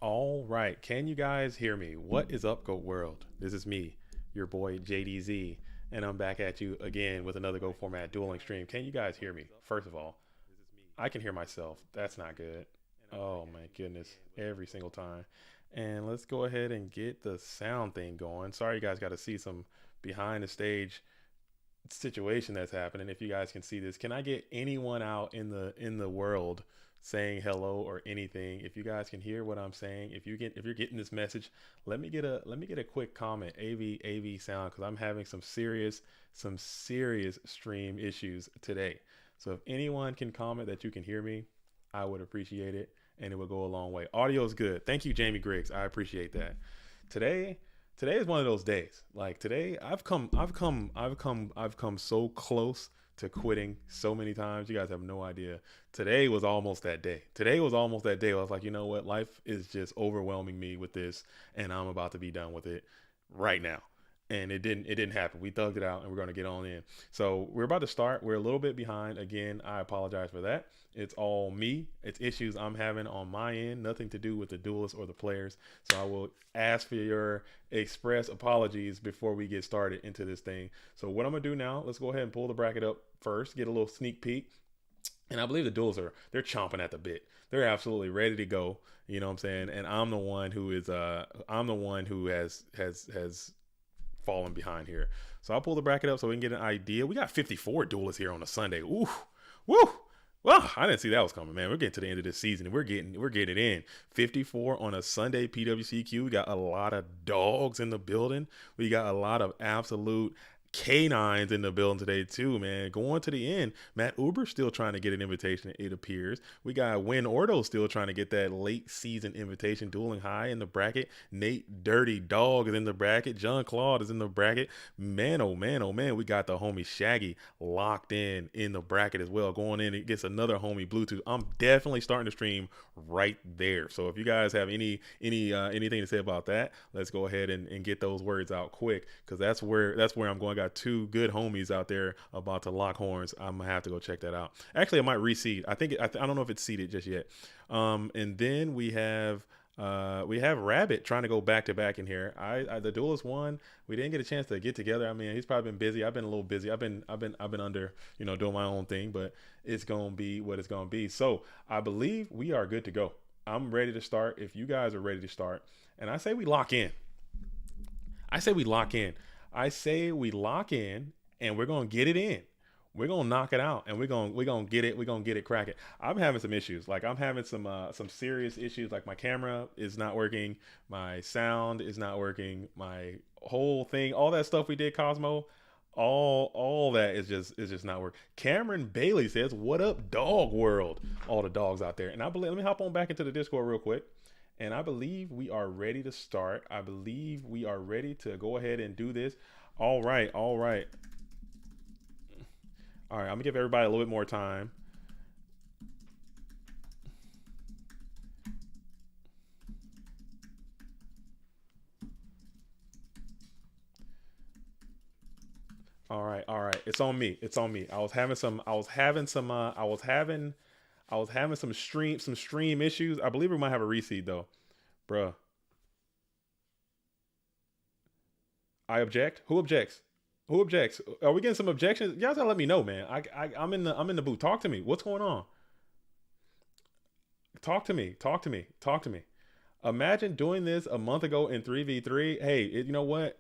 All right, can you guys hear me? What is up, Goat World? This is me, your boy JDZ, and I'm back at you again with another Go Format Dueling stream. Can you guys hear me? First of all, I can hear myself. That's not good. Oh my goodness, every single time. And let's go ahead and get the sound thing going. Sorry, you guys got to see some behind the stage situation that's happening. If you guys can see this, can I get anyone out in the world saying hello or anything? If you guys can hear what I'm saying, if you're getting this message, let me get a quick comment. AV sound, because I'm having some serious stream issues today. So if anyone can comment that you can hear me, I would appreciate it, and it would go a long way. Audio is good. Thank you, Jamie Griggs. I appreciate that. Today today is one of those days. Like today, I've come so close to quitting so many times. You guys have no idea. Today was almost that day. Today was almost that day. I was like, you know what? Life is just overwhelming me with this, and I'm about to be done with it right now. And it didn't happen. We thugged it out, and we're going to get on in. So we're about to start. We're a little bit behind. Again, I apologize for that. It's all me. It's issues I'm having on my end. Nothing to do with the duelists or the players. So I will ask for your express apologies before we get started into this thing. So what I'm going to do now, let's go ahead and pull the bracket up first, get a little sneak peek. And I believe the duels they're chomping at the bit. They're absolutely ready to go. You know what I'm saying? And I'm the one who has falling behind here. So I'll pull the bracket up so we can get an idea. We got 54 duelists here on a Sunday. Ooh, woo. Well, I didn't see that was coming, man. We're getting to the end of this season, and we're getting it in. 54 on a Sunday PWCQ. We got a lot of dogs in the building. We got a lot of absolute canines in the building today too, man. Going to the end, Matt Uber's still trying to get an invitation, it appears. We got Win Ordo still trying to get that late season invitation. Dueling high in the bracket. Nate Dirty Dog is in the bracket. John Claude is in the bracket. Man, oh man, oh man, we got the homie Shaggy locked in the bracket as well. Going in, it gets another homie Bluetooth. I'm definitely starting to stream right there. So if you guys have anything to say about that, let's go ahead and get those words out quick, because that's where I'm going. Got two good homies out there about to lock horns. I'm gonna have to go check that out. Actually, I might reseed. I don't know if it's seeded just yet. And then we have Rabbit trying to go back to back in here. The duelist won. We didn't get a chance to get together. I mean, he's probably been busy. I've been a little busy. I've been under, doing my own thing, but it's gonna be what it's gonna be. So I believe we are good to go. I'm ready to start. If you guys are ready to start, and I say we lock in. I say we lock in. I say we lock in, and we're gonna get it in. We're gonna knock it out, and we're gonna get it. We're gonna get it cracking. I'm having some issues. Like I'm having some serious issues. Like my camera is not working. My sound is not working. My whole thing, all that stuff we did, Cosmo, all that is just not working. Cameron Bailey says, "What up, dog world? All the dogs out there." And I believe. Let me hop on back into the Discord real quick. And I believe we are ready to start. I believe we are ready to go ahead and do this. All right, all right. All right, I'm gonna give everybody a little bit more time. All right, all right. It's on me. It's on me. I was having some stream issues. I believe we might have a reseed though. Bruh. I object. Who objects? Who objects? Are we getting some objections? Y'all gotta let me know, man. I'm in the booth. Talk to me. What's going on? Talk to me. Talk to me. Talk to me. Imagine doing this a month ago in 3v3. Hey, you know what?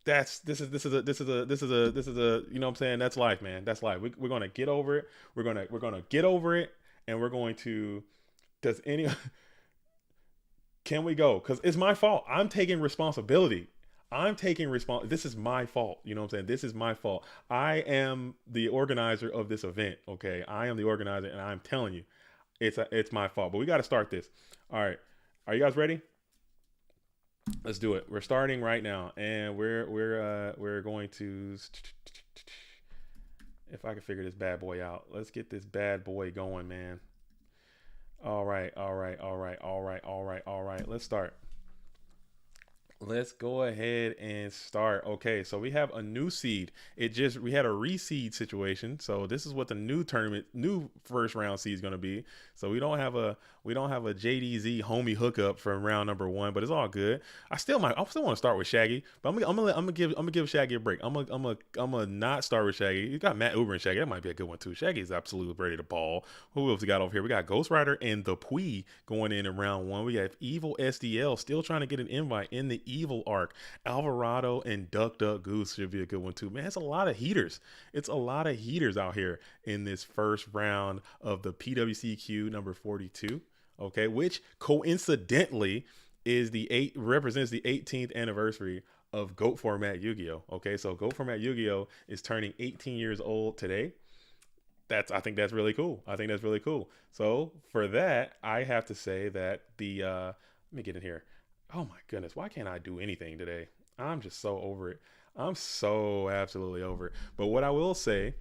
This is a you know what I'm saying? That's life, man. That's life. We're gonna get over it. We're gonna get over it, and we're going to. Does any? Can we go? Because it's my fault. I'm taking responsibility. This is my fault. You know what I'm saying? This is my fault. I am the organizer of this event. Okay, I am the organizer, and I'm telling you, it's my fault. But we got to start this. All right, are you guys ready? Let's do it. We're starting right now, and we're going to. If I can figure this bad boy out, let's get this bad boy going, man. All right, all right, all right, all right, all right, all right. Let's start. Let's go ahead and start. Okay, so we have a new seed. We had a reseed situation. So this is what the new tournament, new first round seed is going to be. So we don't have a JDZ homie hookup from round number 1, but it's all good. I still want to start with Shaggy, but I'm gonna give Shaggy a break. I'm gonna not start with Shaggy. You got Matt Uber and Shaggy. That might be a good one too. Shaggy is absolutely ready to ball. Who else we got over here? We got Ghost Rider and the Pui going in round 1. We have Evil SDL still trying to get an invite in the Evil arc. Alvarado and Duck Duck Goose should be a good one too. Man, it's a lot of heaters. It's a lot of heaters out here in this first round of the PWCQ number 42. Okay, which coincidentally represents the 18th anniversary of GOAT format Yu-Gi-Oh. Okay, so GOAT format Yu-Gi-Oh is turning 18 years old today. I think that's really cool. I think that's really cool. So for that, I have to say that let me get in here. Oh my goodness, why can't I do anything today? I'm just so over it. I'm so absolutely over it. But what I will say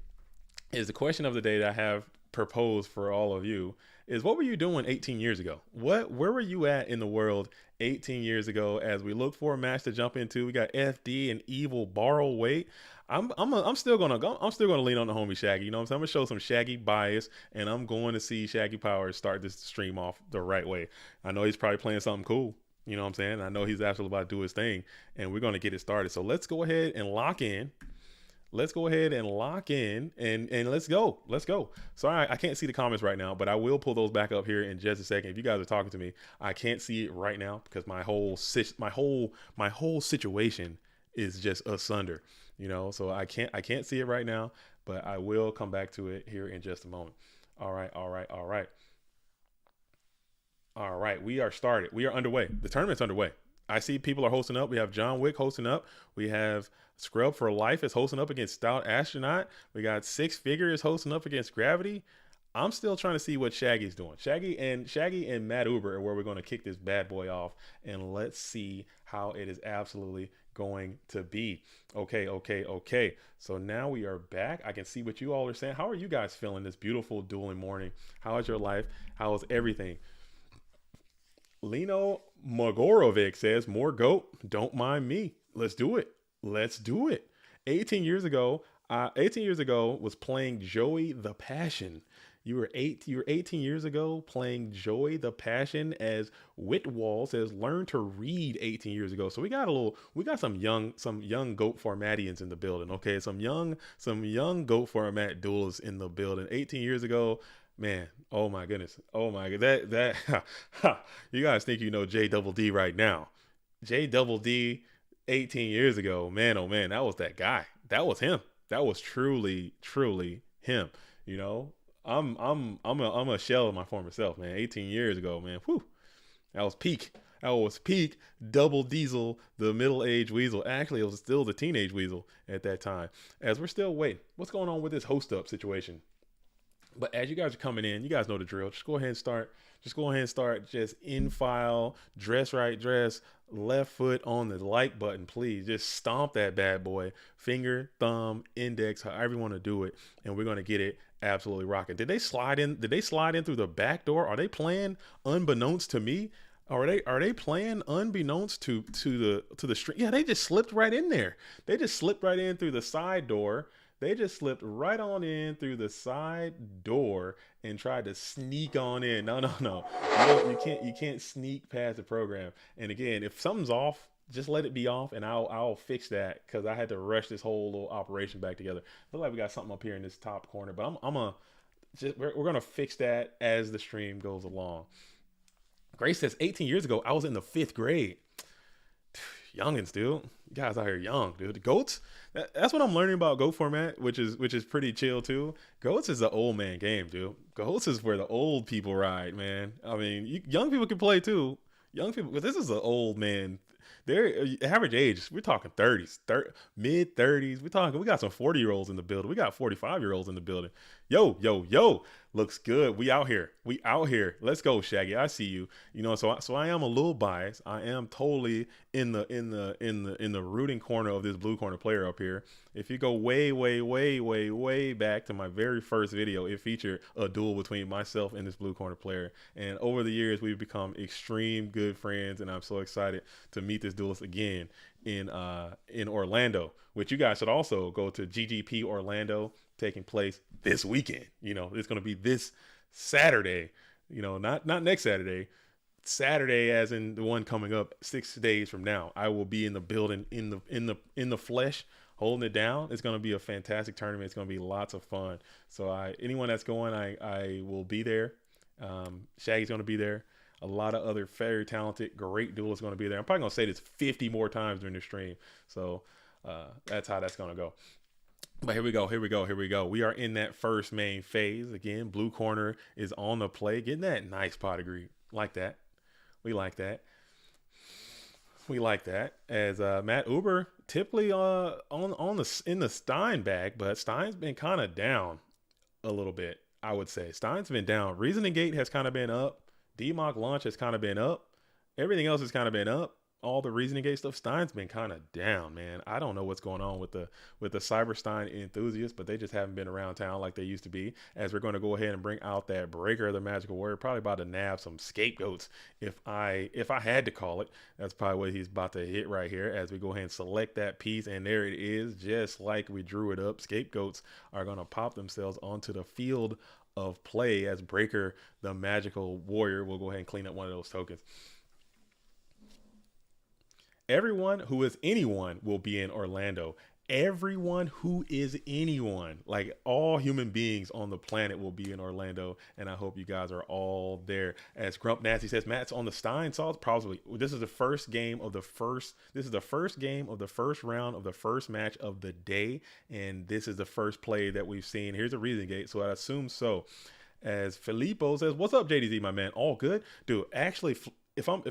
is the question of the day that I have proposed for all of you is, what were you doing 18 years ago? Where were you at in the world 18 years ago as we look for a match to jump into? We got FD and Evil borrow weight. I'm still gonna lean on the homie Shaggy. You know what I'm saying? I'm gonna show some Shaggy bias, and I'm going to see Shaggy Powers start this stream off the right way. I know he's probably playing something cool. You know what I'm saying? I know he's absolutely about to do his thing, and we're going to get it started. So let's go ahead and lock in. Let's go ahead and lock in and let's go. Let's go. Sorry, I can't see the comments right now, but I will pull those back up here in just a second. If you guys are talking to me, I can't see it right now because my whole situation is just asunder, you know, so I can't see it right now, but I will come back to it here in just a moment. All right. All right, we are started. We are underway. The tournament's underway. I see people are hosting up. We have John Wick hosting up. We have Scrub for Life is hosting up against Stout Astronaut. We got Six Figure is hosting up against Gravity. I'm still trying to see what Shaggy's doing. Shaggy and Matt Uber are where we're going to kick this bad boy off, and let's see how it is absolutely going to be. Okay. So now we are back. I can see what you all are saying. How are you guys feeling this beautiful dueling morning? How is your life? How is everything? Lino Mogorovic says, more GOAT, don't mind me. Let's do it. 18 years ago was playing Joey the Passion. You were 18 years ago playing Joey the Passion, as Whitwall says, learn to read 18 years ago. So we got some young GOAT formatians in the building. Okay. Some young GOAT format duelists in the building. 18 years ago, man, oh my goodness. That you guys think you know J Double D right now. J Double D 18 years ago, man, oh man, that was that guy. That was him. That was truly him. You know, I'm a shell of my former self, man. 18 years ago, man. Whew. That was peak. Double Diesel, the middle-aged weasel. Actually, it was still the teenage weasel at that time. As we're still waiting, what's going on with this host up situation? But as you guys are coming in, you guys know the drill. Just go ahead and start. Just in file, dress, left foot on the like button, please. Just stomp that bad boy. Finger, thumb, index, however you want to do it. And we're going to get it absolutely rocking. Did they slide in through the back door? Are they playing unbeknownst to me? Are they playing unbeknownst to the stream? Yeah, they just slipped right in there. They just slipped right in through the side door. They just slipped right on in through the side door and tried to sneak on in. No. You can't sneak past the program. And again, if something's off, just let it be off, and I'll fix that, because I had to rush this whole little operation back together. Look like we got something up here in this top corner, but we're gonna fix that as the stream goes along. Grace says 18 years ago I was in the 5th grade. Youngins, dude. You guys out here young, dude. The GOATs, that's what I'm learning about GOAT format, which is pretty chill too. GOATs is an old man game, dude. GOATs is where the old people ride, man. I mean, young people can play too. Young people, but this is an old man. Their average age, we're talking 30s, mid 30s. We got some 40-year-olds in the building. We got 45-year-olds in the building. Yo. Looks good. We out here. We out here. Let's go, Shaggy. I see you. You know, so I am a little biased. I am totally in the rooting corner of this blue corner player up here. If you go way back to my very first video, it featured a duel between myself and this blue corner player. And over the years, we've become extreme good friends, and I'm so excited to meet this duelist again in Orlando, which you guys should also go to GGP Orlando, taking place this weekend. You know, it's going to be this Saturday, you know, not next Saturday as in the one coming up 6 days from now. I will be in the building in the flesh, holding it down. It's going to be a fantastic tournament. It's going to be lots of fun. So anyone that's going, I will be there. Shaggy's going to be there. A lot of other very talented, great duelists going to be there. I'm probably going to say this 50 more times during the stream. So that's how that's going to go. But here we go. We are in that first main phase. Again, blue corner is on the play. Getting that nice pot of greed. Like that. We like that. As Matt Uber typically in the Stein bag, but Stein's been kind of down a little bit, I would say. Stein's been down. Reasoning Gate has kind of been up. DMOC launch has kind of been up. Everything else has kind of been up. All the Reasoning Gate stuff, Stein's been kind of down, man. I don't know what's going on with the Cyber Stein enthusiasts, but they just haven't been around town like they used to be. As we're going to go ahead and bring out that Breaker of the Magical Warrior, probably about to nab some scapegoats. If I had to call it, that's probably what he's about to hit right here. As we go ahead and select that piece, and there it is, just like we drew it up. Scapegoats are going to pop themselves onto the field of play as Breaker the Magical Warrior will go ahead and clean up one of those tokens. Everyone who is anyone will be in Orlando. Everyone who is anyone, like all human beings on the planet, will be in Orlando, and I hope you guys are all there. As Grump Nasty says, Matt's on the Stein salt. Probably this is the first game of the first. This is the first game of the first round of the first match of the day, and this is the first play that we've seen. Here's a Reason Gate, so I assume so. As Filippo says, "What's up, JDZ, my man? All good, dude. Actually." If I'm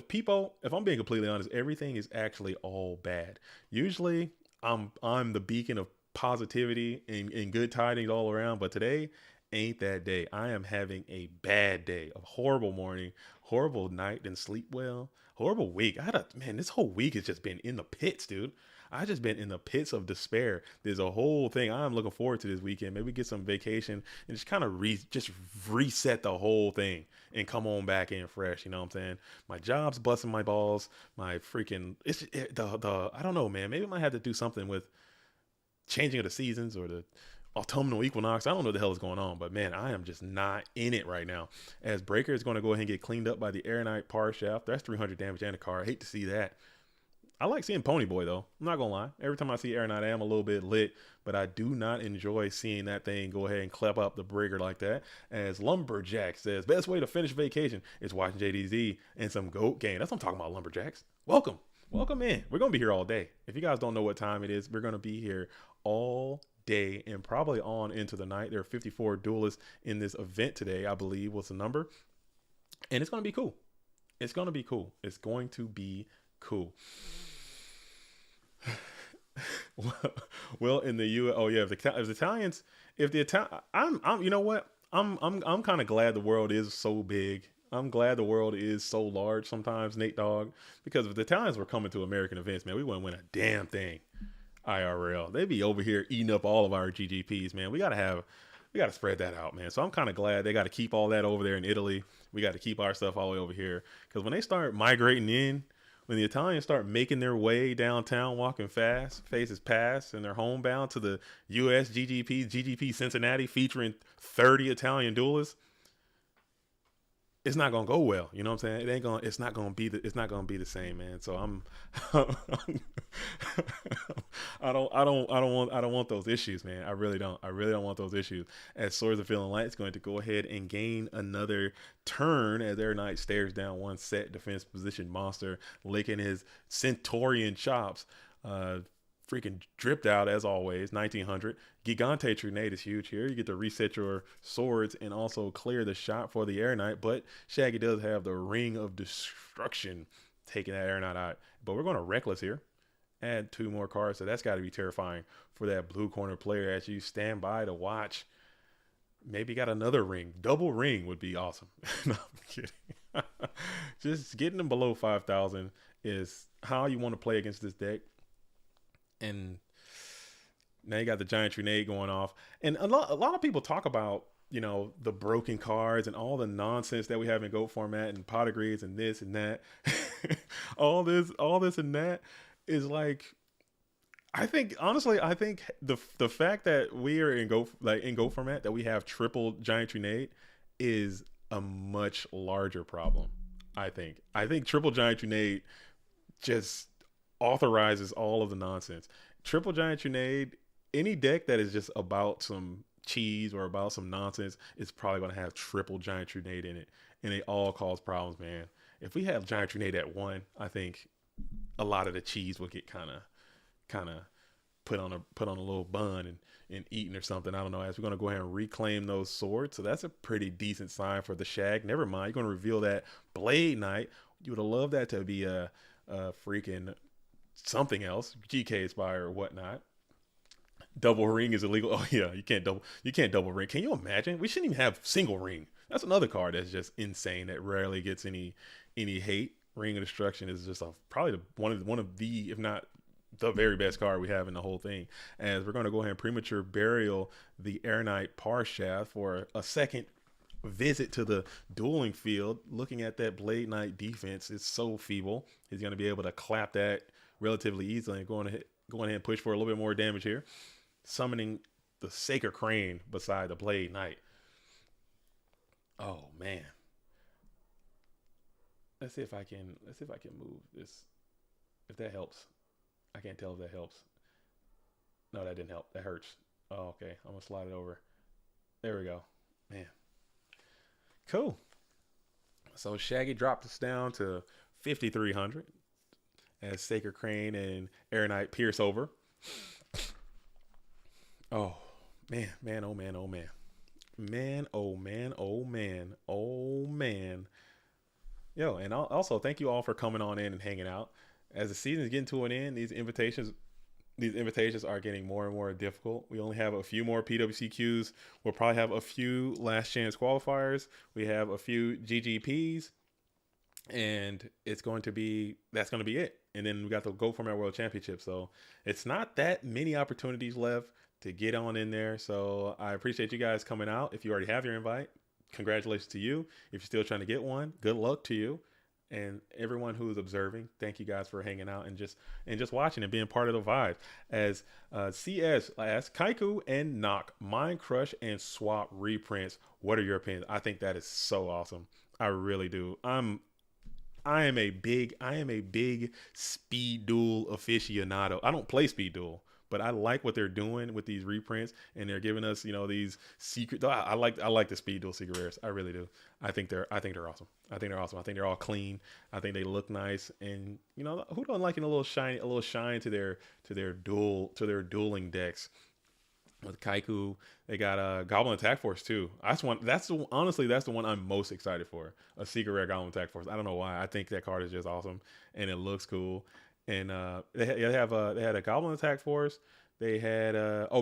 being completely honest, everything is actually all bad. Usually I'm the beacon of positivity and good tidings all around, but today ain't that day. I am having a bad day, a horrible morning, horrible night, didn't sleep well, horrible week. This whole week has just been in the pits, dude. I just been in the pits of despair. There's a whole thing. I'm looking forward to this weekend. Maybe get some vacation and just kind of reset the whole thing and come on back in fresh. You know what I'm saying? My job's busting my balls. My freaking I don't know, man. Maybe I might have to do something with changing of the seasons or the autumnal equinox. I don't know what the hell is going on, but man, I am just not in it right now. As Breaker is going to go ahead and get cleaned up by the Air Knight Par Shaft. That's 300 damage and a card. I hate to see that. I like seeing Pony Boy, though. I'm not going to lie. Every time I see Air Knight, I am a little bit lit, but I do not enjoy seeing that thing go ahead and clap up the Breaker like that. As Lumberjack says, best way to finish vacation is watching JDZ and some GOAT game. That's what I'm talking about, Lumberjacks. Welcome in. We're going to be here all day. If you guys don't know what time it is, we're going to be here all day and probably on into the night. There are 54 duelists in this event today, I believe was the number. And it's going to be cool. It's going to be cool. Well, in the U.S., oh yeah, I'm you know what? I'm kind of glad the world is so big. I'm glad the world is so large sometimes, Nate Dogg, because if the Italians were coming to American events, man, we wouldn't win a damn thing. IRL, they'd be over here eating up all of our GGPs, man. We gotta spread that out, man. So I'm kind of glad they got to keep all that over there in Italy. We got to keep our stuff all the way over here, because when they start migrating in. When the Italians start making their way downtown, walking fast, faces past, and they're homebound to the U.S. GGP Cincinnati, featuring 30 Italian duelists, it's not gonna go well. You know what I'm saying? It's not gonna be the same, man. So I don't want those issues, man. I really don't want those issues. As Swords of Feeling Light is going to go ahead and gain another turn as Air Knight stares down one set defense position monster, licking his Centaurian chops. Freaking dripped out as always. 1900 Gigante Trinade is huge here. You get to reset your swords and also clear the shot for the Air Knight, but Shaggy does have the Ring of Destruction taking that Air Knight out. But we're going to Reckless here, add 2 more cards, so that's got to be terrifying for that blue corner player as you stand by to watch Maybe got another ring. Double ring would be awesome. No, I'm kidding. Just getting them below 5,000 is how you want to play against this deck. And now you got the giant grenade going off. And a lot of people talk about, the broken cards and all the nonsense that we have in GOAT format and pot of greeds and this and that. all this and that is like, I think honestly, the fact that we are in GOAT format, that we have triple giant grenade is a much larger problem. I think triple giant grenade just authorizes all of the nonsense. Triple giant grenade, any deck that is just about some cheese or about some nonsense is probably going to have triple giant grenade in it, and they all cause problems, man. If we have giant grenade at 1, I think a lot of the cheese would get kind of put on a little bun and eaten or something. I don't know. As we're going to go ahead and reclaim those swords, so that's a pretty decent sign for the shag. Never mind, you're going to reveal that Blade Knight. You would have loved that to be a freaking something else, GK Spire or whatnot. Double ring is illegal. Oh yeah, you can't double ring. Can you imagine? We shouldn't even have single ring. That's another card that's just insane that rarely gets any hate. Ring of Destruction is just probably one of the, if not the very best card we have in the whole thing. As we're going to go ahead and premature burial the Air Knight Parshaft for a second visit to the dueling field. Looking at that Blade Knight defense, it's so feeble. He's going to be able to clap that relatively easily and going ahead and push for a little bit more damage here. Summoning the Sacred Crane beside the Blade Knight. Oh man. Let's see if I can move this. If that helps. I can't tell if that helps. No, that didn't help. That hurts. Oh, okay. I'm gonna slide it over. There we go. Man. Cool. So Shaggy dropped us down to 5,300 as Sacred Crane and Air Knight pierce over. Oh man, oh man, oh man. Man, oh man, oh man, oh man. Yo, and also thank you all for coming on in and hanging out. As the season is getting to an end, these invitations are getting more and more difficult. We only have a few more PWCQs. We'll probably have a few last chance qualifiers. We have a few GGPs, and that's going to be it. And then we got the GOAT Format World Championship. So it's not that many opportunities left to get on in there. So I appreciate you guys coming out. If you already have your invite, congratulations to you. If you're still trying to get one, good luck to you. And everyone who is observing, thank you guys for hanging out and just watching and being part of the vibe. As CS asks, Kaiku and Knock, Mind Crush and Swap reprints. What are your opinions? I think that is so awesome. I really do. I am a big speed duel aficionado. I don't play speed duel, but I like what they're doing with these reprints, and they're giving us, these secret. I like the speed duel secret rares. I really do. I think they're awesome. I think they're all clean. I think they look nice, and who don't like a little shine to their dueling decks. With Kaiku, they got Goblin Attack Force too. Honestly, that's the one I'm most excited for. A secret rare Goblin Attack Force. I don't know why. I think that card is just awesome, and it looks cool. And they had a Goblin Attack Force. They had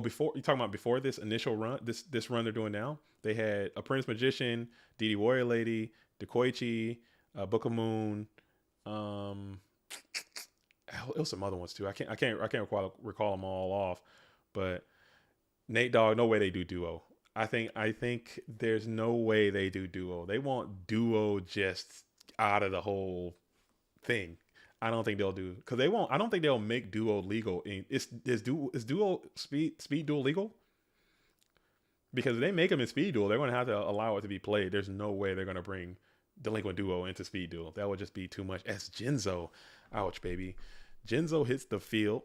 before this initial run, this run they're doing now. They had a Prince Magician, DD Warrior Lady, Dekoichi, Book of Moon. It was some other ones too. I can't recall them all off, but Nate Dogg, no way they do duo. I think there's no way they do duo. They want duo just out of the whole thing. I don't think they'll do, because they won't. I don't think they'll make duo legal. Is duo speed duel legal? Because if they make them in speed duel, they're going to have to allow it to be played. There's no way they're going to bring delinquent duo into speed duel. That would just be too much. As Jinzo, ouch, baby. Jinzo hits the field.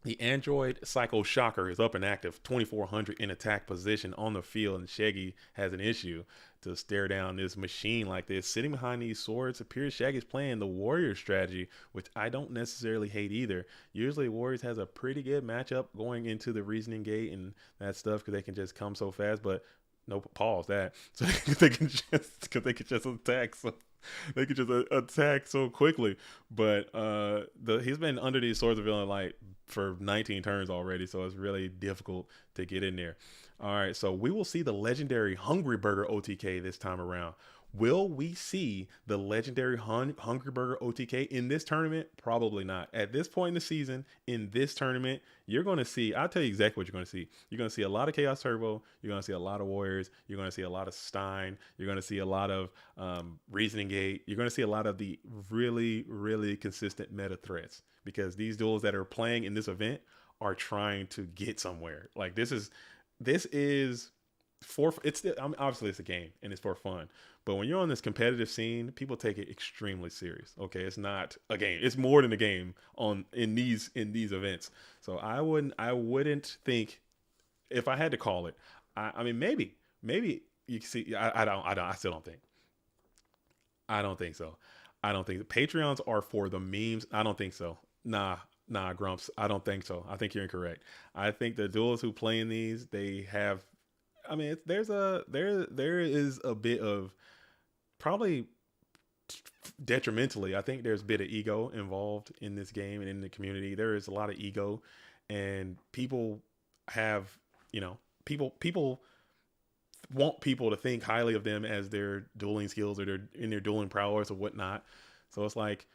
The Android Psycho Shocker is up and active, 2,400 in attack position on the field, and Shaggy has an issue to stare down this machine like this. Sitting behind these swords, appears Shaggy's playing the Warrior strategy, which I don't necessarily hate either. Usually Warriors has a pretty good matchup going into the Reasoning Gate and that stuff, because they can just come so fast, but no, pause that. So they can just attack so they could just attack so quickly. But he's been under these Swords of Villain Light for 19 turns already, so it's really difficult to get in there. All right, so we will see the legendary Hungry Burger OTK this time around. Will we see the legendary Hungry Burger OTK in this tournament? Probably not. At this point in the season, in this tournament, you're going to see, I'll tell you exactly what you're going to see. You're going to see a lot of Chaos Turbo. You're going to see a lot of Warriors. You're going to see a lot of Stein. You're going to see a lot of Reasoning Gate. You're going to see a lot of the really, really consistent meta threats because these duels that are playing in this event are trying to get somewhere. Like this is for I mean, obviously it's a game and it's for fun, but when you're on this competitive scene, people take it extremely serious. Okay, it's not a game; it's more than a game in these events. So I wouldn't think if I had to call it. I mean, maybe you can see. I still don't think. I don't think so. I don't think the Patreons are for the memes. I don't think so. Nah, Grumps. I don't think so. I think you're incorrect. I think the duels who play in these, they have. I mean, there is a bit of probably detrimentally. I think there's a bit of ego involved in this game and in the community. There is a lot of ego, and people have people want people to think highly of them as their dueling skills or their dueling prowess or whatnot. So it's like,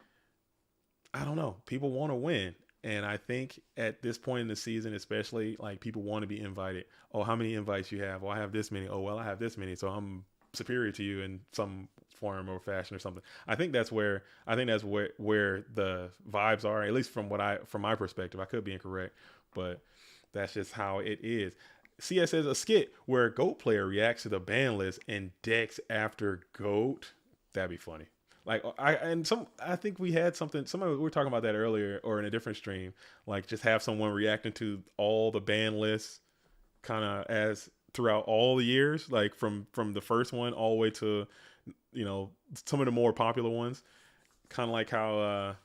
I don't know. People want to win. And I think at this point in the season, especially, like, people want to be invited. Oh, how many invites you have? Well, I have this many. Oh, well, I have this many. So I'm superior to you in some form or fashion or something. I think that's where the vibes are, at least from my perspective. I could be incorrect, but that's just how it is. CS says a skit where a GOAT player reacts to the ban list and decks after GOAT. That'd be funny. Like I think we had we were talking about that earlier or in a different stream, like just have someone reacting to all the ban lists kind of as throughout all the years, like from the first one all the way to, some of the more popular ones, kind of like how, I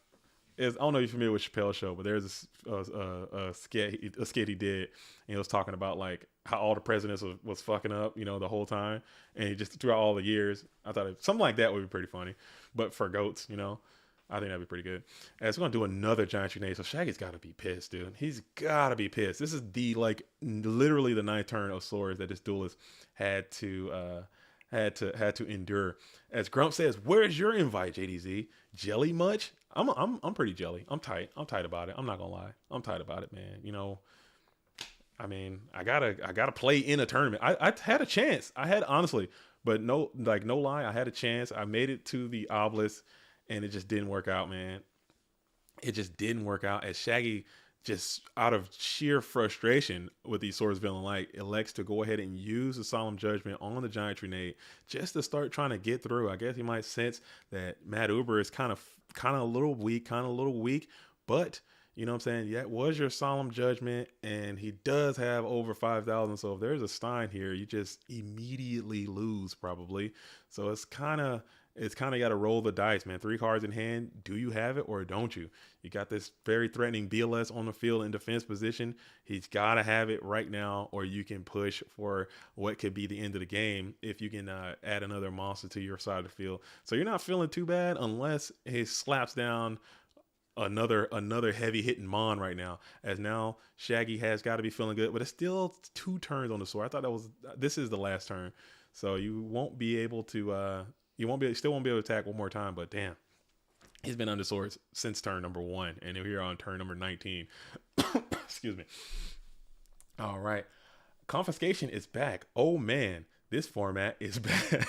don't know if you're familiar with Chappelle's Show, but there's a skit he did, and he was talking about like how all the presidents was fucking up, the whole time, and he just throughout all the years. I thought something like that would be pretty funny, but for GOATs, I think that'd be pretty good. As we're gonna do another giant grenade, so Shaggy's got to be pissed, dude. He's gotta be pissed. This is literally the ninth turn of swords that this duelist had to endure. As Grump says, "Where's your invite, JDZ? Jelly much?" I'm pretty jelly. I'm tight about it. I'm not gonna lie. I'm tight about it, man. I mean, I gotta play in a tournament. I had a chance. I had, honestly, but no lie, I had a chance. I made it to the obelisk, and it just didn't work out, man. It just didn't work out. As Shaggy, just out of sheer frustration with these swords villain, like, elects to go ahead and use the Solemn Judgment on the giant grenade just to start trying to get through. I guess he might sense that Mad Uber is kind of a little weak, but you know what I'm saying? Yeah, it was your Solemn Judgment, and he does have over 5,000. So if there's a Stein here, you just immediately lose probably. So it's kind of got to roll the dice, man. 3 cards in hand. Do you have it or don't you? You got this very threatening BLS on the field in defense position. He's got to have it right now, or you can push for what could be the end of the game if you can add another monster to your side of the field. So you're not feeling too bad unless he slaps down another heavy hitting Mon right now, as now Shaggy has got to be feeling good, but it's still 2 turns on the sword. I thought this is the last turn, so you won't be able to still won't be able to attack one more time. But damn, he's been under swords since turn number 1, and we're here on turn number 19. Excuse me. All right, confiscation is back. Oh man, this format is back.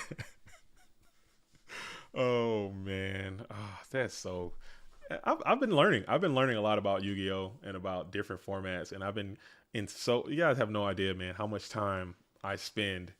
Oh man, that's so. I've been learning a lot about Yu-Gi-Oh and about different formats, and you guys have no idea, man, how much time I spend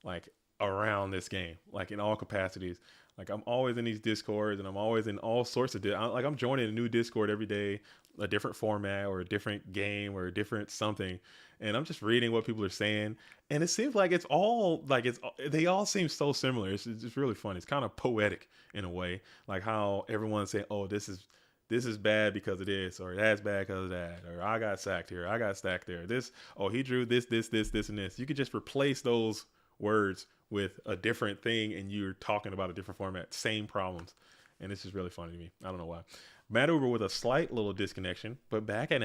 like around this game, like in all capacities. Like I'm always in these Discords, and I'm always in all sorts of I'm joining a new Discord every day, a different format or a different game or a different something, and I'm just reading what people are saying, and it seems like they all seem so similar. It's really fun. It's kind of poetic in a way, like how everyone's saying, "Oh, this is bad because of this," or "That's bad because of that," or "I got sacked here, I got stacked there." He drew this, and this. You could just replace those words with a different thing, and you're talking about a different format, same problems, and it's just really funny to me. I don't know why. Matt Uber with a slight little disconnection, but back in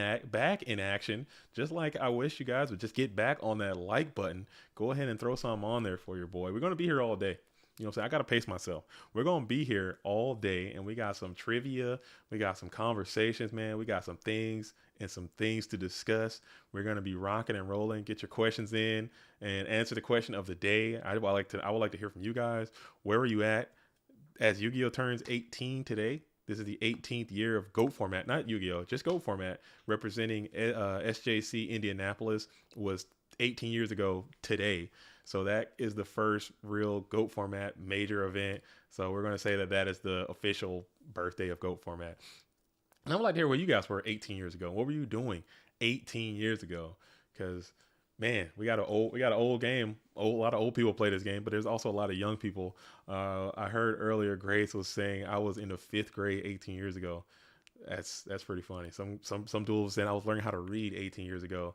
action. Just like I wish you guys would just get back on that like button. Go ahead and throw something on there for your boy. We're gonna be here all day. You know what I'm saying? I got to pace myself. We're going to be here all day, and we got some trivia. We got some conversations, man. We got some things to discuss. We're going to be rocking and rolling. Get your questions in and answer the question of the day. I would like to hear from you guys. Where are you at as Yu-Gi-Oh turns 18 today? This is the 18th year of GOAT format, not Yu-Gi-Oh, just GOAT format, representing SJC Indianapolis was 18 years ago today. So that is the first real GOAT format major event. So we're going to say that that is the official birthday of GOAT format. And I would like to hear where you guys were 18 years ago. What were you doing 18 years ago? Because man, we got an old game. A lot of old people play this game, but there's also a lot of young people. I heard earlier Grace was saying I was in the 5th grade 18 years ago. That's pretty funny. Some duels saying I was learning how to read 18 years ago.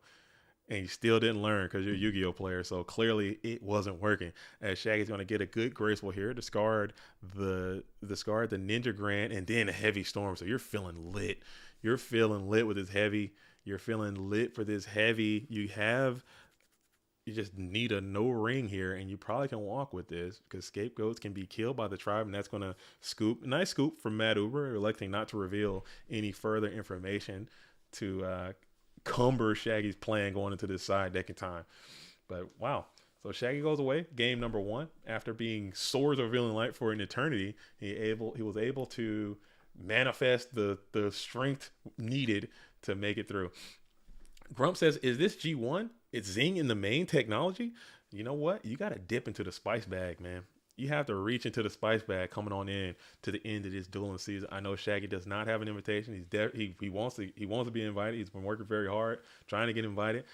And you still didn't learn because you're a Yu-Gi-Oh player. So clearly it wasn't working. As Shaggy's going to get a good graceful here, discard the Ninja Grand and then a Heavy Storm. So you're feeling lit. You're feeling lit with this heavy. You're feeling lit for this heavy. You just need a no ring here, and you probably can walk with this because scapegoats can be killed by the tribe, and that's going to scoop. Nice scoop from Matt Uber, electing not to reveal any further information to cumber Shaggy's plan going into this side deck in time. But wow. So Shaggy goes away. Game number 1. After being Swords of Revealing Light for an eternity, he was able to manifest the strength needed to make it through. Grump says, is this G1? It's Zing in the main technology? You know what? You got to dip into the spice bag, man. You have to reach into the spice bag coming on in to the end of this dueling season. I know Shaggy does not have an invitation. He wants to be invited. He's been working very hard trying to get invited.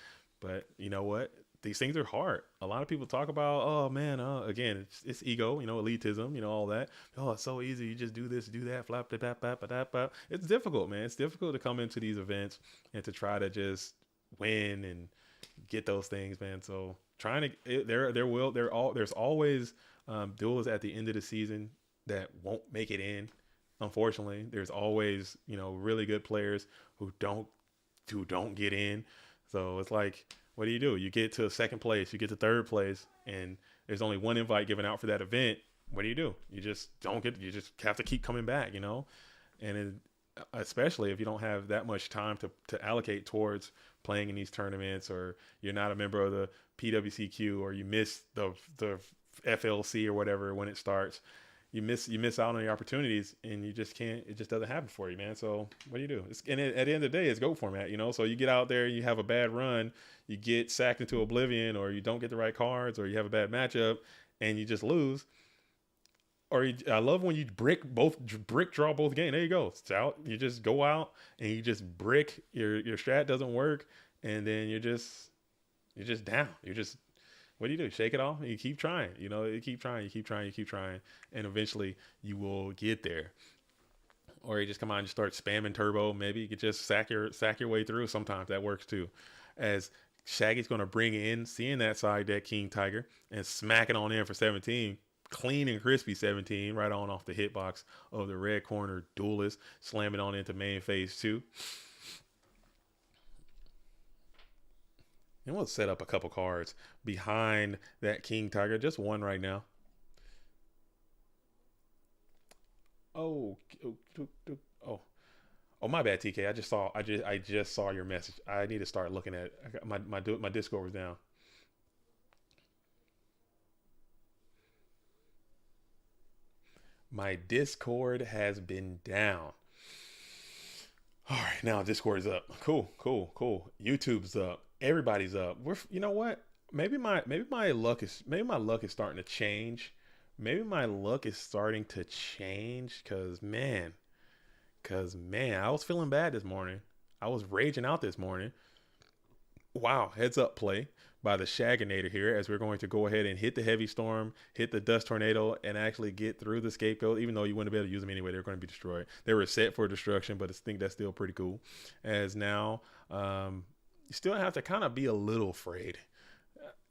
But you know what? These things are hard. A lot of people talk about, oh man, again, it's ego, elitism, all that. Oh, it's so easy. You just do this, do that, flap, flap, flap, flap, flap. It's difficult, man. It's difficult to come into these events and to try to just win and get those things, man. So there's always duels at the end of the season that won't make it in. Unfortunately, there's always, really good players who don't get in. So it's like, what do? You get to 2nd place, you get to 3rd place, and there's only one invite given out for that event. What do? You just have to keep coming back, and especially if you don't have that much time to allocate towards playing in these tournaments, or you're not a member of the PWCQ, or you miss the FLC or whatever when it starts, you miss out on the opportunities, and you just can't. It just doesn't happen for you, man. So what do? And at the end of the day, it's GOAT format, So you get out there, you have a bad run, you get sacked into oblivion, or you don't get the right cards, or you have a bad matchup, and you just lose. Or I love when you brick draw both games. There you go. It's out. You just go out and you just brick. Your strat doesn't work, and then you're just down. What do? Shake it off and you keep trying. You keep trying, and eventually you will get there. Or you just come out and just start spamming turbo. Maybe you could just sack your way through. Sometimes that works too. As Shaggy's going to bring in, seeing that side deck King Tiger and smack it on in for 17. Clean and crispy 17 right on off the hitbox of the red corner duelist, slam it on into main phase 2. And we'll set up a couple cards behind that King Tiger, just one right now. Oh, my bad, TK. I just saw your message. I need to start looking at my Discord was down. My Discord has been down. All right, now Discord's up. Cool. YouTube's up. Everybody's up. You know what? Maybe my luck is starting to change. Maybe my luck is starting to change because man, I was feeling bad this morning. I was raging out this morning. Wow, heads up play by the Shagginator here as we're going to go ahead and hit the Heavy Storm, hit the Dust Tornado, and actually get through the Scapegoat, even though you wouldn't be able to use them anyway. They're going to be destroyed. They were set for destruction, but I think that's still pretty cool. As now, you still have to kind of be a little afraid.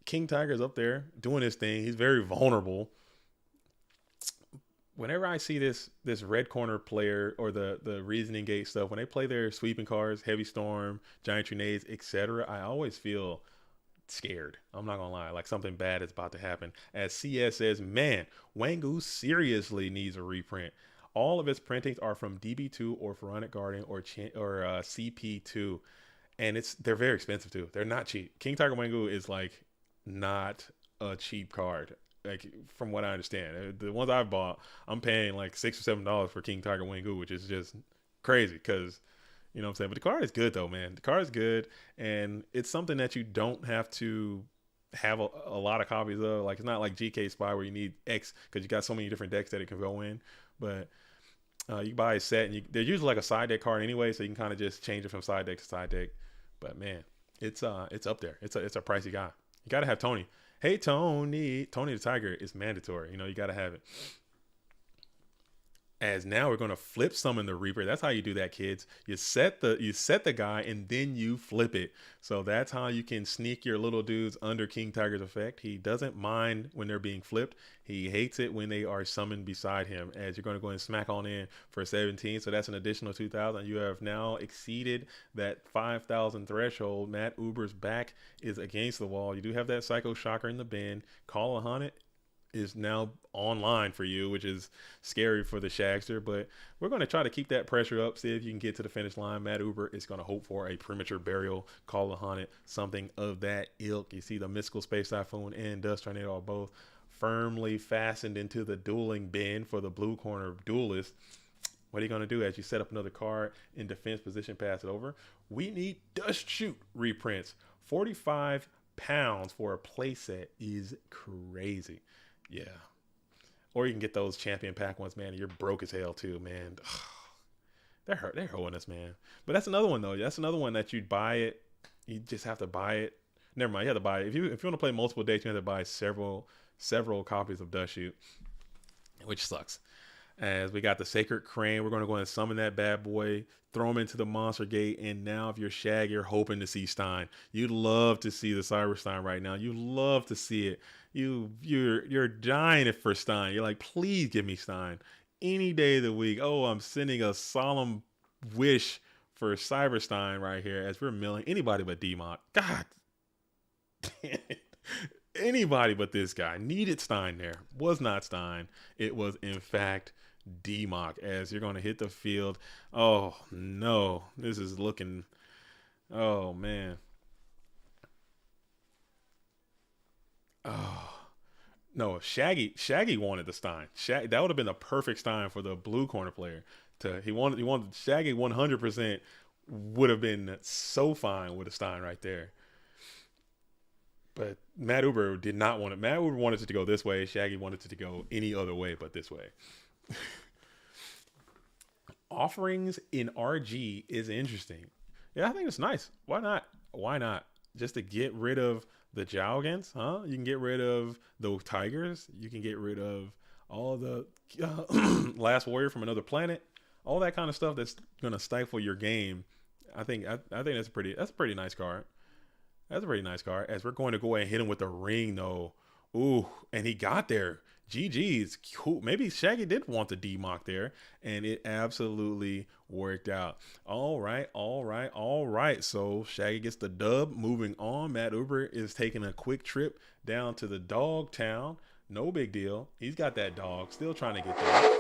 King Tiger's up there doing his thing. He's very vulnerable. whenever I see this red corner player or the reasoning gate stuff, when they play their sweeping cards, heavy storm, giant grenades, etc., I always feel scared. I'm not gonna lie, like something bad is about to happen. As CS says, man, Wangu seriously needs a reprint. All of its printings are from DB2 or Pharaonic Guardian or CP2, and they're very expensive too. They're not cheap. King Tiger Wangu is like not a cheap card. Like from what I understand, the ones I've bought, I'm paying like $6 or $7 for King Tiger Wangu, which is just crazy because you know what I'm saying. But the card is good though, man. The card is good, and it's something that you don't have to have a lot of copies of. Like it's not like GK Spy where you need X because you got so many different decks that it can go in. But you buy a set, and they're usually like a side deck card anyway, so you can kind of just change it from side deck to side deck. But man, it's up there. It's a pricey guy. You gotta have Tony. Hey Tony the Tiger is mandatory. You know, you gotta have it. As now we're gonna flip summon the Reaper. That's how you do that, kids. You set the guy and then you flip it. So that's how you can sneak your little dudes under King Tiger's effect. He doesn't mind when they're being flipped. He hates it when they are summoned beside him. As you're gonna go and smack on in for 17. So that's an additional 2,000. You have now exceeded that 5,000 threshold. Matt Uber's back is against the wall. You do have that Psycho Shocker in the bin. Call a Haunted is now online for you, which is scary for the Shagster, but we're going to try to keep that pressure up, see if you can get to the finish line. Matt Uber is going to hope for a premature burial, Call a Haunted, something of that ilk. You see the Mystical Space Typhoon and Dust Tornado are both firmly fastened into the dueling bin for the blue corner duelist. What are you going to do as you set up another card in defense position, pass it over? We need Dust Shoot reprints. 45 pounds for a playset is crazy. Yeah. Or you can get those champion pack ones, man. And you're broke as hell too, man. They're holding us, man. But that's another one though. That's another one that you buy it. You just have to buy it. Never mind. You have to buy it. If you want to play multiple decks, you have to buy several copies of Dust Shoot, which sucks. As we got the Sacred Crane, we're going to go and summon that bad boy, throw him into the Monster Gate, and now if you're Shag, you're hoping to see Stein. You'd love to see the Cyber Stein right now. You love to see it. You're dying for Stein. You're like, please give me Stein any day of the week. Oh, I'm sending a solemn wish for Cyber Stein right here as we're milling anybody but D-Mod. God damn it. Anybody but this guy needed Stein there. Was not Stein. It was in fact D-Mock as you're going to hit the field. Oh no, this is looking, oh man. Oh no, Shaggy wanted the Stein. That would have been the perfect Stein for the blue corner player. He wanted Shaggy 100% would have been so fine with a Stein right there. But Matt Uber did not want it. Matt Uber wanted it to go this way. Shaggy wanted it to go any other way but this way. Offerings in RG is interesting. Yeah, I think it's nice. Why not? Why not? Just to get rid of the Jowgans, huh? You can get rid of the Tigers. You can get rid of all the Last Warrior from Another Planet. All that kind of stuff that's gonna stifle your game. I think that's a pretty nice card. That's a pretty nice card. As we're going to go ahead and hit him with the ring, though. Ooh, and he got there. GG's. Cool. Maybe Shaggy did want the D-Mock there, and it absolutely worked out. All right. So Shaggy gets the dub. Moving on, Matt Uber is taking a quick trip down to the dog town. No big deal. He's got that dog. Still trying to get there.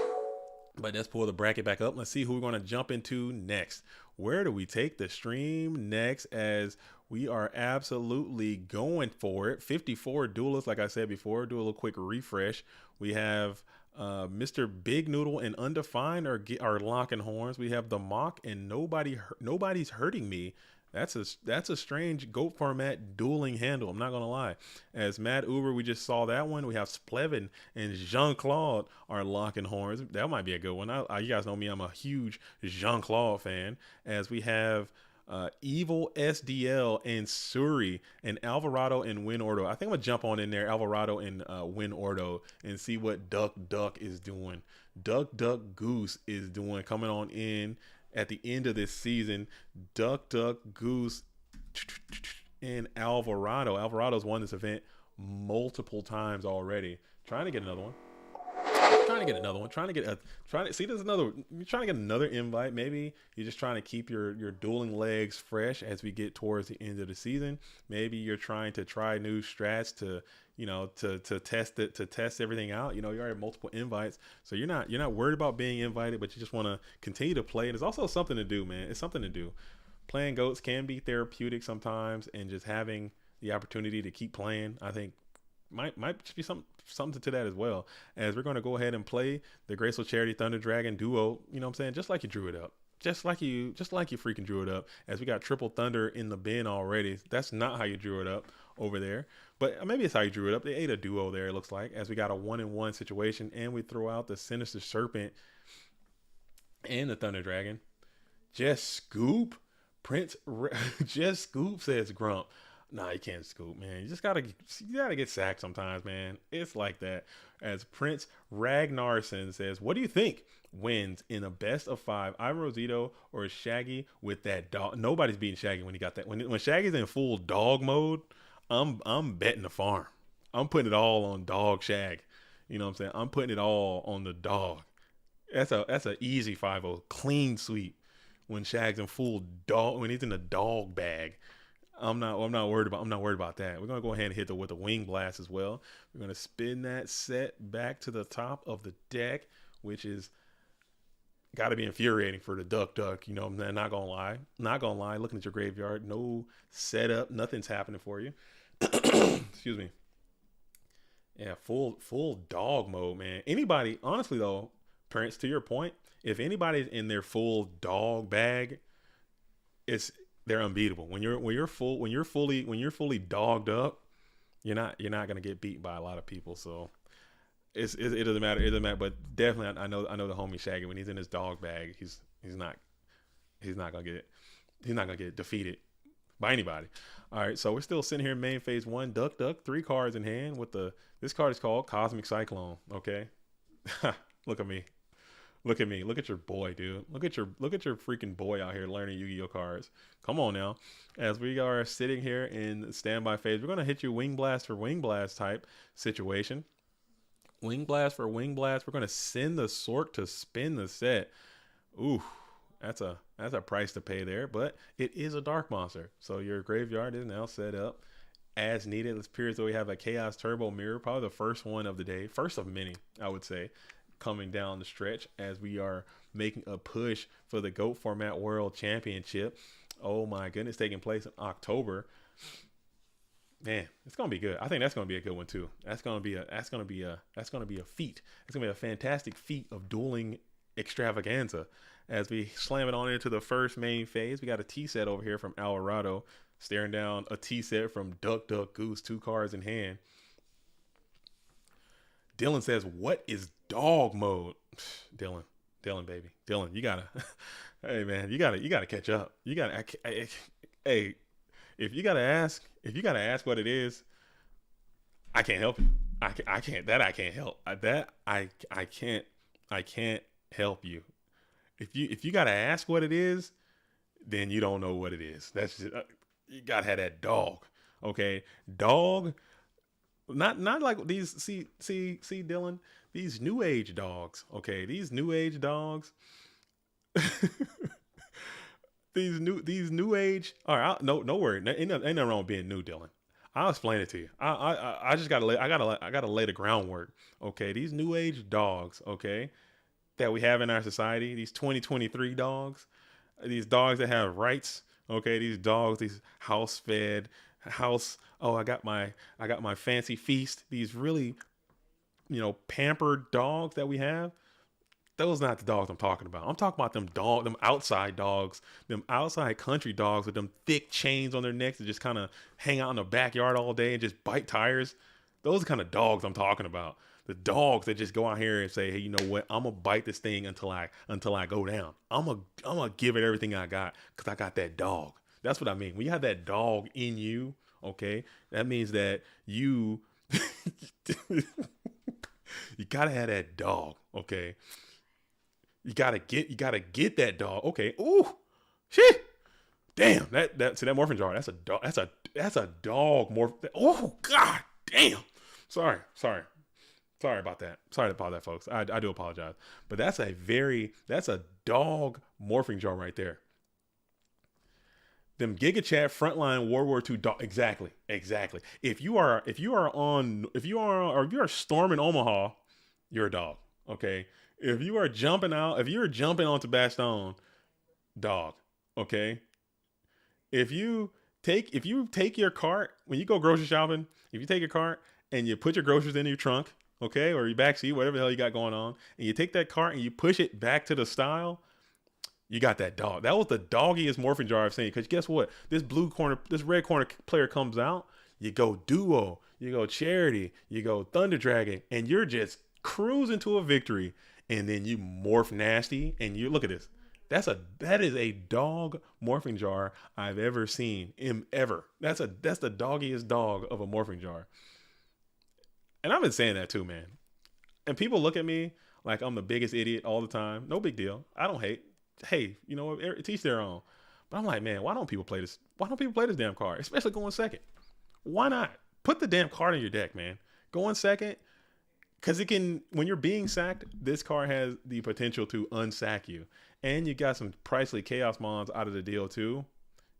But let's pull the bracket back up. Let's see who we're going to jump into next. Where do we take the stream next as we are absolutely going for it? 54 duelists, like I said before. Do a little quick refresh. We have Mr. Big Noodle and Undefined are locking horns. We have the Mock and Nobody's Hurting Me. That's a strange GOAT format dueling handle. I'm not going to lie. As Matt Uber, we just saw that one. We have Splevin and Jean-Claude are locking horns. That might be a good one. You guys know me. I'm a huge Jean-Claude fan. As we have Evil SDL and Suri and Alvarado and Win Ordo. I think I'm going to jump on in there, Alvarado and Win Ordo, and see what Duck is doing. Duck Goose is doing, coming on in at the end of this season. Duck Goose and Alvarado. Alvarado's won this event multiple times already. Trying to get another one. trying to get another one, there's another, you're trying to get another invite. Maybe you're just trying to keep your dueling legs fresh as we get towards the end of the season. Maybe you're trying to try new strats to, to test everything out. You already have multiple invites, so you're not worried about being invited, but you just want to continue to play. And it's also something to do, man. It's something to do. Playing goats can be therapeutic sometimes, and just having the opportunity to keep playing, I think might be something to that as well. As we're going to go ahead and play the Graceful Charity Thunder Dragon duo, you know what I'm saying? Just like you drew it up. Just like you freaking drew it up. As we got triple thunder in the bin already. That's not how you drew it up over there. But maybe it's how you drew it up. They ate a duo there, it looks like. As we got a 1-in-1 situation, and we throw out the Sinister Serpent and the Thunder Dragon. Just scoop. Just scoop, says Grump. Nah, you can't scoop, man. You gotta get sacked sometimes, man. It's like that. As Prince Ragnarsson says, what do you think wins in a best of 5? Alvarado or Shaggy with that dog? Nobody's beating Shaggy when he got that. When Shaggy's in full dog mode, I'm betting the farm. I'm putting it all on dog Shag. You know what I'm saying? I'm putting it all on the dog. That's a easy 5-0, clean sweep. When Shag's in full dog, when he's in the dog bag. I'm not worried about that. We're gonna go ahead and hit with the wing blast as well. We're gonna spin that set back to the top of the deck, which is got to be infuriating for the duck. I'm not gonna lie. Looking at your graveyard, no setup, nothing's happening for you. Excuse me. Yeah, full dog mode, man. Anybody, honestly though, Prince, to your point, if anybody's in their full dog bag, they're unbeatable. When you're fully dogged up, you're not gonna get beat by a lot of people. So it doesn't matter. It doesn't matter. But definitely, I know the homie Shaggy, when he's in his dog bag, he's not gonna get defeated by anybody. All right, so we're still sitting here in main phase 1. Duck, 3 cards in hand with this card is called Cosmic Cyclone. Okay, look at me. Look at me. Look at your boy, dude. Look at your freaking boy out here learning Yu-Gi-Oh cards. Come on now. As we are sitting here in standby phase, we're going to hit you Wing Blast for Wing Blast type situation. Wing Blast for Wing Blast. We're going to send the Sork to spin the set. Ooh, that's a price to pay there, but it is a Dark Monster. So your graveyard is now set up as needed. It appears that we have a Chaos Turbo Mirror, probably the first one of the day. First of many, I would say, coming down the stretch as we are making a push for the GOAT Format World Championship. Oh my goodness, taking place in October. Man, it's gonna be good. I think that's gonna be a good one too. That's gonna be a feat. It's gonna be a fantastic feat of dueling extravaganza. As we slam it on into the first main phase, we got a T set over here from Alvarado, staring down a T set from Duck, Goose, 2 cards in hand. Dylan says, what is dog mode? Dylan, baby. Dylan, you gotta, hey man, you gotta catch up. You gotta, hey, if you gotta ask what it is, I can't help you. I can't help you. If you gotta ask what it is, then you don't know what it is. That's just, you gotta have that dog. Okay. Dog. Not like these, see Dylan, these new age dogs. Okay. These new age dogs, these new age. All right. No worry. Ain't nothing wrong with being new, Dylan. I'll explain it to you. I just gotta lay the groundwork. Okay. These new age dogs. Okay. That we have in our society, these 2023 dogs, these dogs that have rights. Okay. These dogs, these house fed, I got my fancy feast. These really, pampered dogs that we have. Those are not the dogs I'm talking about. I'm talking about them outside dogs, them outside country dogs with them thick chains on their necks that just kind of hang out in the backyard all day and just bite tires. Those are the kind of dogs I'm talking about. The dogs that just go out here and say, hey, you know what? I'm gonna bite this thing until I go down. I'm gonna give it everything I got because I got that dog. That's what I mean. When you have that dog in you, okay, that means that you gotta have that dog, okay? You gotta get that dog, okay? Ooh, shit, damn, that morphin jar. That's a dog. That's a dog morph. Oh god, damn. Sorry. Sorry about that. Sorry about that, folks. I do apologize. But that's a dog morphing jar right there. Them Giga Chat frontline World War II dog. Exactly. If you are storming Omaha, you're a dog. Okay. If you're jumping onto Bastogne, dog. Okay. If you take your cart when you go grocery shopping, if you take your cart and you put your groceries in your trunk, okay, or your back seat, whatever the hell you got going on, and you take that cart and you push it back to the style, you got that dog. That was the doggiest morphing jar I've seen. Because guess what? This red corner player comes out, you go duo, you go charity, you go thunder dragon, and you're just cruising to a victory. And then you morph nasty, and you look at this. That is a dog morphing jar I've ever seen. Ever. That's the doggiest dog of a morphing jar. And I've been saying that too, man. And people look at me like I'm the biggest idiot all the time. No big deal. I don't hate. Hey, you know what? Teach their own. But I'm like, man, why don't people play this? Why don't people play this damn card? Especially going second. Why not? Put the damn card in your deck, man. Going second. Because when you're being sacked, this card has the potential to unsack you. And you got some pricely Chaos Mons out of the deal too.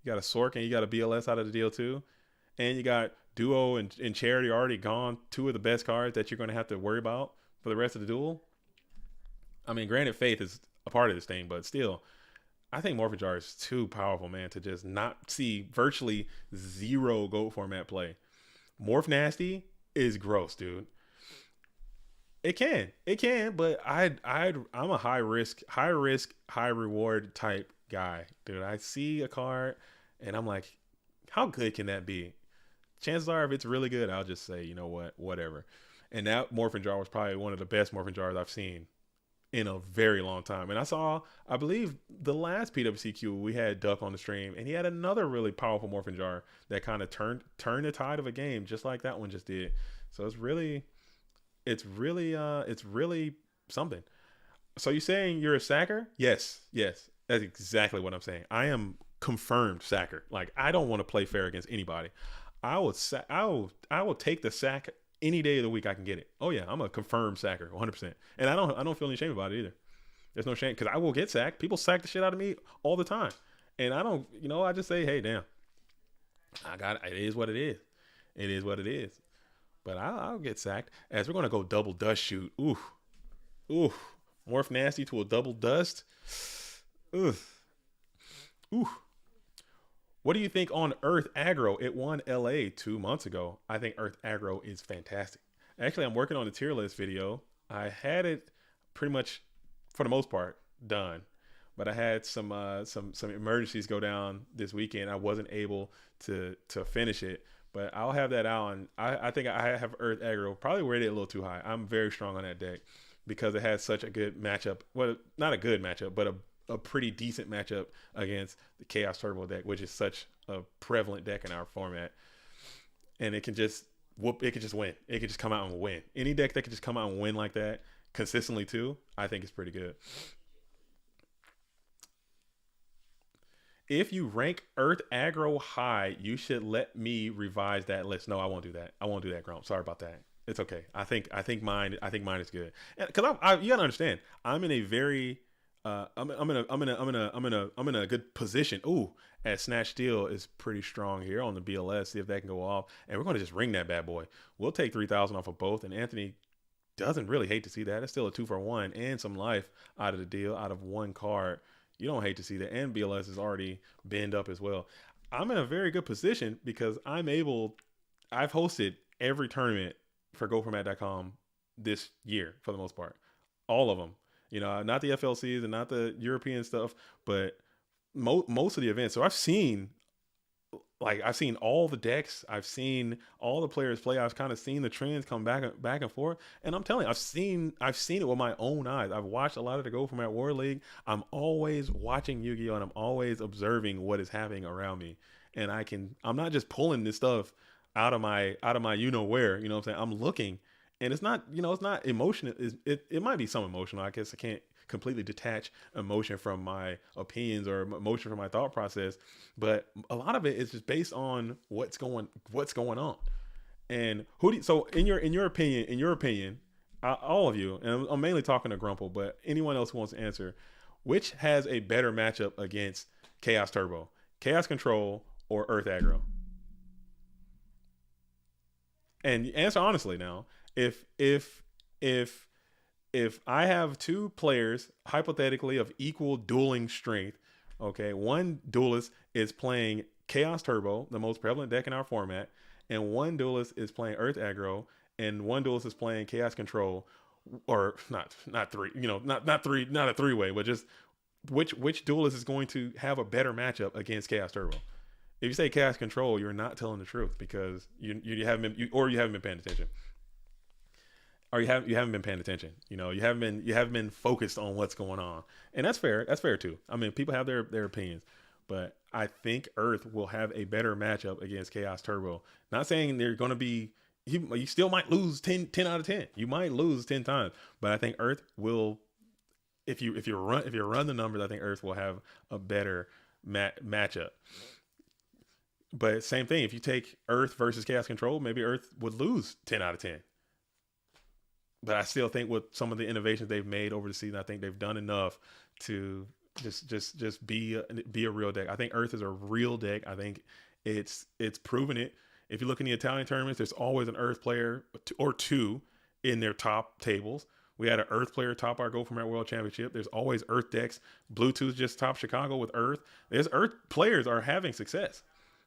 You got a Sork and you got a BLS out of the deal too. And you got Duo and Charity already gone. Two of the best cards that you're going to have to worry about for the rest of the duel. I mean, granted, Faith is a part of this thing, but still, I think Morphin Jar is too powerful, man, to just not see virtually zero GOAT format play. Morph Nasty is gross, dude. It can, but I'm a high risk, high reward type guy, dude. I see a card and I'm like, how good can that be? Chances are, if it's really good, I'll just say, you know what, whatever. And that Morphin Jar was probably one of the best Morphin Jars I've seen in a very long time. And I believe the last PWCQ we had Duck on the stream, and he had another really powerful Morphin Jar that kind of turned the tide of a game, just like that one just did. So it's really something. So you're saying you're a sacker? Yes. That's exactly what I'm saying. I am confirmed sacker. Like, I don't want to play fair against anybody. I will take the sack any day of the week I can get it. Oh yeah, I'm a confirmed sacker, 100%. And I don't feel any shame about it either. There's no shame, because I will get sacked. People sack the shit out of me all the time, and I don't. I just say, hey, damn, it is what it is. It is what it is. But I'll get sacked. As we're gonna go double dust shoot. Ooh, morph nasty to a double dust. Ooh. What do you think on Earth Aggro? It won LA 2 months ago. I think Earth Aggro is fantastic. Actually, I'm working on the tier list video. I had it pretty much, for the most part, done. But I had some emergencies go down this weekend. I wasn't able to finish it. But I'll have that out. And I think I have Earth Aggro probably rated a little too high. I'm very strong on that deck because it has such a good matchup. Well, not a good matchup, but a pretty decent matchup against the Chaos Turbo deck, which is such a prevalent deck in our format. And it can just win. It can just come out and win. Any deck that can just come out and win like that consistently too, I think is pretty good. If you rank Earth Aggro high, you should let me revise that list. No, I won't do that. I won't do that, Grump. Sorry about that. It's okay. I think mine is good. Because you gotta understand, I'm in a very I'm in a good position. Ooh, as Snatch Steel is pretty strong here on the BLS. See if that can go off, and we're going to just ring that bad boy. We'll take 3,000 off of both, and Anthony doesn't really hate to see that. It's still a 2-for-1 and some life out of the deal, out of one card. You don't hate to see that, and BLS is already bend up as well. I'm in a very good position because I've hosted every tournament for GoFormat.com this year for the most part, all of them. Not the FLCs and not the European stuff, but most of the events. So I've seen all the decks. I've seen all the players play. I've kind of seen the trends come back and forth. And I'm telling you, I've seen it with my own eyes. I've watched a lot of the Go Format War League. I'm always watching Yu-Gi-Oh! And I'm always observing what is happening around me. And I'm not just pulling this stuff out of my where. You know what I'm saying? I'm looking. And it's not emotional. It might be some emotional. I guess I can't completely detach emotion from my opinions or emotion from my thought process. But a lot of it is just based on what's going on. And so in your opinion, all of you, and I'm mainly talking to Grumple, but anyone else who wants to answer, which has a better matchup against Chaos Turbo, Chaos Control, or Earth Aggro? And answer honestly now. If if I have two players hypothetically of equal dueling strength, okay, one duelist is playing Chaos Turbo, the most prevalent deck in our format, and one duelist is playing Earth Aggro, and one duelist is playing Chaos Control, or not three, not three, not a three way, but just which duelist is going to have a better matchup against Chaos Turbo? If you say Chaos Control, you're not telling the truth because you haven't been you haven't been paying attention, or you haven't been paying attention. You haven't been focused on what's going on, and that's fair. That's fair too. I mean, people have their opinions, but I think Earth will have a better matchup against Chaos Turbo. Not saying they're going to be. You still might lose 10 out of 10. You might lose 10 times, but I think Earth will. If you run the numbers, I think Earth will have a better matchup. But same thing, if you take Earth versus Chaos Control, maybe Earth would lose 10 out of 10. But I still think with some of the innovations they've made over the season, I think they've done enough to just be a real deck. I think Earth is a real deck. I think it's proven it. If you look in the Italian tournaments, there's always an Earth player or two in their top tables. We had an Earth player top our Go Format World Championship. There's always Earth decks. Bluetooth just top Chicago with Earth. There's Earth players are having success.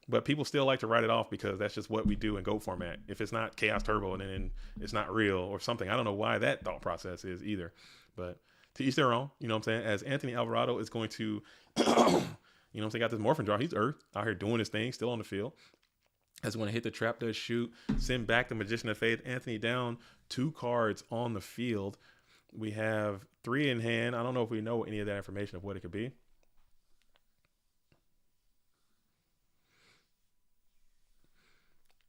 But people still like to write it off because that's just what we do in Go format. If it's not Chaos Turbo and then it's not real or something, I don't know why that thought process is either. But to each their own, you know what I'm saying? As Anthony Alvarado is going to, you know what I'm saying, got this Morphin draw. He's Earth out here doing his thing, still on the field. As when to hit the trap, does shoot, send back the Magician of Faith. Anthony down 2 cards on the field. We have 3 in hand. I don't know if we know any of that information of what it could be.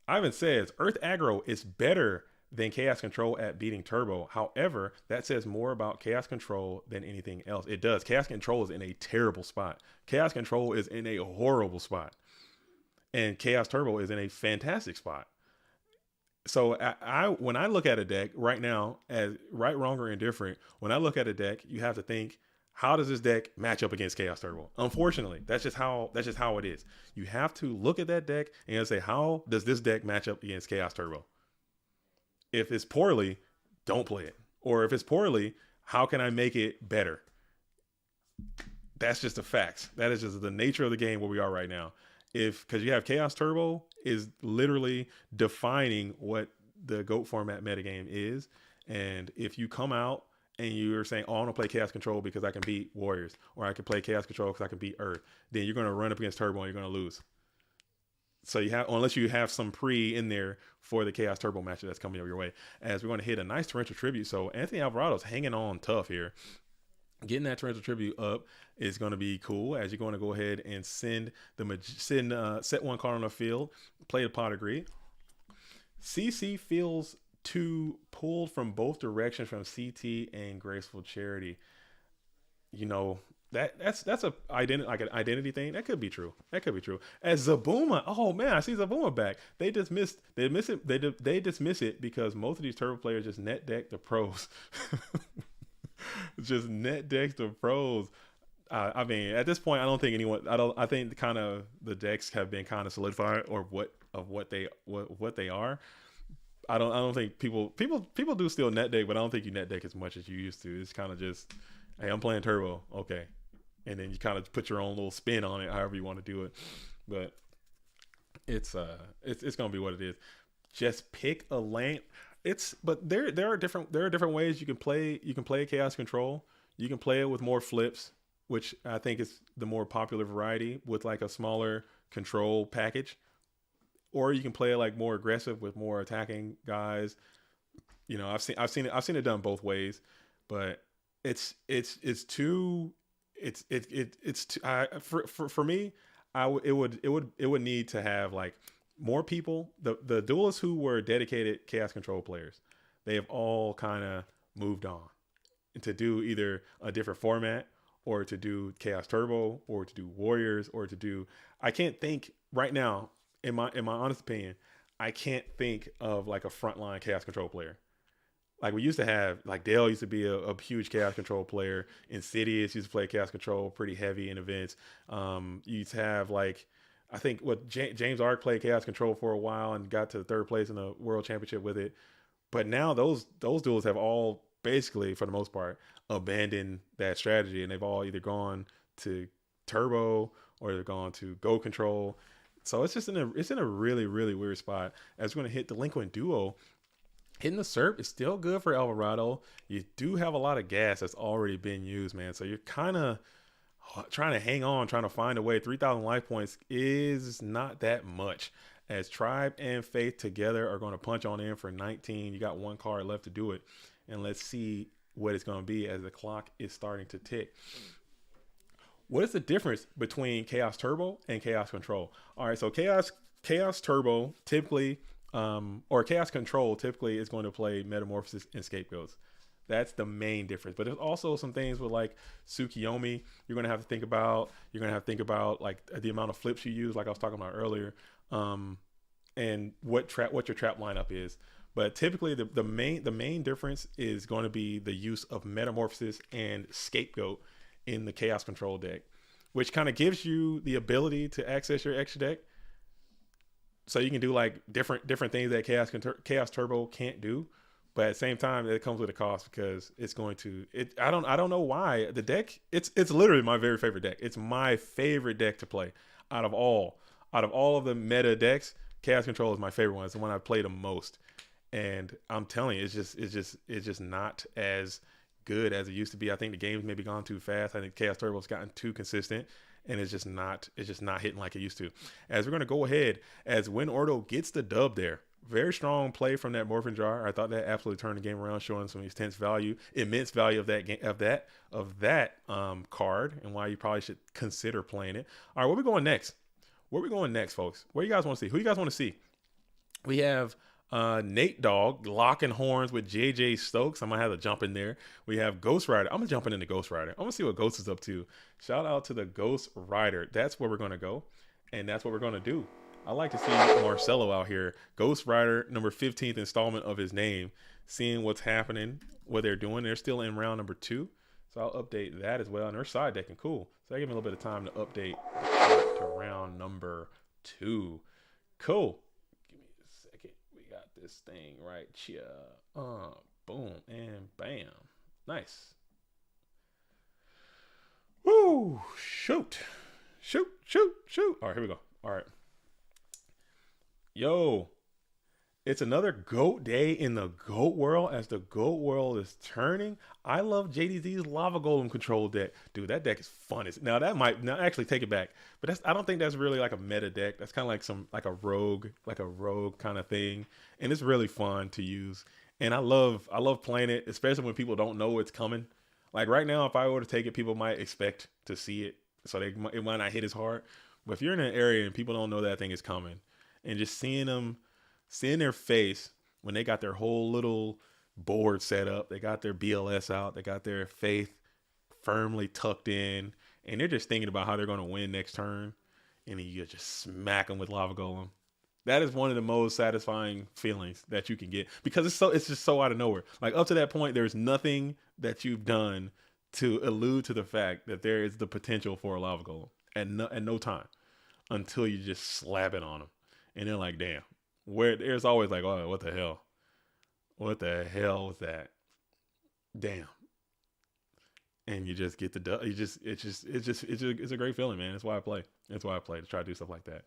Ivan says Earth Aggro is better than Chaos Control at beating Turbo. However, that says more about Chaos Control than anything else. It does. Chaos Control is in a terrible spot. Chaos Control is in a horrible spot. And Chaos Turbo is in a fantastic spot. So when I look at a deck right now, as right, wrong, or indifferent, when I look at a deck, you have to think, how does this deck match up against Chaos Turbo? Unfortunately, that's just how it is. You have to look at that deck and say, how does this deck match up against Chaos Turbo? If it's poorly, don't play it. Or if it's poorly, how can I make it better? That's just the facts. That is just the nature of the game where we are right now. Because you have Chaos Turbo is literally defining what the GOAT format metagame is. And if you come out and you're saying, oh, I want to play Chaos Control because I can beat Warriors, or I can play Chaos Control because I can beat Earth, then you're going to run up against Turbo and you're going to lose. So you have, unless you have some pre in there for the Chaos Turbo matchup that's coming your way, as we're going to hit a nice torrential tribute. So Anthony Alvarado's hanging on tough here. Getting that torrential tribute up is going to be cool, as you're going to go ahead and set 1 card on the field, play the pot of greed. CC feels too pulled from both directions from CT and Graceful Charity. You know, that's a identity thing. That could be true. As Zabuma, oh man, I see Zabuma back. They dismiss it because most of these turbo players just net deck the pros. Just net decks the pros. I mean, at this point, I don't think anyone. I think kind of the decks have been kind of solidified, or what they are. I don't think people do still net deck, but I don't think you net deck as much as you used to. It's kind of just, hey, I'm playing turbo, okay, and then you kind of put your own little spin on it, however you want to do it. But it's gonna be what it is. Just pick a lane. But there are different ways you can play Chaos Control. You can play it with more flips, which I think is the more popular variety, with like a smaller control package. Or you can play it like more aggressive with more attacking guys. You know, I've seen it done both ways, but for me, it would need to have like more people. The duelists who were dedicated Chaos Control players, they have all kind of moved on to do either a different format, or to do Chaos Turbo, or to do Warriors, or to do. I can't think right now. In my honest opinion, I can't think of like a frontline Chaos Control player. Like we used to have, like Dale used to be a huge chaos control player. Insidious used to play chaos control pretty heavy in events. You used to have like, I think what James Ark played chaos control for a while and got to third place in the world championship with it. But now those duels have all basically, for the most part, abandoned that strategy, and they've all either gone to turbo or they're gone to go control. So it's in a really really weird spot. As we're gonna hit delinquent duo, hitting the SERP is still good for Alvarado. You do have a lot of gas that's already been used, man. So you're kind of trying to hang on, trying to find a way. 3,000 life points is not that much. As Tribe and Faith together are going to punch on in for 19. You got one card left to do it. And let's see what it's going to be as the clock is starting to tick. What is the difference between Chaos Turbo and Chaos Control? All right, so Chaos Turbo typically, or Chaos Control typically is going to play Metamorphosis and Scapegoats. That's the main difference. But there's also some things with like Tsukiyomi you're going to have to think about. You're going to have to think about like the amount of flips you use, like I was talking about earlier, and what your trap lineup is. But typically the main difference is going to be the use of Metamorphosis and Scapegoat in the Chaos Control deck, which kind of gives you the ability to access your extra deck. So you can do like different things that Chaos Turbo can't do. But at the same time, it comes with a cost because it's going to. I don't know why the deck. It's literally my very favorite deck. It's my favorite deck to play out of all of the meta decks. Chaos Control is my favorite one. It's the one I've played the most, and I'm telling you, it's just not as good as it used to be. I think the game's maybe gone too fast. I think Chaos Turbo's gotten too consistent, and it's just not hitting like it used to. As we're gonna go ahead, as Win Ordo gets the dub there. Very strong play from that Morphin Jar. I thought that absolutely turned the game around, showing some immense value of that game, of that card, and why you probably should consider playing it. All right, where we going next? Where we going next, folks? Where you guys want to see? Who you guys want to see? We have Nate Dogg locking horns with JJ Stokes. I'm gonna have to jump in there. We have Ghost Rider. I'm gonna jump into Ghost Rider. I'm gonna see what Ghost is up to. Shout out to the Ghost Rider. That's where we're gonna go, and that's what we're gonna do. I like to see Marcelo out here. Ghost Rider, number 15th installment of his name. Seeing what's happening, what they're doing. They're still in round number 2. So I'll update that as well. And they're side decking. Cool. So I give me a little bit of time to update to round number 2. Cool. Give me a second. We got this thing right here. Boom and bam. Nice. Woo. Shoot. All right, here we go. All right. Yo, it's another GOAT day in the GOAT world as the GOAT world is turning. I love JDZ's Lava Golem control deck. Dude, that deck is fun. Now that might not actually take it back, but I don't think that's really like a meta deck. That's kind of like a rogue kind of thing. And it's really fun to use. And I love playing it, especially when people don't know it's coming. Like right now, if I were to take it, people might expect to see it. So it might not hit as hard. But if you're in an area and people don't know that thing is coming, and just seeing their face when they got their whole little board set up, they got their BLS out, they got their Faith firmly tucked in, and they're just thinking about how they're going to win next turn, and then you just smack them with Lava Golem. That is one of the most satisfying feelings that you can get because it's just so out of nowhere. Like up to that point, there's nothing that you've done to allude to the fact that there is the potential for a Lava Golem at no time until you just slap it on them. And they're like, damn, there's always like, oh, what the hell? What the hell was that? Damn. And you just get the, it's a great feeling, man. That's why I play. That's why I play, to try to do stuff like that.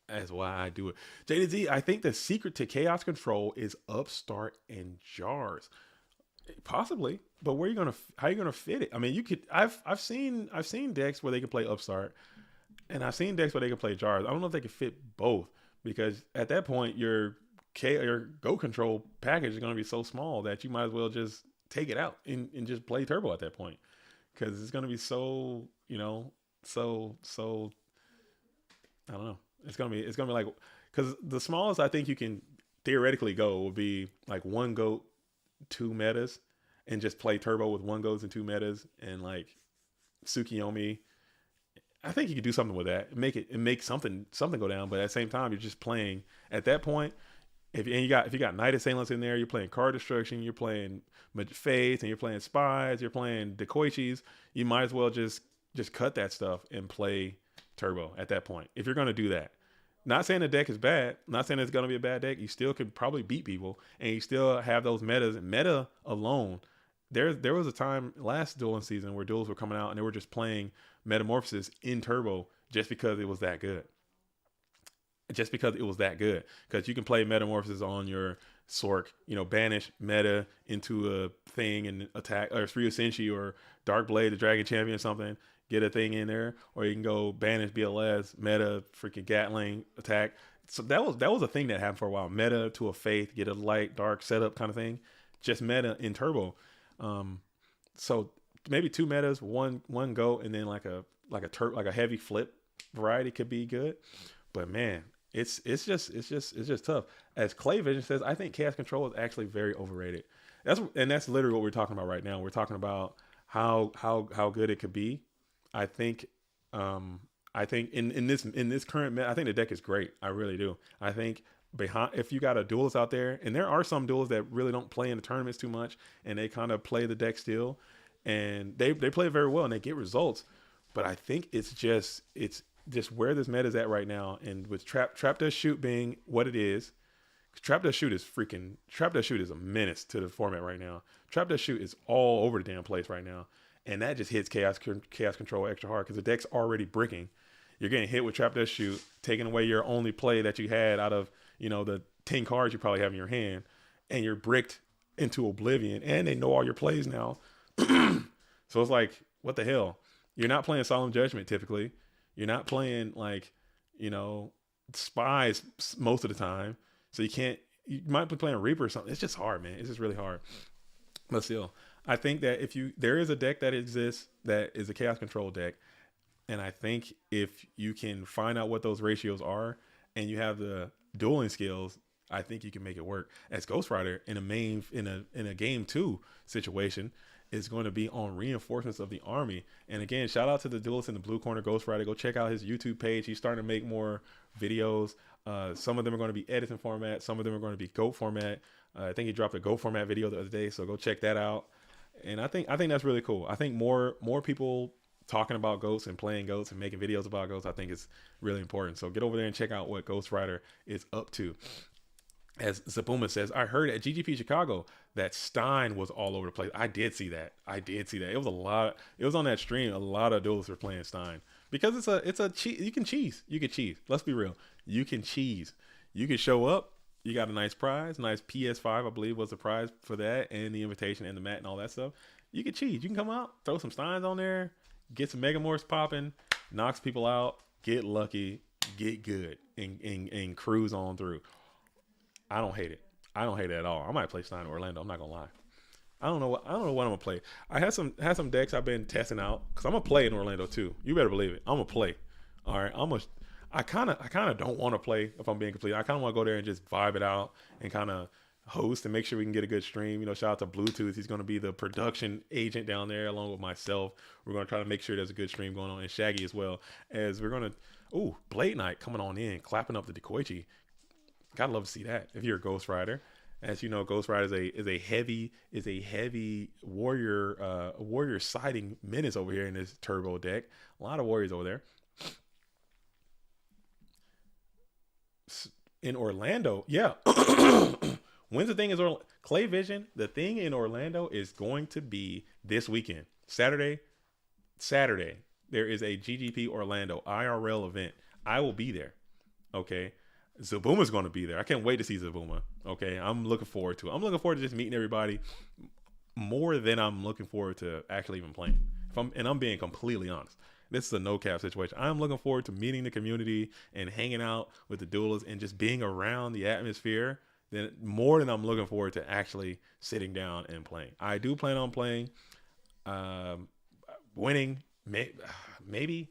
That's why I do it. JDZ, I think the secret to Chaos Control is Upstart and Jars. Possibly, but how are you gonna fit it? I mean, you could. I've seen decks where they can play Upstart. And I've seen decks where they can play Jars. I don't know if they can fit both because at that point your Go Control package is going to be so small that you might as well just take it out and just play Turbo at that point because it's going to be so I don't know. It's gonna be like because the smallest I think you can theoretically go will be like 1 GOAT, 2 metas, and just play Turbo with 1 GOAT and 2 metas and like Tsukiyomi. I think you could do something with that. Make something go down, but at the same time, you're just playing. At that point, If you got Night Assailants in there, you're playing Card Destruction, you're playing Faith, and you're playing Spies, you're playing Decoichis, you might as well just cut that stuff and play Turbo at that point. If you're gonna do that. Not saying the deck is bad, not saying it's gonna be a bad deck. You still could probably beat people, and you still have those metas. Meta alone, there was a time last dueling season where duels were coming out and they were just playing Metamorphosis in Turbo just because it was that good. Just because it was that good, because you can play Metamorphosis on your Sork, banish meta into a thing and attack, or Free Senshi or Dark Blade, the Dragon Champion or something, get a thing in there, or you can go banish BLS, meta freaking Gatling attack. So that was a thing that happened for a while. Meta to a Faith, get a light dark setup kind of thing, just meta in Turbo. So maybe two metas, one go, and then like a heavy flip variety could be good. But man, it's just tough. As Clay Vision says, I think Chaos Control is actually very overrated. That's literally what we're talking about right now. We're talking about how good it could be. I think in this current meta, I think the deck is great. I really do. I think if you got a duelist out there, and there are some duelists that really don't play in the tournaments too much, and they kind of play the deck still, and they play it very well and they get results. But I think it's just where this meta is at right now, and with Trap Does Shoot being what it is. Trap Does Shoot is a menace to the format right now. Trap Does Shoot is all over the damn place right now. And that just hits Chaos Control extra hard because the deck's already bricking. You're getting hit with Trap Does Shoot, taking away your only play that you had out of, the 10 cards you probably have in your hand, and you're bricked into oblivion, and they know all your plays now. So it's like, what the hell? You're not playing Solemn Judgment typically. You're not playing Spies most of the time. So you might be playing Reaper or something. It's just hard, man. It's just really hard. But still, I think that there is a deck that exists that is a Chaos Control deck. And I think if you can find out what those ratios are and you have the dueling skills, I think you can make it work. As Ghost Rider in a game 2 situation is going to be on reinforcements of the army. And again, shout out to the duelist in the blue corner, Ghost Rider. Go check out his YouTube page. He's starting to make more videos. Some of them are going to be editing format. Some of them are going to be GOAT format. I think he dropped a GOAT format video the other day, so go check that out. And I think that's really cool. I think more people talking about GOATs and playing GOATs and making videos about GOATs, I think is really important. So get over there and check out what Ghost Rider is up to. As Zabuma says, I heard at GGP Chicago that Stein was all over the place. I did see that. It was a lot. It was on that stream. A lot of duelists were playing Stein because it's a cheese. You can cheese. Let's be real. You can cheese. You can show up. You got a nice prize, nice PS5, I believe was the prize for that, and the invitation and the mat and all that stuff. You can cheese. You can come out, throw some Steins on there, get some Megamorphs popping, knocks people out, get lucky, get good, and cruise on through. I don't hate it. I don't hate it at all. I might play Stein in Orlando. I'm not gonna lie. I don't know what I'm gonna play. I had some decks I've been testing out because I'm gonna play in Orlando too. You better believe it. I'm gonna play. All right. I kind of don't want to play if I'm being complete. I kind of want to go there and just vibe it out and kind of host and make sure we can get a good stream. Shout out to Bluetooth. He's going to be the production agent down there along with myself. We're going to try to make sure there's a good stream going on, and Shaggy as well. As we're going to, Blade Knight coming on in, clapping up the Decoichi. Gotta love to see that. If you're a Ghost Rider, as you know, Ghost Rider is a heavy warrior siding menace over here in this Turbo deck. A lot of warriors over there. In Orlando, yeah. When's the thing is Clay Vision? The thing in Orlando is going to be this weekend, Saturday. There is a GGP Orlando IRL event. I will be there. Okay, Zabuma's going to be there. I can't wait to see Zabuma. Okay, I'm looking forward to it. I'm looking forward to just meeting everybody more than I'm looking forward to actually even playing. I'm being completely honest. This is a no cap situation. I'm looking forward to meeting the community and hanging out with the duelists and just being around the atmosphere more than I'm looking forward to actually sitting down and playing. I do plan on playing, winning, maybe.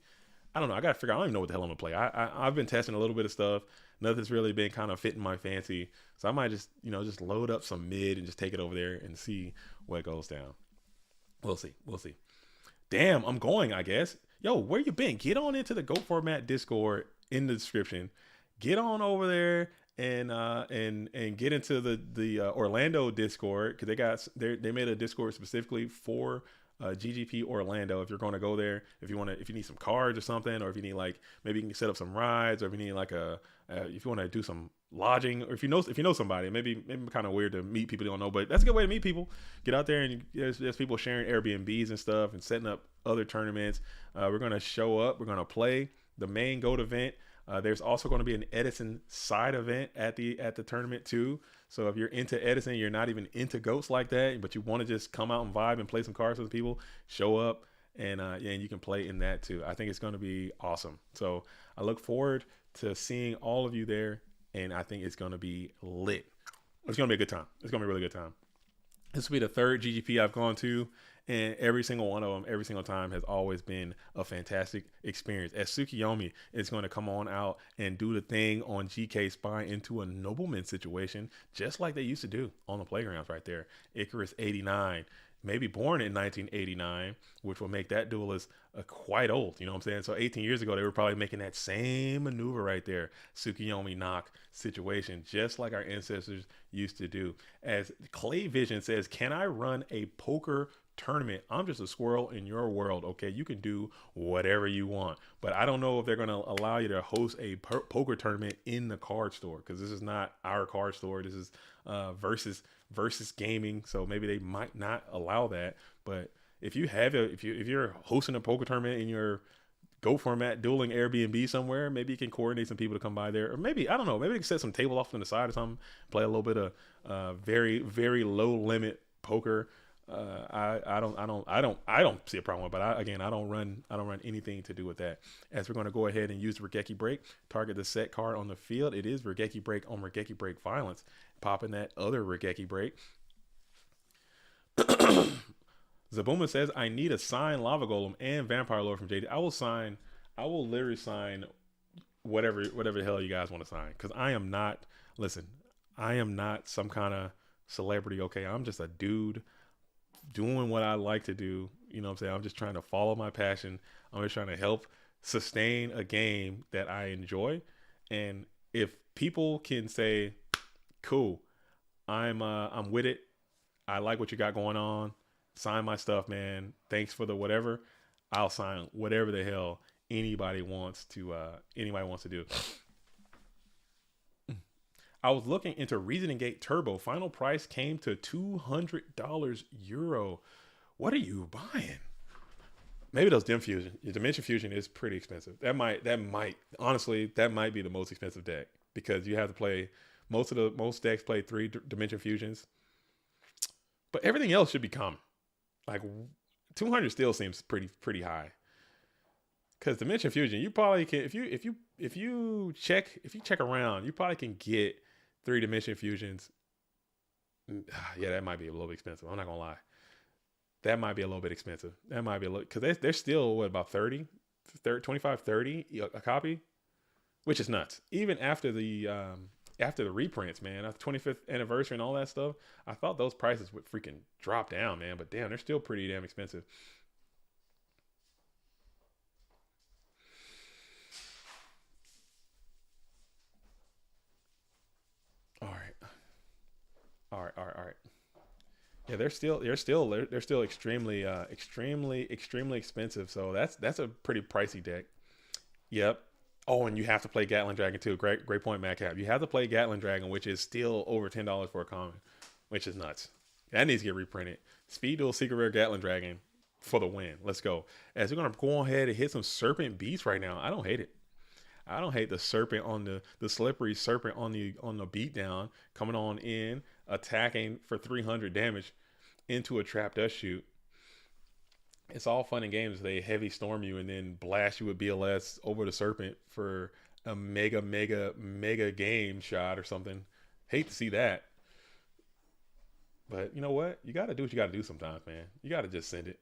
I don't know. I got to figure out. I don't even know what the hell I'm going to play. I've been testing a little bit of stuff. Nothing's really been kind of fitting my fancy. So I might just load up some mid and just take it over there and see what goes down. We'll see. Damn, I'm going, I guess. Yo, where you been? Get on into the Go Format Discord in the description. Get on over there and get into the Orlando Discord, because they made a Discord specifically for GGP Orlando. If you're going to go there, if you need some cards or something, or if you need like maybe you can set up some rides, or if you need like if you want to do some lodging, or if you know somebody, maybe kind of weird to meet people you don't know, but that's a good way to meet people. Get out there, and there's people sharing Airbnbs and stuff and setting up other tournaments. We're going to show up. We're going to play the main GOAT event. There's also going to be an Edison side event at the tournament too. So if you're into Edison, you're not even into GOATs like that, but you want to just come out and vibe and play some cards with people, show up, and you can play in that too. I think it's going to be awesome. So I look forward to seeing all of you there, and I think it's going to be lit. It's going to be a good time. It's going to be a really good time. This will be the third GGP I've gone to, and every single one of them, every single time, has always been a fantastic experience. As Tsukiyomi is going to come on out and do the thing on GK Spy into a nobleman situation, just like they used to do on the playgrounds right there. Icarus 89, maybe born in 1989, which will make that duelist quite old. You know what I'm saying? So 18 years ago, they were probably making that same maneuver right there. Tsukiyomi knock situation, just like our ancestors used to do. As Clay Vision says, can I run a poker tournament? I'm just a squirrel in your world. Okay, you can do whatever you want, but I don't know if they're going to allow you to host a poker tournament in the card store, because this is not our card store. This is versus gaming, so maybe they might not allow that. But if you're hosting a poker tournament in your Go format dueling Airbnb somewhere, maybe you can coordinate some people to come by there, or maybe, I don't know, maybe you can set some tables off on the side or something, play a little bit of very, very low limit poker. I don't see a problem with it, but I don't run anything to do with that. As we're going to go ahead and use Regeki Break, target the set card on the field. It is Regeki Break on Regeki Break Violence, popping that other Regeki Break. Zabuma says, I need a signed Lava Golem and Vampire Lord from JD. I will literally sign whatever the hell you guys want to sign, because I am not some kind of celebrity. Okay, I'm just a dude doing what I like to do. You know what I'm saying? I'm just trying to follow my passion. I'm just trying to help sustain a game that I enjoy. And if people can say, cool, I'm with it, I like what you got going on, sign my stuff, man, thanks for the whatever, I'll sign whatever the hell anybody wants to do. I was looking into Reasoning Gate Turbo. Final price came to $200 Euro. What are you buying? Maybe those Dim Fusion. Your Dimension Fusion is pretty expensive. That might honestly, that might be the most expensive deck, because you have to play most decks play 3 Dimension Fusions, but everything else should be common. Like 200 still seems pretty high. Because Dimension Fusion, you probably can, if you check around, you probably can get 3 Dimension Fusions. Yeah, that might be a little bit expensive. I'm not gonna lie. That might be a little bit expensive. That might be a little, because they're still what, about 25, 30 a copy, which is nuts. Even after the reprints, man, after 25th anniversary and all that stuff, I thought those prices would freaking drop down, man. But damn, they're still pretty damn expensive. All right. Yeah, they're still extremely expensive. So that's a pretty pricey deck. Yep. Oh, and you have to play Gatling Dragon too. Great point, Madcap. You have to play Gatling Dragon, which is still over $10 for a common, which is nuts. That needs to get reprinted. Speed Duel Secret Rare Gatling Dragon for the win. Let's go. As we're gonna go ahead and hit some Serpent Beast right now. I don't hate it. I don't hate the serpent on the slippery serpent on the beatdown, coming on in, attacking for 300 damage into a trap dust shoot. It's all fun and games. They heavy storm you and then blast you with BLS over the serpent for a mega game shot or something. Hate to see that. But you know what? You got to do what you got to do sometimes, man. You got to just send it.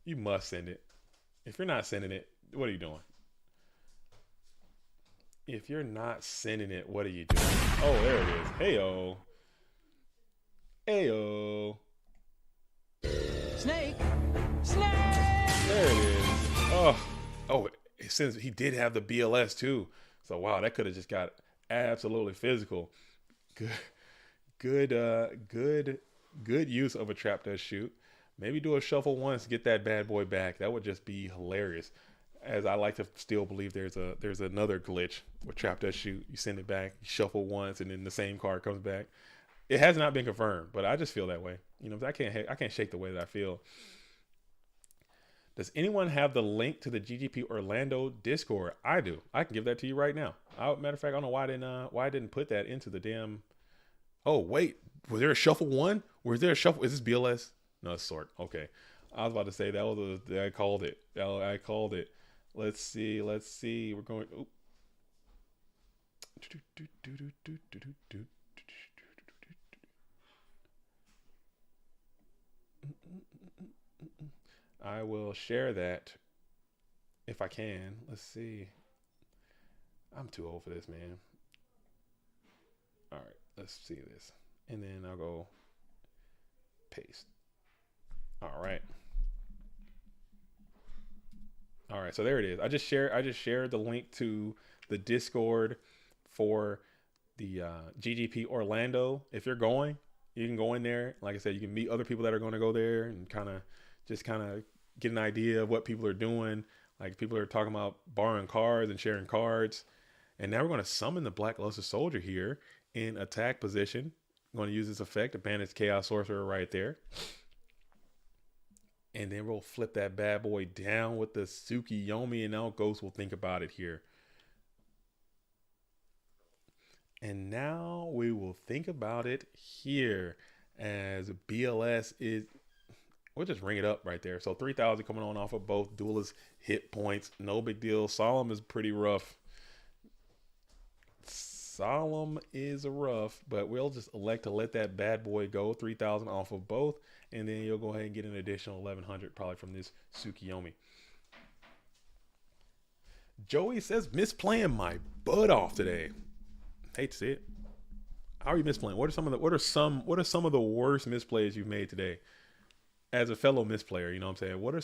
You must send it. If you're not sending it, what are you doing? If you're not sending it, what are you doing? Oh, there it is. Heyo. Heyo. Snake. There it is. Oh, since he did have the BLS too. So wow, that could have just got Absolutely physical. Good, good use of a trap dust shoot. Maybe do a shuffle once, get that bad boy back. That would just be hilarious. As I like to still believe there's another glitch with trap dust shoot. You send it back, you shuffle once, and then the same card comes back. It has not been confirmed, but I just feel that way. You know, I can't shake the way that I feel. Does anyone have the link to the GGP Orlando Discord? I do. I can give that to you right now. Matter of fact, I don't know why I didn't put that into the damn. Oh wait, was there a shuffle one? Was there a shuffle? Is this BLS? No, it's sort. Okay, I was about to say that was I called it. I called it. Let's see. We're going. Oop. I will share that if I can. Let's see. I'm too old for this, man. All right, let's see this. And then I'll go paste. All right. All right, so there it is. I just shared the link to the Discord for the GGP Orlando. If you're going, you can go in there. Like I said, you can meet other people that are going to go there and kind of get an idea of what people are doing. Like people are talking about borrowing cards and sharing cards. And now we're going to summon the Blackluster Soldier here in attack position. I'm going to use this effect to banish Chaos Sorcerer right there. And then we'll flip that bad boy down with the Tsukiyomi, and now Ghost will think about it here. And now we will think about it here as BLS is. We'll just ring it up right there. So 3,000 coming on off of both Duelist hit points. No big deal. Solemn is pretty rough. Solemn is rough, but we'll just elect to let that bad boy go. 3,000 off of both. And then you'll go ahead and get an additional 1,100 probably from this Tsukiyomi. Joey says, misplaying my butt off today. Hate to see it. How are you misplaying? What are some of the worst misplays you've made today? As a fellow misplayer, you know what I'm saying? What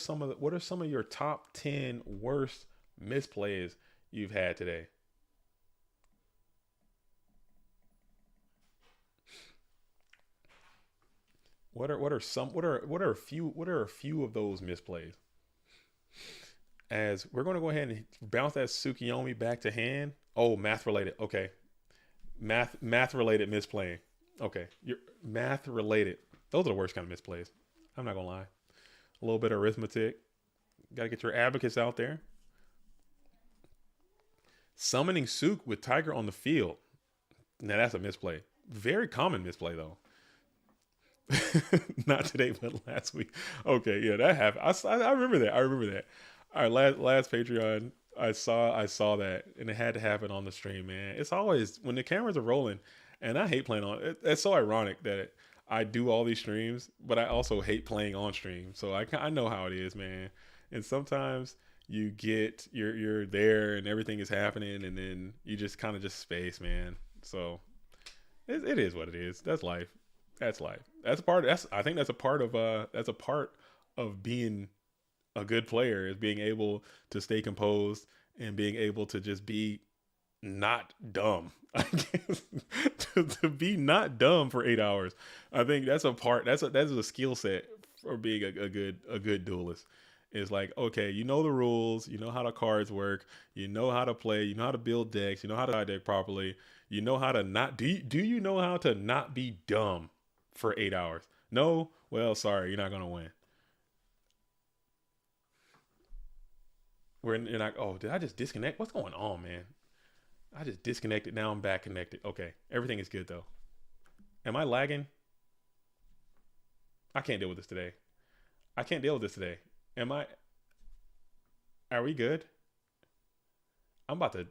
are some of your top 10 worst misplays you've had today? What are a few of those misplays? As we're going to go ahead and bounce that Tsukiyomi back to hand. Oh, math related. Okay. Math related misplaying. Okay. You're math related. Those are the worst kind of misplays. I'm not going to lie. A little bit of arithmetic. Got to get your abacus out there. Summoning Sook with Tiger on the field. Now that's a misplay. Very common misplay though. Not today, but last week. Okay, yeah, that happened. I remember that. All right, last Patreon, I saw that, and it had to happen on the stream, man. It's always when the cameras are rolling, and I hate playing on it. It's so ironic that I do all these streams, but I also hate playing on stream. So I know how it is, man. And sometimes you're there and everything is happening, and then you just kind of just space, man. So it is what it is. That's life. That's life. I think that's a part of being a good player, is being able to stay composed and being able to just be not dumb. I guess to be not dumb for 8 hours. I think that's a skill set for being a good duelist. It's like, okay, you know the rules, you know how the cards work, you know how to play, you know how to build decks, you know how to side deck properly, you know how to not do you know how to not be dumb for 8 hours? No? Well, sorry, you're not gonna win. You're like, oh, did I just disconnect? What's going on, man? I just disconnected. Now I'm back connected. Okay, everything is good though. Am I lagging? I can't deal with this today. Are we good? I'm about to.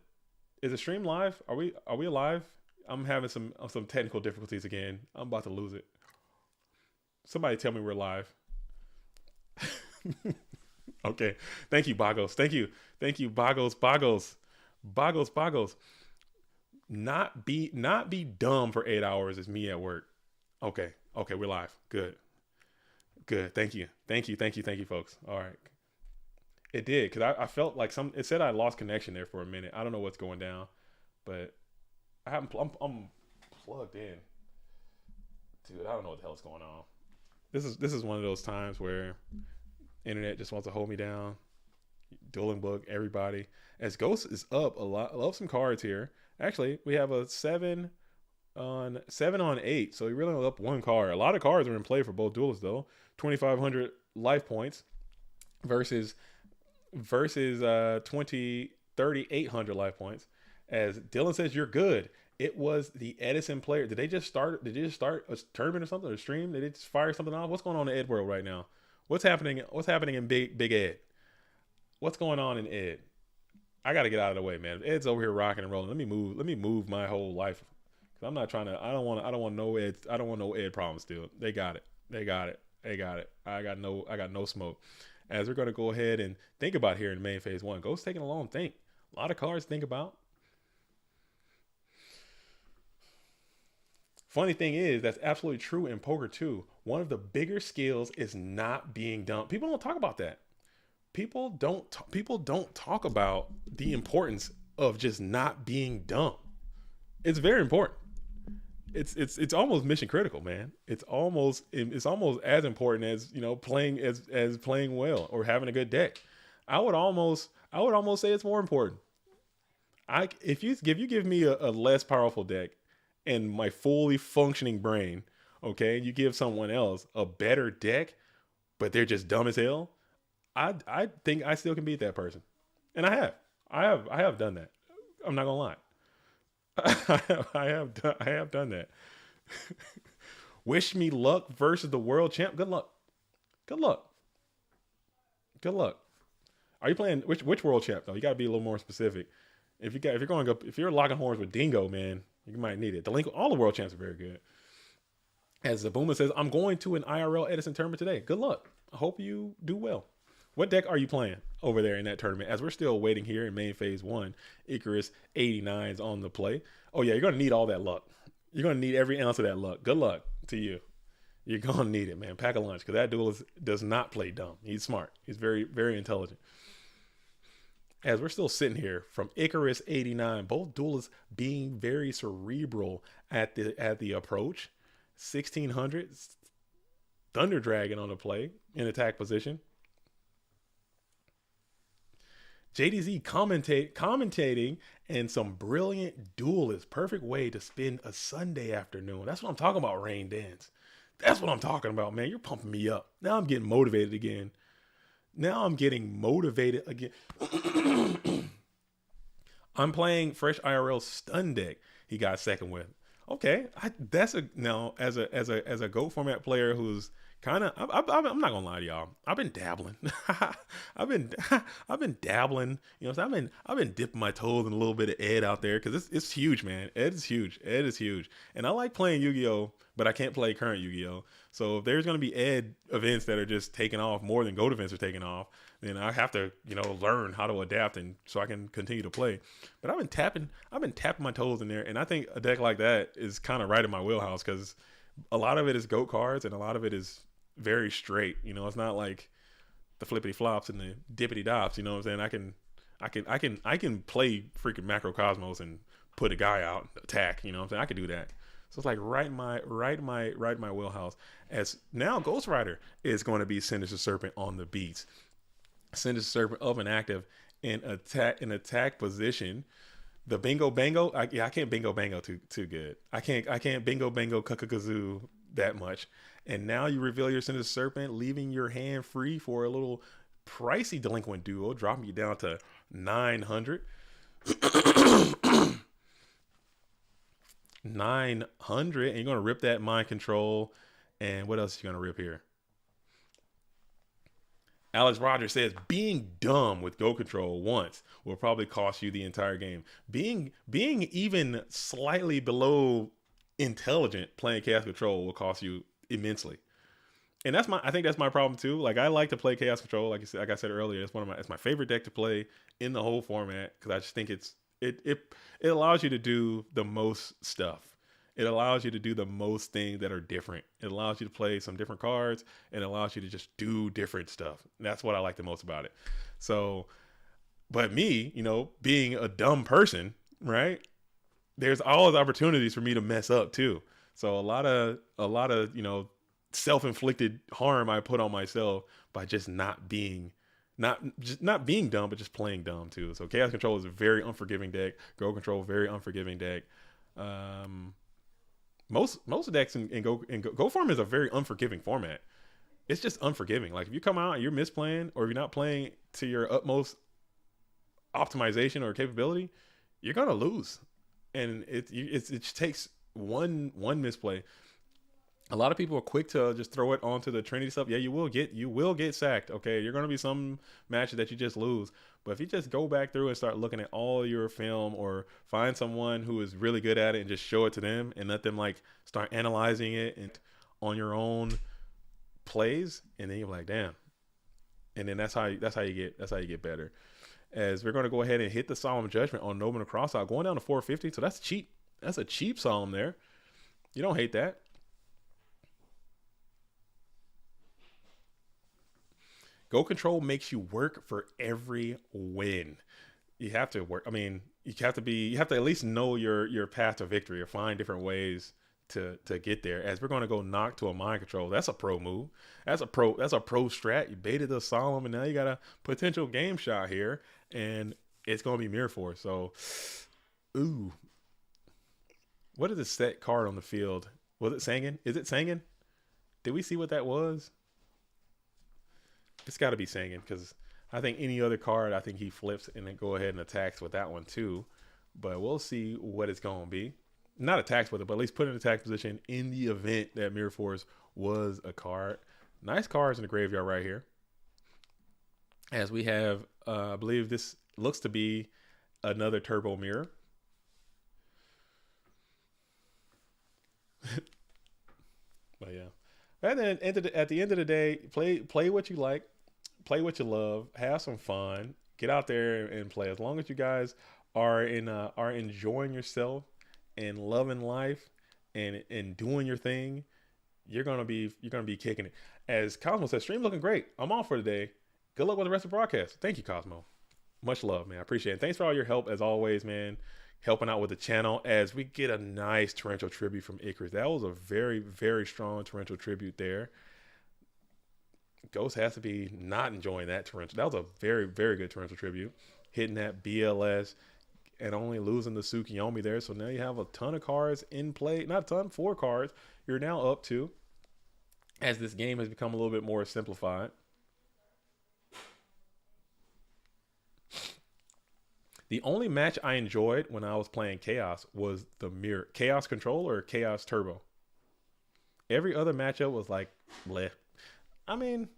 Is the stream live? Are we alive? I'm having some technical difficulties again. I'm about to lose it. Somebody tell me we're live. Okay. Thank you, Boggles. Thank you, Boggles. Not be dumb for 8 hours is me at work. Okay, we're live. Good. Thank you, folks. All right. It did, because I felt like it said I lost connection there for a minute. I don't know what's going down, but I'm plugged in, dude. I don't know what the hell's going on. This is one of those times where internet just wants to hold me down. Dueling book, everybody. As Ghost is up a lot. I love some cards here. Actually, we have a 7 on 8, so he really only up one card. A lot of cards are in play for both duelists though. 2,500 life points versus 3,800 life points. As Dylan says, you're good. It was the Edison player. Did they just start a tournament or something, or a stream? Did they just fire something off? What's going on in Ed World right now? What's happening in Big Ed? What's going on in Ed? I got to get out of the way, man. Ed's over here rocking and rolling. Let me move my whole life. Cause I'm not trying to. I don't want no Ed. I don't want no Ed problems. Still, they got it. I got no smoke. As we're gonna go ahead and think about here in main phase one. Ghost taking a long think. A lot of cards to think about. Funny thing is, that's absolutely true in poker too. One of the bigger skills is not being dumb. People don't talk about that. People don't talk about the importance of just not being dumb. It's very important. It's almost mission critical, man. It's almost as important as, you know, playing as playing well or having a good deck. I would almost say it's more important. If you give me a less powerful deck and my fully functioning brain, okay, and you give someone else a better deck, but they're just dumb as hell, I think I still can beat that person. And I have done that. I'm not gonna lie. I have done that. Wish me luck versus the world champ. Good luck. Are you playing which world champ though? You gotta be a little more specific. If you're locking horns with Dingo, man, you might need it. All the world champs are very good. As Zabuma says, I'm going to an IRL Edison tournament today. Good luck. I hope you do well. What deck are you playing over there in that tournament? As we're still waiting here in main phase one, Icarus 89's on the play. Oh yeah, you're going to need all that luck. You're going to need every ounce of that luck. Good luck to you. You're going to need it, man. Pack a lunch, because that duelist does not play dumb. He's smart. He's very, very intelligent. As we're still sitting here from Icarus 89, both duelists being very cerebral at the approach. 1600, Thunder Dragon on the play in attack position. JDZ commentating, and some brilliant duelists. Perfect way to spend a Sunday afternoon. That's what I'm talking about, Rain Dance. That's what I'm talking about, man. You're pumping me up. Now I'm getting motivated again. I'm playing Fresh IRL Stun deck. He got second with. Okay, as a Go format player who's kind of, I'm not gonna lie to y'all. I've been dabbling. I've been dabbling. You know, I've been dipping my toes in a little bit of Ed out there, because it's huge, man. Ed is huge, and I like playing Yu-Gi-Oh, but I can't play current Yu-Gi-Oh. So if there's gonna be Ed events that are just taking off more than Goat events are taking off, then I have to, you know, learn how to adapt, and so I can continue to play. But I've been tapping my toes in there, and I think a deck like that is kind of right in my wheelhouse, because a lot of it is Goat cards and a lot of it is very straight. You know, it's not like the flippity flops and the dippity dops. You know what I'm saying? I can play freaking Macrocosmos and put a guy out and attack. You know what I'm saying? I can do that. So it's like right in my wheelhouse. As now Ghost Rider is going to be Sinister Serpent on the beats. Sinister Serpent up and active in attack position. The bingo bango, I can't bingo bango too good. I can't bingo bango kazoo that much. And now you reveal your Sinister Serpent, leaving your hand free for a little pricey delinquent duo, dropping you down to 900. 900, and you're gonna rip that mind control. And what else are you gonna rip here? Alex Rogers says being dumb with Go Control once will probably cost you the entire game. Being even slightly below intelligent playing Chaos Control will cost you immensely. And I think that's my problem too. Like, I like to play Chaos Control, like I said earlier. It's my favorite deck to play in the whole format, because I just think it allows you to do the most stuff. It allows you to do the most things that are different. It allows you to play some different cards, and it allows you to just do different stuff. And that's what I like the most about it. So, but me, you know, being a dumb person, right? there's always opportunities for me to mess up too. So a lot of self-inflicted harm I put on myself by just not being dumb, but just playing dumb too. So Chaos Control is a very unforgiving deck. Go Control, very unforgiving deck. Most decks in Go Farm is a very unforgiving format. It's just unforgiving. Like if you come out and you're misplaying, or if you're not playing to your utmost optimization or capability, you're gonna lose. And it just takes one misplay. A lot of people are quick to just throw it onto the Trinity stuff. Yeah, you will get sacked. Okay, you're gonna be some matches that you just lose. But if you just go back through and start looking at all your film, or find someone who is really good at it and just show it to them and let them like start analyzing it and on your own plays, and then you're like, damn. And then that's how you get better. As we're gonna go ahead and hit the Solemn Judgment on Nobin Crossout, going down to 450. So that's cheap. That's a cheap Solemn there. You don't hate that. Go Control makes you work for every win. You have to work. I mean, you have to at least know your path to victory, or find different ways to get there. As we're going to go Knock to a Mind Control. That's a pro move. That's a pro strat. You baited the Solemn, and now you got a potential game shot here, and it's going to be Mirror Force. So, ooh. What is the set card on the field? Was it Sangan? Is it Sangan? Did we see what that was? It's got to be Sangan, because I think any other card, I think he flips and then go ahead and attacks with that one too. But we'll see what it's going to be. Not attacks with it, but at least put in attack position in the event that Mirror Force was a card. Nice cards in the graveyard right here. As we have, I believe this looks to be another Turbo Mirror. But yeah. And then at the end of the day, play what you like, play what you love, have some fun, get out there and play. As long as you guys are enjoying yourself and loving life and doing your thing, you're gonna be kicking it. As Cosmo says, stream looking great. I'm off for today. Good luck with the rest of the broadcast. Thank you, Cosmo. Much love, man. I appreciate it. Thanks for all your help as always, man. Helping out with the channel as we get a nice torrential tribute from Icarus. That was a very, very strong torrential tribute there. Ghost has to be not enjoying that torrential. That was a very, very good torrential tribute. Hitting that BLS and only losing the Tsukiyomi there. So now you have a ton of cards in play. Not a ton, 4 cards. You're now up to, as this game has become a little bit more simplified. The only match I enjoyed when I was playing Chaos was the Mirror. Chaos Control or Chaos Turbo. Every other matchup was like, bleh. I mean,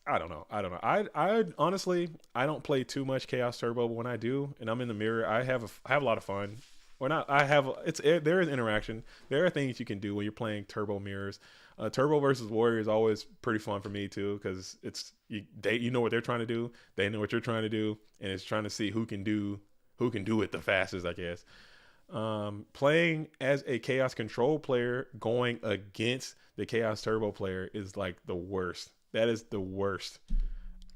I don't know. I honestly, I don't play too much Chaos Turbo, but when I do, and I'm in the Mirror, I have a lot of fun. Or not, there is interaction. There are things you can do when you're playing Turbo Mirrors. Turbo versus Warrior is always pretty fun for me too, because you know what they're trying to do, they know what you're trying to do, and it's trying to see who can do it the fastest, I guess. Playing as a Chaos Control player going against the Chaos Turbo player is like the worst. That is the worst.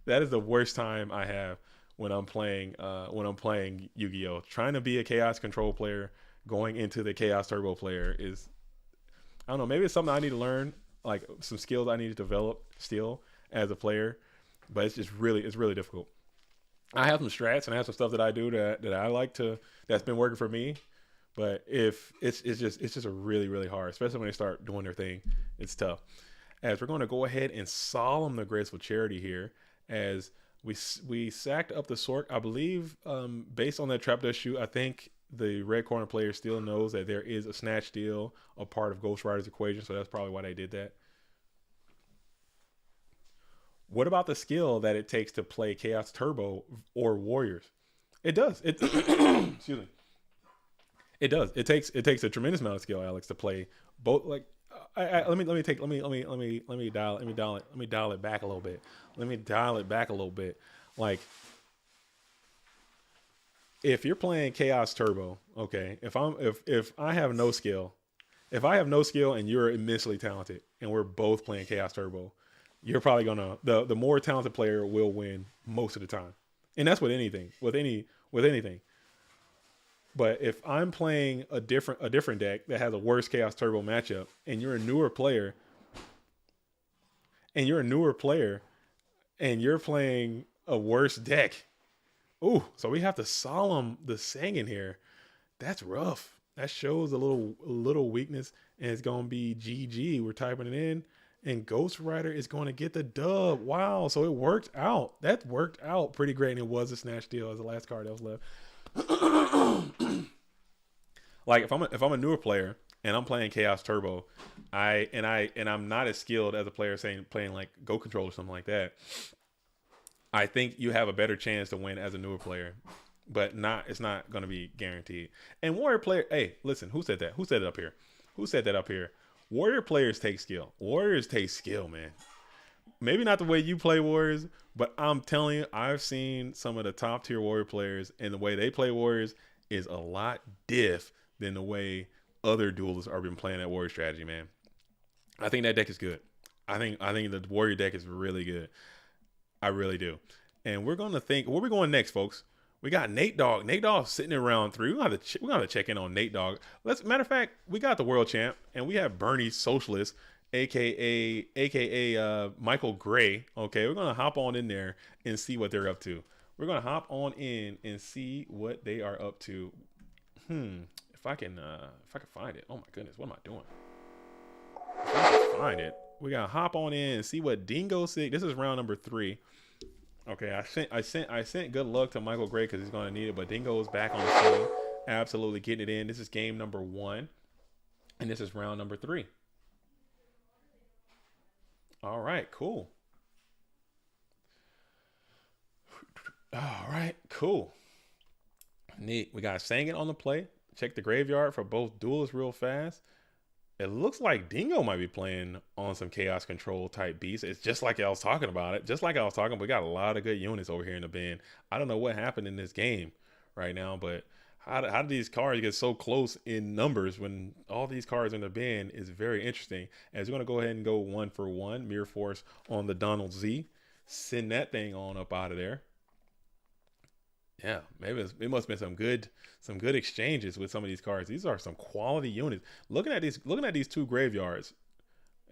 That is the worst time I have when I'm playing Yu-Gi-Oh. Trying to be a Chaos Control player going into the Chaos Turbo player is, I don't know, maybe it's something I need to learn, like some skills I need to develop still as a player, but it's really difficult. I have some strats and I have some stuff that I do that I like to, that's been working for me, but if it's just a really hard, especially when they start doing their thing, it's tough. As we're going to go ahead and Solemn the Graceful Charity here, as we sacked up the Sork. I believe based on that Trap Dust shoot, I think the red corner player still knows that there is a Snatch Steal a part of Ghost Rider's equation, so that's probably why they did that. What about the skill that it takes to play Chaos Turbo or Warriors? It does. Excuse me. It does. It takes a tremendous amount of skill, Alex, to play both. Like, let me dial it back a little bit. Let me dial it back a little bit. Like, if you're playing Chaos Turbo, okay, if I have no skill, and you're immensely talented, and we're both playing Chaos Turbo, you're probably gonna the more talented player will win most of the time, and that's with anything. With anything, But if I'm playing a different deck that has a worse Chaos Turbo matchup, and you're a newer player, and you're playing a worse deck, ooh, so we have to solemn the Sangin here. That's rough. That shows a little weakness, and it's gonna be GG. We're typing it in, and Ghost Rider is going to get the dub. Wow, so it worked out. That worked out pretty great, and it was a snatch deal as the last card that was left. Like if I'm a newer player and I'm playing Chaos Turbo, I'm not as skilled as a player playing like Go Control or something like that. I think you have a better chance to win as a newer player, but it's not going to be guaranteed. And Warrior player, hey, listen, who said that? Who said it up here? Who said that up here? Warrior players take skill. Warriors take skill, man. Maybe not the way you play Warriors, but I'm telling you, I've seen some of the top tier Warrior players, and the way they play Warriors is a lot diff than the way other duelists are been playing that Warrior strategy, man. I think that deck is good. I think the Warrior deck is really good. I really do. And we're going to think, where we going next, folks? We got Nate Dogg. Nate Dogg sitting in round 3. We're going to have to check in on Nate Dogg. Matter of fact, we got the world champ, and we have Bernie Socialist, aka Michael Gray. Okay, we're going to hop on in there and see what they're up to. We're going to hop on in and see what they are up to. If I can find it. Oh my goodness, what am I doing? If I can find it, we got to hop on in and see what Dingo Sig. This is round number 3. Okay, I sent good luck to Michael Gray because he's going to need it, but Dingo's back on the scene, absolutely getting it in. This is game number 1, and this is round number 3. All right, cool. All right, cool. Neat. We got Sangin on the play. Check the graveyard for both duelists real fast. It looks like Dingo might be playing on some Chaos Control type beasts. It's just like I was talking about it. Just like I was talking, we got a lot of good units over here in the bin. I don't know what happened in this game right now, but how do these cards get so close in numbers when all these cards in the bin is very interesting. As we're going to go ahead and go 1 for 1. Mirror Force on the Donald Z. Send that thing on up out of there. Yeah, maybe it must have been some good exchanges with some of these cards. These are some quality units. Looking at these two graveyards,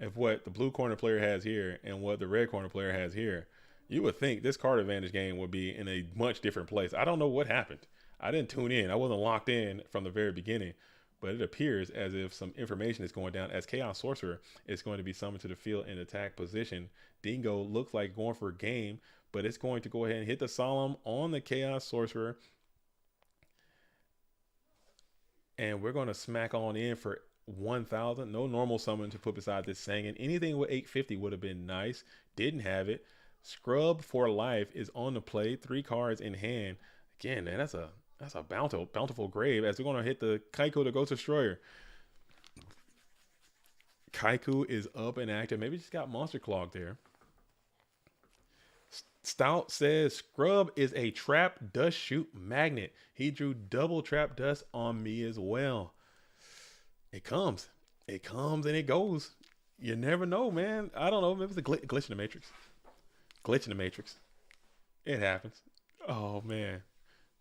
of what the blue corner player has here and what the red corner player has here, you would think this card advantage game would be in a much different place. I don't know what happened. I didn't tune in. I wasn't locked in from the very beginning, but it appears as if some information is going down as Chaos Sorcerer is going to be summoned to the field in attack position. Dingo looks like going for a game, but it's going to go ahead and hit the Solemn on the Chaos Sorcerer. And we're going to smack on in for 1,000. No normal summon to put beside this Sangin. Anything with 850 would have been nice. Didn't have it. Scrub for Life is on the play. 3 cards in hand. Again, man, that's a bountiful grave as we're going to hit the Kaiku, the Ghost Destroyer. Kaiku is up and active. Maybe just got Monster Clog there. Stout says Scrub is a trap dust shoot magnet. He drew double trap dust on me as well. It comes and it goes. You never know, man. I don't know. Maybe it's a glitch in the matrix. Glitch in the matrix. It happens. Oh man,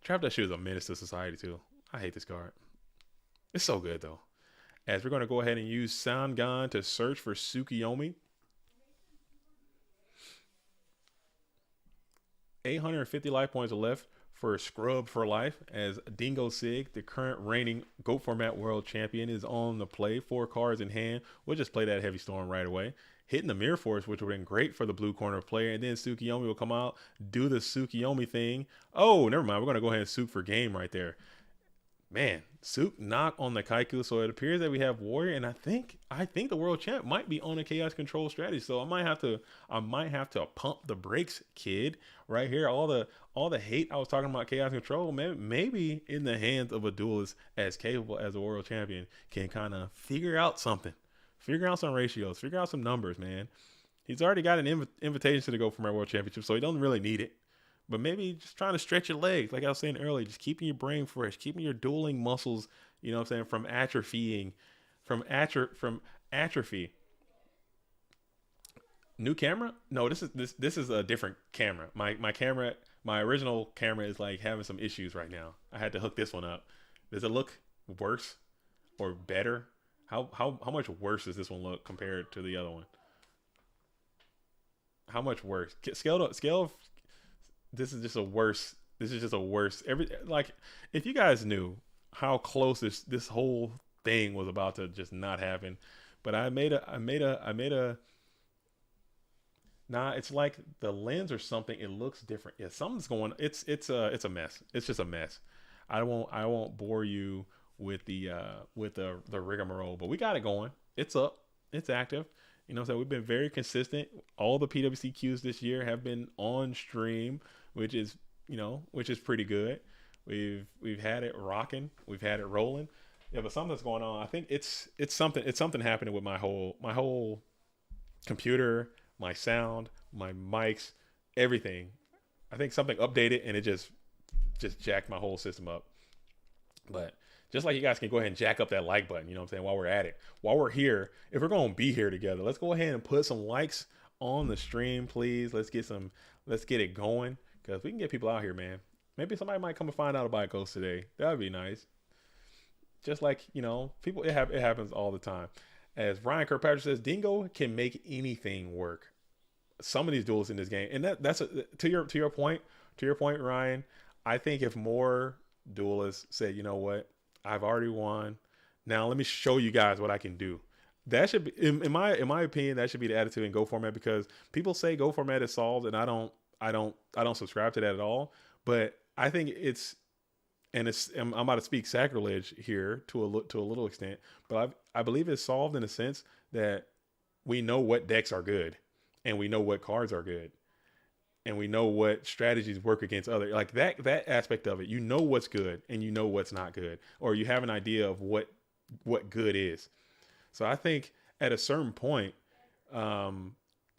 trap dust shoot is a menace to society too. I hate this card. It's so good though. As we're going to go ahead and use Soundgon to search for Tsukiyomi. 850 life points are left for Scrub for Life as Dingo Sig, the current reigning GOAT format world champion, is on the play. 4 cards in hand. We'll just play that Heavy Storm right away. Hitting the Mirror Force, which would have been great for the blue corner player. And then Tsukiyomi will come out, do the Tsukiyomi thing. Oh, never mind. We're going to go ahead and Souk for game right there. Man, Souk knock on the Kaiku. So it appears that we have Warrior, and I think the world champ might be on a Chaos Control strategy. So I might have to pump the brakes, kid. Right here, all the hate I was talking about Chaos Control, maybe in the hands of a duelist as capable as a world champion can kind of figure out something, figure out some ratios, figure out some numbers, man. He's already got an invitation to go for my world championship, so he doesn't really need it. But maybe just trying to stretch your legs, like I was saying earlier, just keeping your brain fresh, keeping your dueling muscles, you know what I'm saying, from atrophying, from atrophy. New camera? No, this is a different camera. My camera, my original camera is like having some issues right now. I had to hook this one up. Does it look worse or better? How much worse does this one look compared to the other one? How much worse? Scale. This is just a worse. This is just a worse. Like, if you guys knew how close this whole thing was about to just not happen, but I made a. Nah, it's like the lens or something. It looks different. Yeah, something's going. It's a mess. It's just a mess. I won't bore you with the rigmarole, but we got it going. It's up. It's active. You know what I'm saying? We've been very consistent. All the PWC queues this year have been on stream, which is, which is pretty good. We've had it rocking. We've had it rolling. Yeah, but something's going on. I think it's something happening with my whole computer, my sound, my mics, everything. I think something updated and it just jacked my whole system up. But just like you guys can go ahead and jack up that like button, you know what I'm saying, while we're at it. While we're here, if we're going to be here together, let's go ahead and put some likes on the stream, please. Let's get it going, because we can get people out here, man. Maybe somebody might come and find out about Ghost today. That would be nice. Just like, people, it happens all the time. As Ryan Kirkpatrick says, Dingo can make anything work. Some of these duels in this game, and that's to your point, Ryan. I think if more duelists said, you know what, I've already won, now let me show you guys what I can do. That should be, in my opinion, that should be the attitude in Go format, because people say Go format is solved, and I don't subscribe to that at all. But I think I'm about to speak sacrilege here to a little extent, but I believe it's solved in a sense that we know what decks are good, and we know what cards are good, and we know what strategies work against other, like that aspect of it. You know what's good and you know what's not good, or you have an idea of what good is. So I think at a certain point,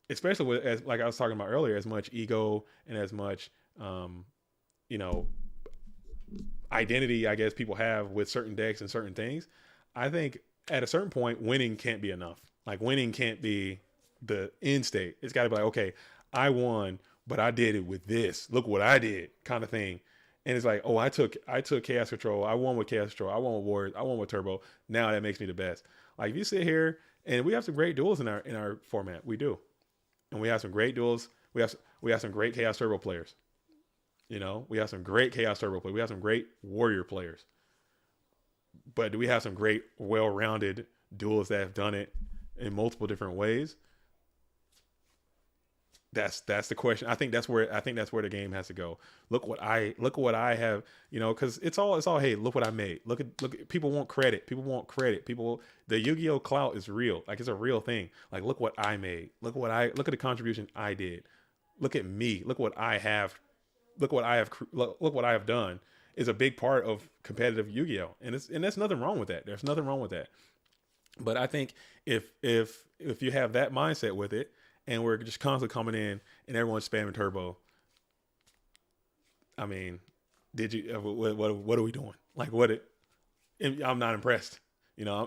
especially as like I was talking about earlier, as much ego and as much identity, I guess, people have with certain decks and certain things, I think at a certain point, winning can't be enough. Like, winning can't be the end state. It's got to be like, okay, I won, but I did it with this. Look what I did, kind of thing. And it's like, oh, I took Chaos Control. I won with Chaos Control. I won with Warriors. I won with Turbo. Now that makes me the best. Like, if you sit here, and we have some great duels in our format, we do, and we have some great duels. We have some great Chaos Turbo players. We have some great Chaos Turbo players. We have some great Warrior players. But do we have some great, well-rounded duels that have done it in multiple different ways? That's the question. I think that's where the game has to go. Look what I have, because it's all, hey, look what I made. Look at people want credit. The Yu-Gi-Oh clout is real. Like, it's a real thing. Like, look what I made. Look at the contribution I did. Look at me. Look what I have. Look what I have done is a big part of competitive Yu-Gi-Oh, and there's nothing wrong with that. There's nothing wrong with that. But I think if you have that mindset with it, and we're just constantly coming in and everyone's spamming Turbo, I mean, what are we doing? Like, I'm not impressed.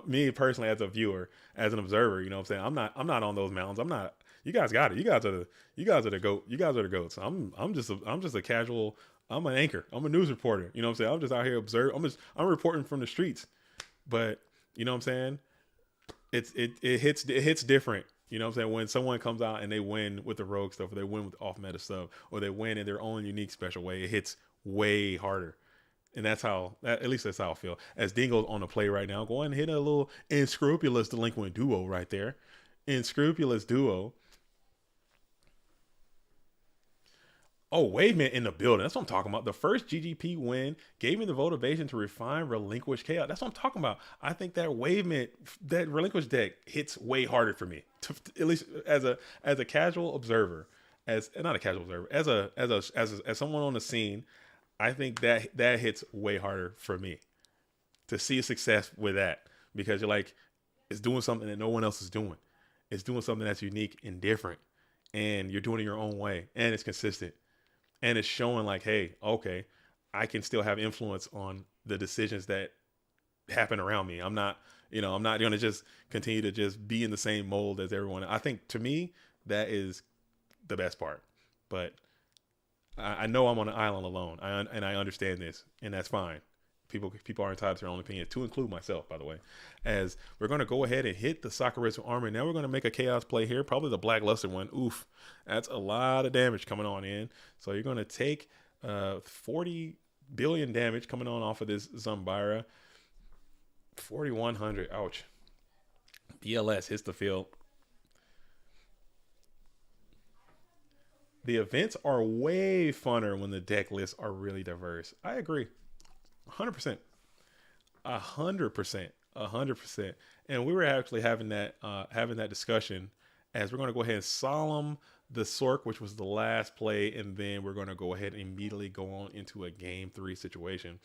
Me personally, as a viewer, as an observer, what I'm saying, I'm not on those mountains. I'm not. You guys got it. You guys are the GOAT. You guys are the GOATs. I'm just a casual. I'm an anchor. I'm a news reporter. You know what I'm saying? I'm just out here observing. I'm reporting from the streets. But you know what I'm saying? It hits different. You know what I'm saying? When someone comes out and they win with the rogue stuff, or they win with off meta stuff, or they win in their own unique special way, it hits way harder. And at least that's how I feel. As Dingo's on the play right now, go and hit a little Unscrupulous delinquent duo right there. Unscrupulous duo. Oh, Wavement in the building. That's what I'm talking about. The first GGP win gave me the motivation to refine Relinquish Chaos. That's what I'm talking about. I think that that Relinquish deck hits way harder for me. At least as a casual observer, as someone on the scene, I think that hits way harder for me to see a success with that, because you're like, it's doing something that no one else is doing. It's doing something that's unique and different, and you're doing it your own way, and it's consistent. And it's showing like, hey, okay, I can still have influence on the decisions that happen around me. I'm not going to just continue to just be in the same mold as everyone. I think, to me, that is the best part. But I know I'm on an island alone, and I understand this, and that's fine. People are entitled to their own opinion, to include myself, by the way. As we're going to go ahead and hit the Sakurazu armor. Now we're going to make a chaos play here, probably the blackluster one. Oof, that's a lot of damage coming on in. So you're going to take 40 billion damage coming on off of this Zumbira. 4100. Ouch. BLS hits the field. The events are way funner when the deck lists are really diverse. I agree. 100%. 100%. 100%. And we were actually having that discussion, as we're going to go ahead and solemn the Sork, which was the last play, and then we're going to go ahead and immediately go on into a game 3 situation.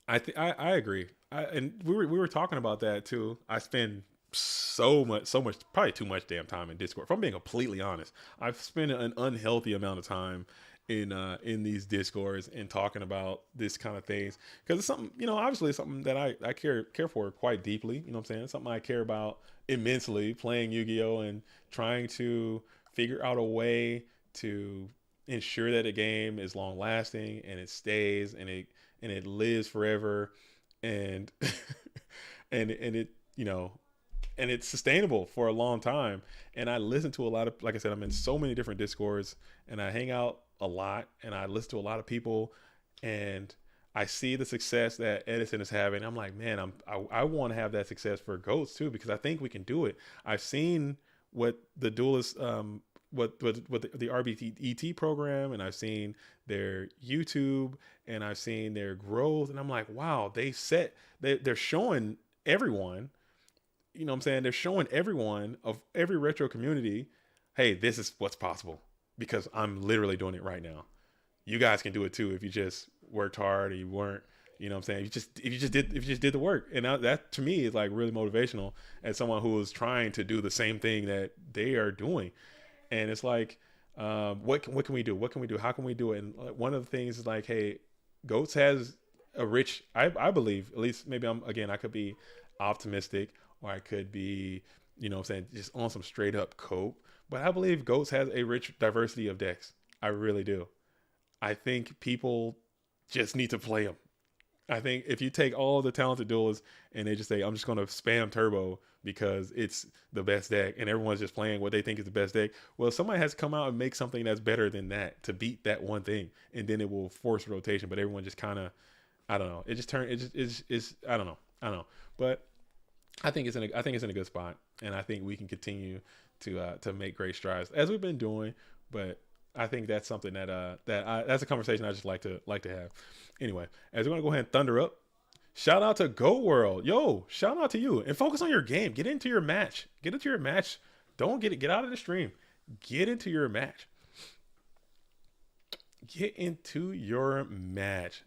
I agree. And we were talking about that too. I spend so much, probably too much damn time in Discord. If I'm being completely honest, I've spent an unhealthy amount of time in these Discords and talking about this kind of things, because it's something, obviously it's something that I care for quite deeply. You know what I'm saying? It's something I care about immensely, playing Yu-Gi-Oh! And trying to figure out a way to ensure that a game is long lasting and it stays and it lives forever, and and it and it's sustainable for a long time. And I listen to a lot of, like I said, I'm in so many different Discords, and I hang out a lot, and I listen to a lot of people, and I see the success that Edison is having. I'm like, man, I want to have that success for Goats too, because I think we can do it. I've seen what the Duelist, what the RBET program, and I've seen their YouTube, and I've seen their growth, and I'm like, wow, they're showing everyone, you know what I'm saying? They're showing everyone of every retro community, hey, this is what's possible, because I'm literally doing it right now. You guys can do it too if you just worked hard, or you weren't, you know what I'm saying? If you just did the work. And that to me is like really motivational, as someone who is trying to do the same thing that they are doing. And it's like, what can we do? What can we do? How can we do it? And one of the things is like, hey, Goats has a rich, I believe, at least maybe I could be optimistic, or I could be, you know what I'm saying, just on some straight up cope. But I believe Goats has a rich diversity of decks. I really do. I think people just need to play them. I think if you take all the talented duelists and they just say, I'm just going to spam turbo because it's the best deck, and everyone's just playing what they think is the best deck, well, somebody has to come out and make something that's better than that to beat that one thing, and then it will force rotation. But everyone just kind of, I don't know. It just turned. It's I don't know. But I think it's in a good spot, and I think we can continue to make great strides as we've been doing. But I think that's something that's a conversation I just like to have. Anyway, as we're gonna go ahead and thunder up, shout out to Go World, yo! Shout out to you, and focus on your game. Get into your match. Don't get out of the stream. Get into your match. Get into your match.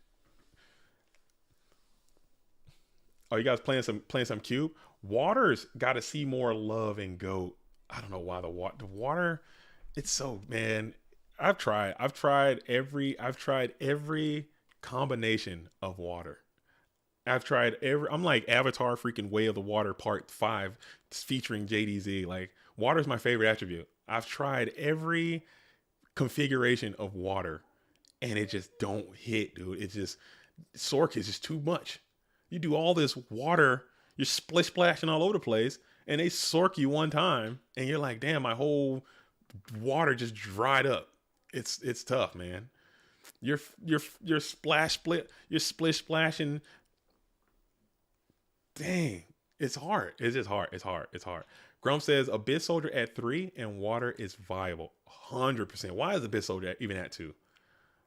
Oh, you guys playing some cube? Water's got to see more love in GOAT. I don't know why the water. It's so, man. I've tried every combination of water. I'm like Avatar freaking Way of the Water Part 5 featuring JDZ. Like, water's my favorite attribute. I've tried every configuration of water, and it just don't hit, dude. It's just, Sork is just too much. You do all this water, you're splashing all over the place, and they Sork you one time, and you're like, damn, my whole water just dried up. It's tough, man. You're splish splashing. Dang, it's hard. It's just hard. It's hard. Grump says Abyss Soldier at 3 and water is viable. 100%. Why is Abyss Soldier even at 2?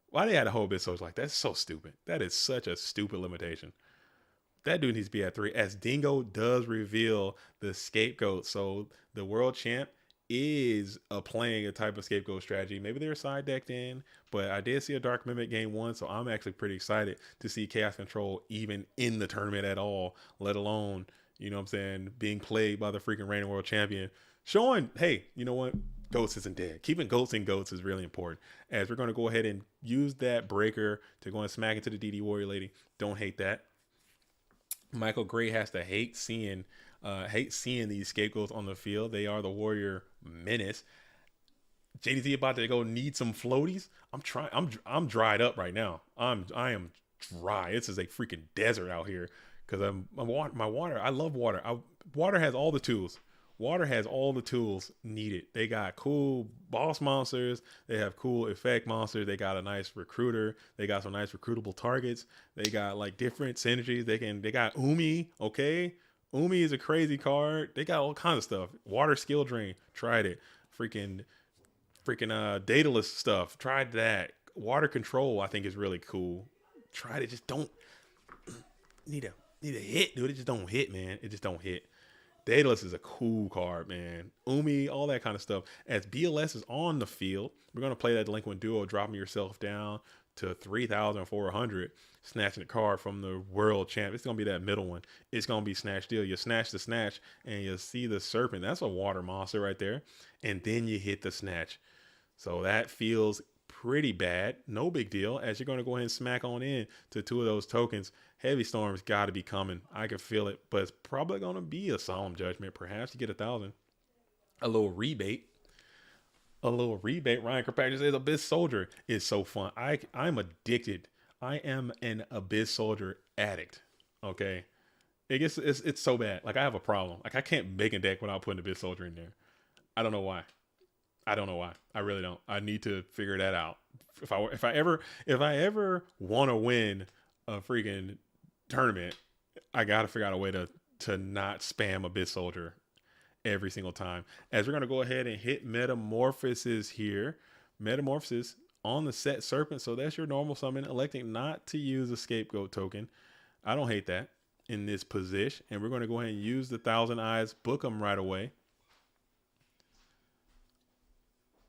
Why they had a whole Abyss Soldier like that? That's so stupid. That is such a stupid limitation. That dude needs to be at 3, as Dingo does reveal the scapegoat. So the world champ is playing a type of scapegoat strategy. Maybe they're side decked in, but I did see a Dark Mimic game 1, so I'm actually pretty excited to see Chaos Control even in the tournament at all, let alone, you know what I'm saying, being played by the freaking reigning world champion. Showing, hey, you know what? Goats isn't dead. Keeping Goats in Goats is really important, as we're going to go ahead and use that breaker to go and smack into the DD Warrior Lady. Don't hate that. Michael Gray has to hate seeing these scapegoats on the field. They are the Warrior menace. JDZ about to go need some floaties. I'm dried up right now. I am dry. This is a freaking desert out here because my water. I love water. Water has all the tools. Water has all the tools needed. They got cool boss monsters. They have cool effect monsters. They got a nice recruiter. They got some nice recruitable targets. They got like different synergies. They got Umi. Okay. Umi is a crazy card. They got all kinds of stuff. Water skill drain. Tried it. Freaking Daedalus stuff. Tried that. Water control I think is really cool. Tried it. Just don't need a hit, dude. It just don't hit, man. It just don't hit. Daedalus is a cool card, man. Umi, all that kind of stuff. As BLS is on the field, we're going to play that Delinquent Duo, dropping yourself down to 3,400, snatching the card from the world champ. It's going to be that middle one. It's going to be Snatch Deal. You snatch the snatch, and you see the serpent. That's a water monster right there. And then you hit the snatch. So that feels pretty bad. No big deal, as you're going to go ahead and smack on in to 2 of those tokens. Heavy Storm's got to be coming. I can feel it, but it's probably going to be a Solemn Judgment. Perhaps you get 1,000. A little rebate. Ryan Kirkpatrick says Abyss Soldier is so fun. I'm addicted. I am an Abyss Soldier addict. Okay. It's so bad. Like, I have a problem. Like, I can't make a deck without putting Abyss Soldier in there. I don't know why. I really don't. I need to figure that out. If I ever want to win a freaking tournament, I got to figure out a way to not spam Abyss Soldier every single time. As we're going to go ahead and hit Metamorphosis here. Metamorphosis on the set Serpent. So that's your normal summon, electing not to use a Scapegoat token. I don't hate that in this position. And we're going to go ahead and use the Thousand Eyes, book them right away.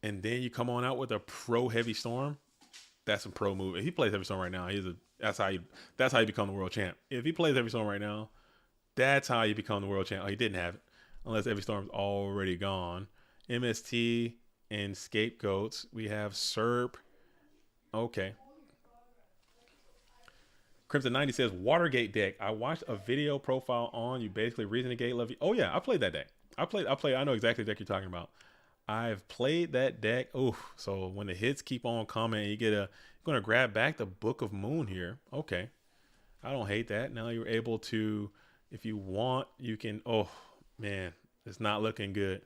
And then you come on out with a pro Heavy Storm. That's some pro move. If he plays Heavy Storm right now, that's how you become the world champ. If he plays Heavy Storm right now, that's how you become the world champ. Oh, he didn't have it, unless Heavy Storm's already gone. MST and Scapegoats. We have Serp. Okay. Crimson 90 says Watergate deck. I watched a video profile on you basically Reasoning Gate Levy. Oh yeah, I played that deck. I know exactly the deck you're talking about. I've played that deck. Oh, so when the hits keep on coming, you're going to grab back the Book of Moon here. Okay. I don't hate that. Now you're able to, if you want, you can, oh man, it's not looking good.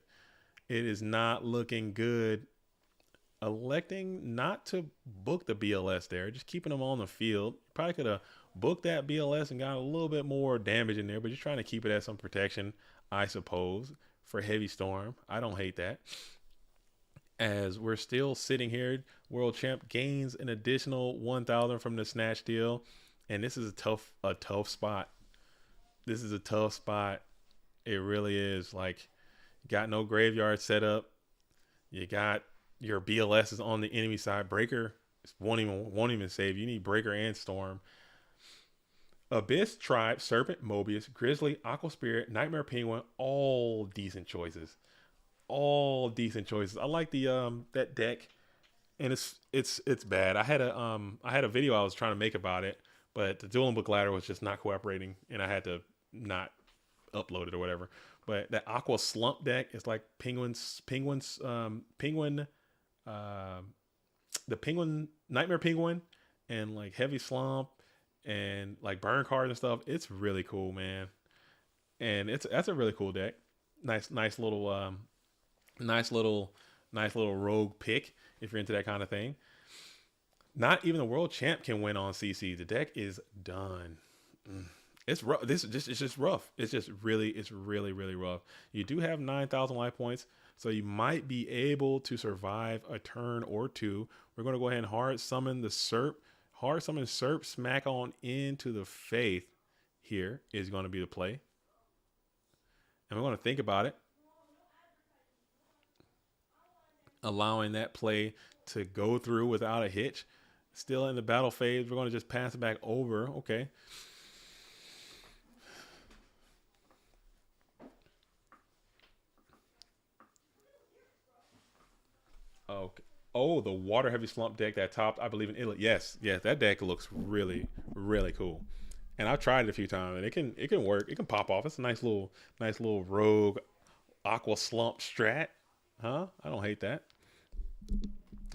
It is not looking good. Electing not to book the BLS there, just keeping them on the field. Probably could have booked that BLS and got a little bit more damage in there, but you're trying to keep it as some protection, I suppose, for Heavy Storm. I don't hate that. As we're still sitting here, World Champ gains an additional 1,000 from the Snatch Deal. And this is a tough spot. This is a tough spot. It really is. Like, you got no graveyard set up. You got your BLS is on the enemy side. Breaker won't even save. You need Breaker and Storm. Abyss, Tribe, Serpent, Mobius, Grizzly, Aqua Spirit, Nightmare Penguin, all decent choices. All decent choices. I like the that deck, and it's bad. I had a video I was trying to make about it, but the Dueling Book ladder was just not cooperating, and I had to not upload it or whatever. But that Aqua Slump deck is like Penguin, the Penguin, Nightmare Penguin, and like Heavy Slump, and like burn cards and stuff. It's really cool, man. And that's a really cool deck. Nice little rogue pick if you're into that kind of thing. Not even the world champ can win on CC. The deck is done. It's rough. It's just rough. It's really rough. You do have 9,000 life points, so you might be able to survive a turn or two. We're going to go ahead and hard summon the Serp. Hard summon Serp, smack on into the Faith here is going to be the play. And we're going to think about it. Allowing that play to go through without a hitch. Still in the battle phase. We're going to just pass it back over. Okay. Okay. Oh, the Water Heavy Slump deck that topped, I believe, in Italy. Yes, that deck looks really cool. And I've tried it a few times, and it can work. It can pop off. It's a nice little rogue Aqua Slump strat. Huh? I don't hate that.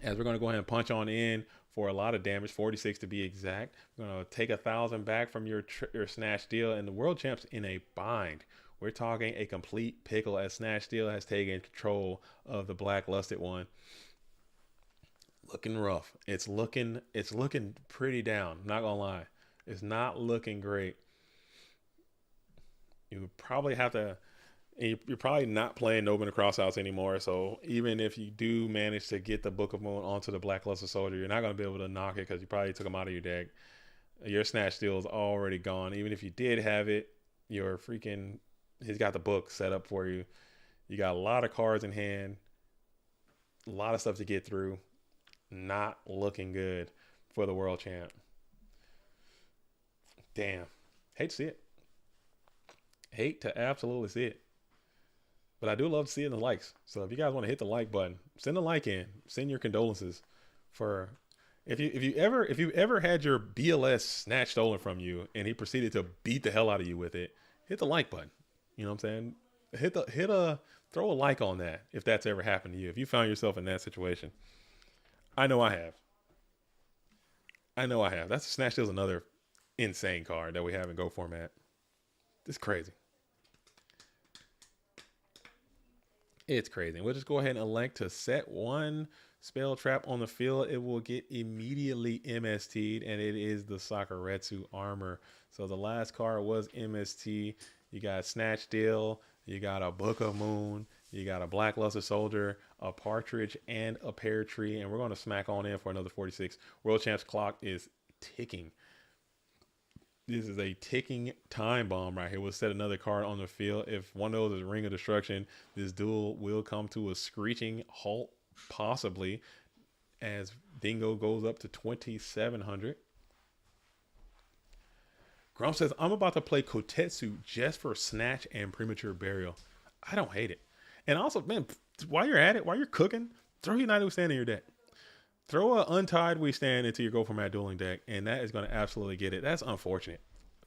As we're going to go ahead and punch on in for a lot of damage, 46 to be exact. We're going to take 1,000 back from your Snatch Steal, and the World Champ's in a bind. We're talking a complete pickle as Snatch Steal has taken control of the Black Lusted one. Looking rough. It's looking pretty down. Not gonna lie. It's not looking great. You probably have to. You're probably not playing Nobin and Crossouts anymore. So even if you do manage to get the Book of Moon onto the Blackluster Soldier, you're not gonna be able to knock it because you probably took them out of your deck. Your Snatch Steal is already gone. Even if you did have it, you're freaking. He's got the book set up for you. You got a lot of cards in hand. A lot of stuff to get through. Not looking good for the World Champ. Damn. Hate to see it. Hate to absolutely see it. But I do love to see it in the likes. So if you guys want to hit the like button, send a like in. Send your condolences for if you ever had your BLS snatched stolen from you and he proceeded to beat the hell out of you with it, hit the like button. You know what I'm saying? Throw a like on that if that's ever happened to you. If you found yourself in that situation. I know I have. That's Snatch Steal is another insane card that we have in Go format. It's crazy. It's crazy. And we'll just go ahead and elect to set one spell trap on the field. It will get immediately MST'd, and it is the Sakuretsu armor. So the last card was MST. You got Snatch Steal, you got a Book of Moon, you got a Blackluster Soldier, a Partridge, and a Pear Tree. And we're going to smack on in for another 46. World Champ's clock is ticking. This is a ticking time bomb right here. We'll set another card on the field. If one of those is Ring of Destruction, this duel will come to a screeching halt, possibly, as Dingo goes up to 2,700. Grump says, I'm about to play Kotetsu just for Snatch and Premature Burial. I don't hate it. And also, man, while you're at it, while you're cooking, throw United Withstand in your deck. Throw an Untied Withstand into your Go Format Dueling deck, and that is going to absolutely get it. That's unfortunate.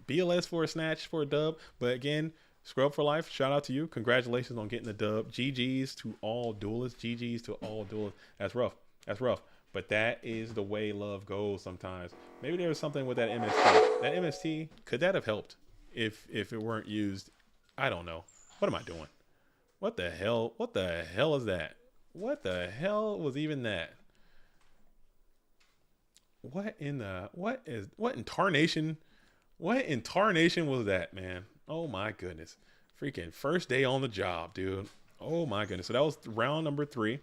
BLS for a Snatch for a dub. But again, Scrub for life. Shout out to you. Congratulations on getting the dub. GG's to all duelists. GG's to all duelists. That's rough. That's rough. But that is the way love goes sometimes. Maybe there was something with that MST. That MST, could that have helped if it weren't used? I don't know. What am I doing? What the hell? What the hell is that? What the hell was even that? What in tarnation was that, man? Oh my goodness. Freaking first day on the job, dude. Oh my goodness. So that was round number 3.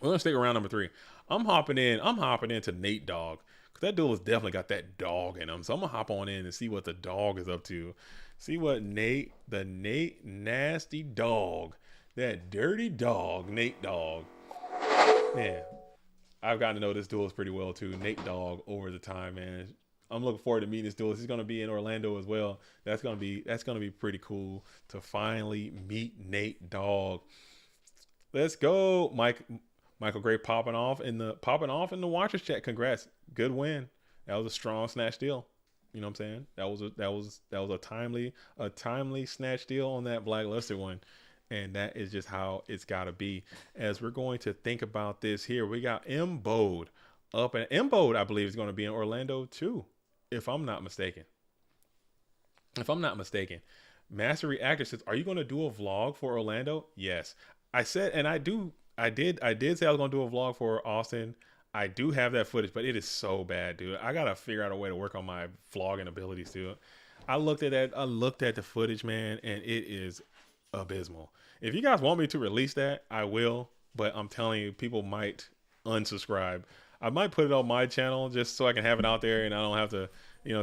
We're gonna stick around number 3. I'm hopping into Nate Dogg, because that dude has definitely got that dog in him. So I'm gonna hop on in and see what the dog is up to. See what Nate nasty dog, that dirty dog, Nate Dogg. Man, I've gotten to know this duelist pretty well too. Nate Dogg over the time, man. I'm looking forward to meeting this duelist. He's gonna be in Orlando as well. That's gonna be pretty cool to finally meet Nate Dogg. Let's go, Michael Gray popping off in the watchers chat. Congrats, good win. That was a strong Snatch Steal. You know what I'm saying? That was a timely Snatch Steal on that Blackluster one. And that is just how it's got to be. As we're going to think about this here, we got M-Bode up. And M-Bode, I believe, is going to be in Orlando too, if I'm not mistaken. Mastery Actor says, are you going to do a vlog for Orlando? Yes. I said, and I did say I was going to do a vlog for Austin. I do have that footage, but it is so bad, dude. I got to figure out a way to work on my vlogging abilities too. I looked at the footage, man, and it is abysmal. If you guys want me to release that, I will, but I'm telling you, people might unsubscribe. I might put it on my channel just so I can have it out there and I don't have to,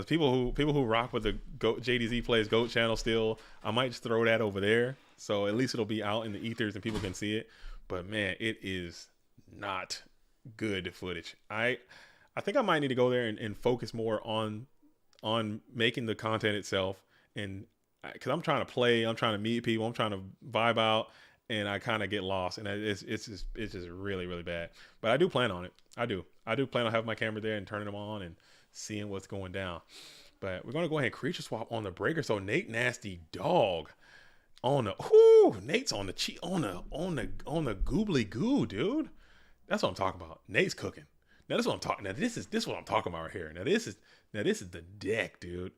people who rock with the Goat JDZ Plays Goat channel still, I might just throw that over there. So at least it'll be out in the ethers and people can see it. But man, it is not good footage. I think I might need to go there and focus more on making the content itself, and because I'm trying to play, I'm trying to meet people, I'm trying to vibe out, and I kind of get lost, and it's just really, really bad. But I do plan on it. I do plan on having my camera there and turning them on and seeing what's going down. But we're gonna go ahead and creature swap on the breaker. So Nate Nasty Dog on the Nate's on the cheat on the goobly goo, dude. That's what I'm talking about. Nate's cooking. Now this is what I'm talking. Now this is what I'm talking about right here. Now this is the deck, dude.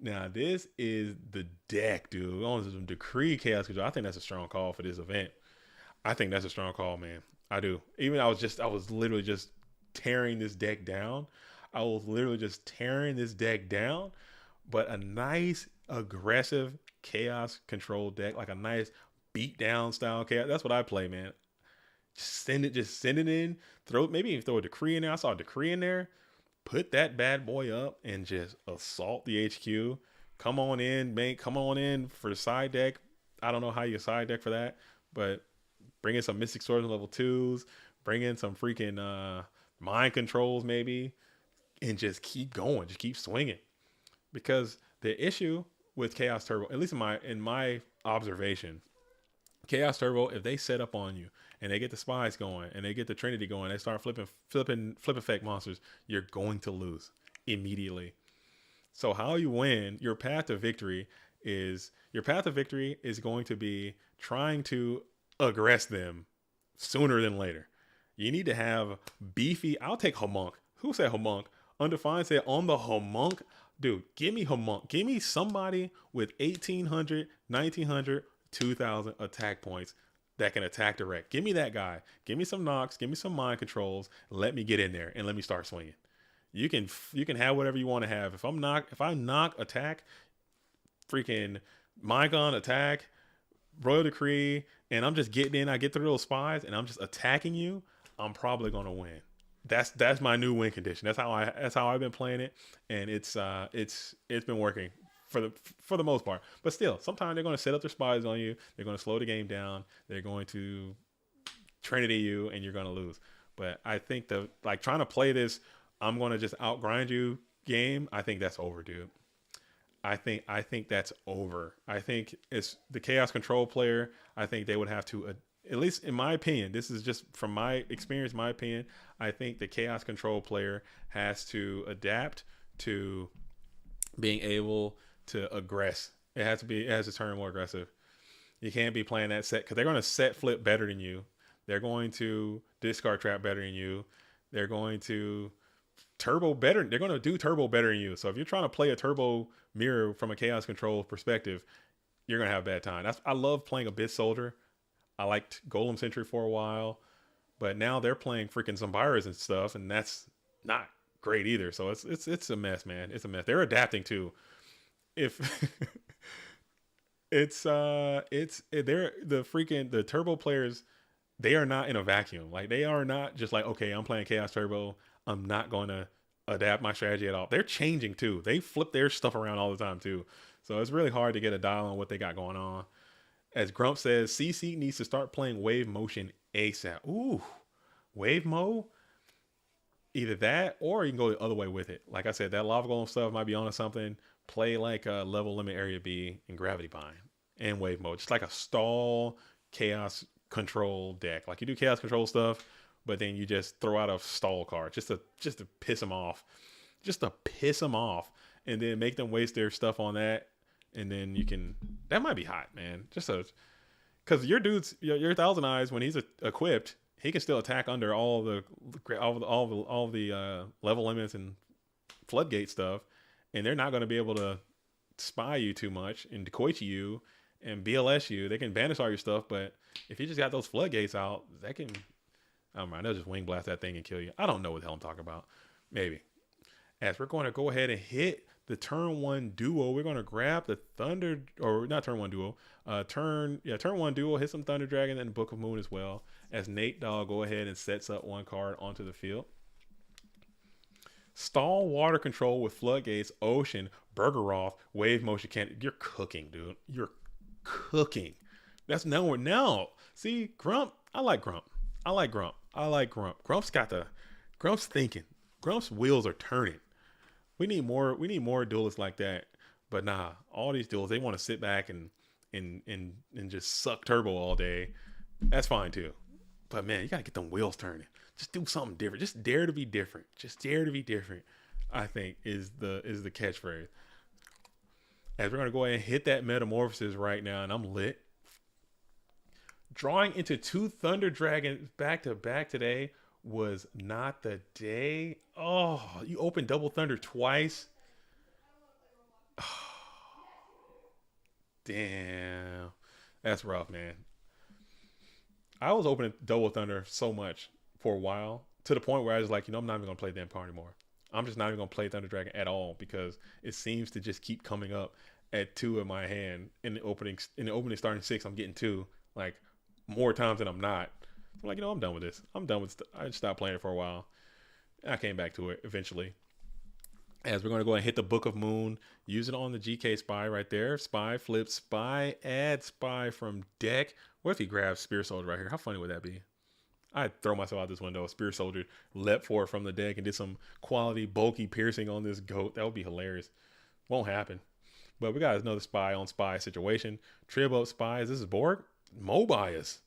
Now this is the deck, dude. On some decree chaos control. I think that's a strong call for this event. I think that's a strong call, man. I do. Even I was literally just tearing this deck down. I was literally just tearing this deck down. But a nice aggressive chaos control deck, like a nice beat down style chaos. That's what I play, man. Just send it in. Maybe even throw a decree in there. I saw a decree in there. Put that bad boy up and just assault the HQ. Come on in, mate. Come on in for the side deck. I don't know how you side deck for that, but bring in some Mystic Swords level 2s. Bring in some freaking mind controls maybe, and just keep going. Just keep swinging. Because the issue with Chaos Turbo, at least in my observation, Chaos Turbo, if they set up on you and they get the spies going and they get the Trinity going, they start flip effect monsters, you're going to lose immediately. So how you win, your path to victory is going to be trying to aggress them sooner than later. You need to have beefy. I'll take Homunk. Who said Homunk? Undefined said on the Homunk. Dude, give me Homunk. Give me somebody with 1,800, 1,900, 2,000 attack points that can attack direct. Give me that guy. Give me some knocks. Give me some mind controls. Let me get in there and let me start swinging. You can have whatever you want to have. If I knock attack, freaking Mygon attack, Royal Decree, and I'm just getting in. I get through those spies and I'm just attacking you. I'm probably gonna win. That's my new win condition. That's how I've been playing it, and it's been working for the most part. But still, sometimes they're going to set up their spies on you. They're going to slow the game down. They're going to Trinity you, and you're going to lose. But I think trying to play this, I'm going to just outgrind you game. I think that's over, dude. I think that's over. I think it's the Chaos Control player. I think they would have to. At least in my opinion, this is just from my experience, my opinion, I think the Chaos Control player has to adapt to being able to aggress. It has to turn more aggressive. You can't be playing that set because they're going to set flip better than you. They're going to discard trap better than you. They're going to turbo better. They're going to do turbo better than you. So if you're trying to play a turbo mirror from a Chaos Control perspective, you're going to have a bad time. I love playing Abyss Soldier. I liked Golem Sentry for a while, but now they're playing freaking Zombiras and stuff, and that's not great either. So it's a mess, man. It's a mess. They're adapting too. If they're the turbo players, they are not in a vacuum. Like they are not just like, okay, I'm playing Chaos Turbo. I'm not going to adapt my strategy at all. They're changing too. They flip their stuff around all the time too. So it's really hard to get a dial on what they got going on. As Grump says, CC needs to start playing Wave Motion ASAP. Ooh, Wave Mo? Either that or you can go the other way with it. Like I said, that Lava Golem stuff might be onto something. Play like a Level Limit Area B and Gravity Bind and Wave Mode. Just like a stall Chaos Control deck. Like you do Chaos Control stuff, but then you just throw out a stall card just to piss them off. Just to piss them off. And then make them waste their stuff on that. And then you can, that might be hot, man. Because your dude's, your Thousand Eyes, when he's equipped, he can still attack under all the level limits and floodgate stuff. And they're not going to be able to spy you too much and decoy you and BLS you. They can banish all your stuff, but if you just got those floodgates out, that can, I don't mind, they'll just wing blast that thing and kill you. I don't know what the hell I'm talking about. Maybe. As we're going to go ahead and hit the turn one duo, we're going to grab the Thunder, or not turn one duo, turn one duo, hit some Thunder Dragon and Book of Moon as well. As Nate Dogg go ahead and sets up one card onto the field. Stall Water Control with Floodgates, Ocean, Burgeroth, Wave Motion Cannon. You're cooking, dude. You're cooking. That's now. See, Grump. I like Grump. Grump's thinking. Grump's wheels are turning. We need more duelists like that. But nah, all these duelists, they want to sit back and just suck turbo all day. That's fine too. But man, you gotta get them wheels turning. Just do something different. Just dare to be different. I think is the catchphrase. As we're gonna go ahead and hit that metamorphosis right now, and I'm lit. Drawing into 2 Thunder Dragons back to back today. was not the day. Oh, you opened Double Thunder twice. Damn. That's rough, man. I was opening Double Thunder so much for a while to the point where I was like, I'm not even going to play damn card anymore. I'm just not even going to play Thunder Dragon at all because it seems to just keep coming up at 2 in my hand in the opening. In the opening starting 6, I'm getting 2 like more times than I'm not. I'm like, I'm done with this. I'm done with. I just stopped playing it for a while. I came back to it eventually. As we're going to go ahead and hit the Book of Moon, use it on the GK Spy right there. Spy, flip, Spy, add Spy from deck. What if he grabs Spear Soldier right here? How funny would that be? I'd throw myself out this window. Spear Soldier leapt for it from the deck and did some quality, bulky piercing on this goat. That would be hilarious. Won't happen. But we got another Spy on Spy situation. Trib up Spies. This is Borg. Mobius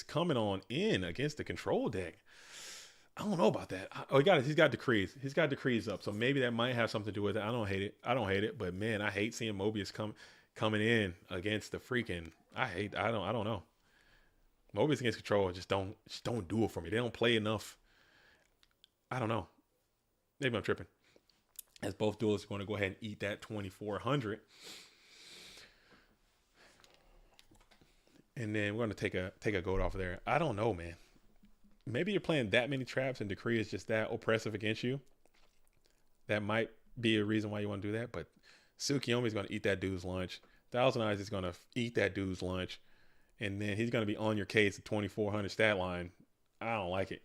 coming on in against the control deck. I don't know about that. He's got decrees. He's got decrees up. So maybe that might have something to do with it. I don't hate it. But man, I hate seeing Mobius coming in against the freaking. I don't know. Mobius against control just don't do it for me. They don't play enough. I don't know. Maybe I'm tripping. As both duelists are going to go ahead and eat that 2,400. And then we're going to take a goat off of there. I don't know, man. Maybe you're playing that many traps and Decree is just that oppressive against you. That might be a reason why you want to do that. But Tsukiyomi is going to eat that dude's lunch. Thousand Eyes is going to eat that dude's lunch. And then he's going to be on your case at 2,400 stat line. I don't like it.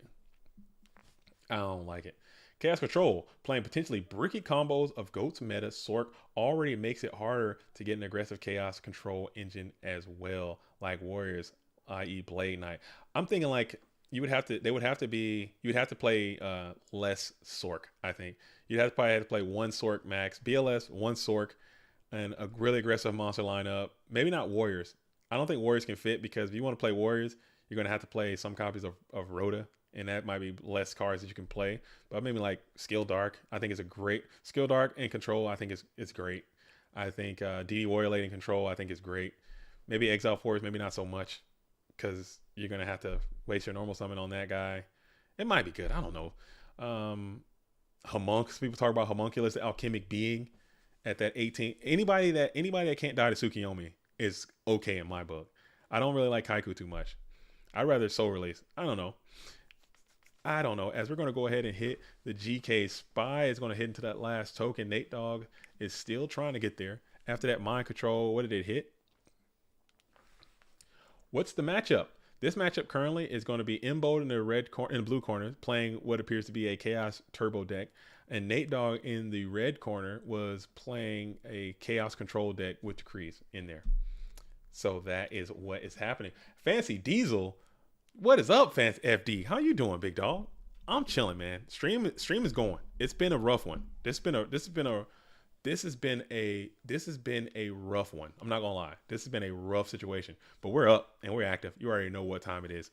Chaos Control, playing potentially bricky combos of Goat's meta, Sork already makes it harder to get an aggressive Chaos Control engine as well, like Warriors, i.e. Blade Knight. I'm thinking like you would have to play less Sork, I think. You'd probably have to play one Sork max, BLS, one Sork, and a really aggressive monster lineup. Maybe not Warriors. I don't think Warriors can fit because if you want to play Warriors, you're going to have to play some copies of Rhoda. And that might be less cards that you can play. But maybe like Skill Dark, I think is a great. Skill Dark and Control, I think it's great. I think DD Warrior Lady and Control, I think is great. Maybe Exile Force, maybe not so much. Because you're going to have to waste your normal summon on that guy. It might be good. I don't know. Homunculus, people talk about Homunculus, the alchemic being at that 18. Anybody that can't die to Tsukiyomi is okay in my book. I don't really like Kaiku too much. I'd rather Soul Release. I don't know. As we're going to go ahead and hit the GK Spy is going to hit into that last token. Nate Dogg is still trying to get there. After that Mind Control, what did it hit? What's the matchup? This matchup currently is going to be Imbold in the blue corner, playing what appears to be a Chaos Turbo deck. And Nate Dogg in the red corner was playing a Chaos Control deck with Decrees in there. So that is what is happening. Fancy Diesel. What is up, Fancy FD? How you doing, big dog? I'm chilling, man. Stream is going. It's been a rough one. This has been a rough one. I'm not gonna lie. This has been a rough situation. But we're up and we're active. You already know what time it is.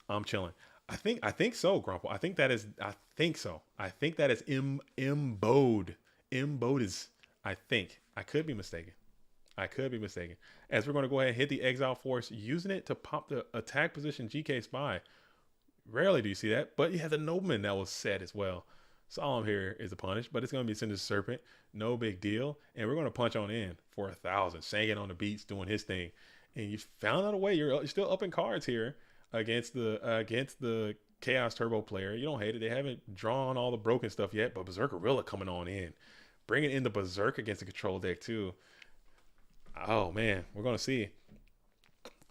I'm chilling. I think so, Grumple. I think so. I think that is Imbode. Imbode is. I think. I could be mistaken. As we're going to go ahead and hit the Exile Force, using it to pop the attack position GK Spy. Rarely do you see that, but you have the Nobleman that was set as well. So all I'm here is a punish, but it's going to be Cinder Serpent. No big deal. And we're going to punch on in for 1,000. Sangin on the beats, doing his thing. And you found out a way. You're still up in cards here against the Chaos Turbo player. You don't hate it. They haven't drawn all the broken stuff yet, but Berserk Gorilla coming on in. Bringing in the Berserk against the control deck too. Oh man, we're gonna see.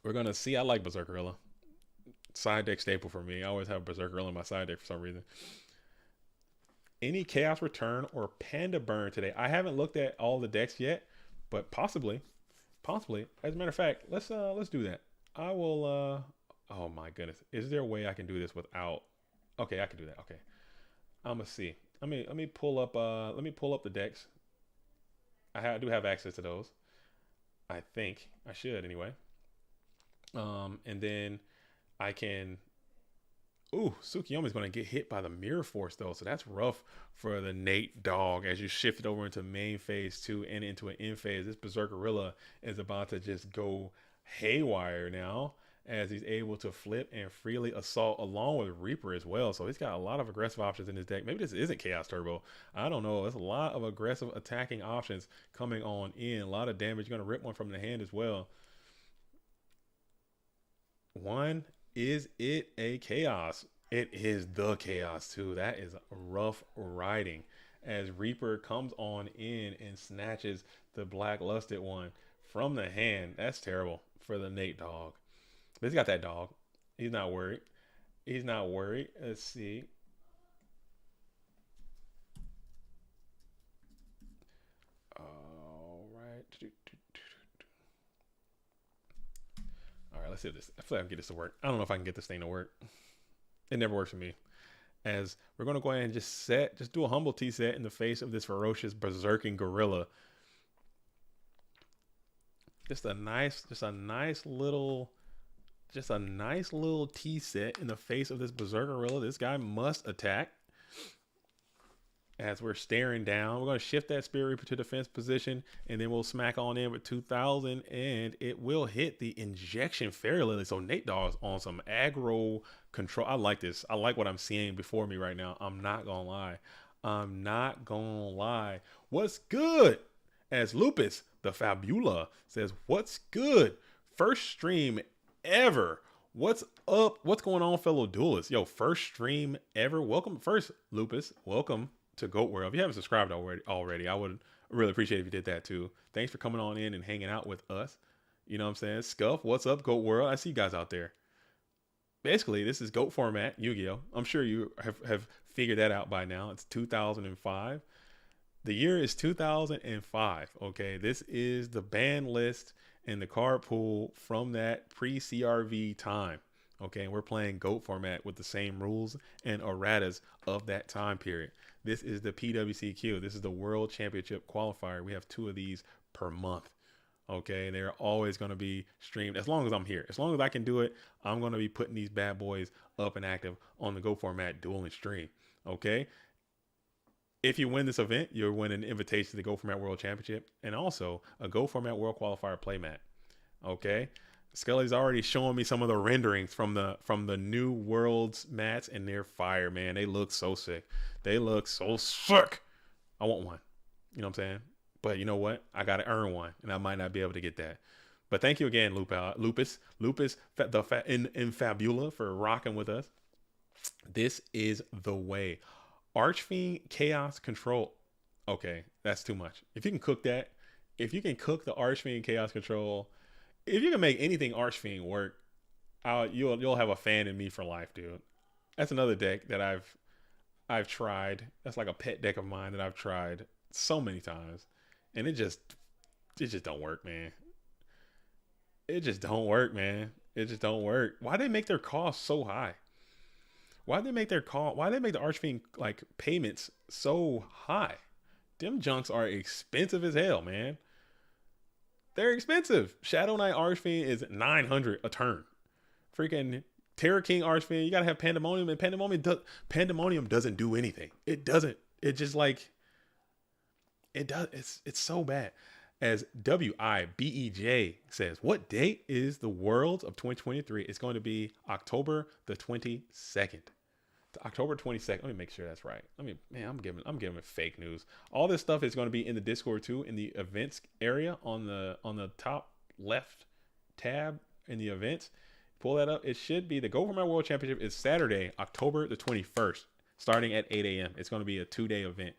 I like Berserk Gorilla. Side deck staple for me. I always have Berserk Gorilla in my side deck for some reason. Any Chaos Return or Panda Burn today? I haven't looked at all the decks yet, but possibly. As a matter of fact, let's do that. I will. Oh my goodness, is there a way I can do this without? Okay, I can do that. Okay, I'm gonna see. Let me pull up. Let me pull up the decks. I do have access to those. I think I should anyway. And then I can. Ooh, Tsukiyomi is going to get hit by the Mirror Force though, so that's rough for the Nate Dogg as you shift it over into main phase 2 and into an end phase. This Berserk Gorilla is about to just go haywire now as he's able to flip and freely assault along with Reaper as well. So he's got a lot of aggressive options in his deck. Maybe this isn't Chaos Turbo. I don't know. There's a lot of aggressive attacking options coming on in. A lot of damage. You're going to rip one from the hand as well. One, is it a Chaos? It is the Chaos too. That is rough riding as Reaper comes on in and snatches the black lusted one from the hand. That's terrible for the Nate dog. But he's got that dog. He's not worried. He's not worried. Let's see. All right. All right, let's see if this. I feel like I can get this to work. I don't know if I can get this thing to work. It never works for me. As we're going to go ahead and just do a humble T set in the face of this ferocious berserking gorilla. Just a nice little T set in the face of this berserker gorilla. This guy must attack. As we're staring down, we're going to shift that Spirit Reaper to defense position, and then we'll smack on in with 2000, and it will hit the Injection Fairy Lily. So Nate Dogg's on some aggro control. I like this. I like what I'm seeing before me right now. I'm not going to lie. What's good? As Lupus, the Fabula, says, what's good? First stream ever. What's up? What's going on, fellow duelists? Yo, first stream ever. Welcome. First, Lupus, welcome to Goat World. If you haven't subscribed already, I would really appreciate if you did that too. Thanks for coming on in and hanging out with us. You know what I'm saying? Scuff, what's up, Goat World? I see you guys out there. Basically, this is Goat format, Yu-Gi-Oh! I'm sure you have figured that out by now. It's 2005. The year is 2005, okay? This is the ban list and the card pool from that pre-CRV time, okay? And we're playing GOAT format with the same rules and erratas of that time period. This is the PWCQ. This is the World Championship Qualifier. We have 2 of these per month, okay? They're always going to be streamed as long as I'm here. As long as I can do it, I'm going to be putting these bad boys up and active on the GOAT format dueling stream, okay? If you win this event, you'll win an invitation to the GOAT format World Championship and also a GOAT format World Qualifier playmat, okay? Scully's already showing me some of the renderings from the new Worlds mats, and they're fire, man. They look so sick. They look so sick. I want one. You know what I'm saying? But you know what? I got to earn one, and I might not be able to get that. But thank you again, Lupus, in Fabula for rocking with us. This is the way. Archfiend Chaos Control. Okay, that's too much. If you can cook that, if you can cook the Archfiend Chaos Control, if you can make anything Archfiend work, you'll have a fan in me for life, dude. That's another deck that I've tried. That's like a pet deck of mine that I've tried so many times, and it just don't work, man. It just don't work, man. It just don't work. Why they make their costs so high? Why they make the Archfiend like payments so high? Them junks are expensive as hell, man. They're expensive. Shadow Knight Archfiend is 900 a turn. Freaking Terror King Archfiend, you gotta have Pandemonium, and Pandemonium doesn't do anything. It doesn't. It just like it does. It's so bad. As WIBEJ says, what date is the Worlds of 2023? It's going to be October the 22nd. October 22nd. Let me make sure that's right. I'm giving it fake news. All this stuff is going to be in the Discord too, in the events area on the top left tab in the events. Pull that up. It should be the Go For My World Championship is Saturday, October the 21st, starting at 8 a.m. It's going to be a 2-day event.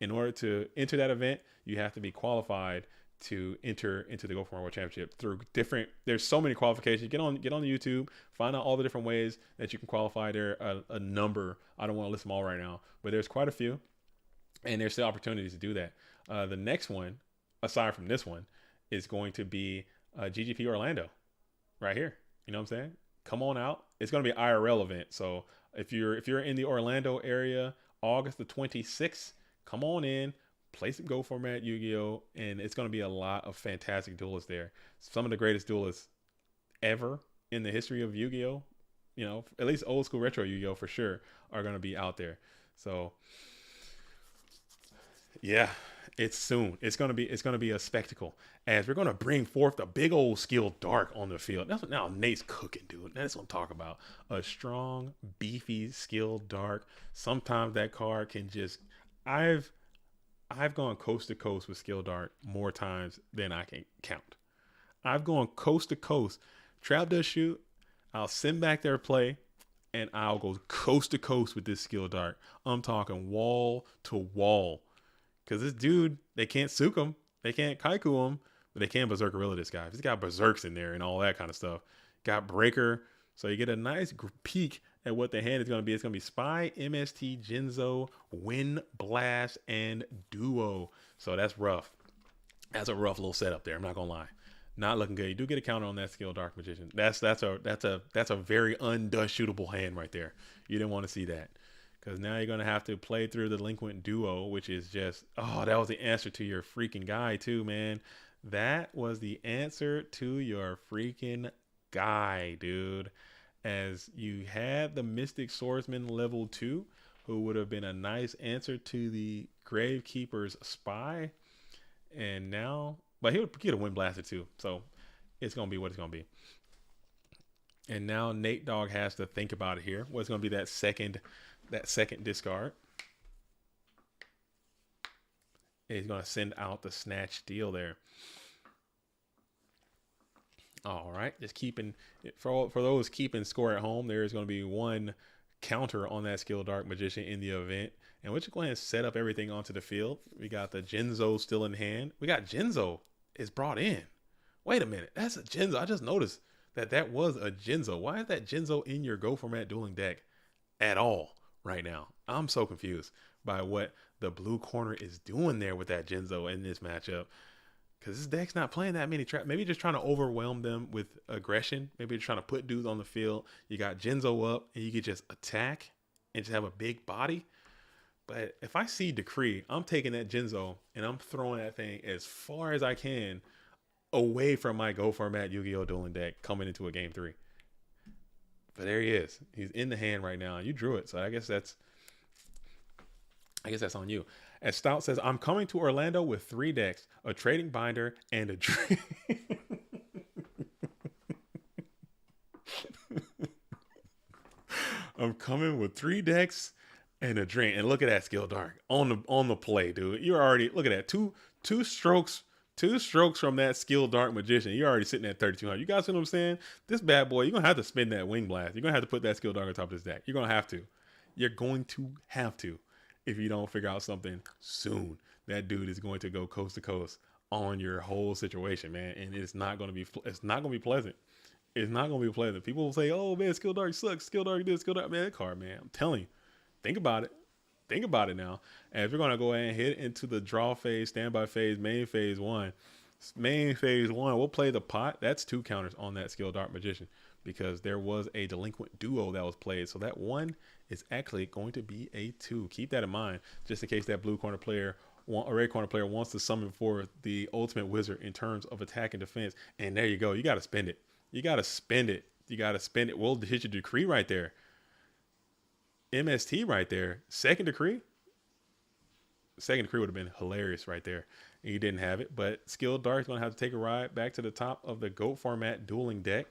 In order to enter that event, you have to be qualified to enter into the Go For My World Championship through there's so many qualifications. Get on YouTube, find out all the different ways that you can qualify. There are a number. I don't want to list them all right now, but there's quite a few, and there's still opportunities to do that. The next one, aside from this one, is going to be GGP Orlando right here. You know what I'm saying? Come on out. It's going to be an IRL event. So if you're in the Orlando area, August the 26th, come on in. Play some Go format Yu-Gi-Oh! And it's going to be a lot of fantastic duelists there. Some of the greatest duelists ever in the history of Yu-Gi-Oh! You know, at least old school retro Yu-Gi-Oh! For sure are going to be out there. So, yeah. It's soon. It's gonna be a spectacle as we're gonna bring forth the big old skill dark on the field. That's what now Nate's cooking, dude. That's what I'm talking about. A strong, beefy skill dark. Sometimes that card can just. I've I've gone coast to coast with skill dark more times than I can count. I've gone coast to coast. Trap does shoot. I'll send back their play, and I'll go coast to coast with this skill dart. I'm talking wall to wall. Because this dude, they can't sook him. They can't kaiku him. But they can berserkerilla this guy. He's got berserks in there and all that kind of stuff. Got breaker. So you get a nice peek at what the hand is going to be. It's going to be Spy, MST, Jinzo, Wind, Blast, and Duo. So that's rough. That's a rough little setup there. I'm not going to lie. Not looking good. You do get a counter on that skill, Dark Magician. That's a very undust shootable hand right there. You didn't want to see that. Because now you're going to have to play through the Delinquent Duo, which is just, oh, that was the answer to your freaking guy too, man. That was the answer to your freaking guy, dude. As you had the Mystic Swordsman level 2, who would have been a nice answer to the Gravekeeper's Spy. And now, but he would get a Wind Blaster too. So it's going to be what it's going to be. And now Nate Dogg has to think about it here. What's going to be that second discard? He's going to send out the Snatch Deal there. All right, just keeping for those keeping score at home. There is going to be one counter on that skill Dark Magician in the event, and we're just going to set up everything onto the field. We got the Jinzo still in hand. We got Jinzo is brought in. Wait a minute, that's a Jinzo. I just noticed that was a Jinzo. Why is that Jinzo in your Go Format Dueling deck at all right now? I'm so confused by what the blue corner is doing there with that Jinzo in this matchup. Because this deck's not playing that many traps. Maybe just trying to overwhelm them with aggression. Maybe just trying to put dudes on the field. You got Jinzo up, and you could just attack and just have a big body. But if I see Decree, I'm taking that Jinzo, and I'm throwing that thing as far as I can away from my Go Format Yu-Gi-Oh! Dueling deck coming into a Game 3. But there he is. He's in the hand right now. You drew it, so I guess that's on you. As Stout says, I'm coming to Orlando with 3 decks, a trading binder, and a dream. I'm coming with 3 decks and a drain. And look at that skill dark on the play, dude. You're already, look at that. Two strokes from that skill dark magician. You're already sitting at 3,200. You guys see what I'm saying? This bad boy, you're gonna have to spin that wing blast. You're gonna have to put that skill dark on top of this deck. You're gonna have to. You're going to have to. If you don't figure out something soon, that dude is going to go coast to coast on your whole situation, man. And it's not going to be pleasant. It's not going to be pleasant. People will say, oh man, skill dark sucks. Skill dark this, skill dark, man, that card, man. I'm telling you, think about it. Think about it now. And if you're going to go ahead and hit into the draw phase, standby phase, main phase 1, we'll play the pot. That's 2 counters on that skill dark magician because there was a Delinquent Duo that was played. So that 1 is actually going to be a 2. Keep that in mind, just in case that blue corner player or red corner player wants to summon for the ultimate wizard in terms of attack and defense. And there you go. You got to spend it. You got to spend it. We'll hit your Decree right there. MST right there. Second Decree would have been hilarious right there. And you didn't have it. But Skill Dark's going to have to take a ride back to the top of the GOAT format dueling deck.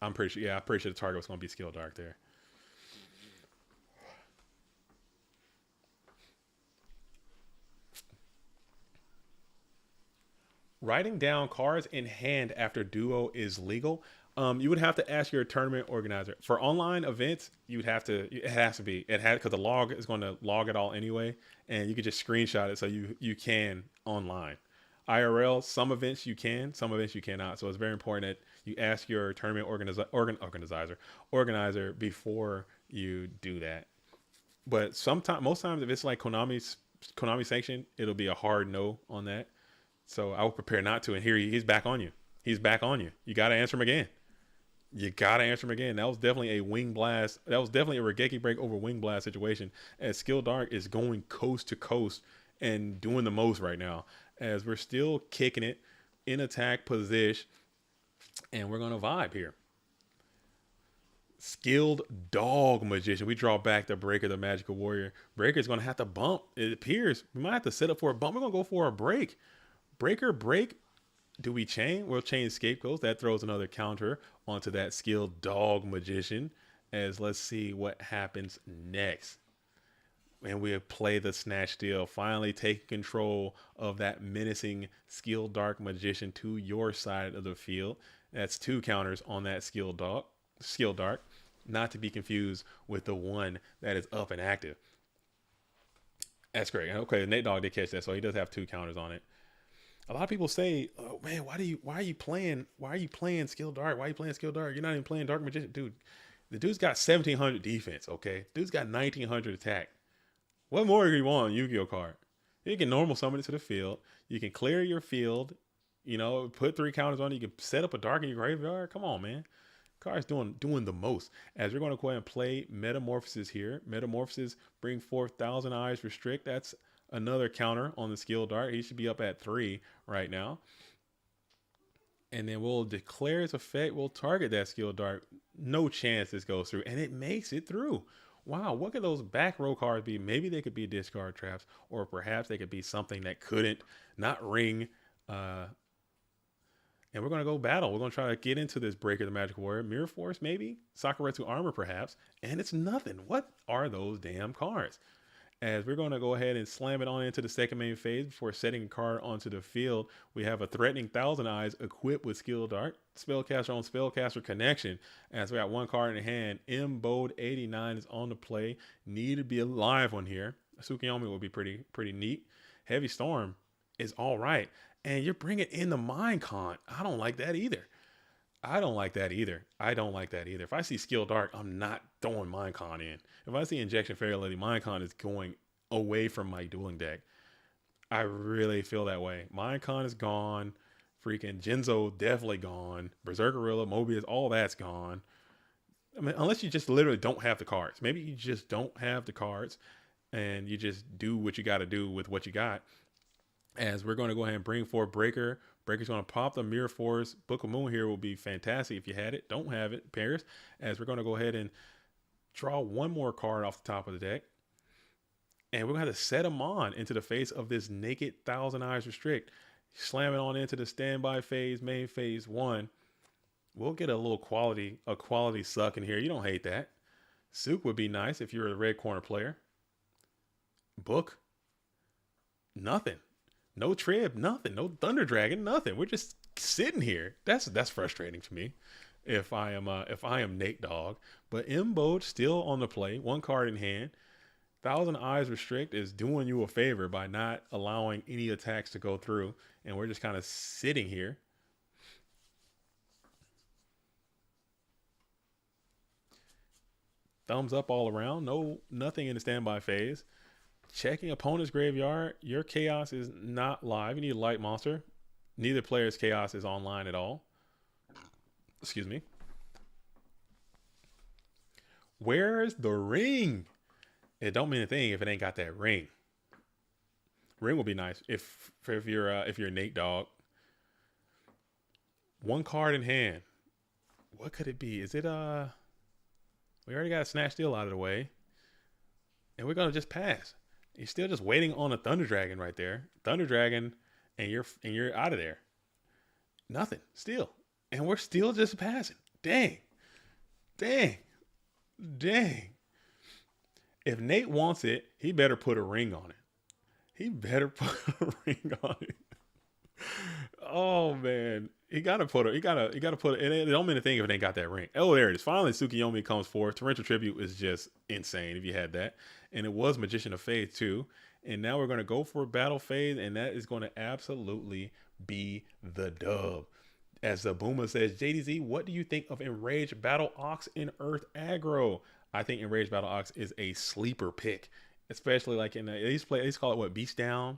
I'm pretty sure the target was going to be Skill Dark there. Writing down cards in hand after Duo is legal. You would have to ask your tournament organizer. For online events, it has to be. Because the log is going to log it all anyway, and you can just screenshot it so you can online. IRL, some events you can, some events you cannot. So it's very important that you ask your tournament organizer before you do that. But most times, if it's like Konami sanction, it'll be a hard no on that. So I would prepare not to. And here he's back on you. He's back on you. You got to answer him again. That was definitely a wing blast. That was definitely a Regeki break over wing blast situation. As Skill Dark is going coast to coast and doing the most right now. As we're still kicking it in attack position. And we're going to vibe here. Skilled Dog Magician. We draw back the Breaker, the Magical Warrior. Breaker's going to have to bump. It appears we might have to set up for a bump. We're going to go for a break. Breaker, break. Do we chain? We'll chain Scapegoats. That throws another counter onto that Skilled Dog Magician. As let's see what happens next. And we play the Snatch Steal, finally taking control of that menacing Skilled Dark Magician to your side of the field. That's 2 counters on that Skilled Dark, not to be confused with the one that is up and active. That's great. Okay, Nate Dogg did catch that, so he does have 2 counters on it. A lot of people say, "Oh man, why are you playing Skilled Dark? Why are you playing Skilled Dark? You're not even playing Dark Magician, dude." The dude's got 1700 defense. Okay, dude's got 1900 attack. What more do you want on Yu-Gi-Oh card? You can normal summon it to the field. You can clear your field. You know, put 3 counters on it. You can set up a dark in your graveyard. Come on, man. Card's doing the most. As we're going to go ahead and play Metamorphosis here. Metamorphosis, bring forth Thousand Eyes Restrict. That's another counter on the Skilled Dark. He should be up at 3 right now. And then we'll declare its effect. We'll target that Skilled Dark. No chance this goes through. And it makes it through. Wow, what could those back row cards be? Maybe they could be discard traps, or perhaps they could be something that couldn't not ring. And we're going to go battle. We're going to try to get into this Breaker, the Magical Warrior. Mirror Force, maybe? Sakuretsu Armor, perhaps. And it's nothing. What are those damn cards? As we're going to go ahead and slam it on into the second main phase before setting a card onto the field. We have a Threatening Thousand Eyes equipped with Skilled Dark. Spellcaster on Spellcaster Connection. As we got 1 card in hand. Embode 89 is on the play. Need to be a live one here. Tsukiyomi would be pretty neat. Heavy Storm is all right. And you're bringing in the Minecon. I don't like that either. If I see Skilled Dark, I'm not throwing Minecon in. If I see Injection Fairy Lady, Minecon is going away from my dueling deck. I really feel that way. Minecon is gone. Freaking Jinzo definitely gone. Berserkerilla, Mobius, all that's gone. I mean, unless you just literally don't have the cards. Maybe you just don't have the cards and you just do what you got to do with what you got. As we're going to go ahead and bring forth Breaker. Breaker's going to pop the Mirror Force. Book of Moon here will be fantastic if you had it. Don't have it, Paris. As we're going to go ahead and draw 1 more card off the top of the deck. And we're going to have to set them on into the face of this Naked Thousand Eyes Restrict. Slam it on into the standby phase, main phase 1. We'll get a little quality suck in here. You don't hate that. Sook would be nice if you're a red corner player. Book. Nothing. No Trib, nothing. No Thunder Dragon, nothing. We're just sitting here. That's frustrating to me. If I am Nate Dogg, but Embode still on the play, 1 card in hand. Thousand Eyes Restrict is doing you a favor by not allowing any attacks to go through, and we're just kind of sitting here. Thumbs up all around. Nothing in the standby phase. Checking opponent's graveyard. Your chaos is not live. You need a light monster. Neither player's chaos is online at all. Excuse me. Where's the ring? It don't mean a thing if it ain't got that ring. Ring will be nice if you're Nate Dogg. 1 card in hand. What could it be? Is it we already got a Snatch Steal out of the way. And we're gonna just pass. You're still just waiting on a Thunder Dragon right there. Thunder Dragon, and you're out of there. Nothing. Still. And we're still just passing. Dang. If Nate wants it, he better put a ring on it. Oh man. He gotta put it. It don't mean a thing if it ain't got that ring. Oh, there it is. Finally, Tsukiyomi comes forth. Torrential Tribute is just insane if you had that. And it was Magician of Faith too. And now we're going to go for a battle phase, and that is going to absolutely be the dub. As the Boomer says, JDZ, what do you think of Enraged Battle Ox in Earth Aggro? I think Enraged Battle Ox is a sleeper pick, especially like in they used to call it what, Beast Down,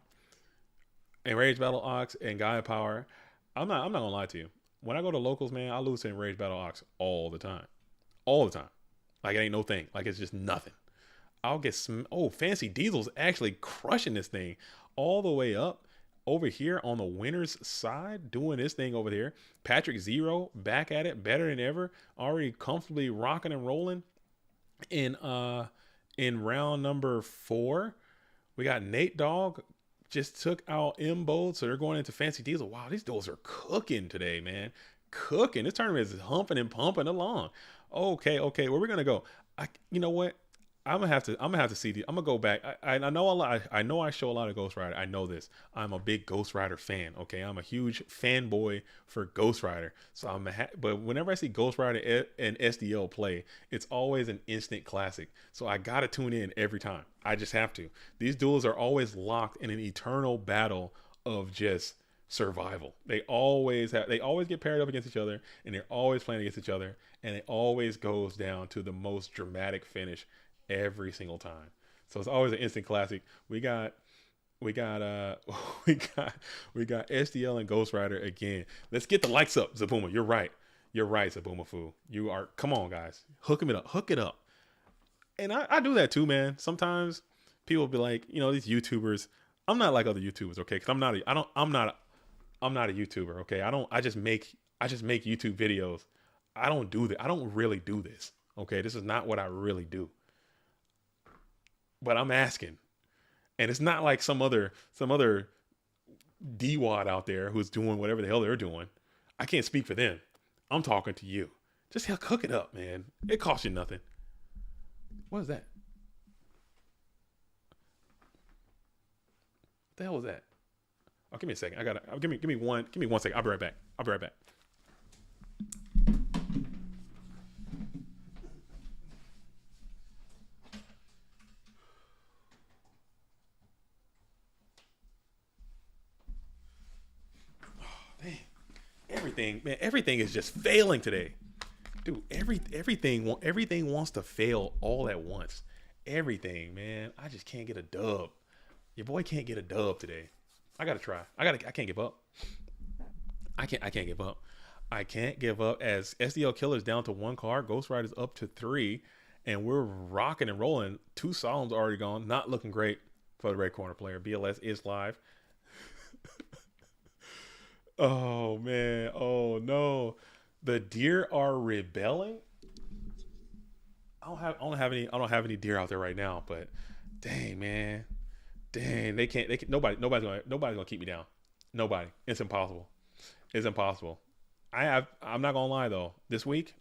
Enraged Battle Ox, and Gaia Power. I'm not gonna lie to you. When I go to locals, man, I lose to Enraged Battle Ox all the time. Like it ain't no thing. Like it's just nothing. I'll get Fancy Diesel's actually crushing this thing all the way up. over here on the winner's side, doing this thing over here. Patrick Zero back at it, better than ever, already comfortably rocking and rolling in round number 4. We got Nate Dogg just took out Imbo, so they're going into Fancy Diesel. Wow, these duels are cooking today, man. Cooking. This tournament is humping and pumping along. Okay, where we gonna go? You know what? I'm gonna have to see the. I'm gonna go back. I know a lot. I know I show a lot of Ghost Rider. I know this. I'm a big Ghost Rider fan. Okay, I'm a huge fanboy for Ghost Rider. So but whenever I see Ghost Rider and SDL play, it's always an instant classic. So I gotta tune in every time. I just have to. These duels are always locked in an eternal battle of just survival. They always get paired up against each other, and they're always playing against each other, and it always goes down to the most dramatic finish every single time. So it's always an instant classic. We got SDL and Ghost Rider again. Let's get the likes up, Zabuma. You're right, Zabuma Fu. You are. Come on, guys, hook it up. And I do that too, man. Sometimes people be like, these YouTubers. I'm not like other YouTubers, okay? Because I'm not a YouTuber, okay? I just make YouTube videos. I don't do that. I don't really do this, okay? This is not what I really do. But I'm asking, and it's not like some other DWAD out there who's doing whatever the hell they're doing. I can't speak for them. I'm talking to you. Just cook it up, man. It costs you nothing. What is that? What the hell was that? Oh, give me a second. Give me one second. I'll be right back. Everything is just failing today, dude. Everything wants to fail all at once. Everything, man. I just can't get a dub. Your boy can't get a dub today. I gotta try. I can't give up. I can't give up. I can't give up as SDL Killer's down to 1 card. Ghost Rider's up to 3, and we're rocking and rolling. 2 Solemns already gone. Not looking great for the red corner player. BLS is live. Oh man, oh no. The deer are rebelling. I don't have any deer out there right now, but dang, man. Dang, they can't nobody's gonna keep me down. Nobody. It's impossible. I'm not gonna lie though. This week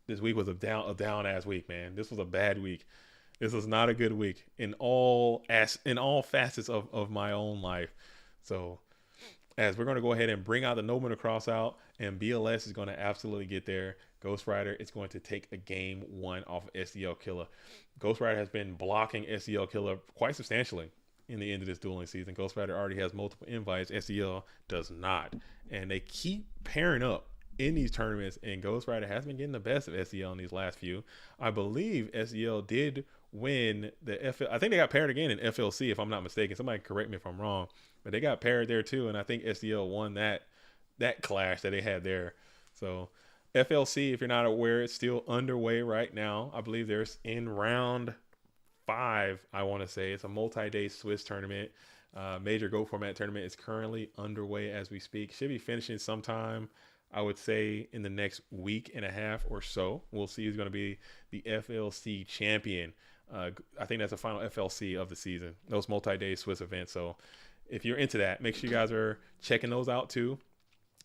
was a down ass week, man. This was a bad week. This was not a good week in all facets of my own life. So as we're going to go ahead and bring out the Nobleman Cross out, and BLS is going to absolutely get there. Ghost Rider is going to take a game 1 off of SDL Killer. Ghost Rider has been blocking SDL Killer quite substantially in the end of this dueling season. Ghost Rider already has multiple invites. SDL does not. And they keep pairing up in these tournaments, and Ghost Rider has been getting the best of SDL in these last few. I believe SDL did win the FL. I think they got paired again in FLC, if I'm not mistaken. Somebody correct me if I'm wrong. But they got paired there too, and I think SDL won that clash that they had there. So FLC, if you're not aware, it's still underway right now. I believe there's in round 5, I want to say. It's a multi-day Swiss tournament. Major Go format tournament is currently underway as we speak. Should be finishing sometime, I would say, in the next week and a half or so. We'll see who's going to be the FLC champion. I think that's the final FLC of the season, those multi-day Swiss events. So if you're into that, make sure you guys are checking those out too.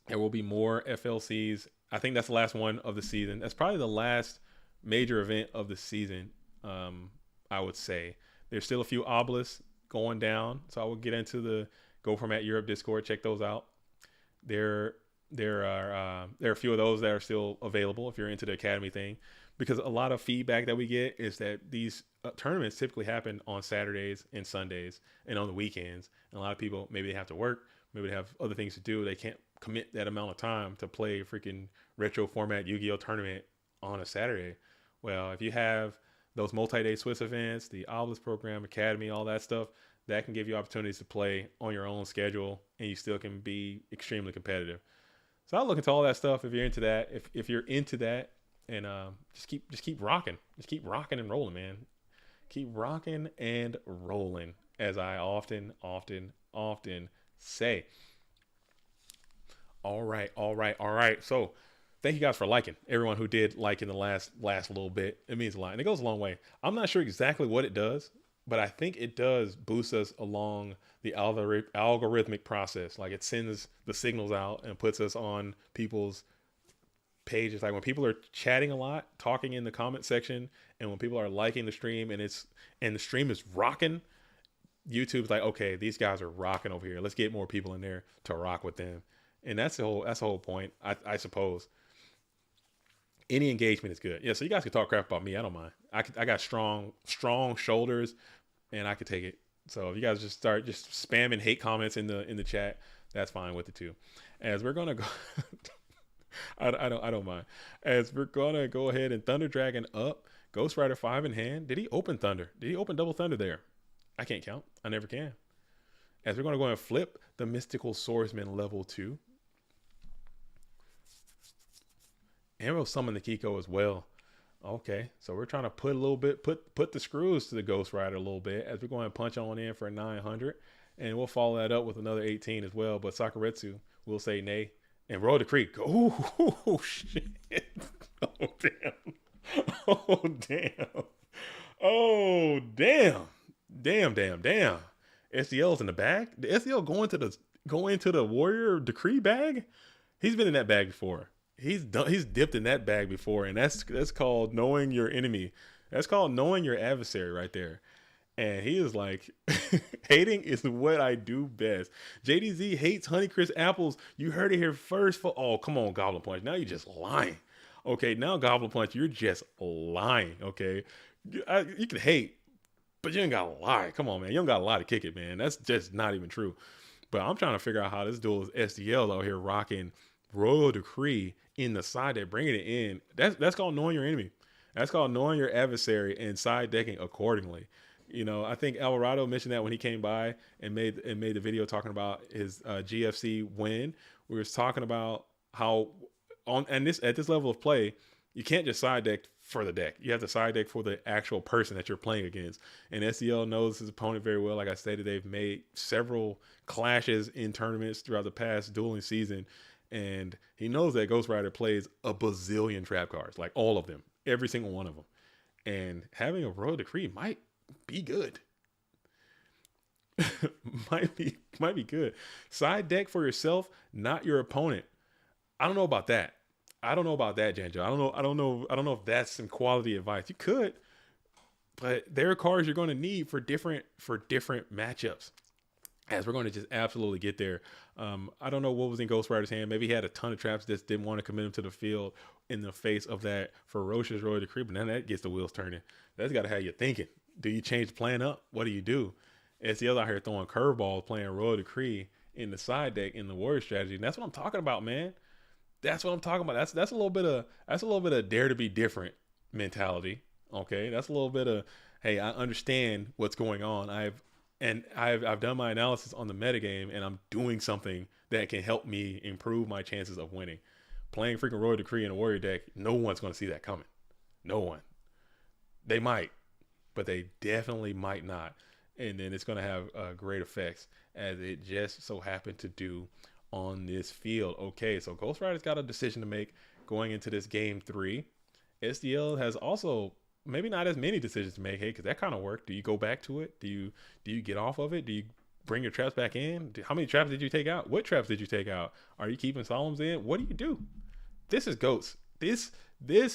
There will be more FLCs. I think that's the last one of the season. That's probably the last major event of the season, I would say. There's still a few obelisks going down, so I will get into the Go Format Europe Discord. Check those out. There are a few of those that are still available if you're into the Academy thing, because a lot of feedback that we get is that these tournaments typically happen on Saturdays and Sundays and on the weekends. And a lot of people, maybe they have to work, maybe they have other things to do. They can't commit that amount of time to play a freaking retro format Yu-Gi-Oh tournament on a Saturday. Well, if you have those multi-day Swiss events, the Obelisk program, Academy, all that stuff, that can give you opportunities to play on your own schedule, and you still can be extremely competitive. So I'll look into all that stuff if you're into that. If you're into that, and just keep rocking. Just keep rocking and rolling, man. Keep rocking and rolling, as I often say. All right, all right, all right. So thank you guys for liking. Everyone who did like in the last little bit, it means a lot, and it goes a long way. I'm not sure exactly what it does, but I think it does boost us along the algorithmic process. Like it sends the signals out and puts us on people's pages. Like when people are chatting a lot, talking in the comment section, and when people are liking the stream and the stream is rocking, YouTube's like, okay, these guys are rocking over here. Let's get more people in there to rock with them. And that's the whole point, I suppose. Any engagement is good. Yeah, so you guys can talk crap about me. I don't mind. I got strong shoulders, and I could take it. So if you guys just start just spamming hate comments in the chat, that's fine with it too. As we're gonna go, I don't mind. As we're gonna go ahead and Thunder Dragon up, Ghost Rider 5 in hand. Did he open Thunder? Did he open double Thunder there? I can't count. I never can. As we're gonna go and flip the Mystical Swordsman level 2. And we'll summon the Kiko as well. Okay, so we're trying to put a little bit, put the screws to the Ghost Rider a little bit as we're going to punch on in for 900, and we'll follow that up with another 18 as well. But Sakuretsu will say nay, and roll the creek. Oh shit! Oh damn! Oh damn! Oh damn! Damn! SDL's in the bag. The SDL going into the Warrior Decree bag. He's been in that bag before. He's dipped in that bag before, and that's called knowing your enemy. That's called knowing your adversary right there. And he is like, hating is what I do best. JDZ hates Honeycrisp apples. You heard it here first. Oh, come on, Goblin Punch. Now you're just lying. Okay, now Goblin Punch, you're just lying. Okay, you can hate, but you ain't gotta lie. Come on, man. You don't got a lie to kick it, man. That's just not even true. But I'm trying to figure out how this duel is SDL out here rocking Royal Decree in the side deck, bringing it in. That's called knowing your enemy. That's called knowing your adversary and side decking accordingly. You know, I think Alvarado mentioned that when he came by and made the video talking about his GFC win. We was talking about how at this level of play, you can't just side deck for the deck. You have to side deck for the actual person that you're playing against. And SCL knows his opponent very well. Like I stated, they've made several clashes in tournaments throughout the past dueling season. And he knows that Ghost Rider plays a bazillion trap cards, like all of them, every single one of them. And having a Royal Decree might be good. might be good. Side deck for yourself, not your opponent. I don't know about that. Janjo. I don't know if that's some quality advice. You could, but there are cards you're going to need for different matchups. As we're going to just absolutely get there. I don't know what was in Ghost Rider's hand. Maybe he had a ton of traps that didn't want to commit him to the field in the face of that ferocious Royal Decree. But now that gets the wheels turning. That's got to have you thinking. Do you change the plan up? What do you do? SCL's out here throwing curveballs, playing Royal Decree in the side deck in the Warrior strategy. And that's what I'm talking about, man. That's what I'm talking about. That's a little bit of dare to be different mentality. Okay, that's a little bit of, hey, I understand what's going on. I've done my analysis on the metagame, and I'm doing something that can help me improve my chances of winning. Playing freaking Royal Decree in a Warrior deck, no one's going to see that coming. No one. They might, but they definitely might not. And then it's going to have great effects, as it just so happened to do on this field. Okay, so Ghost Rider's got a decision to make going into this game 3. SDL has also maybe not as many decisions to make. Hey, because that kind of worked. Do you go back to it? Do you get off of it? Do you bring your traps back in? How many traps did you take out? What traps did you take out? Are you keeping solemns in? What do you do? This is Ghost. This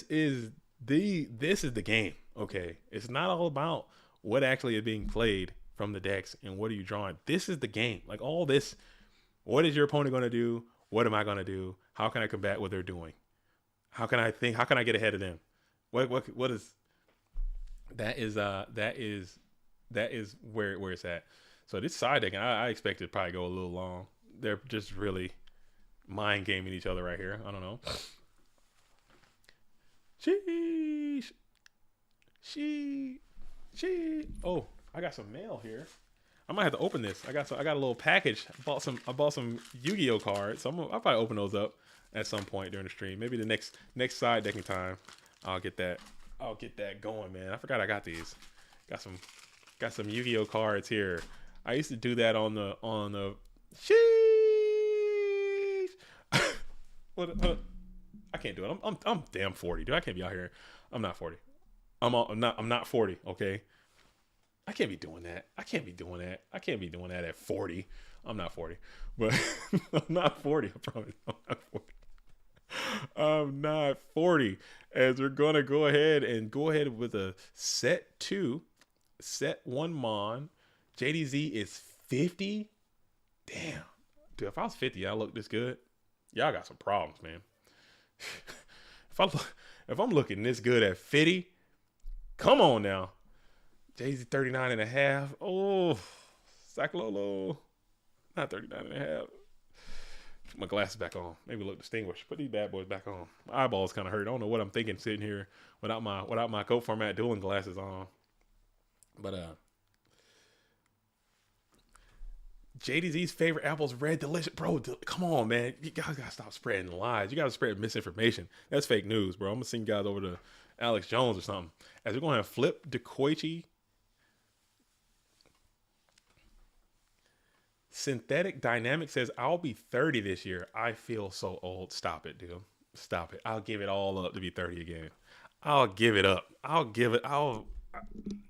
is the game. Okay, it's not all about what actually is being played from the decks and what are you drawing. This is the game. Like all this. What is your opponent going to do? What am I going to do? How can I combat what they're doing? How can I think? How can I get ahead of them? What is that is where it's at. So this side deck, and I expect it to probably go a little long. They're just really mind gaming each other right here. I don't know. Oh, I got some mail here. I might have to open this. I got a little package. I bought some Yu-Gi-Oh cards. So I'll probably open those up at some point during the stream. Maybe the next side decking time. I'll get that going, man. I forgot I got these. Got some Yu-Gi-Oh cards here. I used to do that on the Sheesh. What? I can't do it. I'm damn 40, dude. I can't be out here. I'm not 40. I'm not 40. Okay. I can't be doing that. I can't be doing that. I can't be doing that at 40. I'm not 40, but I'm not 40. I promise. I'm not 40. I'm not 40. As we're gonna go ahead with a set 2, set 1 mon. JDZ is 50. Damn, dude. If I was 50, I look this good. Y'all got some problems, man. if I'm looking this good at 50, come on now. JDZ 39 and a half. Oh, Sakalolo. Not 39 and a half. Put my glasses back on. Maybe look distinguished. Put these bad boys back on. My eyeballs kind of hurt. I don't know what I'm thinking sitting here without my code format dueling glasses on. But JDZ's favorite apple's red delicious. Bro, come on, man. You guys gotta stop spreading lies. You gotta spread misinformation. That's fake news, bro. I'm gonna send you guys over to Alex Jones or something. As we're gonna have Flip DeKoichi. Synthetic Dynamic says, I'll be 30 this year. I feel so old. Stop it, dude. Stop it. I'll give it all up to be 30 again. I'll give it up.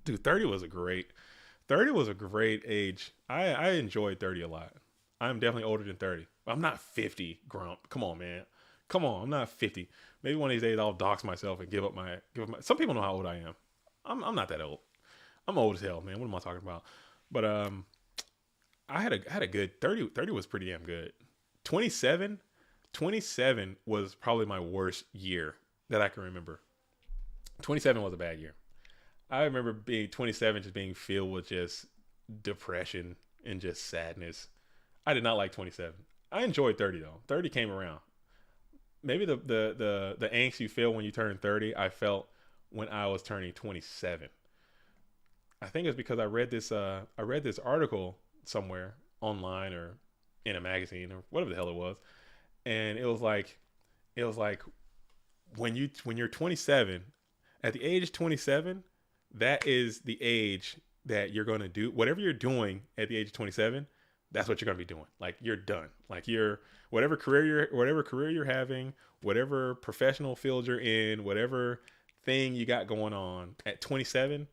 Dude, 30 was a great age. I enjoyed 30 a lot. I'm definitely older than 30. I'm not 50, Grump. Come on, man. Come on. I'm not 50. Maybe one of these days I'll dox myself and give up my, some people know how old I am. I'm not that old. I'm old as hell, man. What am I talking about? But, I had a good 30 was pretty damn good. 27 was probably my worst year that I can remember. 27 was a bad year. I remember being 27 just being filled with just depression and just sadness. I did not like 27. I enjoyed 30 though. 30 came around. Maybe the angst you feel when you turn 30, I felt when I was turning 27. I think it's because I read this article somewhere online or in a magazine or whatever the hell it was, and it was like when you're 27, at the age of 27, that is the age that you're going to do whatever you're doing at the age of 27. That's what you're going to be doing. Like, you're done. Like, you're whatever career you're having, whatever professional field you're in, whatever thing you got going on at 27,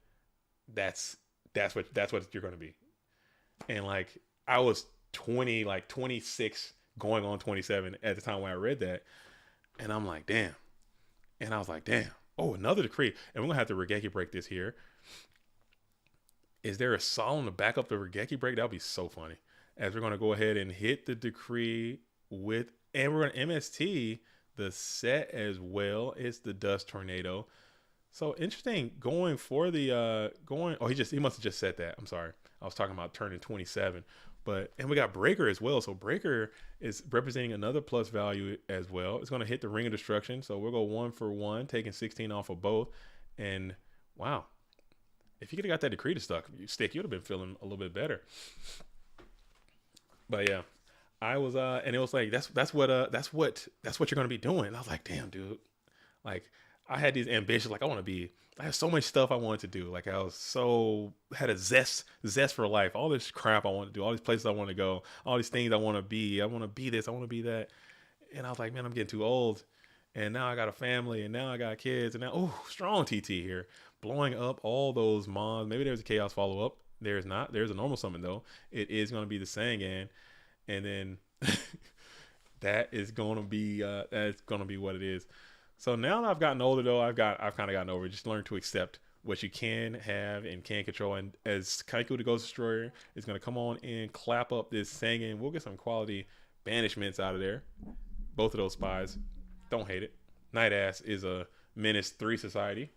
that's what you're going to be. And like, I was 26 going on 27 at the time when I read that. And I'm like, damn. And I was like, damn. Oh, another decree. And we're going to have to Regeki break this here. Is there a solemn to back up the Regeki break? That would be so funny. As we're going to go ahead and hit the decree with, and we're going to MST the set as well. It's the Dust Tornado. So interesting going for the, he must have just said that. I'm sorry. I was talking about turning 27, and we got Breaker as well. So Breaker is representing another plus value as well. It's going to hit the Ring of Destruction. So we'll go 1 for 1, taking 16 off of both. And wow, if you could have got that decree to stick, you would have been feeling a little bit better. But yeah, I was, and it was like, that's what you're going to be doing. And I was like, damn, dude, like, I had these ambitions. Like, I had so much stuff I wanted to do. Like, had a zest for life. All this crap I wanted to do. All these places I want to go. All these things I want to be. I want to be this. I want to be that. And I was like, man, I'm getting too old. And now I got a family. And now I got kids. And now, strong TT here. Blowing up all those mons. Maybe there's a Chaos follow-up. There's not. There's a normal summon, though. It is going to be the Sangan. And then that's going to be what it is. So now that I've gotten older, though, I've kind of gotten over it. Just learn to accept what you can have and can control. And as Kaiku the Ghost Destroyer is going to come on and clap up this Sangan, we'll get some quality banishments out of there. Both of those spies. Don't hate it. Night Ass is a Menace 3 society.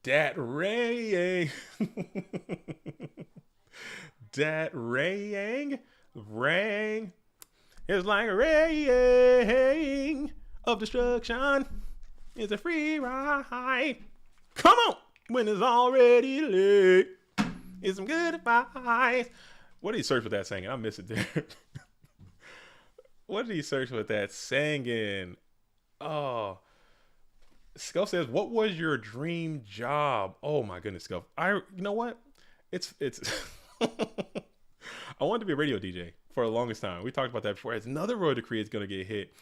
Dat Rayang. Dat Rayang. Rang. It's like a raying of destruction. It's a free ride. Come on, when it's already late. It's some good advice. What did he search with that singing? I miss it there. What did he search with that singing? Oh, Scuff says, "What was your dream job?" Oh my goodness, Scuff. You know what? It's. I wanted to be a radio DJ for the longest time. We talked about that before. As another road decree is going to get hit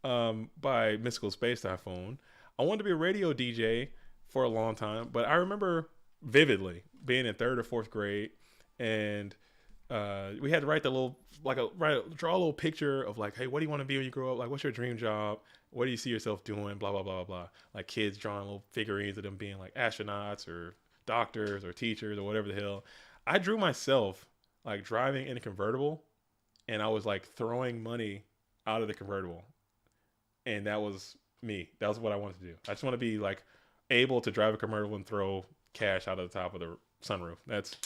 by Mystical Space Typhoon. I wanted to be a radio DJ for a long time, but I remember vividly being in 3rd or 4th grade, and we had to write draw a little picture of like, hey, what do you want to be when you grow up? Like, what's your dream job? What do you see yourself doing? Blah, blah, blah, blah, blah. Like kids drawing little figurines of them being like astronauts or doctors or teachers or whatever the hell. I drew myself like driving in a convertible, and I was like throwing money out of the convertible. And that was me. That was what I wanted to do. I just want to be like able to drive a convertible and throw cash out of the top of the sunroof. That's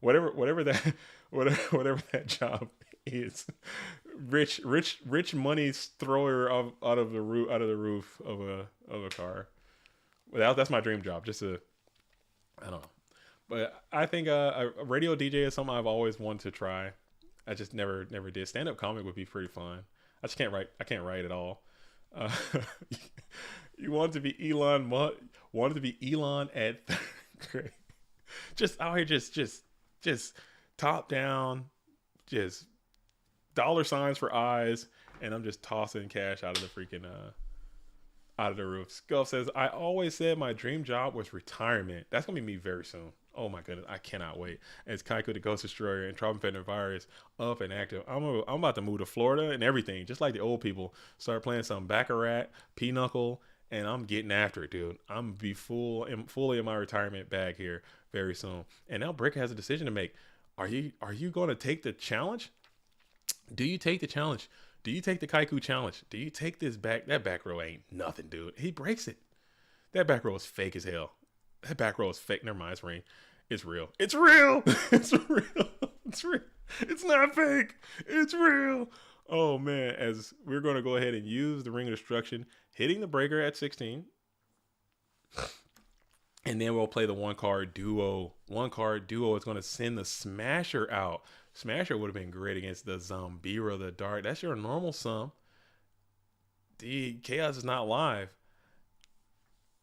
whatever that job is. Rich money thrower out of the roof of a car. That's my dream job. I don't know. But I think a radio DJ is something I've always wanted to try. I just never did. Stand up comic would be pretty fun. I just can't write. I can't write at all. You wanted to be Elon at 3rd grade. Just out here, just top down, just dollar signs for eyes, and I'm just tossing cash out of the freaking out of the roof. Scuff says, I always said my dream job was retirement. That's gonna be me very soon. Oh my goodness, I cannot wait. As Kaiko the Ghost Destroyer and Troublefinder Virus up and active, I'm about to move to Florida and everything, just like the old people. Start playing some Baccarat, Pinochle, and I'm getting after it, dude. I'm be fully in my retirement bag here very soon. And now Brick has a decision to make. Are you going to take the challenge? Do you take the challenge? Do you take the Kaiku challenge? Do you take this back? That back row ain't nothing, dude. He breaks it. That back row is fake as hell. That back row is fake. Never mind, it's rain. It's real. It's real. It's real. It's real. It's not fake. It's real. Oh man, as we're going to go ahead and use the Ring of Destruction, hitting the breaker at 16. And then we'll play the one card duo. One card duo is going to send the Smasher out. Smasher would have been great against the Zombira the Dark. That's your normal sum. The Chaos is not live.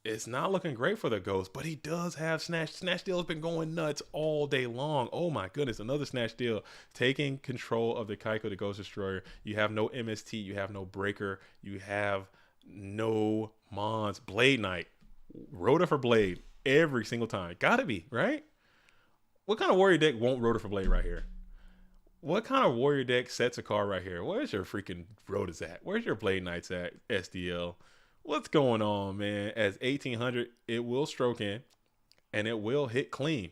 It's not looking great for the Ghost, but he does have Snatch. Snatch Deal has been going nuts all day long. Oh my goodness, another Snatch Deal. Taking control of the Kaiko the Ghost Destroyer. You have no MST. You have no Breaker. You have no Mons. Blade Knight. Rhoda for Blade every single time. Gotta be, right? What kind of warrior deck won't Rhoda for Blade right here? What kind of warrior deck sets a card right here? Where's your freaking Rhodas at? Where's your Blade Knights at, SDL? What's going on, man? As 1800, it will stroke in, and it will hit clean,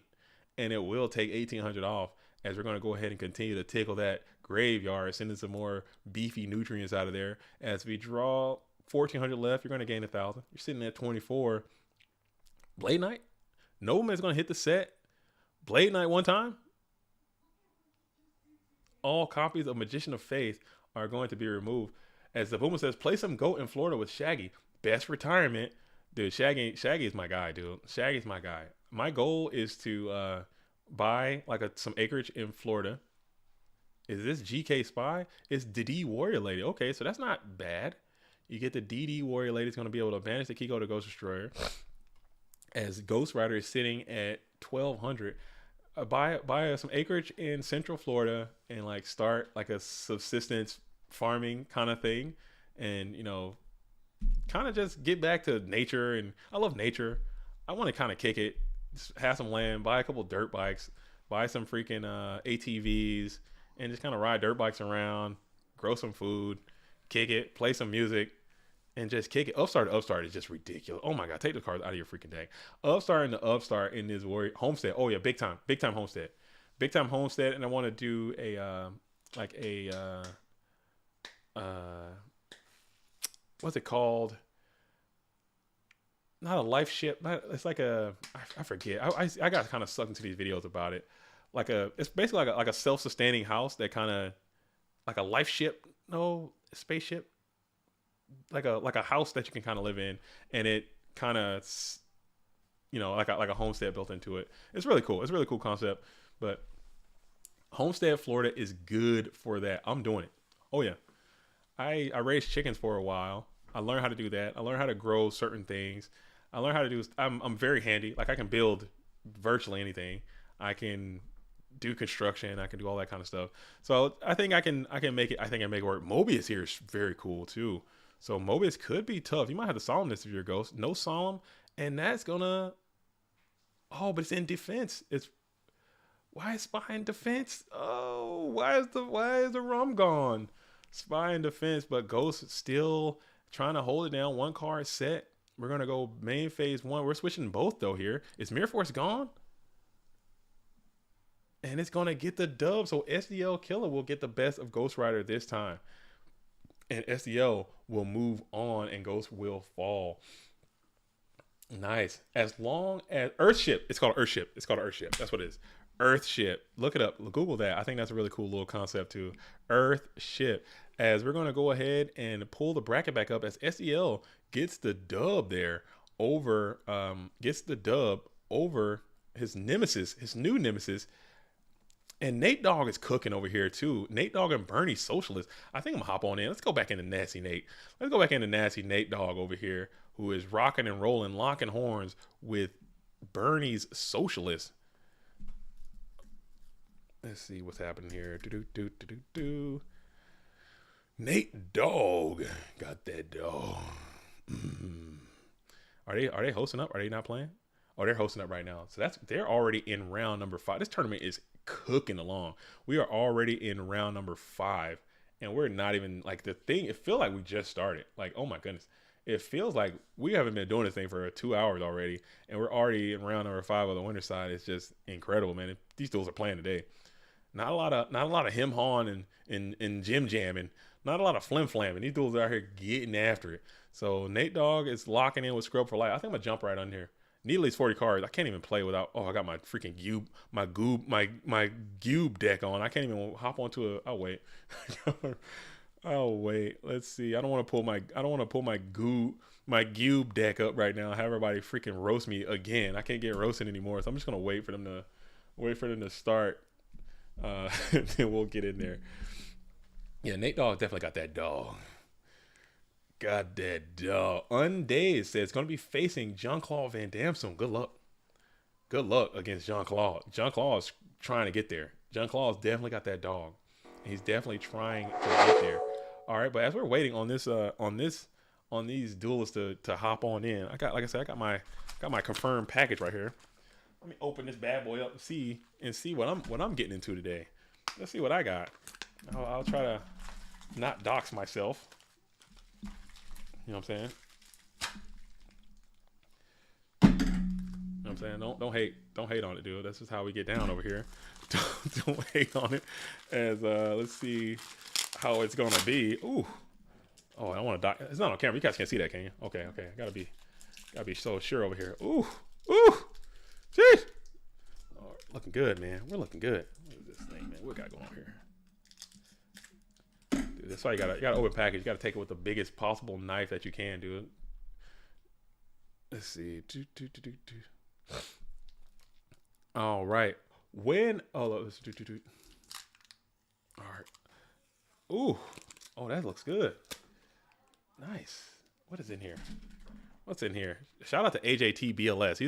and it will take 1800 off, as we're going to go ahead and continue to tickle that graveyard, sending some more beefy nutrients out of there. As we draw 1400 left, you're going to gain 1000. You're sitting at 24. Blade Knight? Nobleman's going to hit the set. Blade Knight one time. All copies of Magician of Faith are going to be removed. As the Boomer says, play some GOAT in Florida with Shaggy. Best retirement. Dude, Shaggy is my guy, dude. Shaggy's my guy. My goal is to buy like some acreage in Florida. Is this GK Spy? It's DD Warrior Lady. Okay, so that's not bad. You get the DD Warrior Lady. It's going to be able to banish the Kiko to Ghost Destroyer. As Ghost Rider is sitting at 1200. Buy some acreage in Central Florida and like start like a subsistence farming kind of thing, and kind of just get back to nature. And I love nature. I want to kind of kick it, just have some land, buy a couple dirt bikes, buy some freaking ATVs, and just kind of ride dirt bikes around, grow some food, kick it, play some music, and just kick it. Upstart to Upstart is just ridiculous. Oh my god, take the cards out of your freaking deck. Upstart and the Upstart in this warrior homestead. Oh yeah, big time homestead, and I want to do a what's it called? Not a life ship. It's like I forget. I got kind of sucked into these videos about it. It's basically like a self-sustaining house that kind of like a life ship, no spaceship, like a house that you can kind of live in, and it kind of like a homestead built into it. It's really cool. It's a really cool concept. But Homestead Florida is good for that. I'm doing it. Oh yeah. I raised chickens for a while. I learned how to do that. I learned how to grow certain things. I'm very handy. Like I can build virtually anything. I can do construction. I can do all that kind of stuff. So I think I can make it. I think I make it work. Mobius here is very cool too. So Mobius could be tough. You might have to solemn this if you're a ghost. No solemn, and that's gonna. Oh, but it's in defense. It's why is spy in defense? Oh, why is the rum gone? Spy in defense, but ghost still trying to hold it down. One card set. We're gonna go main phase one. We're switching both though here. Is Mirror Force gone? And it's going to get the dub. So SDL Killer will get the best of Ghost Rider this time. And SDL will move on and Ghost will fall. Nice. As long as Earthship. It's called Earthship. It's called Earthship. That's what it is. Earthship. Look it up. Google that. I think that's a really cool little concept too. Earthship. As we're going to go ahead and pull the bracket back up as SDL gets the dub there over, his nemesis, his new nemesis. And Nate Dogg is cooking over here too. Nate Dogg and Bernie Socialist. I think I'm gonna hop on in. Let's go back into Nasty Nate. Let's go back into Nasty Nate Dogg over here, who is rocking and rolling, locking horns with Bernie's Socialist. Let's see what's happening here. Nate Dogg got that dog. Are they hosting up? Are they not playing? Oh, they're hosting up right now. So they're already in round number 5. This tournament is cooking along. We are already in round number 5, and we're not even like the thing. It feels like we just started. Like, oh my goodness, it feels like we haven't been doing this thing for 2 hours already, and we're already in round number 5 of the winter side. It's just incredible, man. These dudes are playing today. Not a lot of him hawing and Jim jamming. Not a lot of flim flamming. These dudes are out here getting after it. So Nate Dogg is locking in with Scrub for life. I think I'm gonna jump right on here. Needless 40 cards. I can't even play without. Oh, I got my freaking my Goob deck on. I can't even hop onto a. I'll wait. I'll wait. Let's see. I don't want to pull my Goob deck up right now. Have everybody freaking roast me again. I can't get roasted anymore. So I'm just gonna wait for them to start. Then we'll get in there. Yeah, Nate Dogg definitely got that dog. Got that dog. Undazed says it's going to be facing Jean-Claude Van Damme soon. Good luck. Good luck against Jean-Claude. Jean-Claude is trying to get there. Jean-Claude's definitely got that dog. He's definitely trying to get there. All right, but as we're waiting on this, on these duelists to hop on in, I got my confirmed package right here. Let me open this bad boy up and see what I'm getting into today. Let's see what I got. I'll try to not dox myself. You know what I'm saying? You know what I'm saying? Don't hate on it, dude. That's just how we get down over here. Don't hate on it. As let's see how it's gonna be. Ooh. Oh, I want to dock. It's not on camera. You guys can't see that, can you? Okay. Gotta be so sure over here. Ooh. Jeez. Oh, looking good, man. We're looking good. What is this thing, man? What we got going on here? Dude, that's why you gotta open package. You gotta take it with the biggest possible knife that you can, dude. Let's see. All right. Let's do. All right. Ooh. Oh, that looks good. Nice. What is in here? What's in here? Shout out to AJT BLS.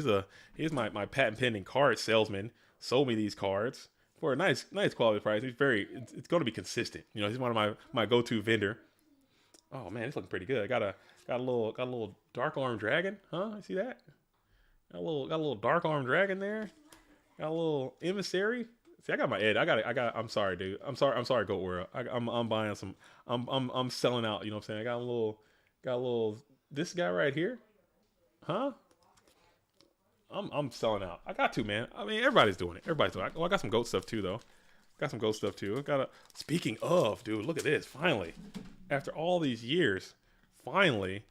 He's my patent pending card salesman. Sold me these cards for a nice quality price. It's going to be consistent. You know, he's one of my go-to vendor. Oh man, it's looking pretty good. Got a little dark arm dragon, huh? You see that? Got a little dark arm dragon there. Got a little emissary. See, I got my Ed. I'm sorry, dude. I'm sorry, Goat World. I'm buying some. I'm selling out. You know what I'm saying? I got a little. This guy right here, huh? I'm selling out. I got to, man. I mean, everybody's doing it. I got some goat stuff too, though. Speaking of, dude, look at this. Finally, after all these years, finally,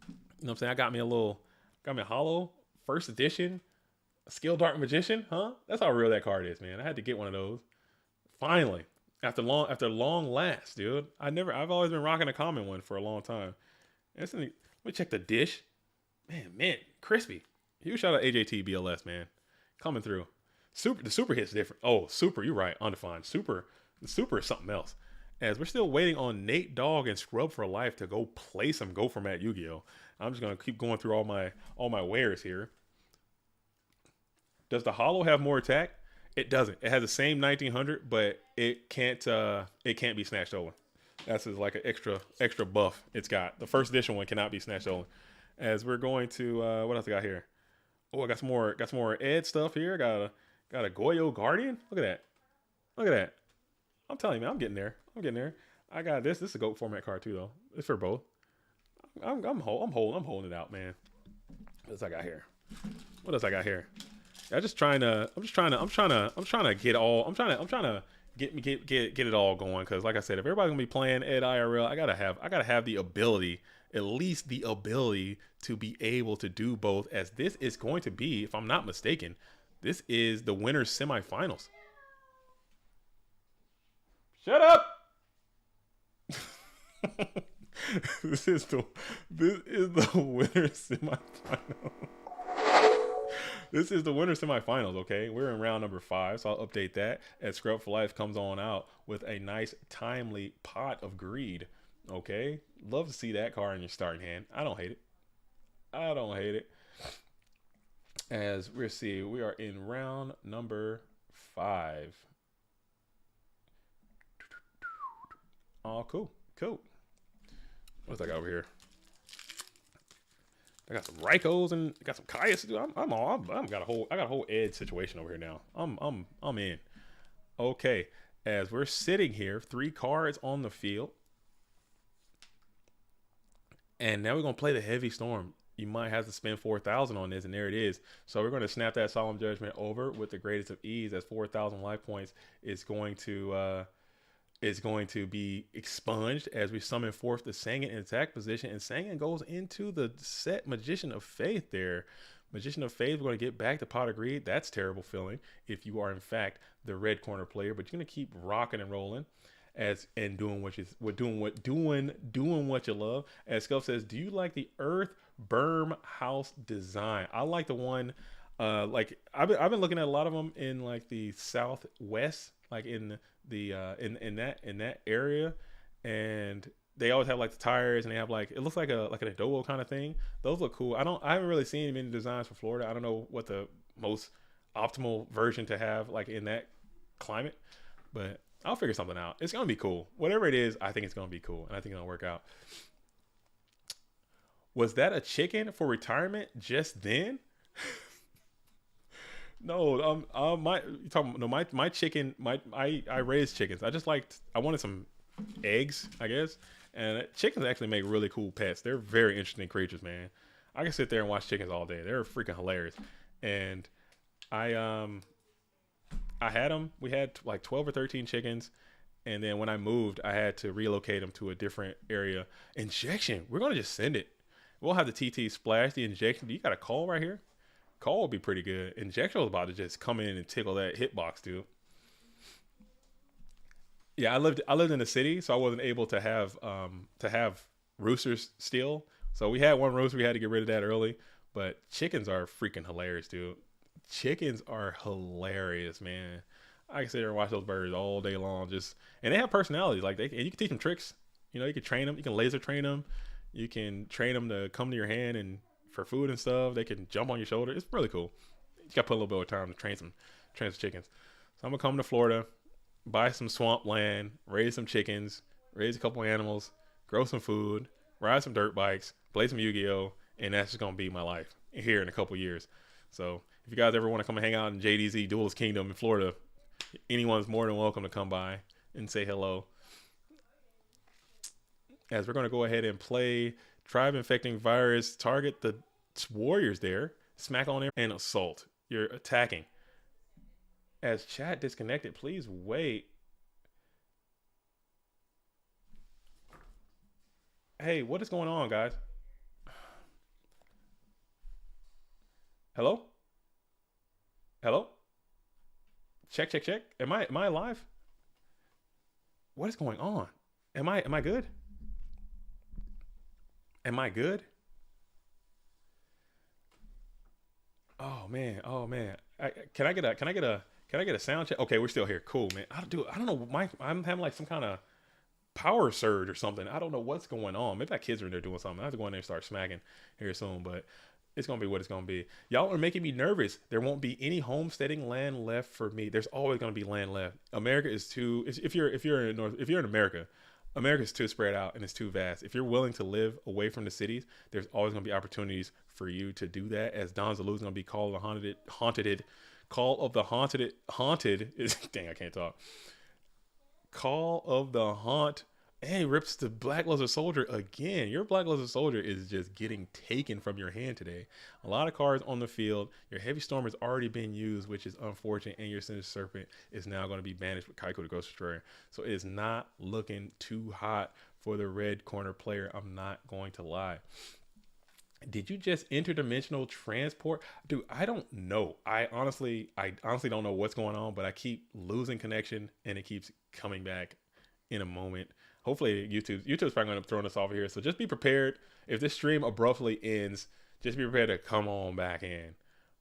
you know what I'm saying? I got me a hollow first edition Skill Dark Magician, huh? That's how real that card is, man. I had to get one of those. Finally, after long last, dude. I've always been rocking a common one for a long time. Let me check the dish. Man, crispy. Huge shout out AJT BLS, man. Coming through. The super hit's different. Oh, super, you're right. Undefined. The super is something else. As we're still waiting on Nate Dogg and Scrub for Life to go play some Go Format Yu-Gi-Oh! I'm just gonna keep going through all my wares here. Does the hollow have more attack? It doesn't. It has the same 1900, but it can't be snatched stolen. That's just like an extra buff it's got. The first edition one cannot be snatched stolen. As we're going to what else I got here? Oh, I got some more Ed stuff here. Got a Goyo Guardian. Look at that. Look at that. I'm telling you, man, I'm getting there. I got this. This is a GOAT format card too, though. It's for both. I'm holding it out, man. What else I got here? I'm trying to get it all going, because like I said, if everybody's gonna be playing Ed IRL, I gotta have the ability, at least the ability, to be able to do both, as this is going to be, if I'm not mistaken, this is the winner's semifinals. Shut up. This is the winner's semifinal. This is the winner semifinals, okay? We're in round number 5, so I'll update that as Scrub for Life comes on out with a nice, timely Pot of Greed, okay? Love to see that card in your starting hand. I don't hate it. As we see, we are in round number 5. Oh, cool. What's I got over here? I got some Raikos and got some Kayas. Dude, I got a whole Ed situation over here now. I'm in. Okay, as we're sitting here, 3 cards on the field, and now we're gonna play the Heavy Storm. You might have to spend 4,000 on this, and there it is. So we're gonna snap that Solemn Judgment over with the greatest of ease, as 4,000 life points is going to be expunged as we summon forth the Sangan in attack position, and Sangan goes into the set Magician of Faith there. Magician of Faith, we're going to get back to Pot of Greed. That's terrible feeling if you are in fact the red corner player, but you're going to keep rocking and rolling doing what you love. As Scuff says, do you like the Earth Berm House design? I like the one like I've been looking at a lot of them in like the Southwest, like in the in that area, and they always have like the tires, and they have like, it looks like an adobo kind of thing. Those look cool. I haven't really seen many designs for Florida. I don't know what the most optimal version to have like in that climate, but I'll figure something out. It's gonna be cool. Whatever it is, I think it's gonna be cool, and I think it'll work out. Was that a chicken for retirement just then? No, my chicken, I raised chickens. I wanted some eggs, I guess. And chickens actually make really cool pets. They're very interesting creatures, man. I can sit there and watch chickens all day. They're freaking hilarious. And I had them. We had like 12 or 13 chickens. And then when I moved, I had to relocate them to a different area. Injection. We're going to just send it. We'll have the TT splash the injection. You got a call right here? Call will be pretty good. Injection was about to just come in and tickle that hitbox, dude. Yeah, I lived in the city, so I wasn't able to have roosters still. So we had one rooster. We had to get rid of that early. But chickens are freaking hilarious, dude. Chickens are hilarious, man. I can sit there and watch those birds all day long. And they have personalities. Like and you can teach them tricks. You know, you can train them. You can laser train them. You can train them to come to your hand and for food and stuff. They can jump on your shoulder. It's really cool. You got to put a little bit of time to train some chickens. So I'm gonna come to Florida, buy some swamp land, raise some chickens, raise a couple animals, grow some food, ride some dirt bikes, play some Yu-Gi-Oh, and that's just gonna be my life here in a couple years. So if you guys ever want to come and hang out in JDZ Duelist Kingdom in Florida, anyone's more than welcome to come by and say hello. As we're gonna go ahead and play Tribe Infecting Virus, target the warriors there, smack on there, and assault. You're attacking. As chat disconnected, please wait. Hey, what is going on, guys? Hello? Hello? Check. Am I live? What is going on? Am I good? Am I good? Oh man. Can I get a sound check? Okay, we're still here. Cool, man. I don't know. I'm having like some kind of power surge or something. I don't know what's going on. Maybe my kids are in there doing something. I have to go in there and start smacking here soon. But It's gonna be what it's gonna be. Y'all are making me nervous. There won't be any homesteading land left for me. There's always gonna be land left. America is too. If you're in America, America's too spread out and it's too vast. If you're willing to live away from the cities, there's always gonna be opportunities for you to do that. As Don Zalu's gonna be called the haunted, call of the haunted is dang, I can't talk. Call of the haunt. Hey, rips the Black Luster Soldier again. Your Black Luster Soldier is just getting taken from your hand today. A lot of cards on the field. Your Heavy Storm has already been used, which is unfortunate, and your Sinister Serpent is now going to be banished with Kaiko the Ghost Destroyer. So it is not looking too hot for the red corner player. I'm not going to lie. Did you just interdimensional transport? Dude, I don't know. I honestly don't know what's going on, but I keep losing connection and it keeps coming back in a moment. Hopefully YouTube's probably going to throw us off here. So just be prepared. If this stream abruptly ends, just be prepared to come on back in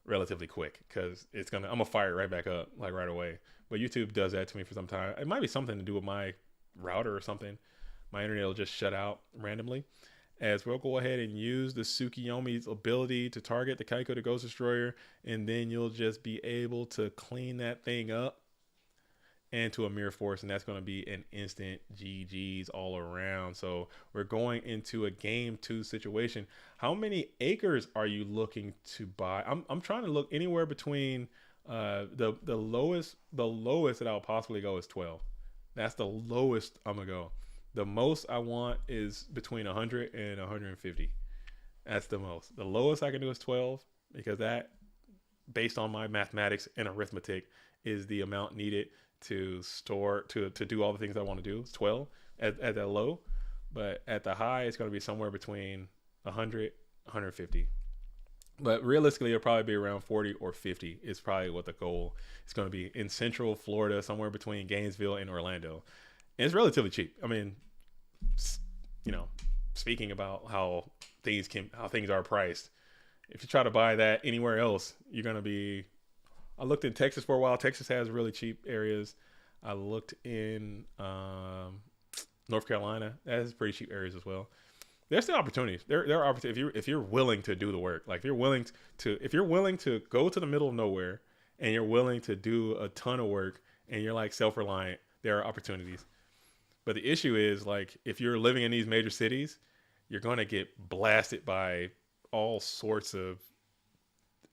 relatively quick, because I'm gonna fire it right back up like right away. But YouTube does that to me for some time. It might be something to do with my router or something. My internet will just shut out randomly. As we'll go ahead and use the Tsukiyomi's ability to target the Kaiko the Ghost Destroyer, and then you'll just be able to clean that thing up and to a Mirror Force, and that's going to be an instant GG's all around. So we're going into a game 2 situation. How many acres are you looking to buy? I'm trying to look anywhere between the lowest that I'll possibly go is 12. That's the lowest I'm gonna go. The most I want is between 100 and 150. That's the most. The lowest I can do is 12, because that, based on my mathematics and arithmetic, is the amount needed to store to do all the things I want to do. It's 12 at that low, but at the high it's going to be somewhere between 100 150. But realistically it'll probably be around 40 or 50 is probably what the goal is going to be in Central Florida, somewhere between Gainesville and Orlando. And it's relatively cheap. I mean, speaking about how things are priced, if you try to buy that anywhere else, you're going to be. I looked in Texas for a while. Texas has really cheap areas. I looked in North Carolina. That has pretty cheap areas as well. There's still opportunities. There are opportunities if you're willing to do the work. Like if you're willing to go to the middle of nowhere and you're willing to do a ton of work and you're like self-reliant, there are opportunities. But the issue is, like, if you're living in these major cities, you're going to get blasted by all sorts of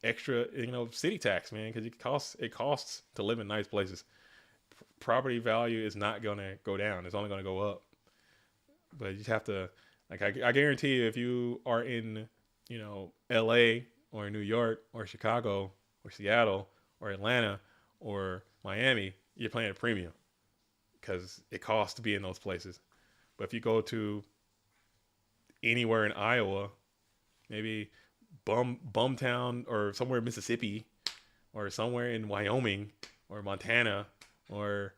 extra, city tax, man, because it costs to live in nice places. Property value is not going to go down. It's only going to go up. But you have to, like, I guarantee you, if you are in, LA or New York or Chicago or Seattle or Atlanta or Miami, you're paying a premium because it costs to be in those places. But if you go to anywhere in Iowa, maybe Bumtown or somewhere in Mississippi or somewhere in Wyoming or Montana or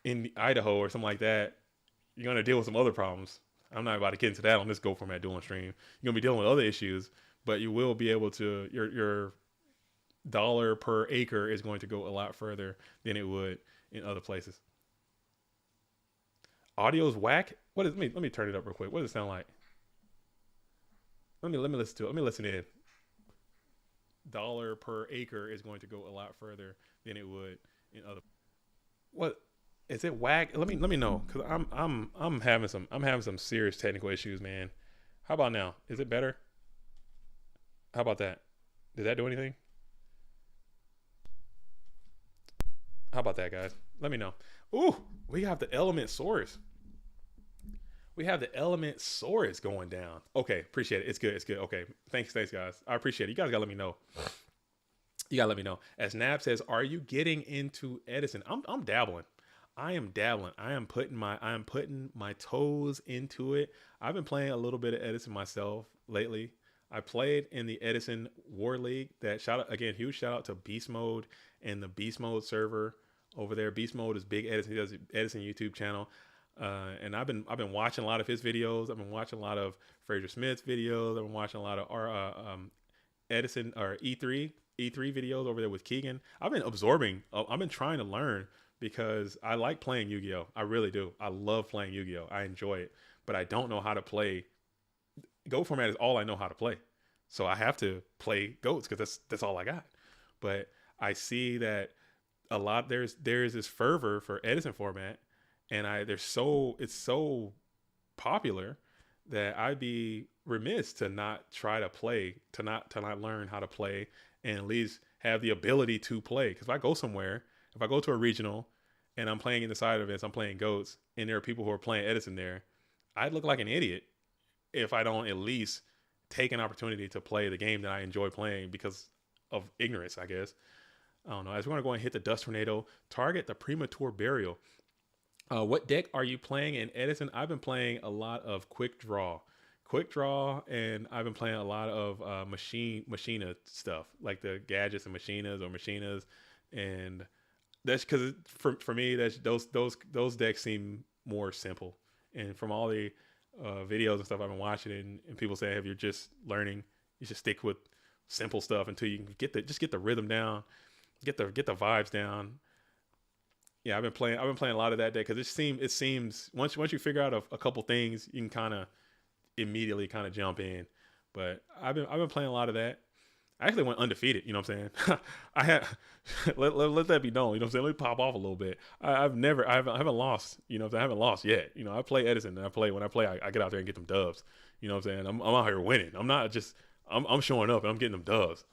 in Idaho or something like that, you're going to deal with some other problems. I'm not about to get into that on this Go Format Dueling stream. You're going to be dealing with other issues, but you will be able to, your dollar per acre is going to go a lot further than it would in other places. Audio's whack? What is, let me turn it up real quick. What does it sound like? Let me listen to it. Let me listen in. Dollar per acre is going to go a lot further than it would in other. What is it? Whack? Let me know, because I'm having some serious technical issues, man. How about now? Is it better? How about that? Did that do anything? How about that, guys? Let me know. Ooh, we have the Element Source. We have the Element Source going down. Okay, appreciate it. It's good. Okay, thanks, guys. I appreciate it. You guys gotta let me know. As Nab says, are you getting into Edison? I'm dabbling. I am dabbling. I am putting my toes into it. I've been playing a little bit of Edison myself lately. I played in the Edison War League. Huge shout out to Beast Mode and the Beast Mode server over there. Beast Mode is big Edison. He does the Edison YouTube channel. And I've been watching a lot of his videos. I've been watching a lot of Fraser Smith's videos. I've been watching a lot of our Edison or E3 videos over there with Keegan. I've been absorbing. I've been trying to learn because I like playing Yu-Gi-Oh. I really do. I love playing Yu-Gi-Oh. I enjoy it, but I don't know how to play. Go Format is all I know how to play. So I have to play goats because that's all I got. But I see that a lot there's this fervor for Edison format, and it's so popular that I'd be remiss to not try to play, to not learn how to play, and at least have the ability to play. Because if I go to a regional and I'm playing in the side events, I'm playing goats, and there are people who are playing Edison there, I'd look like an idiot if I don't at least take an opportunity to play the game that I enjoy playing because of ignorance, I guess. I don't know. As we're going to go and hit the Dust Tornado, target the Premature Burial. What deck are you playing in Edison? I've been playing a lot of Quick Draw. And I've been playing a lot of Machina stuff, like the gadgets and Machinas. And that's because for me, that's those decks seem more simple. And from all the videos and stuff I've been watching, and people saying, if you're just learning, you should stick with simple stuff until you can get the rhythm down, get the vibes down. Yeah, I've been playing a lot of that deck because it seems once you figure out a couple things, you can kind of immediately kind of jump in. But I've been playing a lot of that. I actually went undefeated. You know what I'm saying? I had let that be known. You know what I'm saying? Let me pop off a little bit. I haven't lost. You know, I haven't lost yet. You know, I play Edison, and when I play, I get out there and get them dubs. You know what I'm saying? I'm out here winning. I'm not just I'm showing up and I'm getting them dubs.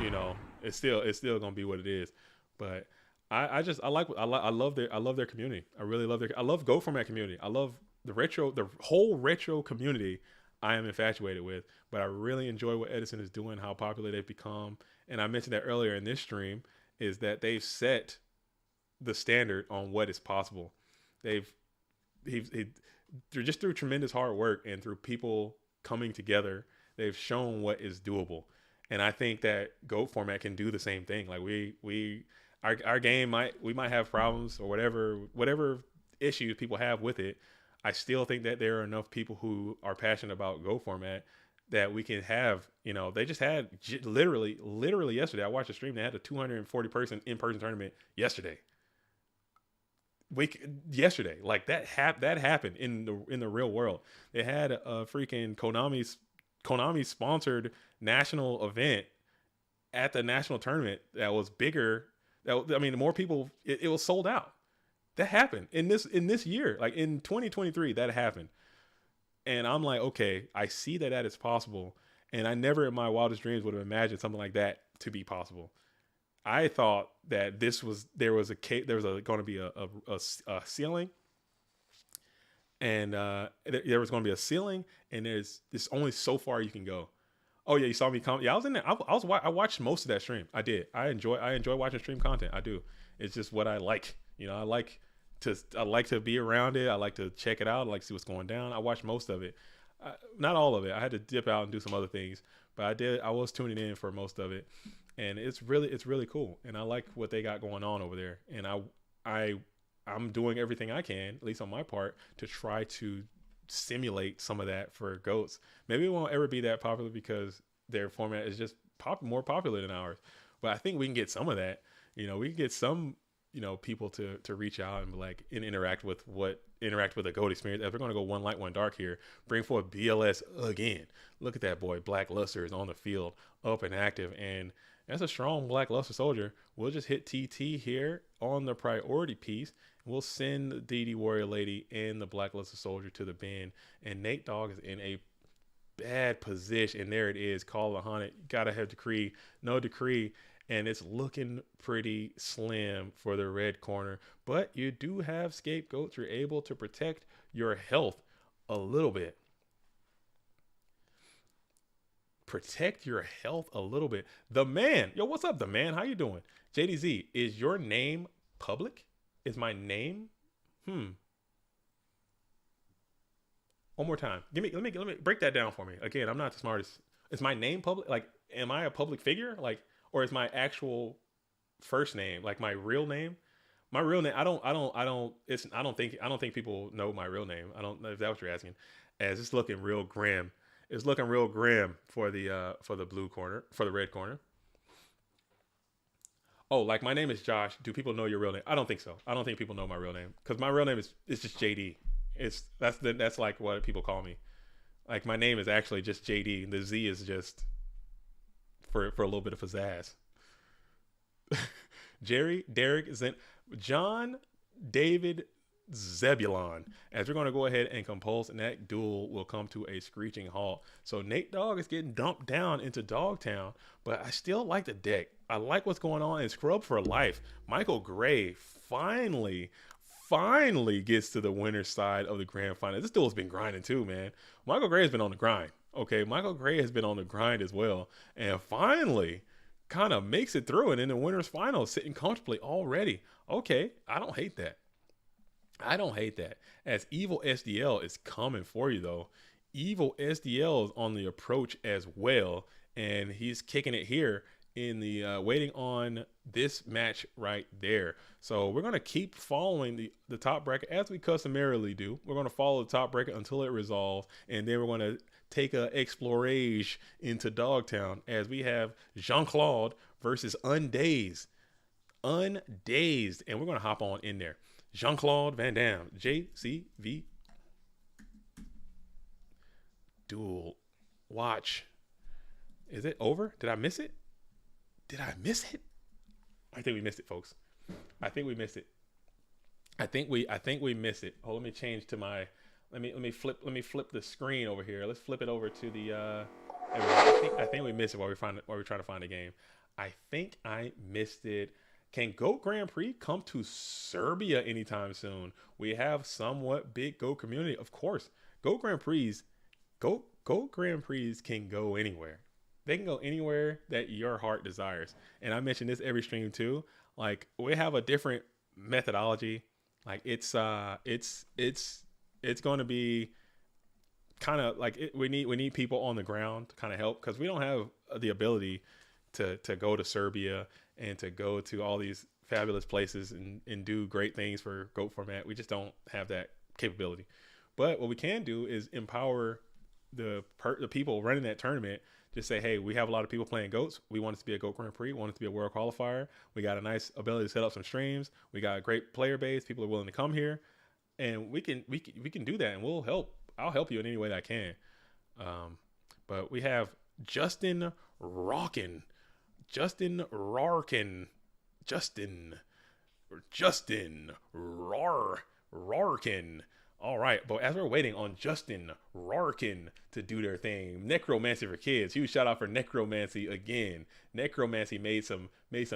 You know, it's still gonna be what it is. But I love their community. I really I love Go format community. I love the whole retro community. I am infatuated with, but I really enjoy what Edison is doing, how popular they've become. And I mentioned that earlier in this stream, is that they've set the standard on what is possible. They're just through tremendous hard work and through people coming together, they've shown what is doable. And I think that Go format can do the same thing. Like our game might have problems or whatever issues people have with it. I still think that there are enough people who are passionate about Go format that we can have, you know, they just had literally yesterday. I watched a stream. They had a 240 person in-person tournament yesterday. Yesterday, like that happened in the real world. They had a freaking Konami sponsored national event at the national tournament that was bigger. More people. It was sold out. That happened in this year, like in 2023, that happened. And I'm like, okay, I see that is possible. And I never in my wildest dreams would have imagined something like that to be possible. I thought that there was going to be a ceiling, and there was going to be a ceiling, and there's only so far you can go. Oh yeah, you saw me come. Yeah, I was in there. I watched most of that stream. I did. I enjoy watching stream content. I do. It's just what I like. You know, I like to be around it. I like to check it out. I like to see what's going down. I watched most of it. Not all of it. I had to dip out and do some other things, but I was tuning in for most of it. And it's really cool. And I like what they got going on over there. And I'm doing everything I can, at least on my part, to try to simulate some of that for goats. Maybe it won't ever be that popular because their format is just more popular than ours. But I think we can get some of that. You know, we can get some, you know, people to reach out and interact with a goat experience. If we're going to go one light, one dark here, bring forth BLS again. Look at that boy. Black Luster is on the field, up and active, and that's a strong Black Luster soldier. We'll just hit TT here on the priority piece. We'll send the DD Warrior Lady and the Black Luster soldier to the bin. And Nate Dogg is in a bad position. And there it is. Call 100. Gotta have decree. No decree. And it's looking pretty slim for the red corner. But you do have scapegoats. You're able to protect your health a little bit. Protect your health a little bit. The man. Yo, what's up, the man? How you doing? JDZ, is your name public? Is my name? One more time. Let me break that down for me. Again, I'm not the smartest. Is my name public? Like, am I a public figure? Like, or is my actual first name, like my real name? My real name, I don't think people know my real name. I don't know if that's what you're asking. As it's looking real grim. It's looking real grim for the blue corner, for the red corner. Oh, like my name is Josh. Do people know your real name? I don't think so. I don't think people know my real name because my real name is just JD. That's like what people call me. Like my name is actually just JD. The Z is just for a little bit of pizzazz. Jerry, Derek, John, David, Zebulon. As we're going to go ahead and compulse, and that duel will come to a screeching halt. So Nate Dogg is getting dumped down into Dogtown, but I still like the deck. I like what's going on in Scrub for Life. Michael Gray finally gets to the winner's side of the grand final. This duel's been grinding too, man. Michael Gray has been on the grind. Okay, Michael Gray has been on the grind as well, and finally kind of makes it through, and in the winner's final, sitting comfortably already. Okay, I don't hate that. I don't hate that. As Evil SDL is coming for you, though. Evil SDL is on the approach as well, and he's kicking it here in the waiting on this match right there. So we're going to keep following the top bracket as we customarily do. We're going to follow the top bracket until it resolves, and then we're going to take a exploration into Dogtown as we have Jean-Claude versus Undazed. Undazed. And we're going to hop on in there. Jean-Claude Van Damme, JCV. Duel. Watch. Is it over? Did I miss it? Did I miss it? I think we missed it, folks. I think we missed it. I think we missed it. Oh, let me change to my let me flip the screen over here. Let's flip it over to the I think we missed it while we're trying to find a game. I think I missed it. Can GOAT Grand Prix come to Serbia anytime soon? We have somewhat big GOAT community. Of course, GOAT Grand Prix can go anywhere. They can go anywhere that your heart desires. And I mention this every stream too. Like, we have a different methodology. Like, it's going to be kind of like we need people on the ground to kind of help, because we don't have the ability to go to Serbia and to go to all these fabulous places and do great things for GOAT format. We just don't have that capability. But what we can do is empower the people running that tournament. Just say, hey, we have a lot of people playing GOATs. We want it to be a GOAT Grand Prix. We want it to be a World Qualifier. We got a nice ability to set up some streams. We got a great player base. People are willing to come here, and we can do that, and we'll help. I'll help you in any way that I can. But we have Justin Rarkin. All right, but as we're waiting on Justin Rarkin to do their thing, Necromancy for Kids. Huge shout out for Necromancy again. Necromancy made some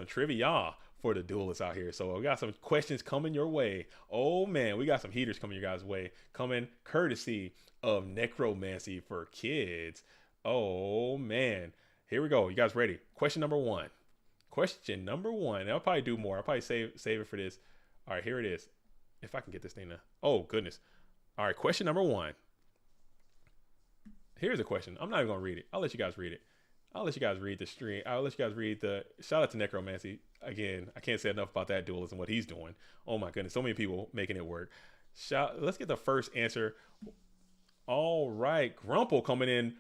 trivia for the duelists out here. So we got some questions coming your way. Oh man, we got some heaters coming your guys' way, coming courtesy of Necromancy for Kids. Oh man, here we go. You guys ready? Question number one. And I'll probably do more. I'll probably save it for this. All right, here it is. If I can get this thing to, oh goodness. All right, question number one. Here's a question. I'm not even gonna read it. I'll let you guys read it. I'll let you guys read the stream. I'll let you guys read the, shout out to Necromancy. Again, I can't say enough about that duelist and what he's doing. Oh my goodness, so many people making it work. Let's get the first answer. All right, Grumple coming in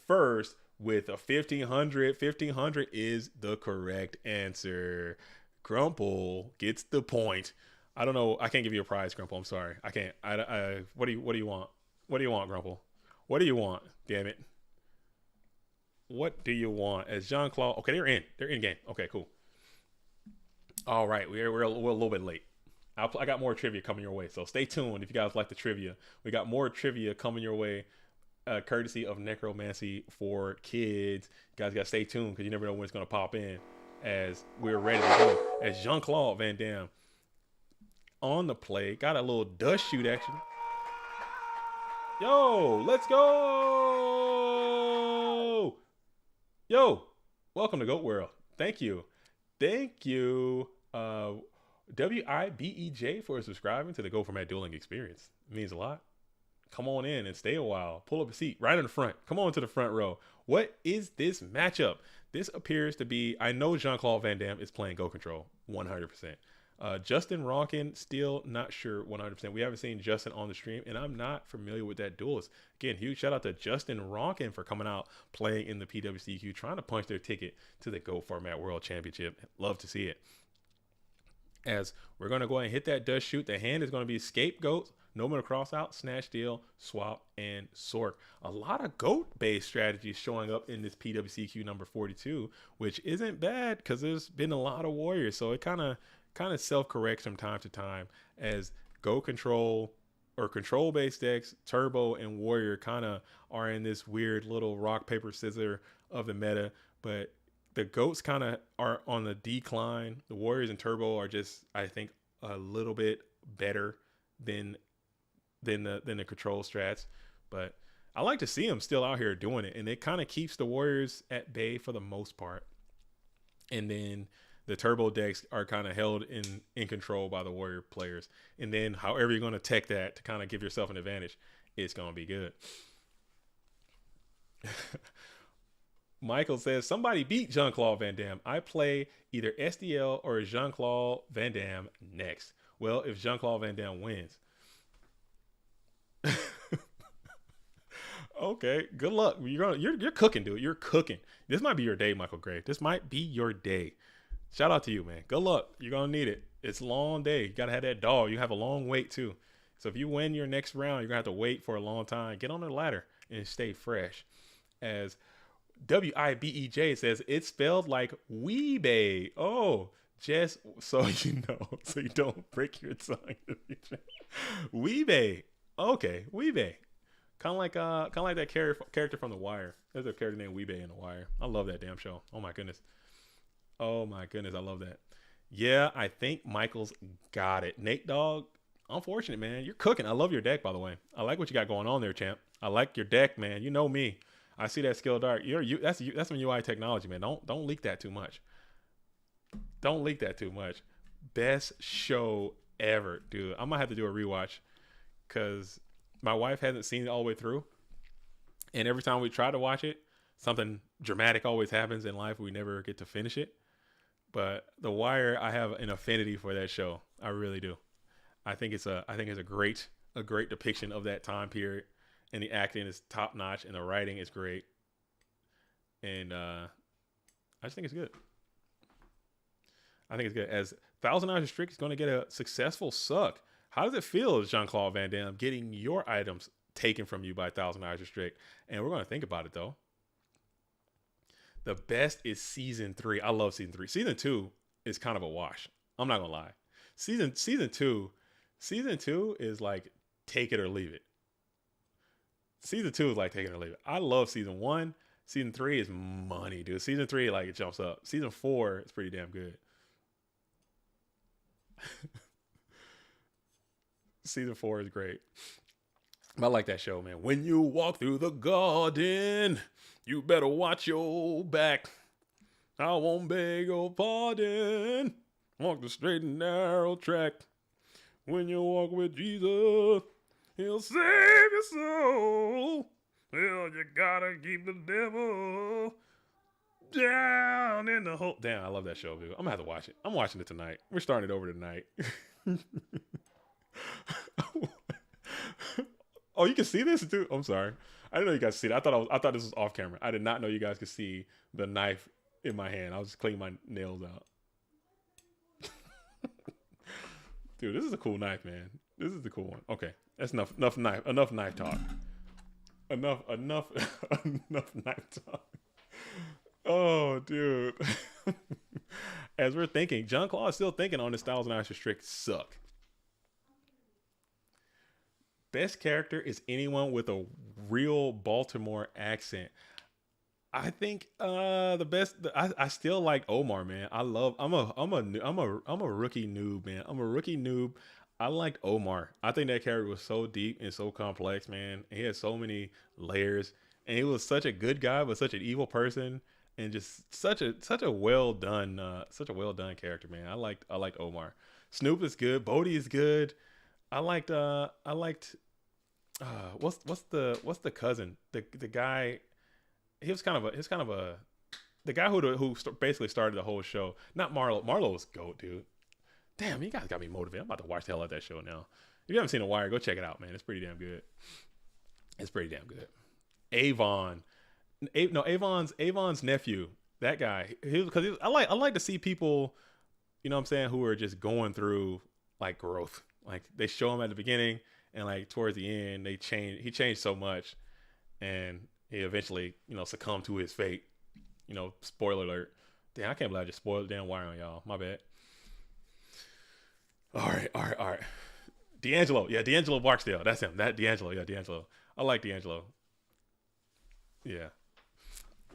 first with a 1500. 1500 is the correct answer. Grumple gets the point. I don't know. I can't give you a prize, Grumple. I'm sorry. I can't. What do you want? What do you want, Grumple? What do you want? Damn it. What do you want? As Jean-Claude. Okay, they're in game. Okay, cool. All right, we're a little bit late. I got more trivia coming your way, so stay tuned if you guys like the trivia. We got more trivia coming your way, courtesy of Necromancy for Kids. You guys got to stay tuned because you never know when it's going to pop in as we're ready to go. As Jean-Claude Van Damme on the play, got a little dust shoot action. Yo, let's go. Yo, welcome to GOAT World. Thank you. WIBEJ for subscribing to the Go Format Dueling experience. It means a lot. Come on in and stay a while. Pull up a seat right in the front. Come on to the front row. What is this matchup? This appears to be, I know Jean-Claude Van Damme is playing Go Control 100%. Justin Ronkin, still not sure 100%. We haven't seen Justin on the stream, and I'm not familiar with that duelist. Again, huge shout out to Justin Ronkin for coming out, playing in the PWCQ, trying to punch their ticket to the Go Format World Championship. Love to see it. As we're going to go ahead and hit that dust shoot. The hand is going to be Scapegoat. No Middle Crossout, Snatch Steal, Swap, and Sort. A lot of GOAT-based strategies showing up in this PWCQ number 42, which isn't bad because there's been a lot of Warriors. So it kind of self-corrects from time to time as GOAT control or control-based decks, Turbo and Warrior kind of are in this weird little rock, paper, scissor of the meta. But the GOATs kind of are on the decline. The Warriors and Turbo are just, I think, a little bit better than the control strats. But I like to see them still out here doing it. And it kind of keeps the Warriors at bay for the most part. And then the Turbo decks are kind of held in control by the Warrior players. And then however you're going to tech that to kind of give yourself an advantage, it's going to be good. Michael says, somebody beat Jean-Claude Van Damme. I play either SDL or Jean-Claude Van Damme next. Well, if Jean-Claude Van Damme wins. Okay, good luck. You're cooking, dude. You're cooking. This might be your day, Michael Gray. This might be your day. Shout out to you, man. Good luck. You're going to need it. It's a long day. You got to have that dog. You have a long wait, too. So if you win your next round, you're going to have to wait for a long time. Get on the ladder and stay fresh. As WIBEJ says, it's spelled like Weebay. Oh, just so you know, so you don't break your tongue. Weebay. Okay, Weebay. Kind of like that character from The Wire. There's a character named Weebay in The Wire. I love that damn show. Oh my goodness. I love that. Yeah, I think Michael's got it. Nate Dogg, unfortunate, man. You're cooking. I love your deck, by the way. I like what you got going on there, champ. I like your deck, man. You know me. I see that skill dart. That's some UI technology, man. Don't leak that too much. Don't leak that too much. Best show ever, dude. I might have to do a rewatch because my wife hasn't seen it all the way through. And every time we try to watch it, something dramatic always happens in life. We never get to finish it. But The Wire, I have an affinity for that show. I really do. I think it's a great depiction of that time period. And the acting is top notch, and the writing is great. And I just think it's good. I think it's good. As 1,000 Hours Strict is going to get a successful suck. How does it feel, Jean-Claude Van Damme, getting your items taken from you by 1,000 Hours Strict? And we're going to think about it, though. The best is season 3. I love season 3. Season 2 is kind of a wash. I'm not going to lie. Season 2 is like take it or leave it. Season 2 is like take it or leave it. I love season 1. Season 3 is money, dude. Season 3, like, it jumps up. Season 4 is pretty damn good. Season 4 is great. I like that show, man. When you walk through the garden, you better watch your back. I won't beg your pardon. Walk the straight and narrow track. When you walk with Jesus, he'll save your soul. Well, you gotta keep the devil down in the hole. Damn, I love that show, dude. I'm gonna have to watch it. I'm watching it tonight. We're starting it over tonight. Oh, you can see this, dude. I'm sorry. I didn't know you guys could see it. I thought this was off camera. I did not know you guys could see the knife in my hand. I was just cleaning my nails out. Dude, this is a cool knife, man. This is the cool one. Okay, that's enough knife talk. Enough knife talk. Oh, dude. As we're thinking, Jean-Claude is still thinking on this 1,000 Hours Strict suck. Best character is anyone with a real Baltimore accent. I think the best. I still like Omar, man. I'm a rookie noob, man. I'm a rookie noob. I liked Omar. I think that character was so deep and so complex, man. He had so many layers, and he was such a good guy, but such an evil person, and just such a well done character, man. I liked Omar. Snoop is good. Bodie is good. I liked what's the cousin? The guy. He was kind of a the guy who basically started the whole show. Not Marlo. Marlo was GOAT, dude. Damn, you guys got me motivated. I'm about to watch the hell out of that show now. If you haven't seen The Wire, go check it out, man. It's pretty damn good. Avon. Avon's nephew. That guy. I like to see people, you know what I'm saying, who are just going through like growth. Like they show him at the beginning, and like towards the end he changed so much, and he eventually succumbed to his fate. Spoiler alert. Damn, I can't believe I just spoiled the damn wire on y'all. My bad. All right. D'Angelo. Yeah, D'Angelo Barksdale. That's him. That D'Angelo. Yeah, D'Angelo. I like D'Angelo. Yeah.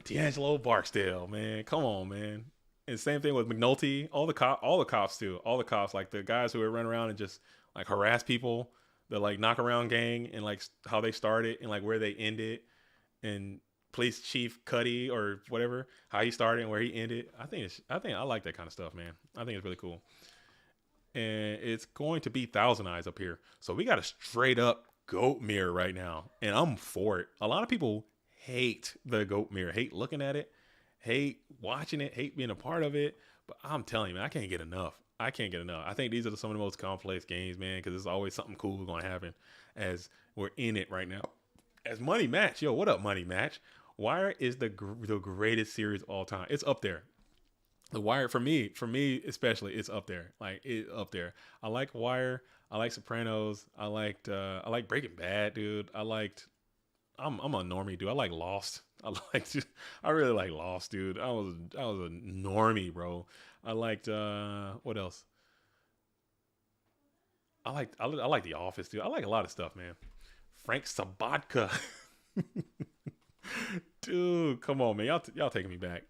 D'Angelo Barksdale, man. Come on, man. And same thing with McNulty. All the cops too. All the cops, like the guys who would run around and just like harass people, the like knock around gang, and like how they started and like where they ended, and Police Chief Cuddy or whatever, how he started and where he ended. I think I like that kind of stuff, man. I think it's really cool. And it's going to be Thousand Eyes up here. So we got a straight up goat mirror right now. And I'm for it. A lot of people hate the goat mirror, hate looking at it, hate watching it, hate being a part of it. But I'm telling you, man, I can't get enough. I think these are some of the most complex games, man, because there's always something cool going to happen as we're in it right now. As Money Match. Yo, what up, Money Match? Wire is the greatest series of all time. It's up there. The Wire for me especially, it's up there. Like it's up there. I like Wire. I like Sopranos. I like Breaking Bad, dude. I'm a normie, dude. I like Lost. I really like Lost, dude. I was a normie, bro. I liked what else? I like The Office, dude. I like a lot of stuff, man. Frank Sabatka. Dude, come on, man. Y'all taking me back.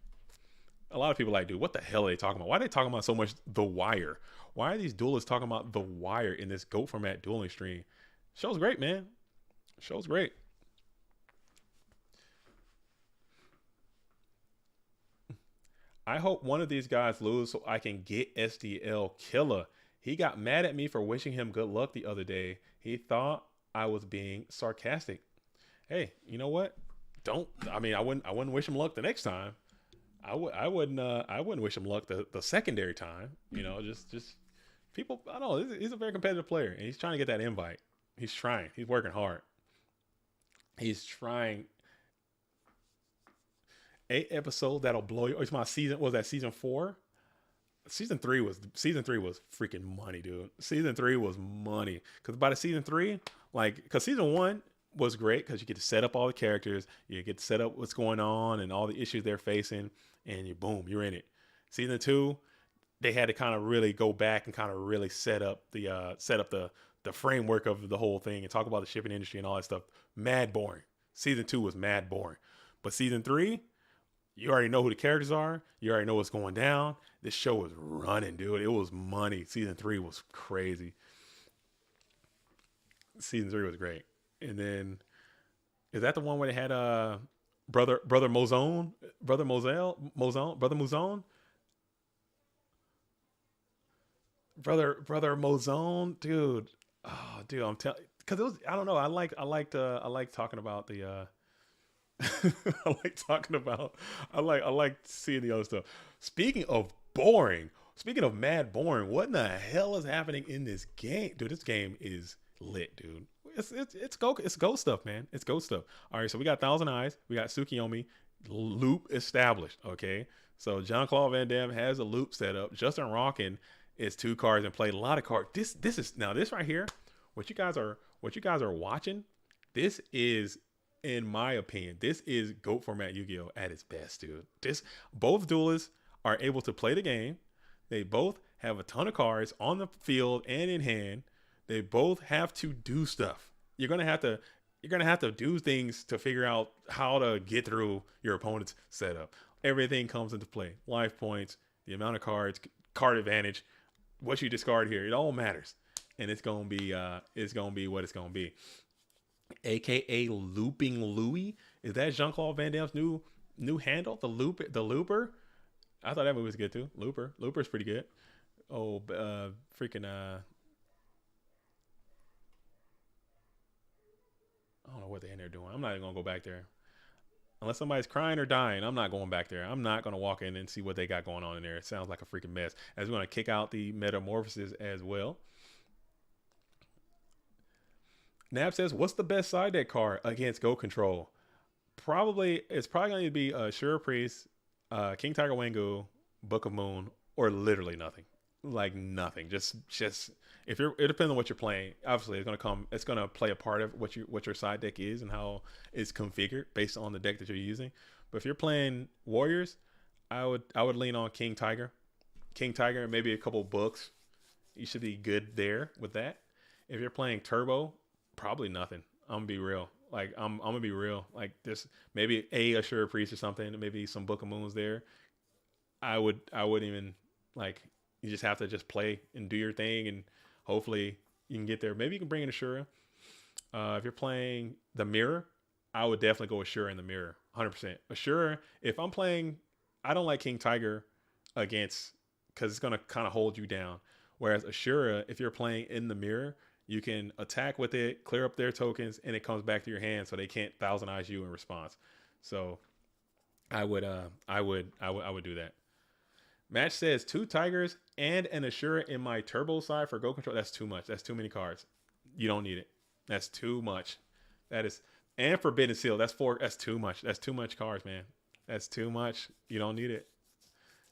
A lot of people like, dude, what the hell are they talking about? Why are they talking about so much The Wire? Why are these duelists talking about The Wire in this GOAT format dueling stream? Show's great, man. Show's great. I hope one of these guys lose so I can get SDL Killer. He got mad at me for wishing him good luck the other day. He thought I was being sarcastic. Hey, you know what? I wouldn't wish him luck the next time. I wouldn't wish him luck the secondary time. Just people. I don't know. He's a very competitive player, and he's trying to get that invite. He's trying. He's working hard. He's trying. 8 episodes that'll blow you. It's my season. Was that season 4? Season 3 was freaking money, dude. Season 3 was money because by the season 3, because season 1 was great because you get to set up all the characters, you get to set up what's going on and all the issues they're facing, and you're in it. Season 2, they had to kind of really go back and kind of really set up the framework of the whole thing and talk about the shipping industry and all that stuff. Mad boring. Season 2 was mad boring, but season 3, you already know who the characters are. You already know what's going down. This show was running, dude. It was money. Season 3 was crazy. Season 3 was great. And then, is that the one where they had brother Mozone, brother Mozone, dude. Oh, dude, I'm telling, because it was, I don't know. I like talking about the. I like seeing the other stuff. Speaking of boring, speaking of mad boring, what in the hell is happening in this game, dude? This game is lit, dude. It's go stuff, man. It's go stuff. All right, so we got Thousand Eyes, we got Tsukiyomi, loop established. Okay, so Jean-Claude Van Damme has a loop set up. Justin Rockin is 2 cards and played a lot of cards. This is now this right here. What you guys are watching. This is, in my opinion, this is GOAT format Yu-Gi-Oh at its best, dude. Both duelists are able to play the game. They both have a ton of cards on the field and in hand. They both have to do stuff. You're gonna have to do things to figure out how to get through your opponent's setup. Everything comes into play. Life points, the amount of cards, card advantage, what you discard here. It all matters, and it's gonna be what it's gonna be. AKA Looping Louie. Is that Jean-Claude Van Damme's new handle? The Looper. I thought that movie was good too. Looper's pretty good. Oh, freaking I don't know what they're in there doing. I'm not even gonna go back there unless somebody's crying or dying. I'm not going back there. I'm not gonna walk in and see what they got going on in there. It sounds like a freaking mess. As we're gonna kick out the metamorphosis as well. Nab says, what's the best side deck card against Go Control? It's probably going to be Shura Priest, King Tiger Wangu, Book of Moon, or literally nothing. like nothing. Just if you're, it depends on what you're playing. Obviously, it's gonna play a part of what your side deck is and how it's configured based on the deck that you're using. But if you're playing warriors, I would lean on King Tiger, and maybe a couple books. You should be good there with that. If you're playing turbo, probably nothing. I'm gonna be real. Like I'm gonna be real. Like this, maybe a Sure Priest or something. Maybe some Book of Moons there. I wouldn't even like. You just have to just play and do your thing, and hopefully you can get there. Maybe you can bring in Ashura. If you're playing the mirror, I would definitely go Ashura in the mirror, 100%. Ashura. If I'm playing, I don't like King Tiger against because it's gonna kind of hold you down. Whereas Ashura, if you're playing in the mirror, you can attack with it, clear up their tokens, and it comes back to your hand, so they can't Thousand Eyes you in response. So I would do that. Match says 2 Tigers and an Ashura in my turbo side for Go Control. That's too much. That's too many cards. You don't need it. That's too much. That is, and Forbidden Seal. That's 4. That's too much. That's too much cards, man. That's too much. You don't need it.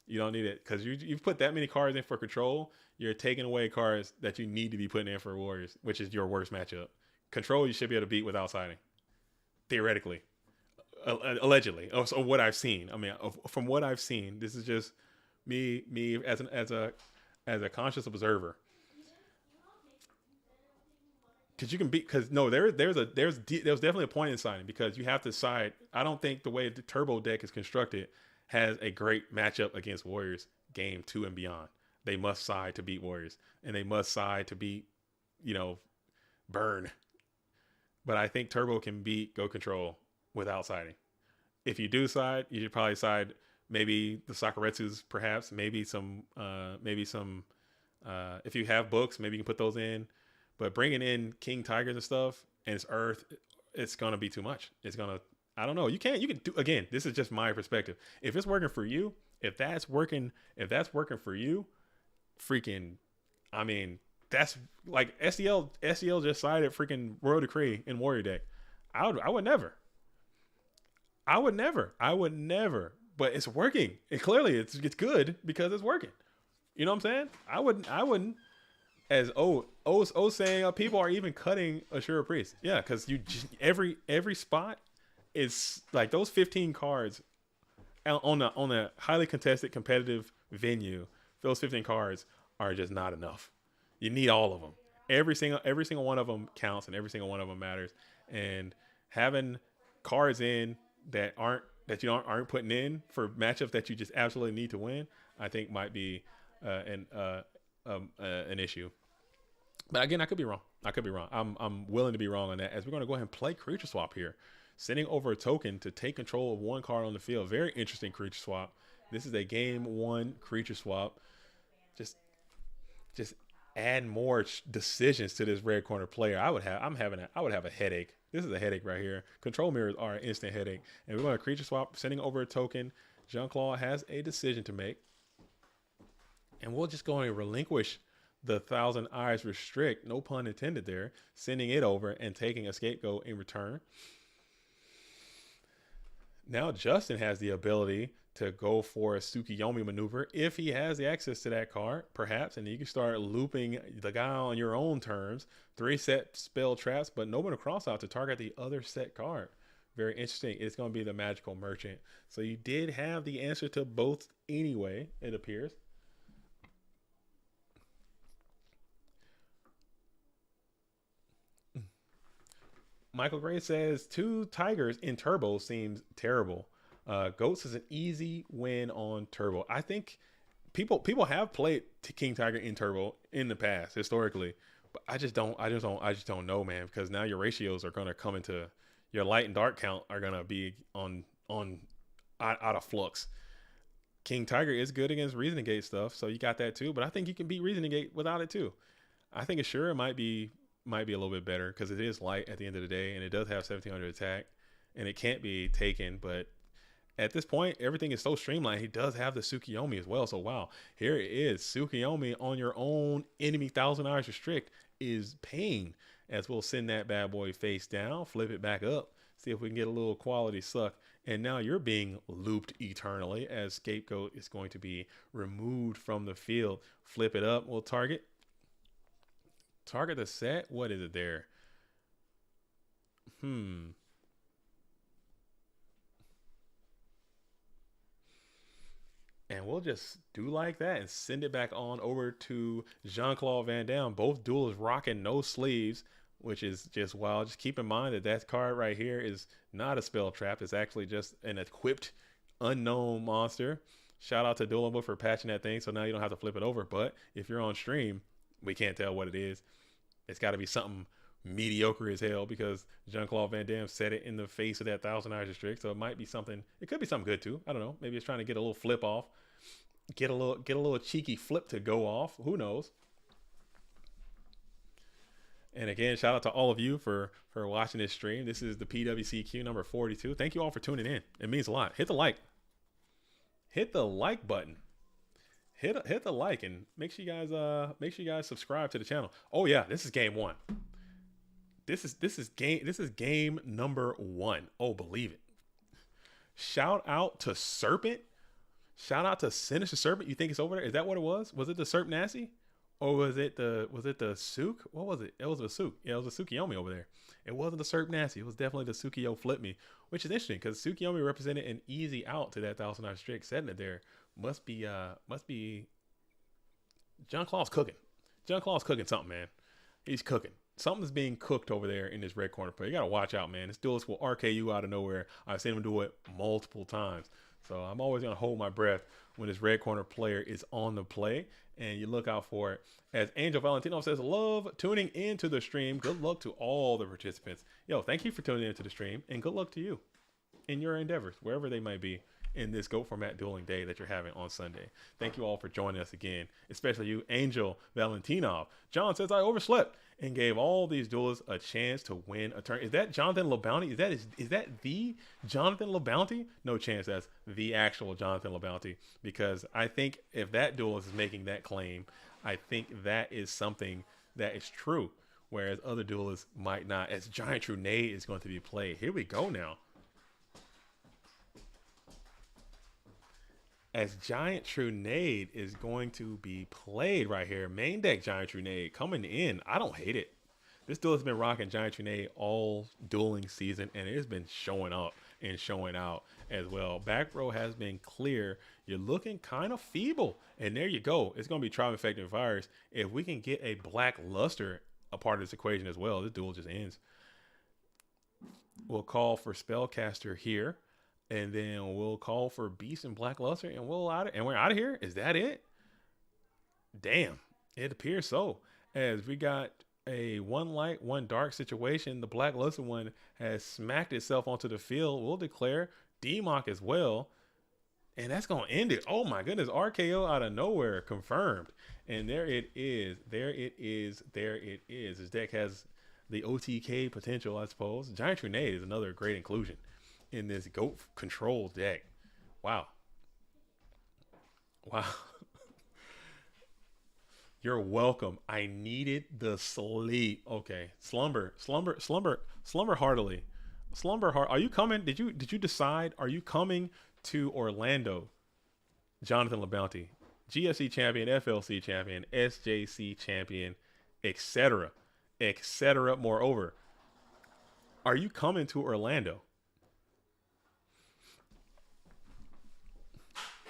You don't need it because you've put that many cards in for Control. You're taking away cards that you need to be putting in for Warriors, which is your worst matchup. Control you should be able to beat without siding, theoretically, allegedly. So what I've seen. I mean, from what I've seen, this is just me as a conscious observer. Because you can beat. Because no, there's definitely a point in siding because you have to side. I don't think the way the turbo deck is constructed has a great matchup against Warriors game 2 and beyond. They must side to beat Warriors, and they must side to beat, Burn. But I think Turbo can beat Go Control without siding. If you do side, you should probably side maybe the Sakuretsus, perhaps, maybe some. If you have books, maybe you can put those in. But bringing in King Tigers and stuff, and it's Earth, it's gonna be too much. It's gonna. I don't know. You can do again. This is just my perspective. If it's working for you, if that's working for you, freaking, I mean, that's like SEL just sided freaking Royal Decree in Warrior deck. I would never. But it's working. And clearly it's good because it's working. You know what I'm saying? I wouldn't. As saying, people are even cutting Ashura Priest. Yeah, because every spot is like those 15 cards on a highly contested competitive venue. Those 15 cards are just not enough. You need all of them. Every single one of them counts, and every single one of them matters. And having cards in that aren't putting in for matchups that you just absolutely need to win, I think might be an issue. But again, I could be wrong. I'm willing to be wrong on that. As we're going to go ahead and play Creature Swap here, sending over a token to take control of one card on the field. Very interesting Creature Swap. This is a game 1 Creature Swap. Just add more decisions to this red corner player. I would have a headache. This is a headache right here. Control mirrors are an instant headache. And we're going to Creature Swap, sending over a token. Jean-Claude has a decision to make. And we'll just go and relinquish the Thousand Eyes Restrict, no pun intended there, sending it over and taking a Scapegoat in return. Now Justin has the ability to go for a Tsukiyomi maneuver if he has the access to that card, perhaps, and you can start looping the guy on your own terms. 3 set spell traps, but no one to cross out to target the other set card. Very interesting. It's going to be the Magical Merchant. So you did have the answer to both anyway, it appears. Michael Gray says 2 Tigers in Turbo seems terrible. Goats is an easy win on Turbo. I think people have played King Tiger in Turbo in the past historically, but I just don't know, man, because now your ratios are going to come into your light and dark count are going to be out of flux. King Tiger is good against Reasoning Gate stuff, so you got that too, but I think you can beat Reasoning Gate without it too. I think Ashura might be a little bit better because it is light at the end of the day, and it does have 1700 attack, and it can't be taken. But at this point, everything is so streamlined. He does have the Tsukiyomi as well. So wow, here it is. Tsukiyomi on your own enemy Thousand Eyes Restrict is pain, as we'll send that bad boy face down, flip it back up, see if we can get a little quality suck. And now you're being looped eternally as Scapegoat is going to be removed from the field. Flip it up. We'll target the set. What is it there? And we'll just do like that and send it back on over to Jean-Claude Van Damme. Both duels rocking no sleeves, which is just wild. Just keep in mind that that card right here is not a spell trap. It's actually just an equipped unknown monster. Shout out to Dueling Book for patching that thing, so now you don't have to flip it over. But if you're on stream, we can't tell what it is. It's got to be something mediocre as hell because Jean-Claude Van Damme said it in the face of that 1,000 Irish District. So it might be something. It could be something good too. I don't know. Maybe it's trying to get a little flip off, get a little cheeky flip to go off. Who knows? And again, shout out to all of you for watching this stream. This is the PWCQ number 42. Thank you all for tuning in. It means a lot. Hit the like. Hit the like button. Hit the like and make sure you guys subscribe to the channel. Oh yeah, this is game one. This is game number 1. Oh, believe it. Shout out to Serpent. Shout out to Sinister Serpent. You think it's over there? Is that what it was? Was it the Serp Nasty? Or was it the Suk? What was it? It was a Suk. Yeah, it was a Tsukiyomi over there. It wasn't the Serp Nasty. It was definitely the Tsukiyo Flip Me, which is interesting because Tsukiyomi represented an easy out to that 1,000 Irish District. Setting it there must be John Claw's cooking. John Claw's cooking something, man. He's cooking. Something's being cooked over there in this red corner play. You got to watch out, man. This duelist will RK you out of nowhere. I've seen him do it multiple times. So I'm always going to hold my breath when this red corner player is on the play. And you look out for it. As Angel Valentino says, love tuning into the stream. Good luck to all the participants. Yo, thank you for tuning into the stream. And good luck to you in your endeavors, wherever they might be, in this GOAT Format dueling day that you're having on Sunday. Thank you all for joining us again, especially you, Angel Valentinov. John says, I overslept and gave all these duelists a chance to win a turn. Is that Jonathan LeBounty? Is that the Jonathan LeBounty? No chance that's the actual Jonathan LeBounty, because I think if that duelist is making that claim, I think that is something that is true, whereas other duelists might not, as Giant True Nade is going to be played. Here we go now. As Giant True Nade is going to be played right here. Main deck Giant True Nade coming in. I don't hate it. This duel has been rocking Giant True Nade all dueling season, and it has been showing up and showing out as well. Back row has been clear. You're looking kind of feeble. And there you go. It's going to be Tribe Infected Virus. If we can get a Black Luster a part of this equation as well, this duel just ends. We'll call for Spellcaster here. And then we'll call for Beast and Black Luster, and we're out of here. Is that it? Damn, it appears so. As we got a 1 light, 1 dark situation, the Black Luster one has smacked itself onto the field. We'll declare DMOC as well, and that's gonna end it. Oh my goodness, RKO out of nowhere, confirmed. And there it is. There it is. There it is. His deck has the OTK potential, I suppose. Giant True Nade is another great inclusion in this GOAT control deck. Wow. Wow. You're welcome. I needed the sleep. Okay. Slumber heartily. Are you coming? Did you decide? Are you coming to Orlando? Jonathan LeBounty, GFC champion, FLC champion, SJC champion, etc. Moreover, are you coming to Orlando?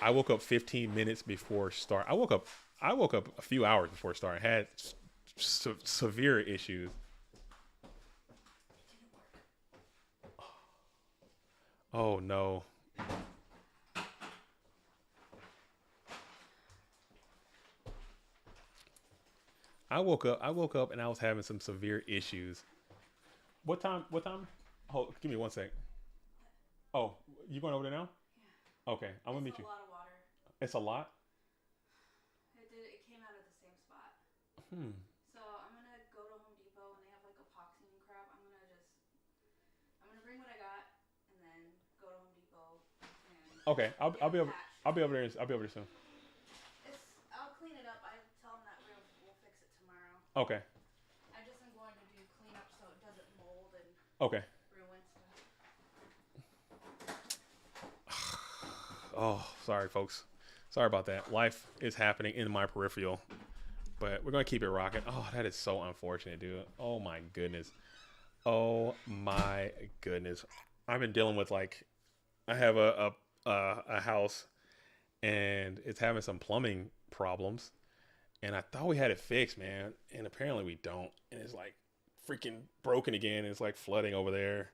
I woke up 15 minutes before start. I woke up a few hours before start. I had severe issues. Oh no. I woke up and I was having some severe issues. What time? Oh, give me 1 sec. Oh, you going over there now? Yeah. Okay, I'm gonna meet you. It's a lot? It came out of the same spot. So I'm going to go to Home Depot and they have like epoxy and crap. I'm going to bring what I got and then go to Home Depot and okay, I'll be over there. I'll be over there soon. I'll clean it up. I tell them that we'll fix it tomorrow. Okay. I just am going to do cleanup Okay. ruin stuff. Oh, sorry, folks. Sorry about that. Life is happening in my peripheral, but we're gonna keep it rocking. Oh, that is so unfortunate, dude. Oh my goodness. Oh my goodness. I've been dealing with like I have a house and it's having some plumbing problems, and I thought we had it fixed, man, and apparently we don't, and it's like freaking broken again. And it's like flooding over there.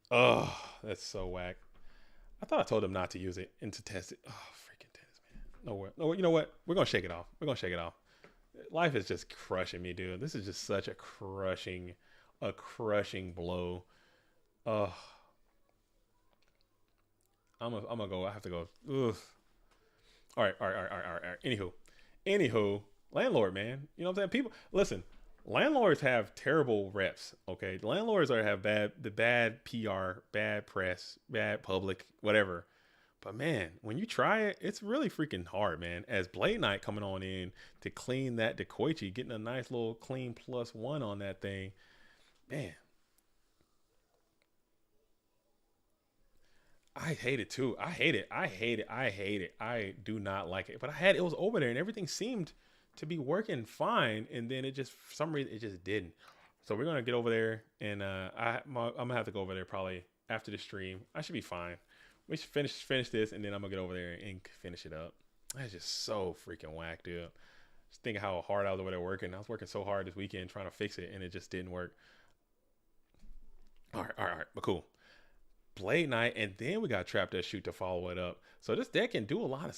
Oh, that's so whack. I thought I told them not to use it and to test it. Oh, freaking tennis, man. Nowhere. No, you know what? We're gonna shake it off. We're gonna shake it off. Life is just crushing me, dude. This is just such a crushing blow. Oh, I'm gonna go. I have to go. Ugh. All right, all right, all right, all right, all right. All right. Anywho, landlord, man. You know what I'm saying? People, listen. Landlords have terrible reps. Okay, landlords have bad PR, bad press, bad public, whatever. But man, when you try it, it's really freaking hard, man. As Blade Knight coming on in to clean that Dekoichi, getting a nice little clean +1 on that thing, man. I hate it too. I hate it. I hate it. I hate it. I do not like it. But it was over there and everything seemed to be working fine. And then it just, for some reason, it just didn't. So we're going to get over there and I'm going to have to go over there probably after the stream. I should be fine. We should finish this and then I'm going to get over there and finish it up. That's just so freaking whack, dude. Just thinking how hard I was over there working. I was working so hard this weekend trying to fix it and it just didn't work. All right, all right, all right. But cool. Blade Knight, and then we got Trap That Shoot to follow it up. So this deck can do a lot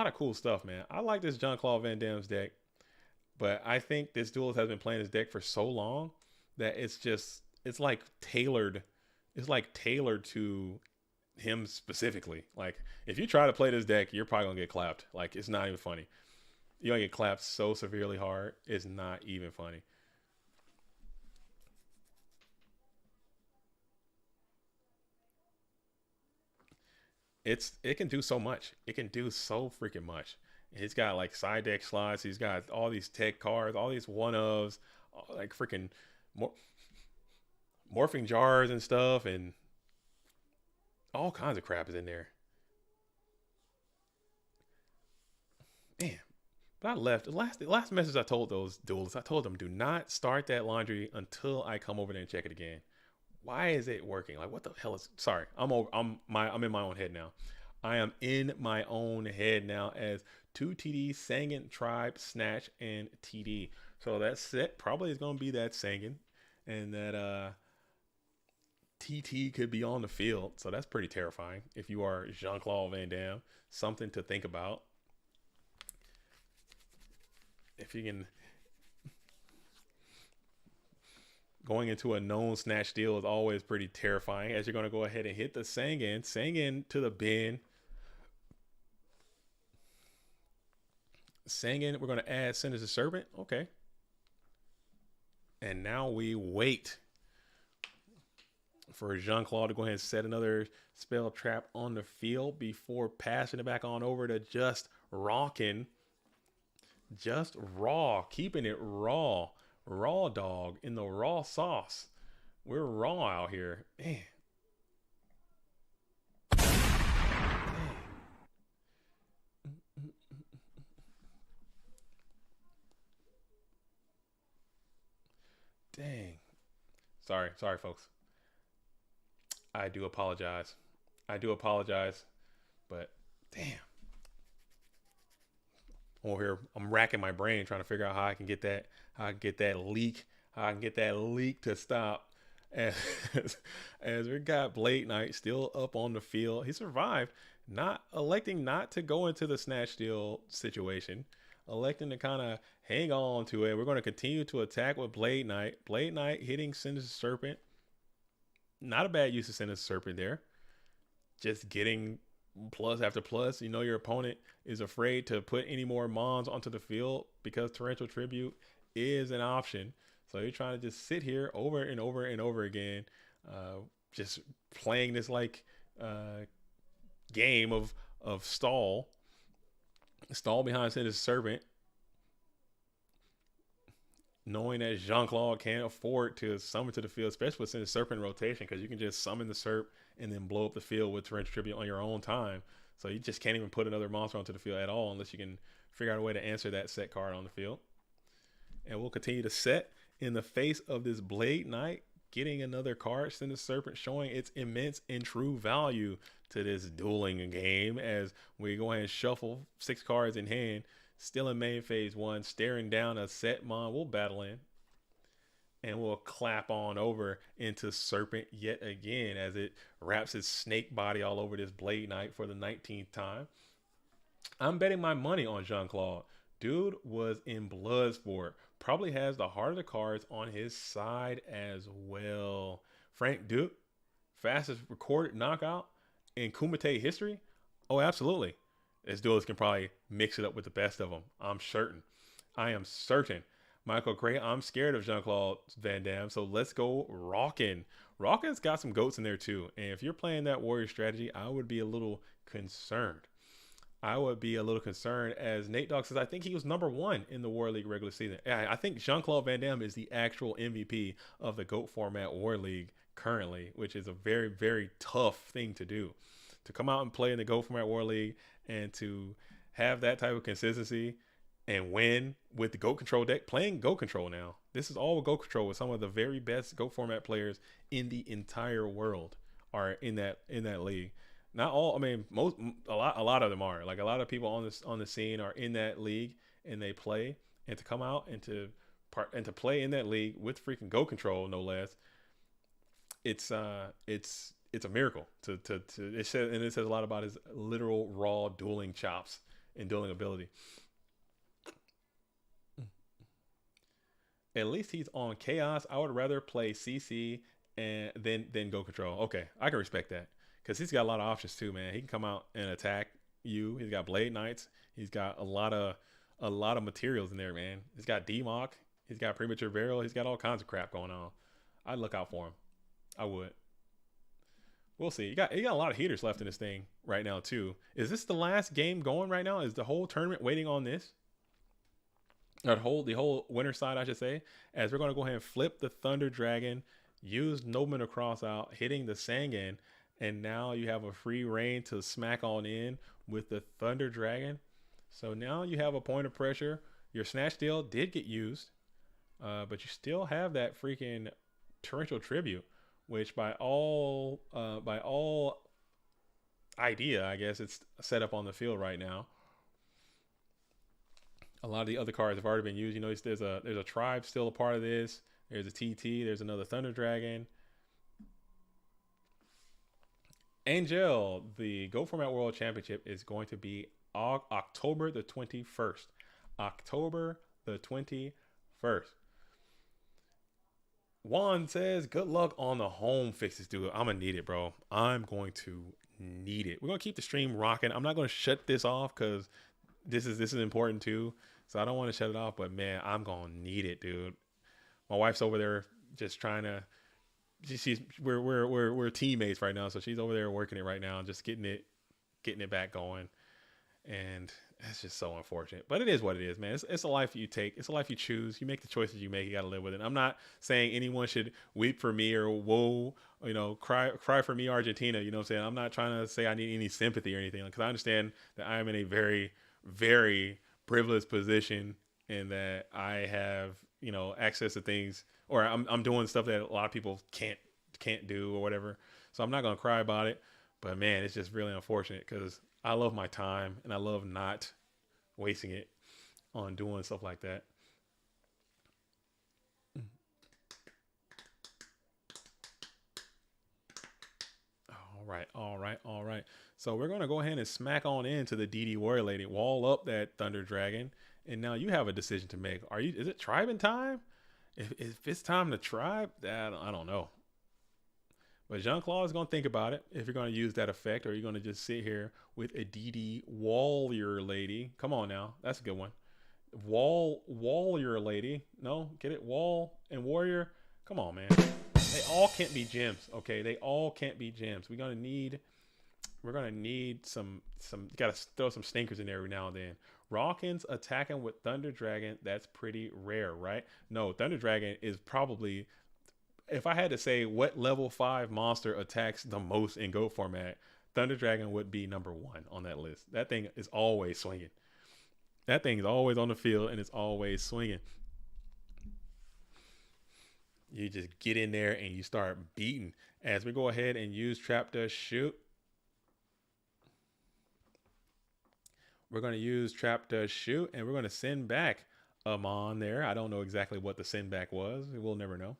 of cool stuff, man. I like this Jean-Claude Van Damme's deck, but I think this duelist has been playing this deck for so long that it's like tailored. It's like tailored to him specifically. Like if you try to play this deck, you're probably gonna get clapped. Like it's not even funny. You're gonna get clapped so severely hard. It's not even funny. It can do so much. It can do so freaking much. He's got like side deck slots. He's got all these tech cards, all these one ofs, like freaking mor- morphing jars and stuff, and all kinds of crap is in there. Man, but I left. The last message I told those duelists, I told them do not start that laundry until I come over there and check it again. Why is it working? Like what the hell is? Sorry, I'm in my own head now. I am in my own head now as two TD Sangan Tribe Snatch and TD. So that set probably is gonna be that Sangan, and that TT could be on the field. So that's pretty terrifying. If you are Jean Claude Van Damme, something to think about. If you can going into a known snatch deal is always pretty terrifying as you're going to go ahead and hit the Sangan to the bin. Sangan, we're going to add Sinister Serpent. Okay. And now we wait for Jean-Claude to go ahead and set another spell trap on the field before passing it back on over to just rocking. Just raw, keeping it raw. Raw dog in the raw sauce. We're raw out here. Man. Dang. Sorry, folks. I do apologize. But damn. Over here, I'm racking my brain trying to figure out how I can get that leak, to stop. As, as we got Blade Knight still up on the field, he survived, not electing not to go into the snatch steal situation, electing to kind of hang on to it. We're going to continue to attack with Blade Knight. Blade Knight hitting Sinister Serpent. Not a bad use of Sinister Serpent there. Just getting plus after plus. You know your opponent is afraid to put any more mons onto the field because Torrential Tribute is an option. So you're trying to just sit here over and over and over again, just playing this like game of stall behind Sinister Serpent. knowing that Jean-Claude can't afford to summon to the field, especially with the Serpent rotation, because you can just summon the Serp and then blow up the field with Torrential Tribute on your own time. So you just can't even put another monster onto the field at all unless you can figure out a way to answer that set card on the field. And we'll continue to set in the face of this Blade Knight, getting another card, Cinder Serpent, showing its immense and true value to this dueling game as we go ahead and shuffle 6 cards in hand, still in main phase 1, staring down a set mon. We'll battle in. And we'll clap on over into Serpent yet again as it wraps its snake body all over this Blade Knight for the 19th time. I'm betting my money on Jean-Claude. Dude was in Bloodsport. Probably has the heart of the cards on his side as well. Frank Duke, fastest recorded knockout in Kumite history? Oh, absolutely. This duelist can probably mix it up with the best of them. I'm certain. I am certain. Michael Gray, I'm scared of Jean-Claude Van Damme, so let's go Rockin'. Rockin's got some goats in there too. And if you're playing that warrior strategy, I would be a little concerned. As Nate Dogg says, I think he was #1 in the War League regular season. I think Jean-Claude Van Damme is the actual MVP of the GOAT format War League currently, which is a very, very tough thing to do. To come out and play in the GOAT format War League and to have that type of consistency and win with the GOAT Control deck, playing GOAT Control now. This is all with GOAT Control with some of the very best GOAT format players in the entire world are in that league. Not all, I mean, a lot of them are. Like a lot of people on the scene are in that league and they play, and to come out and to play in that league with freaking GOAT Control, no less. It's a miracle. It says a lot about his literal raw dueling chops and dueling ability. At least he's on Chaos. I would rather play CC and then GOAT Control. Okay, I can respect that. Because he's got a lot of options too, man. He can come out and attack you. He's got Blade Knights. He's got a lot of materials in there, man. He's got D-Mock. He's got Premature Burial. He's got all kinds of crap going on. I'd look out for him. I would. We'll see. You got a lot of heaters left in this thing right now too. Is this the last game going right now? Is the whole tournament waiting on this? Or the whole winner side, I should say. As we're going to go ahead and flip the Thunder Dragon, use Nobleman to cross out, hitting the Sangan. And now you have a free reign to smack on in with the Thunder Dragon. So now you have a point of pressure. Your Snatch Steal did get used, but you still have that freaking Torrential Tribute, which by all idea, I guess it's set up on the field right now. A lot of the other cards have already been used. You know, there's a Tribe still a part of this. There's a TT. There's another Thunder Dragon. Angel, the Go Format World Championship is going to be October the 21st. October the 21st. Juan says, good luck on the home fixes, dude. I'm going to need it, bro. I'm going to need it. We're going to keep the stream rocking. I'm not going to shut this off because this is important too. So I don't want to shut it off, but man, I'm going to need it, dude. My wife's over there just trying to, we're teammates right now, so she's over there working it right now, just getting it back going, and it's just so unfortunate. But it is what it is, man. It's a life you take. It's a life you choose. You make the choices you make. You got to live with it. I'm not saying anyone should weep for me or whoa, cry for me, Argentina. You know what I'm saying? I'm not trying to say I need any sympathy or anything, because I understand that I am in a very, very privileged position and that I have access to things. Or I'm doing stuff that a lot of people can't do or whatever. So I'm not going to cry about it. But, man, it's just really unfortunate because I love my time and I love not wasting it on doing stuff like that. All right. So we're going to go ahead and smack on into the DD Warrior Lady. Wall up that Thunder Dragon. And now you have a decision to make. Is it tribing time? If it's time to tribe, I don't know. But Jean-Claude is going to think about it if you're going to use that effect, or you're going to just sit here with a DD Warrior Lady. Come on now. That's a good one. Warrior Lady. No, get it? Wall and Warrior. Come on, man. They all can't be gems, okay? They all can't be gems. We're going to need some got to throw some stinkers in there every now and then. Rawkins attacking with Thunder Dragon, that's pretty rare, right? No, Thunder Dragon is probably, if I had to say what level 5 monster attacks the most in GO format, Thunder Dragon would be number 1 on that list. That thing is always swinging. That thing is always on the field and it's always swinging. You just get in there and you start beating. As we go ahead and use Trap Dust Shoot, we're going to use Trap Dust Shoot and we're going to send back Amon there. I don't know exactly what the send back was. We'll never know.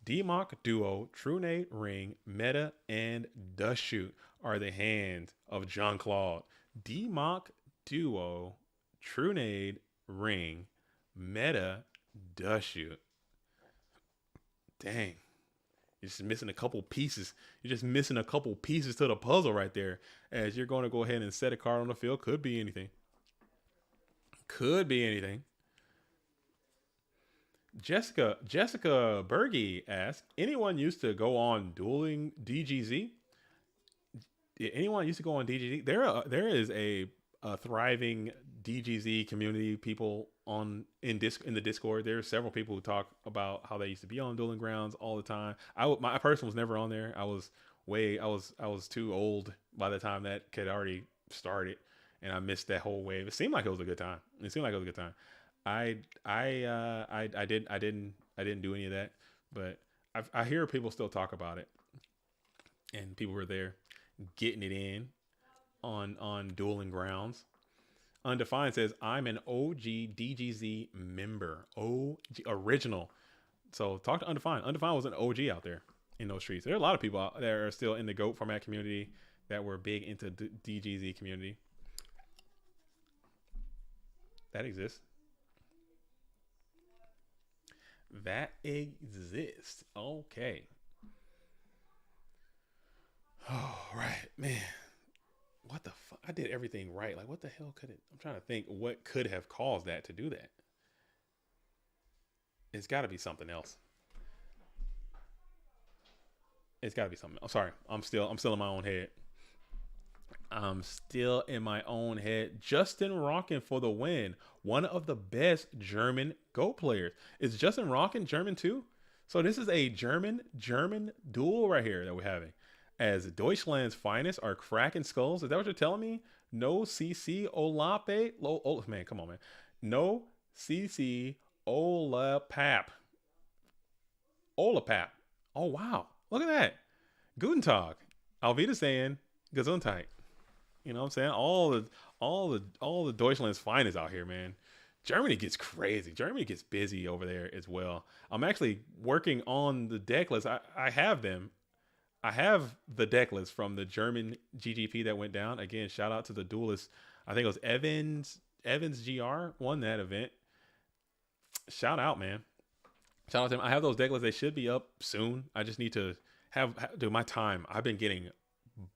D-Mock Duo, Trunade Ring, Meta, and Dust Shoot are the hands of John Claude. D-Mock Duo, Trunade Ring, Meta, Dust Shoot. Dang. You're just missing a couple pieces. You're just missing a couple pieces to the puzzle right there. As you're going to go ahead and set a card on the field. Could be anything. Could be anything. Jessica Berge asks, anyone used to go on Dueling DGZ? Anyone used to go on DGZ? There is a thriving DGZ community. People in the Discord. There are several people who talk about how they used to be on Dueling Grounds all the time. My person was never on there. I was too old by the time that had already started, and I missed that whole wave. It seemed like it was a good time. I didn't do any of that, but I hear people still talk about it, and people were there getting it in on Dueling Grounds. Undefined says, I'm an OG DGZ member. OG original. So talk to Undefined. Undefined was an OG out there in those streets. There are a lot of people out there are still in the GOAT format community that were big into DGZ community. That exists. That exists. Okay. Oh, right, man. What the fuck? I did everything right. Like, what the hell could it? I'm trying to think what could have caused that to do that. It's got to be something else. It's got to be something else. Sorry, I'm still in my own head. I'm still in my own head. Justin Rockin for the win. One of the best German Go players. Is Justin Rockin German too? So this is a German duel right here that we're having. As Deutschland's finest are cracking skulls. Is that what you're telling me? No CC Olape. Man, come on, man. No CC Olapap. Olapap. Oh, wow. Look at that. Guten Tag. Auf Wiedersehen. Gesundheit. You know what I'm saying? All the Deutschland's finest out here, man. Germany gets crazy. Germany gets busy over there as well. I'm actually working on the deck list. I have them. I have the deck list from the German GGP that went down. Again, shout out to the duelist. I think it was Evans GR won that event. Shout out, man. Shout out to him. I have those deck lists. They should be up soon. I just need to do my time. I've been getting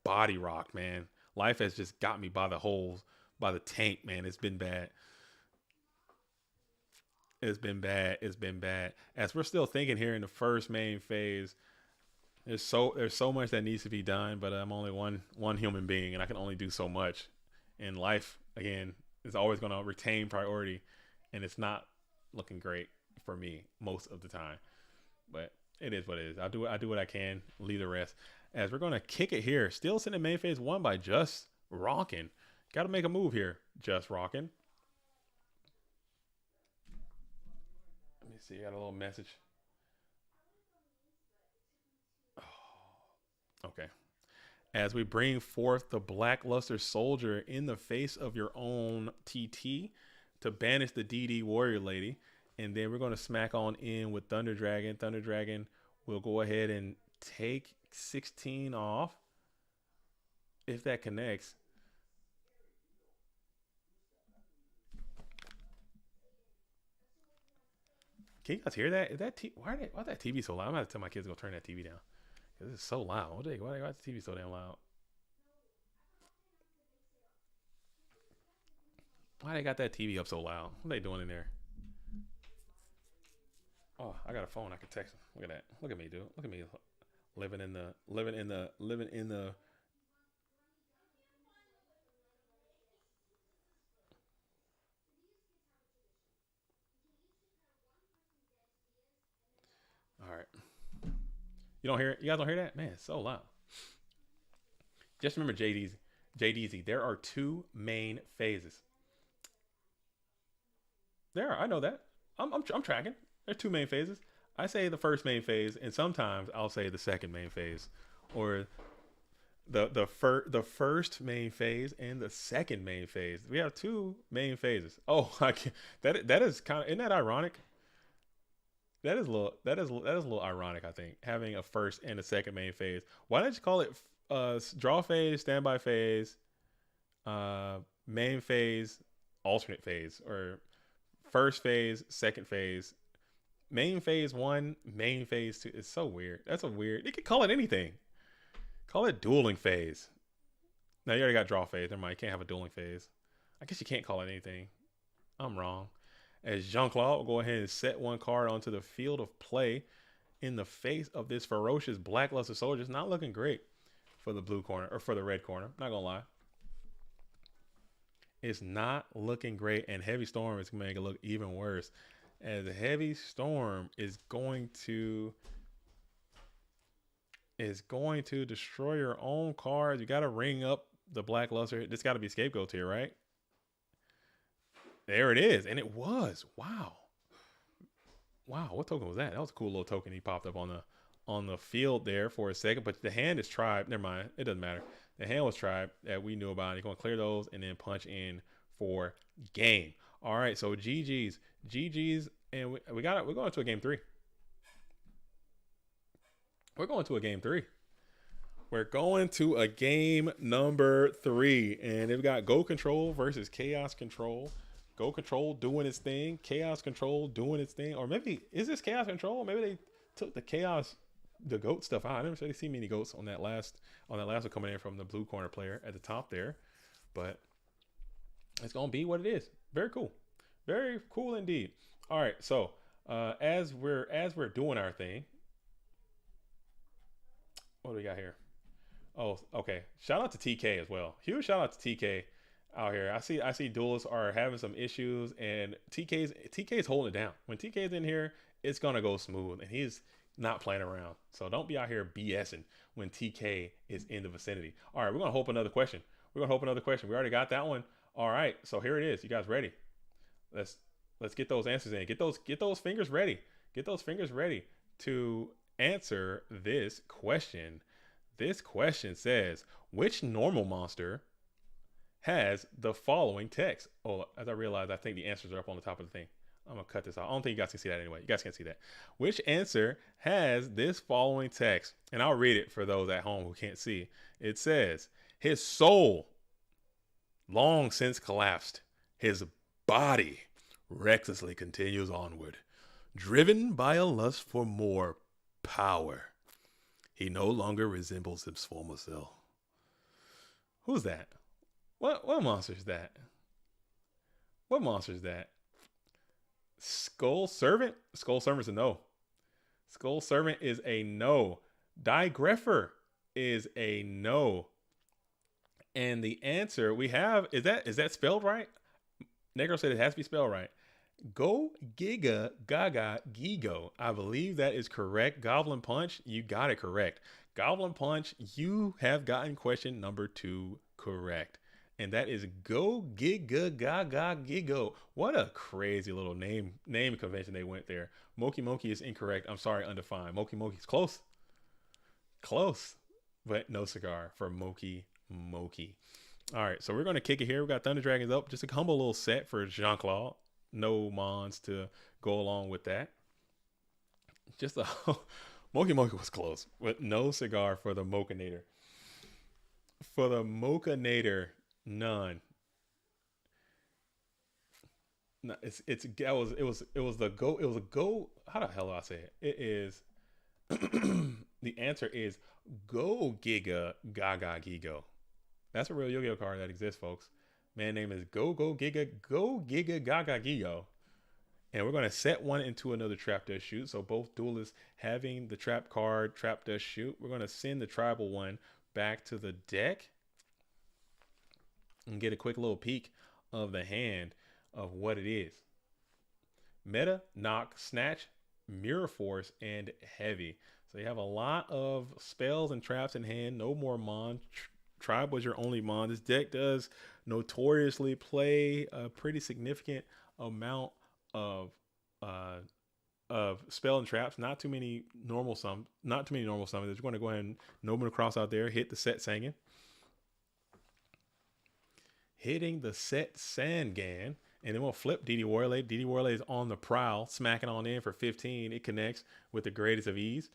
body rocked, man. Life has just got me by the holes, by the tank, man. It's been bad. It's been bad. As we're still thinking here in the first main phase, there's so much that needs to be done, but I'm only one human being, and I can only do so much. And life, again, is always going to retain priority, and it's not looking great for me most of the time. But it is what it is. I do what I can, leave the rest. As we're going to kick it here, still sitting in main phase 1 by Just Rockin'. Got to make a move here, Just Rockin'. Let me see. I got a little message. Okay. As we bring forth the Blackluster Soldier in the face of your own TT to banish the DD Warrior Lady. And then we're going to smack on in with Thunder Dragon. Thunder Dragon will go ahead and take 16 off if that connects. Can you guys hear that? Is that why that TV so loud? I'm gonna have to tell my kids to go turn that TV down. This is so loud. Why the TV so damn loud? Why they got that TV up so loud? What are they doing in there? Oh, I got a phone. I can text them. Look at that. Look at me, dude. Look at me. Living in the You don't hear it? You guys don't hear that? Man, it's so loud. Just remember, JDZ, there are two main phases. There are, I know that. I'm tracking. There are two main phases. I say the first main phase, and sometimes I'll say the second main phase, or the first main phase and the second main phase. We have two main phases. Oh, I can't, that is kind of, isn't that ironic? That is a little ironic. I think having a first and a second main phase. Why don't you call it draw phase, standby phase, main phase, alternate phase, or first phase, second phase, main phase one, main phase two? It's so weird. That's a weird. You could call it anything. Call it dueling phase. Now you already got draw phase. Never mind. You can't have a dueling phase. I guess you can't call it anything. I'm wrong. As Jean-Claude will go ahead and set one card onto the field of play in the face of this ferocious blackluster soldier. It's not looking great for the blue corner, or for the red corner. Not gonna lie. It's not looking great, and Heavy Storm is gonna make it look even worse. As Heavy Storm is going to destroy your own cards. You gotta ring up the blackluster. This gotta be scapegoat here, right? There it is, and it was. Wow, what token was that? That was a cool little token he popped up on the field there for a second. But the hand is tribe. Never mind, it doesn't matter. The hand was tribe that we knew about. You're gonna clear those and then punch in for game. All right, so GG's, and we're going to a game three. We're going to a game three. We're going to a game number 3, and they've got Go Control versus Chaos Control. Go Control doing its thing, Chaos Control doing its thing, or maybe is this Chaos Control? Maybe they took the goat stuff out. I never really see many goats on that last one coming in from the blue corner player at the top there, but it's gonna be what it is. Very cool, very cool indeed. All right, so as we're doing our thing, what do we got here? Oh, okay. Shout out to TK as well. Huge shout out to TK out here. I see duelists are having some issues, and TK's holding it down. When TK's in here, it's gonna go smooth, and he's not playing around. So don't be out here BSing when TK is in the vicinity. All right, we're gonna hope another question. We already got that one. All right, so here it is. You guys ready? Let's get those answers in. Get those fingers ready. Get those fingers ready to answer this question. This question says, which normal monster has the following text? Oh, as I realize, I think the answers are up on the top of the thing. I'm going to cut this out. I don't think you guys can see that anyway. You guys can't see that. Which answer has this following text? And I'll read it for those at home who can't see. It says, his soul long since collapsed. His body recklessly continues onward, driven by a lust for more power. He no longer resembles his former self. Who's that? What monster is that? What monster is that? Skull Servant? Skull Servant's a no. Skull Servant is a no. Digrepher is a no. And the answer we have, is that spelled right? Negro said it has to be spelled right. Go Giga Gaga Gigo. I believe that is correct. Goblin Punch, you got it correct. Goblin Punch, you have gotten question number 2 correct. And that is Go Giga Gaga Gigo. What a crazy little name convention they went there. Moki Moki is incorrect. I'm sorry, undefined. Moki Moki's close. Close. But no cigar for Moki Moki. All right, so we're going to kick it here. We got Thunder Dragons up. Just a humble little set for Jean-Claude. No mons to go along with that. Just a Moki Moki was close, but no cigar for the Mochanator. For the Mochanator, none. No, it was the go. It was a go. How the hell do I say it? It is. The answer is Go Giga Gaga Gigo. That's a real Yu-Gi-Oh card that exists, folks. Man name is Go Giga Gaga Gigo. And we're going to set one into another Trap Does Shoot. So both duelists having the trap card, Trap Does Shoot. We're going to send the tribal one back to the deck and get a quick little peek of the hand of what it is. Meta, Knock, Snatch, Mirror Force, and Heavy. So you have a lot of spells and traps in hand. No more Mon. Tribe was your only Mon. This deck does notoriously play a pretty significant amount of uh, spell and traps. Not too many normal summons. Not too many normal summons. We're going to go ahead and Noble Cross out there. Hit the set Sangan. Hitting the set Sangan. And then we'll flip DD Warley. DD Warley is on the prowl, smacking on in for 15. It connects with the greatest of ease.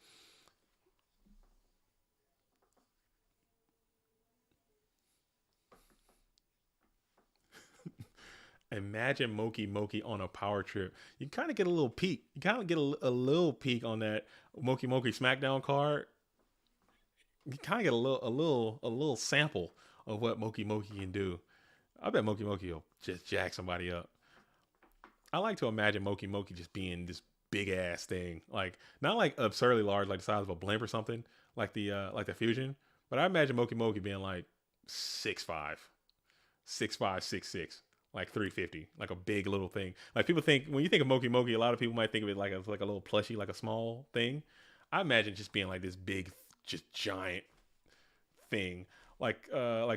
Imagine Moki Moki on a power trip. You kind of get a little peek. You kind of get a little peek on that Moki Moki SmackDown card. You kind of get a little sample of what Moki Moki can do. I bet Moki Moki will just jack somebody up. I like to imagine Moki Moki just being this big ass thing, like not like absurdly large, like the size of a blimp or something, like the fusion. But I imagine Moki Moki being like 6'5", 6'5", 6'6", like 350, like a big little thing. Like people think when you think of Moki Moki, a lot of people might think of it like a little plushie, like a small thing. I imagine just being like this big, just giant thing. Like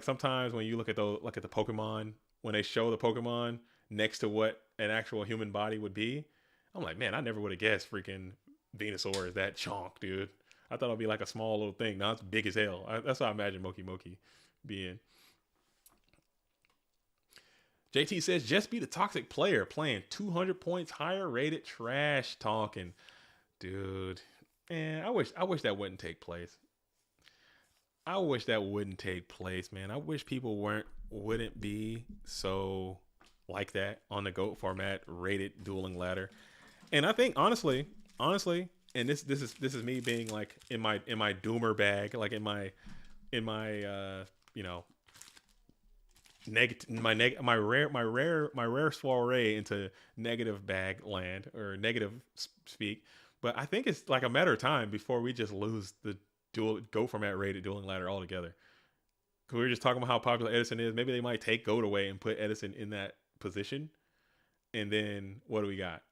sometimes when you look at the Pokemon, when they show the Pokemon next to what an actual human body would be, I'm like, man, I never would have guessed freaking Venusaur is that chonk, dude. I thought it'd be like a small little thing. Now it's big as hell. That's how I imagine Moki Moki being. JT says, just be the toxic player playing 200 points higher rated trash talking. Dude, man, I wish that wouldn't take place. I wish that wouldn't take place, man. I wish people wouldn't be so like that on the GOAT format rated dueling ladder. And I think honestly, and this is me being like in my doomer bag, like in my you know, my rare soiree into negative bag land or negative speak. But I think it's like a matter of time before we just lose the GOAT format rated dueling ladder altogether. Because we were just talking about how popular Edison is. Maybe they might take GOAT away and put Edison in that position. And then what do we got?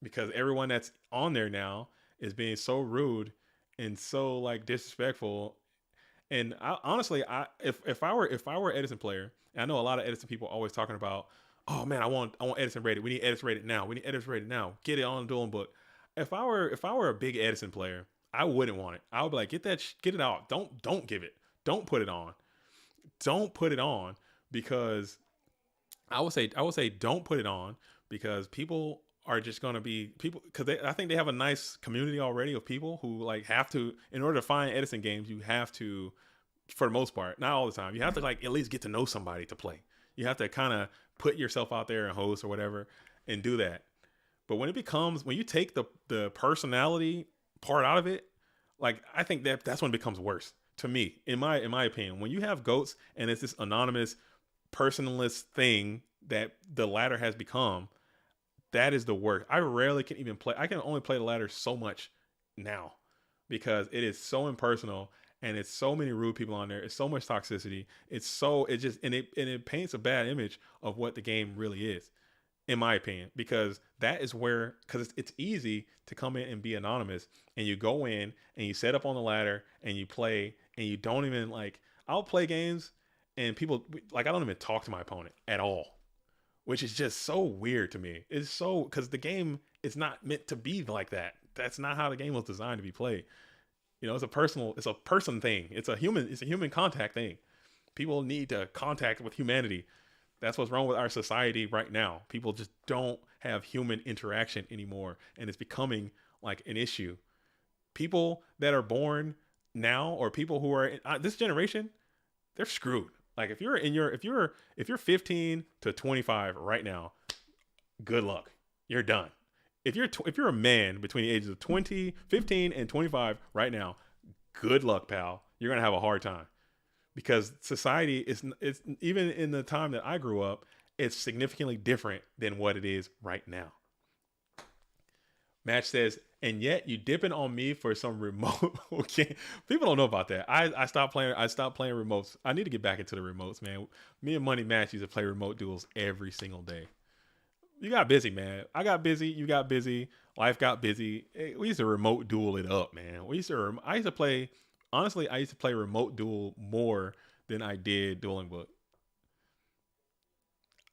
Because everyone that's on there now is being so rude and so like disrespectful. And honestly, if I were Edison player, and I know a lot of Edison people always talking about, oh man, I want Edison rated. We need Edison rated now. We need Edison rated now. Get it on the dueling book. If I were a big Edison player, I wouldn't want it. I would be like, get it out. Don't give it. Don't put it on. Don't put it on, because I would say don't put it on, because people are just going to be people, because I think they have a nice community already of people who like have to, in order to find Edison games, you have to, for the most part, not all the time, you have to like at least get to know somebody to play. You have to kind of put yourself out there and host or whatever and do that. But when you take the personality part out of it, like I think that's when it becomes worse to me, in my opinion. When you have GOATs and it's this anonymous, personalist thing that the ladder has become, that is the worst. I rarely can even play. I can only play the ladder so much now because it is so impersonal and it's so many rude people on there. It's so much toxicity. It paints a bad image of what the game really is, in my opinion, because it's easy to come in and be anonymous, and you go in and you set up on the ladder and you play, and you don't even like, I'll play games and people like, I don't even talk to my opponent at all, which is just so weird to me. It's so, because the game is not meant to be like that. That's not how the game was designed to be played. You know, it's a person thing. It's a human contact thing. People need to contact with humanity. That's what's wrong with our society right now. People just don't have human interaction anymore, and it's becoming like an issue. People that are born now, or people who are this generation, they're screwed. Like if you're 15 to 25 right now, good luck. You're done. If you're a man between the ages of 15 and 25 right now, good luck, pal. You're going to have a hard time, because society is even in the time that I grew up, it's significantly different than what it is right now. Match says, and yet you dipping on me for some remote. Okay, people don't know about that. I stopped playing remotes. I need to get back into the remotes, man. Me and Money Match used to play remote duels every single day. You got busy, man. I got busy. You got busy. Life got busy. We used to remote duel it up, man. I used to play. Honestly, I used to play remote duel more than I did dueling book.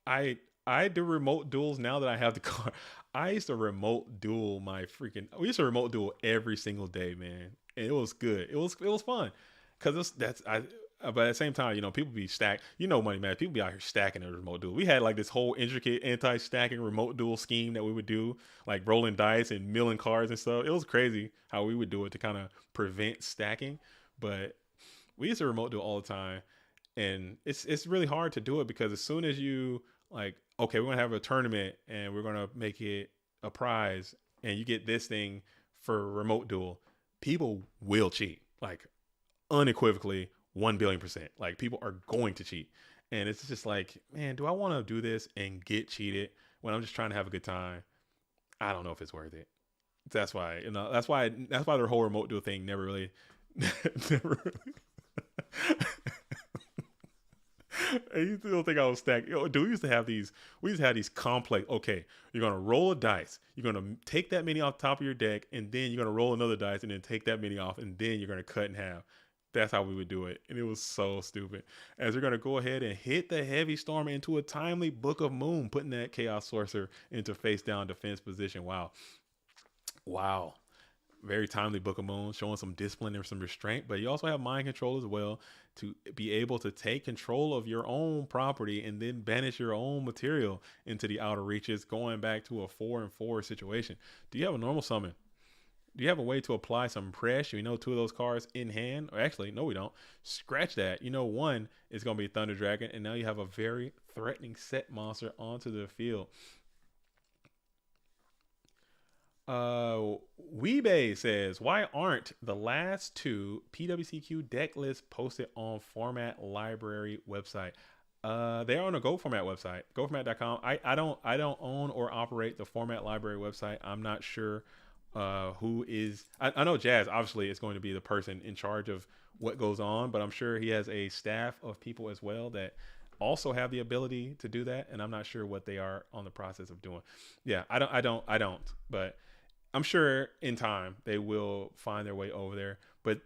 I I do remote duels now that I have the car. I used to remote duel my freaking. We used to remote duel every single day, man. And it was good. It was fun because that's I. But at the same time, people be stacked. Money man, people be out here stacking a remote duel. We had like this whole intricate anti-stacking remote duel scheme that we would do, like rolling dice and milling cards and stuff. It was crazy how we would do it to kind of prevent stacking. But we used to remote duel all the time, and it's really hard to do it because as soon as you like, okay, we're gonna have a tournament and we're gonna make it a prize, and you get this thing for remote duel, people will cheat like unequivocally 1 billion%. Like people are going to cheat, and it's just like, man, do I want to do this and get cheated when I'm just trying to have a good time? I don't know if it's worth it. That's why that's why the whole remote duel thing never really, never really. I used to think I was stacked. Dude, we used to have these. We used to have these complex. Okay, you're gonna roll a dice. You're gonna take that many off the top of your deck, and then you're gonna roll another dice, and then take that many off, and then you're gonna cut in half. That's how we would do it, and it was so stupid. As we're gonna go ahead and hit the heavy storm into a timely Book of Moon, putting that Chaos Sorcerer into face down defense position. Wow, wow. Very timely Book of Moon, showing some discipline and some restraint. But you also have mind control as well to be able to take control of your own property and then banish your own material into the outer reaches, going back to a 4-and-4 situation. Do you have a normal summon? Do you have a way to apply some pressure? Two of those cards in hand. Or actually, no, we don't. Scratch that. One is going to be Thunder Dragon, and now you have a very threatening set monster onto the field. Weebay says, why aren't the last two PWCQ deck lists posted on Format Library website? They are on the Go Format website, goformat.com. I don't own or operate the Format Library website. I'm not sure who is. I know Jazz obviously is going to be the person in charge of what goes on, but I'm sure he has a staff of people as well that also have the ability to do that, and I'm not sure what they are on the process of doing. Yeah, I don't, but I'm sure in time they will find their way over there. But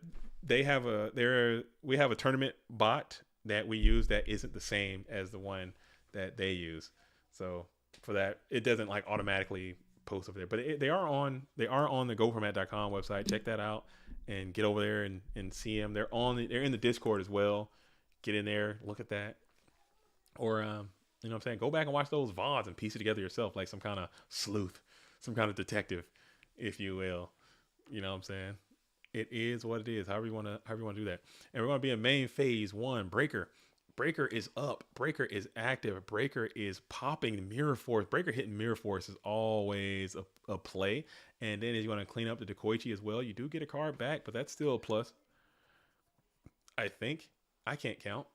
we have a tournament bot that we use that isn't the same as the one that they use. So for that, it doesn't like automatically post over there. But they are on the goformat.com website. Check that out and get over there and see them. They're in the Discord as well. Get in there, look at that. Or you know what I'm saying? Go back and watch those VODs and piece it together yourself like some kind of sleuth, some kind of detective, if you will. You know what I'm saying? It is what it is. However you want to do that. And we're going to be in main phase 1. Breaker is up. Breaker is active. Breaker is popping Mirror Force. Breaker hitting Mirror Force is always a play. And then as you want to clean up the Dekoichi as well, you do get a card back, but that's still a plus. I think. I can't count.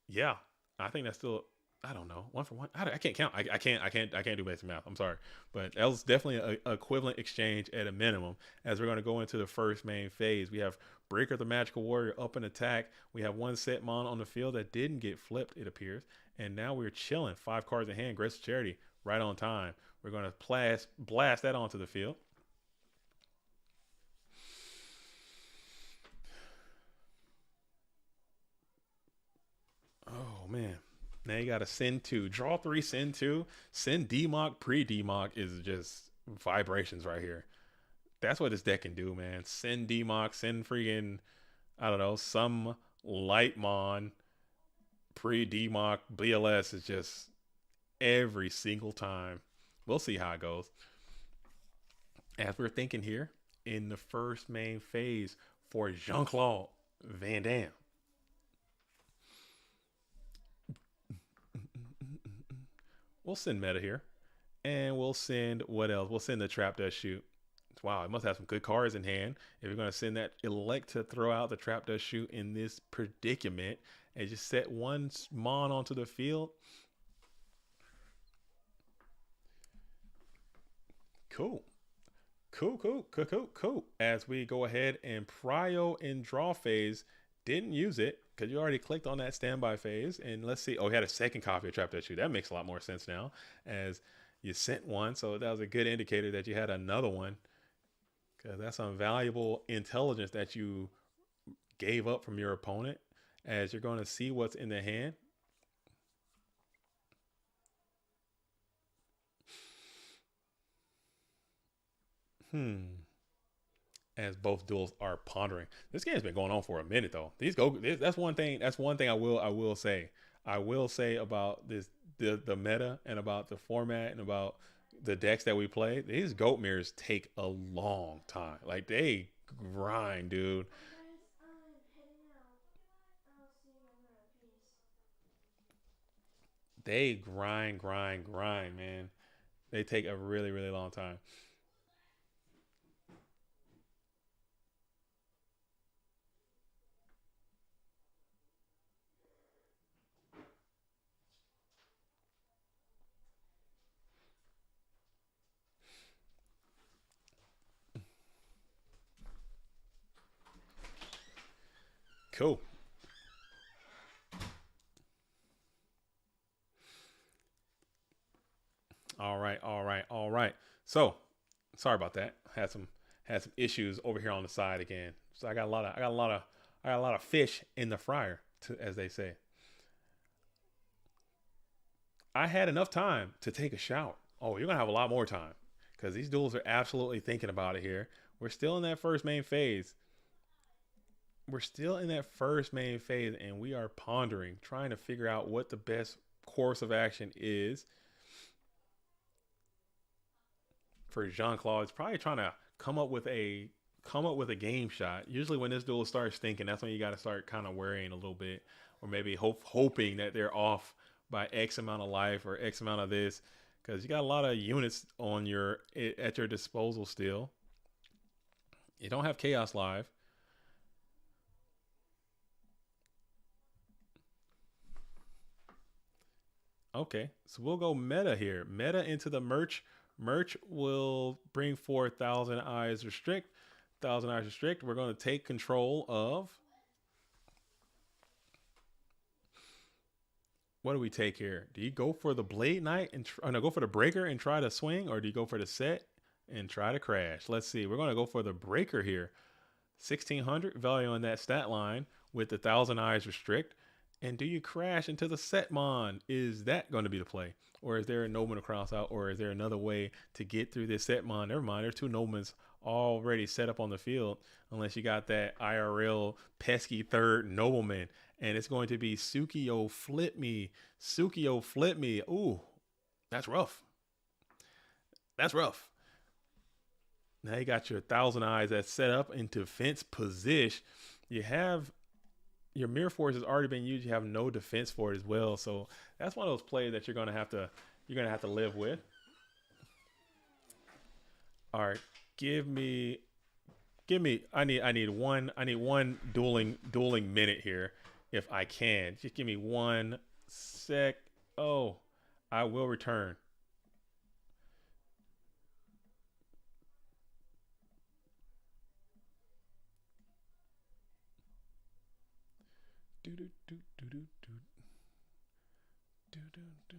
Yeah, I think that's still. I don't know. 1 for 1. I can't count. I can't do basic math. I'm sorry, but that was definitely an equivalent exchange at a minimum. As we're going to go into the first main phase, we have Breaker the Magical Warrior up in attack. We have one set mon on the field that didn't get flipped, it appears, and now we're chilling. 5 cards in hand. Graceful Charity right on time. We're going to blast that onto the field. Oh man. Now you got to send 2. Draw 3, send 2. Send DMOC, pre-DMOC is just vibrations right here. That's what this deck can do, man. Send DMOC, send freaking, I don't know, some Lightmon, pre-DMOC, BLS is just every single time. We'll see how it goes. As we're thinking here in the first main phase for Jean-Claude Van Damme. We'll send meta here. And we'll send what else? We'll send the Trap Dust Shoot. Wow, it must have some good cards in hand. If you're going to send that, elect to throw out the Trap Dust Shoot in this predicament and just set 1 mon onto the field. Cool. As we go ahead and prio in draw phase, didn't use it because you already clicked on that standby phase. And let's see. Oh, we had a second copy of Trap That Shoe. That makes a lot more sense now. As You sent one, so that was a good indicator that you had another one, because that's some valuable intelligence that you gave up from your opponent, as you're going to see what's in the hand. As both duels are pondering. This game's been going on for a minute though. That's one thing. That's one thing I will say. I will say about this the meta and about the format and about the decks that we play. These goat mirrors take a long time. Like they grind, dude. They grind, man. They take a really, really long time. Cool. All right. So, sorry about that. Had some issues over here on the side again. So I got a lot of fish in the fryer, as they say. I had enough time to take a shower. Oh, you're gonna have a lot more time because these duels are absolutely thinking about it here. We're still in that first main phase. We're still in that first main phase, and we are pondering, trying to figure out what the best course of action is for Jean Claude. It's probably trying to come up with a game shot. Usually, when this duel starts thinking, that's when you got to start kind of worrying a little bit, or maybe hoping that they're off by X amount of life or X amount of this, because you got a lot of units on your at your disposal still. You don't have Chaos Live. Okay, so we'll go meta here. Meta into the merch. Merch will bring forth Thousand Eyes Restrict. Thousand Eyes Restrict. We're going to take control of. What do we take here? Do you go for the Blade Knight and no, go for the Breaker and try to swing, or do you go for the set and try to crash? Let's see. We're going to go for the Breaker here. 1600 value on that stat line with the Thousand Eyes Restrict. And do you crash into the Setmon? Is that going to be the play? Or is there a Nobleman to cross out? Or is there another way to get through this Setmon? Never mind, there's two Noblemans already set up on the field. Unless you got that IRL pesky third Nobleman. And it's going to be Sukio Flip Me. Sukio Flip Me. Ooh, that's rough. That's rough. Now you got your Thousand Eyes that's set up into fence position. You have your mirror force has already been used. You have no defense for it as well. So that's one of those plays that you're gonna have to live with. All right, give me. I need one dueling minute here, if I can. Just give me 1 sec. Oh, I will return. Do do do do do do do do do.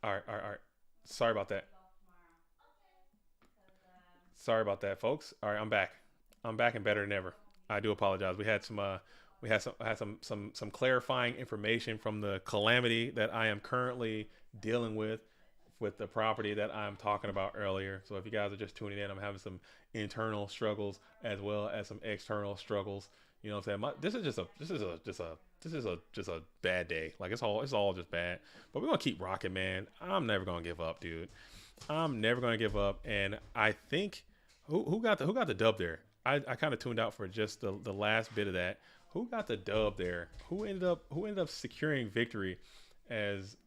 All right, all right, all right. Sorry about that. Golf tomorrow. 'Cause, Sorry about that, folks. All right, I'm back. I'm back and better than ever. I do apologize. We had some clarifying information from the calamity that I am currently dealing with the property that I'm talking about earlier. So if you guys are just tuning in, I'm having some internal struggles as well as some external struggles. You know what I'm saying? This is a bad day. Like it's all just bad. But we're gonna keep rocking, man. I'm never gonna give up, dude. I'm never gonna give up. And I think who got the dub there? I kind of tuned out for just the last bit of that. Who got the dub there? Who ended up securing victory as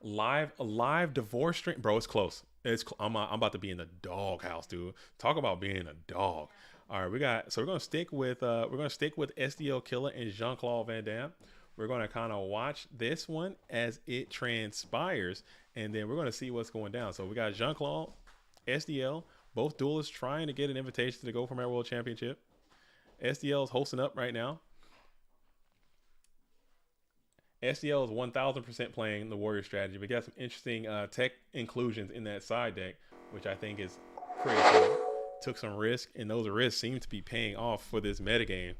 live divorce stream? Bro, it's close. I'm about to be in the doghouse, dude. Talk about being a dog. All right, we're gonna stick with SDL Killer and Jean Claude Van Damme. We're gonna kind of watch this one as it transpires, and then we're gonna see what's going down. So we got Jean Claude, SDL, both duelists trying to get an invitation to the Go for My World Championship. SDL is hosting up right now. SDL is 1000% playing the Warrior strategy. We got some interesting tech inclusions in that side deck, which I think is pretty cool. Took some risk, and those risks seem to be paying off for this metagame.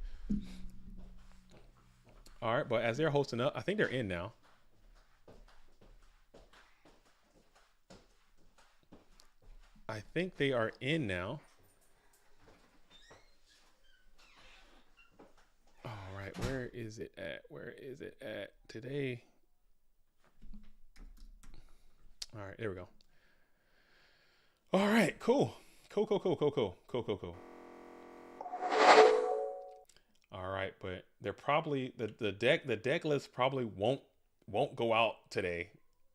All right, but as they're hosting up, I think they're in now. I think they are in now. All right, where is it at? Where is it at today? All right, there we go. All right, cool. Cool. All right, but they're probably the deck list probably won't go out today,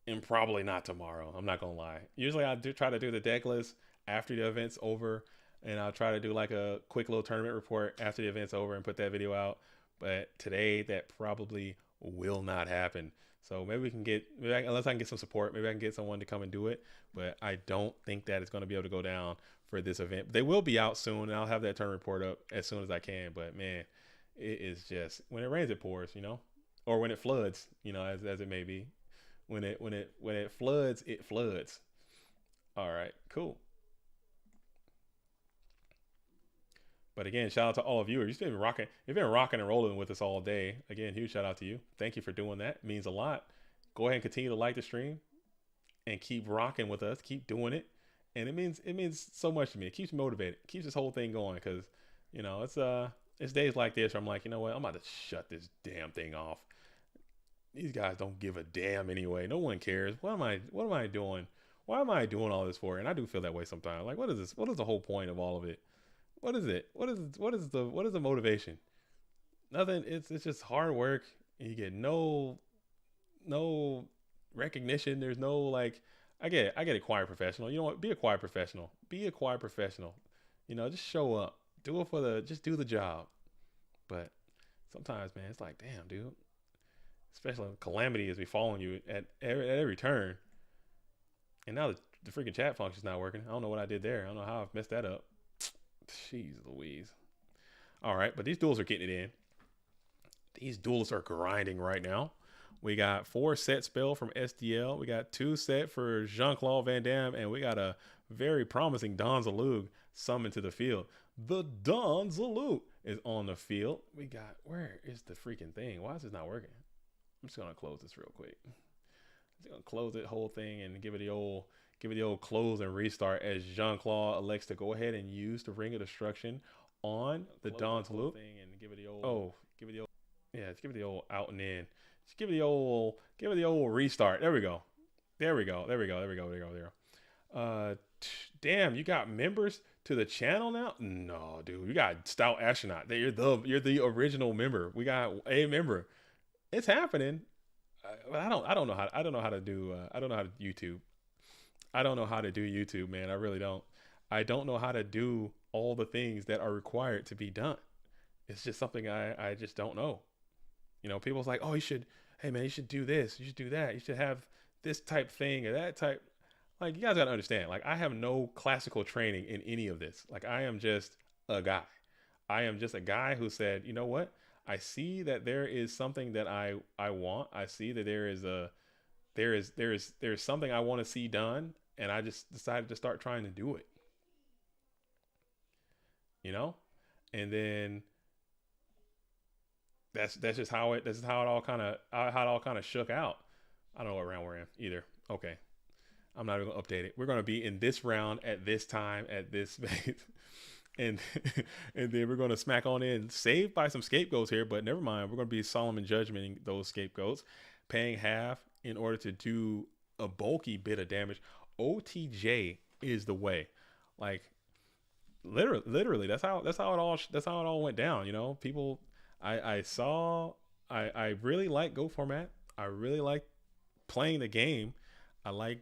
and probably not tomorrow. I'm not gonna lie. Usually I do try to do the deck list after the event's over, and I'll try to do like a quick little tournament report after the event's over and put that video out. But today that probably will not happen. So maybe we can unless I can get some support, maybe I can get someone to come and do it. But I don't think that it's going to be able to go down for this event. They will be out soon, and I'll have that tournament report up as soon as I can. But man, it is just when it rains, it pours, or when it floods, as it may be. When it floods, it floods. All right, cool. But again, shout out to all of you. You've been rocking and rolling with us all day. Again, huge shout out to you. Thank you for doing that. It means a lot. Go ahead and continue to like the stream and keep rocking with us. Keep doing it. And it means so much to me. It keeps me motivated. It keeps this whole thing going because, it's days like this where I'm like, you know what? I'm about to shut this damn thing off. These guys don't give a damn anyway. No one cares. What am I doing? Why am I doing all this for? And I do feel that way sometimes. Like, what is this? What is the whole point of all of it? What is it? What is the motivation? Nothing. It's just hard work. And you get no recognition. There's no like. I get it. Quiet professional. You know what? Be a quiet professional. Be a quiet professional. Just show up. Just do the job. But sometimes, man, it's like, damn, dude. Especially when calamity is befalling you at every turn. And now the freaking chat function's not working. I don't know what I did there. I don't know how I've messed that up. Jeez Louise. All right, but these duels are getting it in. These duels are grinding right now. We got 4 set spell from SDL. We got 2 set for Jean-Claude Van Damme. And we got a very promising Don Zalug summoned to the field. The Don Zalug is on the field. Where is the freaking thing? Why is this not working? I'm just going to close this real quick. I'm just going to close the whole thing and give it the old close and restart as Jean-Claude elects to go ahead and use the Ring of Destruction on the Don's Loop. Let's give it the old out and in. Just give it the old restart. There we go. Damn, you got members to the channel now? No, dude, you got Stout Astronaut. You're the original member. We got a member. It's happening. But I don't know how to do YouTube. I don't know how to do YouTube, man. I really don't. I don't know how to do all the things that are required to be done. It's just something I just don't know. People's like, oh, hey man, you should do this. You should do that. You should have this type thing or that type. Like, you guys got to understand, like, I have no classical training in any of this. Like, I am just a guy. I am just a guy who said, you know what? I see that there is something that I want. I see that there's something I want to see done, and I just decided to start trying to do it. You know? And then that's just how it all kind of shook out. I don't know what round we're in either. Okay. I'm not even gonna update it. We're gonna be in this round at this time at this space. And then we're gonna smack on in, saved by some scapegoats here, but never mind. We're gonna be Solomon judgmenting those scapegoats, paying half in order to do a bulky bit of damage. OTJ is the way. Like literally that's how it all went down. You know, people I really like Go format. I really like playing the game. I like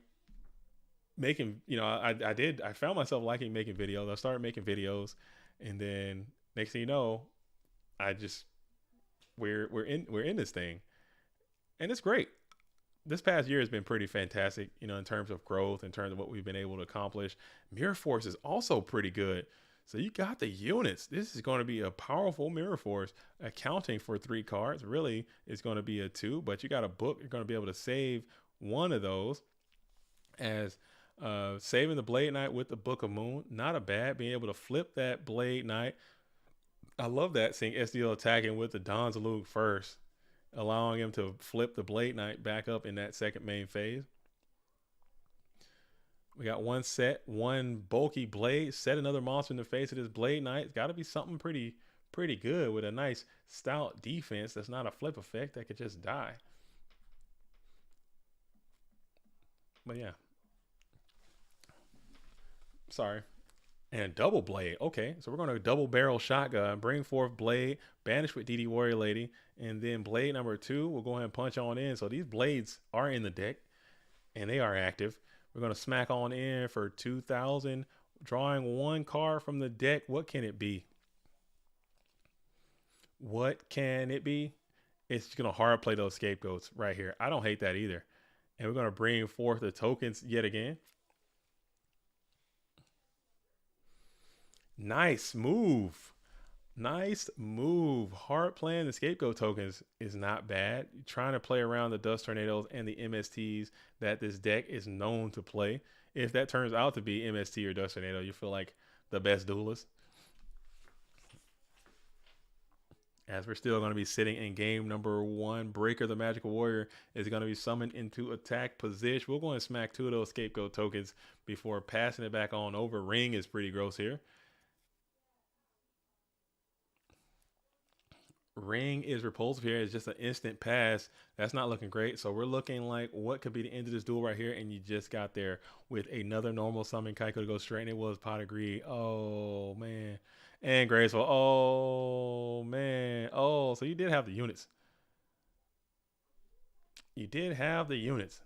making, you know, I found myself liking making videos. I started making videos, and then next thing you know, we're in this thing, and it's great. This past year has been pretty fantastic, you know, in terms of growth, in terms of what we've been able to accomplish. Mirror Force is also pretty good. So you got the units. This is going to be a powerful Mirror Force. Accounting for 3 cards, really, it's going to be a 2, but you got a book. You're going to be able to save one of those as saving the Blade Knight with the Book of Moon. Not a bad, being able to flip that Blade Knight. I love that, seeing SDL attacking with the Don Zalug first, allowing him to flip the Blade Knight back up in that second main phase. We got one bulky blade, set another monster in the face of this Blade Knight. It's got to be something pretty good with a nice stout defense that's not a flip effect that could just die. But yeah. Sorry. And double blade. Okay, so we're going to double barrel shotgun, bring forth blade, banish with DD Warrior Lady, and then blade number 2, we'll go ahead and punch on in. So these blades are in the deck, and they are active. We're going to smack on in for 2,000, drawing 1 card from the deck. What can it be? What can it be? It's going to hard play those scapegoats right here. I don't hate that either. And we're going to bring forth the tokens yet again. Nice move. Nice move. Hard playing the scapegoat tokens is not bad. You're trying to play around the Dust Tornadoes and the MSTs that this deck is known to play. If that turns out to be MST or Dust Tornado, you feel like the best duelist. As we're still going to be sitting in game number 1, Breaker the Magical Warrior is going to be summoned into attack position. We're going to smack 2 of those scapegoat tokens before passing it back on over. Ring is pretty gross here. Ring is repulsive here. It's just an instant pass. That's not looking great. So we're looking like what could be the end of this duel right here. And you just got there with another normal summon Kaiko to go straight. And it was Pot of Greed. Oh, man. And Graceful. Oh, man. Oh, so you did have the units. You did have the units.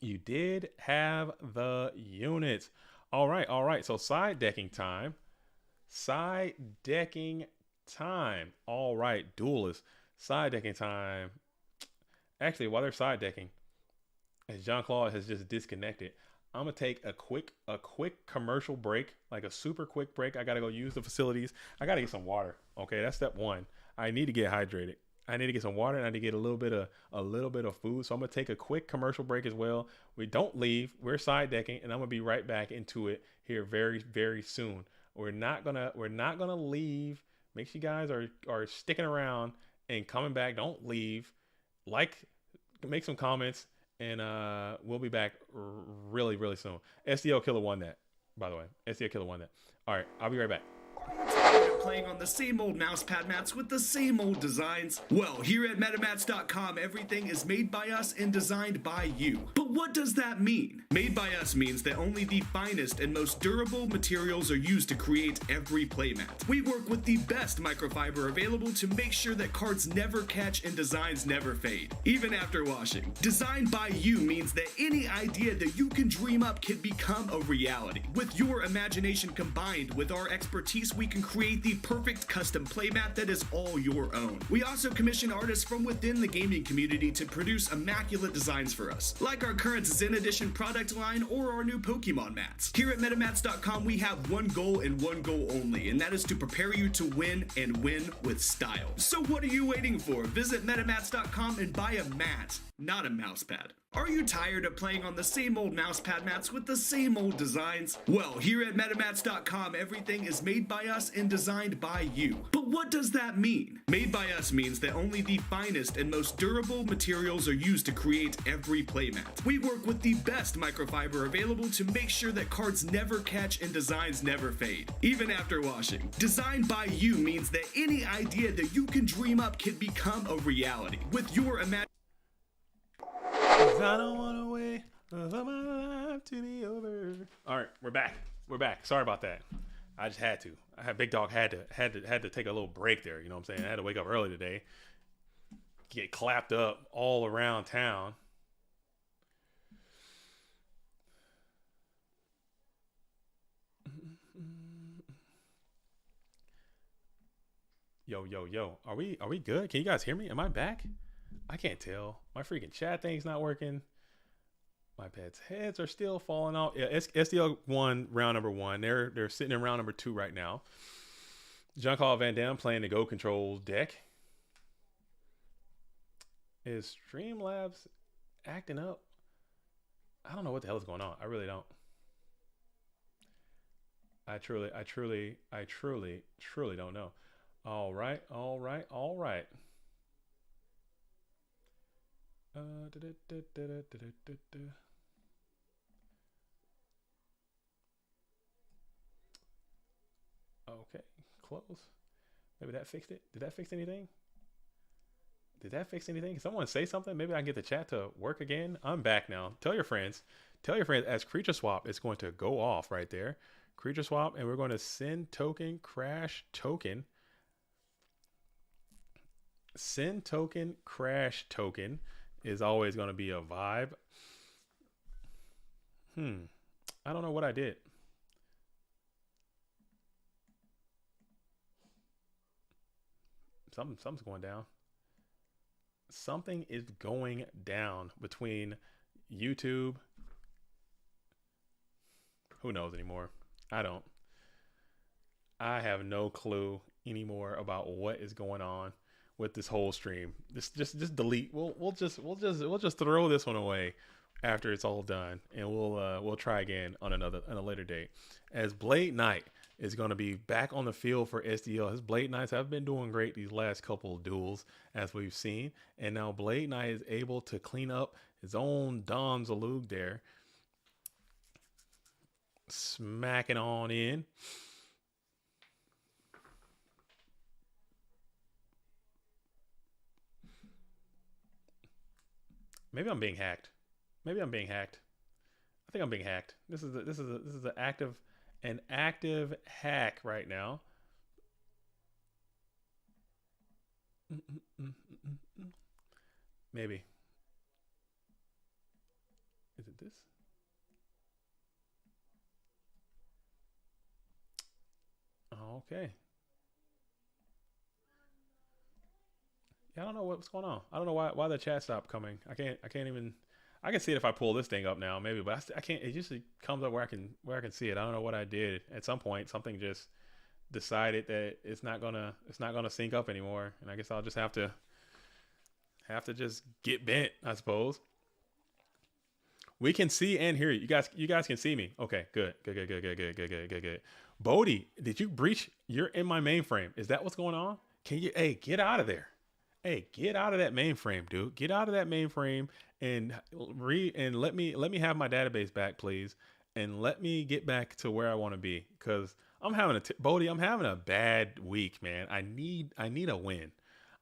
You did have the units. All right. So side decking time. All right, duelist. Side decking time. Actually, while they're side decking, as Jean-Claude has just disconnected, I'm gonna take a quick commercial break, like a super quick break. I gotta go use the facilities. I gotta get some water. Okay, that's step 1. I need to get hydrated. I need to get some water, and I need to get a little bit of food. So I'm gonna take a quick commercial break as well. We don't leave. We're side decking, and I'm gonna be right back into it here very, very soon. We're not gonna leave. Make sure you guys are sticking around and coming back. Don't leave. Make some comments, and we'll be back really, really soon. SDL Killer won that, by the way. SDL Killer won that. All right, I'll be right back. Playing on the same old mousepad mats with the same old designs? Well, here at MetaMats.com, everything is made by us and designed by you. But what does that mean? Made by us means that only the finest and most durable materials are used to create every playmat. We work with the best microfiber available to make sure that cards never catch and designs never fade, even after washing. Designed by you means that any idea that you can dream up can become a reality. With your imagination combined with our expertise, we can create the the perfect custom playmat that is all your own. We also commission artists from within the gaming community to produce immaculate designs for us, like our current Zen Edition product line or our new Pokemon mats. Here at MetaMats.com, we have one goal and one goal only, and that is to prepare you to win and win with style. So what are you waiting for? Visit MetaMats.com and buy a mat, not a mousepad. Are you tired of playing on the same old mousepad mats with the same old designs? Well, here at MetaMats.com, everything is made by us and designed by you. But what does that mean? Made by us means that only the finest and most durable materials are used to create every playmat. We work with the best microfiber available to make sure that cards never catch and designs never fade, even after washing. Designed by you means that any idea that you can dream up can become a reality with your imagination. I don't want to wait for my life to be over. All right, we're back. We're back. Sorry about that. I just had to. Big Dog had to take a little break there. You know what I'm saying? I had to wake up early today. Get clapped up all around town. Yo. Are we good? Can you guys hear me? Am I back? I can't tell. My freaking chat thing's not working. My pet's heads are still falling off. Yeah, SDL won round number 1. They're sitting in round number 2 right now. Jean-Claude Van Damme playing the Go Control deck. Is Streamlabs acting up? I don't know what the hell is going on. I really don't. I truly don't know. All right. Okay, close. Maybe that fixed it. Did that fix anything? Can someone say something? Maybe I can get the chat to work again. I'm back now. Tell your friends as Creature Swap is going to go off right there. Creature Swap, and we're going to send token, crash token. Send token, crash token is always going to be a vibe. I don't know what I did. Something's going down. Something is going down between YouTube. Who knows anymore? I don't. I have no clue anymore about what is going on with this whole stream. Just delete. We'll just throw this one away after it's all done, and we'll try again on a later date. As Blade Knight is going to be back on the field for SDL. His Blade Knights have been doing great these last couple of duels, as we've seen, and now Blade Knight is able to clean up his own Dom Zalug there, smacking on in. Maybe I'm being hacked. I think I'm being hacked. This is an active hack right now. Maybe. Is it this? Okay. Yeah, I don't know what's going on. I don't know why the chat stopped coming. I can't even. I can see it if I pull this thing up now, maybe, but I can't. It usually comes up where I can see it. I don't know what I did. At some point, something just decided that it's not gonna sync up anymore, and I guess I'll just have to just get bent, I suppose. We can see and hear you. You guys can see me. Okay, good. Bodie, did you breach? You're in my mainframe. Is that what's going on? Can you? Hey, get out of there. Hey, get out of that mainframe, dude. Get out of that mainframe and let me have my database back, please, and let me get back to where I want to be. Cause I'm having Bodie, I'm having a bad week, man. I need a win.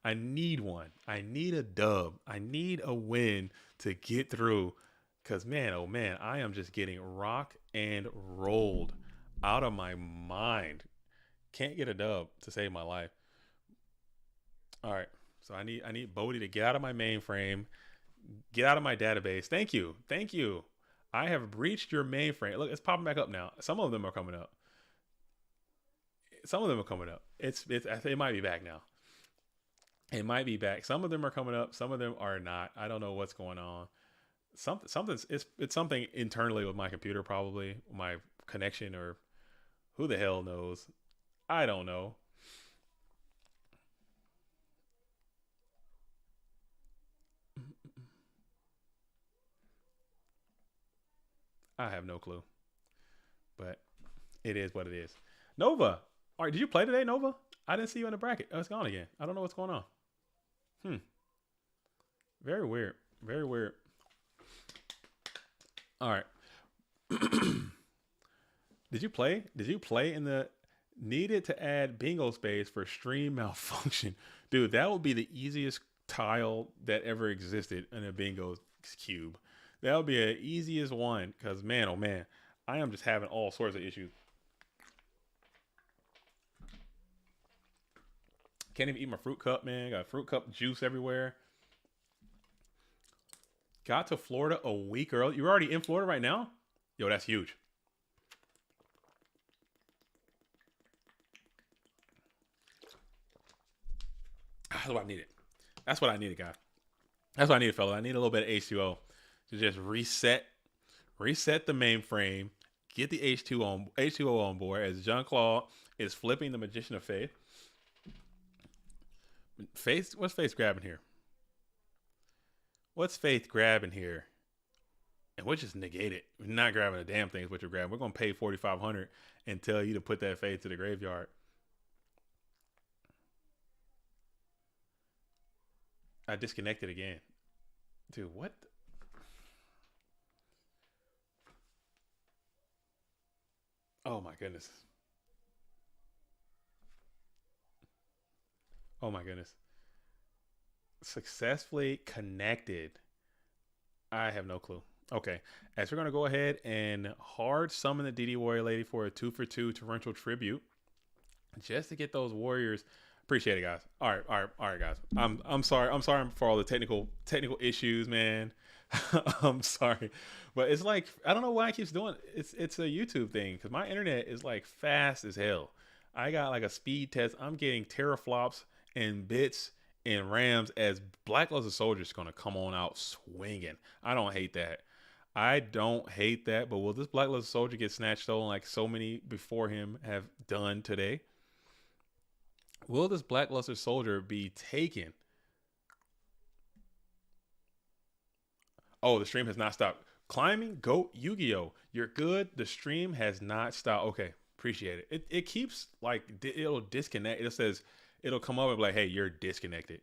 I need one. I need a dub. I need a win to get through. Cause man, oh man, I am just getting rock and rolled out of my mind. Can't get a dub to save my life. All right. So I need Bodie to get out of my mainframe, get out of my database. Thank you. I have breached your mainframe. Look, it's popping back up now. Some of them are coming up. Some of them are coming up. It might be back now. It might be back. Some of them are coming up. Some of them are not. I don't know what's going on. It's something internally with my computer, probably my connection, or who the hell knows. I don't know. I have no clue. But it is what it is. Nova. All right, did you play today, Nova? I didn't see you in the bracket. Oh, it's gone again. I don't know what's going on. Very weird. Very weird. All right. Did you play? Did you play in the needed to add bingo space for stream malfunction? Dude, that would be the easiest tile that ever existed in a bingo cube. That would be the easiest one, because man, oh man, I am just having all sorts of issues. Can't even eat my fruit cup, man. Got fruit cup juice everywhere. Got to Florida a week early. You're already in Florida right now? Yo, that's huge. That's what I needed. That's what I needed, guys. That's what I needed, fella. I need a little bit of H2O to just reset the mainframe, get the H2O on board as Jean-Claude is flipping the Magician of Faith. What's Faith grabbing here? What's Faith grabbing here? And we'll just negate it. We're not grabbing the damn things what you're grabbing. We're going to pay $4,500 and tell you to put that Faith to the graveyard. I disconnected again. Dude, what? Oh my goodness. Oh my goodness. Successfully connected. I have no clue. Okay. As we're going to go ahead and hard summon the DD Warrior Lady for a 2-for-2 torrential tribute. Just to get those warriors. Appreciate it, guys. All right, guys. I'm sorry for all the technical issues, man. I'm sorry, but it's like I don't know why it keeps doing it. It's a YouTube thing because my internet is like fast as hell. I got like a speed test. I'm getting teraflops and bits and rams as Blackluster Soldier is gonna come on out swinging. I don't hate that. But will this Blackluster Soldier get snatched stolen like so many before him have done today? Will this Blackluster Soldier be taken? Oh, the stream has not stopped. Climbing Goat Yu-Gi-Oh! You're good. The stream has not stopped. Okay, appreciate it. It keeps like it'll disconnect. It says it'll come up and be like, hey, you're disconnected.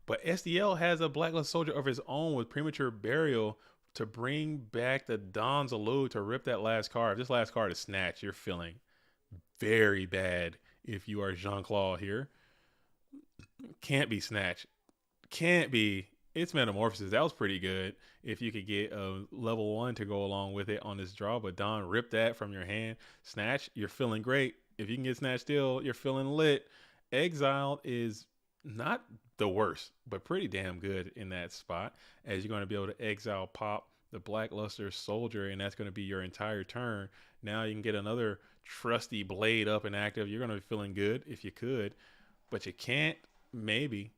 But SDL has a Blackluster Soldier of his own with premature burial to bring back the Don Zalou to rip that last card. If this last card is snatched, you're feeling very bad. If you are Jean-Claude here, can't be snatched. Can't be. It's Metamorphosis. That was pretty good. If you could get a level 1 to go along with it on this draw, but Don, rip that from your hand. Snatch, you're feeling great. If you can get snatched still, you're feeling lit. Exiled is not the worst, but pretty damn good in that spot, as you're going to be able to exile pop the Blackluster Soldier, and that's going to be your entire turn. Now you can get another trusty blade up and active. You're going to be feeling good if you could, but you can't. Maybe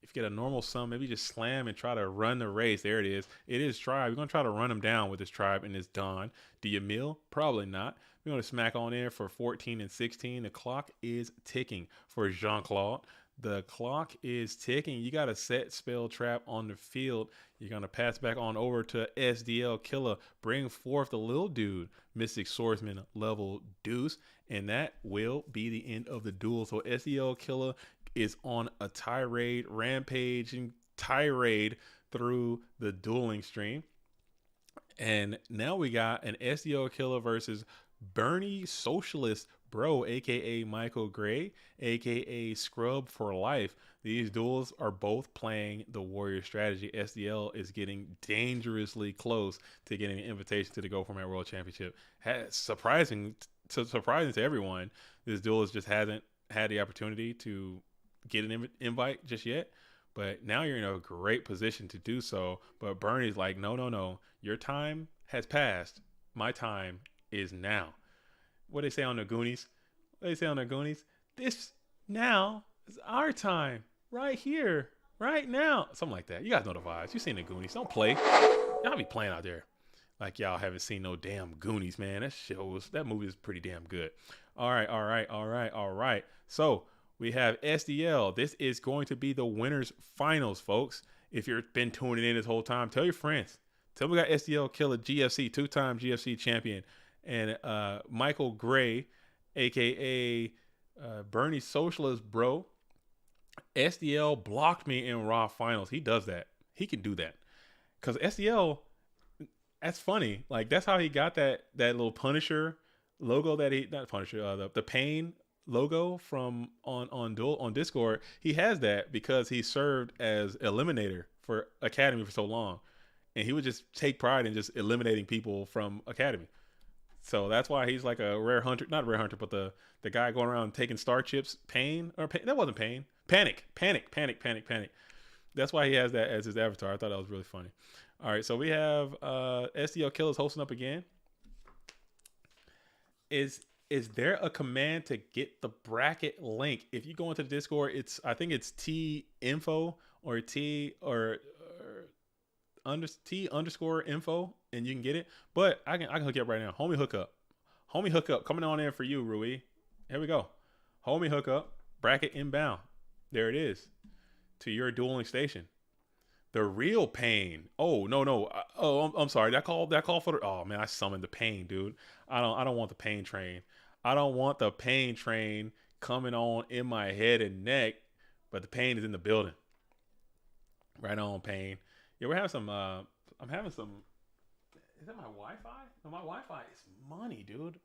if you get a normal sum, maybe just slam and try to run the race. There it is. It is tribe. We're going to try to run him down with this tribe and this Don. Do you mill? Probably not. We're going to smack on there for 14 and 16. The clock is ticking for Jean-Claude. The clock is ticking. You got a set spell trap on the field. You're going to pass back on over to SDL Killer. Bring forth the little dude, Mystic Swordsman level Deuce. And that will be the end of the duel. So SDL Killer is on a rampaging tirade through the dueling stream. And now we got an SDL Killer versus Bernie Socialist Bro, aka Michael Gray, aka Scrub for Life. These duels are both playing the Warrior strategy. SDL is getting dangerously close to getting an invitation to the Go Format World Championship. Surprising to everyone, this duelist just hasn't had the opportunity to get an invite just yet. But now you're in a great position to do so. But Bernie's like, no. Your time has passed. My time is now. What they say on the Goonies? What they say on the Goonies? This now is our time. Right here. Right now. Something like that. You guys know the vibes. You seen the Goonies. Don't play. Y'all be playing out there. Like y'all haven't seen no damn Goonies, man. That movie is pretty damn good. All right. So we have SDL. This is going to be the winners finals, folks. If you've been tuning in this whole time, tell your friends. Tell them we got SDL Killer GFC, 2-time GFC champion, and Michael Gray, aka Bernie Socialist Bro. SDL blocked me in Raw finals. He does that. He can do that. Because SDL, that's funny. Like, that's how he got that little Punisher logo not Punisher, the Pain logo from on Discord. He has that because he served as Eliminator for Academy for so long. And he would just take pride in just eliminating people from Academy. So that's why he's like a rare hunter, not a rare hunter, but the guy going around taking star chips. That wasn't Pain. Panic. That's why he has that as his avatar. I thought that was really funny. All right, so we have SDL Killers hosting up again. Is there a command to get the bracket link? If you go into the Discord, I think it's T info or T underscore info, and you can get it. But I can hook you up right now. Homie hookup coming on in for you, Rui. Here we go. Homie hookup, bracket inbound. There it is. To your dueling station. The real Pain. Oh, no. I'm sorry. That call for the... Oh, man, I summoned the Pain, dude. I don't want the Pain train. I don't want the Pain train coming on in my head and neck, but the Pain is in the building. Right on, Pain. Yeah, we're having some... I'm having some... Is that my Wi-Fi? No, my Wi-Fi is money, dude.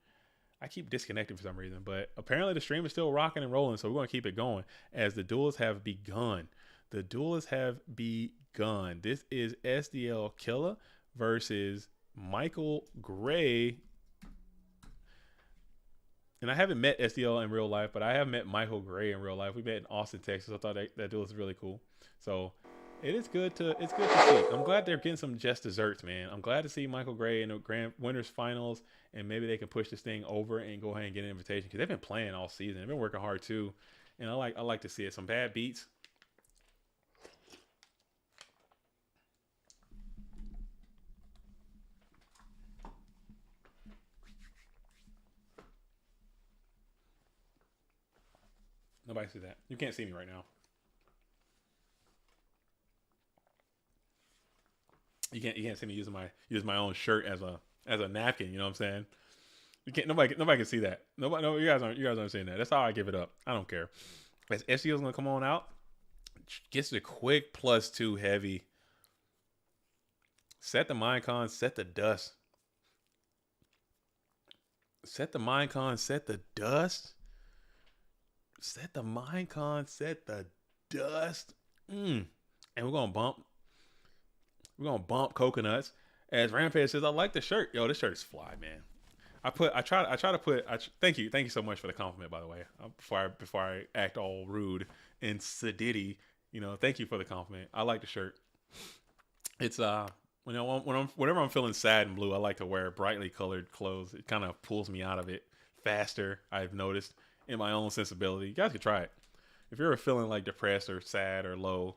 I keep disconnecting for some reason, but apparently the stream is still rocking and rolling, so we're going to keep it going as the duels have begun. The duelists have begun. This is SDL Killer versus Michael Gray. And I haven't met SDL in real life, but I have met Michael Gray in real life. We met in Austin, Texas. I thought that duel was really cool. So it is good to see. I'm glad they're getting some just desserts, man. I'm glad to see Michael Gray in the Grand Winners Finals, and maybe they can push this thing over and go ahead and get an invitation because they've been playing all season. They've been working hard too, and I like to see it. Some bad beats. Nobody see that. You can't see me right now. You can't see me using my own shirt as a napkin. You know what I'm saying? You can't. Nobody can see that. Nobody. No, you guys aren't seeing that. That's how I give it up. I don't care. As SEO's gonna come on out, gets the quick +2 heavy. Set the Minecon. Set the dust. Set the Minecon. Set the dust. Set the Minecon. Set the dust. And we're gonna bump coconuts. As Rampage says, I like the shirt. Yo, this shirt is fly, man. Thank you so much for the compliment, by the way. Before I act all rude and sedity, thank you for the compliment. I like the shirt. It's whenever I'm feeling sad and blue, I like to wear brightly colored clothes. It kind of pulls me out of it faster. I've noticed in my own sensibility. You guys can try it. If you're ever feeling like depressed or sad or low,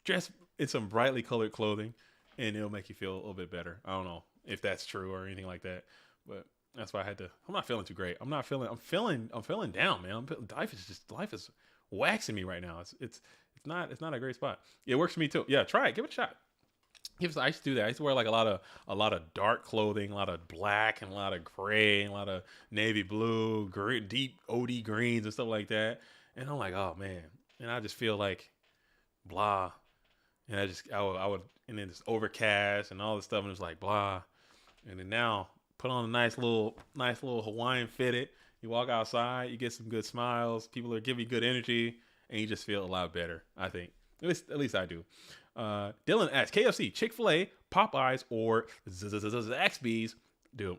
dress in some brightly colored clothing, and it'll make you feel a little bit better. I don't know if that's true or anything like that, but that's why I had to. I'm not feeling too great. I'm feeling down, man. Life is waxing me right now. It's not a great spot. It works for me too. Yeah, try it. Give it a shot. I used to do that. I used to wear like a lot of dark clothing, a lot of black and a lot of gray and a lot of navy blue, deep OD greens and stuff like that. And I'm like, oh man. And I just feel like blah. And I would, and then it's overcast and all this stuff, and it's like blah. And then now put on a nice little Hawaiian fitted. You walk outside, you get some good smiles. People are giving you good energy, and you just feel a lot better. I think at least I do. Dylan asks KFC, Chick-fil-A, Popeyes, or Zaxby's. Dude,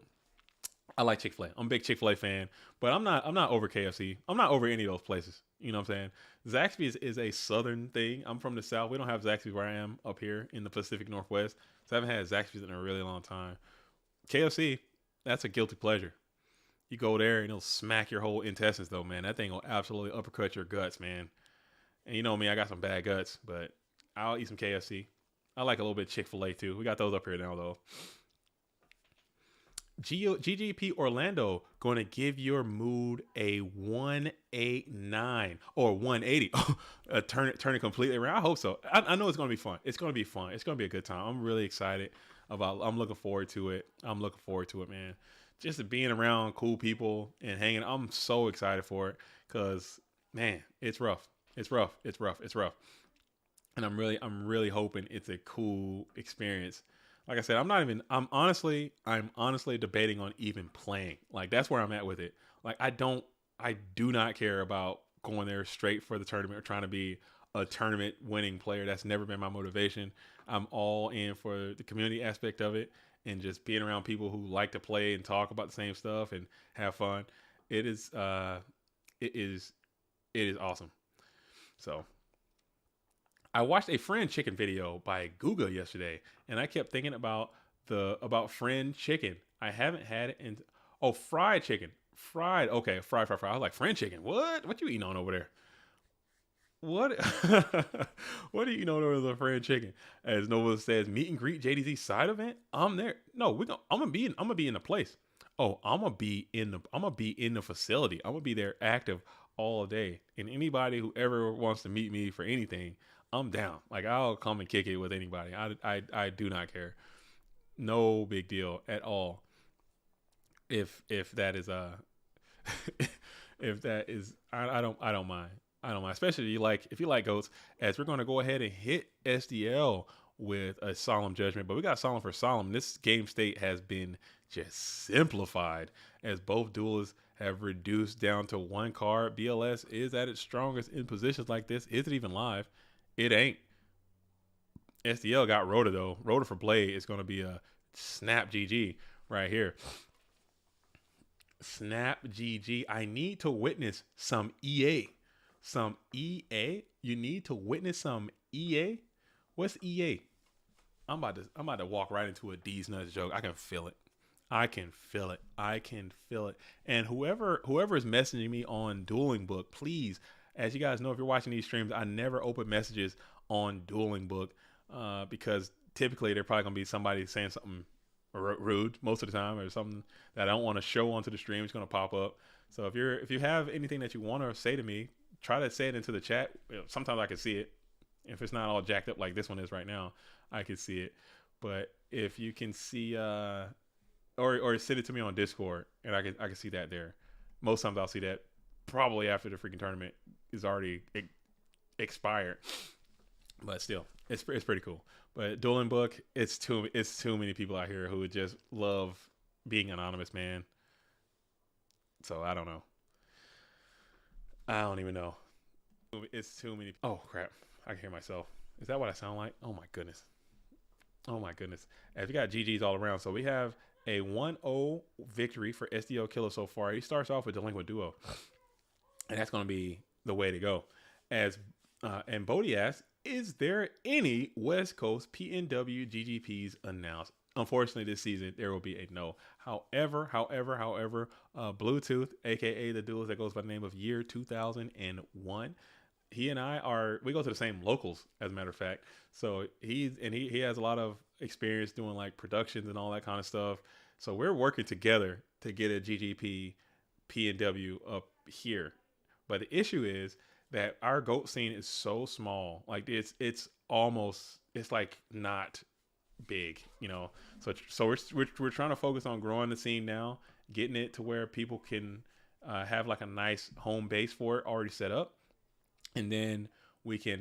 I like Chick-fil-A. I'm a big Chick-fil-A fan, but I'm not over KFC. I'm not over any of those places. You know what I'm saying? Zaxby's is a southern thing. I'm from the South. We don't have Zaxby's where I am up here in the Pacific Northwest. So I haven't had Zaxby's in a really long time. KFC, that's a guilty pleasure. You go there and it'll smack your whole intestines though, man. That thing will absolutely uppercut your guts, man. And you know me, I got some bad guts, but I'll eat some KFC. I like a little bit of Chick-fil-A too. We got those up here now though. GGP Orlando going to give your mood a 189 or 180. Turn it completely around. I hope so. I know it's going to be fun. It's going to be fun. It's going to be a good time. I'm really excited I'm looking forward to it. I'm looking forward to it, man. Just being around cool people and hanging. I'm so excited for it because, man, it's rough. It's rough. It's rough. It's rough. And I'm really hoping it's a cool experience. Like I said, I'm honestly debating on even playing. Like that's where I'm at with it. Like I do not care about going there straight for the tournament or trying to be a tournament winning player. That's never been my motivation. I'm all in for the community aspect of it and just being around people who like to play and talk about the same stuff and have fun. It is awesome. So I watched a friend chicken video by Google yesterday, and I kept thinking about friend chicken. I haven't had it fried chicken. Fried. Okay, fried. I was like, friend chicken. What you eating on over there? What what are you eating on over the friend chicken? As Nova says, meet and greet JDZ side event. I'm there. No, I'm gonna be in the place. Oh, I'm gonna be in the facility. I'm gonna be there active all day. And anybody who ever wants to meet me for anything, I'm down. Like I'll come and kick it with anybody. I do not care. No big deal at all. If that is if that is I don't mind. I don't mind. Especially if you like goats, as we're gonna go ahead and hit SDL with a solemn judgment. But we got solemn for solemn. This game state has been just simplified as both duelists have reduced down to one card. BLS is at its strongest in positions like this. Is it even live? It ain't. SDL got Rhoda though. Rhoda for Blade is going to be a snap GG right here. Snap GG. I need to witness some EA. Some EA? You need to witness some EA? What's EA? I'm about to walk right into a D's Nuts joke. I can feel it. I can feel it. And whoever is messaging me on Dueling Book, please, as you guys know, if you're watching these streams, I never open messages on Dueling Book because typically they're probably gonna be somebody saying something rude most of the time, or something that I don't want to show onto the stream. It's gonna pop up. So if you have anything that you want to say to me, try to say it into the chat. Sometimes I can see it. If it's not all jacked up like this one is right now, I can see it. But if you can see or send it to me on Discord, and I can see that there. Most times I'll see that probably after the freaking tournament is already expired. But still, it's pretty cool. But Dueling Book, it's too many people out here who would just love being anonymous, man. So I don't know. I don't even know. It's too many. Oh crap! I can hear myself. Is that what I sound like? Oh my goodness. As we got GGs all around, so we have a 1-0 victory for SDL Killer so far. He starts off with Delinquent Duo, and that's going to be the way to go. And Bodie asks, is there any West Coast PNW GGPs announced? Unfortunately, this season there will be a no. However, Bluetooth, aka the duelist that goes by the name of Year 2001, he and we go to the same locals, as a matter of fact. So he has a lot of experience doing like productions and all that kind of stuff. So we're working together to get a GGP PNW up here. But the issue is that our GOAT scene is so small. Like it's like not big, you know. So we're trying to focus on growing the scene now, getting it to where people can have like a nice home base for it already set up, and then we can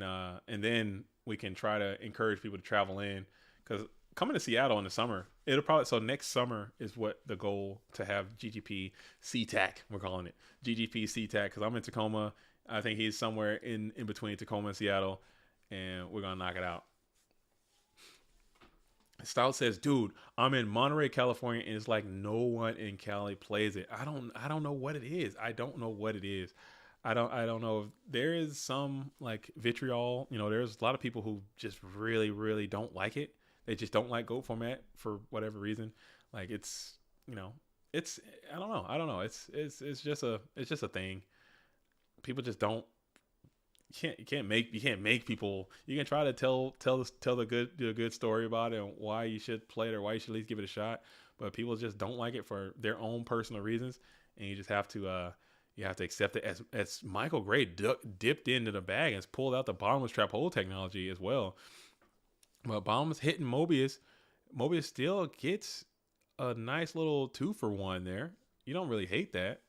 try to encourage people to travel in, because coming to Seattle in the summer, next summer is what the goal, to have GGP CTAC, we're calling it GGP CTAC, because I'm in Tacoma. I think he's somewhere in between Tacoma and Seattle, and we're gonna knock it out. Stout says, dude, I'm in Monterey, California, and it's like no one in Cali plays it. I don't know what it is. I don't know if there is some like vitriol. You know, there's a lot of people who just really, really don't like it. They just don't like GOAT format for whatever reason. Like it's, you know, it's I don't know. It's just a thing. People just don't. You can't make people. You can try to tell the good story about it and why you should play it or why you should at least give it a shot. But people just don't like it for their own personal reasons, and you just have to accept it. As Michael Gray dipped into the bag and pulled out the bottomless trap hole technology as well. But bottomless hitting Mobius still gets a nice little 2-for-1 there. You don't really hate that.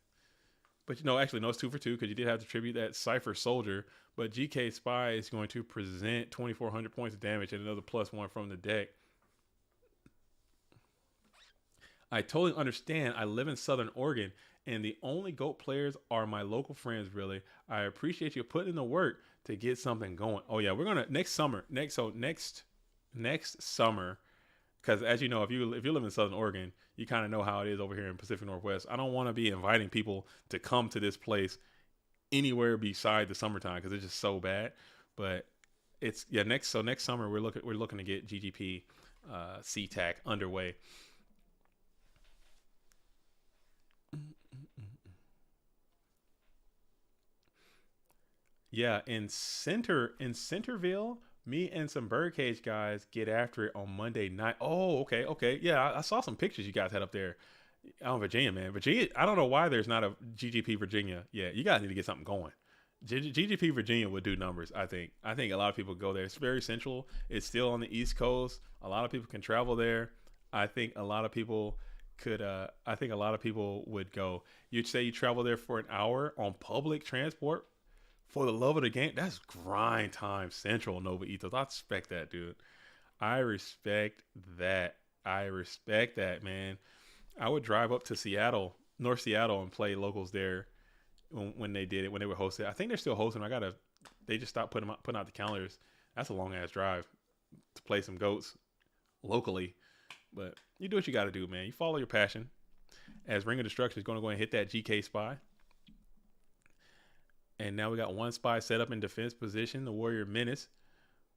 But actually, no, it's 2-for-2 because you did have to tribute that Cypher Soldier. But GK Spy is going to present 2,400 points of damage and another +1 from the deck. I totally understand. I live in Southern Oregon, and the only GOAT players are my local friends, really. I appreciate you putting in the work to get something going. Oh, yeah, we're going to next summer, because as you know, if you live in Southern Oregon, you kind of know how it is over here in Pacific Northwest. I don't want to be inviting people to come to this place anywhere beside the summertime because it's just so bad. But it's next summer we're looking to get GGP CTAC underway. Yeah, in Centerville, me and some Birdcage guys get after it on Monday night. Oh, okay. Yeah, I saw some pictures you guys had up there. Out in Virginia, man. Virginia, I don't know why there's not a GGP Virginia. Yeah, you guys need to get something going. GGP Virginia would do numbers, I think. I think a lot of people go there. It's very central. It's still on the East Coast. A lot of people can travel there. I think a lot of people would go. You'd say you travel there for an hour on public transport for the love of the game. That's grind time central, Nova Ethos. I respect that, dude. I respect that. Man. I would drive up to Seattle, North Seattle, and play locals there when they did it, when they were hosted. I think they're still hosting. They just stopped putting out the calendars. That's a long ass drive to play some GOATs locally. But you do what you got to do, man. You follow your passion. As Ring of Destruction is going to go and hit that GK Spy. And now we got one spy set up in defense position, the Warrior Menace.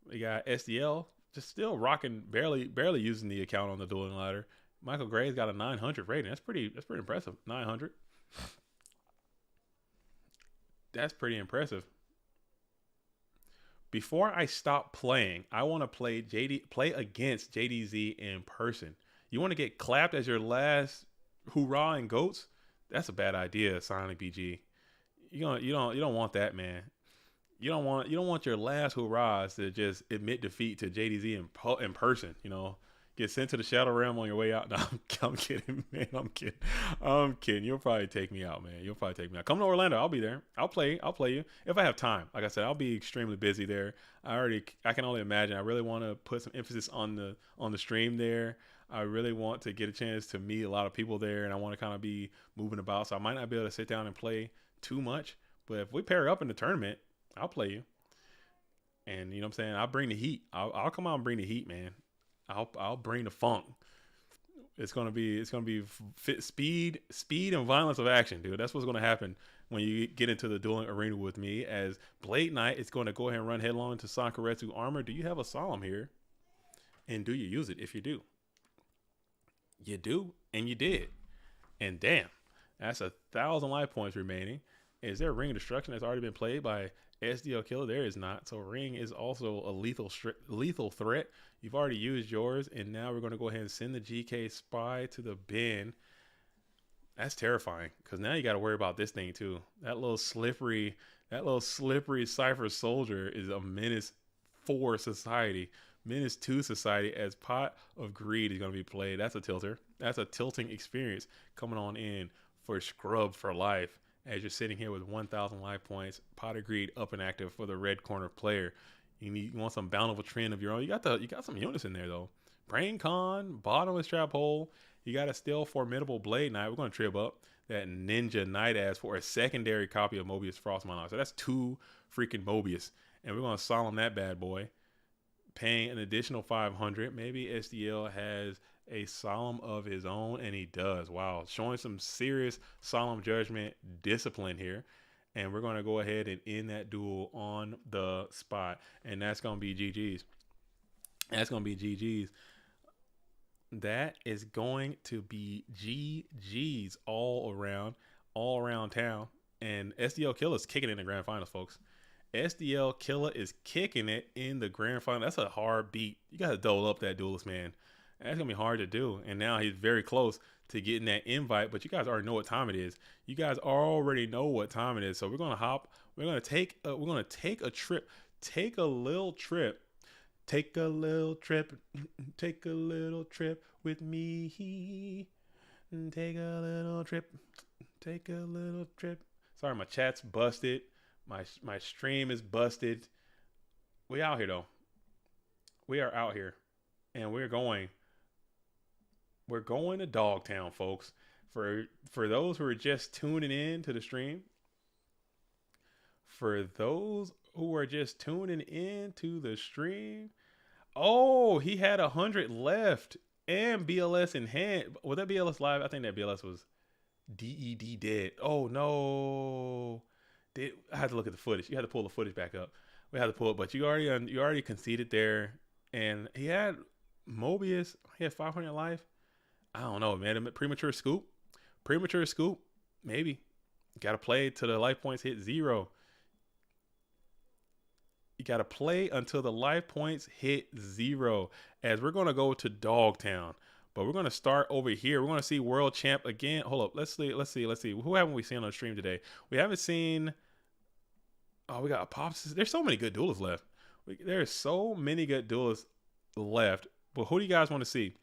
We got SDL just still rocking, barely using the account on the dueling ladder. Michael Gray's got a 900 rating. That's pretty impressive. 900. That's pretty impressive. Before I stop playing, I want to play against JDZ in person. You want to get clapped as your last hoorah in GOATs? That's a bad idea, Sonic BG. You don't want that, man. You don't want your last hurrahs to just admit defeat to JDZ in person. Get sent to the Shadow Realm on your way out. No, I'm kidding, man. I'm kidding. You'll probably take me out, man. Come to Orlando. I'll be there. I'll play you if I have time. Like I said, I'll be extremely busy there. I can only imagine. I really want to put some emphasis on the stream there. I really want to get a chance to meet a lot of people there, and I want to kind of be moving about. So I might not be able to sit down and play too much, but if we pair up in the tournament, I'll play you. And you know what I'm saying? I'll bring the heat. I'll come out and bring the heat, man. I'll bring the funk. It's gonna be speed and violence of action, dude. That's what's gonna happen when you get into the dueling arena with me. As Blade Knight is going to go ahead and run headlong into Sankaretsu armor. Do you have a Solemn here? And do you use it? If you do, you do, and you did. And damn, that's 1,000 life points remaining. Is there a Ring of Destruction that's already been played by SDL Killer? There is not. So Ring is also a lethal threat. You've already used yours, and now we're going to go ahead and send the GK Spy to the bin. That's terrifying, because now you got to worry about this thing too. That little slippery Cypher Soldier is a menace for society. Menace to society, as Pot of Greed is going to be played. That's a tilter. That's a tilting experience coming on in for Scrub for life. As you're sitting here with 1,000 life points, Pot of Greed up and active for the red corner player. You want some bountiful trend of your own. You got some units in there though. Brain Con, bottomless trap hole. You got a still formidable Blade Knight. We're going to trip up that Ninja Knight Ass for a secondary copy of Mobius Frost Monarch. So that's 2 freaking Mobius, and we're going to solemn that bad boy, paying an additional 500. Maybe SDL has a solemn of his own, and he does. Wow, showing some serious solemn judgment discipline here. And we're going to go ahead and end that duel on the spot, and that's going to be GG's. That is going to be GG's all around town. And SDL Killer's kicking it in the grand finals, folks. SDL Killer is kicking it in the grand final. That's a hard beat. You got to double up that Duelist, man. That's going to be hard to do. And now he's very close to getting that invite, but you guys already know what time it is. You guys already know what time it is. So we're going to hop. We're going to take a trip. Take a little trip. Take a little trip. Take a little trip with me. Take a little trip. Take a little trip. Sorry, my chat's busted. My stream is busted. We out here though. We are out here, and we're going to Dogtown, folks. For those who are just tuning in to the stream, oh, he had 100 left and BLS in hand. Was that BLS live? I think that BLS was DED dead. Oh no. I had to look at the footage. You had to pull the footage back up. We had to pull it, but you already conceded there. And he had Mobius. He had 500 life. I don't know, man. Premature scoop. Maybe. Got to play till the life points hit 0. You got to play until the life points hit 0. As we're going to go to Dogtown. But we're going to start over here. We're going to see World Champ again. Hold up. Let's see. Who haven't we seen on the stream today? We haven't seen... Oh, we got Pops. There's so many good duelists left. There's so many good duelists left. But who do you guys want to see?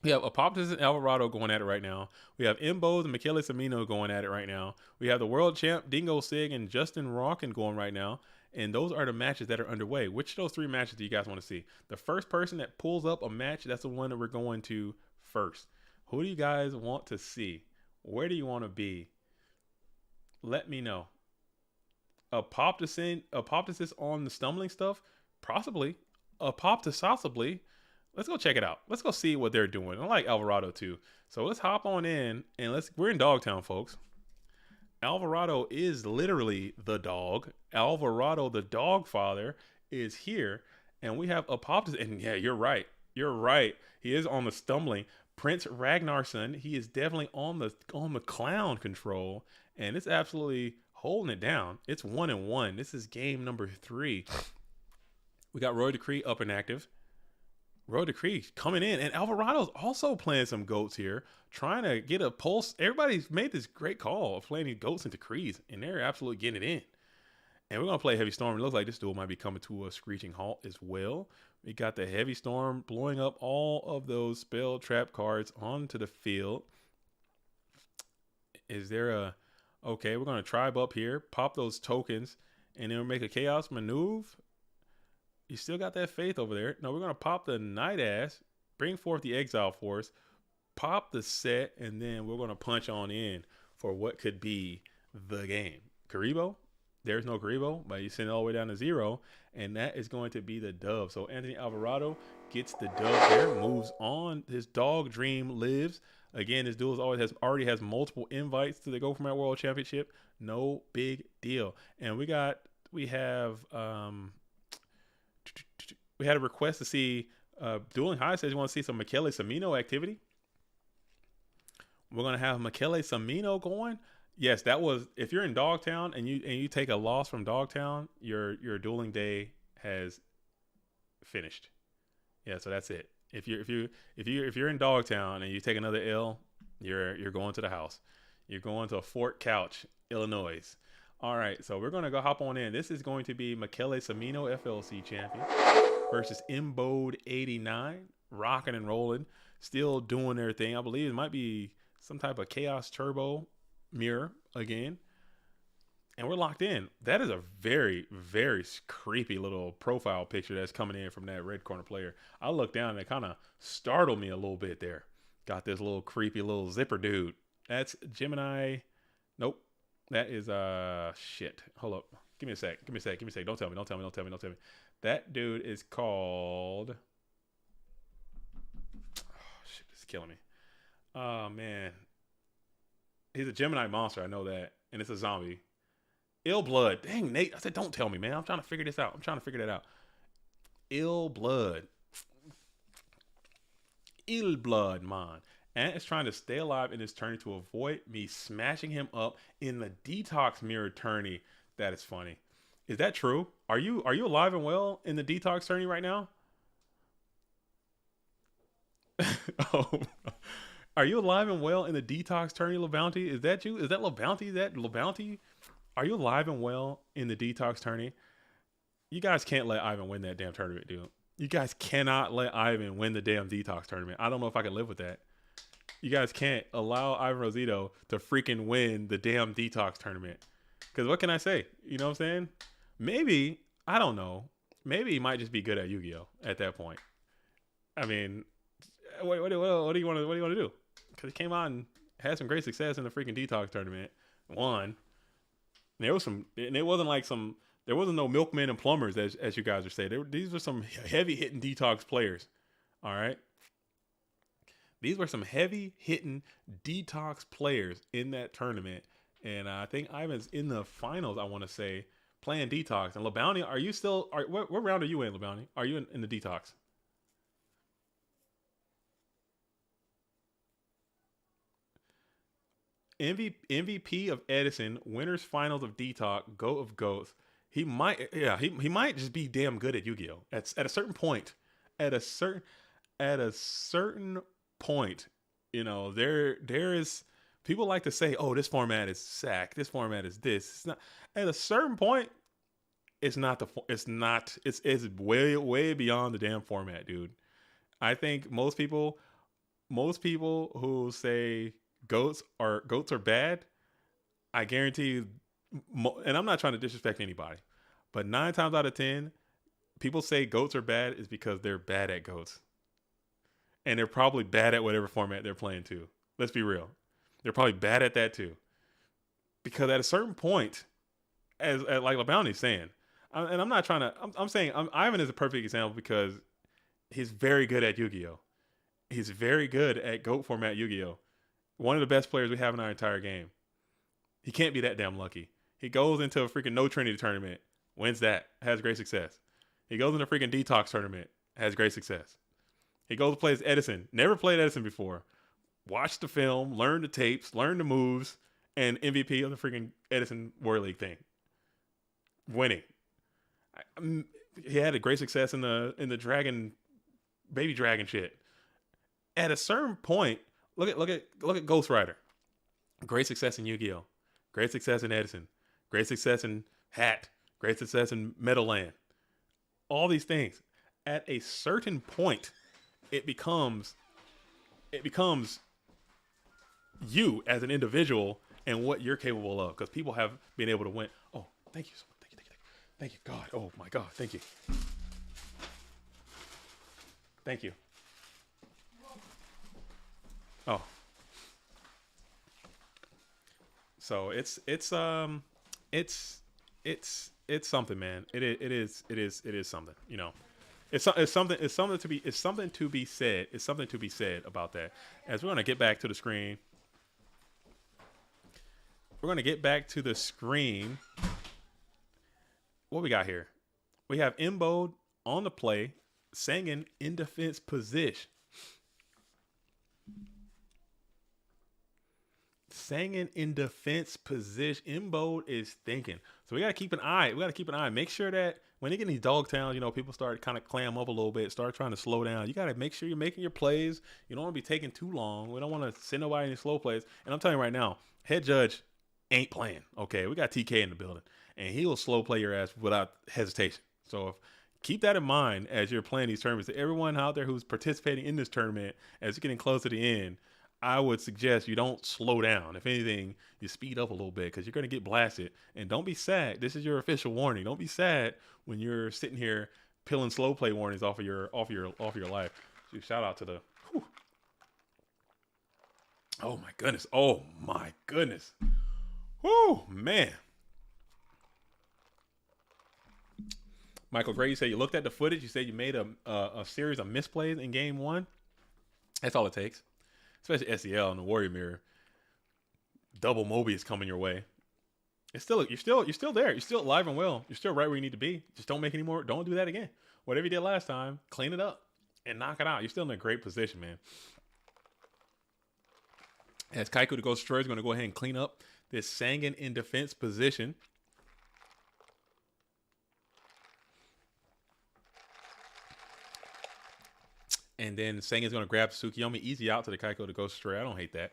We have Apoptis and Alvarado going at it right now. We have Imbos and Michele Samino going at it right now. We have the World Champ, Dingo Sig, and Justin Rockin going right now. And those are the matches that are underway. Which of those 3 matches do you guys want to see? The first person that pulls up a match, that's the one that we're going to first. Who do you guys want to see? Where do you want to be? Let me know. Apoptis is on the stumbling stuff? Possibly. Possibly. Let's go check it out. Let's go see what they're doing. I like Alvarado too. So let's hop on in and we're in Dogtown, folks. Alvarado is literally the dog. Alvarado, the dog father, is here. And we have Apoptis. And yeah, you're right. He is on the stumbling. Prince Ragnarsson, he is definitely on the clown control. And it's absolutely holding it down. It's 1-1. This is game number 3. We got Roy Decree up and active. Roy Decree coming in. And Alvarado's also playing some goats here, trying to get a pulse. Everybody's made this great call of playing goats and decrees, and they're absolutely getting it in. And we're going to play Heavy Storm. It looks like this duel might be coming to a screeching halt as well. We got the Heavy Storm blowing up all of those spell trap cards onto the field. Is there a... Okay, we're going to tribe up here, pop those tokens, and then we'll make a Chaos Maneuver. You still got that faith over there. No, we're going to pop the Night Ass, bring forth the Exile Force, pop the set, and then we're going to punch on in for what could be the game. Karibo? There's no Karibo, but you send it all the way down to 0, and that is going to be the dub. So Anthony Alvarado gets the dub there, moves on. His dog dream lives. Again, this duel already has multiple invites to the Go From That World Championship. No big deal. And we had a request to see Dueling High says you want to see some Michele Samino activity. We're gonna have Michele Samino going. Yes, that was if you're in Dogtown and you take a loss from Dogtown, your dueling day has finished. Yeah, so that's it. If you're in Dogtown and you take another L, you're going to the house. You're going to Fort Couch, Illinois. All right, so we're gonna go hop on in. This is going to be Michele Samino, FLC champion, versus Imbode 89, rocking and rolling, still doing their thing. I believe it might be some type of Chaos Turbo mirror again. And we're locked in. That is a very, very creepy little profile picture that's coming in from that red corner player. I looked down and it kind of startled me a little bit there. Got this little creepy little zipper dude. That's Gemini. Nope. That is, shit. Hold up. Give me a sec. Don't tell me. That dude is called... Oh, shit. This is killing me. Oh, man. He's a Gemini monster. I know that. And it's a zombie. Ill Blood. Dang, Nate. I said, don't tell me, man. I'm trying to figure this out. Ill Blood. ill blood, man. Ant is trying to stay alive in this tourney to avoid me smashing him up in the detox mirror tourney. That is funny. Is that true? Are you alive and well in the detox tourney right now? Oh, are you alive and well in the detox tourney, LeBounty? Is that you? Is that LeBounty? Is that LeBounty? Are you alive and well in the detox tourney? You guys can't let Ivan win that damn tournament, dude. You guys cannot let Ivan win the damn detox tournament. I don't know if I can live with that. You guys can't allow Ivan Rosito to freaking win the damn detox tournament. Because what can I say? You know what I'm saying? Maybe, I don't know. Maybe he might just be good at Yu-Gi-Oh! At that point. I mean, what do you want to do? Because he came out and had some great success in the freaking detox tournament. Won. And there was some, and it wasn't like some, there wasn't no milkmen and plumbers as you guys are saying. These were some heavy hitting detox players. All right. These were some heavy hitting detox players in that tournament. And I think Ivan's in the finals, I want to say, playing detox. And LeBounty, are you still, what round are you in, LeBounty? Are you in the detox? MVP of Edison, winners finals of detox, GOAT of GOATs. He might, yeah, he might just be damn good at Yu-Gi-Oh! At a certain point, at a certain point, you know, there is, people like to say, oh, this format is sack, this format is this. It's not. At a certain point, it's way beyond the damn format, dude. I think most people who say goats are bad, I guarantee you, and I'm not trying to disrespect anybody, but 9 times out of 10, people say goats are bad is because they're bad at goats. And they're probably bad at whatever format they're playing too. Let's be real. They're probably bad at that too. Because at a certain point, as like LeBounty's saying, and I'm not trying to, I'm saying, Ivan is a perfect example because he's very good at Yu-Gi-Oh! He's very good at GOAT format Yu-Gi-Oh! One of the best players we have in our entire game. He can't be that damn lucky. He goes into a freaking no Trinity tournament, wins that, has great success. He goes into a freaking detox tournament, has great success. He goes and plays Edison. Never played Edison before. Watched the film, learned the tapes, learned the moves, and MVP of the freaking Edison World League thing. Winning. He had a great success in the dragon, baby dragon shit. At a certain point, look at Ghost Rider. Great success in Yu-Gi-Oh! Great success in Edison. Great success in Hat. Great success in Meadowland. All these things. At a certain point, it becomes you as an individual and what you're capable of. Because people have been able to win. Oh, thank you so much. Thank you. God. Oh my God. Thank you. Thank you. Oh. So it's something, man. It is something, you know. It's something to be said about that. As we're going to get back to the screen. What we got here? We have Imbode on the play, Sangin in defense position. Sangin in defense position. Imbode is thinking. So we got to keep an eye. Make sure that when they get in these dog towns, you know, people start kind of clam up a little bit, start trying to slow down. You got to make sure you're making your plays. You don't want to be taking too long. We don't want to send nobody any slow plays. And I'm telling you right now, head judge ain't playing. Okay, we got TK in the building, and he will slow play your ass without hesitation. So keep that in mind as you're playing these tournaments. Everyone out there who's participating in this tournament, as you're getting close to the end, I would suggest you don't slow down. If anything, you speed up a little bit because you're going to get blasted. And don't be sad. This is your official warning. Don't be sad when you're sitting here peeling slow play warnings off of your life. So shout out to the. Whew. Oh my goodness. Oh my goodness. Whoo, man. Michael Gray, you said you looked at the footage. You said you made a series of misplays in game 1. That's all it takes. Especially SEL and the Warrior Mirror. Double Mobius coming your way. You're still there. You're still alive and well. You're still right where you need to be. Just don't make any more. Don't do that again. Whatever you did last time, clean it up. and knock it out. You're still in a great position, man. As Kaiku the Ghost Destroyer is going to go ahead and clean up this Sangan in defense position. And then Sangan's going to grab Tsukiyomi easy out to the Kaiko the Ghost Destroyer. I don't hate that.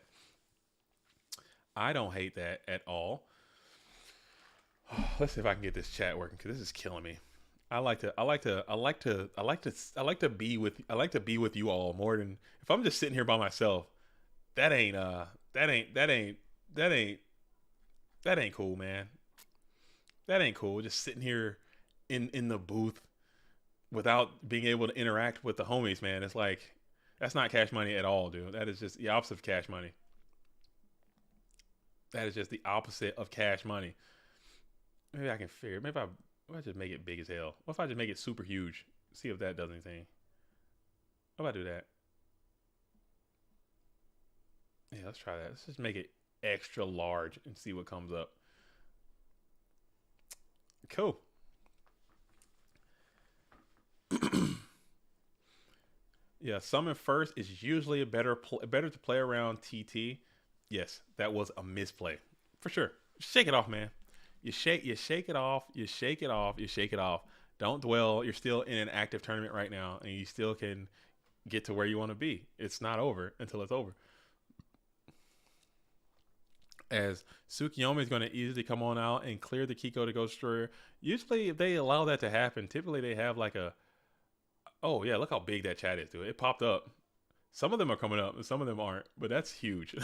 I don't hate that at all. Let's see if I can get this chat working, because this is killing me. I like to be with you all more than if I'm just sitting here by myself. That ain't cool, man. That ain't cool. Just sitting here in the booth without being able to interact with the homies, man. It's like, that's not Cash Money at all, dude. That is just the opposite of Cash Money. That is just the opposite of Cash Money. Maybe I can figure. Maybe I just make it big as hell. What if I just make it super huge? See if that does anything. How about I do that? Yeah, let's try that. Let's just make it extra large and see what comes up. Cool. Yeah, summon first is usually better to play around TT. Yes, that was a misplay for sure. Shake it off, man. You shake it off. You shake it off. You shake it off. Don't dwell. You're still in an active tournament right now, and you still can get to where you want to be. It's not over until it's over. As Tsukiyomi is going to easily come on out and clear the Kiko the Ghost Destroyer. Usually, if they allow that to happen, typically they have like a... Oh, yeah, look how big that chat is, dude. It popped up. Some of them are coming up, and some of them aren't. But that's huge.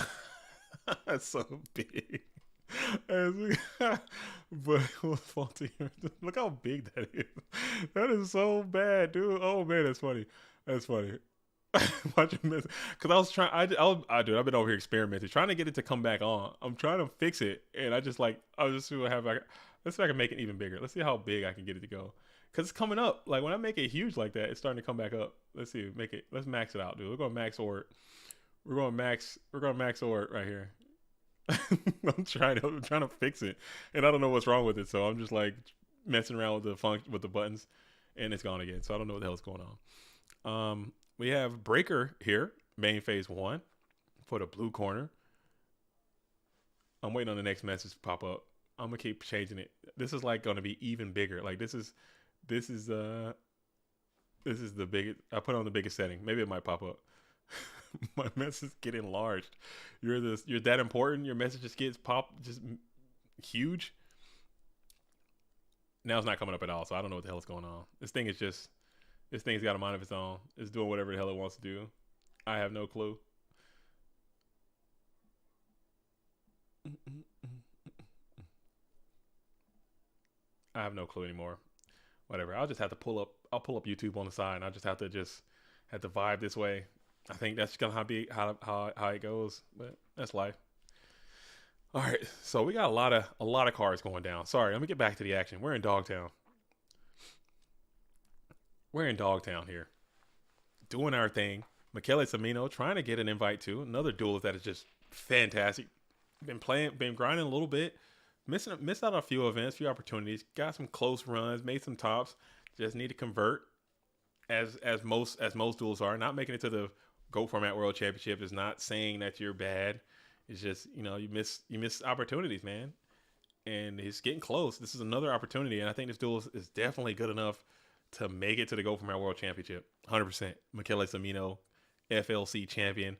That's so big. But what's faulty? Look how big that is. That is so bad, dude. Oh, man, that's funny. That's funny. Watch him miss. Because I was trying... dude, I've been over here experimenting, trying to get it to come back on. I'm trying to fix it, and I just like... I was just see what happens. Let's see if I can make it even bigger. Let's see how big I can get it to go. Because it's coming up. Like, when I make it huge like that, it's starting to come back up. Let's see. Let's max it out, dude. We're going to max Ort. We're going to max Ort right here. I'm trying to fix it. And I don't know what's wrong with it. So I'm just, like, messing around with the buttons. And it's gone again. So I don't know what the hell's going on. We have Breaker here. Main phase 1. For the blue corner. I'm waiting on the next message to pop up. I'm going to keep changing it. This is, like, going to be even bigger. Like, this is the biggest. I put on the biggest setting. Maybe it might pop up. My message get enlarged. You're that important. Your message just gets just huge. Now it's not coming up at all. So I don't know what the hell is going on. This thing's got a mind of its own. It's doing whatever the hell it wants to do. I have no clue. I have no clue anymore. Whatever. I'll just have to pull up YouTube on the side, and I'll just have to vibe this way. I think that's gonna be how it goes, but that's life. All right, so we got a lot of cards going down. Sorry, let me get back to the action. We're in Dogtown. We're in Dogtown here, doing our thing. Michele Samino trying to get an invite to another duelist that is just fantastic. Been grinding a little bit. Missed out on a few events, few opportunities. Got some close runs, made some tops. Just need to convert, as most duels are. Not making it to the Go Format World Championship is not saying that you're bad. It's just, you miss opportunities, man. And it's getting close. This is another opportunity, and I think this duel is definitely good enough to make it to the Go Format World Championship. 100%. Michele Samino, FLC champion,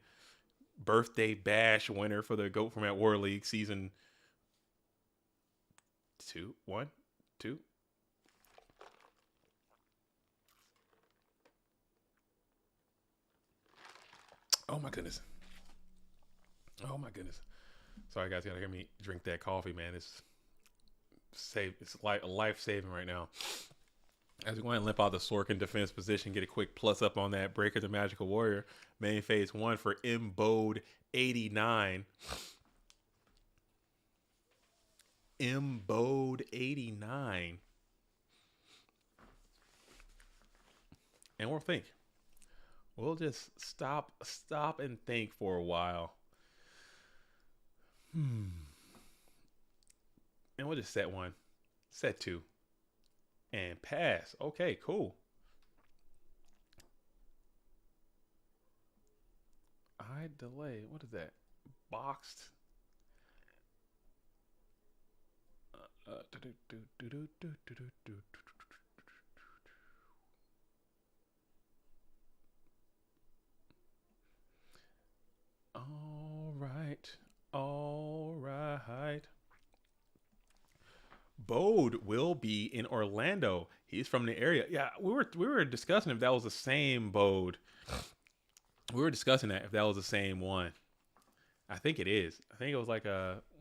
birthday bash winner for the Go Format World League season 2. Oh my goodness. Sorry guys, gotta hear me drink that coffee, man. It's like a life saving right now. As we go ahead and limp out the Sorkin defense position, get a quick plus up on that. Breaker the Magical Warrior. Main phase 1 for Mbode 89. Mbode 89. And we'll think. We'll just stop and think for a while. And we'll just set 1, set 2, and pass. Okay, cool. Hide delay. What is that? Boxed. All right. All right. Bode will be in Orlando. He's from the area. Yeah, we were discussing if that was the same Bode. We were discussing that if that was the same one. I think it is. I think it was like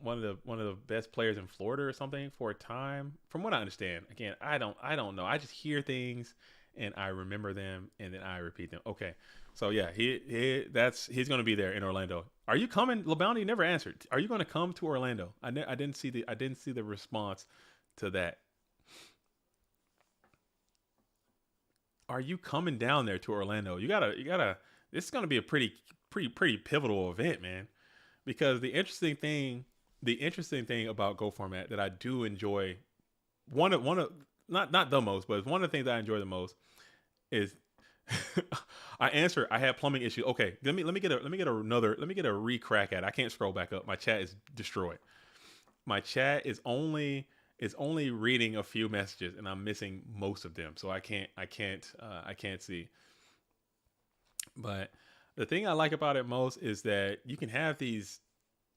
one of the best players in Florida or something for a time. From what I understand. Again, I don't know. I just hear things and I remember them and then I repeat them. Okay. So yeah, he's going to be there in Orlando. Are you coming? LeBounty never answered. Are you going to come to Orlando? I didn't see the response to that. Are you coming down there to Orlando? You gotta. This is going to be a pretty pivotal event, man. Because the interesting thing about Go Format that I do enjoy, one of not the most, but one of the things that I enjoy the most is I had plumbing issues. Okay, let me get a re-crack at it. I can't scroll back up. My chat is destroyed. My chat is only reading a few messages and I'm missing most of them. So I can't see. But the thing I like about it most is that you can have these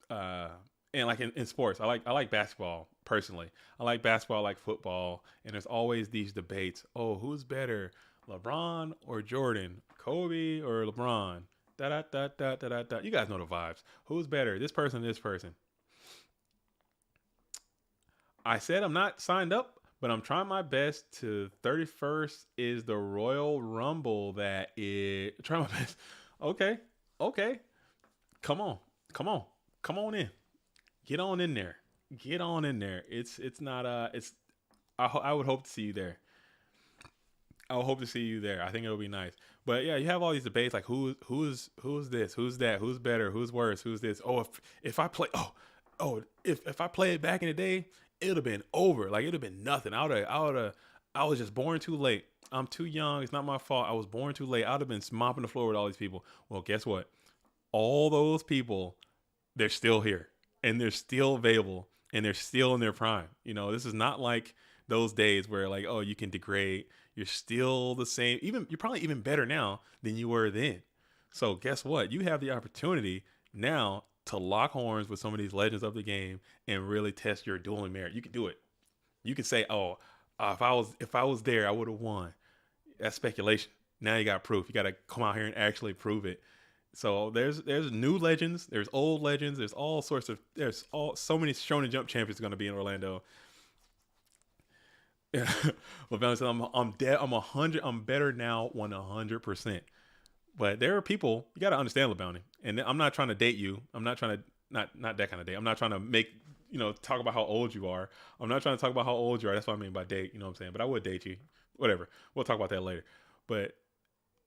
and like in sports, I like basketball personally. I like basketball, I like football, and there's always these debates. Oh, who's better, LeBron or Jordan? Kobe or LeBron? Da da da da da da da. You guys know the vibes. Who's better? This person, this person. I said I'm not signed up, but I'm trying my best to 31st is the Royal Rumble that is try my best. Okay. Come on in. Get on in there. It's not I would hope to see you there. I would hope to see you there. I think it'll be nice. But yeah, you have all these debates like who's this, who's that, who's better, who's worse, who's this. Oh, if I play if I played back in the day, it would have been over. Like it would have been nothing. I was just born too late. I'm too young. It's not my fault. I was born too late. I would have been mopping the floor with all these people. Well, guess what? All those people, they're still here and they're still available and they're still in their prime. You know, this is not like those days where like, oh, you can degrade. You're still the same. You're probably even better now than you were then. So guess what? You have the opportunity now to lock horns with some of these legends of the game and really test your dueling merit. You can do it. You can say, oh, if I was there, I would have won. That's speculation. Now you got proof. You got to come out here and actually prove it. So there's new legends, there's old legends, there's so many Shonen Jump champions going to be in Orlando. Yeah, LeBron said I'm better now 100%. But there are people, you got to understand, LeBounty, and I'm not trying to date you. I'm not trying to not that kind of date. I'm not trying to make talk about how old you are. I'm not trying to talk about how old you are. That's what I mean by date. You know what I'm saying? But I would date you. Whatever. We'll talk about that later. But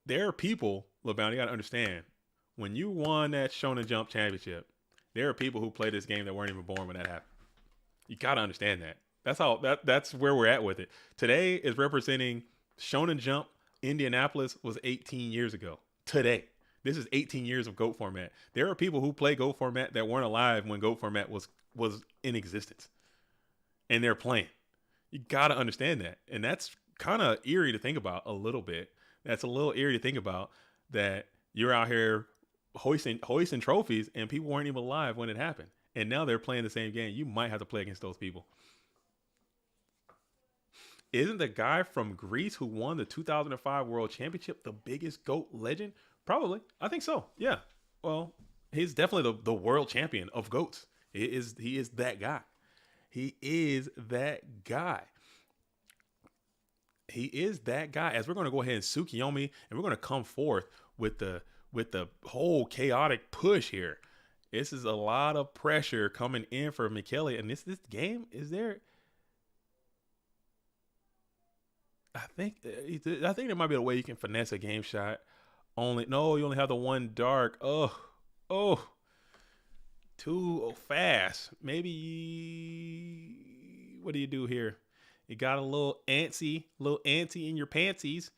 there are people, LeBounty, you got to understand. When you won that Shonen Jump championship, there are people who play this game that weren't even born when that happened. You got to understand that. That's where we're at with it. Today is representing Shonen Jump. Indianapolis was 18 years ago. Today. This is 18 years of GOAT format. There are people who play GOAT format that weren't alive when GOAT format was in existence. And they're playing. You got to understand that. And that's kind of eerie to think about a little bit. That's a little eerie to think about that you're out here hoisting trophies and people weren't even alive when it happened. And now they're playing the same game. You might have to play against those people. Isn't the guy from Greece who won the 2005 World Championship the biggest GOAT legend? Probably. I think so. Yeah. Well, he's definitely the world champion of GOATs. He is that guy. He is that guy. He is that guy. As we're going to go ahead and Tsukiyomi, and we're going to come forth with the whole chaotic push here. This is a lot of pressure coming in for Michele, and this game is there. I think there might be a way you can finesse a game shot. You only have the one dark. Too fast. Maybe what do you do here? You got a little antsy in your pantsies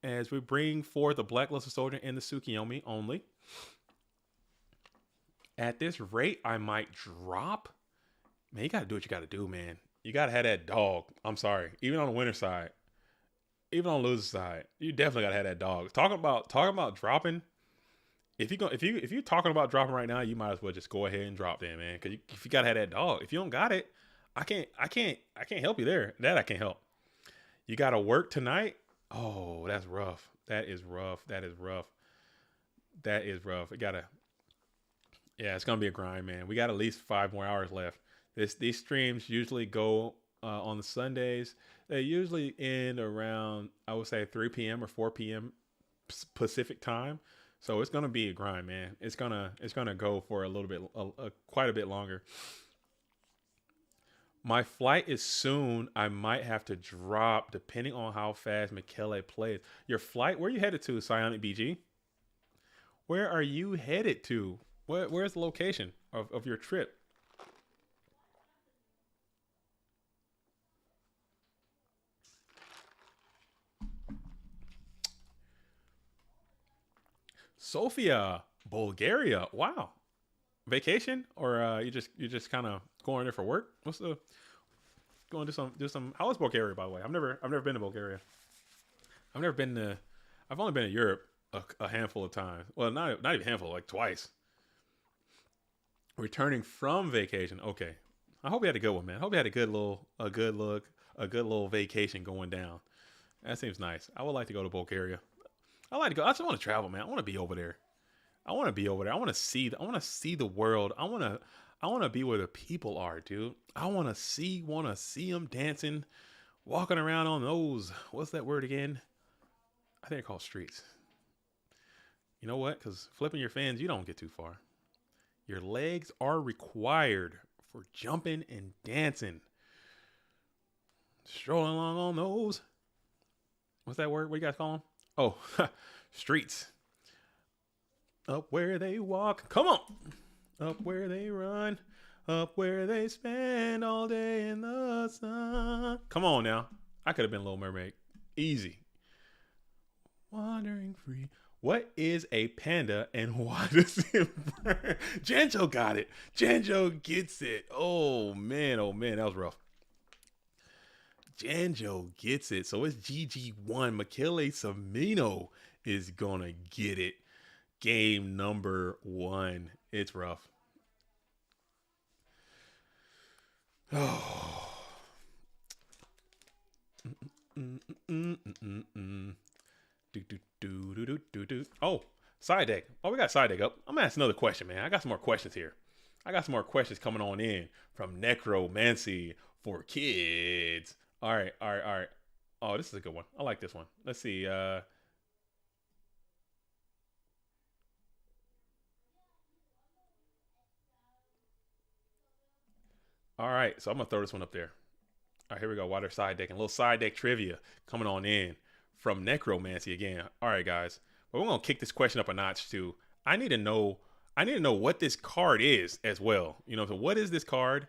as we bring forth the Blackluster Soldier and the Tsukiyomi only. At this rate, I might drop. Man, you got to do what you got to do, man. You got to have that dog. I'm sorry. Even on the winner side, even on the loser side, you definitely got to have that dog. Talking about dropping. If you're talking about dropping right now, you might as well just go ahead and drop then, man. Because if you got to have that dog. If you don't got it, I can't help you there. That I can't help. You got to work tonight. Oh, that's rough. That is rough. Yeah, it's going to be a grind, man. We got at least 5 more hours left. These streams usually go on the Sundays. They usually end around, I would say, 3 p.m. or 4 p.m. Pacific time. So it's going to be a grind, man. It's going to go for a little bit, quite a bit longer. My flight is soon. I might have to drop depending on how fast Michele plays. Your flight, where are you headed to, Psionic BG? Where are you headed to? Where's the location of your trip? Sofia, Bulgaria. Wow. Vacation, or you just kind of going there for work? What's the going to do some? How is Bulgaria, by the way? I've never been to Bulgaria. I've only been to Europe a handful of times. Well, not even a handful, like twice. Returning from vacation. Okay, I hope you had a good one, man. I hope you had a good little vacation going down. That seems nice. I would like to go to Bulgaria. I like to go. I just want to travel, man. I want to be over there. I want to see the world. I want to be where the people are, dude. I want to see them dancing, walking around on those. What's that word again? I think they're called streets. You know what? Because flipping your fans, you don't get too far. Your legs are required for jumping and dancing. Strolling along on those. What's that word? What do you guys call them? Oh, streets. Up where they walk. Come on. Up where they run. Up where they spend all day in the sun. Come on now. I could have been Little Mermaid. Easy. Wandering free. What is a panda and why does it burn? Janjo got it. Janjo gets it. Oh man, that was rough. Janjo gets it. So it's GG1. Michele Samino is going to get it. Game number 1. It's rough. Oh. Oh, side deck. Oh, we got side deck up. I'm going to ask another question, man. I got some more questions here. I got some more questions coming on in from Necromancy for Kids. All right. Oh, this is a good one. I like this one. Let's see. All right, so I'm going to throw this one up there. All right, here we go. Water side deck. A little side deck trivia coming on in from Necromancy again. All right, guys. But we're going to kick this question up a notch too. I need to know what this card is as well. You know, so what is this card?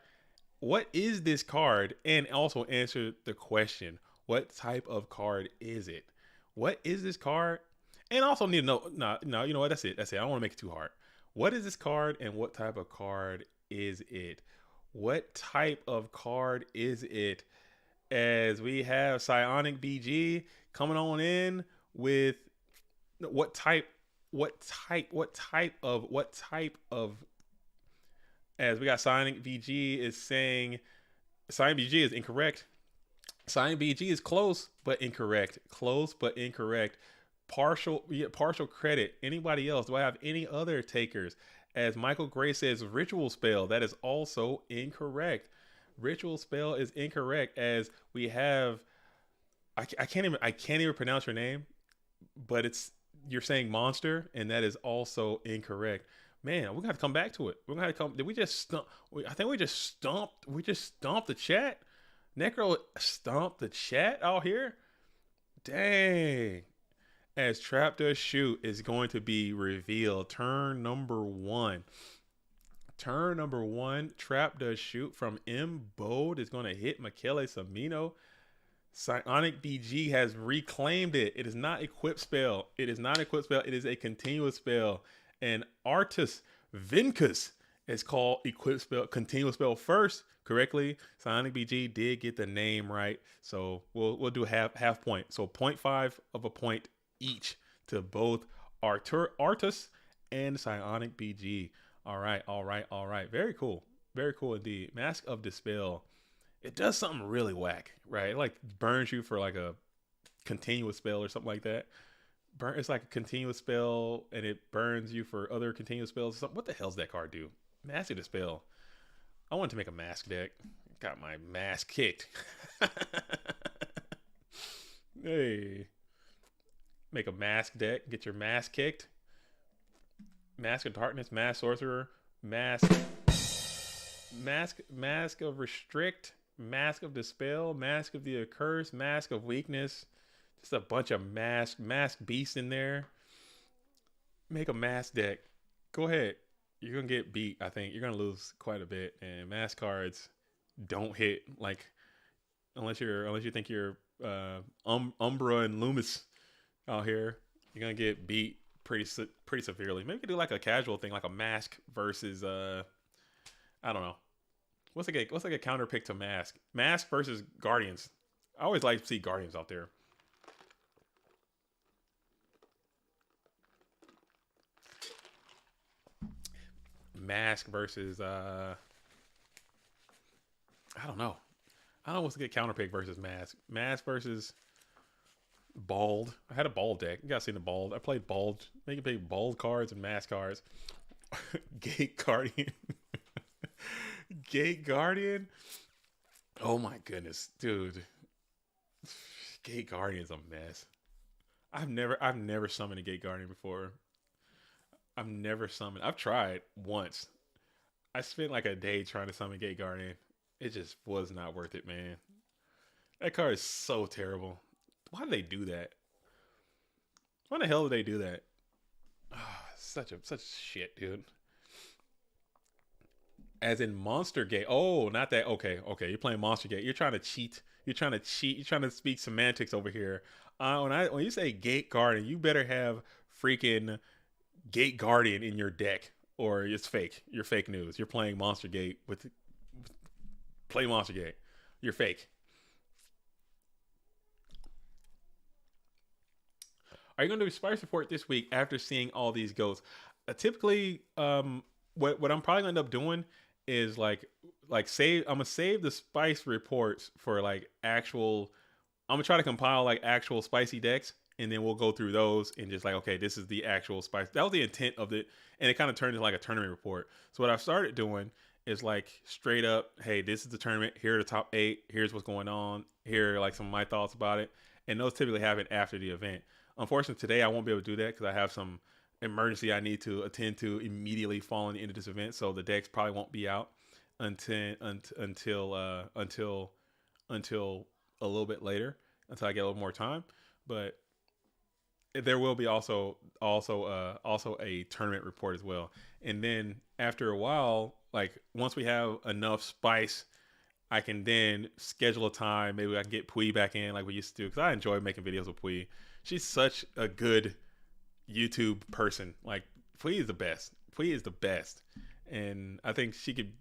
What is this card? And also answer the question. What type of card is it? What is this card? And I also need to know, no, you know what? That's it. I don't want to make it too hard. What is this card and what type of card is it? What type of card is it? As we have Psionic BG coming on in with what type of, as we got Psionic BG is saying, Psionic BG is incorrect. Psionic BG is close, but incorrect. Close, but incorrect. Partial credit. Anybody else? Do I have any other takers? As Michael Gray says, ritual spell. That is also incorrect. Ritual spell is incorrect. As we have, I can't even pronounce your name, but you're saying monster, and that is also incorrect. Man, we're gonna have to come back to it. We're gonna have to come. Did we just stump? I think we just stomped. We just stomped the chat. Necro stomped the chat out here. Dang. As Trap Does Shoot is going to be revealed. Turn number 1. Trap Does Shoot from M. Bode is going to hit Michele Samino. Psionic BG has reclaimed it. It is not equipped spell. It is a continuous spell. And Artus Vincus It's called equip spell, continuous spell first correctly. Sonic BG did get the name right, so we'll do half point. So 0.5 of a point each to both Artus and Psionic BG. All right, all right, all right. Very cool. Very cool indeed. Mask of Dispel. It does something really whack, right? It like burns you for like a continuous spell or something like that. It's like a continuous spell and it burns you for other continuous spells. What the hell's that card do? Mask of Dispel. I wanted to make a mask deck. Got my mask kicked. Hey. Make a mask deck. Get your mask kicked. Mask of Darkness, Mask Sorcerer, Mask of Restrict, Mask of Dispel, Mask of the Accursed, Mask of Weakness. Just a bunch of mask beasts in there. Make a mask deck. Go ahead. You're gonna get beat. I think you're gonna lose quite a bit. And mask cards don't hit like unless you think you're Umbra and Loomis out here. You're gonna get beat pretty severely. Maybe we could do like a casual thing, like a mask versus I don't know. What's like a counter pick to mask? Mask versus Guardians. I always like to see Guardians out there. Mask versus I don't know. I don't know what's a good counter pick versus mask. Mask versus bald. I had a bald deck. You guys seen the bald? I played bald. They can play bald cards and mask cards. Gate Guardian. Gate Guardian. Oh my goodness, dude. Gate Guardian's a mess. I've never summoned a Gate Guardian before. I've tried once. I spent like a day trying to summon Gate Guardian. It just was not worth it, man. That card is so terrible. Why do they do that? Why the hell do they do that? Oh, such shit, dude. As in Monster Gate. Oh, not that. Okay. You're playing Monster Gate. You're trying to cheat. You're trying to speak semantics over here. When you say Gate Guardian, you better have freaking Gate Guardian in your deck, or it's fake. You're fake news. You're playing Monster Gate play Monster Gate. You're fake. Are you going to do Spice Report this week after seeing all these goats? Typically, what I'm probably going to end up doing is like save. I'm gonna save the Spice reports for like actual. I'm gonna try to compile like actual spicy decks, and then we'll go through those and just like, okay, this is the actual spice. That was the intent of it, and it kind of turned into like a tournament report. So what I've started doing is like straight up, hey, this is the tournament. Here are the top 8. Here's what's going on. Here are like some of my thoughts about it, and those typically happen after the event. Unfortunately, today I won't be able to do that because I have some emergency I need to attend to immediately following the end of this event. So the decks probably won't be out until a little bit later, until I get a little more time. But there will be also a tournament report as well. And then after a while, like once we have enough spice, I can then schedule a time. Maybe I can get Pui back in like we used to do, because I enjoy making videos with Pui. She's such a good YouTube person. Like Pui is the best. Pui is the best, and I think she can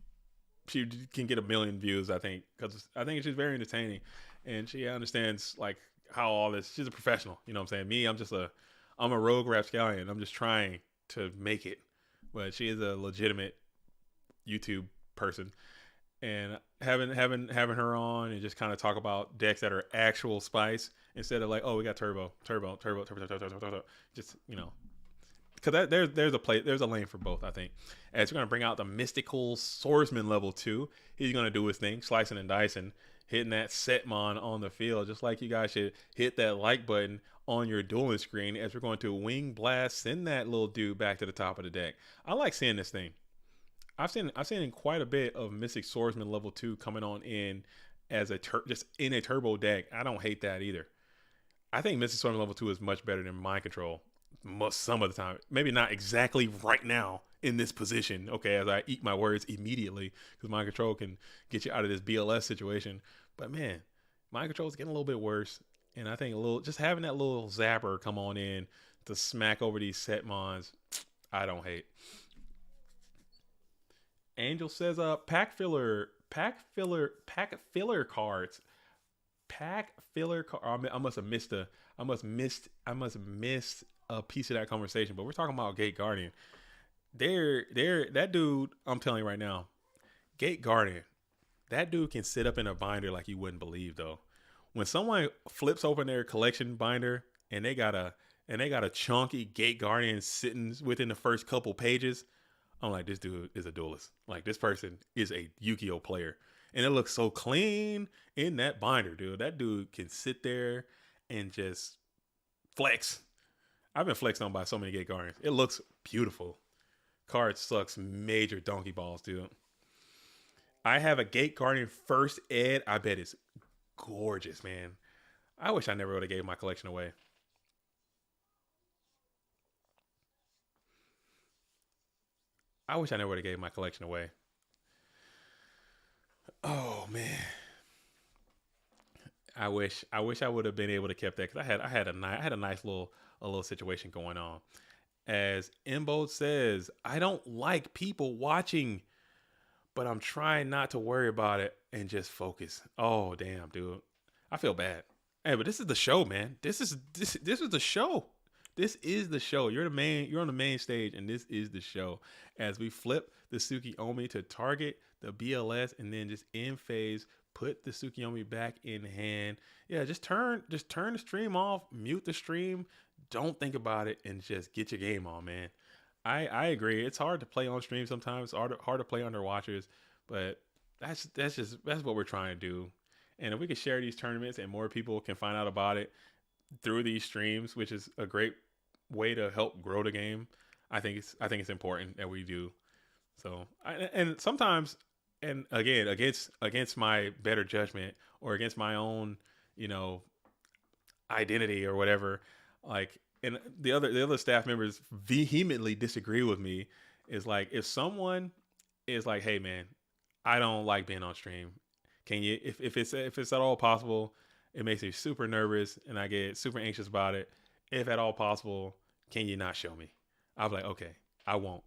get 1 million views. I think because I think she's very entertaining, and she understands like how all this. She's a professional. You know what I'm saying? Me, I'm a rogue rapscallion. I'm just trying to make it, but she is a legitimate YouTube person, and having her on and just kind of talk about decks that are actual spice instead of like, oh, we got turbo, just, you know, because there's a lane for both. I think as we're gonna bring out the mystical swordsman level 2, he's gonna do his thing, slicing and dicing, hitting that setmon on the field, just like you guys should hit that like button on your dueling screen as we're going to wing blast, send that little dude back to the top of the deck. I like seeing this thing. I've seen in quite a bit of Mystic Swordsman level 2 coming on in as just in a turbo deck. I don't hate that either. I think Mystic Swordsman level 2 is much better than Mind Control some of the time. Maybe not exactly right now in this position, okay, as I eat my words immediately, because Mind Control can get you out of this BLS situation. But man, Mind Control is getting a little bit worse, and I think just having that little zapper come on in to smack over these setmons, I don't hate. Angel says, pack filler cards. Pack filler card. I must have missed a piece of that conversation. But we're talking about Gate Guardian. That dude. I'm telling you right now, Gate Guardian. That dude can sit up in a binder like you wouldn't believe, though. When someone flips open their collection binder and they got a chunky Gate Guardian sitting within the first couple pages, I'm like, this dude is a duelist. Like, this person is a Yu-Gi-Oh player. And it looks so clean in that binder, dude. That dude can sit there and just flex. I've been flexed on by so many Gate Guardians. It looks beautiful. Card sucks major donkey balls, dude. I have a Gate Guardian first ed. I bet it's gorgeous, man. I wish I never would have gave my collection away. I wish I never would have gave my collection away. Oh man, I wish I would have been able to kept that, because I had a nice little situation going on. As Imbo says, I don't like people watching, but I'm trying not to worry about it and just focus. Oh damn, dude, I feel bad. Hey, but this is the show, man. This is the show. This is the show. You're on the main stage, and this is the show. As we flip the Tsukiyomi to target the BLS, and then just in phase, put the Tsukiyomi back in hand. Yeah, just turn the stream off, mute the stream. Don't think about it, and just get your game on, man. I agree. It's hard to play on stream sometimes. It's hard to play under watchers, but that's what we're trying to do. And if we could share these tournaments and more people can find out about it through these streams, which is a great way to help grow the game, I think it's important that we do. So, and sometimes, and again, against my better judgment or against my own, identity or whatever, like, and the other staff members vehemently disagree with me, is like, if someone is like, hey man, I don't like being on stream. Can you, if it's at all possible, it makes me super nervous and I get super anxious about it. If at all possible, can you not show me? I'll be like, okay, I won't.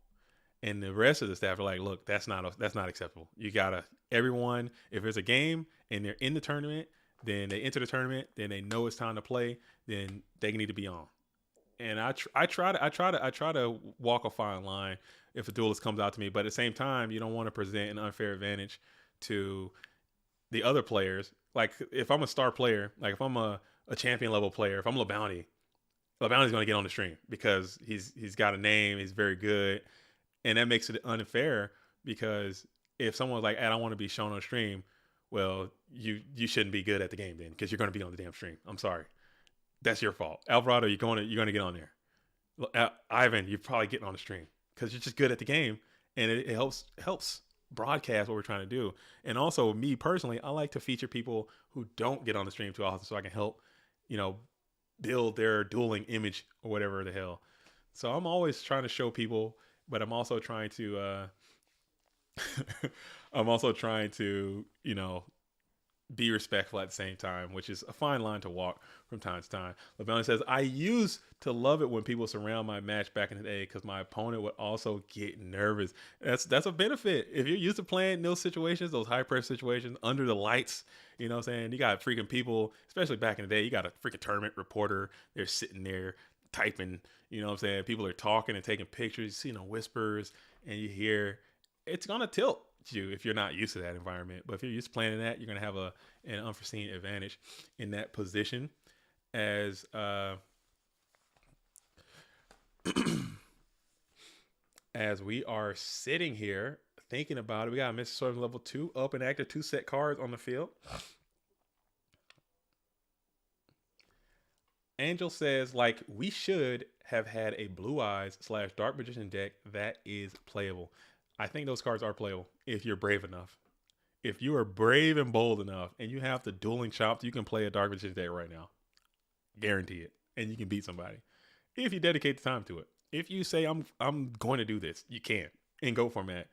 And the rest of the staff are like, look, that's not acceptable. You gotta, everyone, if there's a game and they're in the tournament, then they enter the tournament, then they know it's time to play, then they need to be on. And I try to walk a fine line if a duelist comes out to me, but at the same time, you don't want to present an unfair advantage to the other players. Like, if I'm a star player, like if I'm a champion level player, if I'm LeBounty, LeBounty's going to get on the stream because he's got a name, he's very good. And that makes it unfair, because if someone's like, I don't want to be shown on stream, well, you shouldn't be good at the game then, because you're going to be on the damn stream. I'm sorry. That's your fault. Alvarado, you're going to get on there. Ivan, you're probably getting on the stream because you're just good at the game, and it helps broadcast what we're trying to do. And also, me personally, I like to feature people who don't get on the stream too often, so I can help, build their dueling image or whatever the hell. So I'm always trying to show people, but I'm also trying to be respectful at the same time, which is a fine line to walk from time to time. LeBounty says, I used to love it when people surround my match back in the day, because my opponent would also get nervous. That's a benefit. If you're used to playing those situations, those high pressure situations under the lights, you know what I'm saying? You got freaking people, especially back in the day, you got a freaking tournament reporter. They're sitting there typing, you know what I'm saying? People are talking and taking pictures, you see whispers, and you hear, it's going to tilt you if you're not used to that environment. But if you're used to playing in that, you're going to have an unforeseen advantage in that position. As as we are sitting here thinking about it, we got Mr. Swordsman level 2 up and active, 2 set cards on the field. Angel says, like, we should have had a Blue Eyes / Dark Magician deck that is playable. I think those cards are playable if you're brave enough. If you are brave and bold enough and you have the dueling chops, you can play a Dark Magician deck right now. Guarantee it. And you can beat somebody if you dedicate the time to it. If you say, I'm going to do this, you can. In Go format.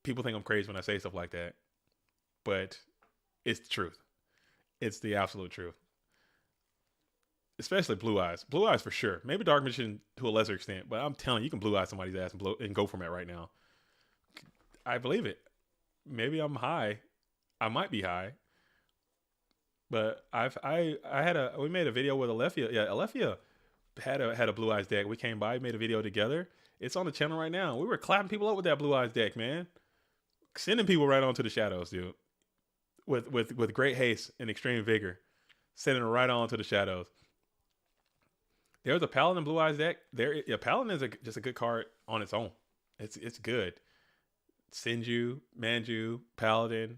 People think I'm crazy when I say stuff like that, but it's the truth. It's the absolute truth. Especially Blue Eyes. Blue Eyes for sure. Maybe Dark Magician to a lesser extent, but I'm telling you, you can Blue Eye somebody's ass and Go format right now. I believe it. Maybe I'm high. I might be high. But we made a video with Alethea. Yeah, Alethea had a Blue Eyes deck. We came by, made a video together. It's on the channel right now. We were clapping people up with that Blue Eyes deck, man. Sending people right onto the shadows, dude. With great haste and extreme vigor. Sending them right on to the shadows. There's a Paladin Blue Eyes deck. Paladin is just a good card on its own. It's good. Sinju, Manju, Paladin.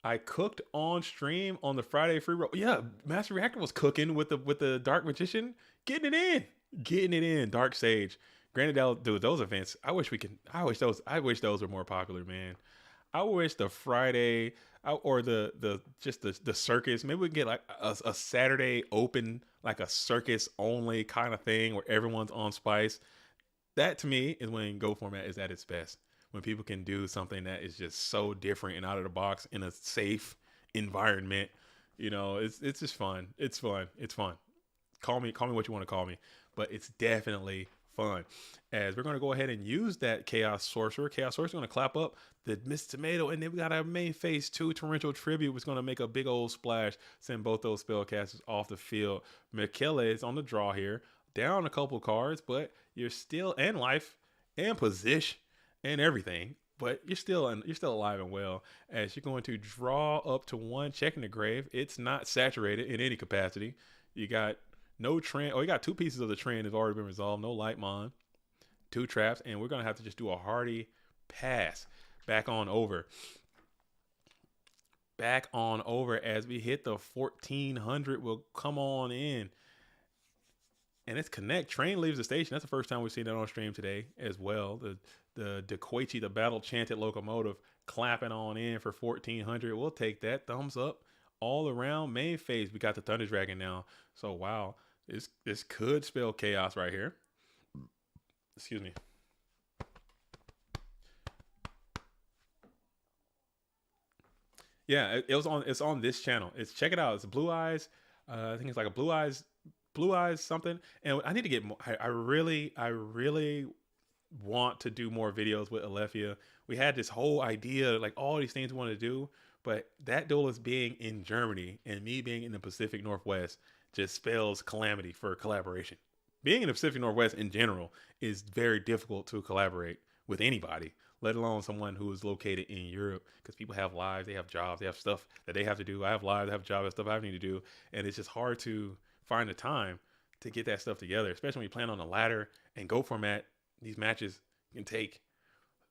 I cooked on stream on the Friday free roll. Yeah, Master Reactor was cooking with the Dark Magician, getting it in. Dark Sage. Granted, dude, those events. I wish those were more popular, man. I wish the Friday or the circus. Maybe we can get like a Saturday open, like a circus only kind of thing where everyone's on Spice. That to me is when Go format is at its best. When people can do something that is just so different and out of the box in a safe environment. You know, it's just fun. It's fun. Call me what you want to call me, but it's definitely fun. As we're going to go ahead and use that Chaos Sorcerer. Chaos Sorcerer is going to clap up the Miss Tomato, and then we got our main phase 2 Torrential Tribute, which is going to make a big old splash, send both those spellcasters off the field. Michele is on the draw here, down a couple cards, but you're still in life and position and everything, but you're still alive and well, as you're going to draw up to 1, checking the grave. It's not saturated in any capacity. You got no trend. You got 2 pieces of the trend have already been resolved. No Lightmon, 2 traps, and we're gonna have to just do a hearty pass back on over as we hit the 1400. We'll come on in, and it's connect. Train leaves the station. That's the first time we've seen that on stream today as well. The DeQuechi, the battle chanted locomotive, clapping on in for 1400. We'll take that. Thumbs up all around. Main phase, we got the Thunder Dragon now. So wow, this could spell chaos right here. Excuse me. Yeah, it's on this channel. Check it out. It's Blue Eyes. I think it's like a Blue Eyes something. And I need to get more. I really want to do more videos with Alethea. We had this whole idea, like all these things we want to do, but that duelist being in Germany and me being in the Pacific Northwest just spells calamity for collaboration. Being in the Pacific Northwest in general is very difficult to collaborate with anybody, let alone someone who is located in Europe, because people have lives, they have jobs, they have stuff that they have to do. I have lives, I have jobs, I have stuff I need to do, and it's just hard to find the time to get that stuff together, especially when you plan on a ladder and Go format. These matches can take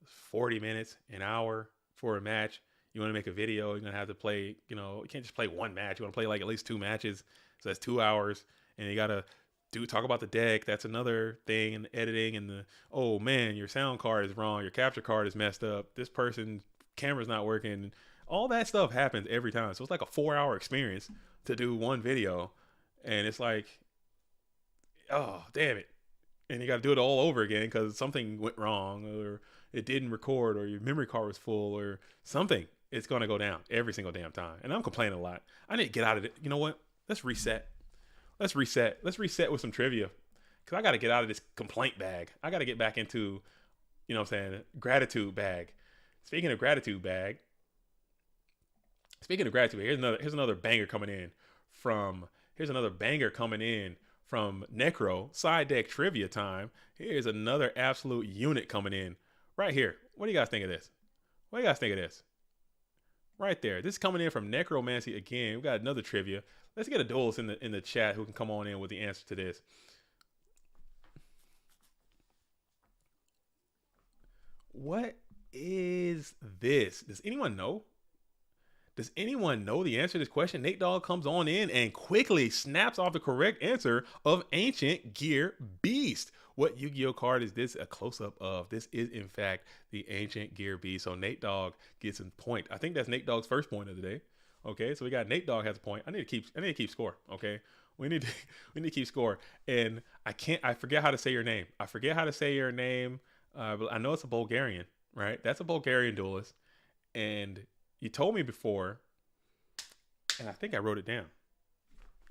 40 minutes, an hour for a match. You want to make a video, you're going to have to play, you can't just play one match. You want to play like at least 2 matches. So that's 2 hours, and you got to talk about the deck. That's another thing, and the editing, and oh man, your sound card is wrong. Your capture card is messed up. This person's camera's not working. All that stuff happens every time. So it's like a 4-hour experience to do one video. And it's like, oh, damn it. And you got to do it all over again because something went wrong, or it didn't record, or your memory card was full, or something. It's going to go down every single damn time. And I'm complaining a lot. I need to get out of it. You know what? Let's reset. Let's reset with some trivia. Because I got to get out of this complaint bag. I got to get back into, gratitude bag. Speaking of gratitude bag, here's another banger coming in from Necro. Side deck trivia time. Here's another absolute unit coming in right here. What do you guys think of this? Right there. This is coming in from Necromancy again. We got another trivia. Let's get a duelist in the chat who can come on in with the answer to this. What is this? Does anyone know? Does anyone know the answer to this question? Nate Dogg comes on in and quickly snaps off the correct answer of Ancient Gear Beast. What Yu-Gi-Oh card is this a close-up of? This is, in fact, the Ancient Gear Beast. So Nate Dogg gets a point. I think that's Nate Dogg's first point of the day. Okay, so we got Nate Dogg has a point. I need to keep score. Okay, we need to keep score. And I forget how to say your name. But I know it's a Bulgarian, right? That's a Bulgarian duelist. And you told me before, and I think I wrote it down.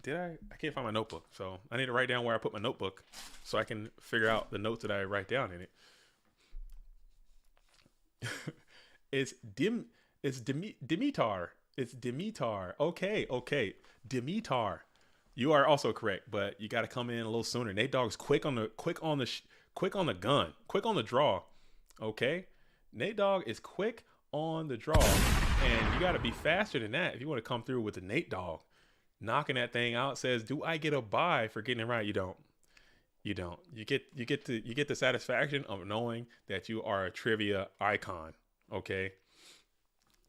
Did I? I can't find my notebook. So I need to write down where I put my notebook so I can figure out the notes that I write down in it. It's Dimitar. It's Dimitar. Okay. Dimitar. You are also correct, but you got to come in a little sooner. Nate Dogg's quick on the gun, quick on the draw. Okay, Nate Dogg is quick on the draw, and you got to be faster than that if you want to come through with the Nate Dogg. Knocking that thing out says, "Do I get a buy for getting it right?" You don't. You don't. You get the satisfaction of knowing that you are a trivia icon. Okay.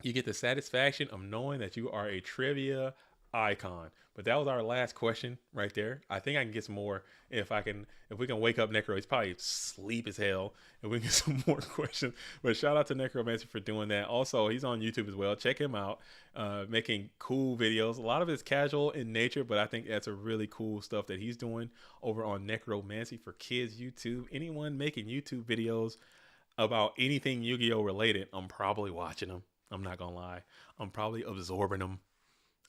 You get the satisfaction of knowing that you are a trivia icon. But that was our last question right there. I think I can get some more if we can wake up Necro. He's probably sleep as hell, and we can get some more questions. But shout out to Necromancer for doing that. Also, he's on YouTube as well. Check him out, making cool videos. A lot of it's casual in nature, but I think that's a really cool stuff that he's doing over on Necromancy for Kids YouTube. Anyone making YouTube videos about anything Yu-Gi-Oh related, I'm probably watching them. I'm not gonna lie. I'm probably absorbing them.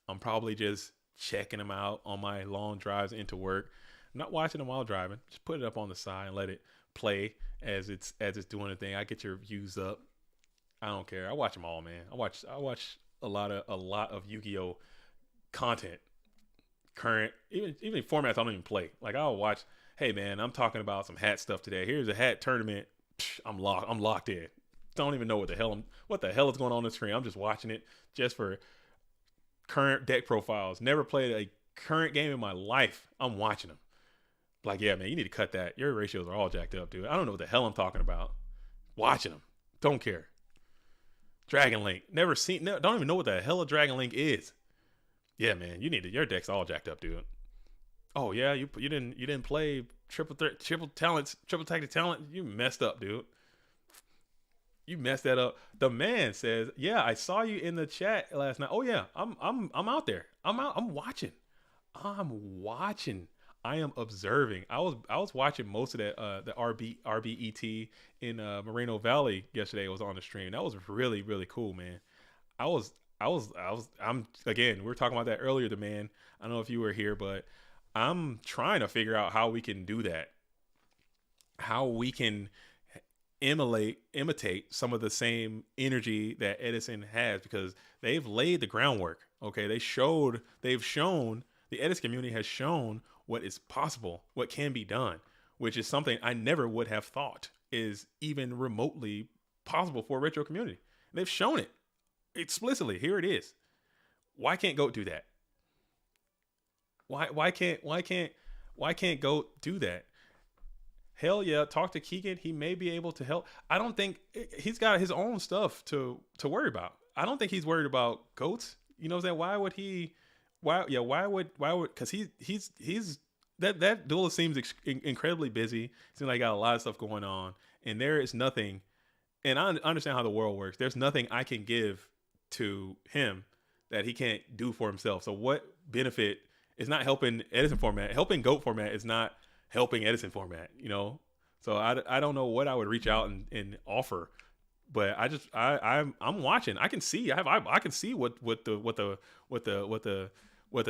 I'm probably just checking them out on my long drives into work. I'm not watching them while driving. Just put it up on the side and let it play as it's doing the thing. I get your views up. I don't care. I watch them all, man. I watch a lot of Yu-Gi-Oh content. Current, even formats I don't even play. Like I'll watch. Hey man, I'm talking about some hat stuff today. Here's a hat tournament. I'm locked in. Don't even know what the hell is going on the screen. I'm just watching it just for current deck profiles. Never played a current game in my life. I'm watching them. Like, yeah, man, you need to cut that. Your ratios are all jacked up, dude. I don't know what the hell I'm talking about. Watching them. Don't care. Dragon Link. Never seen. Don't even know what the hell a Dragon Link is. Yeah, man, your deck's all jacked up, dude. Oh yeah, you didn't play triple tactic talent. You messed up, dude. You messed that up. The man says, "Yeah, I saw you in the chat last night." Oh yeah, I'm out there. I'm watching. I am observing. I was watching most of that the RBET in Moreno Valley yesterday. Was on the stream. That was really really cool, man. I'm again. We were talking about that earlier. The man. I don't know if you were here, but I'm trying to figure out how we can do that. How we can imitate some of the same energy that Edison has, because they've laid the groundwork. Okay, they've shown the Edison community has shown what is possible, what can be done, which is something I never would have thought is even remotely possible for a retro community. They've shown it explicitly. Here it is. Why can't GOAT do that? Why can't GOAT do that? Hell yeah, talk to Keegan. He may be able to help. I don't think he's got his own stuff to worry about. I don't think he's worried about GOATs. You know what I'm saying? Why would he? Why would? Because he's that duelist seems incredibly busy. Seems like he got a lot of stuff going on, and there is nothing. And I understand how the world works. There's nothing I can give to him that he can't do for himself. So what benefit is not helping Edison format? Helping GOAT format is not helping Edison format, you know? So I don't know what I would reach out and offer, but I'm watching. I can see I can see what the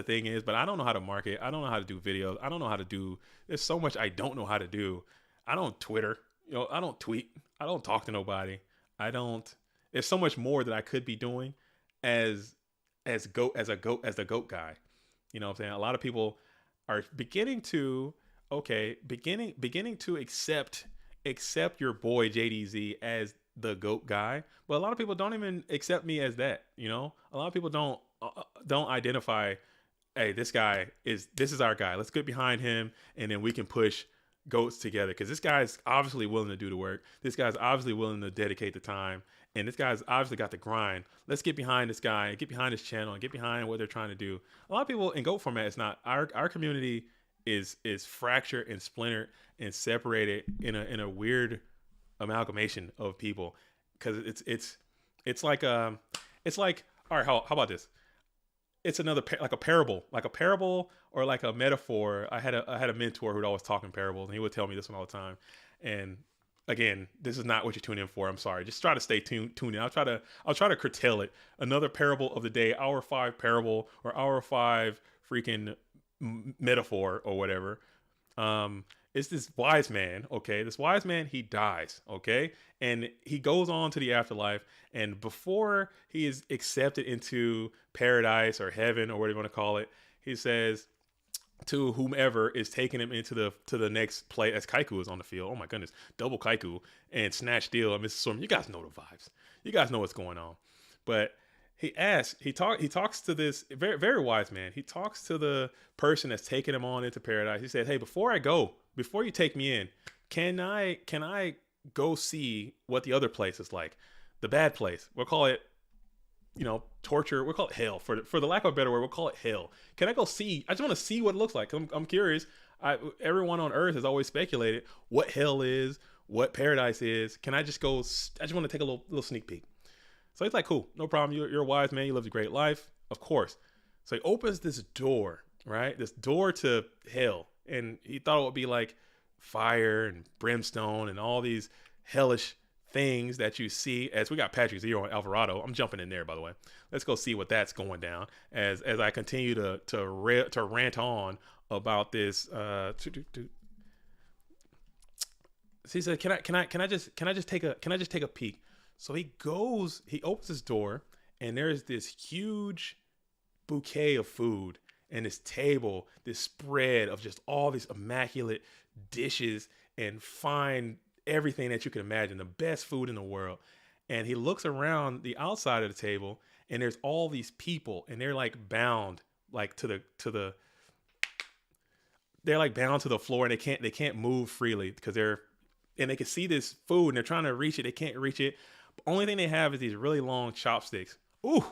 thing is, but I don't know how to market. I don't know how to do videos. I don't know how to do. There's so much I don't know how to do. I don't Twitter, you know. I don't tweet. I don't talk to nobody. There's so much more that I could be doing as the GOAT guy. You know what I'm saying? A lot of people are beginning to accept your boy JDZ as the GOAT guy, but a lot of people don't even accept me as that. You know, a lot of people don't identify. Hey, this is our guy. Let's get behind him, and then we can push GOATs together, because this guy's obviously willing to do the work. This guy's obviously willing to dedicate the time, and this guy's obviously got the grind. Let's get behind this guy, get behind his channel, and get behind what they're trying to do. A lot of people in GOAT format, it's not. Our community is fractured and splintered and separated in a weird amalgamation of people, because it's like all right, how about this? It's another like a parable or like a metaphor. I had a mentor who'd always talk in parables, and he would tell me this one all the time. And again, this is not what you're tuning in for. I'm sorry. Just try to stay tuned in. I'll try to curtail it. Another parable of the day, hour 5 parable or hour 5 freaking metaphor or whatever. it's this wise man, okay? This wise man, he dies, okay? And he goes on to the afterlife. And before he is accepted into paradise or heaven or whatever you want to call it, he says to whomever is taking him into the next play, as Kaiku is on the field. Oh my goodness, double Kaiku and Snatch Steal and Mrs. Storm. You guys know the vibes. You guys know what's going on. But he talks to this very, very wise man. He talks to the person that's taking him on into paradise. He said, "Hey, before you take me in, can I go see what the other place is like? The bad place. We'll call it, torture. We'll call it hell. For the lack of a better word, we'll call it hell. Can I go see? I just want to see what it looks like. I'm curious. Everyone on Earth has always speculated what hell is, what paradise is. Can I just go? I just want to take a little sneak peek." So he's like, "Cool, no problem. You're a wise man. You lived a great life, of course." So he opens this door, right? This door to hell, and he thought it would be like fire and brimstone and all these hellish things that you see. As we got Patrick Zero and Alvarado, I'm jumping in there, by the way. Let's go see what that's going down. As I continue to rant on about this. So he said, "Can I just take a peek?" So he opens his door, and there's this huge bouquet of food and this table, this spread of just all these immaculate dishes and fine everything that you can imagine, the best food in the world. And he looks around the outside of the table, and there's all these people, and they're like bound like they're like bound to the floor, and they can't move freely because they can see this food and they're trying to reach it. They can't reach it. Only thing they have is these really long chopsticks. Ooh,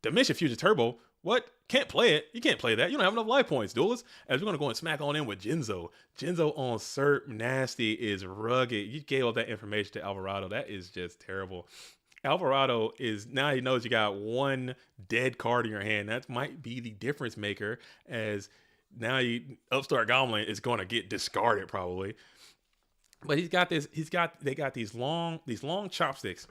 Dimension Fusion Turbo. What? Can't play it. You can't play that. You don't have enough life points, duelists. As we're going to go and smack on in with Jinzo. Jinzo on Serp Nasty is rugged. You gave all that information to Alvarado. That is just terrible. Alvarado now he knows you got one dead card in your hand. That might be the difference maker, as now Upstart Goblin is going to get discarded probably. But they got these long chopsticks.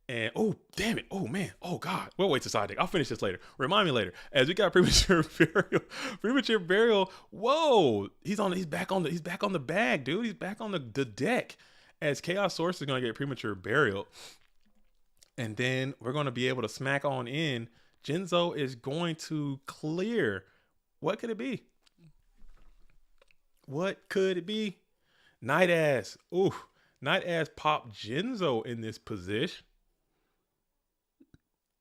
And oh, damn it. Oh man. Oh God. We'll wait to side deck. I'll finish this later. Remind me later. As we got Premature Burial. Premature Burial. Whoa. He's back on the bag, dude. He's back on the deck. As Chaos Source is gonna get Premature Burial. And then we're gonna be able to smack on in. Jinzo is going to clear. What could it be? What could it be? Night Ass. Ooh. Night Ass pop Jinzo in this position.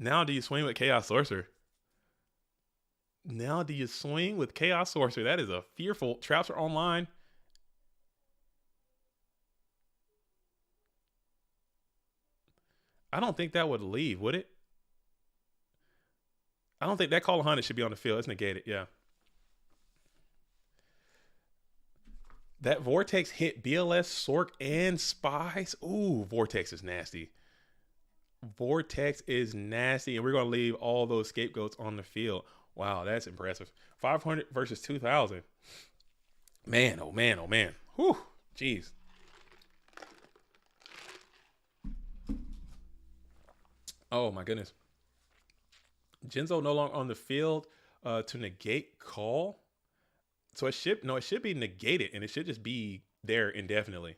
Now do you swing with Chaos Sorcerer? That is a fearful. Traps are online. I don't think that would leave, would it? I don't think that Call of Hunted should be on the field. It's negated, yeah. That Vortex hit BLS, Sork, and Spies. Ooh, Vortex is nasty. Vortex is nasty, and we're going to leave all those scapegoats on the field. Wow, that's impressive. 500 versus 2,000. Man, oh man, oh man. Whew, jeez. Oh my goodness. Jinzo no longer on the field to negate call. So it should be negated, and it should just be there indefinitely.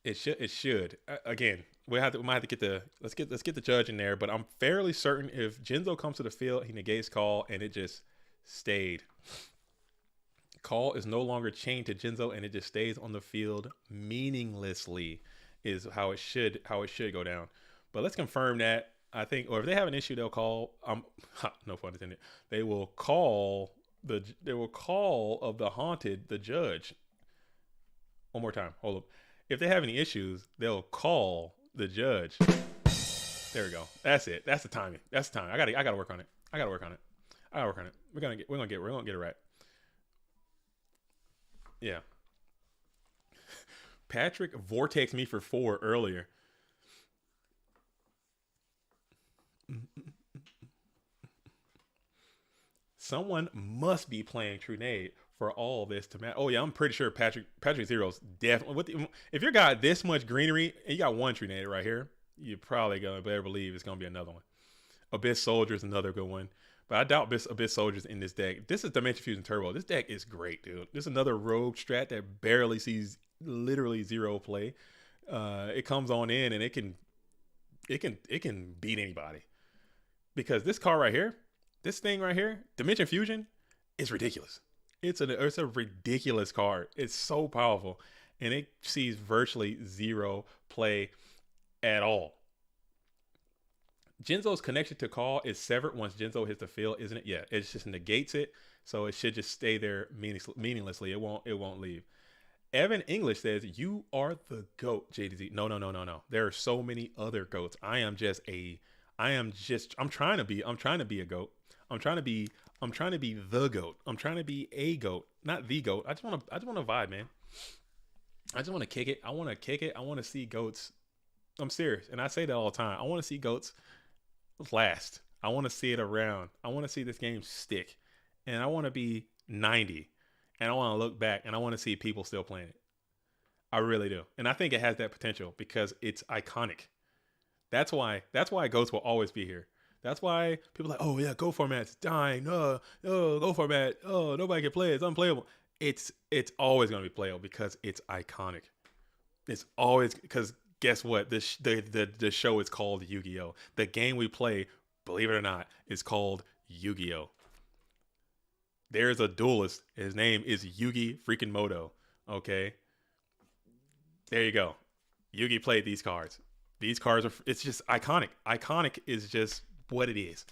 It should. Again, we might have to get let's get the judge in there, but I'm fairly certain if Jinzo comes to the field, he negates call, and it just stayed. Call is no longer chained to Jinzo, and it just stays on the field meaninglessly, is how it should go down. But let's confirm that. I think, or if they have an issue, they'll call. No pun intended. They will call of the haunted the judge. One more time. Hold up. If they have any issues, they'll call the judge. There we go. That's it. That's the timing. I gotta work on it. We're gonna get it right. Yeah. Patrick vortexed me for 4 earlier. Someone must be playing True Nade for all this to matter. Oh yeah, I'm pretty sure Patrick Zero's definitely. If you got this much greenery and you got one True Nade right here, you're probably gonna better believe it's gonna be another one. Abyss Soldier is another good one. But I doubt Abyss Soldiers in this deck. This is Dimension Fusion Turbo. This deck is great, dude. This is another rogue strat that barely sees literally zero play. It comes on in and it can beat anybody. Because this card right here, this thing right here, Dimension Fusion, is ridiculous. It's a ridiculous card. It's so powerful. And it sees virtually zero play at all. Jinzo's connection to call is severed once Jinzo hits the field, isn't it? Yeah, it just negates it. So it should just stay there meaninglessly. It won't leave. Evan English says, you are the GOAT, JDZ. No. There are so many other GOATs. I'm trying to be a GOAT. I'm trying to be the GOAT. I'm trying to be a GOAT, not the GOAT. I just want to vibe, man. I just want to kick it. I want to see GOATs. I'm serious. And I say that all the time. I want to see GOATs last. I want to see it around. I want to see this game stick. And I want to be 90. And I want to look back and I want to see people still playing it. I really do. And I think it has that potential because it's iconic. That's why GOATs will always be here. That's why people are like, oh yeah, Go format's dying. Go format. Oh, nobody can play it. It's unplayable. It's always going to be playable because it's iconic. It's always, because guess what? The show is called Yu-Gi-Oh! The game we play, believe it or not, is called Yu-Gi-Oh! There's a duelist. His name is Yugi freaking Moto. Okay. There you go. Yugi played these cards. These cards are, it's just iconic. Iconic is just what it is.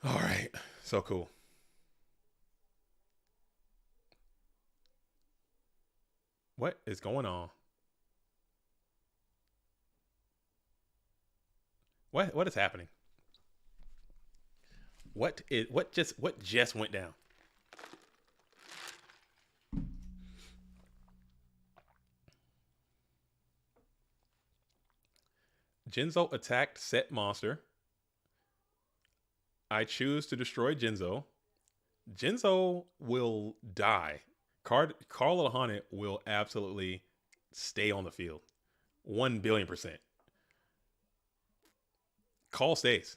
All right. So cool. What is going on? What is happening? What just went down? Jinzo attacked set monster. I choose to destroy Jinzo. Jinzo will die. Carl Haunted will absolutely stay on the field. 1,000,000,000%. Call stays.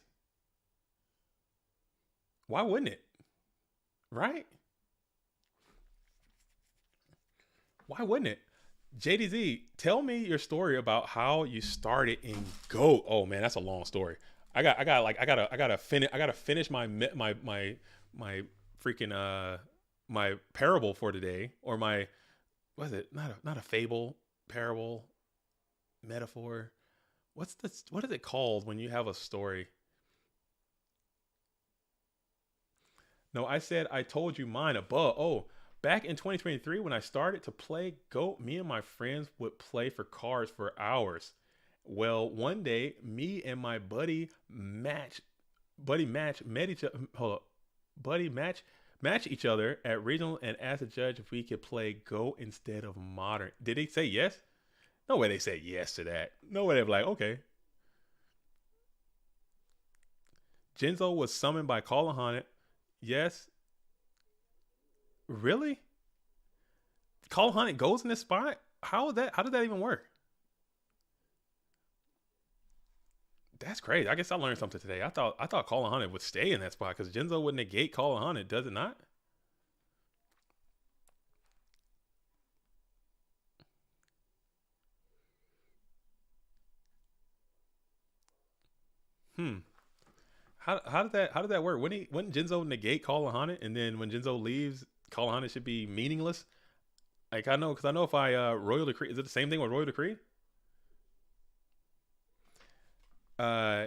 Why wouldn't it? Right? Why wouldn't it? JDZ, tell me your story about how you started in Go. Oh man, that's a long story. I gotta finish my freaking my parable for today, or my, what is it? Not a fable, parable, metaphor. What is it called when you have a story? No, I said I told you mine above. Oh, back in 2023 when I started to play GOAT, me and my friends would play for cards for hours. Well, one day, me and my buddy match each other at regional and asked the judge if we could play GOAT instead of modern. Did they say yes? No way they said yes to that. No way they'd be like, okay. Jinzo was summoned by Call of Haunted. Yes. Really? Call of Haunted goes in this spot? How did that even work? That's crazy. I guess I learned something today. I thought Call of Haunted would stay in that spot because Jinzo would negate Call of Haunted, does it not? How did that work? Wouldn't Jinzo negate Call of Haunted, and then when Jinzo leaves, Call of Haunted should be meaningless? Like I know if I Royal Decree, is it the same thing with Royal Decree?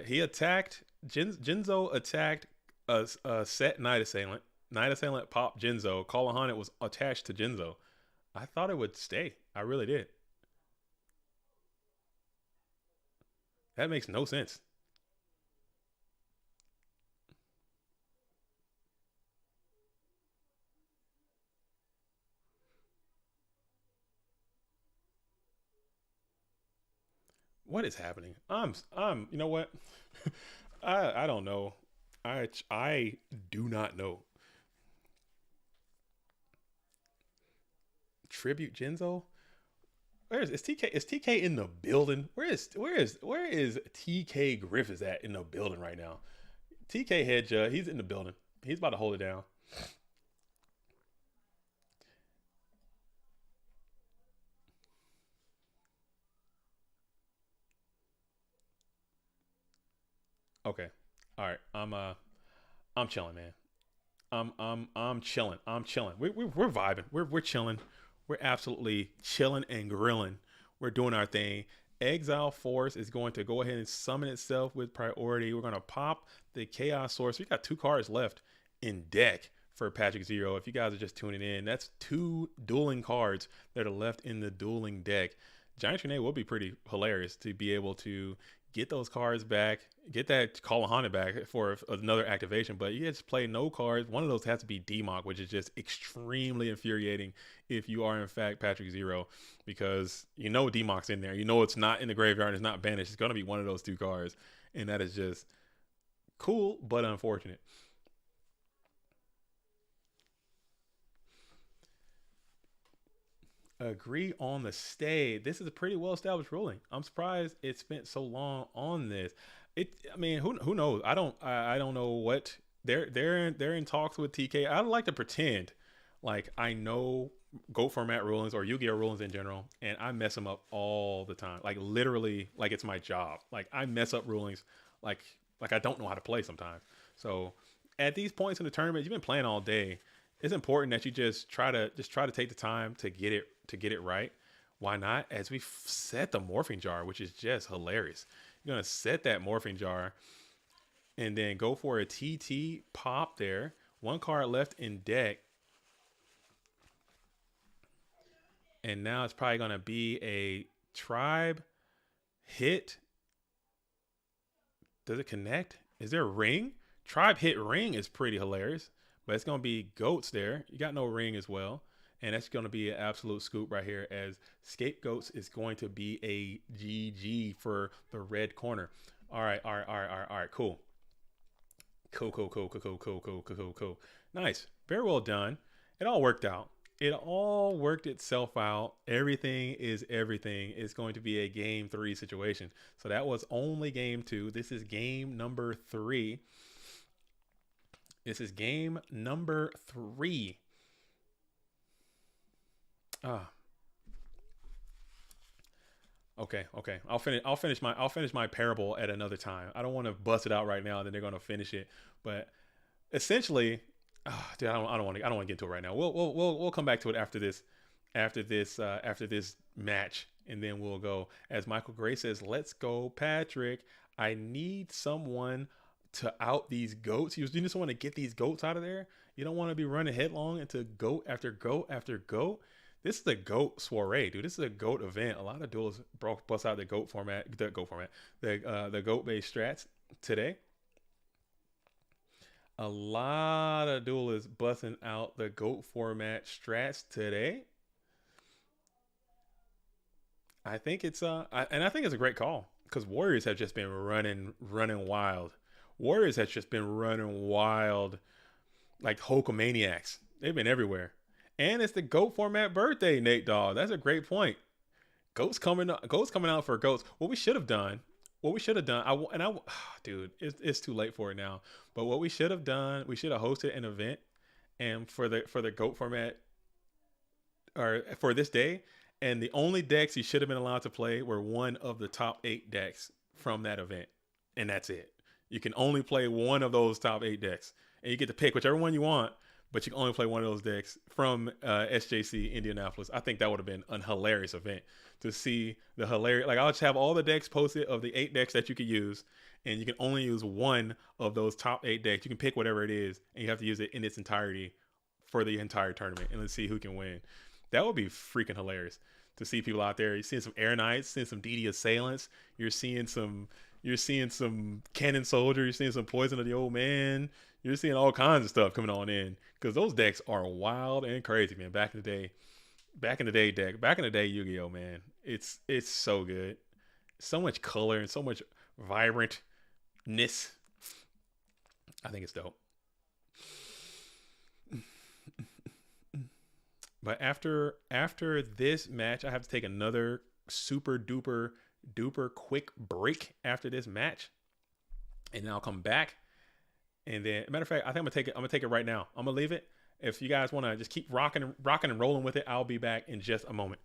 He attacked Jinzo attacked a set Night Assailant. Night Assailant popped Jinzo. Call of Haunted was attached to Jinzo. I thought it would stay. I really did. That makes no sense. What is happening? You know what? I don't know. I do not know. Tribute Jinzo? Is TK in the building? Where is TK Griffiths at in the building right now? TK head judge. He's in the building. He's about to hold it down. Okay. All right. I'm chilling, man. I'm chilling. I'm chilling. We're vibing. We're chilling. We're absolutely chilling and grilling. We're doing our thing. Exile Force is going to go ahead and summon itself with priority. We're going to pop the Chaos Source. We got 2 cards left in deck for Patrick Zero. If you guys are just tuning in, that's 2 dueling cards that are left in the dueling deck. Giant Grenade will be pretty hilarious to be able to get those cards back, get that Call of Haunted back for another activation, but you just play no cards. One of those has to be DMOC, which is just extremely infuriating if you are in fact Patrick Zero, because you know DMOC's in there. You know it's not in the graveyard, it's not banished. It's going to be one of those 2 cards, and that is just cool, but unfortunate. Agree on the stay. This is a pretty well established ruling. I'm surprised it spent so long on this. I mean, who knows? I don't know what they're in talks with TK. I don't like to pretend like I know GOAT format rulings or Yu-Gi-Oh rulings in general, and I mess them up all the time. Like literally, like it's my job. Like I mess up rulings like I don't know how to play sometimes. So at these points in the tournament, you've been playing all day. It's important that you just try to take the time to get it right. Why not? As we set the morphing jar, which is just hilarious. You're gonna set that morphing jar and then go for a TT pop there. 1 card left in deck. And now it's probably gonna be a tribe hit. Does it connect? Is there a ring? Tribe hit ring is pretty hilarious. But it's going to be goats there. You got no ring as well. And that's going to be an absolute scoop right here, as Scapegoats is going to be a GG for the red corner. All right. Cool. Cool. Nice. Very well done. It all worked out. It all worked itself out. Everything is everything. It's going to be a game 3 situation. So that was only game 2. This is game number 3. This is game number 3. Okay. I'll finish my parable at another time. I don't want to bust it out right now, and then they're going to finish it. But essentially, dude, I don't want to get into it right now. We'll come back to it after this match, and then we'll go. As Michael Gray says, "Let's go, Patrick. I need someone to out these goats." You just want to get these goats out of there. You don't want to be running headlong into goat after goat after goat. This is the goat soiree, dude. This is a goat event. A lot of duels bust out the goat format, the goat based strats today. A lot of duelists busting out the GOAT format strats today. I think it's I think it's a great call, because Warriors have just been running wild. Warriors have just been running wild like Hulkamaniacs. They've been everywhere. And it's the GOAT format birthday, Nate Dawg. That's a great point. Goats coming out for goats. What we should have done, dude, it's too late for it now. But what we should have done, we should have hosted an event, and for the GOAT format, or for this day, and the only decks you should have been allowed to play were one of the top 8 decks from that event, and that's it. You can only play one of those top 8 decks, and you get to pick whichever one you want, but you can only play one of those decks from SJC Indianapolis. I think that would have been a hilarious event to see the hilarious. Like, I'll just have all the decks posted of the 8 decks that you could use, and you can only use one of those top 8 decks. You can pick whatever it is, and you have to use it in its entirety for the entire tournament, and let's see who can win. That would be freaking hilarious to see people out there. You're seeing some Air Knights, seeing some DD Assailants. You're seeing some Cannon Soldier. You're seeing some Poison of the Old Man. You're seeing all kinds of stuff coming on in, because those decks are wild and crazy, man. Back in the day, Yu-Gi-Oh, man. It's so good. So much color and so much vibrantness. I think it's dope. But after this match, I have to take another super duper quick break after this match, and then I'll come back And then, matter of fact, I think I'm gonna take it. I'm gonna take it right now. I'm gonna leave it. If you guys want to just keep rocking and rolling with it, I'll be back in just a moment.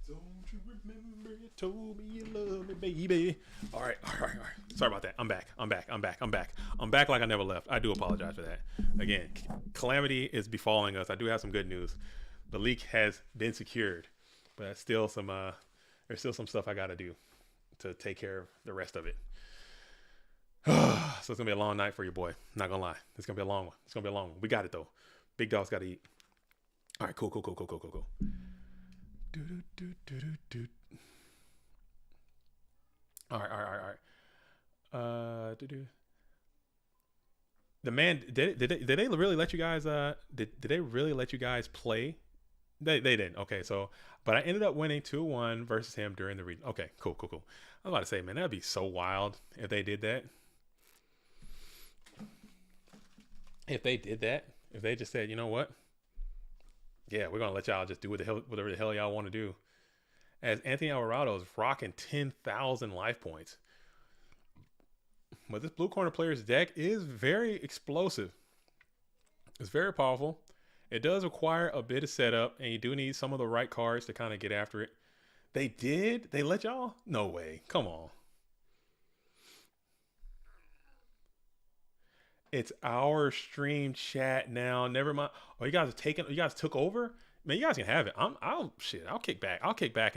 Don't you remember you told me you love me, baby? All right. Sorry about that. I'm back like I never left. I do apologize for that. Again, calamity is befalling us. I do have some good news. The leak has been secured, but there's still some stuff I got to do to take care of the rest of it. So it's gonna be a long night for you, boy. Not gonna lie. It's gonna be a long one. We got it though. Big dog's got to eat. All right, cool. All right. The man did they really let you guys did they really let you guys play? They didn't. Okay, so but I ended up winning 2-1 versus him during the region. Okay, cool. I was about to say, man, that'd be so wild if they did that. If they just said, you know what? Yeah, we're gonna let y'all just do whatever the hell y'all want to do. As Anthony Alvarado is rocking 10,000 life points. But this blue corner player's deck is very explosive. It's very powerful. It does require a bit of setup, and you do need some of the right cards to kind of get after it. They did? They let y'all? No way. Come on. It's our stream chat now. Never mind. Oh, you guys took over? Man, you guys can have it. I'll kick back.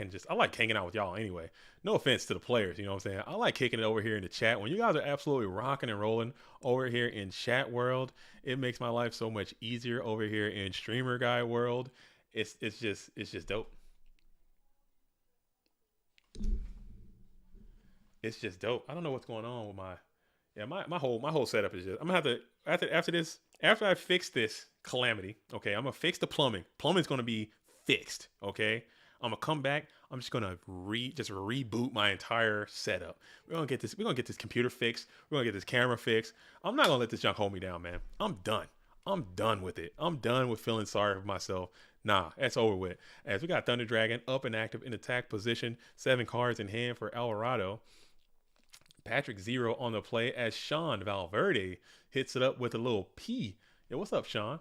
And I like hanging out with y'all anyway. No offense to the players, you know what I'm saying? I like kicking it over here in the chat. When you guys are absolutely rocking and rolling over here in chat world, it makes my life so much easier over here in streamer guy world. It's just dope. It's just dope. I don't know what's going on with my whole setup is just, I'm gonna have to after I fix this calamity, okay, I'm gonna fix the plumbing. Plumbing's gonna be fixed, okay? I'm gonna come back. I'm just gonna reboot my entire setup. We're gonna get this computer fixed. We're gonna get this camera fixed. I'm not gonna let this junk hold me down, man. I'm done with it. I'm done with feeling sorry for myself. Nah, that's over with. As we got Thunder Dragon up and active in attack position, 7 cards in hand for Alvarado. Patrick 0 on the play as Sean Valverde hits it up with a little P. Yeah, what's up, Sean?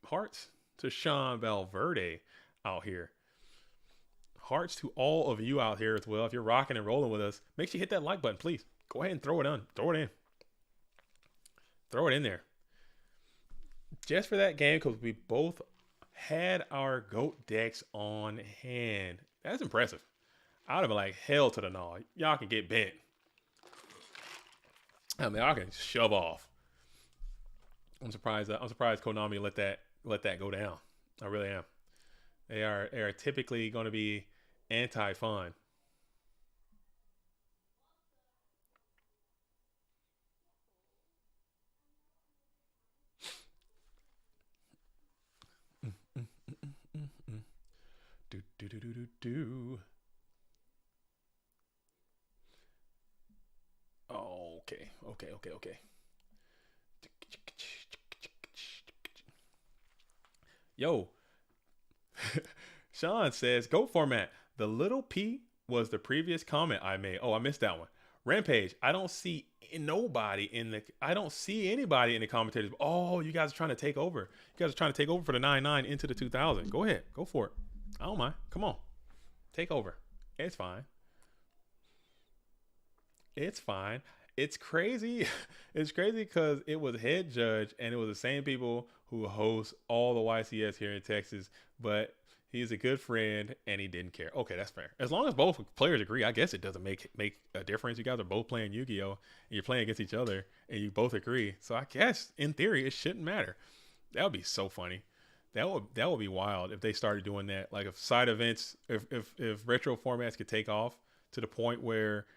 Hearts to Sean Valverde out here. Hearts to all of you out here as well. If you're rocking and rolling with us, make sure you hit that like button, please. Go ahead and throw it in. Throw it in there. Just for that game, because we both had our GOAT decks on hand. That's impressive. I'd have been like, hell to the no. Y'all can get bent. I mean, I can shove off. I'm surprised Konami let that go down. I really am. They are typically going to be anti-fun. Okay. Yo, Sean says, "Go format. The little P was the previous comment I made. Oh, I missed that one. Rampage. I don't see anybody in the commentators. Oh, you guys are trying to take over. You guys are trying to take over for the 9-9 into the 2000. Go ahead. Go for it. I don't mind. Come on. Take over. It's fine. It's fine. It's crazy. It's crazy because it was head judge and it was the same people who host all the YCS here in Texas, but he's a good friend and he didn't care. Okay, that's fair. As long as both players agree, I guess it doesn't make a difference. You guys are both playing Yu-Gi-Oh! And you're playing against each other and you both agree. So I guess in theory it shouldn't matter. That would be so funny. That would be wild if they started doing that. Like if side events, if retro formats could take off to the point where,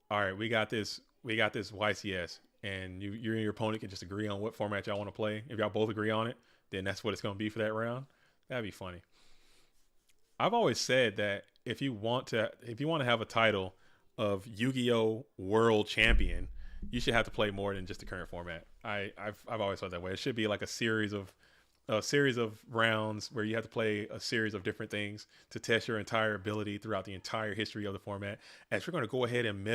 all right, we got this YCS, and you and your opponent can just agree on what format y'all want to play. If y'all both agree on it, then that's what it's going to be for that round. That'd be funny. I've always said that if you want to have a title of Yu-Gi-Oh! World Champion, you should have to play more than just the current format. I've always thought that way. It should be like a series of rounds where you have to play a series of different things to test your entire ability throughout the entire history of the format. As we're going to go ahead and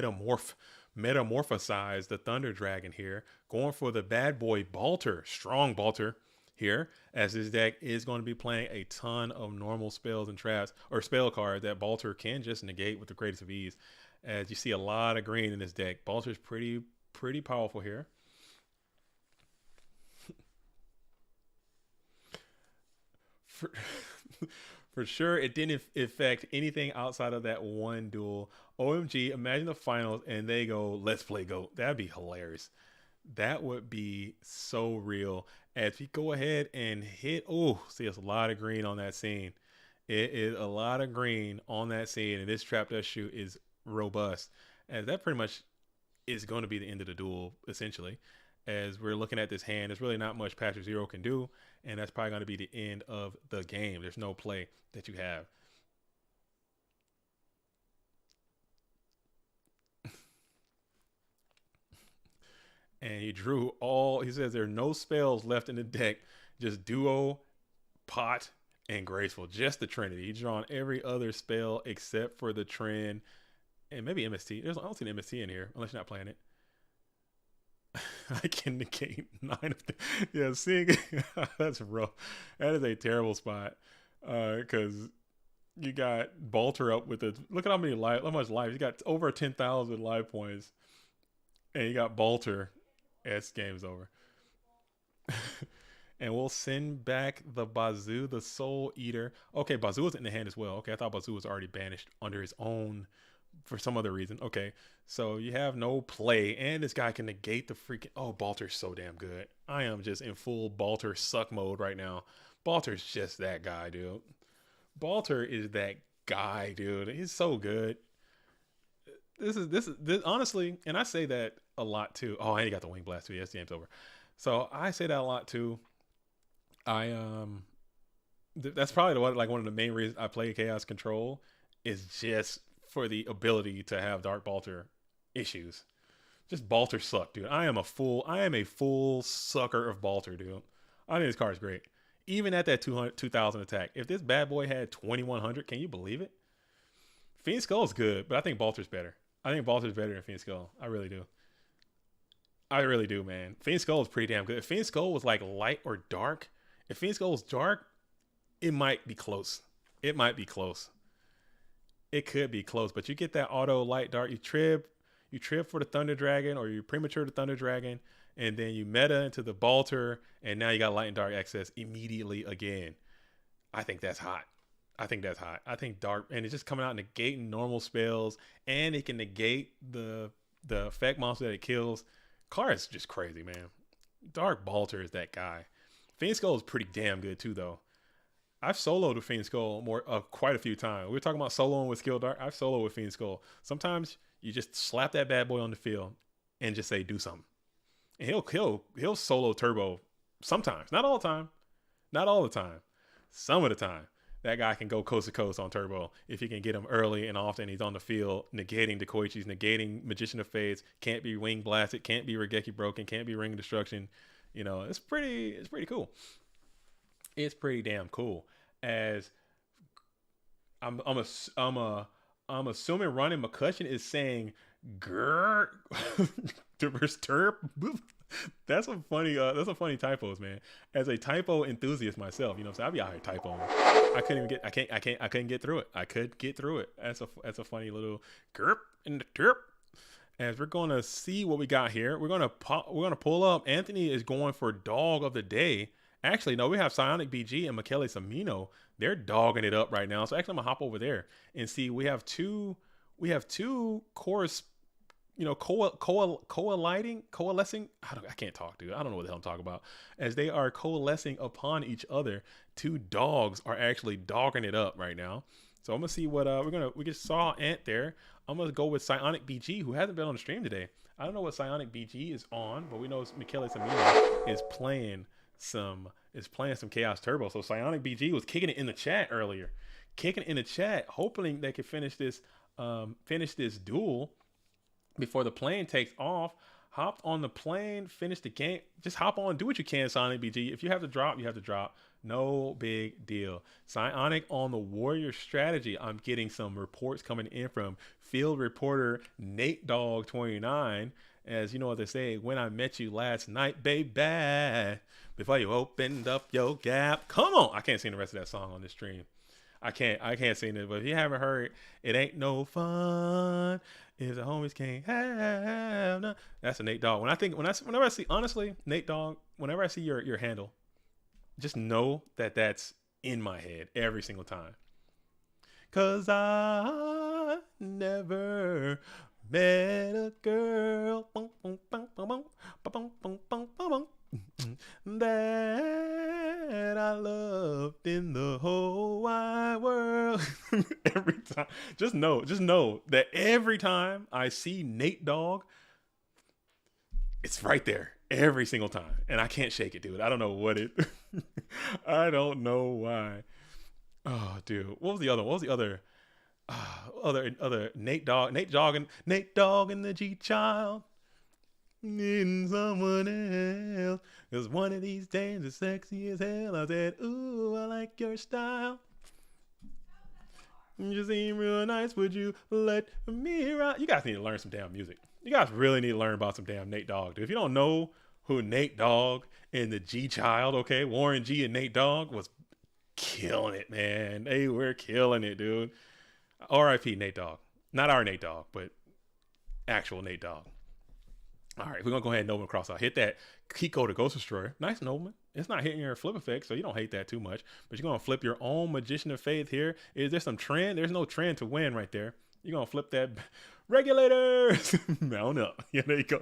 metamorphosize the Thunder Dragon here, going for the bad boy Balter, strong Balter here, as this deck is going to be playing a ton of normal spells and traps or spell cards that Balter can just negate with the greatest of ease. As you see a lot of green in this deck, Balter's pretty powerful here. For sure, it didn't affect anything outside of that one duel. OMG, imagine the finals and they go, let's play GOAT. That'd be hilarious. That would be so real. As we go ahead and hit, see, there's a lot of green on that scene. It is a lot of green on that scene, and this trap dust shoot is robust. As that pretty much is going to be the end of the duel, essentially. As we're looking at this hand, there's really not much Patrick Zero can do, and that's probably going to be the end of the game. There's no play that you have. And he drew he says there are no spells left in the deck, just Duo, Pot, and Graceful. Just the Trinity. He's drawn every other spell except for the Trend, and maybe MST. I don't see an MST in here, unless you're not playing it. I can negate 9 of them. Yeah, seeing that's rough. That is a terrible spot. Because you got Balter up with look at how much life. You got over 10,000 life points. And you got Balter. This game's over. And we'll send back the Bazoo, the Soul Eater. Okay, Bazoo was in the hand as well. Okay, I thought Bazoo was already banished under his own for some other reason. Okay, so you have no play, and this guy can negate the freaking... Oh, Balter's so damn good. I am just in full Balter suck mode right now. Balter's just that guy, dude. Balter is that guy, dude. He's so good. This honestly, and I say that a lot too. Oh, and he got the Wing Blast too. Yes, the game's over. So I say that a lot too. That's probably one of the main reasons I play Chaos Control is just for the ability to have Dark Balter issues. Just Balter suck, dude. I am a full sucker of Balter, dude. I think this card is great. Even at that 2000 attack. If this bad boy had 2100, can you believe it? Fiend Skull is good, but I think Balter's better. I think Balter's better than Fiend Skull. I really do. I really do, man. Fiend Skull is pretty damn good. If Fiend Skull was like light or dark, if Fiend Skull was dark, it might be close. It might be close. It could be close, but you get that auto light dark. You trib for the Thunder Dragon, or you premature the Thunder Dragon, and then you meta into the Balter, and now you got light and dark access immediately again. I think that's hot. I think dark, and it's just coming out and negating normal spells, and it can negate the effect monster that it kills. Card is just crazy, man. Dark Balter is that guy. Fiend Skull is pretty damn good too, though. I've soloed with Fiend Skull quite a few times. We were talking about soloing with Skill Dark. I've soloed with Fiend Skull. Sometimes you just slap that bad boy on the field and just say do something, and he'll solo turbo sometimes. Not all the time. Some of the time. that guy can go coast to coast on turbo. If you can get him early and often, he's on the field, negating Dekoichis, negating Magician of Fates, can't be wing blasted, can't be Regeki broken, can't be ring destruction. You know, it's pretty cool. It's pretty damn cool. As I'm assuming Running McCutcheon is saying grr to disturb. That's a funny typos, man. As a typo enthusiast myself, you know what I'm saying? I'll be out here typoing. I couldn't get through it. I could get through it. That's a funny little grp and the derp. As we're gonna see what we got here, we're gonna pull up. Anthony is going for dog of the day. Actually, no, we have Psionic BG and Michele Samino. They're dogging it up right now. So actually, I'm gonna hop over there and see. We have two coalescing. I can't talk, dude. I don't know what the hell I'm talking about. As they are coalescing upon each other, two dogs are actually dogging it up right now. So I'm gonna see what we just saw Ant there. I'm gonna go with Psionic BG, who hasn't been on the stream today. I don't know what Psionic BG is on, but we know Michele Samino is playing some Chaos Turbo. So Psionic BG was kicking it in the chat earlier, hoping they could finish this duel before the plane takes off. Hopped on the plane, finish the game. Just hop on, do what you can, Psionic BG. If you have to drop, you have to drop. No big deal. Psionic on the Warrior strategy. I'm getting some reports coming in from field reporter Nate Dogg 29. As you know what they say, when I met you last night, baby, before you opened up your gap. Come on. I can't sing the rest of that song on this stream. I can't sing it, but if you haven't heard, it ain't no fun if the homies can't have none. That's a Nate Dogg. Whenever I see, honestly, Nate Dogg, whenever I see your handle, just know that that's in my head every single time. 'Cause I never met a girl that I loved in the whole wide world. Every time, just know that every time I see Nate Dogg, it's right there every single time, and I can't shake it, dude. I don't know what it. I don't know why. Oh, dude, what was the other? Other Nate Dogg and the G Child. Needing someone else, 'cause one of these days is sexy as hell. I said, ooh, I like your style. You seem real nice. Would you let me ride? You guys need to learn some damn music. You guys really need to learn about some damn Nate Dogg, dude. If you don't know who Nate Dogg and the G Child, okay, Warren G and Nate Dogg was killing it, man. They were killing it, dude. R.I.P. Nate Dogg. Not our Nate Dogg, but actual Nate Dogg. All right, we're going to go ahead and Nobleman cross out. Hit that Kiko to Ghost Destroyer. Nice Nobleman. It's not hitting your flip effect, so you don't hate that too much. But you're going to flip your own Magician of Faith here. Is there some trend? There's no trend to win right there. You're going to flip that Regulators. Mount up. Yeah, there you go.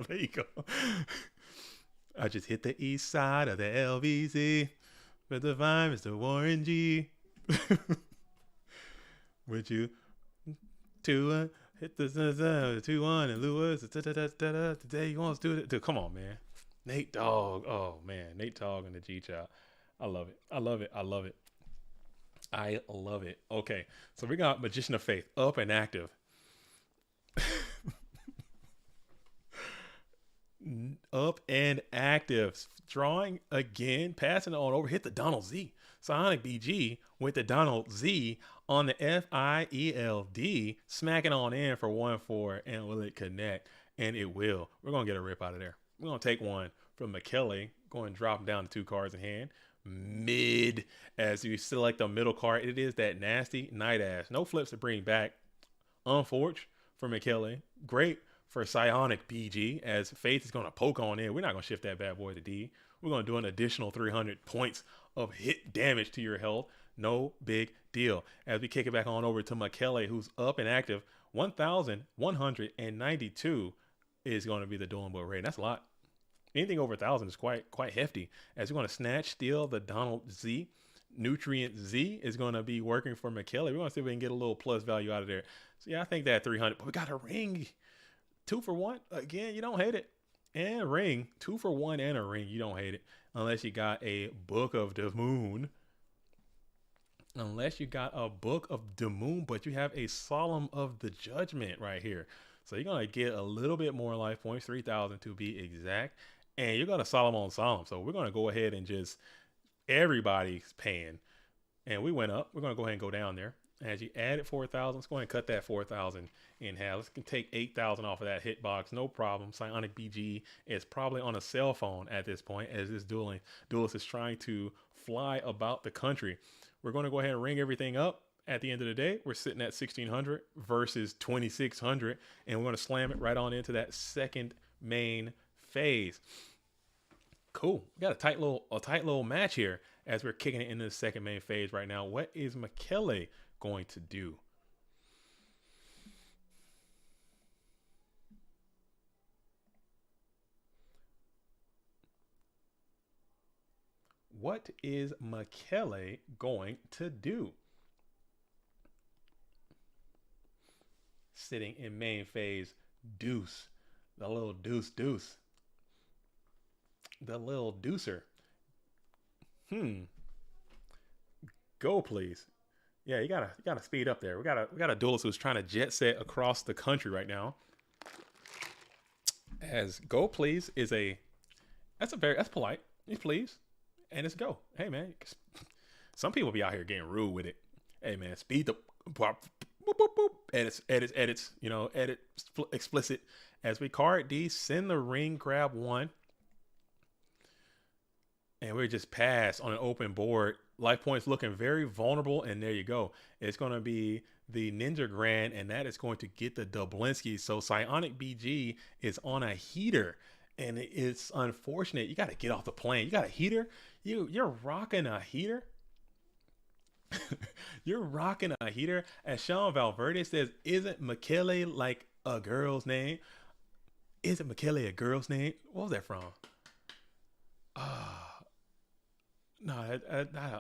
I just hit the east side of the LVC. But the vibe is the Warren G. Would you hit the 2-1 and Lewis. Today you want to do it. Dude, come on, man. Nate Dogg. Oh, man. Nate Dogg and the G Child. I love it. Okay. So we got Magician of Faith up and active. Up and active. Drawing again. Passing it on over. Hit the Donald Z. Psionic BG with the Donald Z on the FIELD, smacking on in for 1-4, and will it connect? And it will. We're going to get a rip out of there. We're going to take one from Michele, going to drop him down to 2 cards in hand. Mid, as you select the middle card, it is that nasty Night Ass. No flips to bring back. Unfortunate for Michele. Great for Psionic BG, as Faith is going to poke on in. We're not going to shift that bad boy to D. We're going to do an additional 300 points of hit damage to your health. No big deal. As we kick it back on over to Michele, who's up and active. 1,192 is going to be the Dueling Boy rating. That's a lot. Anything over 1,000 is quite hefty. As we're going to snatch, steal the Donald Z. Nutrient Z is going to be working for Michele. We're going to see if we can get a little plus value out of there. So yeah, I think that 300. But we got a ring. 2 for 1. Again, you don't hate it. And a ring. 2 for 1 and a ring. You don't hate it. Unless you got a Book of the Moon. Unless you got a Book of the Moon, but you have a Solemn of the Judgment right here. So you're going to get a little bit more life points, 3,000 to be exact. And you got a Solemn on Solemn. So we're going to go ahead and just, everybody's paying. And we went up. We're going to go ahead and go down there. As you added 4,000, let's go ahead and cut that 4,000 in half. Let's take 8,000 off of that hitbox. No problem. Psionic BG is probably on a cell phone at this point as this duelist is trying to fly about the country. We're going to go ahead and ring everything up. At the end of the day, we're sitting at 1,600 versus 2,600, and we're going to slam it right on into that second main phase. Cool. We got a tight little match here as we're kicking it into the second main phase right now. What is Michele going to do? What is Michele going to do? Sitting in main phase, Deuce. The little deuce. The little deucer. Go, please. Yeah, you gotta speed up there. We got a duelist who's trying to jet set across the country right now. As go, please is that's polite. It's please. And it's go. Hey man, some people be out here getting rude with it. Hey man, speed the boop, boop, boop. Edits, you know, edit explicit. As we card D, send the ring, grab one. And we're just passed on an open board. Life points looking very vulnerable. And there you go. It's going to be the Ninja Grand, and that is going to get the Dublinski. So Psionic BG is on a heater. And it's unfortunate. You got to get off the plane. You got a heater. You're rocking a heater. You're rocking a heater. As Sean Valverde says, isn't Michele like a girl's name? Isn't Michele a girl's name? What was that from? No, I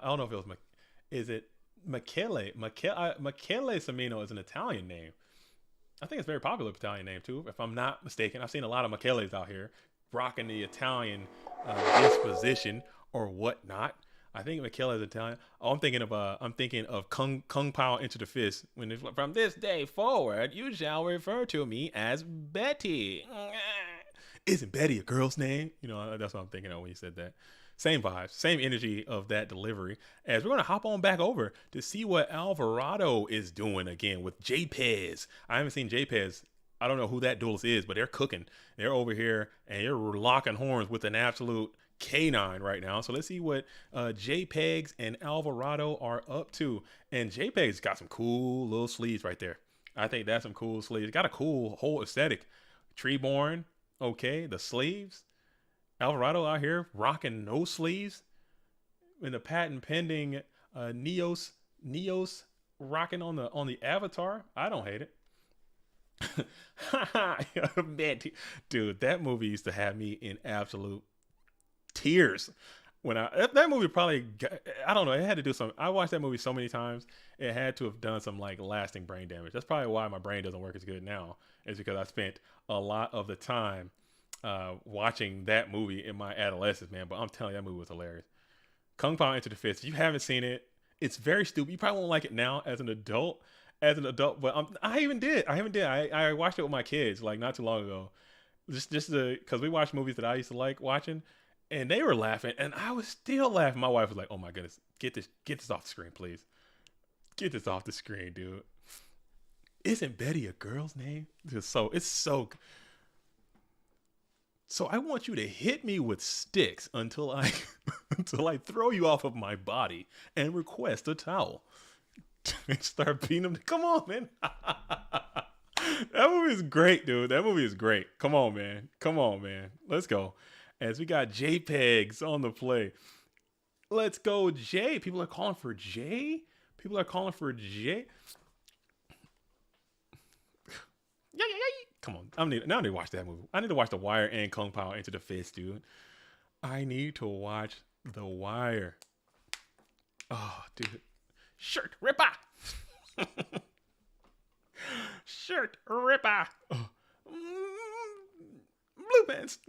don't know if it was. Is it Michele? Michele Cimino is an Italian name. I think it's a very popular Italian name too, if I'm not mistaken. I've seen a lot of Michele's out here rocking the Italian disposition or whatnot. I think Michele is Italian. Oh, I'm thinking of Kung Pao Into the Fist. When from this day forward, you shall refer to me as Betty. Isn't Betty a girl's name? You know, that's what I'm thinking of when you said that. Same vibes, same energy of that delivery. As we're going to hop on back over to see what Alvarado is doing again with JPEZ. I haven't seen JPEZ. I don't know who that duelist is, but they're cooking. They're over here and they're locking horns with an absolute K9 right now. So let's see what JPEGs and Alvarado are up to. And JPEG's got some cool little sleeves right there. I think that's some cool sleeves. Got a cool whole aesthetic. Treeborn, okay. The sleeves. Alvarado out here rocking no sleeves. In the patent pending Neos rocking on the avatar. I don't hate it. Dude, that movie used to have me in absolute tears when that movie probably, I don't know, it had to do some. I watched that movie so many times, it had to have done some like lasting brain damage. That's probably why my brain doesn't work as good now, is because I spent a lot of the time watching that movie in my adolescence, man. But I'm telling you, that movie was hilarious. Kung Pao Into the Fist. If you haven't seen it, it's very stupid. You probably won't like it now as an adult, but I haven't did. I watched it with my kids like not too long ago, just because we watched movies that I used to like watching, and they were laughing, and I was still laughing. My wife was like, "Oh my goodness, get this off the screen, please. Get this off the screen, dude. Isn't Betty a girl's name?" So I want you to hit me with sticks until I throw you off of my body and request a towel. Start beating them. Come on, man. That movie is great, dude. That movie is great. Come on, man. Let's go. As we got JPEGs on the play. Let's go, J. People are calling for J. Yeah. Come on. I need to watch that movie. I need to watch The Wire and Kung Pao Into the Fist, dude. I need to watch The Wire. Oh, dude. Shirt ripper. Shirt ripper. Oh. Blue pants.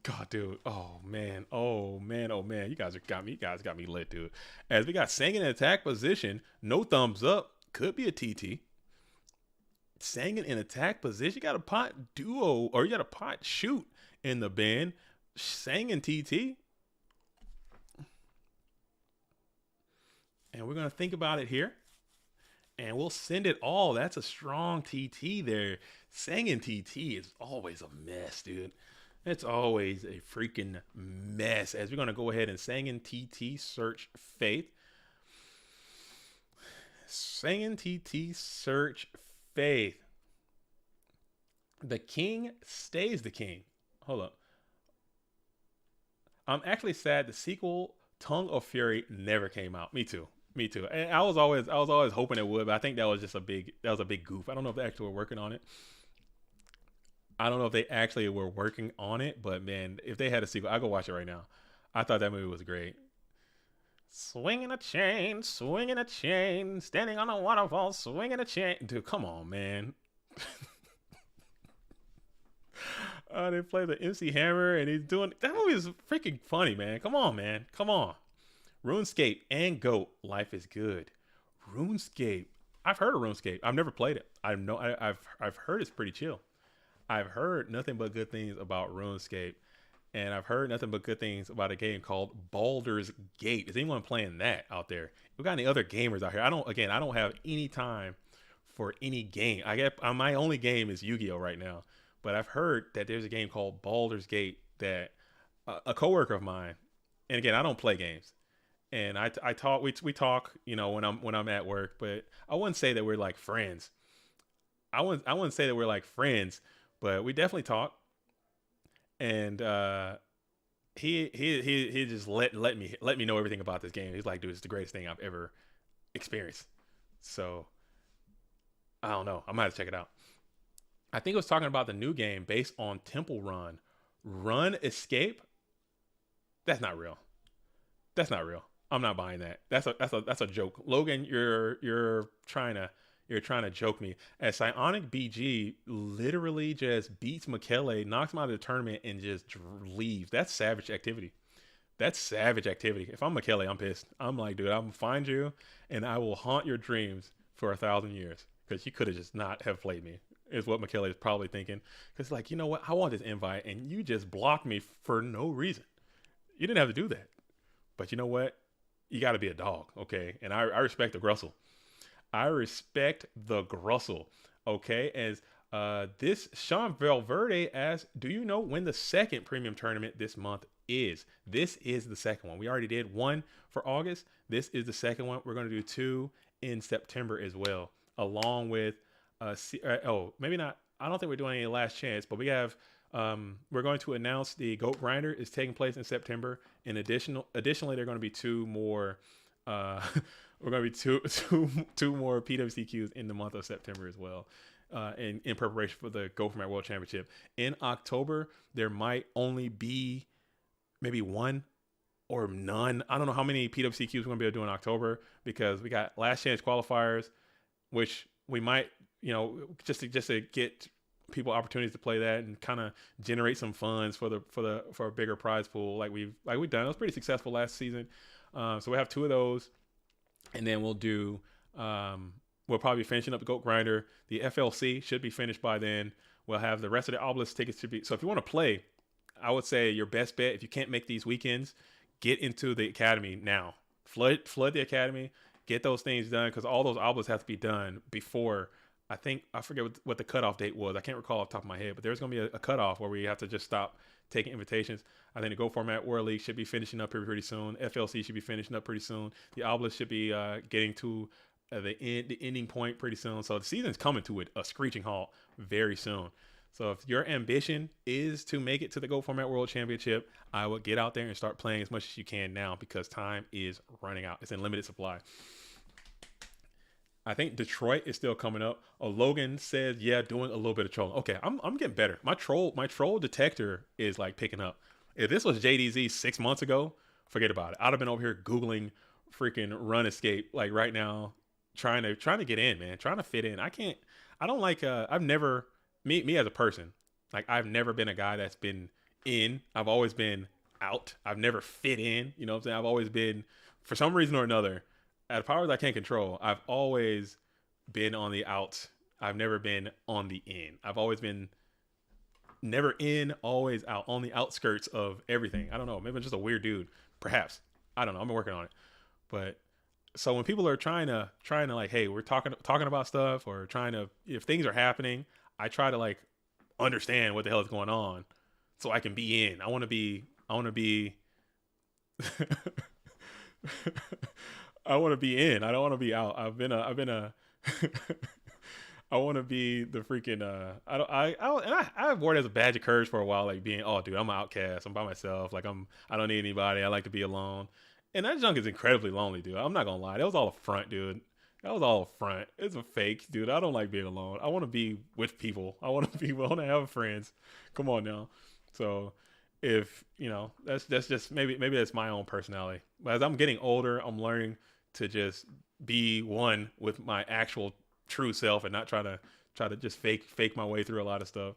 God, dude. Oh man. Oh man. Oh man. You guys got me. You guys got me lit, dude. As we got Sang in attack position, no thumbs up. Could be a TT. Sang in attack position. You got a pot duo, or you got a pot shoot in the bin. Sang in TT. And we're gonna think about it here. And we'll send it all. That's a strong TT there. Sang in TT is always a mess, dude. It's always a freaking mess. As we're going to go ahead and Sang in TT search Faith. Sang in TT search Faith. The king stays the king. Hold up. I'm actually sad the sequel Tongue of Fury never came out. Me too. Me too. And I was always hoping it would, but I think that was a big goof. I don't know if they actually were working on it. But man, if they had a sequel, I'll go watch it right now. I thought that movie was great. Swinging a chain, standing on a waterfall, swinging a chain. Dude, come on, man. They play the MC Hammer, and he's doing that movie is freaking funny, man. Come on, man. Come on. RuneScape and GOAT. Life is good. RuneScape. I've heard of RuneScape. I've never played it. I've heard it's pretty chill. I've heard nothing but good things about RuneScape, and I've heard nothing but good things about a game called Baldur's Gate. Is anyone playing that out there? We got any other gamers out here? I don't have any time for any game. My only game is Yu-Gi-Oh right now, but I've heard that there's a game called Baldur's Gate that a coworker of mine, and again, I don't play games, and we talk, when I'm at work, but I wouldn't say that we're like friends. I wouldn't say that we're like friends. But we definitely talk, and he just let me know everything about this game. He's like, dude, it's the greatest thing I've ever experienced. So I don't know. I might have to check it out. I think it was talking about the new game based on Temple Run Escape. That's not real. I'm not buying that. That's a joke. Logan, you're trying to joke me. As Psionic BG literally just beats Michele, knocks him out of the tournament, and just leaves. That's savage activity. If I'm Michele, I'm pissed. I'm like, dude, I'm gonna find you, and I will haunt your dreams for 1,000 years. Because you could have just not have played me, is what Michele is probably thinking. Because like, you know what? I want this invite, and you just blocked me for no reason. You didn't have to do that. But you know what? You got to be a dog, okay? And I respect the Grussel. Okay? As this Sean Valverde asks, do you know when the second premium tournament this month is? This is the second one. We already did one for August. This is the second one. We're going to do 2 in September as well, along with maybe not. I don't think we're doing any last chance, but we have. We're going to announce the Goat Grinder is taking place in September. And additionally, there are going to be 2 more. We're going to be two more PWCQs in the month of September as well, in preparation for the Go Format World Championship. In October, there might only be maybe 1 or none. I don't know how many PWCQs we're going to be able to do in October, because we got last chance qualifiers, which we might, just to get people opportunities to play that and kind of generate some funds for a bigger prize pool like we've done. It was pretty successful last season. So we have 2 of those, and then we'll do we'll probably be finishing up the Goat Grinder. The FLC should be finished by then. We'll have the rest of the Obelisk tickets to be. So if you want to play, I would say your best bet, if you can't make these weekends, get into the academy now. Flood the academy, get those things done, because all those obelisks have to be done before. I forget what the cutoff date was. I can't recall off the top of my head, but there's going to be a cutoff where we have to just stop taking invitations. I think the Go Format World League should be finishing up pretty soon. FLC should be finishing up pretty soon. The Obelisk should be getting to the ending point pretty soon. So the season's coming to a screeching halt very soon. So if your ambition is to make it to the Go Format World Championship, I would get out there and start playing as much as you can now, because time is running out. It's in limited supply. I think Detroit is still coming up. Logan says, yeah, doing a little bit of trolling. Okay, I'm getting better. My troll detector is like picking up. If this was JDZ 6 months ago, forget about it. I'd have been over here Googling freaking Run Escape like right now, trying to get in, man, trying to fit in. I've never, me as a person, like I've never been a guy that's been in. I've always been out. I've never fit in. You know what I'm saying? I've always been, for some reason or another, at powers I can't control, I've always been on the out. I've never been on the in. I've always been never in, always out, on the outskirts of everything. I don't know. Maybe I'm just a weird dude. Perhaps. I don't know. I'm working on it. But so when people are trying to like, hey, we're talking about stuff, or trying to, if things are happening, I try to like understand what the hell is going on so I can be in. I want to be I want to be in. I don't want to be out. I've been a I want to be the freaking I've worn it as a badge of courage for a while, like being, oh dude, I'm an outcast. I'm by myself. Like I don't need anybody. I like to be alone. And that junk is incredibly lonely, dude. I'm not gonna lie. That was all a front, dude. That was all a front. It's a fake, dude. I don't like being alone. I want to be with people. I want to have friends. Come on now. So if that's just maybe that's my own personality. But as I'm getting older, I'm learning to just be one with my actual true self and not try to just fake my way through a lot of stuff.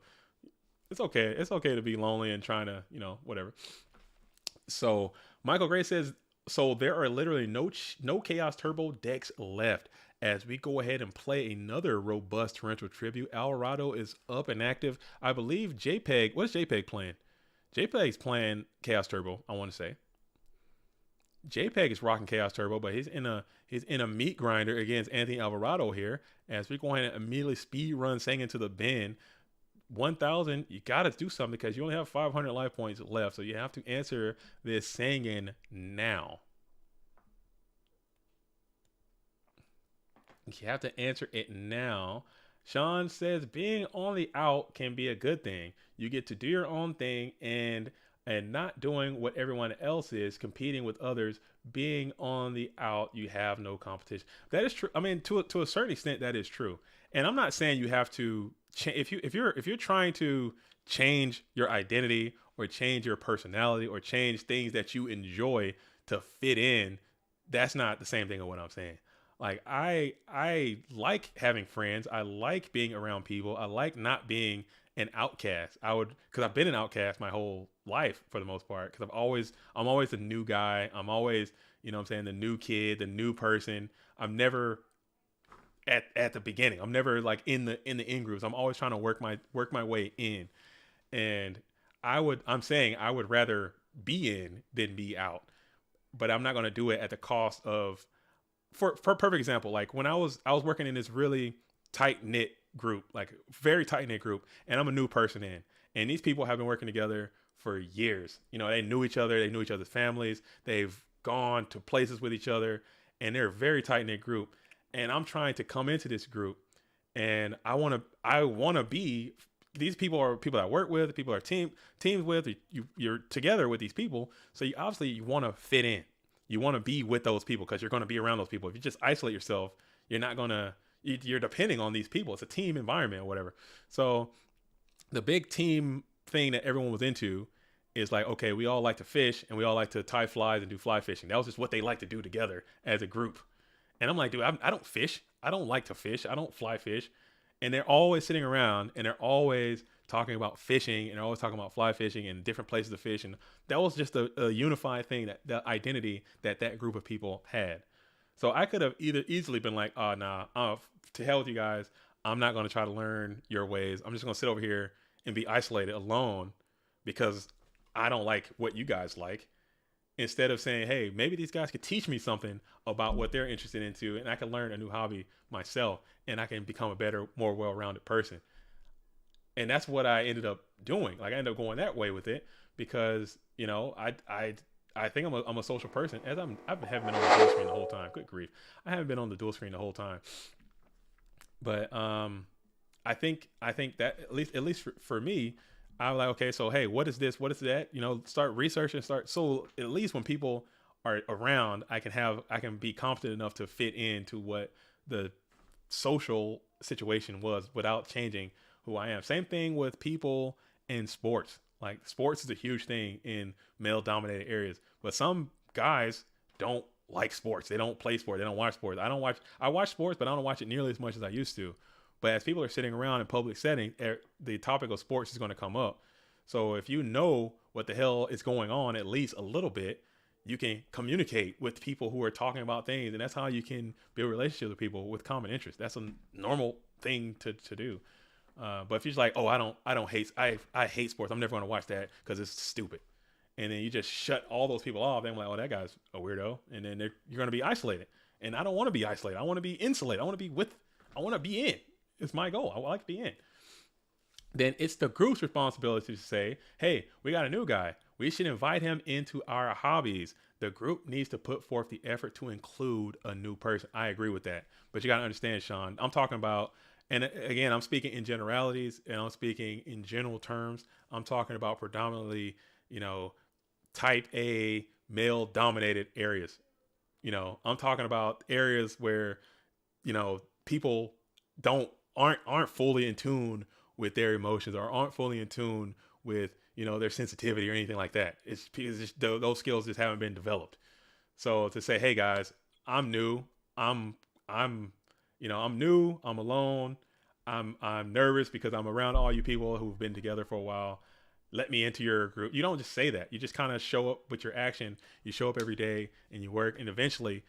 It's okay. It's okay to be lonely and trying to, whatever. So Michael Gray says, so there are literally no Chaos Turbo decks left as we go ahead and play another robust torrential tribute. Alvarado is up and active. I believe JPEG. What's JPEG playing? JPEG's playing Chaos Turbo, I want to say. JPEG is rocking Chaos Turbo, but he's in a meat grinder against Anthony Alvarado here as we go ahead and immediately speed run Sangan to the bin. 1,000, you got to do something because you only have 500 life points left, so you have to answer this Sangan now. You have to answer it now. Sean says being on the out can be a good thing. You get to do your own thing and not doing what everyone else is, competing with others. Being on the out, you have no competition. That is true. I mean, to a certain extent, that is true. And I'm not saying you have to if you're trying to change your identity or change your personality or change things that you enjoy to fit in. That's not the same thing as what I'm saying. Like I like having friends. I like being around people. I like not being an outcast. Because I've been an outcast my whole life for the most part. Because I'm always the new guy. I'm always, the new kid, the new person. I'm never at the beginning. I'm never like in the in groups. I'm always trying to work my way in. And I'm saying I would rather be in than be out. But I'm not going to do it at the cost of, for perfect example, like when I was working in this really tight knit group, like very tight knit group, and I'm a new person in, and these people have been working together for years. They knew each other, they knew each other's families, they've gone to places with each other, and they're a very tight knit group. And I'm trying to come into this group, and I want to be. These people are people that I work with, people are teams with. You're together with these people, so you want to fit in. You want to be with those people because you're going to be around those people. If you just isolate yourself, you're not going to. You're depending on these people. It's a team environment or whatever. So the big team thing that everyone was into is like, okay, we all like to fish and we all like to tie flies and do fly fishing. That was just what they like to do together as a group. And I'm like, dude, I don't fish. I don't like to fish. I don't fly fish. And they're always sitting around and they're always talking about fishing and they're always talking about fly fishing and different places to fish. And that was just a unified thing, that the identity that group of people had. So I could have easily been like, oh, nah, to hell with you guys. I'm not going to try to learn your ways. I'm just going to sit over here and be isolated alone because I don't like what you guys like. Instead of saying, hey, maybe these guys could teach me something about what they're interested into and I can learn a new hobby myself and I can become a better, more well-rounded person. And that's what I ended up doing. Like I ended up going that way with it because, I think I'm a social person as I haven't been on the dual screen the whole time. Good grief. I haven't been on the dual screen the whole time. But I think that at least for me, I'm like, okay, so hey, what is this? What is that? Start researching, so at least when people are around, I can be confident enough to fit into what the social situation was without changing who I am. Same thing with people in sports. Like sports is a huge thing in male dominated areas, but some guys don't like sports. They don't play sports. They don't watch sports. I watch sports, but I don't watch it nearly as much as I used to. But as people are sitting around in public setting, the topic of sports is going to come up. So if you know what the hell is going on, at least a little bit, you can communicate with people who are talking about things, and that's how you can build relationships with people with common interests. That's a normal thing to do. But if you're just like, oh, I hate sports, I'm never going to watch that because it's stupid, and then you just shut all those people off, then I'm like, oh, that guy's a weirdo, and then you're going to be isolated. And I don't want to be isolated. I want to be insulated. I want to be in. It's my goal. I like to be in. Then it's the group's responsibility to say, hey, we got a new guy. We should invite him into our hobbies. The group needs to put forth the effort to include a new person. I agree with that. But you got to understand, Sean, I'm talking about, and again, I'm speaking in generalities and I'm speaking in general terms. I'm talking about predominantly, type A male dominated areas. I'm talking about areas where, people aren't fully in tune with their emotions or aren't fully in tune with, their sensitivity or anything like that. It's because those skills just haven't been developed. So to say, hey guys, I'm new. I'm new. I'm alone. I'm nervous because I'm around all you people who've been together for a while. Let me into your group. You don't just say that. You just kind of show up with your action. You show up every day and you work, and eventually,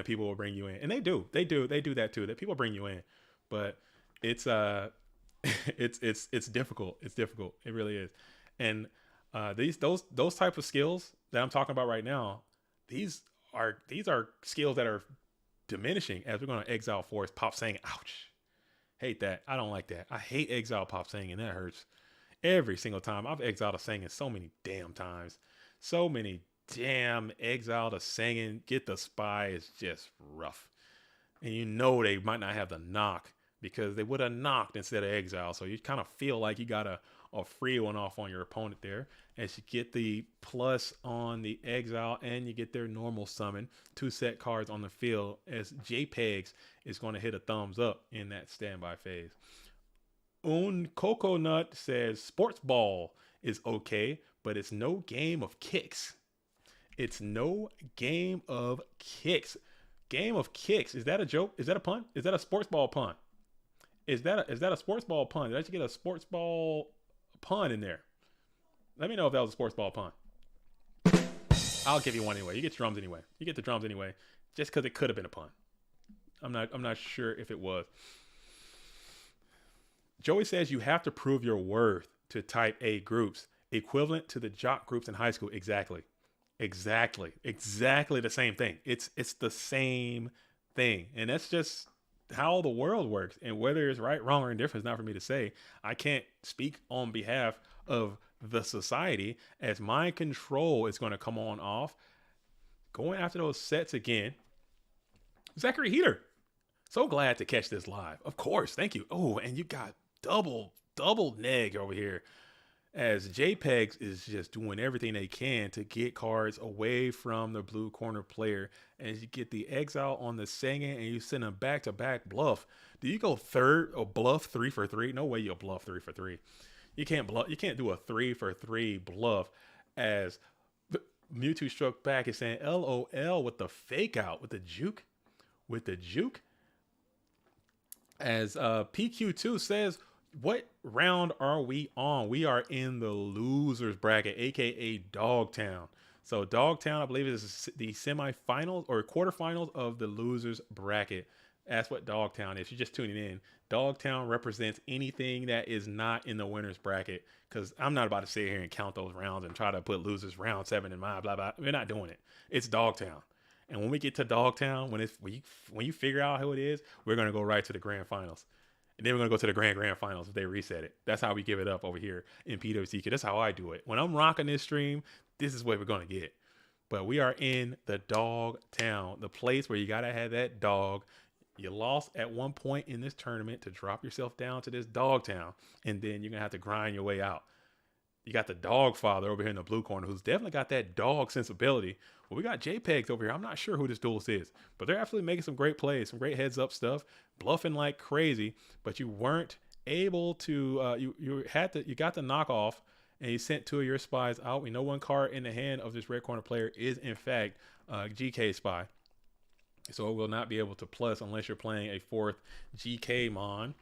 people will bring you in. And they do that too. That people bring you in. But it's it's difficult. It's difficult. It really is. And those type of skills that I'm talking about right now, these are skills that are diminishing as we're going to exile Force Pop saying, ouch. Hate that. I don't like that. I hate exile Pop saying, and that hurts. Every single time. I've exiled a singing so many damn times. So many damn exiled a singing. Get the spy is just rough. And they might not have the knock because they would have knocked instead of exile. So you kind of feel like you got a free one off on your opponent there. As you get the plus on the exile and you get their normal summon. 2 set cards on the field as JPEGs is going to hit a thumbs up in that standby phase. Un Coconut says sports ball is okay, but it's no game of kicks. It's no game of kicks. Game of kicks. Is that a joke? Is that a pun? Is that a sports ball pun? Is that a sports ball pun? Did I just get a sports ball pun in there? Let me know if that was a sports ball pun. I'll give you one anyway. You get drums anyway. You get the drums anyway, just because it could have been a pun. I'm not sure if it was. Joey says you have to prove your worth to type A groups, equivalent to the jock groups in high school. Exactly the same thing. It's the same thing. And that's just how the world works. And whether it's right, wrong, or indifferent is not for me to say. I can't speak on behalf of the society as mind control is going to come on off. Going after those sets again. Zachary Heater. So glad to catch this live. Of course. Thank you. Oh, and you got double neg over here as JPEGs is just doing everything they can to get cards away from the blue corner player. As you get the exile on the singing and you send them back to back bluff. Do you go third or bluff 3 for 3? No way you'll bluff 3 for 3. You can't bluff. You can't do a 3 for 3 bluff as Mewtwo struck back is saying LOL with the fake out with the juke. As PQ2 says, what round are we on? We are in the losers bracket, aka Dogtown. So Dogtown, I believe, is the semifinals or quarterfinals of the losers bracket. That's what Dogtown is. You're just tuning in. Dogtown represents anything that is not in the winners bracket, because I'm not about to sit here and count those rounds and try to put losers round 7 in mind. Blah blah. We're not doing it. It's Dogtown. And when we get to Dogtown, when you figure out who it is, we're gonna go right to the grand finals. And then we're going to go to the grand finals if they reset it. That's how we give it up over here in PWTK. That's how I do it. When I'm rocking this stream, this is what we're going to get. But we are in the dog town, the place where you got to have that dog. You lost at one point in this tournament to drop yourself down to this dog town. And then you're going to have to grind your way out. You got the dog father over here in the blue corner who's definitely got that dog sensibility. Well, we got JPEGs over here. I'm not sure who this duelist is, but they're absolutely making some great plays, some great heads up stuff, bluffing like crazy, but you weren't able to, you got the knockoff and you sent 2 of your spies out. We know one card in the hand of this red corner player is in fact GK spy. So it will not be able to plus unless you're playing a 4th GK mon.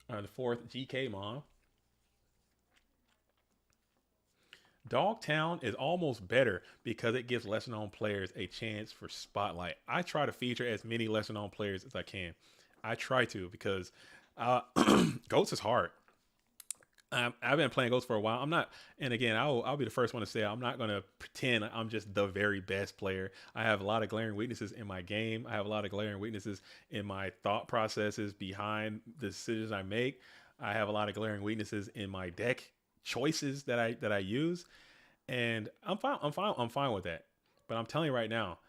The fourth, GK Mom. Dogtown is almost better because it gives lesser known players a chance for spotlight. I try to feature as many lesser known players as I can. I try to because Goats is hard. I've been playing Ghosts for a while. I'm not, and again, I'll be the first one to say I'm not going to pretend I'm just the very best player. I have a lot of glaring weaknesses in my game. I have a lot of glaring weaknesses in my thought processes behind the decisions I make. I have a lot of glaring weaknesses in my deck choices that I use, and I'm fine with that. But I'm telling you right now,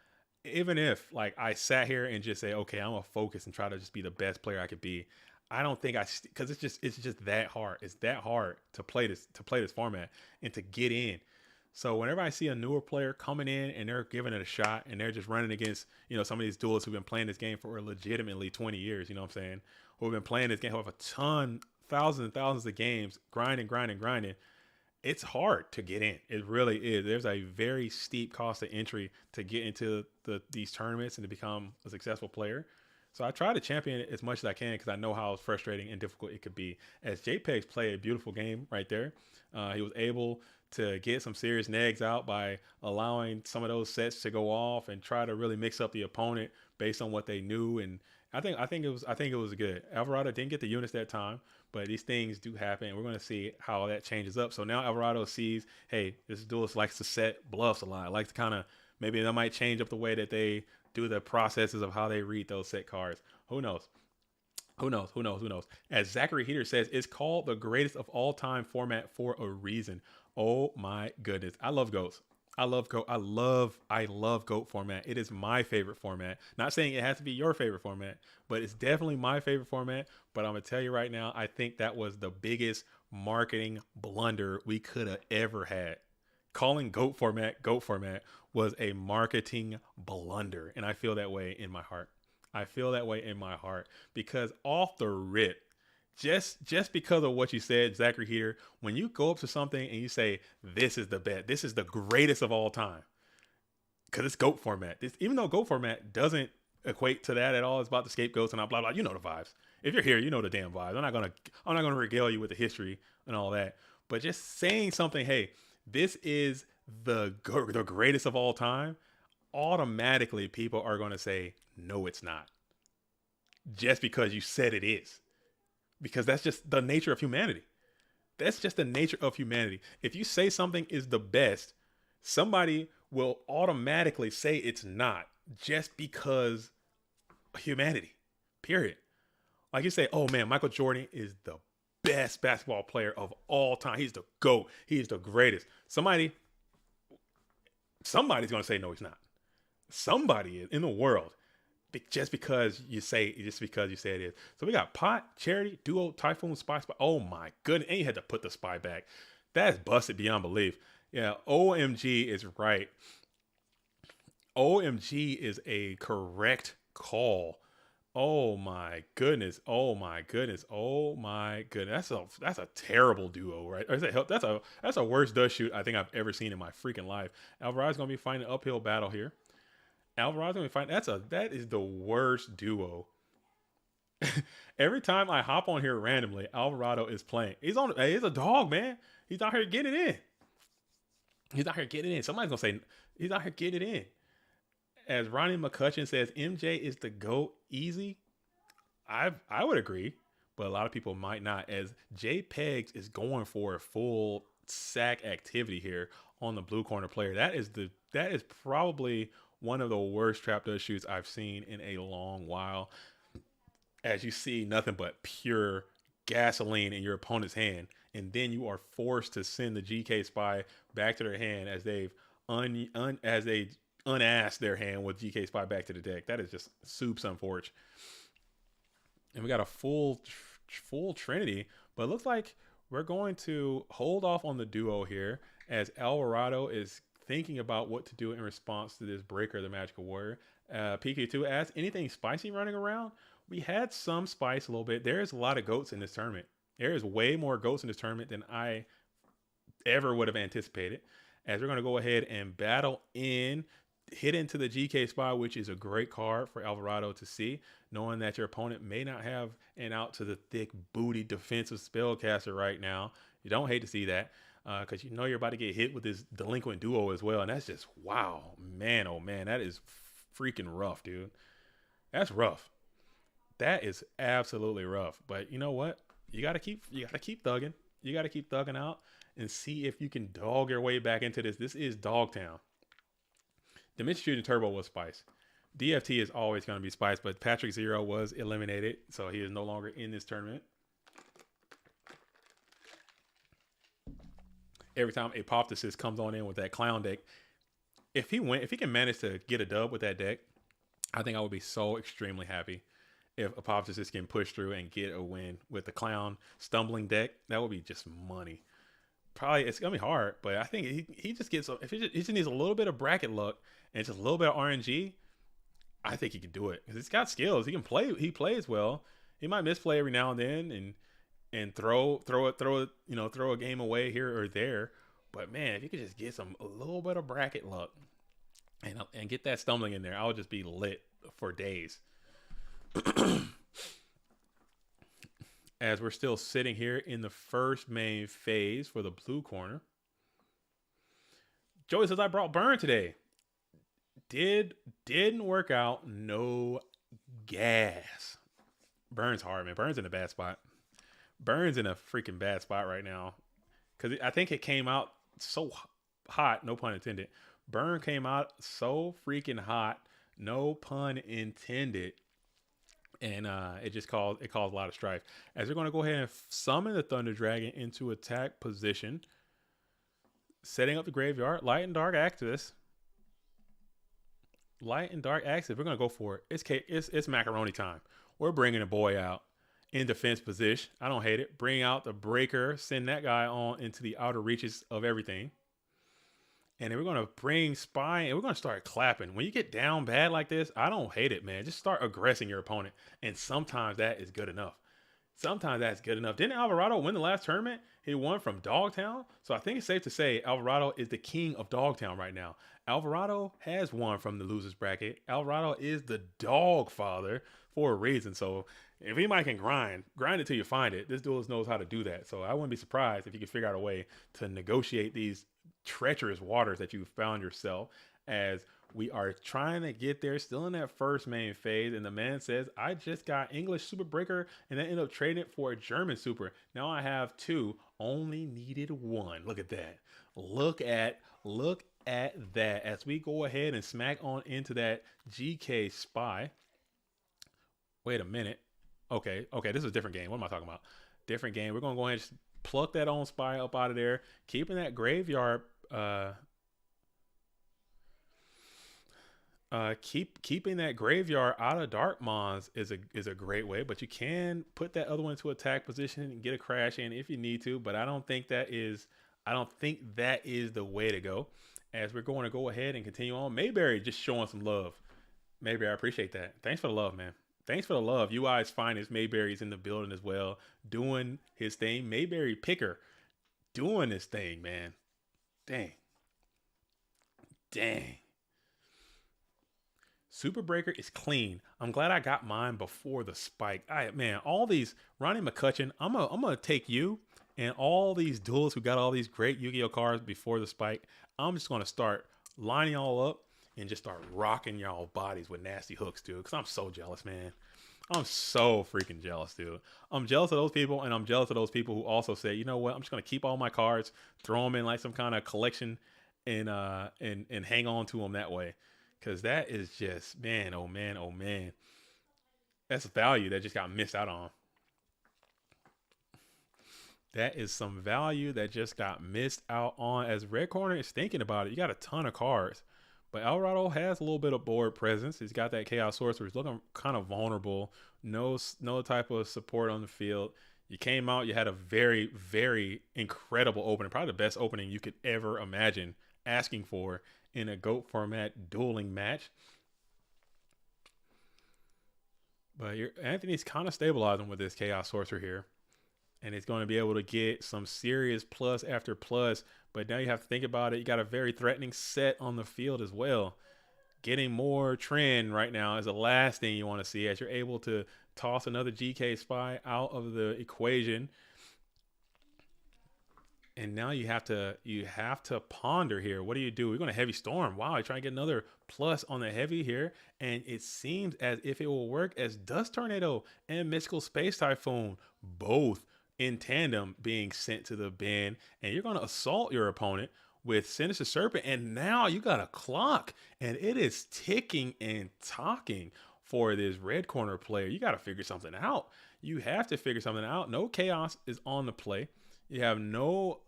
even if like I sat here and just say, okay, I'm gonna focus and try to just be the best player I could be, I don't think because it's just that hard. It's that hard to play this format and to get in. So whenever I see a newer player coming in and they're giving it a shot and they're just running against, some of these duelists who've been playing this game for legitimately 20 years, you know what I'm saying? Who've been playing this game, who have a ton, thousands and thousands of games, grinding. It's hard to get in. It really is. There's a very steep cost of entry to get into these tournaments and to become a successful player. So I try to champion it as much as I can because I know how frustrating and difficult it could be. As JPEGs play a beautiful game right there, he was able to get some serious negs out by allowing some of those sets to go off and try to really mix up the opponent based on what they knew. And I think it was good. Alvarado didn't get the units that time, but these things do happen, and we're going to see how that changes up. So now Alvarado sees, hey, this duelist likes to set bluffs a lot. Likes to kind of maybe that might change up the way that they do the processes of how they read those set cards. Who knows? As Zachary Heater says, it's called the greatest of all time format for a reason. Oh my goodness. I love Ghosts. I love Goat. I love Goat format. It is my favorite format. Not saying it has to be your favorite format, but it's definitely my favorite format. But I'm going to tell you right now, I think that was the biggest marketing blunder we could have ever had. Calling Goat format was a marketing blunder. And I feel that way in my heart. Because off the rip, just because of what you said, Zachary Heater, when you go up to something and you say, this is the best, this is the greatest of all time, because it's GOAT format. Even though GOAT format doesn't equate to that at all, it's about the scapegoats and blah, blah, you know the vibes. If you're here, you know the damn vibes. I'm not gonna regale you with the history and all that. But just saying something, hey, this is the greatest of all time, automatically people are going to say, no, it's not. Just because you said it is. Because that's just the nature of humanity. If you say something is the best, somebody will automatically say it's not just because humanity, period. Like you say, oh man, Michael Jordan is the best basketball player of all time. He's the GOAT. He's the greatest. Somebody's going to say, no, he's not. Somebody in the world. Just because you say it is. So we got Pot, Charity, Duo, Typhoon, Spy. Oh my goodness. And you had to put the Spy back. That's busted beyond belief. Yeah, OMG is right. OMG is a correct call. Oh my goodness. That's a terrible duo, right? That's a worst dust shoot I think I've ever seen in my freaking life. Alvarado's going to be fighting an uphill battle here. That is the worst duo. Every time I hop on here randomly, Alvarado is playing. He's a dog, man. He's out here getting it in. Somebody's gonna say he's out here getting it in. As Ronnie McCutcheon says, MJ is the GOAT easy. I would agree, but a lot of people might not. As JPEGs is going for a full sack activity here on the blue corner player. That is probably one of the worst trap dust shoots I've seen in a long while. As you see nothing but pure gasoline in your opponent's hand, and then you are forced to send the GK Spy back to their hand as they've unasked their hand with GK Spy back to the deck. That is just soup Sunforge. And we got a full Trinity, but it looks like we're going to hold off on the duo here as Alvarado is thinking about what to do in response to this breaker of the Magical Warrior. PK2 asks, anything spicy running around? We had some spice a little bit. There is a lot of goats in this tournament. There is way more goats in this tournament than I ever would have anticipated. As we're going to go ahead and battle in hit into the GK spot, which is a great card for Alvarado to see, knowing that your opponent may not have an out to the thick booty defensive spellcaster right now. You don't hate to see that because you know you're about to get hit with this delinquent duo as well. And that's just, wow, man, oh man, that is freaking rough, dude. That's rough. That is absolutely rough. But you know what? You gotta keep thugging. You gotta keep thugging out and see if you can dog your way back into this. This is Dogtown. Dimension Shooting Turbo was Spice. DFT is always going to be Spice, but Patrick Zero was eliminated, so he is no longer in this tournament. Every time Apoptosis comes on in with that clown deck, if he can manage to get a dub with that deck, I think I would be so extremely happy. If Apoptosis can push through and get a win with the clown stumbling deck, that would be just money. Probably it's gonna be hard, but I think he just gets, if he just needs a little bit of bracket luck and just a little bit of RNG, I think he can do it because he's got skills. He can play. He plays well. He might misplay every now and then and throw a game away here or there. But man, if you could just get a little bit of bracket luck and get that stumbling in there, I would just be lit for days. As we're still sitting here in the first main phase for the blue corner. Joey says, I brought Burn today. Didn't work out. No gas. Burn's hard, man. Burn's in a bad spot. Burn's in a freaking bad spot right now. Because I think it came out so hot, no pun intended. Burn came out so freaking hot, no pun intended. And it caused a lot of strife. As we're going to go ahead and summon the Thunder Dragon into attack position. Setting up the graveyard. Light and Dark Axis. Light and Dark Axis. We're going to go for it. It's macaroni time. We're bringing a boy out in defense position. I don't hate it. Bring out the Breaker. Send that guy on into the outer reaches of everything. And then we're going to bring Spy, and we're going to start clapping. When you get down bad like this, I don't hate it, man. Just start aggressing your opponent. And sometimes that is good enough. Sometimes that's good enough. Didn't Alvarado win the last tournament? He won from Dogtown. So I think it's safe to say Alvarado is the king of Dogtown right now. Alvarado has won from the losers bracket. Alvarado is the dog father for a reason. So if anybody can grind it till you find it. This dude knows how to do that. So I wouldn't be surprised if you could figure out a way to negotiate these treacherous waters that you found yourself as we are trying to get there, still in that first main phase. And the man says, I just got English Super Breaker and then ended up trading it for a German Super. Now I have two, only needed one. Look at that. Look at that as we go ahead and smack on into that GK Spy. Wait a minute. Okay, this is a different game. What am I talking about? Different game. We're going to go ahead and just pluck that on Spy up out of there. Keeping that graveyard, keeping that graveyard out of Dark Mons is a great way. But you can put that other one into attack position and get a crash in if you need to. But I don't think that is the way to go. As we're going to go ahead and continue on. Mayberry just showing some love. Mayberry, I appreciate that. Thanks for the love, man. Thanks for the love. UI's finest. Mayberry's in the building as well, doing his thing. Mayberry Picker doing his thing, man. Dang. Super Breaker is clean. I'm glad I got mine before the spike. All these Ronnie McCutcheon, I'm gonna take you and all these duelists who got all these great Yu-Gi-Oh cards before the spike. I'm just gonna start lining y'all up and just start rocking y'all bodies with nasty hooks, dude. Because I'm so jealous, man. I'm so freaking jealous, dude. I'm jealous of those people, and I'm jealous of those people who also say, you know what? I'm just gonna keep all my cards, throw them in like some kind of collection, and hang on to them that way. Because that is just, man, oh man. That's value that just got missed out on. That is some value that just got missed out on. As Red Corner is thinking about it, you got a ton of cards. But Alvarado has a little bit of board presence. He's got that Chaos Sorcerer. He's looking kind of vulnerable. No type of support on the field. You came out. You had a very, very incredible opening. Probably the best opening you could ever imagine asking for in a GOAT format dueling match. But Anthony's kind of stabilizing with this Chaos Sorcerer here. And he's going to be able to get some serious plus after plus. But now you have to think about it. You got a very threatening set on the field as well. getting more trend right now is the last thing you want to see, as you're able to toss another GK spy out of the equation. And now you have to ponder here. What do you do? We're going to heavy storm. Wow, I try to get another plus on the heavy here, and it seems as if it will work, as Dust Tornado and Mystical Space Typhoon both in tandem being sent to the bin, and you're going to assault your opponent with Sinister Serpent, and now you got a clock, and it is ticking and talking for this red corner player. You got to figure something out. You have to figure something out. No chaos is on the play. You have no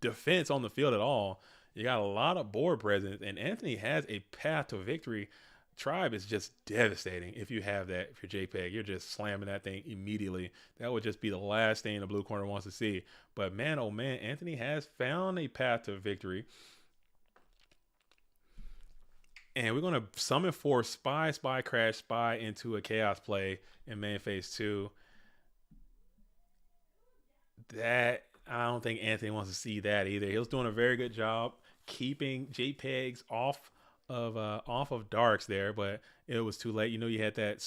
defense on the field at all. You got a lot of board presence, and Anthony has a path to victory. Tribe is just devastating if you have that for JPEG. You're just slamming that thing immediately. That would just be the last thing the blue corner wants to see. But man, oh man, Anthony has found a path to victory. And we're going to summon for Spy, Crash, Spy into a Chaos play in main phase 2. That, I don't think Anthony wants to see that either. He was doing a very good job keeping JPEGs off of darks there, but it was too late. You know, you had that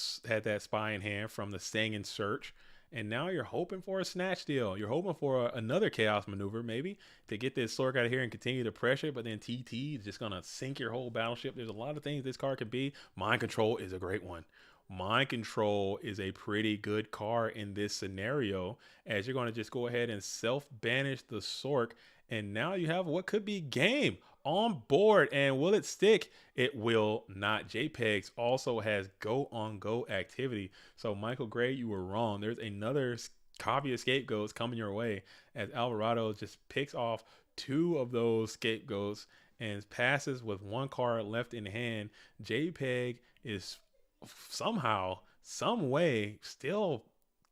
spy in hand from the Staying in Search, and now you're hoping for a snatch steal. You're hoping for another chaos maneuver maybe to get this Sork out of here and continue to pressure, but then TT is just gonna sink your whole battleship. There's a lot of things this card could be. Mind Control is a great one. Mind Control is a pretty good card in this scenario, as you're going to just go ahead and self-banish the Sork, and now you have what could be game on board. And will it stick? It will not. JPEGs also has go on go activity. So Michael Gray, you were wrong. There's another copy of Scapegoats coming your way, as Alvarado just picks off 2 of those Scapegoats and passes with 1 card left in hand. JPEG is somehow, some way, still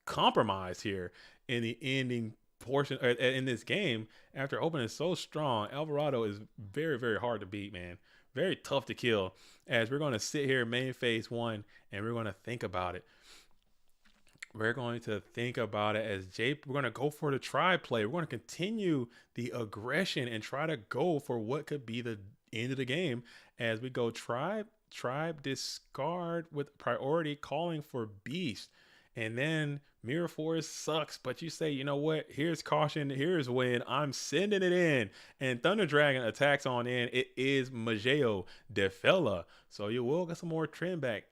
compromised here in the ending portion in this game. After opening so strong, Alvarado is very, very hard to beat, man. Very tough to kill. As we're going to sit here in main phase 1 and we're going to think about it. We're going to think about it as we're going to go for the tribe play. We're going to continue the aggression and try to go for what could be the end of the game, as we go tribe discard with priority, calling for beast. And then Mirror Force sucks, but you say, you know what, here's caution, here's win, I'm sending it in. And Thunder Dragon attacks on in. It is Mageo Defella, so you will get some more trend back.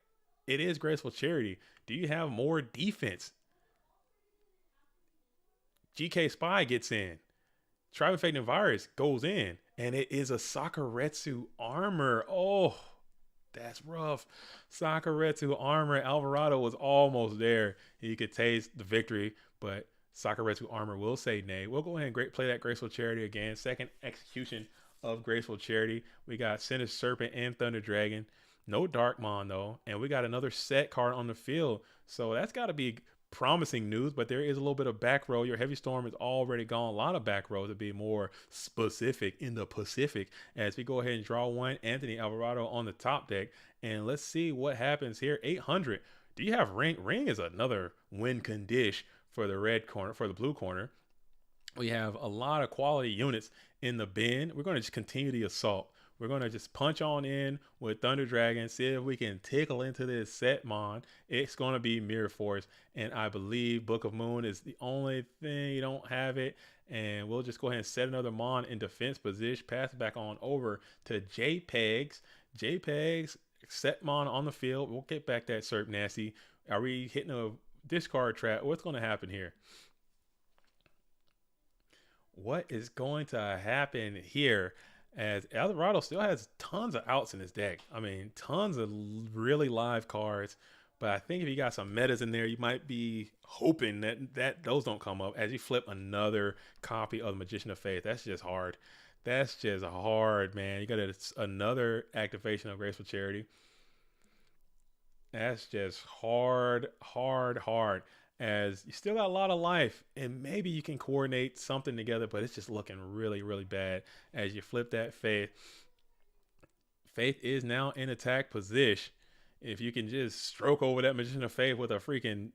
It is Graceful Charity. Do you have more defense? GK Spy gets in. Tribe Infecting Virus goes in, and it is a Sakuretsu Armor. Oh, that's rough. Sakuretsu Armor. Alvarado was almost there. He could taste the victory, but Sakuretsu Armor will say nay. We'll go ahead and play that Graceful Charity again. Second execution of Graceful Charity. We got Sinister Serpent and Thunder Dragon. No Darkmon though, and we got another set card on the field. So that's got to be promising news, but there is a little bit of back row. Your Heavy Storm is already gone. A lot of back row to be more specific in the Pacific, as we go ahead and draw one. Anthony Alvarado on the top deck, and let's see what happens here. 800. Do you have Ring? Ring is another win condition for the red corner, for the blue corner. We have a lot of quality units in the bin. We're going to just continue the assault. We're going to just punch on in with Thunder Dragon, see if we can tickle into this set mon. It's going to be Mirror Force, and I believe Book of Moon is the only thing. You don't have it, and we'll just go ahead and set another mon in defense position, pass it back on over to JPEGs. JPEGs, set mon on the field. We'll get back that Serp Nasty. Are we hitting a discard trap? What's going to happen here? What is going to happen here? As Alvarado still has tons of outs in his deck. I mean, tons of really live cards. But I think if you got some metas in there, you might be hoping that those don't come up as you flip another copy of the Magician of Faith. That's just hard. That's just hard, man. You got another activation of Graceful Charity. That's just hard, hard, hard. As you still got a lot of life, and maybe you can coordinate something together, but it's just looking really, really bad as you flip that Faith. Faith is now in attack position. If you can just stroke over that Magician of Faith with a freaking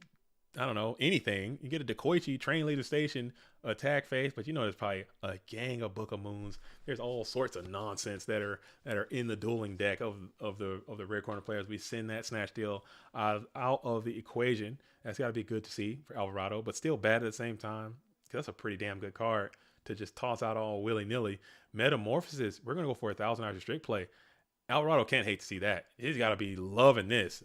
I don't know, anything. You get a Dekoichi, train leader station, attack phase, but you know there's probably a gang of Book of Moons. There's all sorts of nonsense that are in the dueling deck of the red corner players. We send that snatch deal out of the equation. That's got to be good to see for Alvarado, but still bad at the same time. That's a pretty damn good card to just toss out all willy nilly. Metamorphosis. We're gonna go for 1,000 hours of strict play. Alvarado can't hate to see that. He's got to be loving this.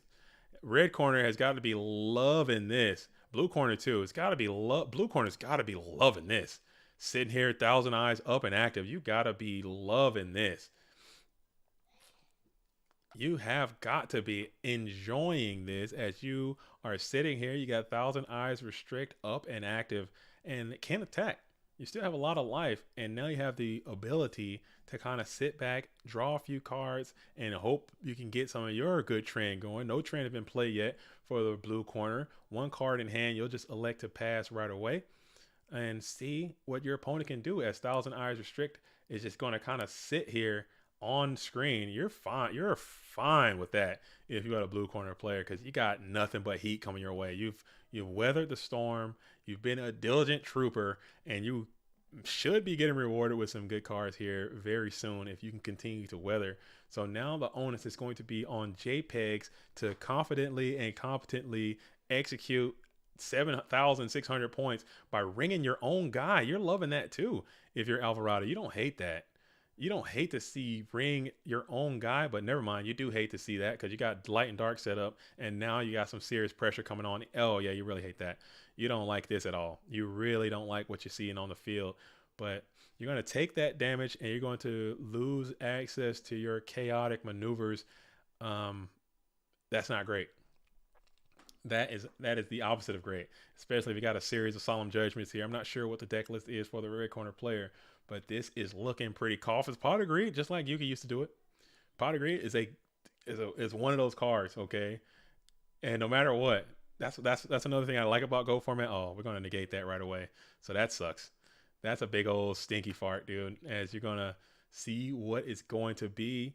Red corner has got to be loving this. Blue corner too. It's got to be blue corner's got to be loving this. Sitting here, 1,000 eyes up and active. You got to be loving this. You have got to be enjoying this as you are sitting here. You got 1,000 eyes restrict up and active and can attack. You still have a lot of life, and now you have the ability to kind of sit back, draw a few cards, and hope you can get some of your good trend going. No trend has been played yet for the blue corner. One card in hand, you'll just elect to pass right away and see what your opponent can do. As 1,000 eyes restrict is just going to kind of sit here on screen. You're fine. You're fine with that if you got a blue corner player, because you got nothing but heat coming your way. You've weathered the storm. You've been a diligent trooper, and you should be getting rewarded with some good cards here very soon if you can continue to weather. So now the onus is going to be on JPEGs to confidently and competently execute 7,600 points by ringing your own guy. You're loving that too. If you're Alvarado, you don't hate that. You don't hate to see ring your own guy, but never mind. You do hate to see that because you got light and dark set up, and now you got some serious pressure coming on. Oh, yeah, you really hate that. You don't like this at all. You really don't like what you're seeing on the field, but you're going to take that damage, and you're going to lose access to your chaotic maneuvers. That's not great. That is the opposite of great, especially if you got a series of solemn judgments here. I'm not sure what the deck list is for the red corner player, but this is looking pretty coffins. Pot of Greed, just like Yuki used to do it. Pot of Greed is one of those cards, okay? And no matter what, that's another thing I like about Go format. Oh, we're gonna negate that right away. So that sucks. That's a big old stinky fart, dude. As you're gonna see what it's going to be.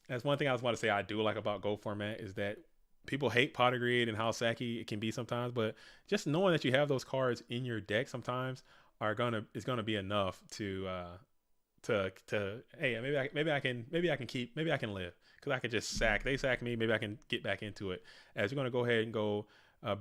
That's one thing I was about to say I do like about Go format is that people hate Pot of Greed and how sacky it can be sometimes, but just knowing that you have those cards in your deck sometimes is gonna be enough to hey, maybe I can live, because I could just sack. They sack me, maybe I can get back into it. As you're gonna go ahead and go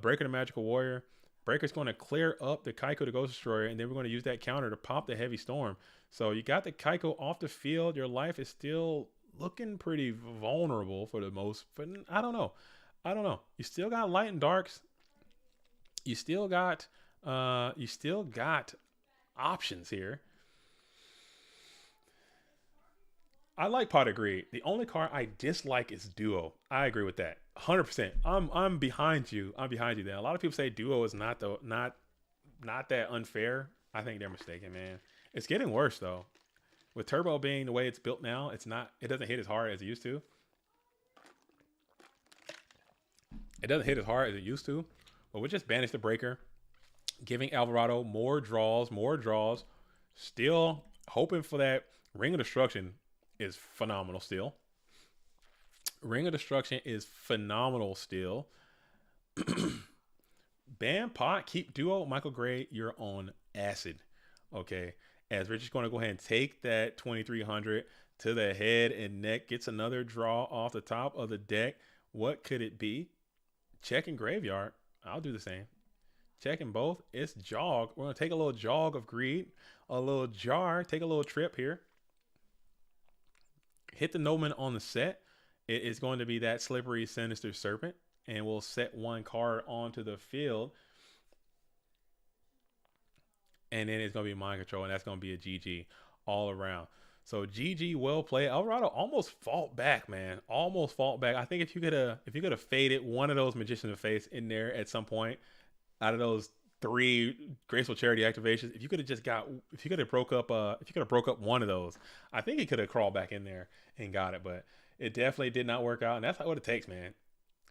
Breaker the Magical Warrior. Breaker's gonna clear up the Kaiko the Ghost Destroyer, and then we're gonna use that counter to pop the Heavy Storm. So you got the Kaiko off the field. Your life is still looking pretty vulnerable for the most. But I don't know. You still got light and darks. You still got options here. I like Pot of Greed. The only card I dislike is Duo. I agree with that 100%. I'm behind you. There. A lot of people say Duo is not that unfair. I think they're mistaken, man. It's getting worse though. With Turbo being the way it's built now, it doesn't hit as hard as it used to. But we just banish the Breaker, giving Alvarado more draws. Still hoping for that Ring of Destruction is phenomenal still. Ban Pot, keep Duo. Michael Gray, you're on acid. Okay. As we're just going to go ahead and take that 2,300 to the head and neck. Gets another draw off the top of the deck. What could it be? Checking Graveyard. I'll do the same. Checking both. It's Jog. We're going to take a little Jog of Greed. A little Jar. Take a little trip here. Hit the Noman on the set. It is going to be that Slippery Sinister Serpent. And we'll set one card onto the field. And then it's going to be Mind Control. And that's going to be a GG all around. So GG, well played. Alvarado almost fought back, man. Almost fought back. I think if you could have faded one of those Magician of Face in there at some point out of those 3 Graceful Charity activations, if you could have broke up one of those, I think he could have crawled back in there and got it. But it definitely did not work out, and that's what it takes, man.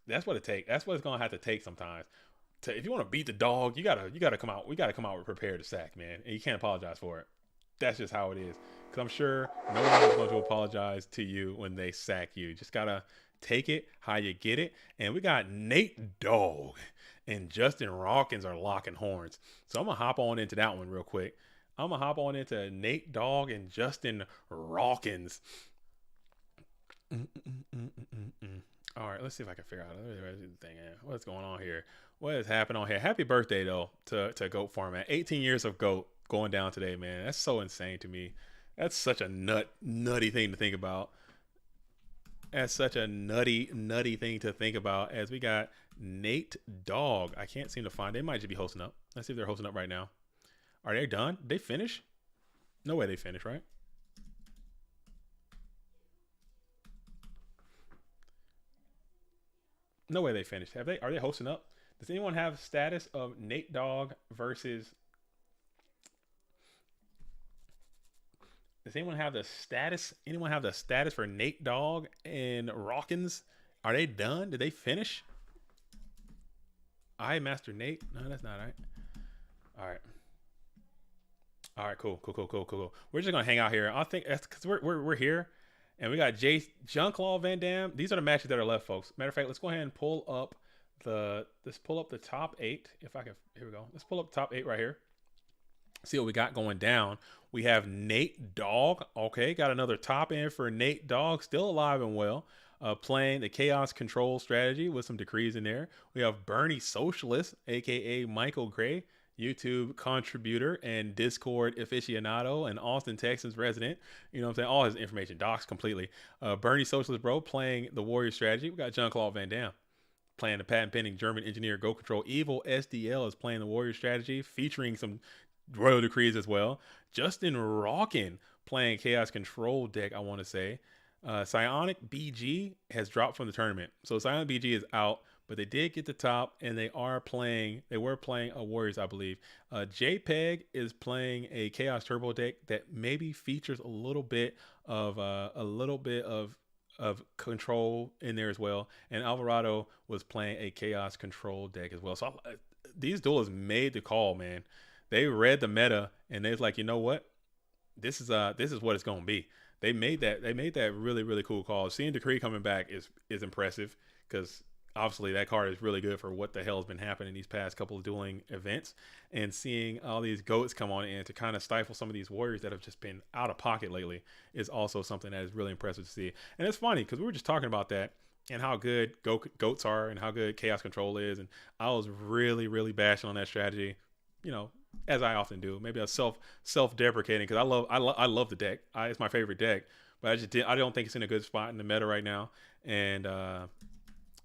That's what it takes. That's what it's gonna have to take sometimes. If you want to beat the dog, you gotta come out. We gotta come out with prepared to sack, man, and you can't apologize for it. That's just how it is. Because I'm sure no one is going to apologize to you when they sack you. Just got to take it how you get it. And we got Nate Dogg and Justin Rawkins are locking horns. So I'm going to hop on into that one real quick. I'm going to hop on into Nate Dogg and Justin Rawkins. All right, let's see if I can figure out the thing. What's going on here? What is happening on here? Happy birthday, though, to GOAT format. 18 years of GOAT going down today, man. That's so insane to me. That's such a nutty thing to think about. That's such a nutty thing to think about, as we got Nate Dogg. I can't seem to find. They might just be hosting up. Let's see if they're hosting up right now. Are they done? Did they finish? No way they finished, right? No way they finished. Have they? Are they hosting up? Does anyone have status of Nate Dogg versus? Does anyone have the status? Anyone have the status for Nate Dogg and Rawkins? Are they done? Did they finish? I Master Nate. No, that's not right. All right. All right. Cool. We're just gonna hang out here. I think that's because we're here. And we got Jean-Claude Van Damme. These are the matches that are left, folks. Matter of fact, let's go ahead and pull up the top 8. If I can, here we go. Let's pull up the top 8 right here. See what we got going down. We have Nate Dogg. Okay, got another top end for Nate Dogg, still alive and well. Playing the Chaos Control strategy with some decrees in there. We have Bernie Socialist, aka Michael Gray, YouTube contributor and Discord aficionado and Austin, Texas resident. You know what I'm saying? All his information docs completely. Bernie Socialist Bro playing the Warrior strategy. We got Jean-Claude Van Damme playing the patent pending German engineer Go Control. Evil SDL is playing the Warrior strategy, featuring some Royal Decrees as well. Justin Rawkin playing Chaos Control deck, I want to say. Psionic BG has dropped from the tournament. So Psionic BG is out. But they did get the top, and they were playing a Warriors, I believe. JPEG is playing a Chaos Turbo deck that maybe features a little bit of control in there as well. And Alvarado was playing a Chaos Control deck as well. So these duelists made the call, man. They read the meta, and they was like, you know what? This is what it's gonna be. They made that really, really cool call. Seeing Decree coming back is impressive, because obviously that card is really good for what the hell has been happening these past couple of dueling events, and seeing all these goats come on in to kind of stifle some of these warriors that have just been out of pocket lately is also something that is really impressive to see. And it's funny because we were just talking about that and how good goats are and how good Chaos Control is, and I was really, really bashing on that strategy, you know, as I often do. Maybe I was self-deprecating because I love the deck. It's my favorite deck, but I don't think it's in a good spot in the meta right now. And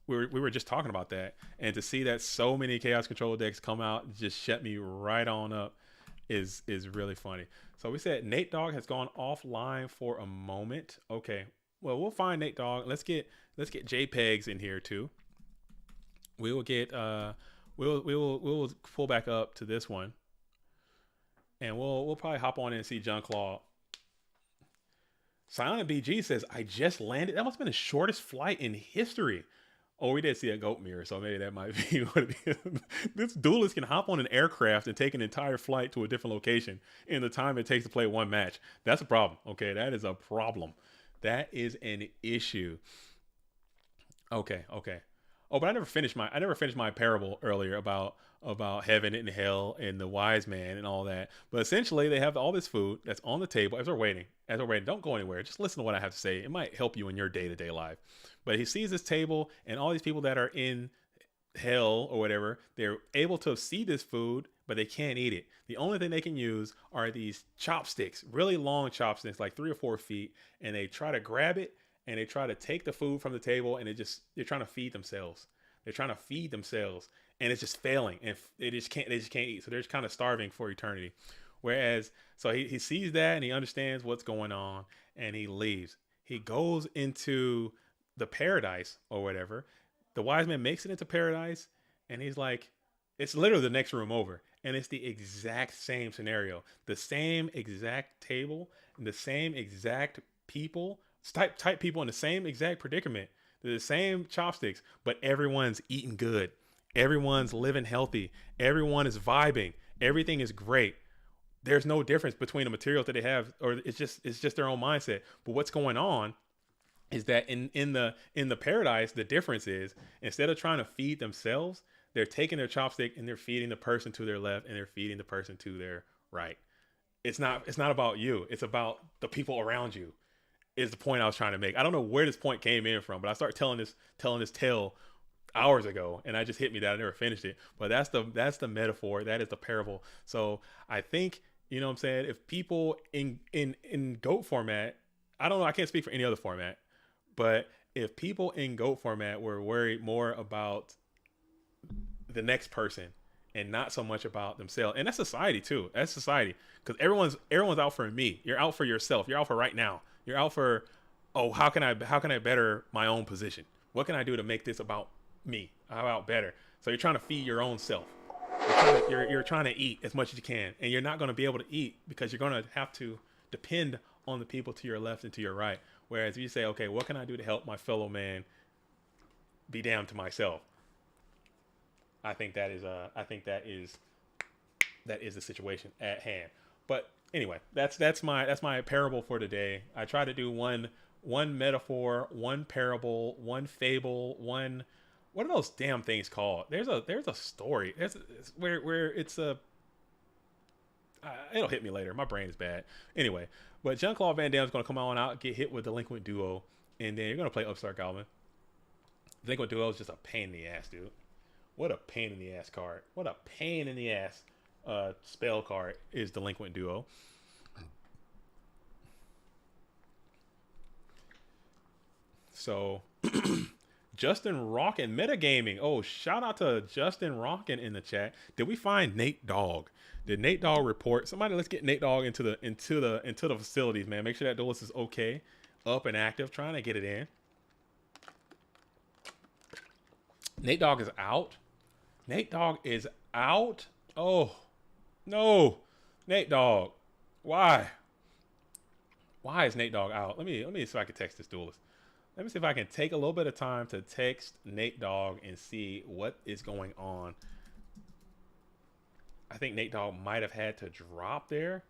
we were just talking about that, and to see that so many Chaos Control decks come out and just shut me right on up is really funny. So we said Nate Dogg has gone offline for a moment. Okay, well, we'll find Nate Dogg. Let's get JPEGs in here too. We will get we'll pull back up to this one, and we'll probably hop on in and see Jean-Claude. Silent BG says, I just landed. That must have been the shortest flight in history. Oh, we did see a goat mirror, so maybe that might be what it is. This duelist can hop on an aircraft and take an entire flight to a different location in the time it takes to play one match. That's a problem. Okay, that is a problem. That is an issue. Okay. Oh, but I never finished my parable earlier about heaven and hell and the wise man and all that. But essentially, they have all this food that's on the table as we're waiting. Don't go anywhere. Just listen to what I have to say. It might help you in your day-to-day life. But he sees this table, and all these people that are in hell or whatever, they're able to see this food, but they can't eat it. The only thing they can use are these chopsticks, really long chopsticks, like 3 or 4 feet, and they try to grab it, and they try to take the food from the table, and they're trying to feed themselves. And it's just failing, and they just can't eat. So they're just kind of starving for eternity. Whereas, so he sees that, and he understands what's going on, and he leaves. He goes into the paradise or whatever. The wise man makes it into paradise, and he's like, it's literally the next room over, and it's the exact same scenario, the same exact table, and the same exact people, type people in the same exact predicament. They're the same chopsticks, but everyone's eating good, everyone's living healthy, everyone is vibing, everything is great. There's no difference between the materials that they have, or it's just their own mindset. But what's going on is that in the paradise, the difference is, instead of trying to feed themselves, They're taking their chopstick and they're feeding the person to their left and they're feeding the person to their right. It's not about you. It's about the people around you. Is the point I was trying to make. I don't know where this point came in from, but I started telling this tale hours ago, and I just hit me that I never finished it. But that's the metaphor. That is the parable. So I think, you know what I'm saying, if people in GOAT format, I don't know, I can't speak for any other format, but if people in GOAT format were worried more about the next person and not so much about themselves, and that's society too. That's society, because everyone's out for me. You're out for yourself. You're out for right now. You're out for, oh, how can I better my own position? What can I do to make this about me? How about better? So you're trying to feed your own self. You're trying to eat as much as you can, and you're not going to be able to eat because you're going to have to depend on the people to your left and to your right. Whereas if you say, okay, what can I do to help my fellow man be damned to myself? I think that is the situation at hand. But anyway, that's my parable for today. I try to do one metaphor, one parable, one fable, one, what are those damn things called? There's a story. Where it's a, it'll hit me later. My brain is bad. Anyway, but Jean-Claude Van Damme's going to come on out, get hit with Delinquent Duo, and then you're going to play Upstart Goblin. Delinquent Duo is just a pain in the ass, dude. What a pain in the ass card. What a pain in the ass spell card is Delinquent Duo. So Justin Rockin, Metagaming. Oh, shout out to Justin Rockin in the chat. Did we find Nate Dogg? Did Nate Dogg report? Somebody, let's get Nate Dogg into the facilities, man. Make sure that Duelist is okay, up and active. Trying to get it in. Nate Dogg is out. Nate Dogg is out. Oh no, Nate Dogg. Why? Why is Nate Dogg out? Let me see if I can text this Duelist. Let me see if I can take a little bit of time to text Nate Dogg and see what is going on. I think Nate Dogg might have had to drop there.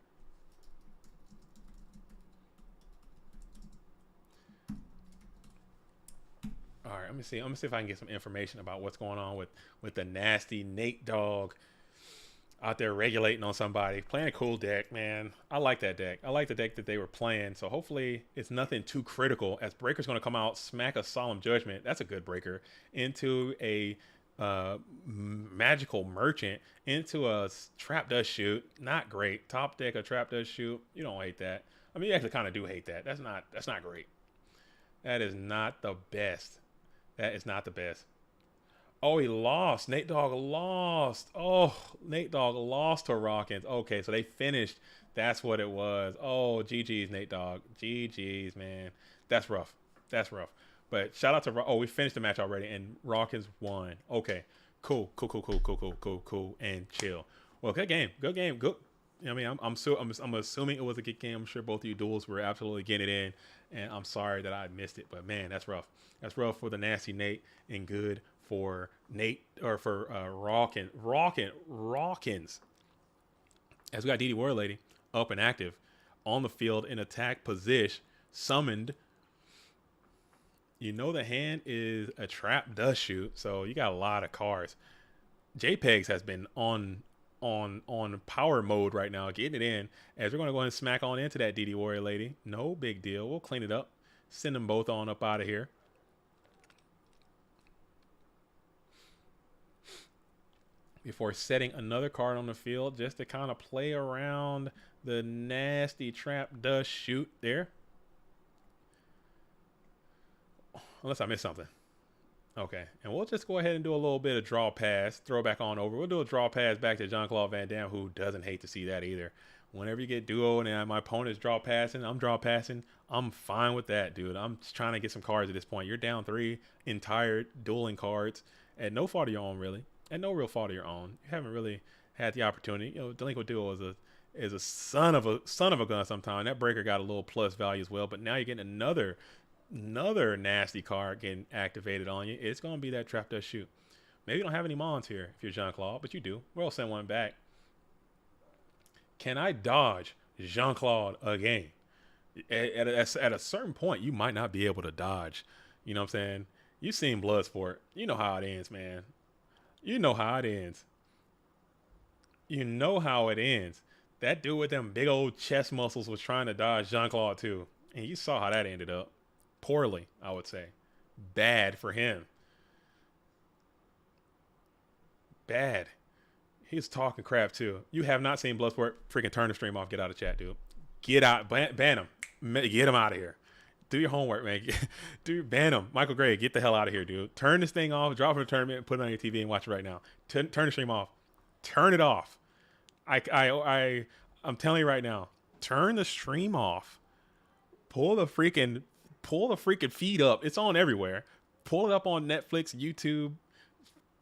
All right, let me see if I can get some information about what's going on with the nasty Nate Dogg out there regulating on somebody, playing a cool deck, man. I like that deck. I like the deck that they were playing. So hopefully it's nothing too critical, as Breaker's going to come out, smack a Solemn Judgment. That's a good Breaker. Into a Magical Merchant, into a Trap Dust Shoot. Not great. Top deck a Trap Dust Shoot. You don't hate that. I mean, you actually kind of do hate that. That's not great. That is not the best. That is not the best. Oh, he lost. Nate Dogg lost. Oh, Nate Dogg lost to Rockins. Okay, so they finished. That's what it was. Oh, GG's, Nate Dogg. GG's, man. That's rough. That's rough. But shout out to, oh, we finished the match already, and Rockins won. Okay, cool. And chill. Well, good game. Good game. Good. I mean, I'm assuming it was a good game. I'm sure both of you duels were absolutely getting it in, and I'm sorry that I missed it. But man, that's rough. That's rough for the nasty Nate, and good for Nate, or for Rockins. As we got DD Warrior Lady up and active on the field in attack position, summoned. You know the hand is a Trap Dust Shoot, so you got a lot of cards. JPEGs has been on power mode right now, getting it in, as we're going to go ahead and smack on into that DD Warrior Lady. No big deal. We'll clean it up. Send them both on up out of here. Before setting another card on the field, just to kind of play around the nasty Trap Dust Shoot there. Unless I missed something. Okay, and we'll just go ahead and do a little bit of draw pass, throw back on over. We'll do a draw pass back to Jean-Claude Van Damme, who doesn't hate to see that either. Whenever you get duo and my opponent's draw passing, I'm draw passing, I'm fine with that, dude. I'm just trying to get some cards at this point. You're down 3 entire dueling cards at no fault of your own, really. At no real fault of your own. You haven't really had the opportunity. You know, Delinquent Duo is a son of a gun sometime. That Breaker got a little plus value as well, but now you're getting another nasty card getting activated on you. It's going to be that Trap Dust Shoot. Maybe you don't have any Mons here if you're Jean-Claude, but you do. We'll send one back. Can I dodge Jean-Claude again? At a certain point, you might not be able to dodge. You know what I'm saying? You've seen Bloodsport. You know how it ends, man. You know how it ends. You know how it ends. That dude with them big old chest muscles was trying to dodge Jean-Claude too. And you saw how that ended up. Poorly, I would say. Bad for him. Bad. He's talking crap too. You have not seen Bloodsport. Freaking turn the stream off. Get out of chat, dude. Get out. Ban him. Get him out of here. Do your homework, man. Dude, ban him. Michael Gray, get the hell out of here, dude. Turn this thing off. Drop it in the tournament and put it on your TV and watch it right now. Turn the stream off. Turn it off. I'm telling you right now. Turn the stream off. Pull the freaking feed up. It's on everywhere. Pull it up on Netflix, YouTube,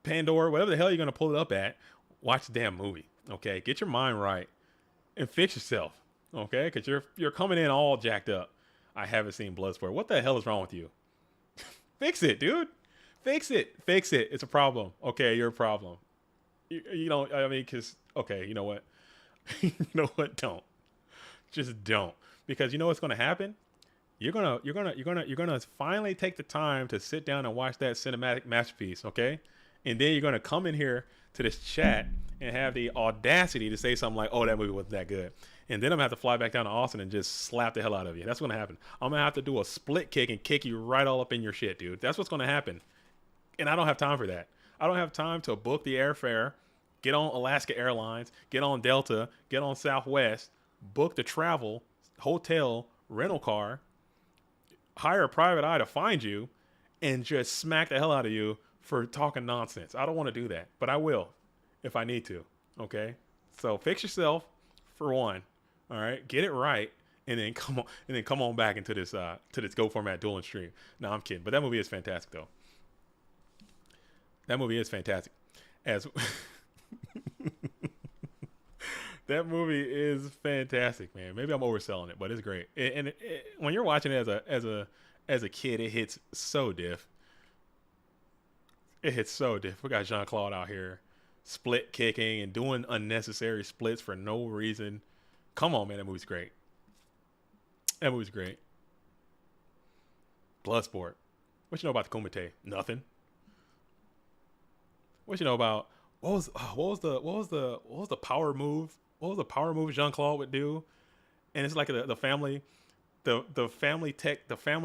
Pandora, whatever the hell you're gonna pull it up at. Watch the damn movie. Okay, get your mind right and fix yourself. Okay, because you're coming in all jacked up. I haven't seen Bloodsport. What the hell is wrong with you? Fix it, dude. Fix it. Fix it. It's a problem. Okay, you're a problem. You know, I mean, because okay, you know what? You know what? Don't. Just don't. Because you know what's gonna happen? You're gonna finally take the time to sit down and watch that cinematic masterpiece, okay? And then you're gonna come in here to this chat and have the audacity to say something like, "Oh, that movie wasn't that good," and then I'm gonna have to fly back down to Austin and just slap the hell out of you. That's what's gonna happen. I'm gonna have to do a split kick and kick you right all up in your shit, dude. That's what's gonna happen. And I don't have time for that. I don't have time to book the airfare, get on Alaska Airlines, get on Delta, get on Southwest, book the travel, hotel, rental car, hire a private eye to find you, and just smack the hell out of you for talking nonsense. I don't want to do that, but I will if I need to. Okay, so fix yourself for one. All right, get it right, and then come on back into this Go Format Dueling stream. No, I'm kidding, but that movie is fantastic though. That movie is fantastic. As that movie is fantastic, man. Maybe I'm overselling it, but it's great. And when you're watching it as a kid, it hits so diff. It hits so diff. We got Jean-Claude out here split kicking and doing unnecessary splits for no reason. Come on, man. That movie's great. That movie's great. Bloodsport. What you know about the Kumite? Nothing. What you know about what was the power move? What was the power move Jean-Claude would do? And it's like the family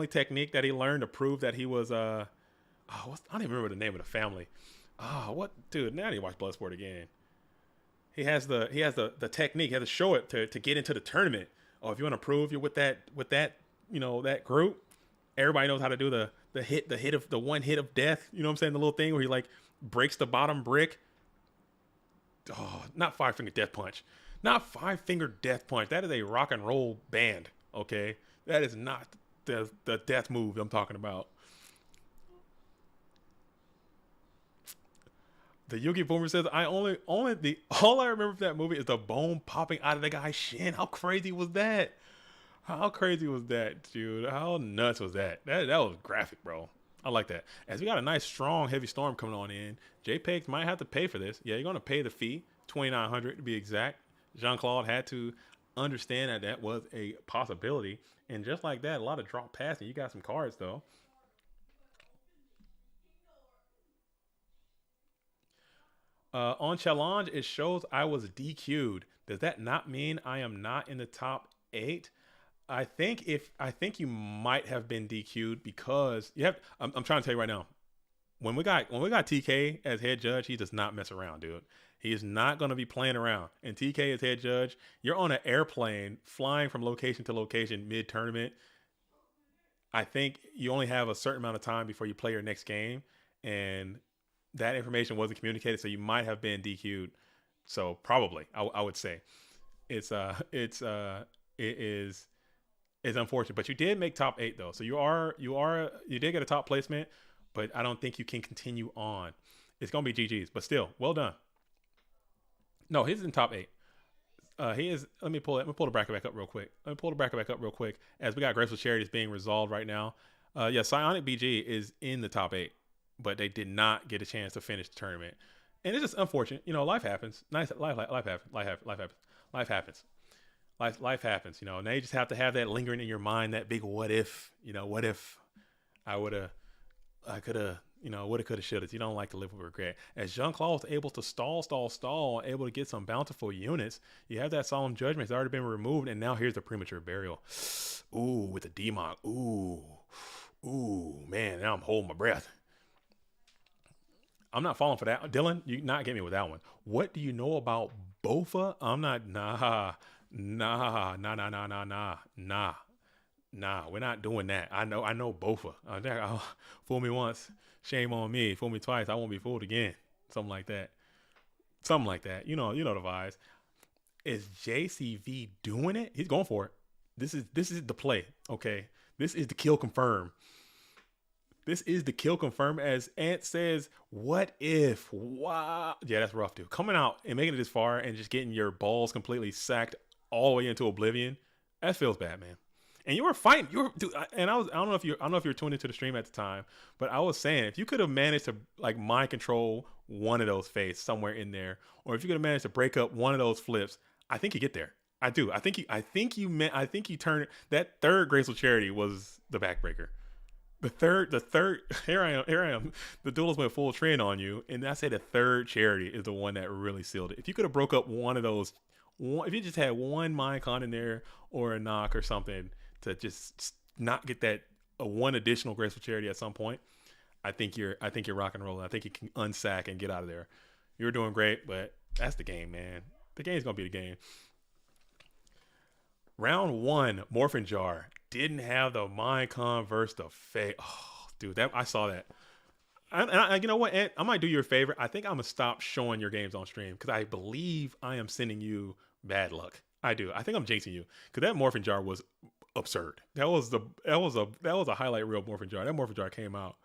technique that he learned to prove that he was I don't even remember the name of the family. What dude? Now I need to watch Bloodsport again. He has the technique. He has to show it to get into the tournament. Oh, if you want to prove you're with that that group, everybody knows how to do the one hit of death. You know what I'm saying? The little thing where he like breaks the bottom brick. Oh, not five-finger death punch. Not five-finger death punch. That is a rock and roll band. Okay, that is not the death move I'm talking about. The Yugi Boomer says, all I remember from that movie is the bone popping out of the guy's shin. How crazy was that? How crazy was that, dude? How nuts was that? That was graphic, bro. I like that. As we got a nice, strong, heavy storm coming on in, JPEGs might have to pay for this. Yeah, you're going to pay the fee, $2,900 to be exact. Jean-Claude had to understand that was a possibility. And just like that, a lot of drop passing. You got some cards, though. On challenge, it shows I was DQ'd. Does that not mean I am not in the top 8? I think you might have been DQ'd because you have. I'm trying to tell you right now. When we got TK as head judge, he does not mess around, dude. He is not going to be playing around. And TK as head judge, you're on an airplane flying from location to location mid tournament. I think you only have a certain amount of time before you play your next game, and that information wasn't communicated, so you might have been DQ'd. So probably, I would say, it is unfortunate. But you did make top 8 though, so you did get a top placement. But I don't think you can continue on. It's gonna be GG's, but still, well done. No, he's in top 8. He is. Let me pull the bracket back up real quick. As we got Graceful Charities being resolved right now. Yeah, Psionic BG is in the top 8. But they did not get a chance to finish the tournament, and it's just unfortunate. You know, life happens. Life happens. You know, and they just have to have that lingering in your mind, that big what if. You know, what if I could have You know, woulda, coulda, shoulda. You don't like to live with regret. As Jean-Claude was able to stall, able to get some bountiful units, you have that Solemn Judgment. It's already been removed, and now here's the Premature Burial. Ooh, with the Demok. Ooh, man, now I'm holding my breath. I'm not falling for that. Dylan, you not get me with that one. What do you know about Bofa? I'm not, nah, we're not doing that. I know Bofa. Fool me once, shame on me. Fool me twice, I won't be fooled again. Something like that. You know the vibes. Is JCV doing it? He's going for it. This is the play. Okay, this is the kill confirm. This is the kill confirm, as Ant says. What if? Wow. Yeah, that's rough, dude. Coming out and making it this far and just getting your balls completely sacked all the way into oblivion. That feels bad, man. And you were fighting. Dude. And I don't know if you were tuned into the stream at the time, but I was saying if you could have managed to like mind control one of those faces somewhere in there, or if you could have managed to break up one of those flips, I think you get there. I do. I think you turn that third Graceful Charity was the backbreaker. The third, here I am. The duelist went full trend on you, and I say the third charity is the one that really sealed it. If you could have broke up one of those, if you just had one mind con in there or a knock or something to just not get that one additional graceful charity at some point, I think you're rock and rolling. I think you can unsack and get out of there. You're doing great, but that's the game, man. The game's gonna be the game. Round 1, Morphin Jar didn't have the mind con versus the fake. Oh, dude, I saw that. And you know what, Ant? I might do you a favor. I think I'm gonna stop showing your games on stream because I believe I am sending you bad luck. I do. I think I'm jinxing you because that Morphin Jar was absurd. That was a highlight reel Morphin Jar. That Morphin Jar came out.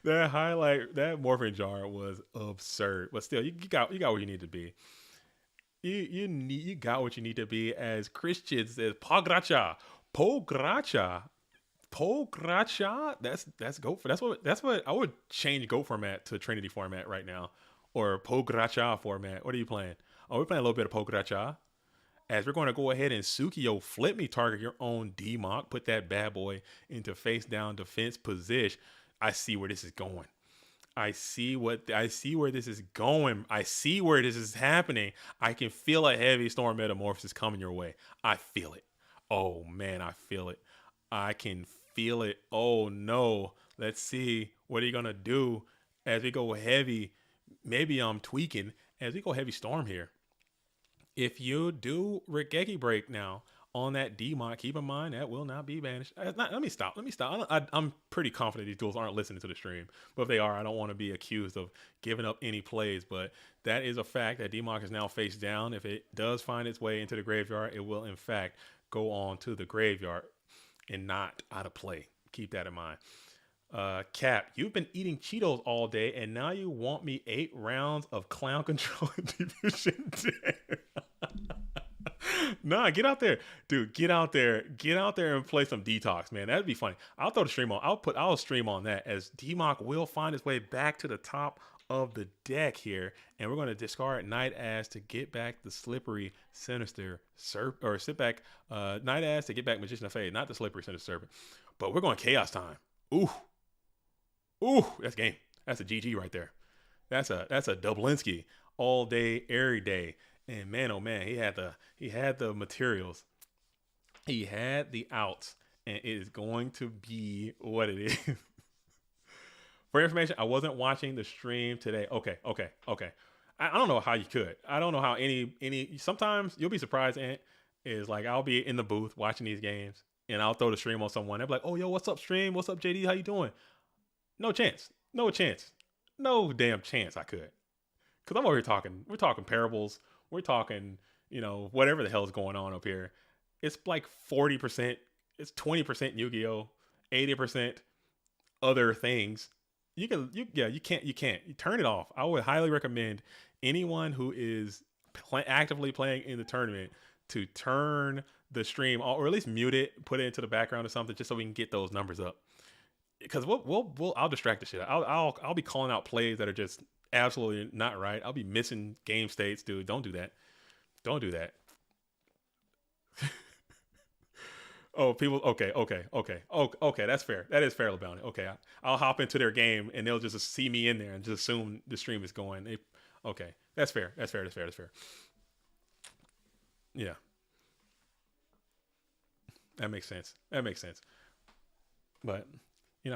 that Morphin Jar was absurd. But still, you got where you need to be. You got what you need to be, as Christian says. Pogracha. That's Goat for. That's what I would change Goat format to Trinity format right now, or Pogracha format. What are you playing? Oh, we're playing a little bit of Pogracha. As we're going to go ahead and Sukiyo flip me, target your own D-Mock, put that bad boy into face down defense position. I see where this is going. I see where this is going. I see where this is happening. I can feel a heavy storm metamorphosis coming your way. I feel it. Oh man, I feel it. I can feel it. Oh no. Let's see. What are you gonna do as we go heavy? Maybe I'm tweaking as we go heavy storm here. If you do Regeki break now on that D-Mock, keep in mind that will not be banished. Let me stop. I'm pretty confident these duels aren't listening to the stream, but if they are, I don't want to be accused of giving up any plays. But that is a fact that D-Mock is now face down. If it does find its way into the graveyard, it will in fact go on to the graveyard and not out of play. Keep that in mind. Cap, you've been eating Cheetos all day, and now you want me 8 rounds of clown control division day. Nah, get out there, dude. Get out there and play some Detox, man. That'd be funny. I'll throw the stream on. I'll stream on that, as D-Mock will find his way back to the top of the deck here, and we're going to discard Night Ass to get back the slippery sinister serpent, or sit back Night Ass to get back Magician of Fade, not the slippery sinister serpent. But we're going Chaos time. Ooh, that's game. That's a GG right there. That's a Dublinsky all day, every day. And man, oh man, he had the materials. He had the outs, and it is going to be what it is. For information, I wasn't watching the stream today. Okay. I don't know how you could. I don't know how any. Sometimes you'll be surprised, Ant, is like I'll be in the booth watching these games, and I'll throw the stream on someone. They'll be like, "Oh, yo, what's up, stream? What's up, JD? How you doing?" No chance. No damn chance I could. Because I'm over here talking. We're talking parables. We're talking, whatever the hell is going on up here. It's like 40%. It's 20% Yu-Gi-Oh, 80% other things. You can't. You turn it off. I would highly recommend anyone who is actively playing in the tournament to turn the stream, or at least mute it, put it into the background or something, just so we can get those numbers up. Because I'll distract the shit. I'll be calling out plays that are just absolutely not right. I'll be missing game states, dude. Don't do that. Oh, people. Okay, okay. That's fair. That is fair, LeBounty. Okay, I'll hop into their game and they'll just see me in there and just assume the stream is going. Okay, that's fair. That's fair. Yeah, that makes sense. But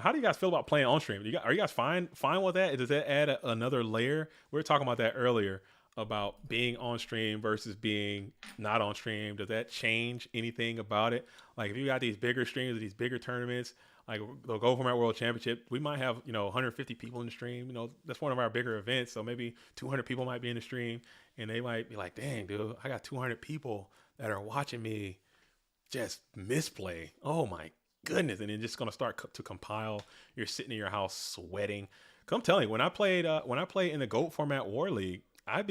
how do you guys feel about playing on stream? Are you guys fine with that? Does that add another layer? We were talking about that earlier about being on stream versus being not on stream. Does that change anything about it? Like if you got these bigger streams or these bigger tournaments, like the Go Format World Championship, we might have 150 people in the stream. That's one of our bigger events, so maybe 200 people might be in the stream, and they might be like, "Dang, dude, I got 200 people that are watching me just misplay. Oh my goodness!" And then just gonna start to compile. You're sitting in your house sweating. Cause I'm telling you, when I played in the GOAT Format War League, I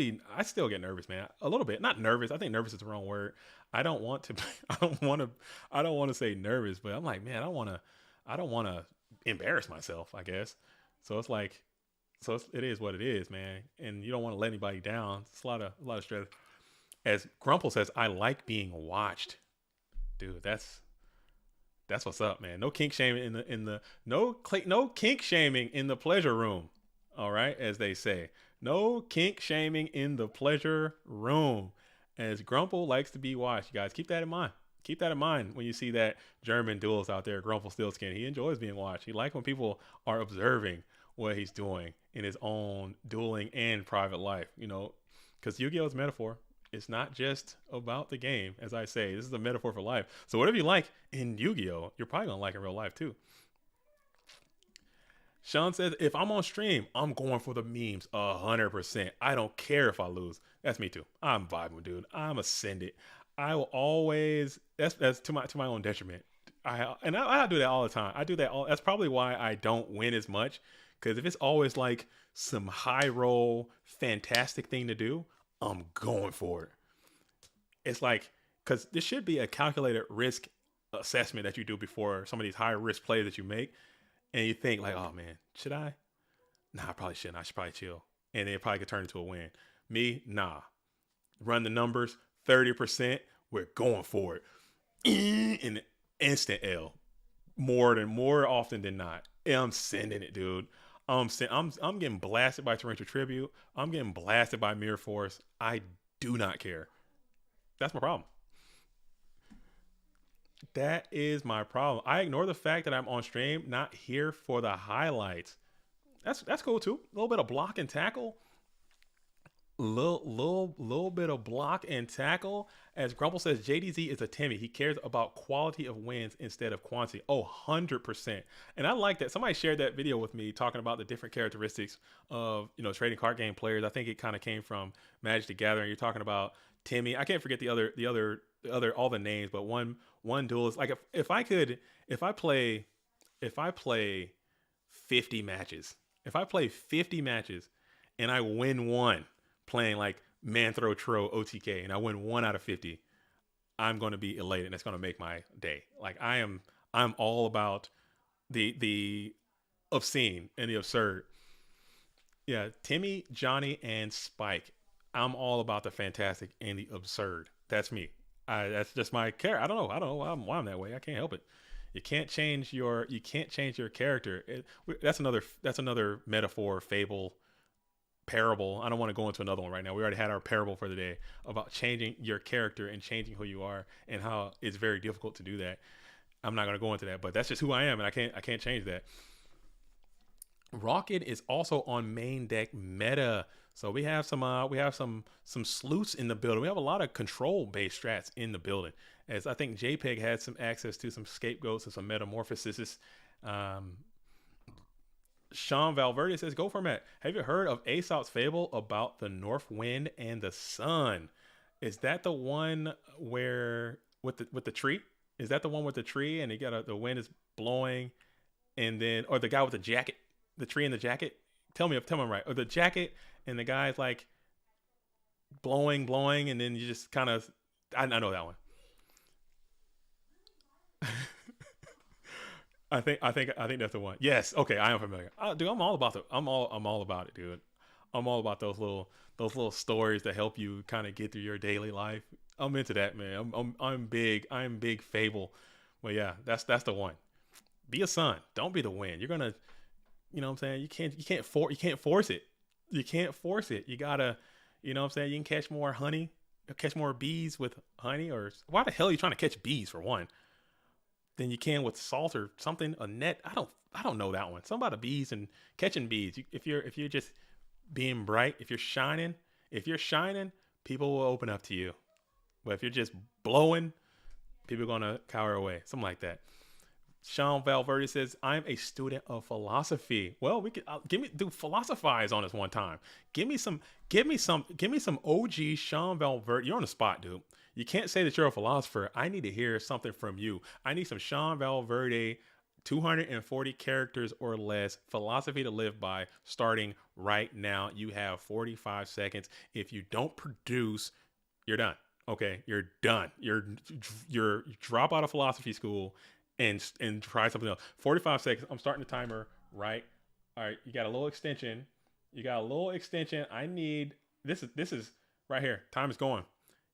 still get nervous, man. A little bit, not nervous. I think nervous is the wrong word. I don't want to say nervous, but I'm like, man, I don't want to embarrass myself, I guess. So it's like, it is what it is, man. And you don't want to let anybody down. It's a lot of stress. As Grumple says, I like being watched, dude. That's what's up, man. No kink shaming no kink shaming in the pleasure room. All right, as they say. No kink shaming in the pleasure room, as Grumple likes to be watched. You guys keep that in mind. Keep that in mind when you see that German duelist out there, Grumple Stillskin. He enjoys being watched. He likes when people are observing what he's doing in his own dueling and private life. Because Yu-Gi-Oh's metaphor, it's not just about the game. As I say, this is a metaphor for life. So whatever you like in Yu-Gi-Oh, you're probably gonna like in real life too. Sean says, if I'm on stream, I'm going for the memes 100%. I don't care if I lose. That's me too. I'm vibing, dude. I'm ascended. I will always. That's to my own detriment. I do that all the time. I do that all. That's probably why I don't win as much. Because if it's always like some high roll, fantastic thing to do, I'm going for it. It's like, because this should be a calculated risk assessment that you do before some of these high risk plays that you make. And you think like, oh man, should I? Nah, I probably shouldn't. I should probably chill. And it probably could turn into a win. Me, nah. Run the numbers, 30%. We're going for it. In instant L. More often than not. I'm sending it, dude. I'm getting blasted by Torrential Tribute. I'm getting blasted by Mirror Force. I do not care. That's my problem. That is my problem. I ignore the fact that I'm on stream, not here for the highlights. That's cool too. A little bit of block and tackle. Little bit of block and tackle. As Grumple says, JDZ is a Timmy. He cares about quality of wins instead of quantity. 100%. And I like that. Somebody shared that video with me talking about the different characteristics of trading card game players. I think it kind of came from Magic the Gathering. You're talking about Timmy. I can't forget the other all the names, but one duelist. Like if I play 50 matches, and I win one playing like Manthro Tro OTK and I win 1 out of 50, I'm going to be elated and it's going to make my day. Like I'm all about the obscene and the absurd. Yeah, Timmy, Johnny, and Spike. I'm all about the fantastic and the absurd. That's me. That's just my character. I don't know why I'm that way. I can't help it. You can't change your character. That's another metaphor, fable, parable. I don't want to go into another one right now. We already had our parable for the day about changing your character and changing who you are and how it's very difficult to do that. I'm not going to go into that, but that's just who I am, and I can't change that. Rocket is also on main deck meta. So we have some sleuths in the building. We have a lot of control based strats in the building. As I think JPEG had some access to some scapegoats and some metamorphoses. Sean Valverde says, "Go format. Have you heard of Aesop's fable about the north wind and the sun? Is that the one where with the tree? Is that the one with the tree and the wind is blowing, and then or the guy with the jacket, the tree and the jacket? Tell me if I'm right. Or the jacket and the guy's like blowing, and then you just kind of I know that one." I think that's the one. Yes. Okay. I am familiar. Dude, I'm all about it, dude. I'm all about those little stories that help you kind of get through your daily life. I'm into that, man. I'm big fable But yeah, that's the one. Be a sun. Don't be the wind. You're gonna, you know what I'm saying? You can't force it. You can't force it. You gotta, you know what I'm saying? You can catch more honey, catch more bees with honey, or why the hell are you trying to catch bees for one? Than you can with salt or something, a net. I don't know that one. Something about the bees and catching bees. If you're just being bright, if you're shining, people will open up to you. But if you're just blowing, people are gonna cower away. Something like that. Sean Valverde says, "I'm a student of philosophy." Well, we could philosophize on this one time. Give me some OG Sean Valverde. You're on the spot, dude. You can't say that you're a philosopher. I need to hear something from you. I need some Sean Valverde, 240 characters or less, philosophy to live by, starting right now. You have 45 seconds. If you don't produce, you're done. Okay, you're done. You're drop out of philosophy school and try something else. 45 seconds. I'm starting the timer right. All right, you got a little extension. I need this is right here. Time is going.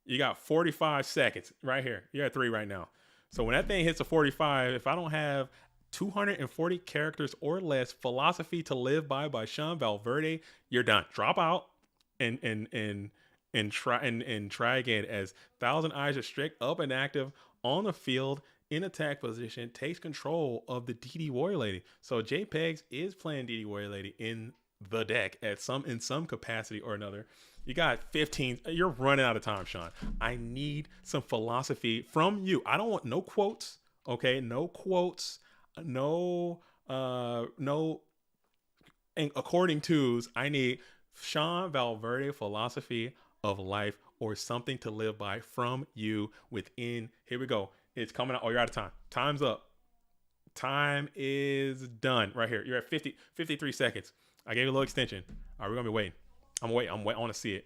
You got 45 seconds right here. You're at 3 right now. So when that thing hits a 45, if I don't have 240 characters or less, philosophy to live by Sean Valverde, you're done. Drop out and try again, as Thousand Eyes Restrict up and active on the field in attack position, takes control of the DD Warrior Lady. So JPEGs is playing DD Warrior Lady in the deck in some capacity or another. You got 15. You're running out of time, Sean. I need some philosophy from you. I don't want no quotes. Okay, no quotes. No. And according to's, I need Sean Valverde philosophy of life or something to live by from you within. Here we go. It's coming out. Oh, you're out of time. Time's up. Time is done right here. You're at 53 seconds. I gave you a little extension. All right, we're going to be waiting. I'm waiting. I want to see it.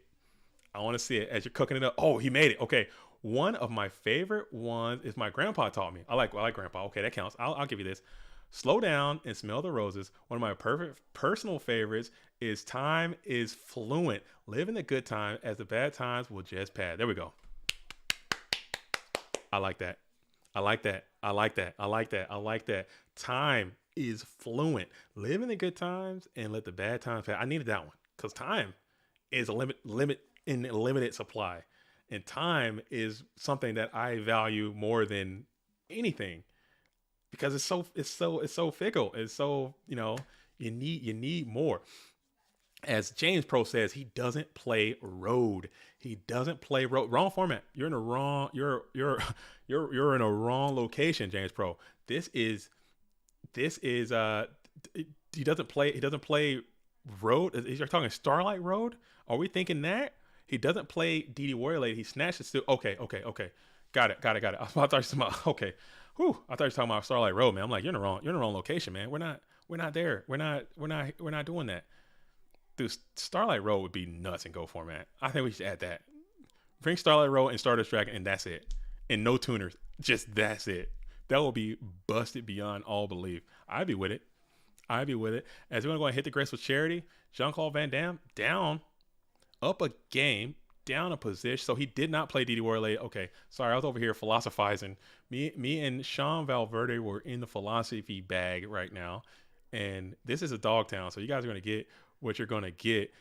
I want to see it as you're cooking it up. Oh, he made it. Okay. One of my favorite ones is my grandpa taught me. I like grandpa. Okay, that counts. I'll give you this. Slow down and smell the roses. One of my perfect personal favorites is time is fluent. Live in the good time as the bad times will just pass. There we go. I like that. I like that. I like that. I like that. I like that. Time is fluent. Live in the good times and let the bad times pass. I needed that one because time is a limited supply, and time is something that I value more than anything because it's so fickle. It's so, you need more. As James Pro says, he doesn't play road. He doesn't play road. Wrong format. You're in a wrong. You're in a wrong location, James Pro. This is. He doesn't play road. You're talking Starlight Road. Are we thinking that? He doesn't play DD Warrior Lady. He snatched it still. Okay. Got it. I thought you were talking about. Okay. Whew. I thought you were talking about Starlight Road, man. I'm like, you're in the wrong location, man. We're not there. We're not doing that. Dude, Starlight Road would be nuts in Go format. I think we should add that. Bring Starlight Road and Stardust Dragon, and that's it. And no tuners. Just that's it. That will be busted beyond all belief. I'd be with it. As we're going to go and hit the Graceful Charity, Jean-Claude Van Damme down, up a game, down a position. So he did not play DD Warrior Lady. Okay, sorry, I was over here philosophizing. Me and Sean Valverde were in the philosophy bag right now. And this is a dog town, so you guys are going to get what you're going to get.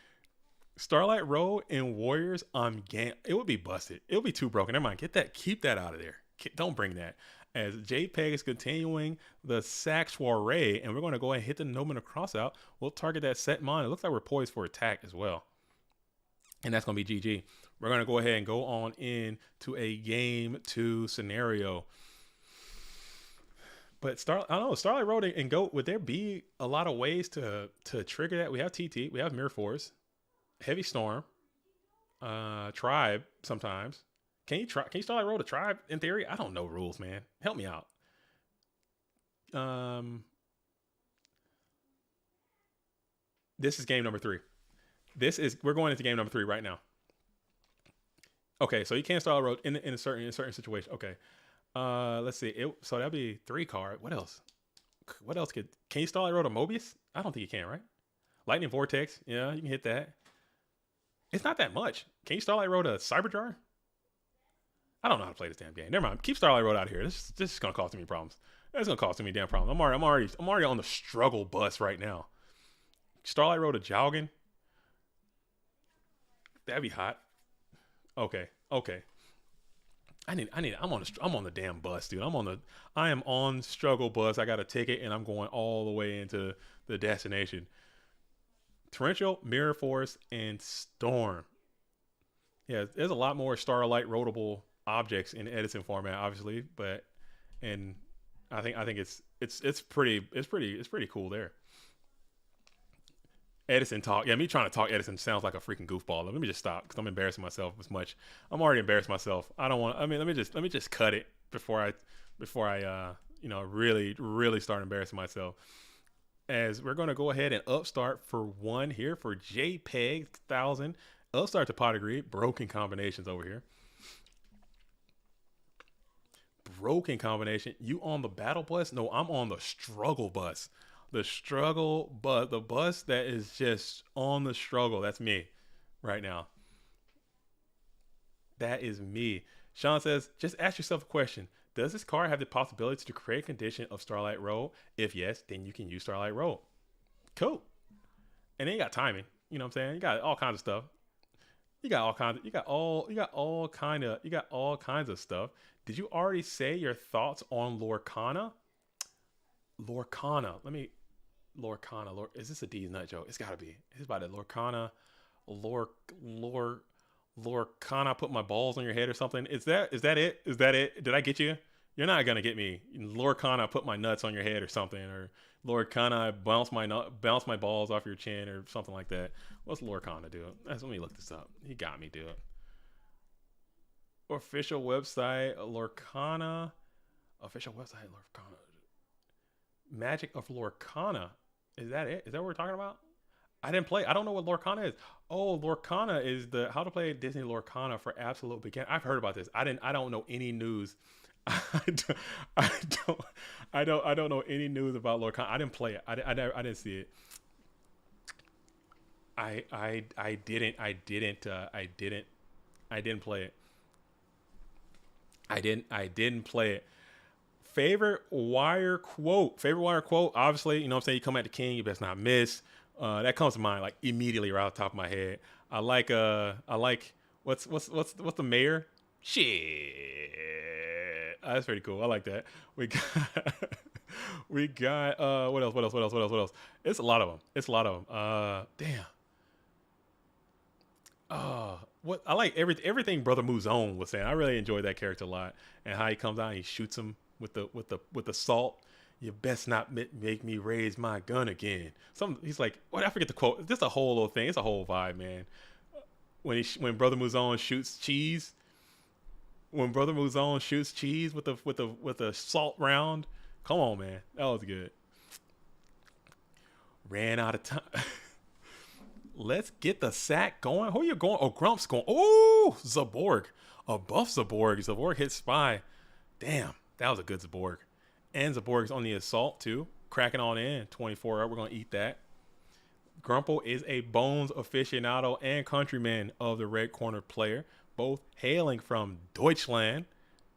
Starlight Road and Warriors on game. It would be busted. It would be too broken. Never mind. Keep that out of there. Don't bring that. As JPEG is continuing the sack soiree, and we're going to go ahead and hit the Nomen of Crossout. We'll target that set mon. It looks like we're poised for attack as well. And that's going to be GG. We're going to go ahead and go on in to a game 2 scenario. But Starlight Road and Goat, would there be a lot of ways to trigger that? We have TT, we have Mirror Force, Heavy Storm, Tribe sometimes. Can you Starlight Road a Tribe in theory? I don't know rules, man. Help me out. This is game number 3. We're going into game number 3 right now. Okay, so you can't Starlight Road in a certain situation. Okay. Let's see. So that'd be 3 card. What else? Can you Starlight Road a Mobius? I don't think you can, right? Lightning Vortex. Yeah, you can hit that. It's not that much. Can you Starlight Road a Cyberjar? I don't know how to play this damn game. Never mind. Keep Starlight Road out of here. This is gonna cause me problems. That's gonna cause me damn problems. I'm already on the struggle bus right now. Starlight Road to jogging. That'd be hot. Okay. I'm on the damn bus, dude. I am on struggle bus. I got a ticket and I'm going all the way into the destination. Torrential, Mirror Force, and Storm. Yeah, there's a lot more Starlight roadable objects in Edison format, obviously, and I think it's pretty cool there. Edison talk. Yeah, me trying to talk Edison sounds like a freaking goofball. Let me just stop because I'm embarrassing myself as much. I'm already embarrassed myself. I don't want. I mean, let me just cut it before I really start embarrassing myself. As we're going to go ahead and upstart for one here for JPEG 1000. Upstart to pot degree. Broken combinations over here. Broken combination. You on the battle bus? No, I'm on the struggle bus. The struggle bus. The bus that is just on the struggle. That's me right now. That is me. Sean says, just ask yourself a question. Does this card have the possibility to create a condition of Starlight Road? If yes, then you can use Starlight Road. Cool. And then you got timing. You know what I'm saying? You got all kinds of stuff. You got all kinds of stuff. Did you already say your thoughts on Lorcana? Lorcana. Is this a D's nut joke? It's gotta be. It's about it. Lorcana. Lorcana put my balls on your head or something. Is that it? Did I get you? You're not gonna get me. Lorcana put my nuts on your head or something, or Lorcana bounce my balls off your chin or something like that. What's Lorcana do? Let me look this up. He got me, dude. Official website Lorcana. Official website Lorcana. Magic of Lorcana. Is that it? Is that what we're talking about? I didn't play. I don't know what Lorcana is. Oh, Lorcana is the how to play Disney Lorcana for absolute beginner. I've heard about this. I don't know any news. I don't know any news about Lorcana. I didn't play it. I didn't see it. I didn't play it. I didn't play it. Favorite wire quote. Obviously, you know what I'm saying? You come at the king, you best not miss. That comes to mind like immediately right off the top of my head. I like what's the mayor? Shit. That's pretty cool. I like that. We got what else? It's a lot of them. Damn. What I like everything Brother Muzone was saying. I really enjoyed that character a lot, and how he comes out and he shoots him with the salt. You best not make me raise my gun again. He's like, what? I forget the quote. Just a whole little thing. It's a whole vibe, man. When Brother Muzone shoots cheese. When Brother Muzone shoots cheese with the salt round. Come on, man. That was good. Ran out of time. Let's get the sack going. Who are you going? Oh, Grump's going. Oh, Zaborg. A buff Zaborg. Zaborg hit Spy. Damn, that was a good Zaborg. And Zaborg's on the assault, too. Cracking on in. 24 up. We're going to eat that. Grumple is a Bones aficionado and countryman of the Red Corner player, both hailing from Deutschland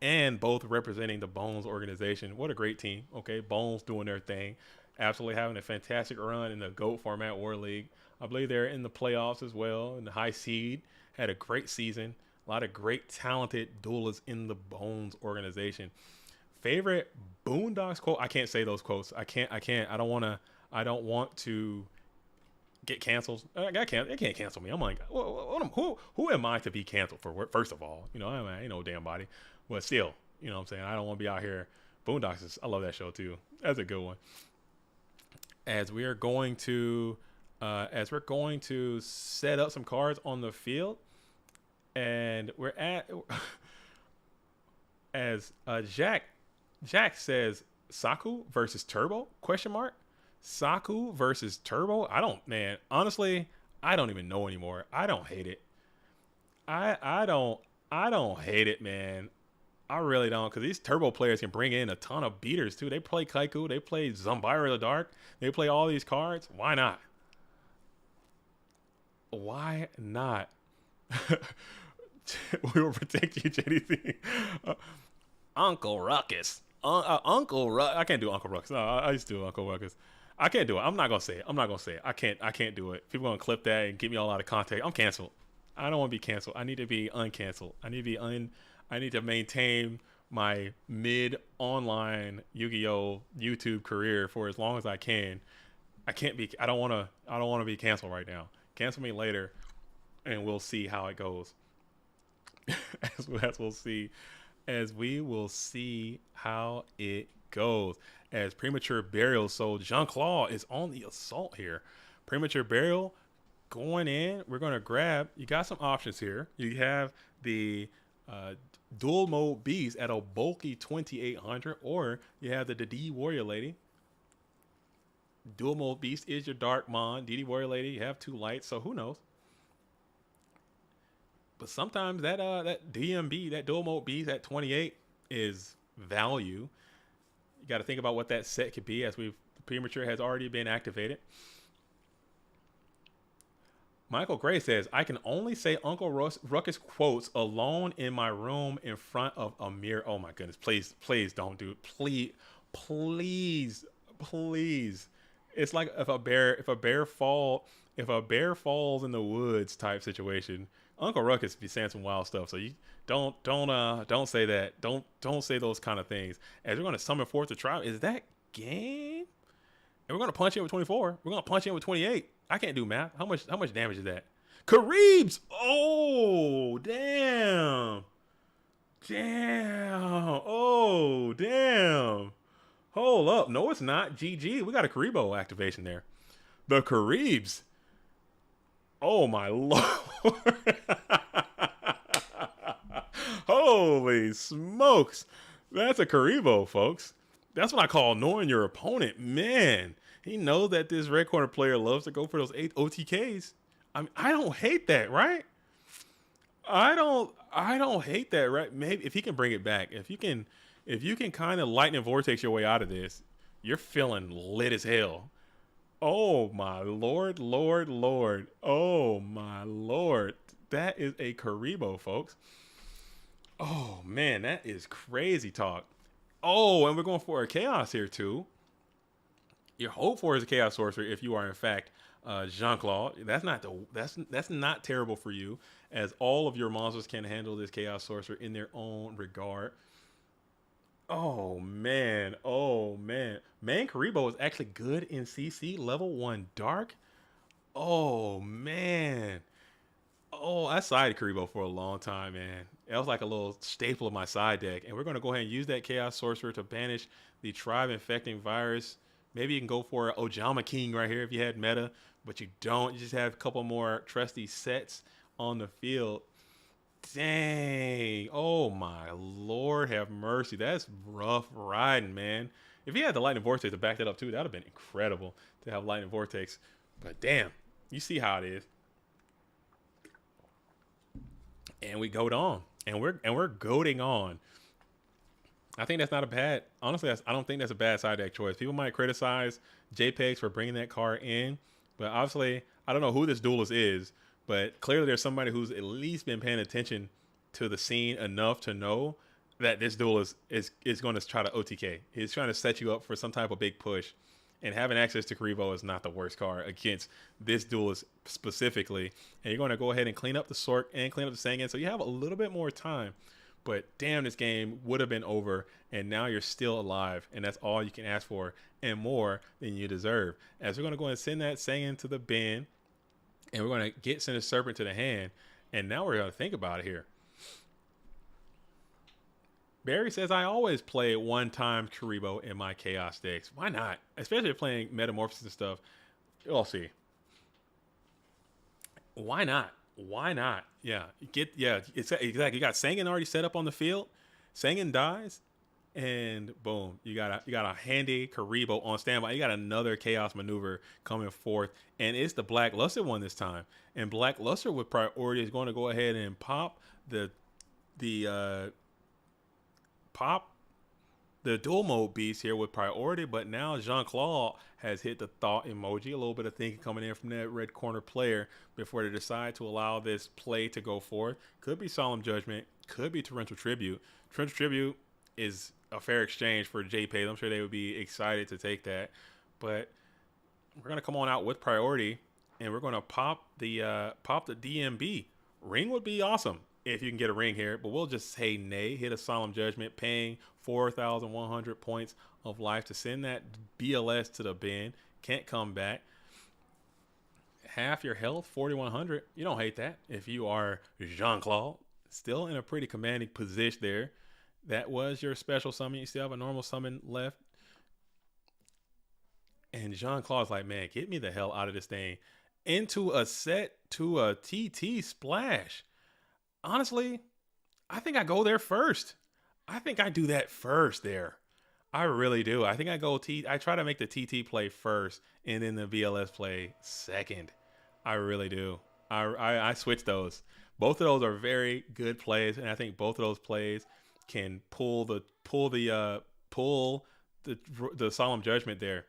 and both representing the Bones organization. What a great team. Okay, Bones doing their thing. Absolutely having a fantastic run in the GOAT format War League. I believe they're in the playoffs as well, in the high seed. Had a great season. A lot of great, talented duelists in the Bones organization. Favorite Boondocks quote? I can't say those quotes. I can't. I don't want to get canceled. They can't cancel me. I'm like, who am I to be canceled for? First of all, you know, I ain't no damn body. But still, you know what I'm saying? I don't want to be out here. Boondocks I love that show too. That's a good one. As we're going to set up some cards on the field, and we're at as Jack says, Saku versus Turbo? Question mark. Saku versus Turbo. Honestly, I don't even know anymore. I don't hate it. I don't hate it, man. I really don't, because these Turbo players can bring in a ton of beaters too. They play Kaiku, they play Zumbira the Dark, they play all these cards. Why not? Why not? We will protect you, JDC. Uncle Ruckus. Uncle Ruckus. I can't do Uncle Ruckus. No, I used to do Uncle Ruckus. I can't do it. I'm not gonna say it. I'm not gonna say it. I can't do it. People gonna clip that and give me all out of context. I'm canceled. I don't want to be canceled. I need to be uncanceled. I need to maintain my mid online Yu-Gi-Oh YouTube career for as long as I can. I don't want to be canceled right now. Cancel me later and we'll see how it goes. As we will see how it goes. As Premature Burial, so Jean-Claude is on the assault here. Premature Burial going in. We're going to grab. You got some options here. You have the dual mode beast at a bulky 2800, or you have the DD Warrior Lady. Dual mode beast is your Dark Mon. DD Warrior Lady, you have 2 lights, so who knows? But sometimes that DMB, that dual mode beast at 28 is value. You got to think about what that set could be, as Premature has already been activated. Michael Gray says, I can only say Uncle Ruckus quotes alone in my room in front of a mirror. Oh my goodness. Please don't do it. Please. It's like if a bear falls in the woods type situation. Uncle Ruckus be saying some wild stuff. So you don't say that. Don't say those kind of things. As we're going to summon forth the tribe. Is that game? And we're going to punch in with 24. We're going to punch in with 28. I can't do math. How much damage is that? Kareebs! Oh, damn. Oh, damn. Hold up. No, it's not. GG. We got a Karibo activation there. The Kareebs. Oh, my Lord. Holy smokes. That's a Karibo, folks. That's what I call knowing your opponent. Man, he knows that this red corner player loves to go for those 8 OTKs. I mean, I don't hate that, right? I don't hate that, right? Maybe if he can bring it back, if you can kind of lightning vortex your way out of this, you're feeling lit as hell. Oh my Lord. Oh my Lord. That is a Karibo, folks. Oh man, that is crazy talk. Oh, and we're going for a Chaos here too. Your hope for is a Chaos Sorcerer if you are in fact Jean-Claude. That's not terrible for you, as all of your monsters can handle this Chaos Sorcerer in their own regard. Oh man. Man, Karibo is actually good in CC level 1 Dark. Oh man. Oh, I sided Karibo for a long time, man. That was like a little staple of my side deck. And we're going to go ahead and use that Chaos Sorcerer to banish the Tribe Infecting Virus. Maybe you can go for Ojama King right here if you had meta, but you don't. You just have a couple more trusty sets on the field. Dang. Oh, my Lord, have mercy. That's rough riding, man. If he had the Lightning Vortex to back that up, too, that would have been incredible to have Lightning Vortex. But damn, you see how it is. And we goad on. And we're goading on. I think that's not a bad, honestly, I don't think that's a bad side deck choice. People might criticize JPEGs for bringing that card in, but obviously, I don't know who this duelist is, but clearly there's somebody who's at least been paying attention to the scene enough to know that this duelist is going to try to OTK. He's trying to set you up for some type of big push, and having access to Karibo is not the worst card against this duelist specifically. And you're going to go ahead and clean up the Sork and clean up the Sangan, so you have a little bit more time. But damn, this game would have been over, and now you're still alive, and that's all you can ask for, and more than you deserve. As we're going to go ahead and send that Sangan to the bin, and we're going to send a Serpent to the hand, and now we're going to think about it here. Barry says, I always play one-time Karibo in my Chaos decks. Why not? Especially if playing Metamorphosis and stuff. We'll see. Why not? Why not? Yeah. It's exactly. You got Sangan already set up on the field. Sangan dies, and boom, you got a handy Karibo on standby. You got another Chaos maneuver coming forth, and it's the Black Luster one this time. And Black Luster with priority is going to go ahead and pop the dual mode beast here with priority, but now Jean-Claude has hit the thought emoji, a little bit of thinking coming in from that red corner player before they decide to allow this play to go forth. Could be Solemn Judgment, could be Torrential Tribute. Torrential Tribute is a fair exchange for JPay. I'm sure they would be excited to take that, but we're going to come on out with priority, and we're going to pop the DMB. Ring would be awesome if you can get a ring here, but we'll just say nay. Hit a Solemn Judgment, paying 4,100 points of life to send that BLS to the bin. Can't come back. Half your health, 4,100. You don't hate that if you are Jean-Claude. Still in a pretty commanding position there. That was your special summon. You still have a normal summon left. And Jean-Claude's like, man, get me the hell out of this thing. Into a set to a TT splash. Honestly, I think I go there first. I think I do that first there. I really do. I think I try to make the TT play first and then the VLS play second. I really do. I switch those. Both of those are very good plays, and I think both of those plays can pull the Solemn Judgment there.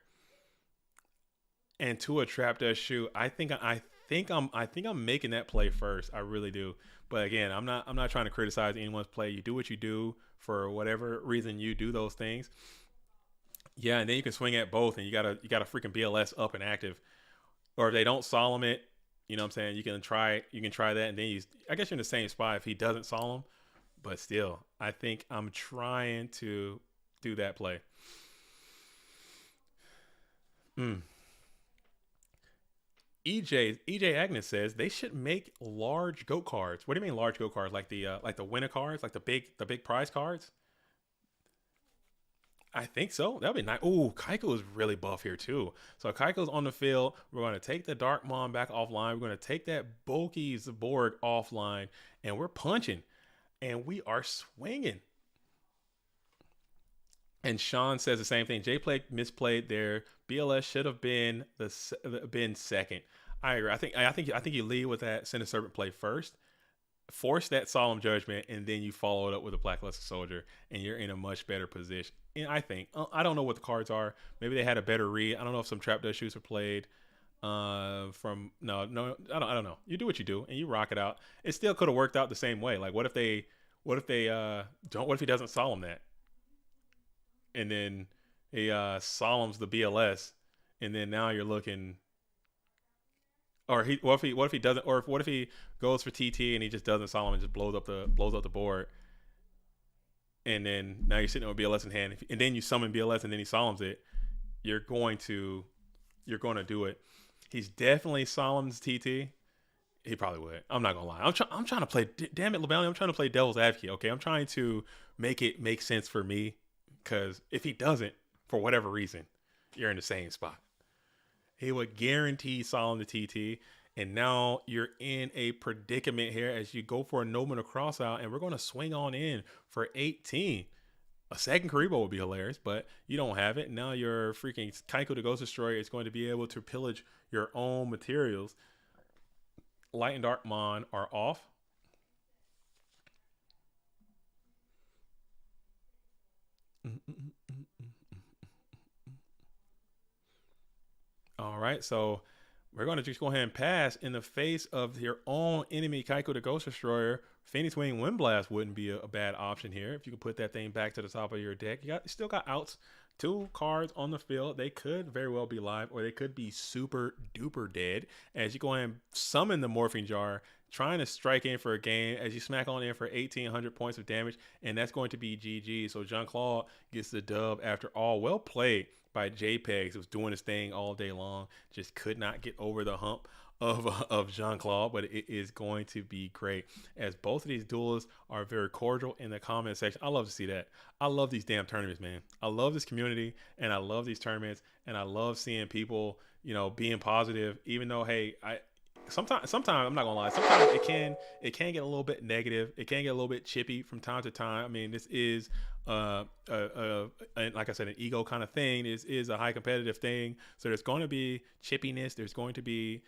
And to a trap does shoot. I think I'm making that play first. I really do. But again, I'm not trying to criticize anyone's play. You do what you do for whatever reason you do those things. Yeah, and then you can swing at both, and you got a freaking BLS up and active. Or if they don't solemn it, you know what I'm saying, you can try that, and then I guess you're in the same spot if he doesn't solemn. But still, I think I'm trying to do that play. EJ Agnes says they should make large GOAT cards. What do you mean large GOAT cards? Like the winner cards, like the big prize cards? I think so. That'd be nice. Ooh, Kaiko is really buff here too. So Kaiko's on the field. We're going to take the Darkmon back offline. We're going to take that bulky Zaborg offline, and we're punching, and we are swinging. And Sean says the same thing. J-Play misplayed there. BLS should have been second. I agree. I think you lead with that Center Serpent play first, force that Solemn Judgment, and then you follow it up with a Blackluster Soldier, and you're in a much better position. And I think I don't know what the cards are. Maybe they had a better read. I don't know if some Trap Dust shoots were played. I don't know. You do what you do, and you rock it out. It still could have worked out the same way. Like what if he doesn't solemn that? And then he solemns the BLS, and then now you're looking. Or what if he doesn't? Or what if he goes for TT and he just doesn't solemn and just blows up the board? And then now you're sitting with BLS in hand, and then you summon BLS and then he solemns it. You're going to do it. He's definitely solemns TT. He probably would. I'm not gonna lie. I'm trying to play. Damn it, LeBelly. I'm trying to play devil's advocate. Okay, I'm trying to make it make sense for me. Because if he doesn't, for whatever reason, you're in the same spot. He would guarantee solemn the TT. And now you're in a predicament here as you go for a Nomen to cross out. And we're going to swing on in for 18. A second Karibo would be hilarious, but you don't have it. Now your freaking Kaiko the Ghost Destroyer is going to be able to pillage your own materials. Light and Dark Mon are off. All right, so we're going to just go ahead and pass in the face of your own enemy Kaiko the Ghost Destroyer. Phoenix Wing Wind Blast wouldn't be a bad option here if you could put that thing back to the top of your deck. You still got outs. 2 cards on the field. They could very well be live, or they could be super duper dead as you go ahead and summon the Morphing Jar, trying to strike in for a game as you smack on in for 1,800 points of damage, and that's going to be GG. So Jean-Claude gets the dub after all. Well played by JPEGs. It was doing his thing all day long. Just could not get over the hump of Jean-Claude, but it is going to be great as both of these duelists are very cordial in the comment section. I love to see that. I love these damn tournaments, man. I love this community, and I love these tournaments, and I love seeing people, being positive, even though, hey, sometimes I'm not gonna lie, sometimes it can get a little bit negative. It can get a little bit chippy from time to time. I mean, this is like I said, an ego kind of thing. This is a high competitive thing, so there's going to be chippiness. There's going to be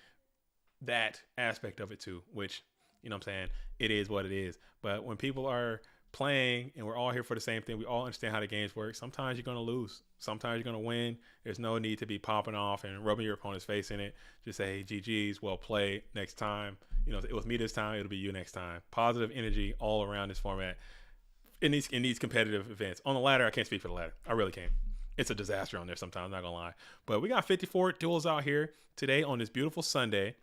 that aspect of it too, which, you know what I'm saying, it is what it is. But when people are playing, and we're all here for the same thing. We all understand how the games work. Sometimes you're going to lose. Sometimes you're going to win. There's no need to be popping off and rubbing your opponent's face in it. Just say, hey, GG's, well played, next time. You know, it was me this time, it'll be you next time. Positive energy all around this format in these competitive events. On the ladder, I can't speak for the ladder. I really can't. It's a disaster on there sometimes, not going to lie. But we got 54 duels out here today on this beautiful Sunday.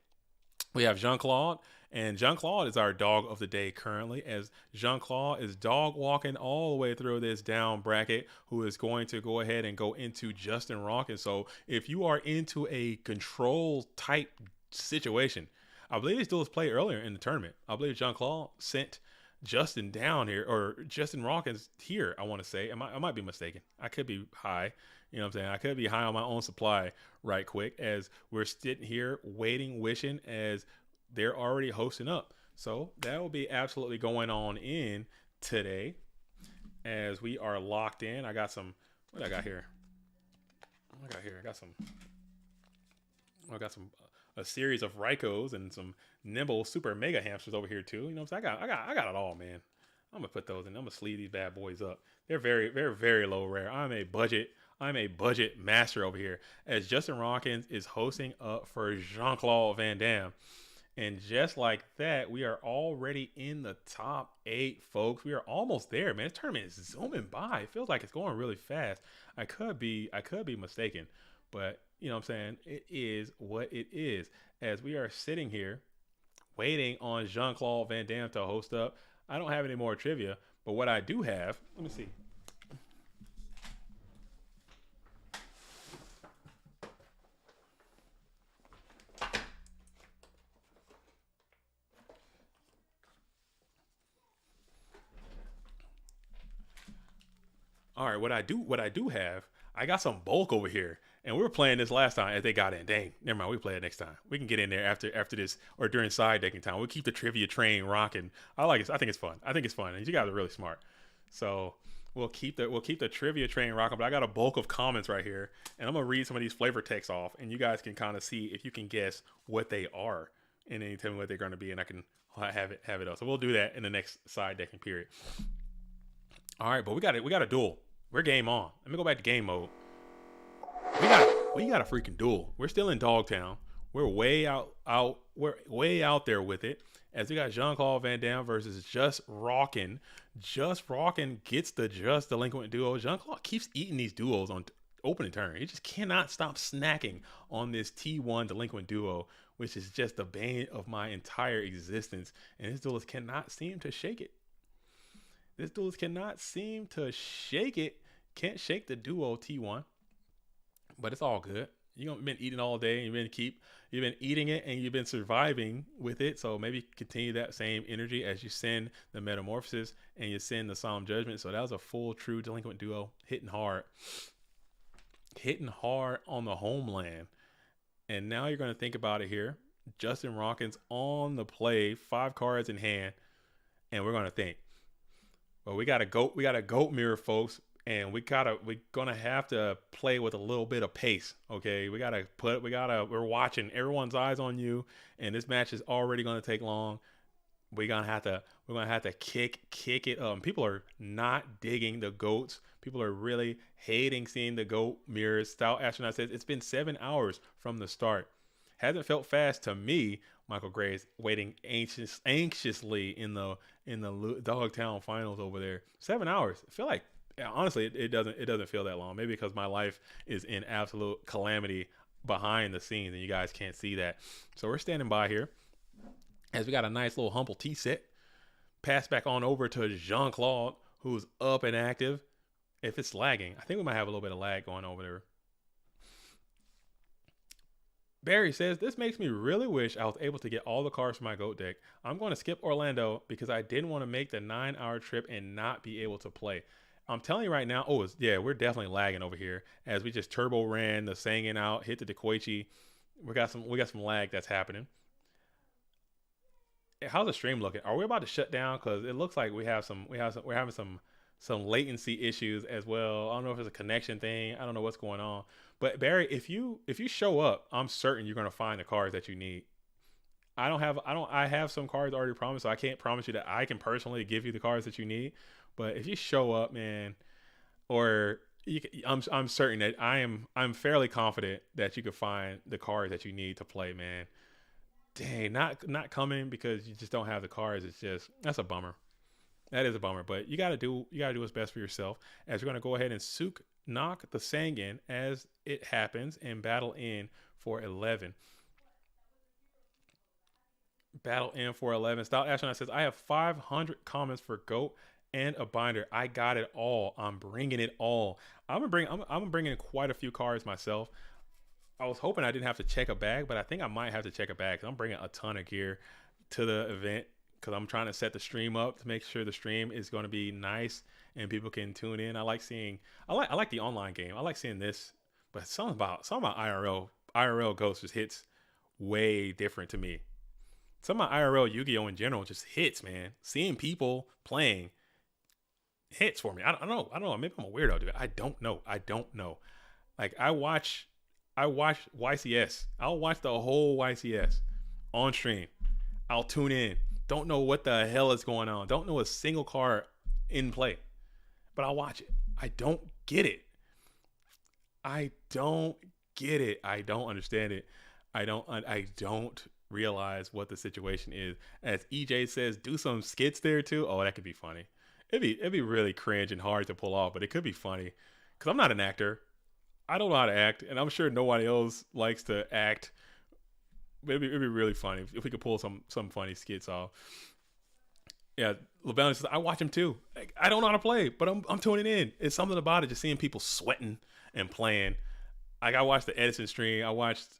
We have Jean-Claude, and Jean-Claude is our dog of the day currently, as Jean-Claude is dog walking all the way through this down bracket, who is going to go ahead and go into Justin Rock. And so if you are into a control type situation, I believe these duels played earlier in the tournament. I believe Jean-Claude sent Justin down here, or Justin Rock is here, I want to say. I might be mistaken. I could be high. You know what I'm saying? I could be high on my own supply right quick, as we're sitting here waiting, wishing, as they're already hosting up. So that will be absolutely going on in today as we are locked in. I got some, what I got here? I got some a series of Raikos and some nimble super mega hamsters over here too. You know what I'm saying? I got it all, man. I'm gonna put those in. I'm gonna sleeve these bad boys up. They're very low rare. I'm a budget master over here, as Justin Rockins is hosting up for Jean-Claude Van Damme. And just like that, we are already in the top 8, folks. We are almost there, man. This tournament is zooming by. It feels like it's going really fast. I could be mistaken, but you know what I'm saying? It is what it is. As we are sitting here waiting on Jean-Claude Van Damme to host up. I don't have any more trivia, but what I do have, let me see. All right, what I do have, I got some bulk over here, and we were playing this last time as they got in. Dang, never mind, we play it next time. We can get in there after this, or during side decking time. We'll keep the trivia train rocking. I like it. I think it's fun. And you guys are really smart, so we'll keep the trivia train rocking. But I got a bulk of comments right here, and I'm gonna read some of these flavor texts off, and you guys can kind of see if you can guess what they are, and then tell me what they're going to be, and I can have it up. So we'll do that in the next side decking period. All right, but we got a duel. We're game on. Let me go back to game mode. We got a freaking duel. We're still in Dogtown. We're way out there with it. As we got Jean-Claude Van Damme versus Just Rockin'. Just Rockin' gets the Just Delinquent duo. Jean-Claude keeps eating these duos on opening turn. He just cannot stop snacking on this T1 Delinquent duo, which is just the bane of my entire existence. And his duelist cannot seem to shake it. Can't shake the duo T1, but it's all good. You've been eating all day. You've been eating it, and you've been surviving with it. So maybe continue that same energy as you send the Metamorphosis and you send the Solemn Judgment. So that was a full true Delinquent duo, hitting hard on the homeland. And now you're going to think about it here. Justin Rockins on the play, 5 cards in hand, and we're going to think. Well, we got a goat mirror, folks, and we're gonna have to play with a little bit of pace. Okay, we're watching. Everyone's eyes on you, and this match is already gonna take long. We're gonna have to kick it up. People are not digging the goats. People are really hating seeing the goat mirrors. Stout Astronaut says it's been 7 hours from the start. Hasn't felt fast to me. Michael Gray's waiting anxiously in the Dogtown finals over there. 7 hours. I feel like, honestly, it doesn't feel that long. Maybe because my life is in absolute calamity behind the scenes, and you guys can't see that. So we're standing by here as we got a nice little humble tea set. Pass back on over to Jean-Claude, who's up and active. If it's lagging, I think we might have a little bit of lag going over there. Barry says, this makes me really wish I was able to get all the cards from my GOAT deck. I'm going to skip Orlando because I didn't want to make the 9-hour trip and not be able to play. I'm telling you right now, we're definitely lagging over here as we just turbo ran the Sangin out, hit the Dekoichi. We got some lag that's happening. How's the stream looking? Are we about to shut down? Because it looks like we're having some latency issues as well. I don't know if it's a connection thing. I don't know what's going on. But Barry, if you show up, I'm certain you're gonna find the cards that you need. I have some cards already promised, so I can't promise you that I can personally give you the cards that you need. But if you show up, man, or I'm certain that I'm fairly confident that you could find the cards that you need to play, man. Dang, not coming because you just don't have the cards. That's a bummer. That is a bummer. But you gotta do what's best for yourself. As we're gonna go ahead and knock the Sangan as it happens and battle in for 11. Battle in for 11. Stout Astronaut says, I have 500 comments for GOAT and a binder. I got it all. I'm bringing it all. I'm bringing quite a few cards myself. I was hoping I didn't have to check a bag, but I think I might have to check a bag because I'm bringing a ton of gear to the event because I'm trying to set the stream up to make sure the stream is going to be nice and people can tune in. I like the online game. I like seeing this, but something about IRL Ghost just hits way different to me. Some of my IRL Yu-Gi-Oh in general just hits, man. Seeing people playing hits for me. I don't know. Maybe I'm a weirdo, dude. I don't know. Like I watch YCS. I'll watch the whole YCS on stream. I'll tune in. Don't know what the hell is going on. Don't know a single card in play, but I'll watch it. I don't get it. I don't understand it. I don't realize what the situation is. As EJ says, do some skits there too. Oh, that could be funny. It'd be really cringe and hard to pull off, but it could be funny because I'm not an actor. I don't know how to act, and I'm sure nobody else likes to act. But it'd be really funny if we could pull some funny skits off. Yeah, LeBron says I watch him too. Like, I don't know how to play, but I'm tuning in. It's something about it, just seeing people sweating and playing. Like I watched the Edison stream. I watched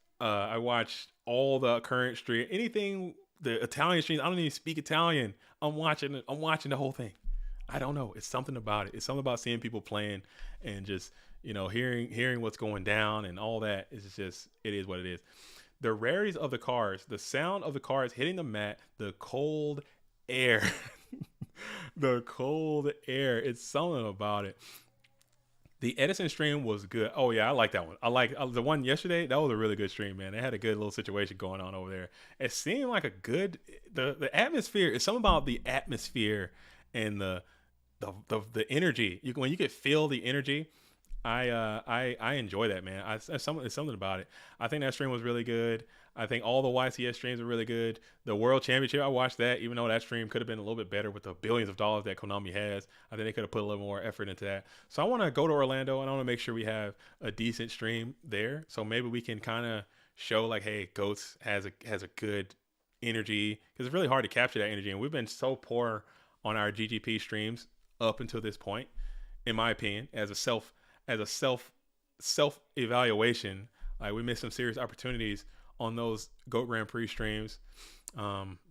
all the current stream. Anything the Italian streams. I don't even speak Italian. I'm watching the whole thing. I don't know. It's something about it. It's something about seeing people playing and just, hearing what's going down and all that. It's just, it is what it is. The rarities of the cards, the sound of the cards hitting the mat, the cold air, the cold air. It's something about it. The Edison stream was good. Oh yeah, I like that one. I like the one yesterday. That was a really good stream, man. They had a good little situation going on over there. It seemed like a good the atmosphere. It's something about the atmosphere and the energy. When you could feel the energy, I enjoy that, man. It's something about it. I think that stream was really good. I think all the YCS streams were really good. The World Championship, I watched that, even though that stream could have been a little bit better with the billions of dollars that Konami has. I think they could have put a little more effort into that. So I want to go to Orlando, and I want to make sure we have a decent stream there. So maybe we can kind of show like, hey, Goats has a good energy, because it's really hard to capture that energy, and we've been so poor on our GGP streams up until this point, in my opinion, as a self evaluation. Like, we missed some serious opportunities on those GOAT Grand Prix streams,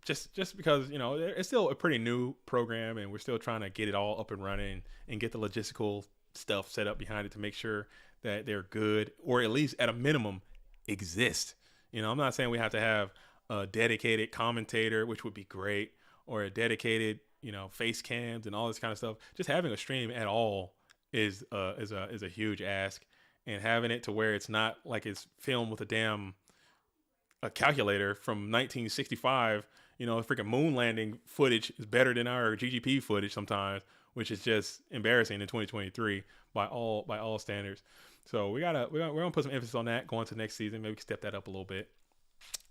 just because it's still a pretty new program, and we're still trying to get it all up and running and get the logistical stuff set up behind it to make sure that they're good, or at least at a minimum exist. I'm not saying we have to have a dedicated commentator, which would be great, or a dedicated face cams and all this kind of stuff. Just having a stream at all is a huge ask, and having it to where it's not like it's filmed with a calculator from 1965. Freaking moon landing footage is better than our GGP footage sometimes, which is just embarrassing in 2023 by all standards. So we're gonna put some emphasis on that going to next season. Maybe we can step that up a little bit,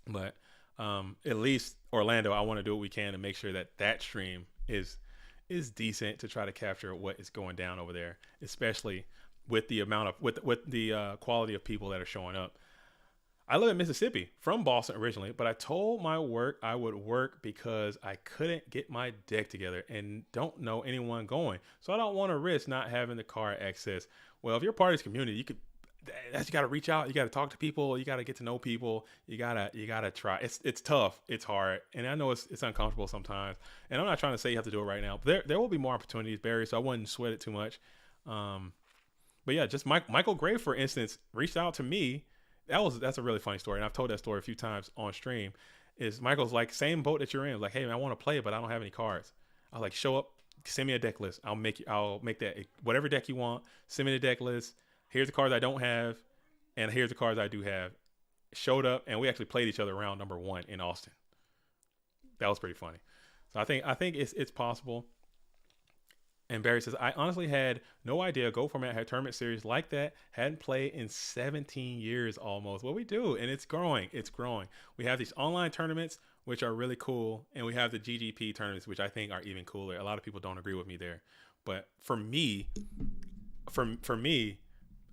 but at least Orlando, I want to do what we can to make sure that stream is decent, to try to capture what is going down over there, especially with the amount of with the quality of people that are showing up. I live in Mississippi, from Boston originally, but I told my work I would work because I couldn't get my deck together and don't know anyone going. So I don't want to risk not having the card access. Well, if you're part of this community, you got to reach out. You got to talk to people. You got to get to know people. You gotta try. It's tough. It's hard. And I know it's uncomfortable sometimes. And I'm not trying to say you have to do it right now. But there will be more opportunities, Barry, so I wouldn't sweat it too much. But yeah, just Michael Gray, for instance, reached out to me. That's a really funny story, and I've told that story a few times on stream. Is Michael's like, same boat that you're in, like, hey man, I want to play, but I don't have any cards. I was like, show up, send me a deck list. I'll make that whatever deck you want. Send me the deck list. Here's the cards I don't have, and here's the cards I do have. Showed up, and we actually played each other round number 1 in Austin. That was pretty funny. So I think it's possible. And Barry says, I honestly had no idea Go Format had tournament series like that. Hadn't played in 17 years almost. Well, we do, and it's growing. It's growing. We have these online tournaments, which are really cool, and we have the GGP tournaments, which I think are even cooler. A lot of people don't agree with me there. But for me,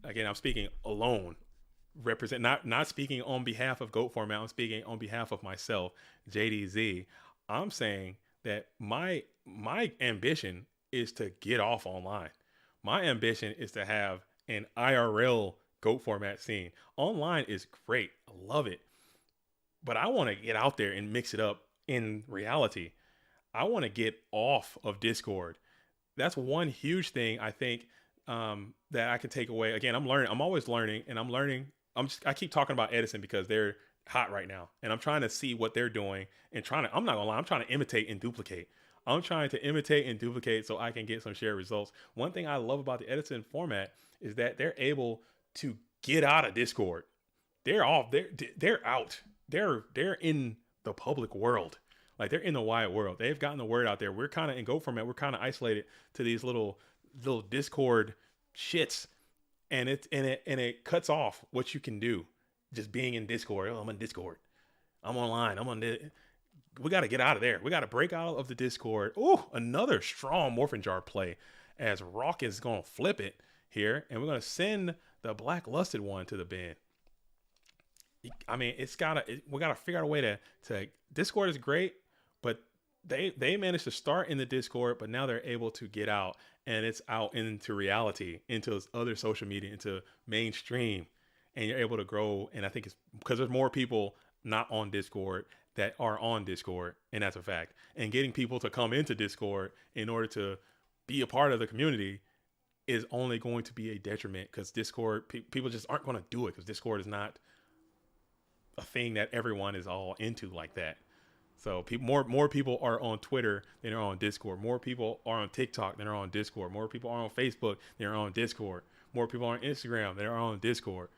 again, I'm speaking alone. Not speaking on behalf of GOAT Format. I'm speaking on behalf of myself, JDZ. I'm saying that my ambition is to get off online. My ambition is to have an IRL GOAT Format scene. Online is great. I love it. But I want to get out there and mix it up in reality. I want to get off of Discord. That's one huge thing I think that I can take away. Again, I'm learning. I'm always learning, and I'm learning. I keep talking about Edison because they're hot right now, and I'm trying to see what they're doing and I'm not gonna lie, I'm trying to imitate and duplicate. I'm trying to imitate and duplicate so I can get some shared results. One thing I love about the Edison format is that they're able to get out of Discord. They're off. They're out. They're in the public world. Like, they're in the wide world. They've gotten the word out there. We're kind of in Go Format. We're kind of isolated to these little Discord shits, and it cuts off what you can do just being in Discord. Oh, I'm in Discord. I'm online. We got to get out of there. We got to break out of the Discord. Oh, another strong Morphin Jar play as Rock is going to flip it here, and we're going to send the Black Lusted one to the bin. I mean, we got to figure out a way to Discord is great, but they managed to start in the Discord, but now they're able to get out, and it's out into reality, into other social media, into mainstream, and you're able to grow. And I think it's because there's more people not on Discord that are on Discord, and that's a fact. And getting people to come into Discord in order to be a part of the community is only going to be a detriment, because Discord, people just aren't going to do it, because Discord is not a thing that everyone is all into like that. So more people are on Twitter than are on Discord. More people are on TikTok than are on Discord. More people are on Facebook than are on Discord. More people are on Instagram than are on Discord.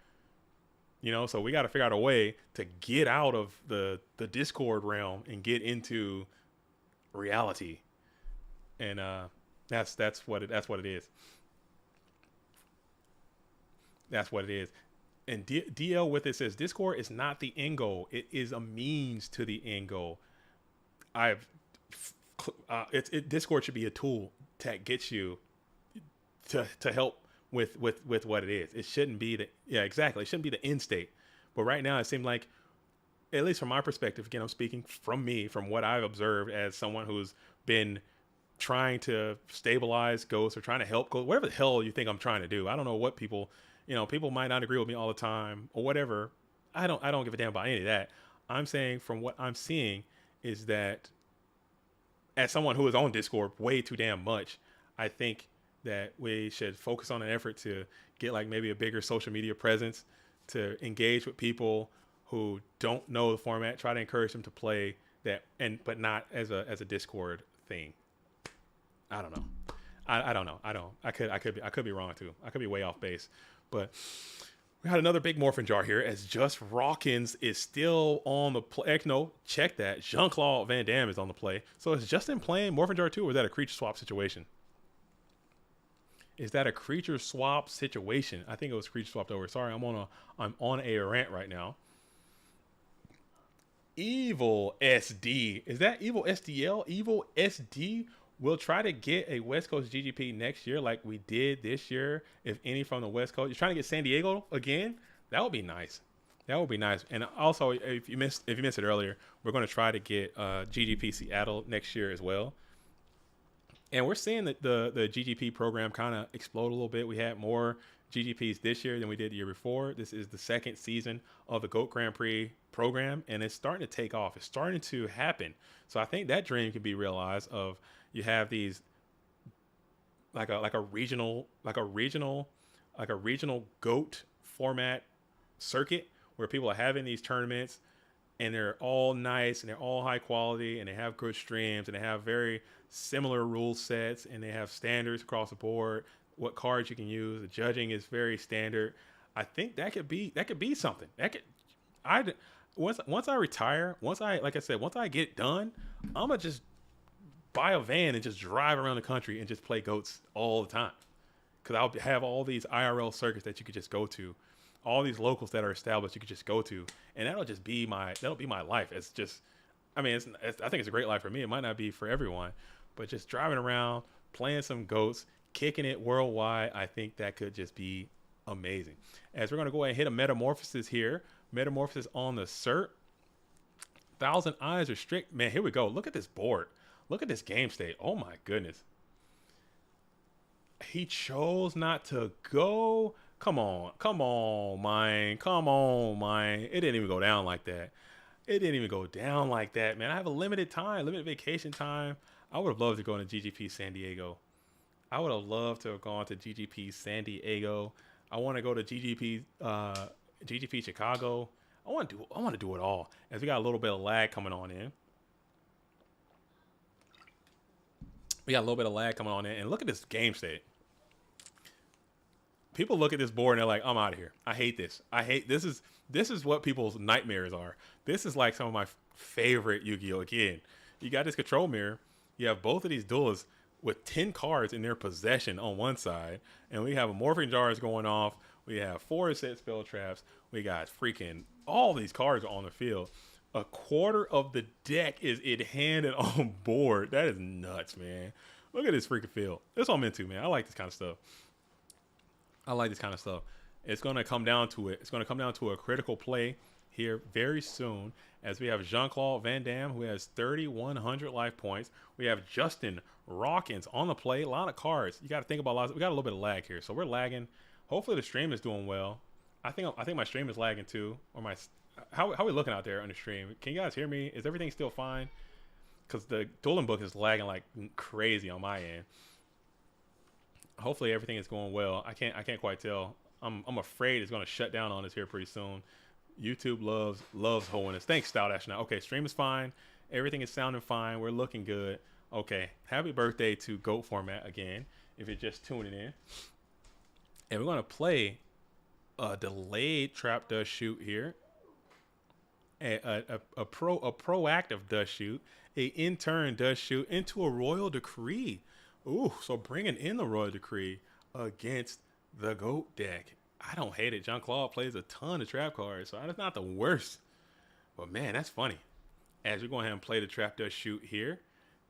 You know, so we got to figure out a way to get out of the Discord realm and get into reality. And that's what it is. That's what it is. And DL with it says, Discord is not the end goal. It is a means to the end goal. Discord should be a tool that gets you to help with what it is. It shouldn't be exactly. It shouldn't be the end state. But right now it seems like, at least from my perspective, again, I'm speaking from what I've observed as someone who's been trying to stabilize Ghost or trying to help Ghost, whatever the hell you think I'm trying to do. I don't know what people might not agree with me all the time or whatever. I don't give a damn about any of that. I'm saying from what I'm seeing is that as someone who is on Discord way too damn much, I think that we should focus on an effort to get like maybe a bigger social media presence, to engage with people who don't know the format, try to encourage them to play that, but not as a Discord thing. I don't know. I don't know. I could be wrong too. I could be way off base. But we had another big Morphin Jar here as Just Rawkins is still on the play. No, check that. Jean-Claude Van Damme is on the play. So is Justin playing Morphin Jar 2, or is that a creature swap situation? Is that a creature swap situation? I think it was creature swapped over. Sorry, I'm on a rant right now. Evil SD. Is that Evil SDL? Evil SD will try to get a West Coast GGP next year like we did this year, if any from the West Coast. You're trying to get San Diego again? That would be nice. That would be nice. And also, if you missed it earlier, we're going to try to get GGP Seattle next year as well. And we're seeing that the GGP program kind of explode a little bit. We had more GGPs this year than we did the year before. This is the second season of the GOAT Grand Prix program, and it's starting to take off. It's starting to happen. So I think that dream can be realized of, you have these like a regional GOAT format circuit where people are having these tournaments, and they're all nice and they're all high quality and they have good streams and they have very similar rule sets and they have standards across the board, what cards you can use. The judging is very standard. I think that could be something. Once I retire, once I get done, I'm gonna just buy a van and just drive around the country and just play goats all the time. Because I'll have all these IRL circuits that you could just go to, all these locals that are established you could just go to, and that'll be my life. It's just, I mean, I think it's a great life for me. It might not be for everyone, but just driving around, playing some goats, kicking it worldwide, I think that could just be amazing. As we're going to go ahead and hit a metamorphosis here. Metamorphosis on the cert. 1,000 eyes restrict. Man, here we go. Look at this board. Look at this game state. Oh my goodness. He chose not to go. Come on. Come on, mine. Come on, mine. It didn't even go down like that. It didn't even go down like that, man. I have a limited time, limited vacation time. I would have loved to go to GGP San Diego. I would have loved to have gone to GGP San Diego. I want to go to GGP Chicago. I want to do it all. As we got a little bit of lag coming on in. And look at this game state. People look at this board and they're like, I'm out of here. I hate this. This is what people's nightmares are. This is like some of my favorite Yu-Gi-Oh! Again, you got this control mirror. You have both of these duelists with 10 cards in their possession on one side, and we have a morphing jars going off. We have 4 set spell traps. We got freaking all these cards on the field. A quarter of the deck is in hand and on board. That is nuts, man. Look at this freaking field. That's what I'm into, man. I like this kind of stuff. It's going to come down to it. It's going to come down to a critical play here very soon, as we have Jean-Claude Van Damme, who has 3,100 life points. We have Justin Rawkins on the play. A lot of cards. You got to think about lots. We got a little bit of lag here, so we're lagging. Hopefully the stream is doing well. I think my stream is lagging too. Or how are we looking out there on the stream? Can you guys hear me? Is everything still fine? Because the Dueling book is lagging like crazy on my end. Hopefully everything is going well. I can't quite tell. I'm afraid it's going to shut down on us here pretty soon. YouTube loves holding us. Thanks, Stout Astronaut. Okay, stream is fine. Everything is sounding fine. We're looking good. Okay, happy birthday to GOAT Format again, if you're just tuning in. And we're going to play a delayed trap dust shoot here. A proactive dust shoot. A in-turn dust shoot into a Royal Decree. Ooh, so bringing in the Royal Decree against the GOAT deck. I don't hate it. Jean-Claude plays a ton of trap cards, so that's not the worst. But man, that's funny. As we go ahead and play the trap dust shoot here,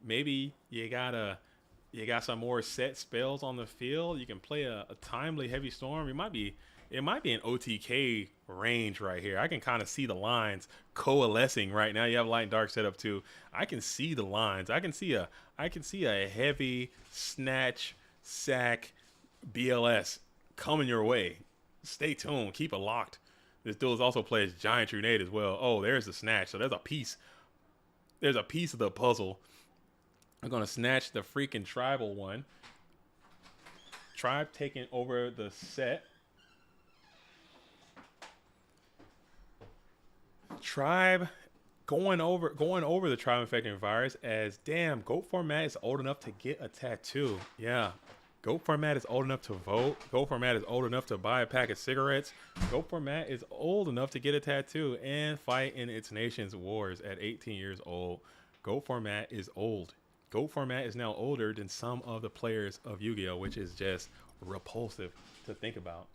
maybe you got some more set spells on the field. You can play a timely heavy storm. It might be an OTK range right here. I can kind of see the lines coalescing right now. You have light and dark set up too. I can see the lines. I can see a heavy snatch sack BLS coming your way. Stay tuned. Keep it locked. This dude also plays Giant Grenade as well. Oh, there's the snatch. So there's a piece. There's a piece of the puzzle. I'm going to snatch the freaking tribal one. Tribe taking over the set. Tribe going over the tribe infecting virus, as damn, GOAT Format is old enough to get a tattoo. Yeah. GOAT Format is old enough to vote. GOAT Format is old enough to buy a pack of cigarettes. GOAT Format is old enough to get a tattoo and fight in its nation's wars at 18 years old. GOAT Format is old. GOAT Format is now older than some of the players of Yu-Gi-Oh!, which is just repulsive to think about.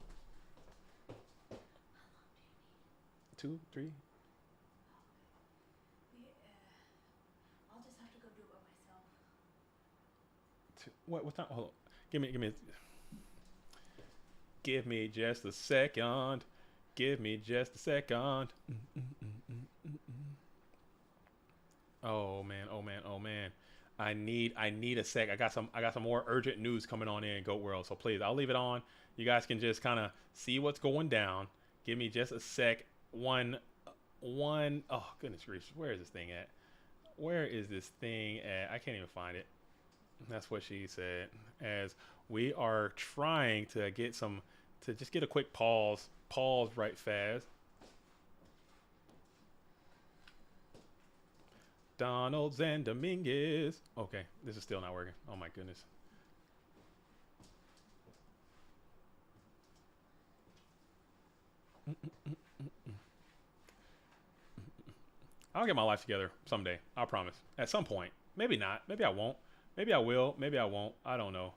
2, 3. I'll just have to go do it by myself. What's time? Hold on. Give me just a second. Give me just a second. Oh man. I need a sec. I got some more urgent news coming on in GOAT World. So please, I'll leave it on. You guys can just kind of see what's going down. Give me just a sec. One. Oh goodness gracious, where is this thing at? I can't even find it. That's what she said. As we are trying to just get a quick pause right fast. Donalds and Dominguez. Okay, this is still not working. Oh my goodness. I'll get my life together someday. I promise. At some point. Maybe not. Maybe I won't. Maybe I will. Maybe I won't. I don't know.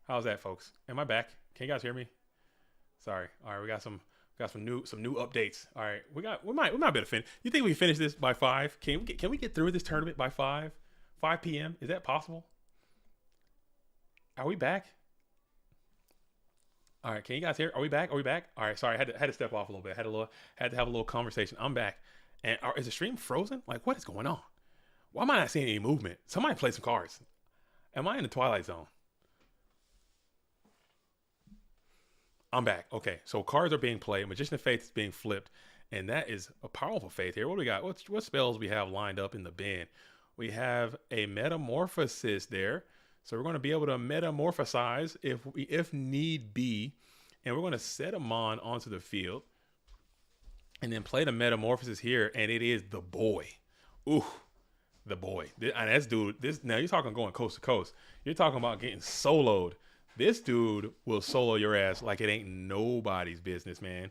How's that, folks? Am I back? Can you guys hear me? Sorry. All right, we got some new updates. All right, we might be able to finish. You think we finish this by 5? Can we get through this tournament by 5 p.m.? Is that possible? Are we back? All right, can you guys hear? Are we back? Are we back? All right, sorry, I had to step off a little bit. Had to have a little conversation. I'm back. And is the stream frozen? Like, what is going on? Why am I not seeing any movement? Somebody play some cards. Am I in the Twilight Zone? I'm back. Okay, so cards are being played. Magician of Faith is being flipped, and that is a powerful faith here. What do we got? What spells we have lined up in the bin? We have a Metamorphosis there, so we're going to be able to metamorphosize if need be, and we're going to set a mon onto the field, and then play the Metamorphosis here, and it is the boy. Ooh, the boy. And that's dude. This now you're talking going coast to coast. You're talking about getting soloed. This dude will solo your ass like it ain't nobody's business, man.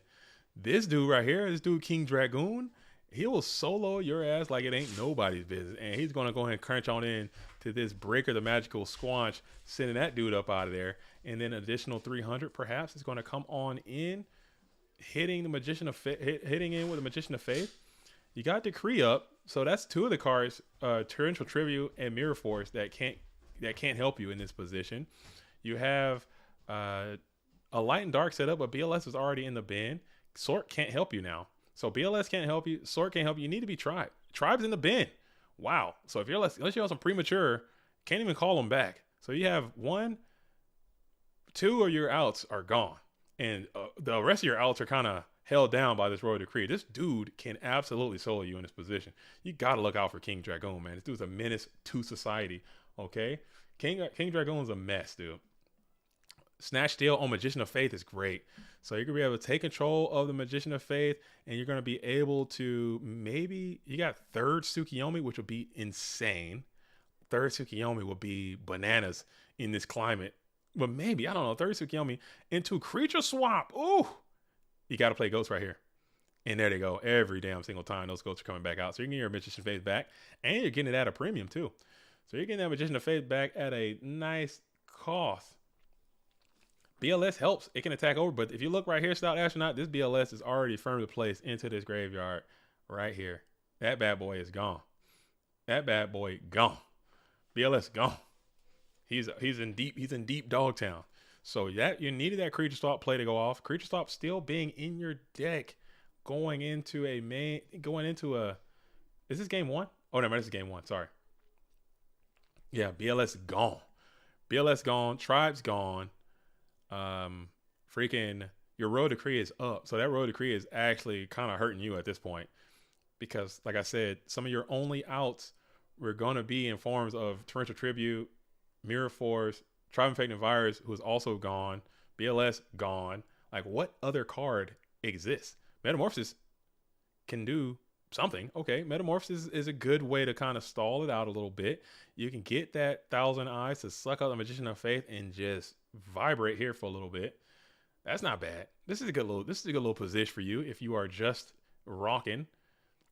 This dude right here, this dude King Dragoon, he will solo your ass like it ain't nobody's business. And he's going to go ahead and crunch on in to this Breaker the Magical Squanch, sending that dude up out of there. And then additional 300 perhaps is going to come on in, hitting the Magician of hitting in with the Magician of Faith. You got Decree up, so that's 2 of the cards, Torrential Tribute and Mirror Force that can't help you in this position. You have a light and dark setup, but BLS is already in the bin. Sort can't help you now. So BLS can't help you. Sort can't help you. You need to be Tribe. Tribe's in the bin. Wow. So if you're unless you have some premature, can't even call them back. So you have 1, 2 of your outs are gone. And the rest of your outs are kind of held down by this Royal Decree. This dude can absolutely solo you in this position. You got to look out for King Dragoon, man. This dude's a menace to society. Okay? King Dragoon's a mess, dude. Snatch Steal on Magician of Faith is great. So you're going to be able to take control of the Magician of Faith, and you're going to be able to maybe, you got 3rd Tsukiyomi, which would be insane. 3rd Tsukiyomi would be bananas in this climate. But maybe, I don't know, 3rd Tsukiyomi into Creature Swap. Ooh, you got to play Ghost right here. And there they go. Every damn single time those Ghosts are coming back out. So you're getting your Magician of Faith back, and you're getting it at a premium too. So you're getting that Magician of Faith back at a nice cost. BLS helps. It can attack over, but if you look right here, Stout Astronaut, this BLS is already firmly placed into this graveyard right here. That bad boy is gone. That bad boy gone. BLS gone. He's in deep Dogtown. So that you needed that Creature Swap play to go off. Creature Swap still being in your deck going into a is this game 1? Oh no, this is game 1. Sorry. Yeah, BLS gone. BLS gone. Tribe's gone. freaking your road decree is up. So that road decree is actually kind of hurting you at this point because, like I said, some of your only outs were going to be in forms of Torrential Tribute, Mirror Force, Tribe Infecting Virus, who's also gone, BLS gone. Like, what other card exists? Metamorphosis can do something. Okay, Metamorphosis is a good way to kind of stall it out a little bit. You can get that Thousand Eyes to suck out the Magician of Faith and just vibrate here for a little bit. That's not bad. This is a good little position for you if you are just rocking.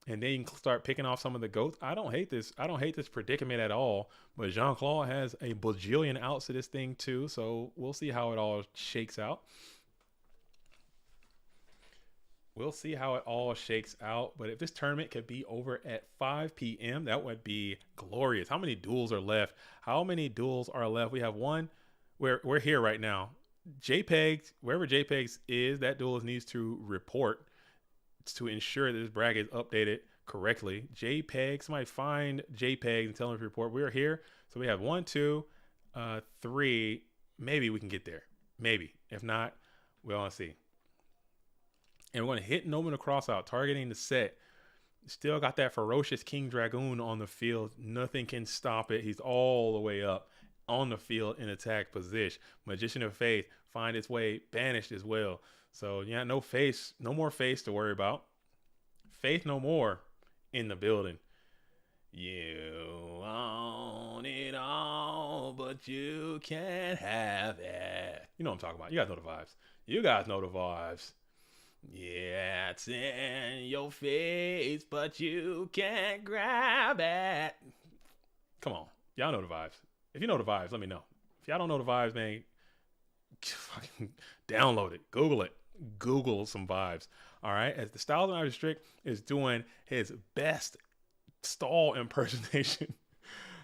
And then you can start picking off some of the goats. I don't hate this. I don't hate this predicament at all. But Jean-Claude has a bajillion outs to this thing too. So we'll see how it all shakes out. We'll see how it all shakes out. But if this tournament could be over at 5 p.m., that would be glorious. How many duels are left? How many duels are left? We have one. We're here right now. JPEGs, wherever JPEGs is, that duelist needs to report to ensure that this bracket is updated correctly. JPEG, somebody find JPEGs and tell them to report. We're here. So we have 1, 2, 3. Maybe we can get there. Maybe. If not, we'll want to see. And we're going to hit Nomen across out, targeting the set. Still got that ferocious King Dragoon on the field. Nothing can stop it. He's all the way up on the field in attack position. Magician of Faith find its way banished as well. So yeah, no more face to worry about. Faith no more in the building. You want it all, but you can't have it. You know what I'm talking about. You guys know the vibes. You guys know the vibes. Yeah, it's in your face, but you can't grab it. Come on. Y'all know the vibes. If you know the vibes, let me know. If y'all don't know the vibes, man, fucking download it. Google it. Google some vibes. All right. As the Styles and Irish Strict is doing his best stall impersonation.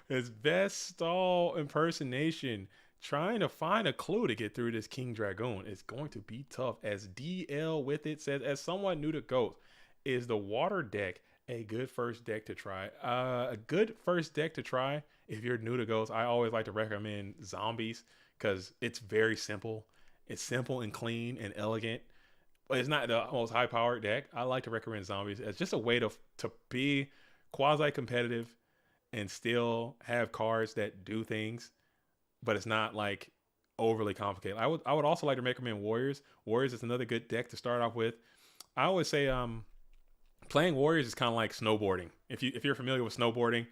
His best stall impersonation. Trying to find a clue to get through this King Dragoon is going to be tough. As DL with it says, as someone new to Ghost, is the water deck a good first deck to try? A good first deck to try if you're new to Ghost. I always like to recommend Zombies because it's very simple. It's simple and clean and elegant, but it's not the most high powered deck. I like to recommend Zombies as just a way to be quasi competitive and still have cards that do things, but it's not like overly complicated. I would also like to recommend Warriors. Warriors is another good deck to start off with. I always say playing Warriors is kind of like snowboarding. If you're familiar with snowboarding,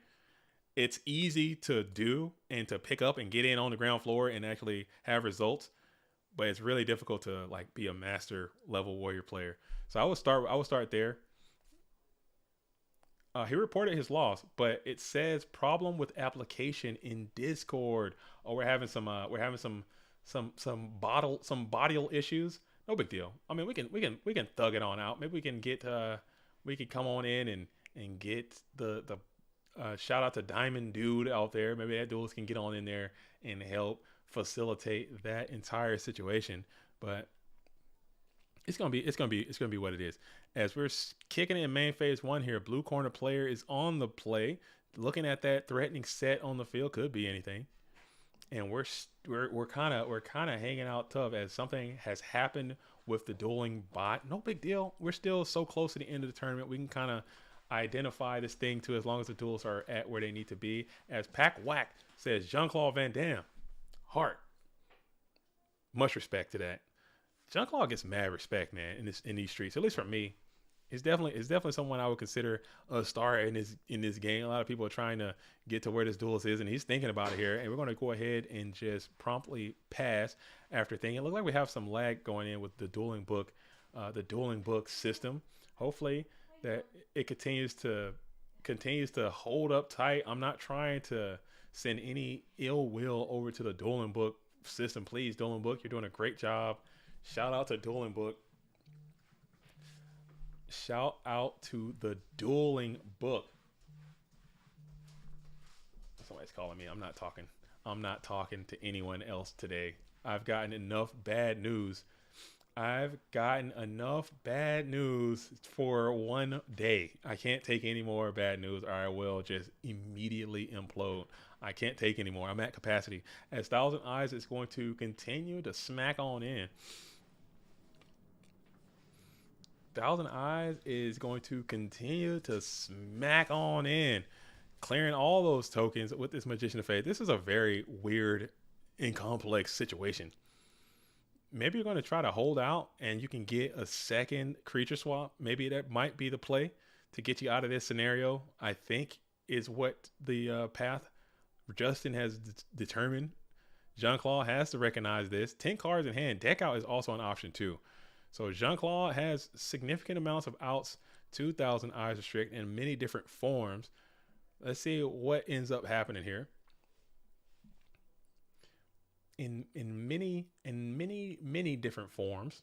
it's easy to do and to pick up and get in on the ground floor and actually have results, but it's really difficult to like be a master level Warrior player. So I would start there. He reported his loss, but it says problem with application in Discord. Oh, we're having some bodial issues. No big deal. I mean, we can thug it on out. Maybe we can come on in and get the shout out to Diamond Dude out there. Maybe that duelist can get on in there and help facilitate that entire situation. But it's gonna be what it is. As we're kicking in main phase 1 here, blue corner player is on the play, looking at that threatening set on the field. Could be anything, and we're kind of hanging out tough as something has happened with the dueling bot. No big deal. We're still so close to the end of the tournament. We can kind of identify this thing too, as long as the duels are at where they need to be. As Pack Whack says, Jean-Claude Van Damme, heart. Much respect to that. Jean-Claude gets mad respect, man, in these streets. At least for me, it's definitely someone I would consider a star in this game. A lot of people are trying to get to where this duelist is, and he's thinking about it here. And we're going to go ahead and just promptly pass after thinking. It looks like we have some lag going in with the dueling book system. Hopefully that it continues to hold up tight. I'm not trying to send any ill will over to the dueling book system. Please, dueling book, you're doing a great job. Shout out to Dueling Book. Shout out to the Dueling Book. Somebody's calling me. I'm not talking to anyone else today. I've gotten enough bad news I've gotten enough bad news for one day. I can't take any more bad news or I will just immediately implode. I can't take any more. I'm at capacity. As Thousand Eyes is going to continue to smack on in. Thousand Eyes is going to continue to smack on in, clearing all those tokens with this Magician of Fate. This is a very weird and complex situation. Maybe you're going to try to hold out and you can get a second creature swap. Maybe that might be the play to get you out of this scenario, I think is what the path Justin has determined. Jean-Claude has to recognize this. 10 cards in hand. Deck out is also an option too. So Jean-Claude has significant amounts of outs, 2,000 Eyes Restrict in many different forms. Let's see what ends up happening here. In many different forms.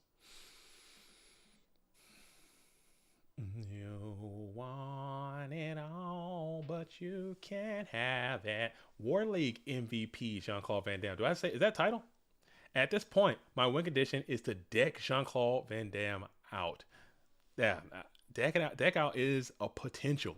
You want it all, but you can't have it. War League MVP Jean-Claude Van Damme. Do I say, is that title? At this point, my win condition is to deck Jean-Claude Van Damme out. Yeah, deck out is a potential.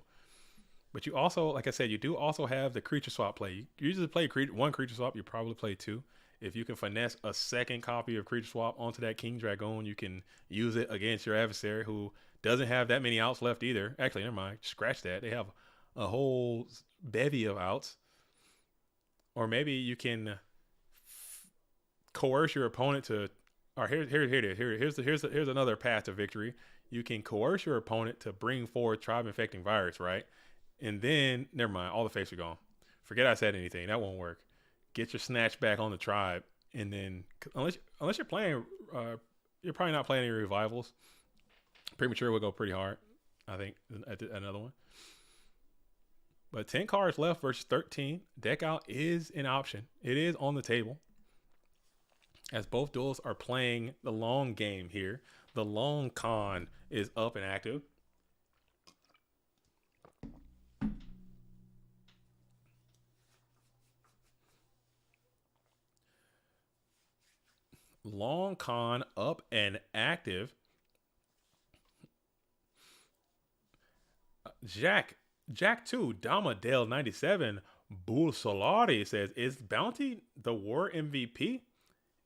But you also, like I said, you do also have the creature swap play. You usually play one creature swap, you probably play two. If you can finesse a second copy of creature swap onto that King Dragoon, you can use it against your adversary who doesn't have that many outs left either. Actually, never mind. Scratch that. They have a whole bevy of outs. Or maybe you can coerce your opponent to, or here's another path to victory. You can coerce your opponent to bring forward Tribe Infecting Virus, right? And then, never mind, all the faces are gone. Forget I said anything. That won't work. Get your snatch back on the Tribe, and then unless you're playing, you're probably not playing any revivals. Premature will go pretty hard, I think. Another one. But 10 cards left versus 13. Deck out is an option. It is on the table. As both duels are playing the long game here. The long con is up and active. Long con up and active. Jack 2, Damadale 97, Bull Solari says, is Bounty the War MVP?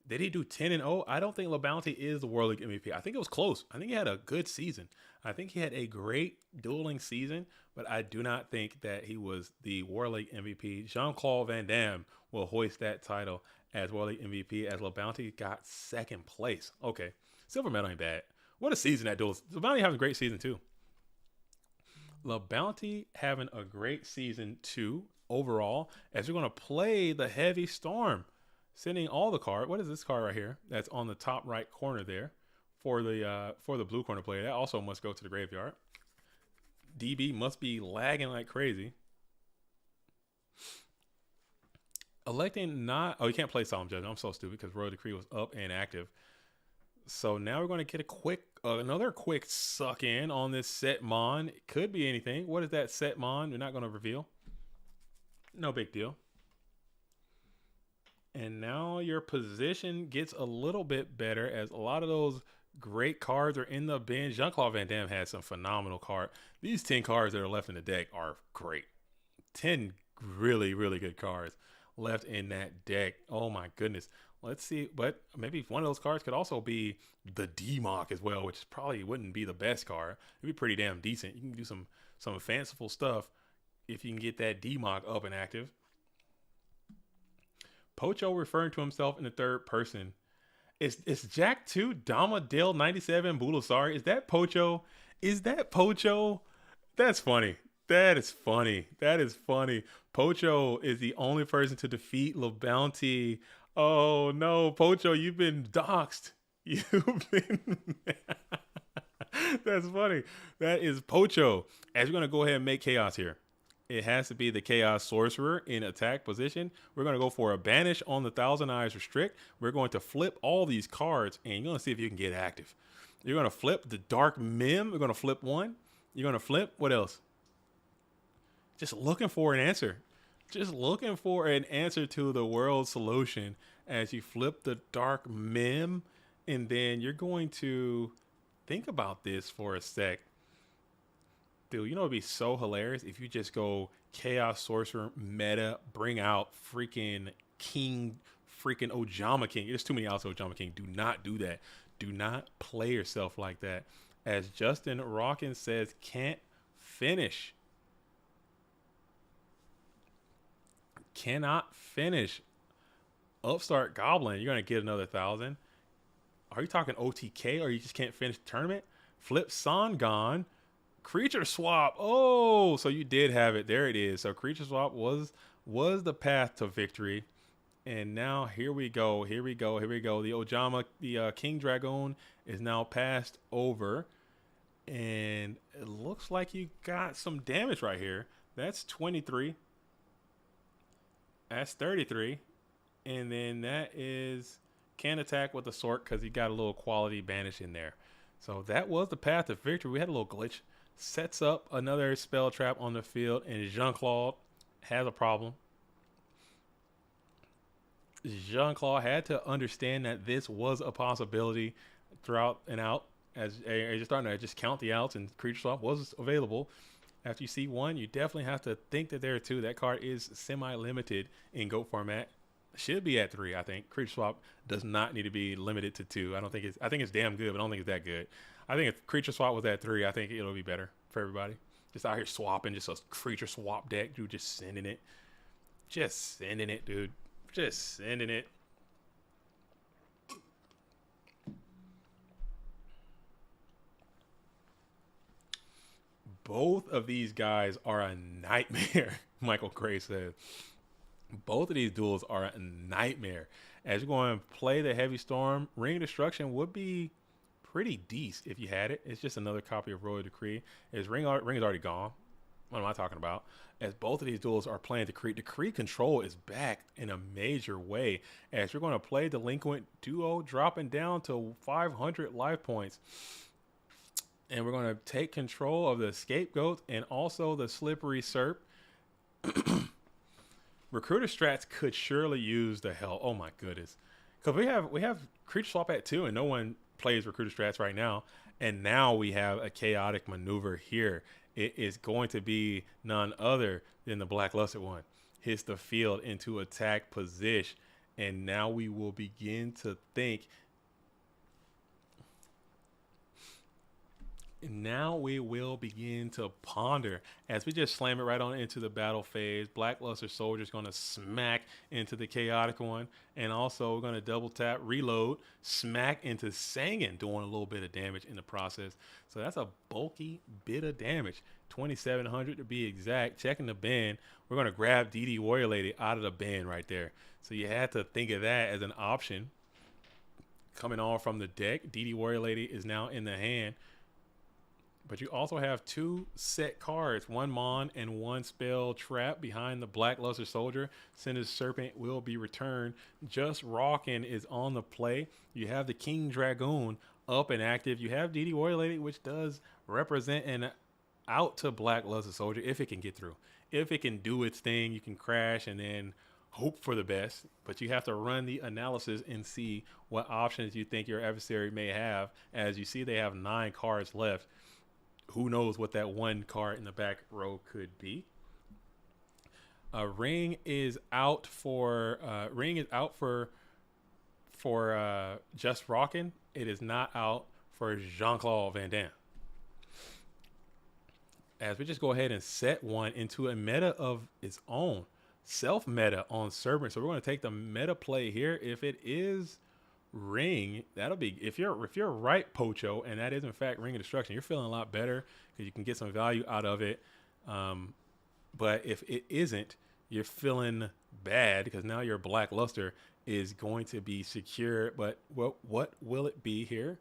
Did he do 10-0? I don't think LeBounty is the World League MVP. I think it was close. I think he had a good season. I think he had a great dueling season, but I do not think that he was the World League MVP. Jean-Claude Van Damme will hoist that title as World League MVP as LeBounty got second place. Okay, silver medal ain't bad. What a season that duel. LeBounty having a great season too. LeBounty having a great season too overall, as we're going to play the Heavy Storm. Sending all the card. What is this card right here? That's on the top right corner there for the blue corner player. That also must go to the graveyard. DB must be lagging like crazy. Electing not. Oh, you can't play Solemn Judgment. I'm so stupid because Royal Decree was up and active. So now we're going to get another quick suck in on this Set Mon. It could be anything. What is that Set Mon? We're not going to reveal. No big deal. And now your position gets a little bit better as a lot of those great cards are in the bin. Jean-Claude Van Damme has some phenomenal cards. These 10 cards that are left in the deck are great. 10 really, really good cards left in that deck. Oh my goodness. Let's see. But maybe one of those cards could also be the D-Mock as well, which probably wouldn't be the best card. It'd be pretty damn decent. You can do some fanciful stuff if you can get that D-Mock up and active. Pocho referring to himself in the third person. It's Jack 2, Damadale 97, Bulasari. Is that Pocho? Is that Pocho? That's funny. That is funny. That is funny. Pocho is the only person to defeat LeBounty. Oh no, Pocho, you've been doxxed. You've been That's funny. That is Pocho. As we're going to go ahead and make chaos here. It has to be the Chaos Sorcerer in attack position. We're going to go for a Banish on the Thousand Eyes Restrict. We're going to flip all these cards, and you're going to see if you can get active. You're going to flip the Dark Mim. We're going to flip one. You're going to flip. What else? Just looking for an answer. Just looking for an answer to the world solution as you flip the Dark Mim And then you're going to think about this for a sec. Dude, you know it'd be so hilarious if you just go Chaos Sorcerer meta, bring out freaking King, freaking Ojama King. There's too many outs of Ojama King. Do not do that. Do not play yourself like that. As Justin Rockin says, can't finish. Cannot finish. Upstart Goblin, you're going to get another 1,000. Are you talking OTK or you just can't finish the tournament? Flip Sangon. Creature swap. Oh, so you did have it. There it is. So creature swap was the path to victory. And now here we go. Here we go. Here we go. The Ojama, the King Dragoon is now passed over. And it looks like you got some damage right here. That's 23. That's 33. And then that is can attack with the sword because he got a little quality banish in there. So that was the path to victory. We had a little glitch. Sets up another spell trap on the field, and Jean-Claude has a problem. Jean-Claude had to understand that this was a possibility throughout and out. As you're starting to just count the outs, and creature swap was available. After you see one, you definitely have to think that there are two. That card is semi-limited in GOAT format. Should be at 3, I think. Creature swap does not need to be limited to 2. I think it's damn good, but I don't think it's that good. I think if creature swap was at 3, I think it'll be better for everybody. Just out here swapping, just a creature swap deck, dude. Just sending it. Just sending it, dude. Just sending it. Both of these guys are a nightmare, Michael Gray says. Both of these duels are a nightmare. As you're going to play the Heavy Storm, Ring of Destruction would be pretty decent if you had it. It's just another copy of Royal Decree. Ring is already gone. What am I talking about? As both of these duels are playing Decree. Decree control is back in a major way. As you're going to play Delinquent Duo, dropping down to 500 life points. And we're going to take control of the Scapegoat and also the Slippery Serp. Recruiter strats could surely use the help. Oh my goodness. Because we have creature swap at 2 and no one plays recruiter strats right now. And now we have a chaotic maneuver here. It is going to be none other than the Black Luster one. Hits the field into attack position. And now we will begin to think. Now we will begin to ponder as we just slam it right on into the battle phase. Blackluster Soldier is going to smack into the chaotic one. And also we're going to double tap, reload, smack into Sangan, doing a little bit of damage in the process. So that's a bulky bit of damage. 2,700 to be exact. Checking the bin. We're going to grab DD Warrior Lady out of the bin right there. So you had to think of that as an option. Coming on from the deck, DD Warrior Lady is now in the hand. But you also have 2 set cards, 1 Mon and 1 Spell Trap behind the Black Luster Soldier. Cinder's Serpent will be returned. Just Rockin' is on the play. You have the King Dragoon up and active. You have DD Warrior Lady, which does represent an out to Black Luster Soldier if it can get through. If it can do its thing, you can crash and then hope for the best. But you have to run the analysis and see what options you think your adversary may have. As you see, they have 9 cards left. Who knows what that 1 card in the back row could be. Ring is out for Just Rockin'. It is not out for Jean-Claude Van Damme. As we just go ahead and set one into a meta of its own, self meta on Serpent. So we're going to take the meta play here. If it is Ring, that'll be, if you're right, Pocho, and that is in fact Ring of Destruction, you're feeling a lot better because you can get some value out of it. But if it isn't, you're feeling bad because now your Black Luster is going to be secure. But what will it be here?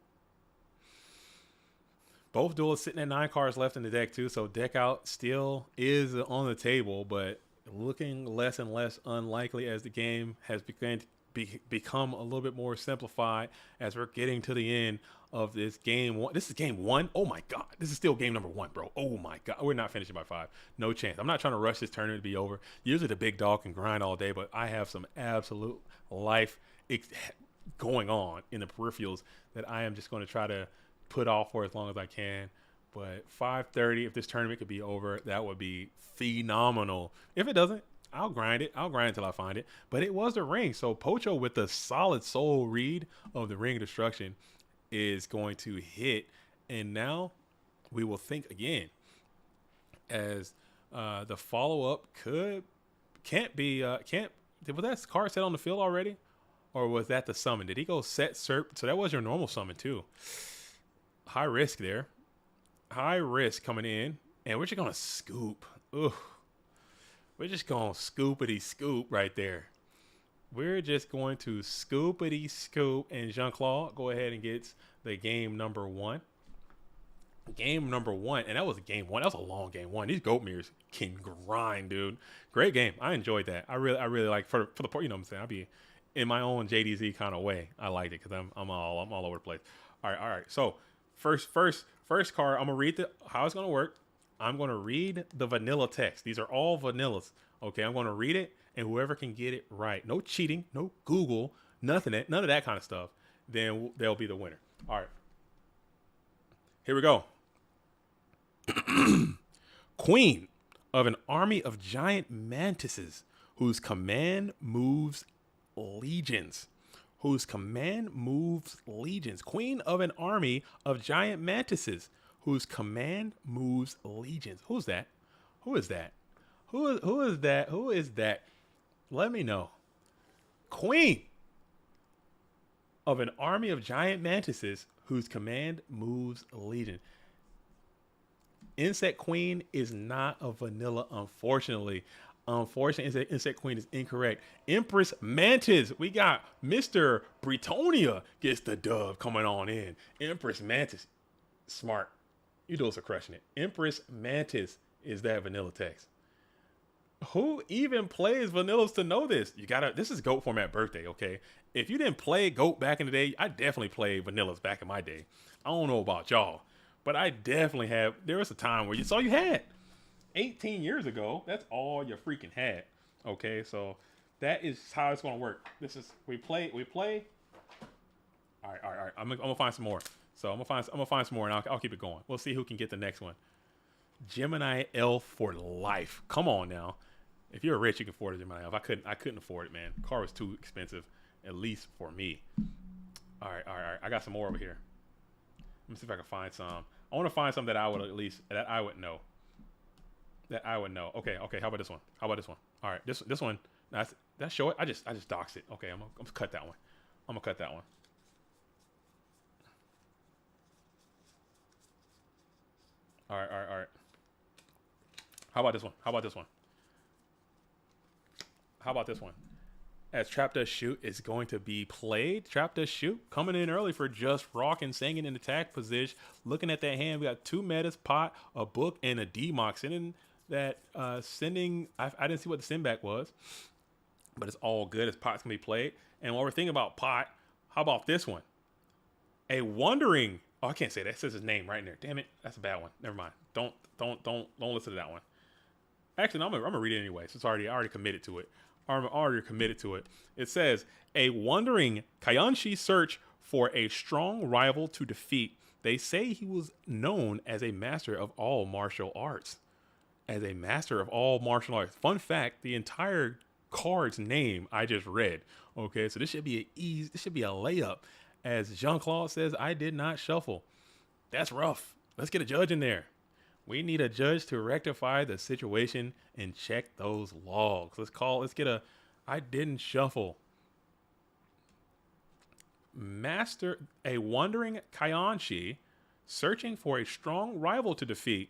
Both duels sitting at 9 cards left in the deck too, so deck out still is on the table, but looking less and less unlikely as the game has become a little bit more simplified as we're getting to the end of this game 1. This is game 1. Oh my God. This is still game number 1, bro. Oh my God. We're not finishing by 5. No chance. I'm not trying to rush this tournament to be over. Usually the big dog can grind all day, but I have some absolute life going on in the peripherals that I am just going to try to put off for as long as I can. But 5:30, if this tournament could be over, that would be phenomenal. If it doesn't, I'll grind it. I'll grind until I find it. But it was the ring. So Pocho with the solid soul read of the Ring of Destruction is going to hit. And now we will think again, as the follow-up can't be, was that card set on the field already? Or was that the summon? Did he go set Serp? So that was your normal summon too. High risk there. High risk coming in. And we're just going to scoop. Ugh. We're just going to scoopity scoop right there. We're just going to scoopity scoop. And Jean-Claude go ahead and gets the game number 1. Game number 1. And that was game 1. That was a long game 1. These goat mirrors can grind, dude. Great game. I enjoyed that. I really like for the part, you know what I'm saying? I'll be in my own JDZ kind of way. I liked it because I'm all over the place. All right. So first card, I'm gonna read how it's gonna work. I'm gonna read the vanilla text. These are all vanillas. Okay, I'm gonna read it, and whoever can get it right, no cheating, no Google, none of that kind of stuff, then they'll be the winner. All right. Here we go. Queen of an army of giant mantises whose command moves legions. Whose command moves legions. Queen of an army of giant mantises whose command moves legions. Who's that? Who is that? Who is that? Who is that? Let me know. Queen of an army of giant mantises whose command moves legion. Insect Queen is not a vanilla, unfortunately. Unfortunately, Insect Queen is incorrect. Empress Mantis. We got Mr. Bretonia gets the dub coming on in. Empress Mantis. Smart. You those are crushing it. Empress Mantis is that vanilla text. Who even plays vanillas to know this? This is GOAT format birthday, okay? If you didn't play GOAT back in the day, I definitely played vanillas back in my day. I don't know about y'all, but I definitely have. There was a time where it's all you had. 18 years ago, that's all you freaking had. Okay, so that is how it's gonna work. This is we play. All right. I'm gonna find some more. So I'm gonna find some more, and I'll keep it going. We'll see who can get the next one. Gemini Elf for life. Come on now. If you're rich, you can afford a Gemini Elf. I couldn't afford it, man. Car was too expensive, at least for me. All right. I got some more over here. Let me see if I can find some. I want to find some that I would know. That I would know. Okay. How about this one? All right. This one. That's show it. I just doxed it. Okay. I'm gonna cut that one. All right. How about this one? As Trap Does Shoot is going to be played. Trap Does Shoot coming in early for Just Rock and singing in attack position. Looking at that hand, we got 2 metas, pot, a book, and a D-Mock. Sending. I didn't see what the send back was, but it's all good as pot's gonna be played. And while we're thinking about pot, how about this one? A wandering. Oh, I can't say that. It says his name right in there. Damn it, that's a bad one. Never mind. Don't listen to that one. Actually, no, I'm gonna read it anyway. So I already committed to it. It says a wandering Kaianshi search for a strong rival to defeat. They say he was known as a master of all martial arts. Fun fact, the entire card's name I just read. Okay, so this should be a layup. As Jean-Claude says, I did not shuffle. That's rough. Let's get a judge in there. We need a judge to rectify the situation and check those logs. Let's get a I didn't shuffle. A wandering Kaianshi searching for a strong rival to defeat.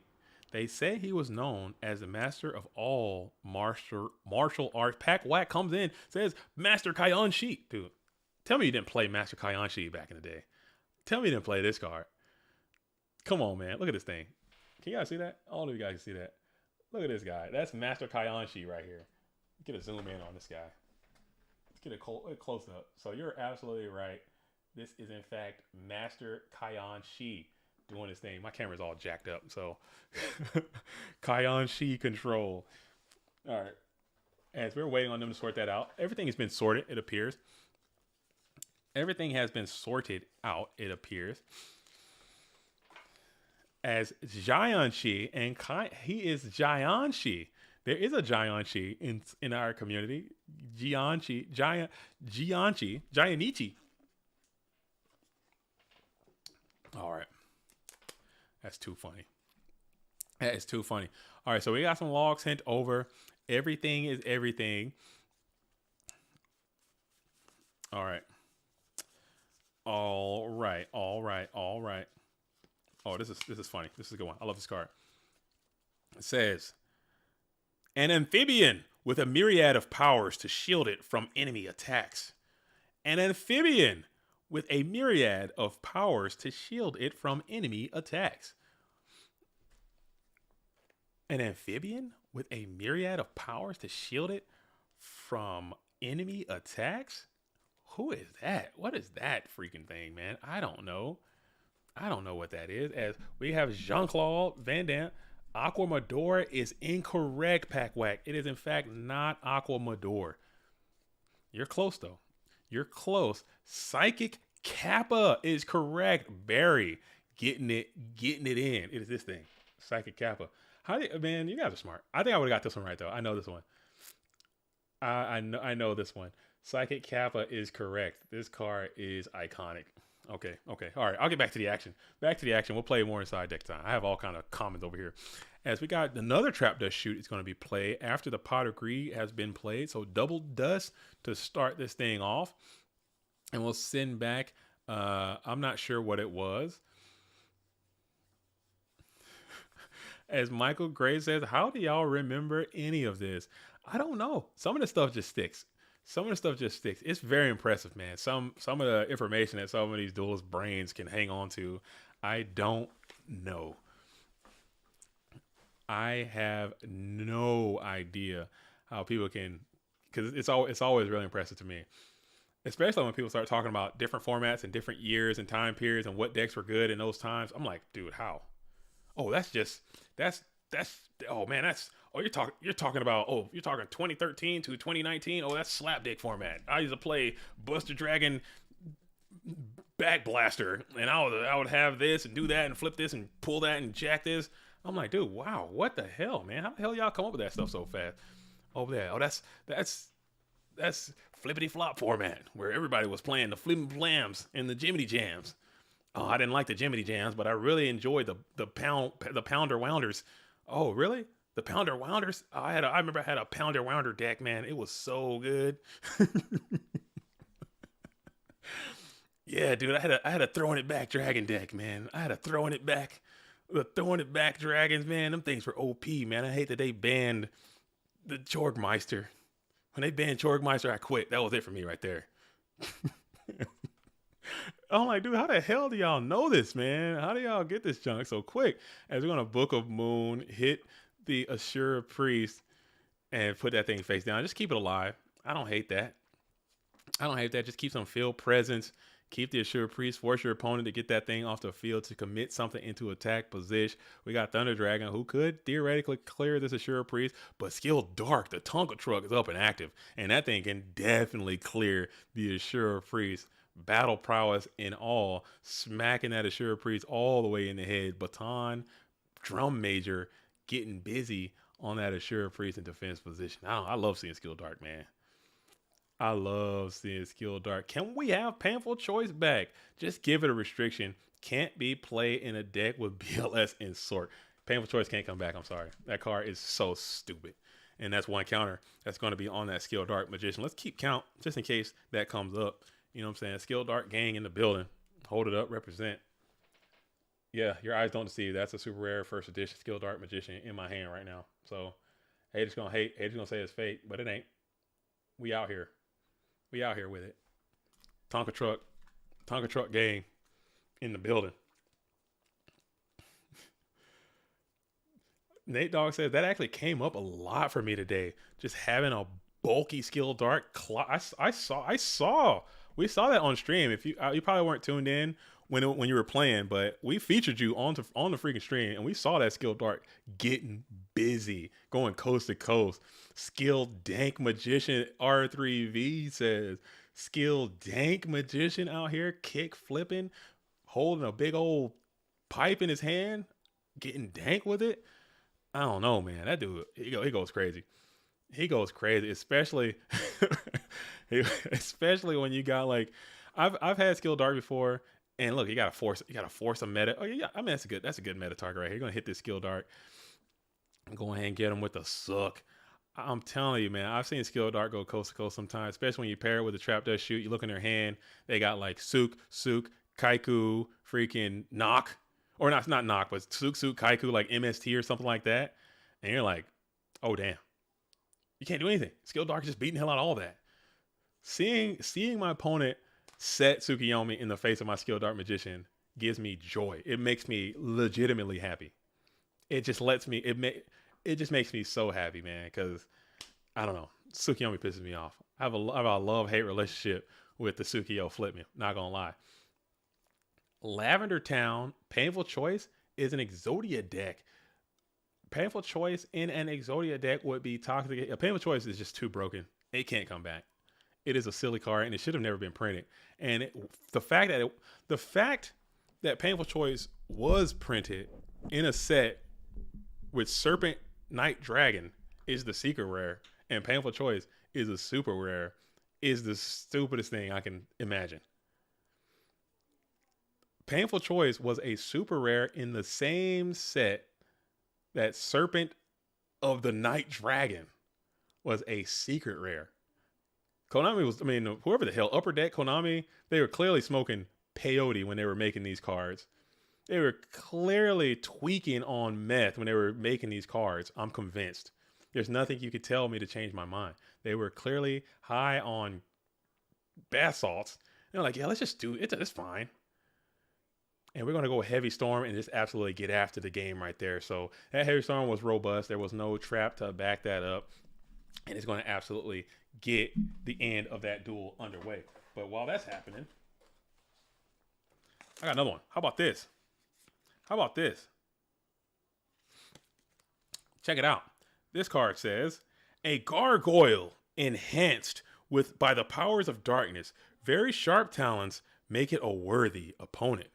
They say he was known as the master of all martial arts. Pack Whack comes in, says Master Kaianshi. Dude, tell me you didn't play Master Kaianshi back in the day. Tell me you didn't play this card. Come on, man. Look at this thing. Can you guys see that? All of you guys can see that. Look at this guy. That's Master Kaianshi right here. Get a zoom in on this guy. Let's get a close up. So you're absolutely right. This is, in fact, Master Kaianshi doing his thing. My camera's all jacked up, so Kaianshi control. All right. As we're waiting on them to sort that out, everything has been sorted, it appears. Everything has been sorted out, it appears, as Jianxi, and he is Jianxi. There is a Jianxi in our community. Jianichi. All right. That's too funny. That is too funny. All right, so we got some logs sent over. Everything is everything. All right. All right. Oh, this is funny. This is a good one. I love this card. It says, an amphibian with a myriad of powers to shield it from enemy attacks. An amphibian with a myriad of powers to shield it from enemy attacks. An amphibian with a myriad of powers to shield it from enemy attacks? Who is that? What is that freaking thing, man? I don't know. I don't know what that is. As we have Jean-Claude Van Damme. Aquamador is incorrect, Pack Whack. It is, in fact, not Aquamador. You're close, though. You're close. Psychic Kappa is correct. Barry getting it in. It is this thing. Psychic Kappa. Man, you guys are smart. I think I would have got this one right, though. I know this one. I know this one. Psychic Kappa is correct. This card is iconic. Okay. All right. I'll get back to the action. We'll play more inside deck time. I have all kind of comments over here. As we got another Trap Dust Shoot is going to be played after the Pot of Greed has been played. So double dust to start this thing off. And we'll send back. I'm not sure what it was. As Michael Gray says, how do y'all remember any of this? I don't know. Some of the stuff just sticks. It's very impressive, man. Some of the information that some of these duelist brains can hang on to, I don't know. I have no idea how people can, because it's always really impressive to me, especially when people start talking about different formats and different years and time periods and what decks were good in those times. I'm like, dude, how? Oh, you're talking about 2013 to 2019. Oh, that's slapdick format. I used to play Buster Dragon Back Blaster, and I would have this and do that and flip this and pull that and jack this. I'm like, dude, wow, what the hell, man? How the hell y'all come up with that stuff so fast? Over there. Oh, that's flippity flop format where everybody was playing the flippin' flams and the Jiminy Jams. Oh, I didn't like the Jiminy Jams, but I really enjoyed the Pounder Wounders. Oh, really? The Pounder Wounders? I remember I had a Pounder Wounder deck, man. It was so good. Yeah, dude, I had a Throwing It Back Dragon deck, man. The Throwing It Back Dragons, man. Them things were OP, man. I hate that they banned the Jorgmeister. When they banned Jorgmeister, I quit. That was it for me right there. I'm like, dude, how the hell do y'all know this, man? How do y'all get this junk so quick? As we're going to Book of Moon, hit the Assura Priest, and put that thing face down. Just keep it alive. I don't hate that. Just keep some field presence. Keep the Assura Priest. Force your opponent to get that thing off the field to commit something into attack position. We got Thunder Dragon, who could theoretically clear this Assura Priest, but Skill Dark, the Tonka Truck, is up and active. And that thing can definitely clear the Assura Priest. Battle prowess in all, smacking that Assura Priest all the way in the head. Baton, Drum Major, getting busy on that Assura Priest in defense position. I love seeing Skill Dark, man. I love seeing Skill Dark. Can we have Painful Choice back? Just give it a restriction. Can't be played in a deck with BLS and Sort. Painful Choice can't come back. I'm sorry. That card is so stupid. And that's one counter that's going to be on that Skill Dark Magician. Let's keep count just in case that comes up. You know what I'm saying? Skill Dark gang in the building. Hold it up. Represent. Yeah, your eyes don't deceive. That's a super rare first edition Skill Dark Magician in my hand right now. So, haters gonna hate. Haters gonna say it's fake, but it ain't. We out here. We out here with it. Tonka Truck gang in the building. Nate Dogg says that actually came up a lot for me today. Just having a bulky Skill Dark. We saw that on stream. If you probably weren't tuned in when you were playing, but we featured you on the freaking stream, and we saw that Skill Dark getting busy, going coast to coast. Skill Dank Magician R3V says skilled dank magician out here kick flipping, holding a big old pipe in his hand, getting dank with it. I don't know, man. That dude, he goes crazy. He goes crazy, especially especially when you got like I've had skill dart before, and look, you gotta force a meta. Oh yeah, I mean that's a good meta target right here. You're gonna hit this skill dart, go ahead and get him with a suck. I'm telling you, man, I've seen skill dart go coast to coast sometimes, especially when you pair it with a trap does shoot. You look in their hand, they got like Suk, Kaiku, freaking knock, or not knock, but Suk, Kaiku, like MST or something like that, and you're like, oh damn. You can't do anything. Skill Dark just beating the hell out of all that. Seeing my opponent set Tsukiyomi in the face of my Skill Dark Magician gives me joy. It makes me legitimately happy. It just lets me, it just makes me so happy, man, because I don't know. Tsukiyomi pisses me off. I have a love-hate relationship with the Tsukiyo flip me. Not gonna lie. Lavender Town, Painful Choice is an Exodia deck. Painful Choice in an Exodia deck would be toxic. A Painful Choice is just too broken. It can't come back. It is a silly card, and it should have never been printed. And the fact that Painful Choice was printed in a set with Serpent Knight Dragon is the secret rare, and Painful Choice is a super rare, is the stupidest thing I can imagine. Painful Choice was a super rare in the same set that Serpent of the Night Dragon was a secret rare. Konami was, I mean, whoever the hell, Upper Deck, Konami, they were clearly smoking peyote when they were making these cards. They were clearly tweaking on meth when they were making these cards. I'm convinced. There's nothing you could tell me to change my mind. They were clearly high on bath salts. They're like, yeah, let's just do it. It's fine. And we're going to go Heavy Storm and just absolutely get after the game right there. So that Heavy Storm was robust. There was no trap to back that up. And it's going to absolutely get the end of that duel underway. But while that's happening, I got another one. How about this? Check it out. This card says, a gargoyle enhanced by the powers of darkness. Very sharp talons make it a worthy opponent.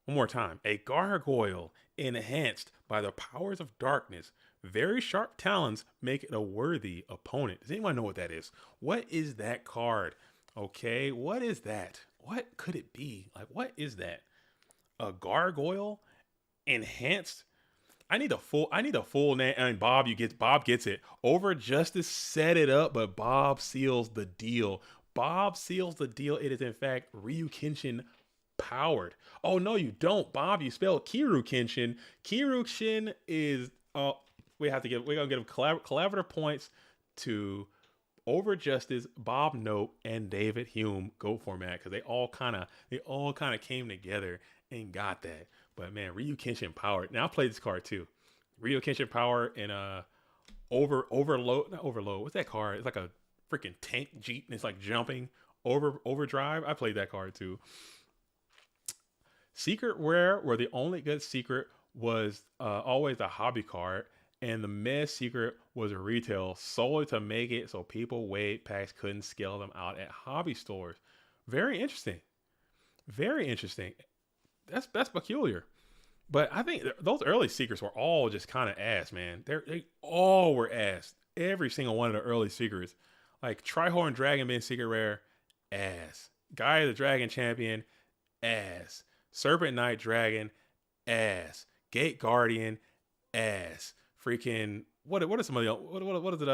One more time. A gargoyle enhanced by the powers of darkness. Very sharp talons make it a worthy opponent. Does anyone know what that is? What is that card? Okay, what is that? What could it be? Like, what is that? A gargoyle enhanced? I need a full name. I mean, Bob gets it. Over Justice set it up, but Bob seals the deal. It is in fact Ryu Kenshin powered. Oh no, you don't, Bob. You spelled Kiru Kenshin. Kiru Kenshin is we're gonna give collaborative points to Over Justice, Bob Nope, and David Hume Go format, because they all kind of came together and got that. But man, Ryu Kenshin powered. Now I played this card too. Ryu Kenshin power and overload. Not overload. What's that card? It's like a freaking tank jeep and it's like jumping. Overdrive. I played that card too. Secret rare, where the only good secret was always a hobby card, and the mess secret was a retail solely to make it so people wait packs couldn't scale them out at hobby stores. Very interesting. That's peculiar. But I think those early secrets were all just kind of ass, man. They all were ass. Every single one of the early secrets, like Trihorn Dragon being secret rare, ass. Guy the Dragon Champion, ass. Serpent Knight Dragon, ass. Gate Guardian, ass. Freaking what is some of the what is it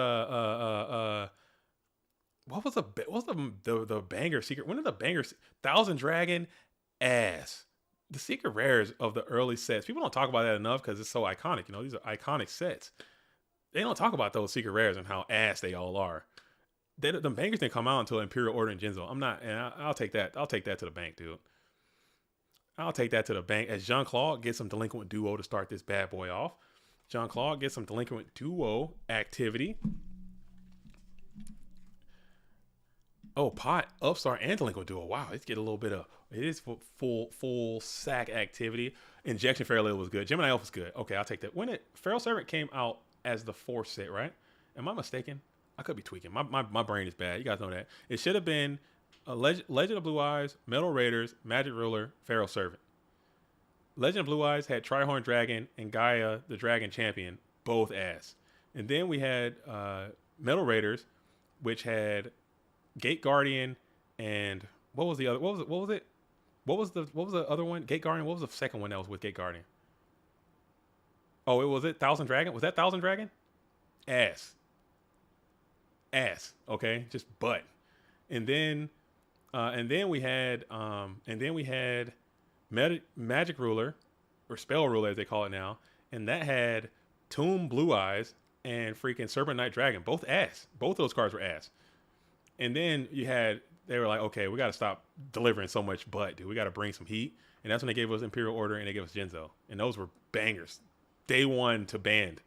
what's the banger secret? One of the bangers, Thousand Dragon, ass. The secret rares of the early sets. People don't talk about that enough because it's so iconic. You know, these are iconic sets. They don't talk about those secret rares and how ass they all are. The bangers didn't come out until Imperial Order and Jinzo. I'll take that. I'll take that to the bank, dude. I'll take that to the bank as Jean-Claude gets some Delinquent Duo to start this bad boy off. Jean-Claude gets some Delinquent Duo activity. Oh, Pot, Upstart, and Delinquent Duo. Wow, let's get a little bit of, it is full sack activity. Injection Fairlil was good. Gemini Elf was good. Okay, I'll take that. When Feral Servant came out as the 4th set, right? Am I mistaken? I could be tweaking. My brain is bad. You guys know that. It should have been Legend of Blue Eyes, Metal Raiders, Magic Ruler, Pharaoh Servant. Legend of Blue Eyes had Trihorn Dragon and Gaia the Dragon Champion, both ass. And then we had Metal Raiders, which had Gate Guardian and what was the other? What was it? What was the other one? Gate Guardian. What was the second one that was with Gate Guardian? Oh, it was it Thousand Dragon. Was that Thousand Dragon? Ass. Okay, just butt. And then we had Magic Ruler, or Spell Ruler as they call it now, and that had Tomb Blue Eyes and freaking Serpent Knight Dragon, both ass. Both of those cards were ass. And then they were like, okay, we got to stop delivering so much butt, dude. We got to bring some heat. And that's when they gave us Imperial Order and they gave us Genzo. And those were bangers. Day one to banned.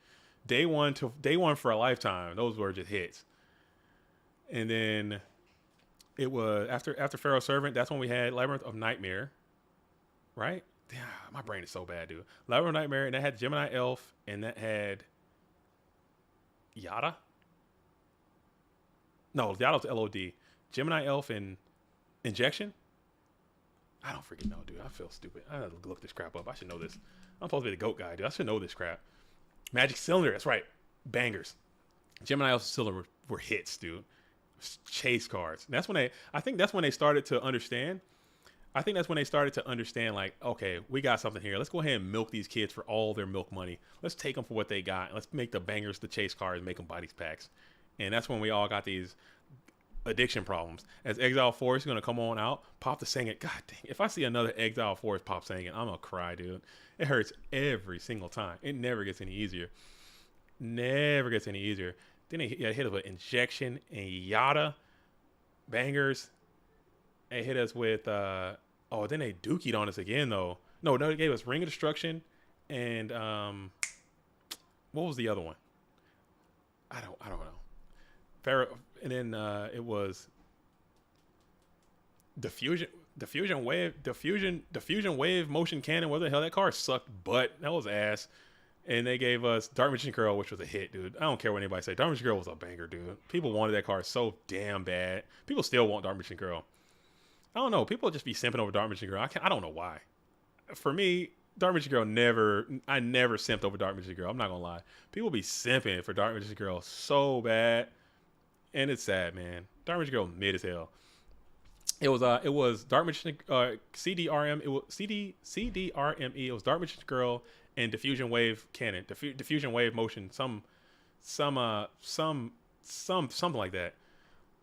Day one for a lifetime. Those were just hits. And then it was after Pharaoh Servant, that's when we had Labyrinth of Nightmare. Right? Damn, my brain is so bad, dude. Labyrinth of Nightmare, and that had Gemini Elf, and that had Yada? No, Yada's LOD. Gemini Elf and Injection? I don't freaking know, dude. I feel stupid. I gotta look this crap up. I should know this. I'm supposed to be the GOAT guy, dude. I should know this crap. Magic Cylinder, that's right. Bangers. Gemini Elf and Cylinder were hits, dude. Chase cards. And I think that's when they started to understand. I think that's when they started to understand, like, okay, we got something here. Let's go ahead and milk these kids for all their milk money. Let's take them for what they got. Let's make the bangers, the chase cards, make them buy these packs. And that's when we all got these addiction problems. As Exile Force is going to come on out, pop the Singing. God dang, if I see another Exile Force pop Singing, I'm going to cry, dude. It hurts every single time. It never gets any easier. Never gets any easier. Then they hit us with Injection and Yada. Bangers. They hit us with, then they dookied on us again, though. No, they gave us Ring of Destruction and, what was the other one? I don't know. Pharaoh, and then it was Diffusion Wave Motion Cannon. What the hell? That card sucked butt. That was ass. And they gave us Dark Magician Girl, which was a hit, dude. I don't care what anybody say. Dark Magician Girl was a banger, dude. People wanted that card so damn bad. People still want Dark Magician Girl. I don't know. People just be simping over Dark Magician Girl. I don't know why. For me, Dark Magician Girl I never simped over Dark Magician Girl. I'm not gonna lie. People be simping for Dark Magician Girl so bad. And it's sad, man. Dark Magician Girl mid as hell. It was Dark Magician CDRM. It was CDRME. It was Dark Magician Girl and Diffusion Wave Cannon. Diffusion Wave Motion. Something like that.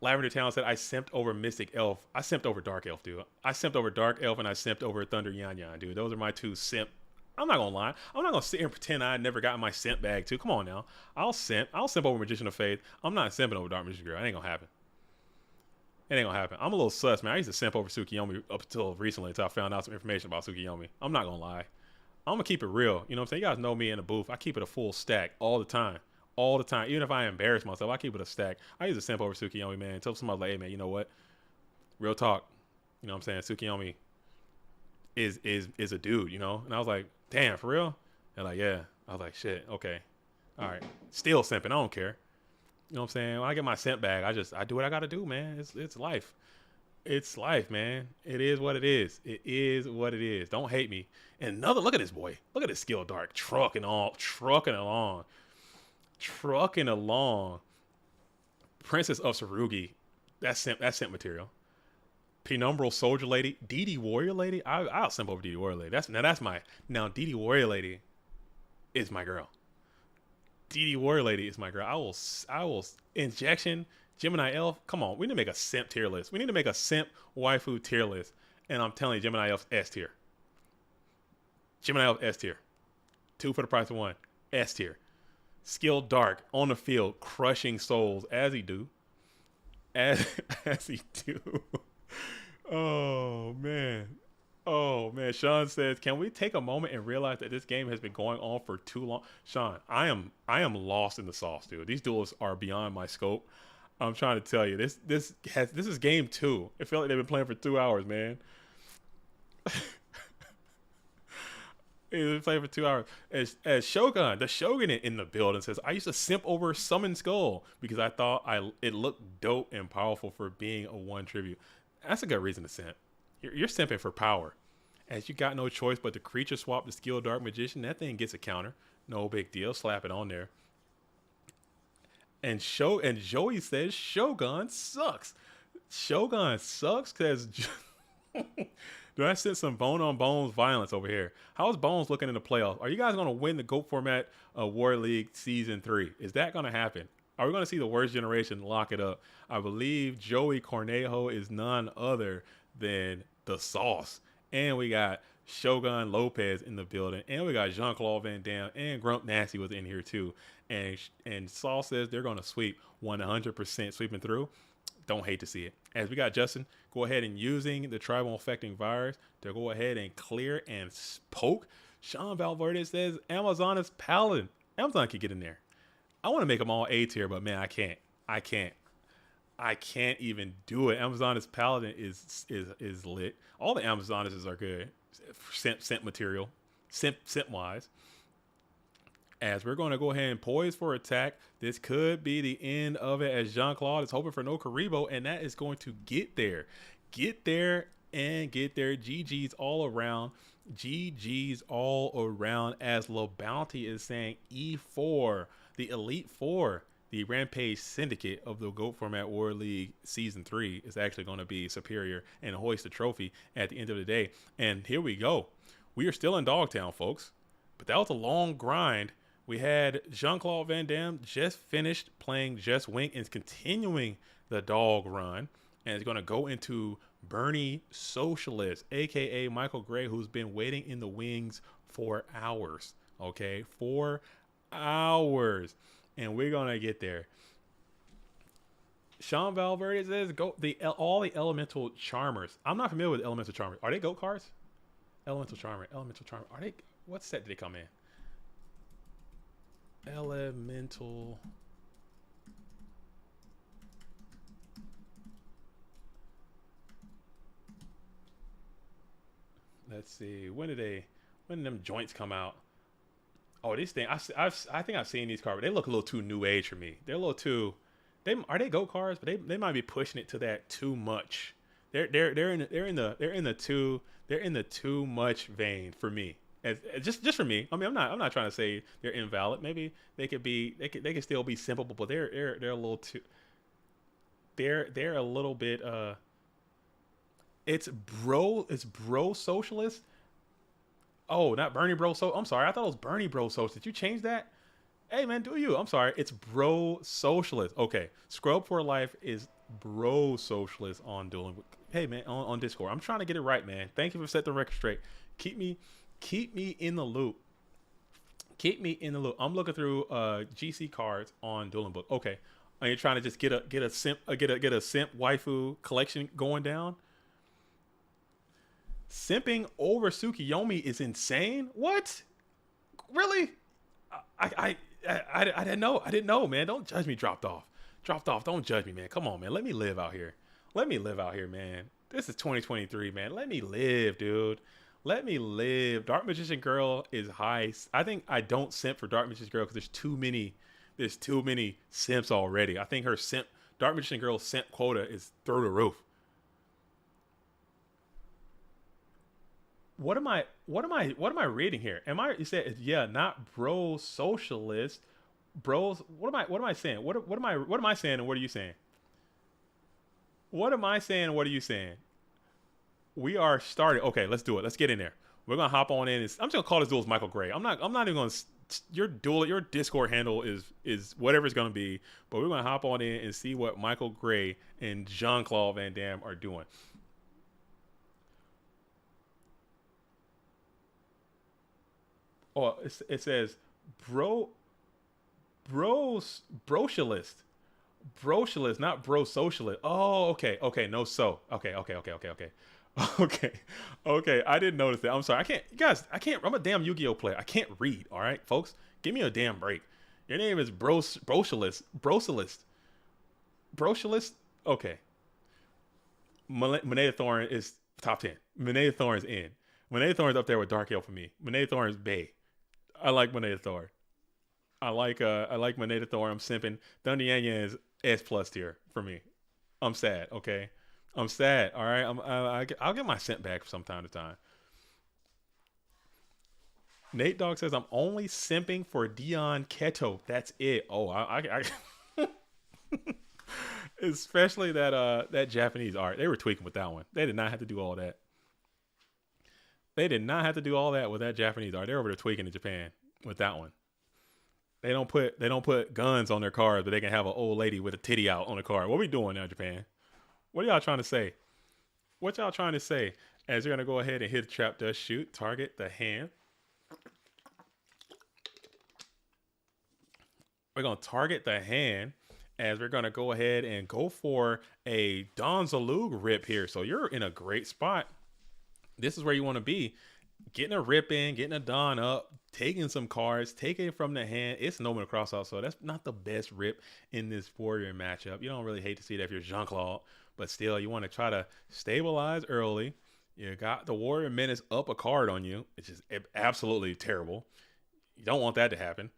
Lavender Town said I simped over Mystic Elf. I simped over Dark Elf, dude. I simped over Dark Elf and I simped over Thunder Yan Yan, dude. Those are my two simp. I'm not gonna lie. I'm not gonna sit here and pretend I never got my simp bag too. Come on now. I'll simp over Magician of Faith. I'm not simping over Dark Magician Girl. It ain't gonna happen. I'm a little sus, man. I used to simp over Tsukiyomi up until recently, until I found out some information about Tsukiyomi. I'm not gonna lie. I'm gonna keep it real. You know what I'm saying? You guys know me in the booth. I keep it a full stack all the time. All the time. Even if I embarrass myself, I keep it a stack. I used to simp over Tsukiyomi, man. Until somebody's like, hey, man, you know what? Real talk. You know what I'm saying? Tsukiyomi is a dude, you know? And I was like, damn, for real? They're like, yeah. I was like, shit, okay. All right. Still simping. I don't care. You know what I'm saying? When I get my simp bag, I do what I got to do, man. It's life. It's life, man. It is what it is. It is what it is. Don't hate me. And look at this boy. Look at this skill dark. Trucking along. Princess of Sarugi. That's simp material. Penumbral Soldier Lady. DD Warrior Lady. I'll simp over DD Warrior Lady. That's DD Warrior Lady is my girl. DD Warrior Lady is my girl. I will Injection. Gemini Elf. Come on. We need to make a simp tier list. We need to make a simp waifu tier list. And I'm telling you, Gemini Elf's S tier. Gemini Elf S tier. 2 for the price of 1. S tier. Skilled dark on the field, crushing souls as he do. As he do. Oh man. Sean says, can we take a moment and realize that this game has been going on for too long? Sean, I am lost in the sauce, dude. These duels are beyond my scope. I'm trying to tell you, this is game 2. It felt like they've been playing for 2 hours, man. He's been playing for 2 hours. As Shogun, the Shogun in the building says, I used to simp over Summon Skull because I thought it looked dope and powerful for being a 1 tribute. That's a good reason to simp. You're simping for power. As you got no choice but to creature swap the skill Dark Magician, that thing gets a counter. No big deal. Slap it on there. And Joey says Shogun sucks. Shogun sucks because do I sense some bone on bones violence over here? How's Bones looking in the playoffs? Are you guys going to win the GOAT format War League Season 3? Is that going to happen? Are we going to see the worst generation lock it up? I believe Joey Cornejo is none other than the sauce. And we got Shogun Lopez in the building. And we got Jean-Claude Van Damme and Grump Nasty was in here too. And Saul says they're going to sweep 100% sweeping through. Don't hate to see it. As we got Justin, go ahead and using the tribal infecting virus to go ahead and clear and poke. Sean Valverde says Amazon is Paladin. Amazon can get in there. I want to make them all A tier, but man, I can't. I can't even do it. Amazon is Paladin is lit. All the Amazonas are good. Simp material. Simp wise. As we're going to go ahead and poise for attack. This could be the end of it as Jean-Claude is hoping for no Karibo, and that is going to get there. Get there and get there. GG's all around. GG's all around as Low Bounty is saying E4, the Elite Four, the Rampage Syndicate of the GOAT Format War League Season 3 is actually going to be superior and hoist the trophy at the end of the day. And here we go. We are still in Dogtown, folks. But that was a long grind. We had Jean-Claude Van Damme just finished playing Just Wink and continuing the dog run. And it's going to go into Bernie Socialist, a.k.a. Michael Gray, who's been waiting in the wings for hours. Okay? 4 hours. And we're going to get there. Sean Valverde says all the Elemental Charmers. I'm not familiar with Elemental Charmers. Are they GOAT cards? Elemental Charmer. Are they... What set did they come in? Elemental. Let's see. When did them joints come out? Oh, these things. I think I've seen these cards. But they look a little too new age for me. They're a little too. Are they GOAT cards? But they might be pushing it to that too much. They're in the too much vein for me. Just for me. I mean, I'm not trying to say they're invalid. Maybe they could still be simple, but they're a little too. They're a little bit. It's bro socialist. Oh, not Bernie Bro. So I'm sorry. I thought it was Bernie Bro Socialist. Did you change that? Hey man, do you? I'm sorry. It's Bro Socialist. Okay, Scrub for Life is Bro Socialist on Dueling. Hey man, on Discord. I'm trying to get it right, man. Thank you for setting the record straight. Keep me in the loop. Keep me in the loop. I'm looking through GC cards on Dueling Book. Okay, are you trying to just get a simp waifu collection going down? Simping over Tsukiyomi is insane. What? Really? I didn't know. I didn't know, man. Don't judge me. Dropped off. Don't judge me, man. Come on, man. Let me live out here. Man. This is 2023, man. Let me live, dude. Let me live. Dark Magician Girl is high. I think I don't simp for Dark Magician Girl because there's too many simps already. I think Dark Magician Girl's simp quota is through the roof. What am I reading here? You said not bro socialist. Bros, what am I saying? What am I saying and what are you saying? What am I saying and what are you saying? We are starting. Okay, let's do it. Let's get in there. We're gonna hop on in. I'm just gonna call this duel as Michael Gray. I'm not even gonna your Discord handle is whatever it's gonna be, but we're gonna hop on in and see what Michael Gray and Jean-Claude Van Damme are doing. Oh, it says brocialist, not bro socialist. Oh, okay, no, so okay. Okay, I didn't notice that. I'm sorry. I can't. I'm a damn Yu-Gi-Oh player. I can't read. All right, folks, give me a damn break. Your name is brocialist. Okay. Moneta Thorn is top 10. Moneta Thorn is in. Monet Thorn's up there with Dark Elf for me. Monet Thorn's Bay. I like Monet Thorn. I like Monet Thorn. I'm simping. Thunder Yang Yang is S+ tier for me. I'm sad. Okay, I'm sad. All right. I'll get my scent back from time to time. Nate Dogg says I'm only simping for Dion Keto. That's it. Oh, I especially that Japanese art. They were tweaking with that one. They did not have to do all that. They did not have to do all that with that Japanese art. They're over there tweaking in Japan with that one. They don't put guns on their cars, but they can have an old lady with a titty out on the car. What are we doing now, Japan? What are y'all trying to say? What y'all trying to say? As you're gonna go ahead and hit trap dust shoot, target the hand. We're gonna target the hand as we're gonna go ahead and go for a Don Zalug rip here. So you're in a great spot. This is where you want to be. Getting a rip in, getting a Don up, taking some cards, taking it from the hand. It's no more crossout, so that's not the best rip in this warrior matchup. You don't really hate to see that if you're Jean-Claude, but still you want to try to stabilize early. You got the Warrior Menace up a card on you, which is absolutely terrible. You don't want that to happen.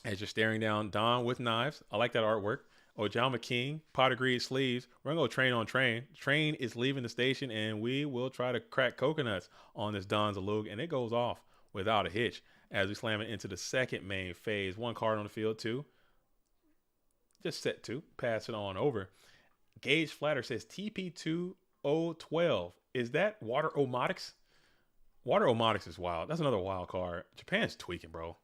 As you're staring down Don with knives. I like that artwork. Ojama King, Pot of Greed sleeves. We're going to go train on train. Train is leaving the station, and we will try to crack coconuts on this Don Zalug, and it goes off without a hitch as we slam it into the second main phase. One card on the field, two. Just set two. Pass it on over. Gage Flatter says TP2012. Is that Water Omotics? Water Omotics is wild. That's another wild card. Japan's tweaking, bro.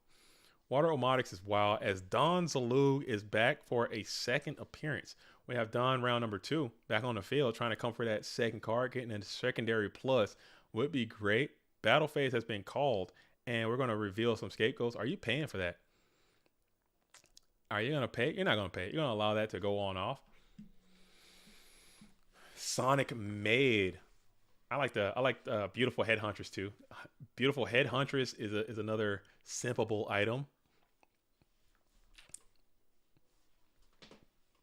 Water Omotics is wild as Don Zalug is back for a second appearance. We have Don round number 2 back on the field trying to come for that second card. Getting a secondary plus would be great. Battle phase has been called and we're going to reveal some scapegoats. Are you paying for that? Are you going to pay? You're not going to pay. You're going to allow that to go on off. Sonic Maid. I like Beautiful Headhuntress too. Beautiful Headhuntress is another simpable item.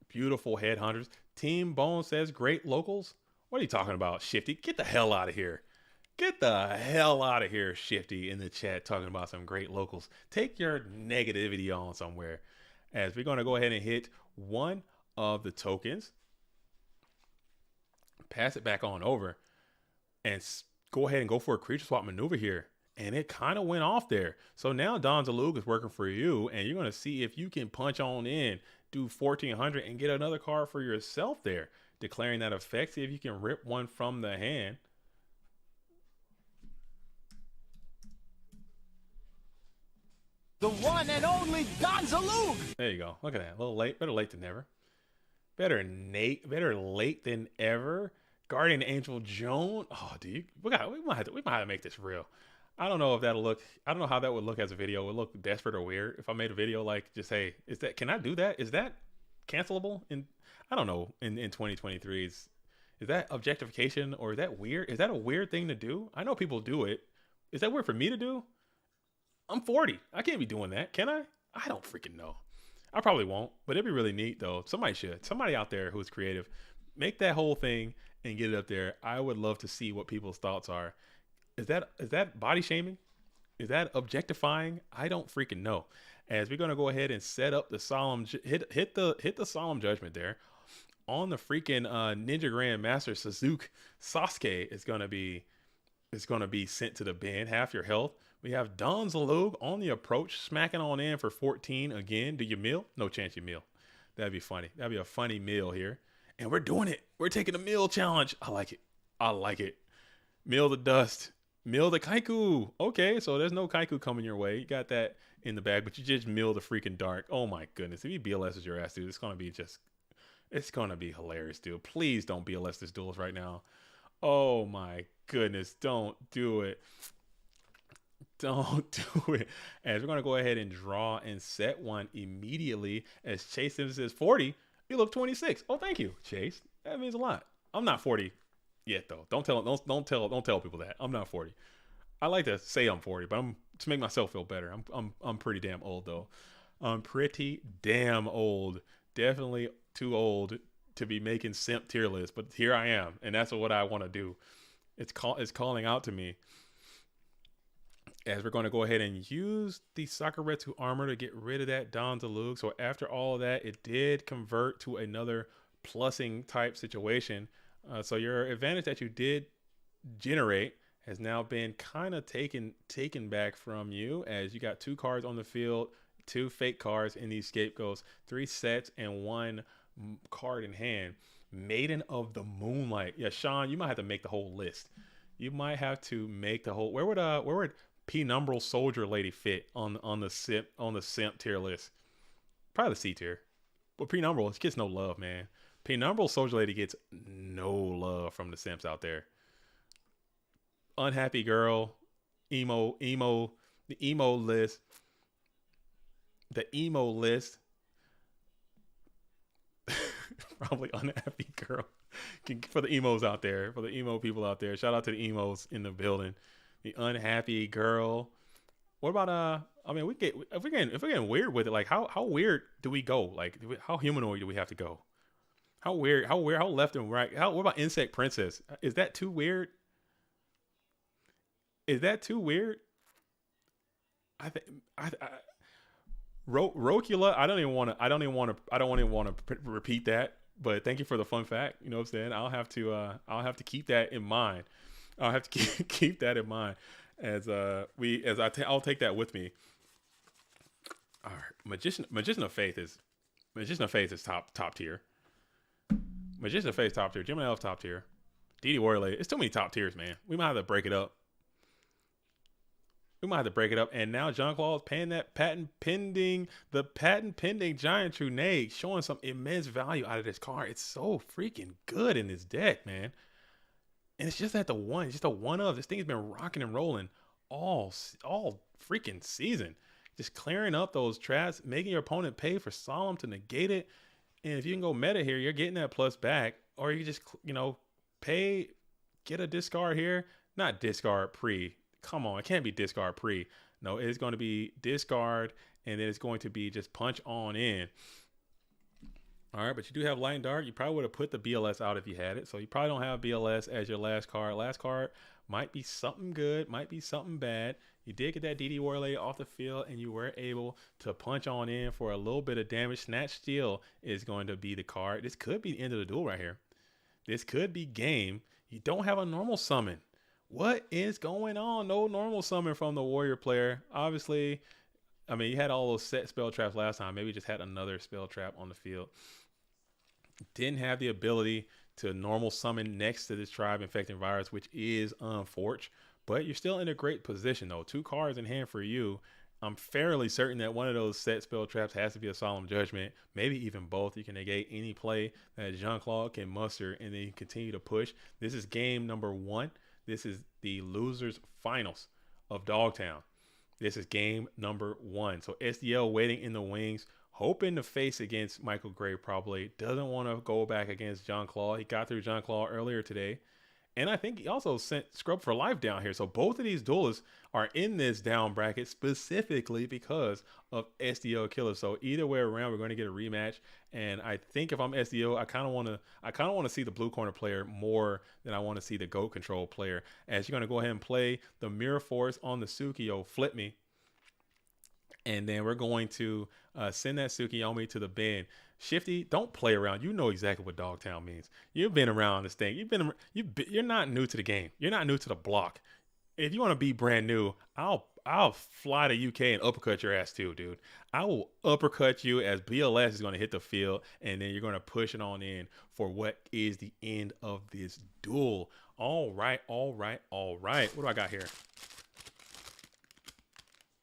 Beautiful Headhunters. Team Bone says great locals. What are you talking about, Shifty? Get the hell out of here. Get the hell out of here, Shifty, in the chat talking about some great locals. Take your negativity on somewhere. As we're going to go ahead and hit one of the tokens. Pass it back on over. And go ahead and go for a creature swap maneuver here. And it kind of went off there. So now Don Zalug is working for you. And you're going to see if you can punch on in, do 1,400 and get another card for yourself there. Declaring that effect. See if you can rip one from the hand. The one and only Don Zalug. There you go. Look at that. A little late. Better late than never. Better late than ever. Guardian Angel Joan. Oh, dude, we might have to make this real. I don't know if that'll look. I don't know how that would look as a video. It would look desperate or weird if I made a video like just hey, can I do that? Is that cancelable? I don't know. In 2023, is that objectification or is that weird? Is that a weird thing to do? I know people do it. Is that weird for me to do? I'm 40. I can't be doing that. Can I? I don't freaking know. I probably won't, but it'd be really neat though. Somebody should. Somebody out there who's creative, make that whole thing and get it up there. I would love to see what people's thoughts are. Is that body shaming? Is that objectifying? I don't freaking know. As we're gonna go ahead and set up the solemn hit the solemn judgment there on the freaking Ninja Grandmaster Sasuke is gonna be sent to the bin. Half your health. We have Don Zalug on the approach, smacking on in for 14 again. Do you mill? No chance you mill. That'd be funny. That'd be a funny meal here. And we're doing it. We're taking a meal challenge. I like it. I like it. Mill the dust. Mill the kaiku. Okay, so there's no kaiku coming your way. You got that in the bag, but you just mill the freaking dark. Oh my goodness. If you BLS's your ass, dude, it's going to be hilarious, dude. Please don't BLS this duels right now. Oh my goodness. Don't do it. Don't do it. As we're going to go ahead and draw and set one immediately as Chase Sims says 40. You look 26. Oh, thank you, Chase. That means a lot. I'm not 40 yet, though. Don't tell people that. I'm not 40. I like to say I'm 40, but I'm to make myself feel better. I'm pretty damn old though. I'm pretty damn old. Definitely too old to be making simp tier lists, but here I am, and that's what I want to do. It's calling out to me. as we're going to go ahead and use the Sakuretsu armor to get rid of that Don Deluxe. So after all of that, it did convert to another plussing type situation. So your advantage that you did generate has now been kind of taken back from you, as you got 2 cards on the field, 2 fake cards in these scapegoats, 3 sets, and 1 card in hand. Maiden of the Moonlight. Yeah, Sean, you might have to make the whole list. You might have to make the whole. Where would Penumbral Soldier Lady fit on the simp tier list? Probably the C tier. But Penumbral gets no love, man. Penumbral Soldier Lady gets no love from the simps out there. Unhappy Girl, the emo list. The emo list. Probably Unhappy Girl. For the emos out there, for the emo people out there, shout out to the emos in the building. The Unhappy Girl. What about I mean, if we're getting weird with it, like how weird do we go? Like how humanoid do we have to go? How weird? How left and right? What about Insect Princess? Is that too weird? Is that too weird? Rocula. I don't even want to repeat that. But thank you for the fun fact. You know what I'm saying? I'll have to keep that in mind. I'll have to keep that in mind I'll take that with me. All right, Magician of Faith is top tier. Magician of Faith top tier. Gemini Elf top tier. DD Warrior Lady. It's too many top tiers, man. We might have to break it up. And now John Claw is paying that patent pending Giant Trunade, showing some immense value out of this card. It's so freaking good in this deck, man. And it's just that it's just a one of. This thing's been rocking and rolling all freaking season. Just clearing up those traps, making your opponent pay for Solemn to negate it. And if you can go meta here, you're getting that plus back. Or you just, pay, get a discard here. Not discard pre. Come on, it can't be discard pre. No, it's going to be discard, and then it's going to be just punch on in. All right, but you do have Light and Dark. You probably would have put the BLS out if you had it. So you probably don't have BLS as your last card. Last card might be something good, might be something bad. You did get that DD Warrior Lady off the field, and you were able to punch on in for a little bit of damage. Snatch Steel is going to be the card. This could be the end of the duel right here. This could be game. You don't have a normal summon. What is going on? No normal summon from the Warrior player. Obviously, I mean, you had all those set spell traps last time. Maybe you just had another spell trap on the field. Didn't have the ability to normal summon next to this Tribe Infecting Virus, which is unfortunate. But you're still in a great position, though. 2 cards in hand for you. I'm fairly certain that one of those set spell traps has to be a Solemn Judgment. Maybe even both. You can negate any play that Jean-Claude can muster, and then you continue to push. This is game number 1. This is the losers finals of Dogtown. This is game number 1. So SDL waiting in the wings, hoping to face against Michael Gray probably. Doesn't want to go back against John Claw. He got through John Claw earlier today. And I think he also sent Scrub for Life down here. So both of these duelists are in this down bracket specifically because of SDO Killer. So either way around, we're going to get a rematch. And I think if I'm SDO, I kind of want to see the blue corner player more than I want to see the Goat Control player. As you're going to go ahead and play the Mirror Force on the Sukiyo, flip me. And then we're going to send that Tsukiyomi to the bin. Shifty, don't play around. You know exactly what Dogtown means. You've been around this thing. You're not new to the game. You're not new to the block. If you want to be brand new, I'll fly to UK and uppercut your ass too, dude. I will uppercut you as BLS is going to hit the field, and then you're going to push it on in for what is the end of this duel. All right. What do I got here?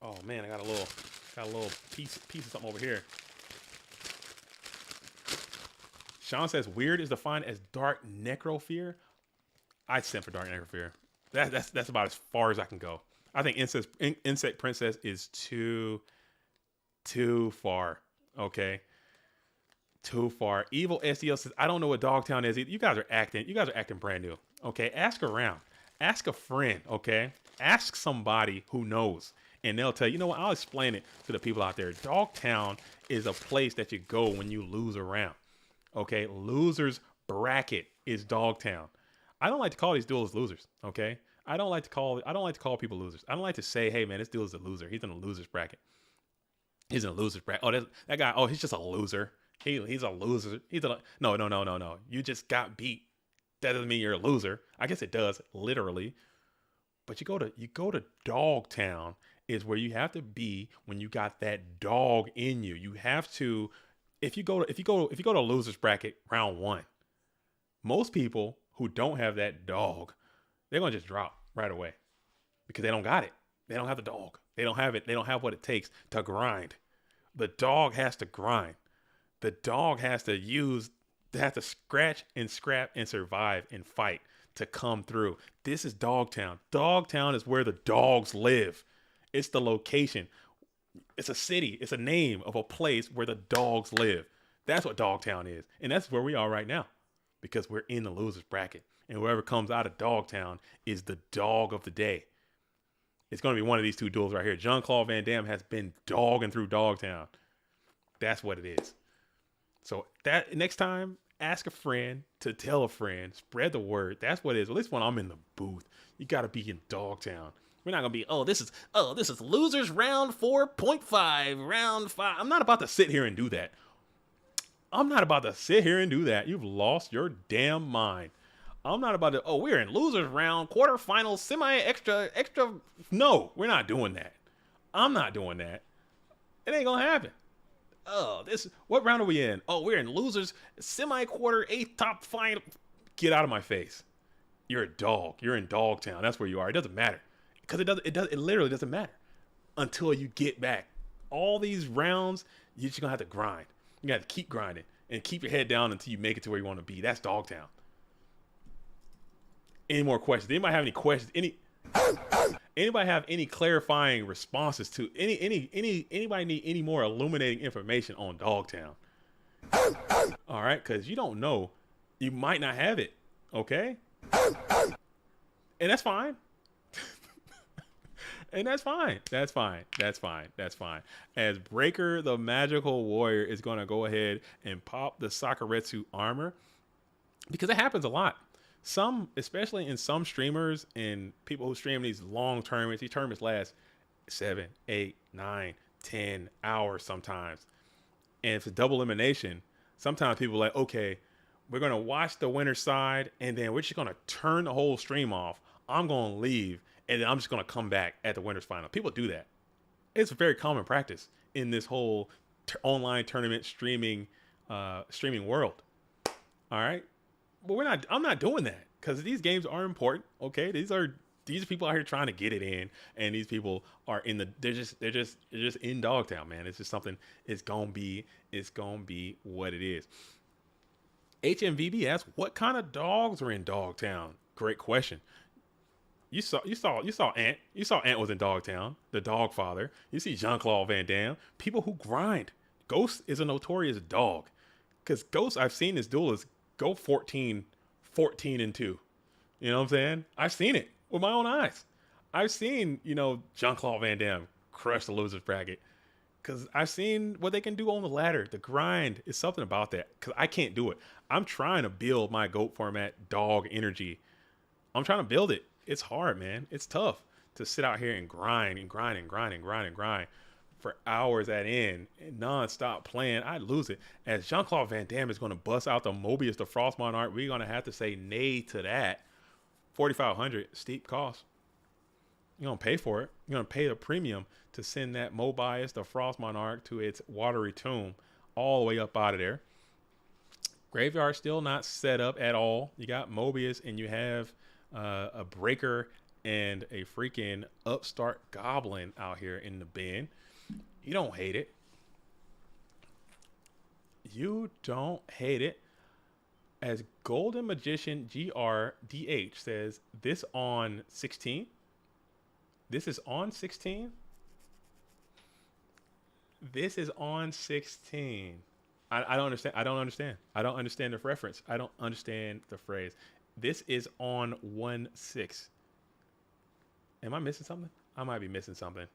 Oh man, I got a little piece of something over here. Sean says weird is defined as dark necrosphere. I'd send for dark necrosphere. That's about as far as I can go. I think Insect Princess is too far. Okay. Too far. Evil SDL says, I don't know what Dogtown is. You guys are acting brand new. Okay. Ask around. Ask a friend. Okay. Ask somebody who knows. And they'll tell you, you know what? I'll explain it to the people out there. Dogtown is a place that you go when you lose around. Okay, losers bracket is Dogtown. I don't like to call these duels losers. Okay, I don't like to call people losers. I don't like to say, hey man, this dude is a loser. He's in a loser's bracket. He's in a loser's bracket. Oh, that guy. Oh, he's just a loser. He's a loser. No. You just got beat. That doesn't mean you're a loser. I guess it does, literally. But you go to Dogtown is where you have to be when you got that dog in you. You have to, if you go to losers bracket round 1, most people who don't have that dog, they're gonna just drop right away because they don't got it. They don't have the dog. They don't have it. They don't have what it takes to grind. The dog has to grind. The dog has to scratch and scrap and survive and fight to come through. This is Dogtown. Dogtown is where the dogs live. It's the location. It's a city. It's a name of a place where the dogs live. That's what Dogtown is. And that's where we are right now because we're in the losers bracket. And whoever comes out of Dogtown is the dog of the day. It's going to be one of these two duels right here. Jean-Claude Van Damme has been dogging through Dogtown. That's what it is. So that next time, ask a friend to tell a friend. Spread the word. That's what it is. At least when I'm in the booth, you got to be in Dogtown. We're not going to be, this is losers round 4.5, round 5. I'm not about to sit here and do that. You've lost your damn mind. I'm not about to, we're in losers round, quarterfinals, extra. No, we're not doing that. I'm not doing that. It ain't going to happen. What round are we in? We're in losers, semi-quarter, 8th top final. Get out of my face. You're a dog. You're in Dogtown. That's where you are. It doesn't matter. Because it literally doesn't matter until you get back. All these rounds, you're just gonna have to grind. You gotta keep grinding and keep your head down until you make it to where you want to be. That's Dogtown. Any more questions? Anybody have any questions? Anybody have any clarifying responses to anybody need any more illuminating information on Dogtown? All right, because you don't know. You might not have it. Okay? And that's fine. And that's fine. That's fine. As Breaker, the magical warrior, is going to go ahead and pop the Sakuretsu armor. Because it happens a lot. Some, especially in some streamers and people who stream these long tournaments, these tournaments last 7, 8, 9, 10 hours sometimes. And if it's double elimination, sometimes people are like, okay, we're going to watch the winner's side and then we're just going to turn the whole stream off. I'm going to leave and then I'm just going to come back at the winner's final. People do that. It's a very common practice in this whole online tournament streaming world. All right. But I'm not doing that because these games are important. Okay. These are people out here trying to get it in, and these people are they're just in Dogtown, man. It's just something. It's gonna be what it is. HMVB asks, what kind of dogs are in Dogtown? Great question. You saw Ant. You saw Ant was in Dogtown, the dog father. You see Jean-Claude Van Damme. People who grind. Ghost is a notorious dog. Because Ghost, I've seen this duelist go 14-2. You know what I'm saying? I've seen it with my own eyes. I've seen, Jean-Claude Van Damme crush the losers bracket. Because I've seen what they can do on the ladder. The grind is something about that. Because I can't do it. I'm trying to build my GOAT format dog energy. I'm trying to build it. It's hard, man. It's tough to sit out here and grind for hours at end and non-stop playing. I lose it. As Jean-Claude Van Damme is going to bust out the Mobius, the Frost Monarch, we're going to have to say nay to that. 4,500, steep cost. You're going to pay for it. You're going to pay the premium to send that Mobius, the Frost Monarch, to its watery tomb all the way up out of there. Graveyard still not set up at all. You got Mobius and you have a Breaker and a freaking upstart Goblin out here in the bin. You don't hate it. You don't hate it. As Golden Magician GRDH says, this on 16. This is on 16. This is on 16. I don't understand. I don't understand. I don't understand the reference. I don't understand the phrase. This is on 1/6. Am I missing something? I might be missing something.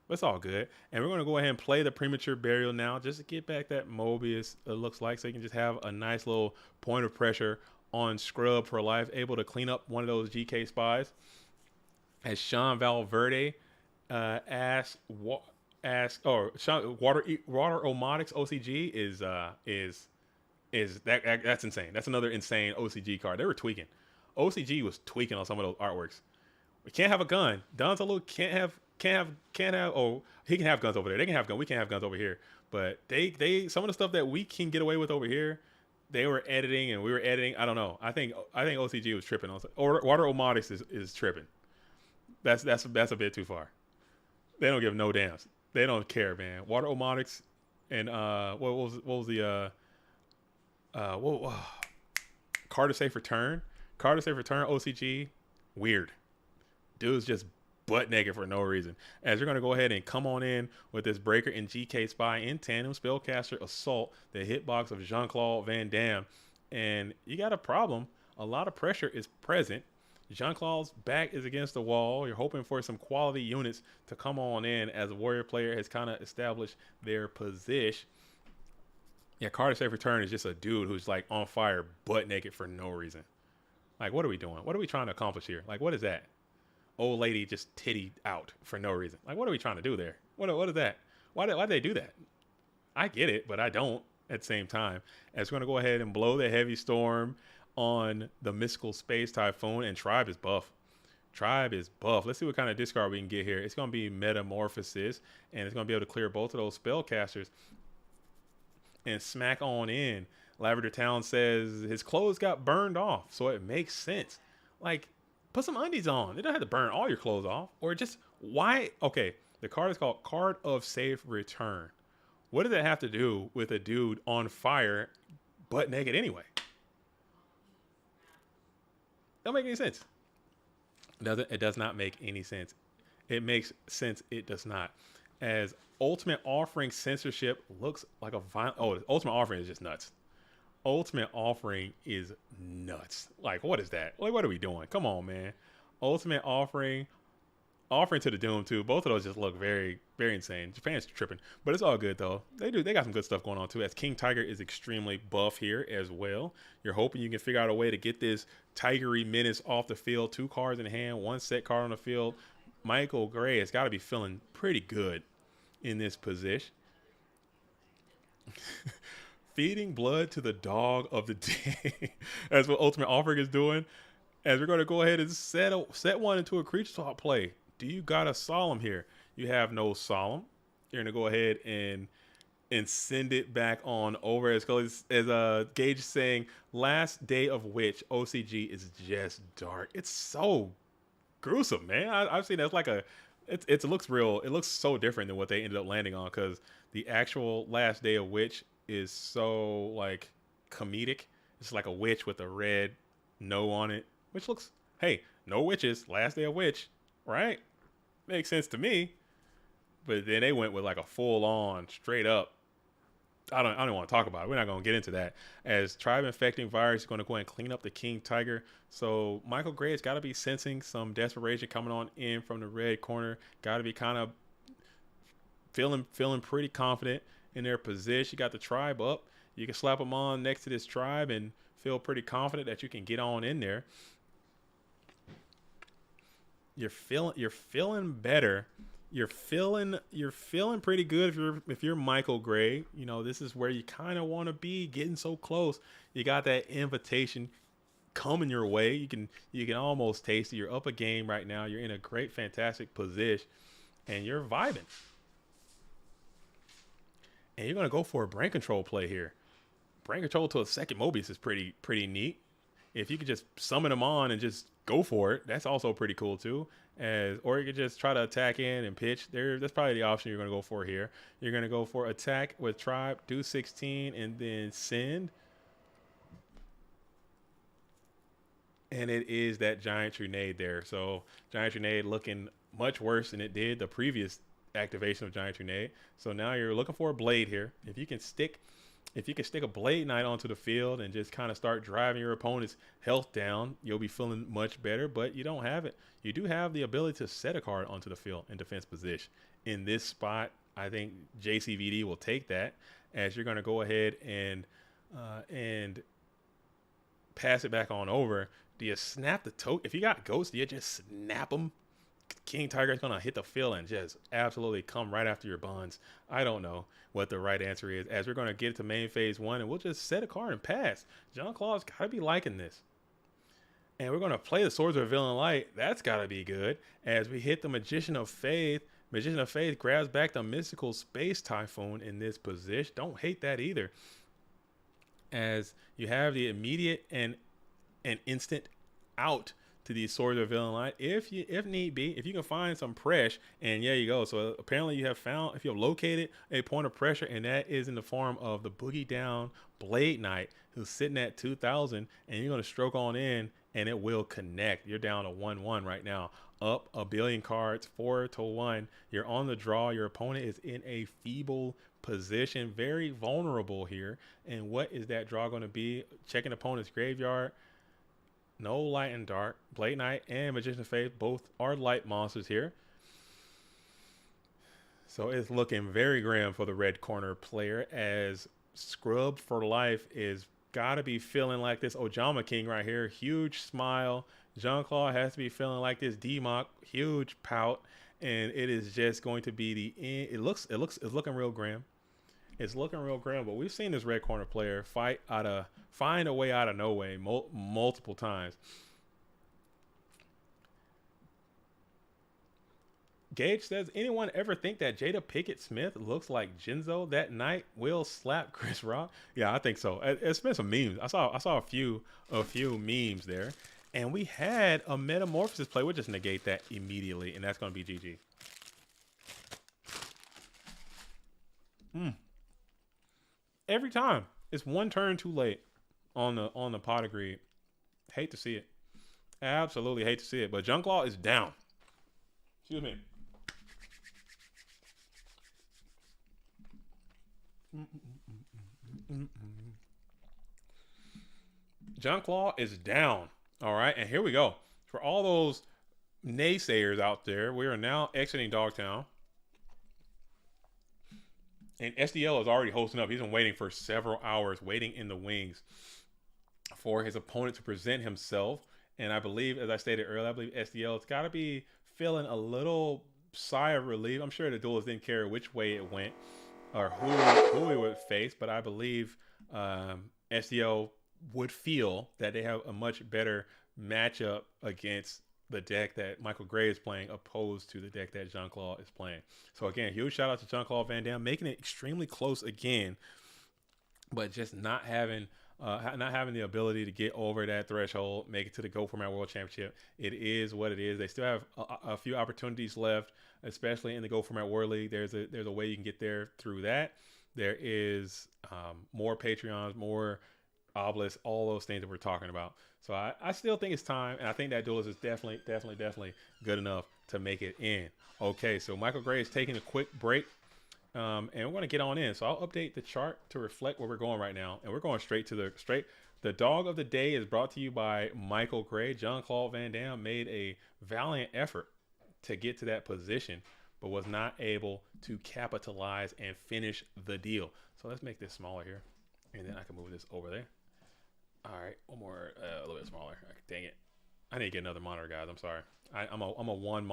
But it's all good. And we're going to go ahead and play the premature burial now just to get back that Mobius, it looks like, so you can just have a nice little point of pressure on Scrub for life, able to clean up one of those GK spies. as Sean Valverde asked Water Omotics OCG is that's insane. That's another insane OCG card. They were tweaking. OCG was tweaking on some of those artworks. We can't have a gun. Donzalo can't have. Oh, he can have guns over there. They can have guns. We can't have guns over here. But they some of the stuff that we can get away with over here, they were editing and we were editing. I don't know. I think OCG was tripping on. Or Water Omotics is tripping. That's a bit too far. They don't give no damns. They don't care, man. Water Omotics and what was the Carter Safe Return? Carter Safe Return OCG, weird. Dude's just butt naked for no reason. As you're going to go ahead and come on in with this Breaker and GK Spy in tandem, Spellcaster Assault, the hitbox of Jean-Claude Van Damme. And you got a problem. A lot of pressure is present. Jean-Claude's back is against the wall. You're hoping for some quality units to come on in as a Warrior player has kind of established their position. Yeah, Carter Safe Return is just a dude who's like on fire, butt naked for no reason. Like, what are we doing? What are we trying to accomplish here? Like, what is that? Old lady just titty out for no reason. Like, what are we trying to do there? What is that? Why did they do that? I get it, but I don't at the same time. As we're going to go ahead and blow the Heavy Storm on the Mystical Space Typhoon, and Tribe is buff. Tribe is buff. Let's see what kind of discard we can get here. It's going to be Metamorphosis, and it's going to be able to clear both of those spellcasters and smack on in. Lavender Town says his clothes got burned off, so it makes sense. Like, put some undies on. They don't have to burn all your clothes off. Or just, why? Okay, the card is called Card of Safe Return. What does that have to do with a dude on fire, butt naked anyway? Don't make any sense. It does not make any sense. It makes sense. It does not. As Ultimate Offering censorship looks like a violent. Oh, Ultimate Offering is just nuts. Ultimate Offering is nuts. Like, what is that? Like, what are we doing? Come on, man. Ultimate Offering to the Doom too. Both of those just look very, very insane. Japan's tripping, but it's all good though. They got some good stuff going on too. As King Tiger is extremely buff here as well. You're hoping you can figure out a way to get this Tigery Menace off the field. 2 cards in hand, 1 set card on the field. Michael Gray has got to be feeling pretty good in this position. Feeding blood to the dog of the day. That's what Ultimate Offering is doing. As we're going to go ahead and set one into a creature swap play. Do you got a Solemn here? You have no Solemn. You're going to go ahead and send it back on over. As Gage is saying, Last Day of Witch OCG is just dark. It's so gruesome, man. I've seen that's like it looks real. It looks so different than what they ended up landing on, because the actual Last Day of Witch is so like comedic. It's like a witch with a red no on it, which looks, hey, no witches, Last Day of Witch, right? Makes sense to me. But then they went with like a full on straight up. I don't want to talk about it. We're not going to get into that. As Tribe Infecting Virus is going to go ahead and clean up the King Tiger. So Michael Gray has got to be sensing some desperation coming on in from the red corner. Got to be kind of feeling pretty confident in their position. You got the Tribe up. You can slap them on next to this Tribe and feel pretty confident that you can get on in there. You're feeling better. You're feeling pretty good if you're Michael Gray. You know, this is where you kind of want to be, getting so close. You got that invitation coming your way. You can almost taste it. You're up a game right now. You're in a great, fantastic position, and you're vibing. And you're gonna go for a brain control play here. Brain control to a second Mobius is pretty neat. If you could just summon them on and just go for it, that's also pretty cool too. Or you could just try to attack in and pitch. That's probably the option you're going to go for here. You're going to go for attack with Tribe, do 16, and then send. And it is that Giant Grenade there. So Giant Grenade looking much worse than it did the previous activation of Giant Grenade. So now you're looking for a Blade here. If you can stick a Blade Knight onto the field and just kind of start driving your opponent's health down, you'll be feeling much better, but you don't have it. You do have the ability to set a card onto the field in defense position. In this spot, I think JCVD will take that, as you're going to go ahead and pass it back on over. Do you snap the token? If you got Ghost, do you just snap them King Tiger is going to hit the field and just absolutely come right after your buns. I don't know what the right answer is, as we're going to get to main phase 1, and we'll just set a card and pass. John Claw's got to be liking this. And we're going to play the Swords of Villain Light. That's got to be good. As we hit the Magician of Faith. Magician of Faith grabs back the Mystical Space Typhoon in this position. Don't hate that either. As you have the immediate and instant out to these Swords of Villain Light, if need be, if you can find some pressure, and there you go. So apparently you have found, if you have located a point of pressure, and that is in the form of the Boogie Down Blade Knight, who's sitting at 2,000, and you're going to stroke on in, and it will connect. You're down to 1-1 right now, up a billion cards, 4-1. You're on the draw. Your opponent is in a feeble position, very vulnerable here. And what is that draw going to be? Checking opponent's graveyard. No light and dark. Blade Knight and Magician of Faith both are light monsters here. So it's looking very grim for the red corner player, as Scrub for Life is got to be feeling like this Ojama King right here. Huge smile. Jean-Claude has to be feeling like this D-Mock. Huge pout. And it is just going to be the end. It's looking real grim. It's looking real grim, but we've seen this red corner player find a way out of no way multiple times. Gage says, anyone ever think that Jada Pinkett Smith looks like Jinzo that night will slap Chris Rock? Yeah, I think so. It's been some memes. I saw a few memes there, and we had a Metamorphosis play. We'll just negate that immediately, and that's going to be GG. Every time it's one turn too late on the pot of greed. Hate to see it. Absolutely hate to see it. But Junklaw is down. Excuse me. Junklaw is down. All right, and here we go. For all those naysayers out there, we are now exiting Dogtown. And SDL is already hosting up. He's been waiting for several hours, waiting in the wings for his opponent to present himself. And I believe, as I stated earlier, I believe SDL has got to be feeling a little sigh of relief. I'm sure the duelist didn't care which way it went or who he would face, but I believe SDL would feel that they have a much better matchup against the deck that Michael Gray is playing, opposed to the deck that Jean-Claude is playing. So again, huge shout out to Jean-Claude Van Damme, making it extremely close again, but just not having the ability to get over that threshold, make it to the Go Format World Championship. It is what it is. They still have a few opportunities left, especially in the Go Format World League. There's a way you can get there through that. There is more Patreons, more obelisks, all those things that we're talking about. So I still think it's time, and I think that duelist is definitely good enough to make it in. Okay, so Michael Gray is taking a quick break, and we're going to get on in. So I'll update the chart to reflect where we're going right now, and we're going straight to the dog of the day is brought to you by Michael Gray. Jean-Claude Van Damme made a valiant effort to get to that position, but was not able to capitalize and finish the deal. So let's make this smaller here, and then I can move this over there. All right, one more, a little bit smaller. Dang it, I need to get another monitor, guys. I'm sorry. I'm a one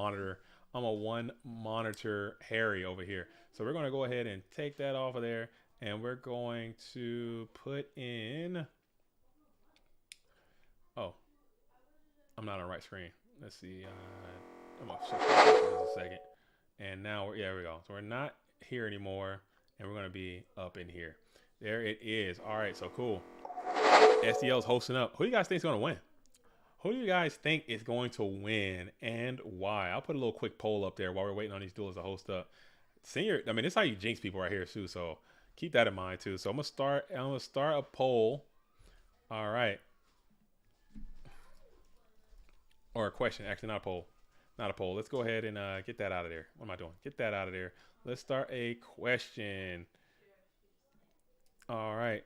monitor Harry over here. So we're going to go ahead and take that off of there, and we're going to put in. Oh, I'm not on the right screen. Let's see. I'm gonna shift this for just a second. And now there we go. So we're not here anymore, and we're going to be up in here. There it is. All right, so cool. SDL's hosting up. Who do you guys think is going to win? Who do you guys think is going to win, and why? I'll put a little quick poll up there while we're waiting on these duels to host up. Senior, I mean, this is how you jinx people right here too, so keep that in mind too. So I'm gonna start a poll. All right. Or a question, actually not a poll. Not a poll. Let's go ahead and get that out of there. What am I doing? Get that out of there. Let's start a question. All right.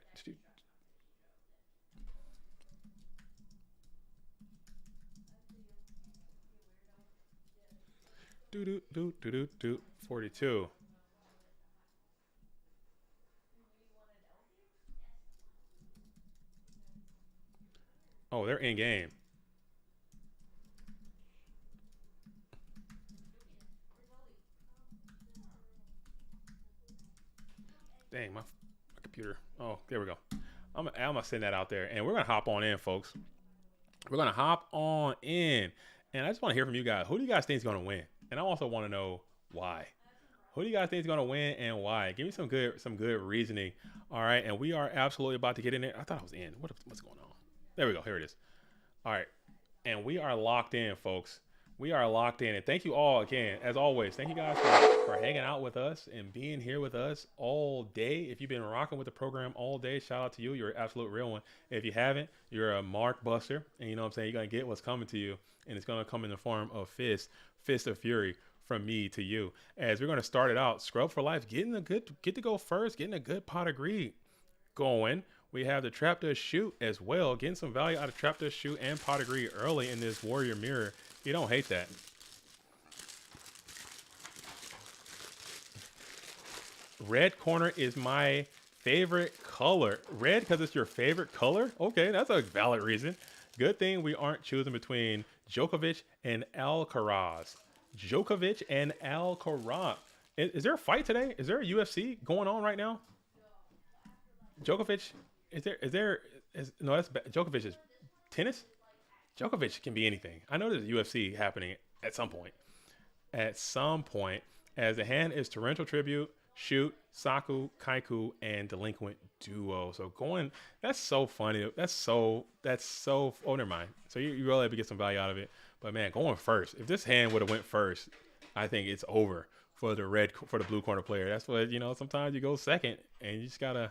Do 42. Oh, they're in game. computer? Oh, there we go. I'm gonna send that out there, and we're gonna hop on in, folks. We're gonna hop on in, and I just want to hear from you guys. Who do you guys think is gonna win? And I also want to know why. Who do you guys think is gonna win and why? Give me some good reasoning. All right, and we are absolutely about to get in there. I thought I was in. What's going on? There we go. Here it is. All right, and we are locked in, folks. We are locked in, and thank you all again, as always. Thank you guys for hanging out with us and being here with us all day. If you've been rocking with the program all day, shout out to you. You're an absolute real one. If you haven't, you're a mark buster, and you know what I'm saying. You're gonna get what's coming to you, and it's gonna come in the form of fist of fury from me to you. As we're gonna start it out, Scrub for Life, get to go first, getting a good pot of greed going. We have the Trapdoor Shoot as well, getting some value out of Trapdoor Shoot and pot of greed early in this Warrior Mirror. You don't hate that. Red corner is my favorite color. Red because it's your favorite color? Okay, that's a valid reason. Good thing we aren't choosing between Djokovic and Alcaraz. Djokovic and Alcaraz. Is there a fight today? Is there a UFC going on right now? Djokovic, no, that's Djokovic is tennis. Djokovic can be anything. I know there's a UFC happening at some point. At some point, as the hand is Torrential Tribute, Shoot, Saku, Kaiku, and Delinquent Duo. So going, that's so funny. That's so, oh, never mind. So you really have to get some value out of it. But man, going first, if this hand would have went first, I think it's over for the blue corner player. That's what, you know, sometimes you go second and you just gotta,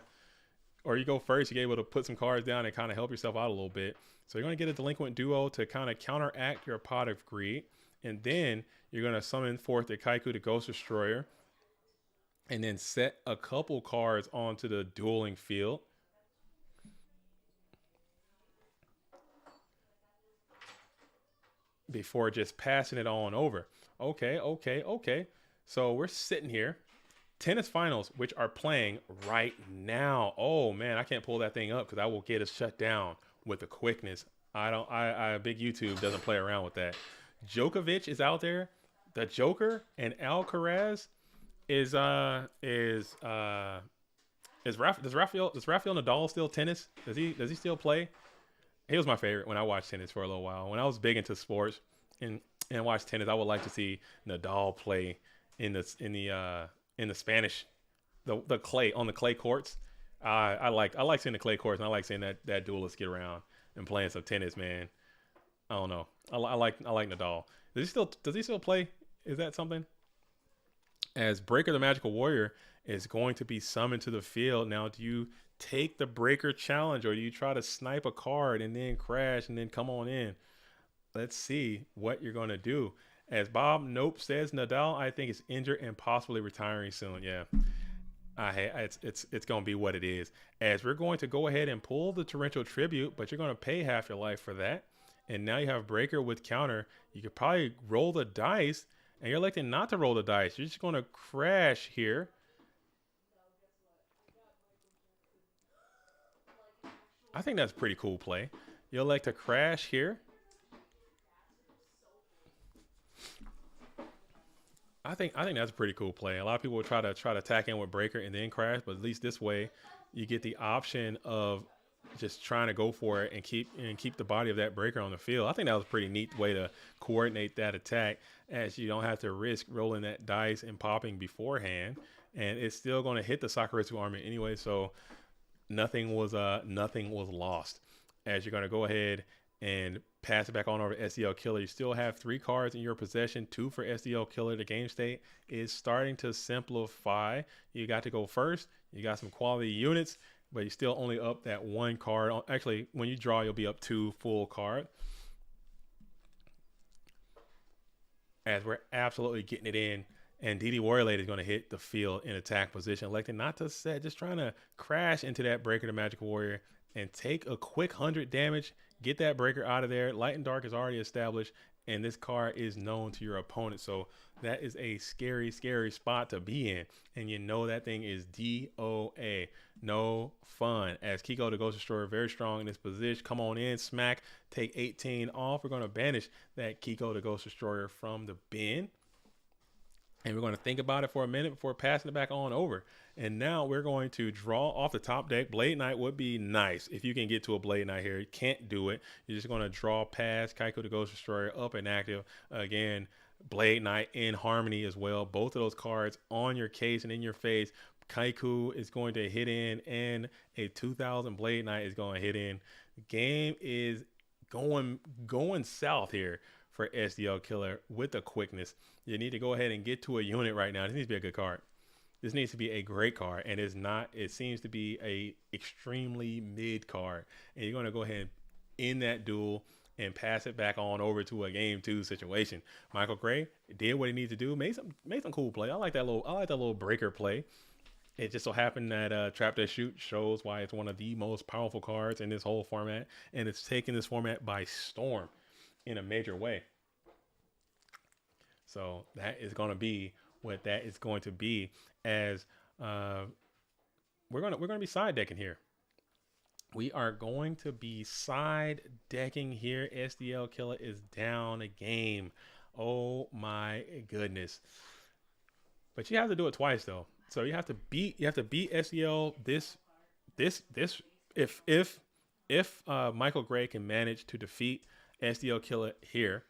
or you go first, you get able to put some cards down and kind of help yourself out a little bit. So you're going to get a Delinquent Duo to kind of counteract your pot of greed. And then you're going to summon forth the Kaiku, the Ghost Destroyer. And then set a couple cards onto the Dueling field. Before just passing it on over. Okay. So we're sitting here. Tennis finals, which are playing right now. Oh man, I can't pull that thing up because I will get us shut down with the quickness. Big YouTube doesn't play around with that. Djokovic is out there. The Joker and Alcaraz does Rafael Nadal still tennis? Does he still play? He was my favorite when I watched tennis for a little while. When I was big into sports and watched tennis, I would like to see Nadal play in the Spanish, the clay courts. I like seeing the clay courts, and I like seeing that duelist get around and playing some tennis, man. I don't know. I like Nadal. Does he still play? Is that something? As Breaker the Magical Warrior is going to be summoned to the field. Now, do you take the Breaker challenge, or do you try to snipe a card and then crash and then come on in? Let's see what you're going to do. As Bob Nope says, Nadal, I think, is injured and possibly retiring soon. Yeah, it's going to be what it is. As we're going to go ahead and pull the Torrential Tribute, but you're going to pay half your life for that. And now you have Breaker with counter. You could probably roll the dice, and you're electing not to roll the dice. You're just going to crash here. I think that's a pretty cool play. You elect to crash here. I think that's a pretty cool play. A lot of people will try to attack in with Breaker and then crash, but at least this way you get the option of just trying to go for it and keep the body of that Breaker on the field. I think that was a pretty neat way to coordinate that attack, as you don't have to risk rolling that dice and popping beforehand, and it's still going to hit the Sakurazu army anyway. So nothing was lost. As you're going to go ahead and pass it back on over to SDL Killer. You still have 3 cards in your possession, 2 for SDL Killer. The game state is starting to simplify. You got to go first. You got some quality units, but you still only up that 1 card. Actually, when you draw, you'll be up 2 full card. As we're absolutely getting it in. And DD Warrior Lady is going to hit the field in attack position, electing not to set, just trying to crash into that Breaker, the Magical Warrior, and take a quick 100 damage. Get that Breaker out of there. Light and Dark is already established, and this card is known to your opponent. So that is a scary, scary spot to be in. And you know that thing is DOA. No fun. As Kiko the Ghost Destroyer, very strong in this position. Come on in, smack, take 18 off. We're going to banish that Kiko the Ghost Destroyer from the bin. And we're going to think about it for a minute before passing it back on over. And now we're going to draw off the top deck. Blade Knight would be nice if you can get to a Blade Knight here. You can't do it. You're just going to draw past Kaiko the Ghost Destroyer up and active. Again, Blade Knight in Harmony as well. Both of those cards on your case and in your face. Kaiku is going to hit in, and a 2000 Blade Knight is going to hit in. The game is going south here for SDL Killer with the quickness. You need to go ahead and get to a unit right now. This needs to be a good card. This needs to be a great card, and it's not. It seems to be a extremely mid card, and you're going to go ahead and end that duel and pass it back on over to a game 2 situation. Michael Gray did what he needs to do. Made some cool play. I like that little breaker play. It just so happened that Trap That Shoot shows why it's one of the most powerful cards in this whole format, and it's taking this format by storm in a major way. So that is going to be what that is going to be, as we're gonna be side decking here. We are going to be side decking here. SDL Killer is down a game. Oh my goodness! But you have to do it twice though. So you have to beat SDL this if Michael Gray can manage to defeat SDL Killer here,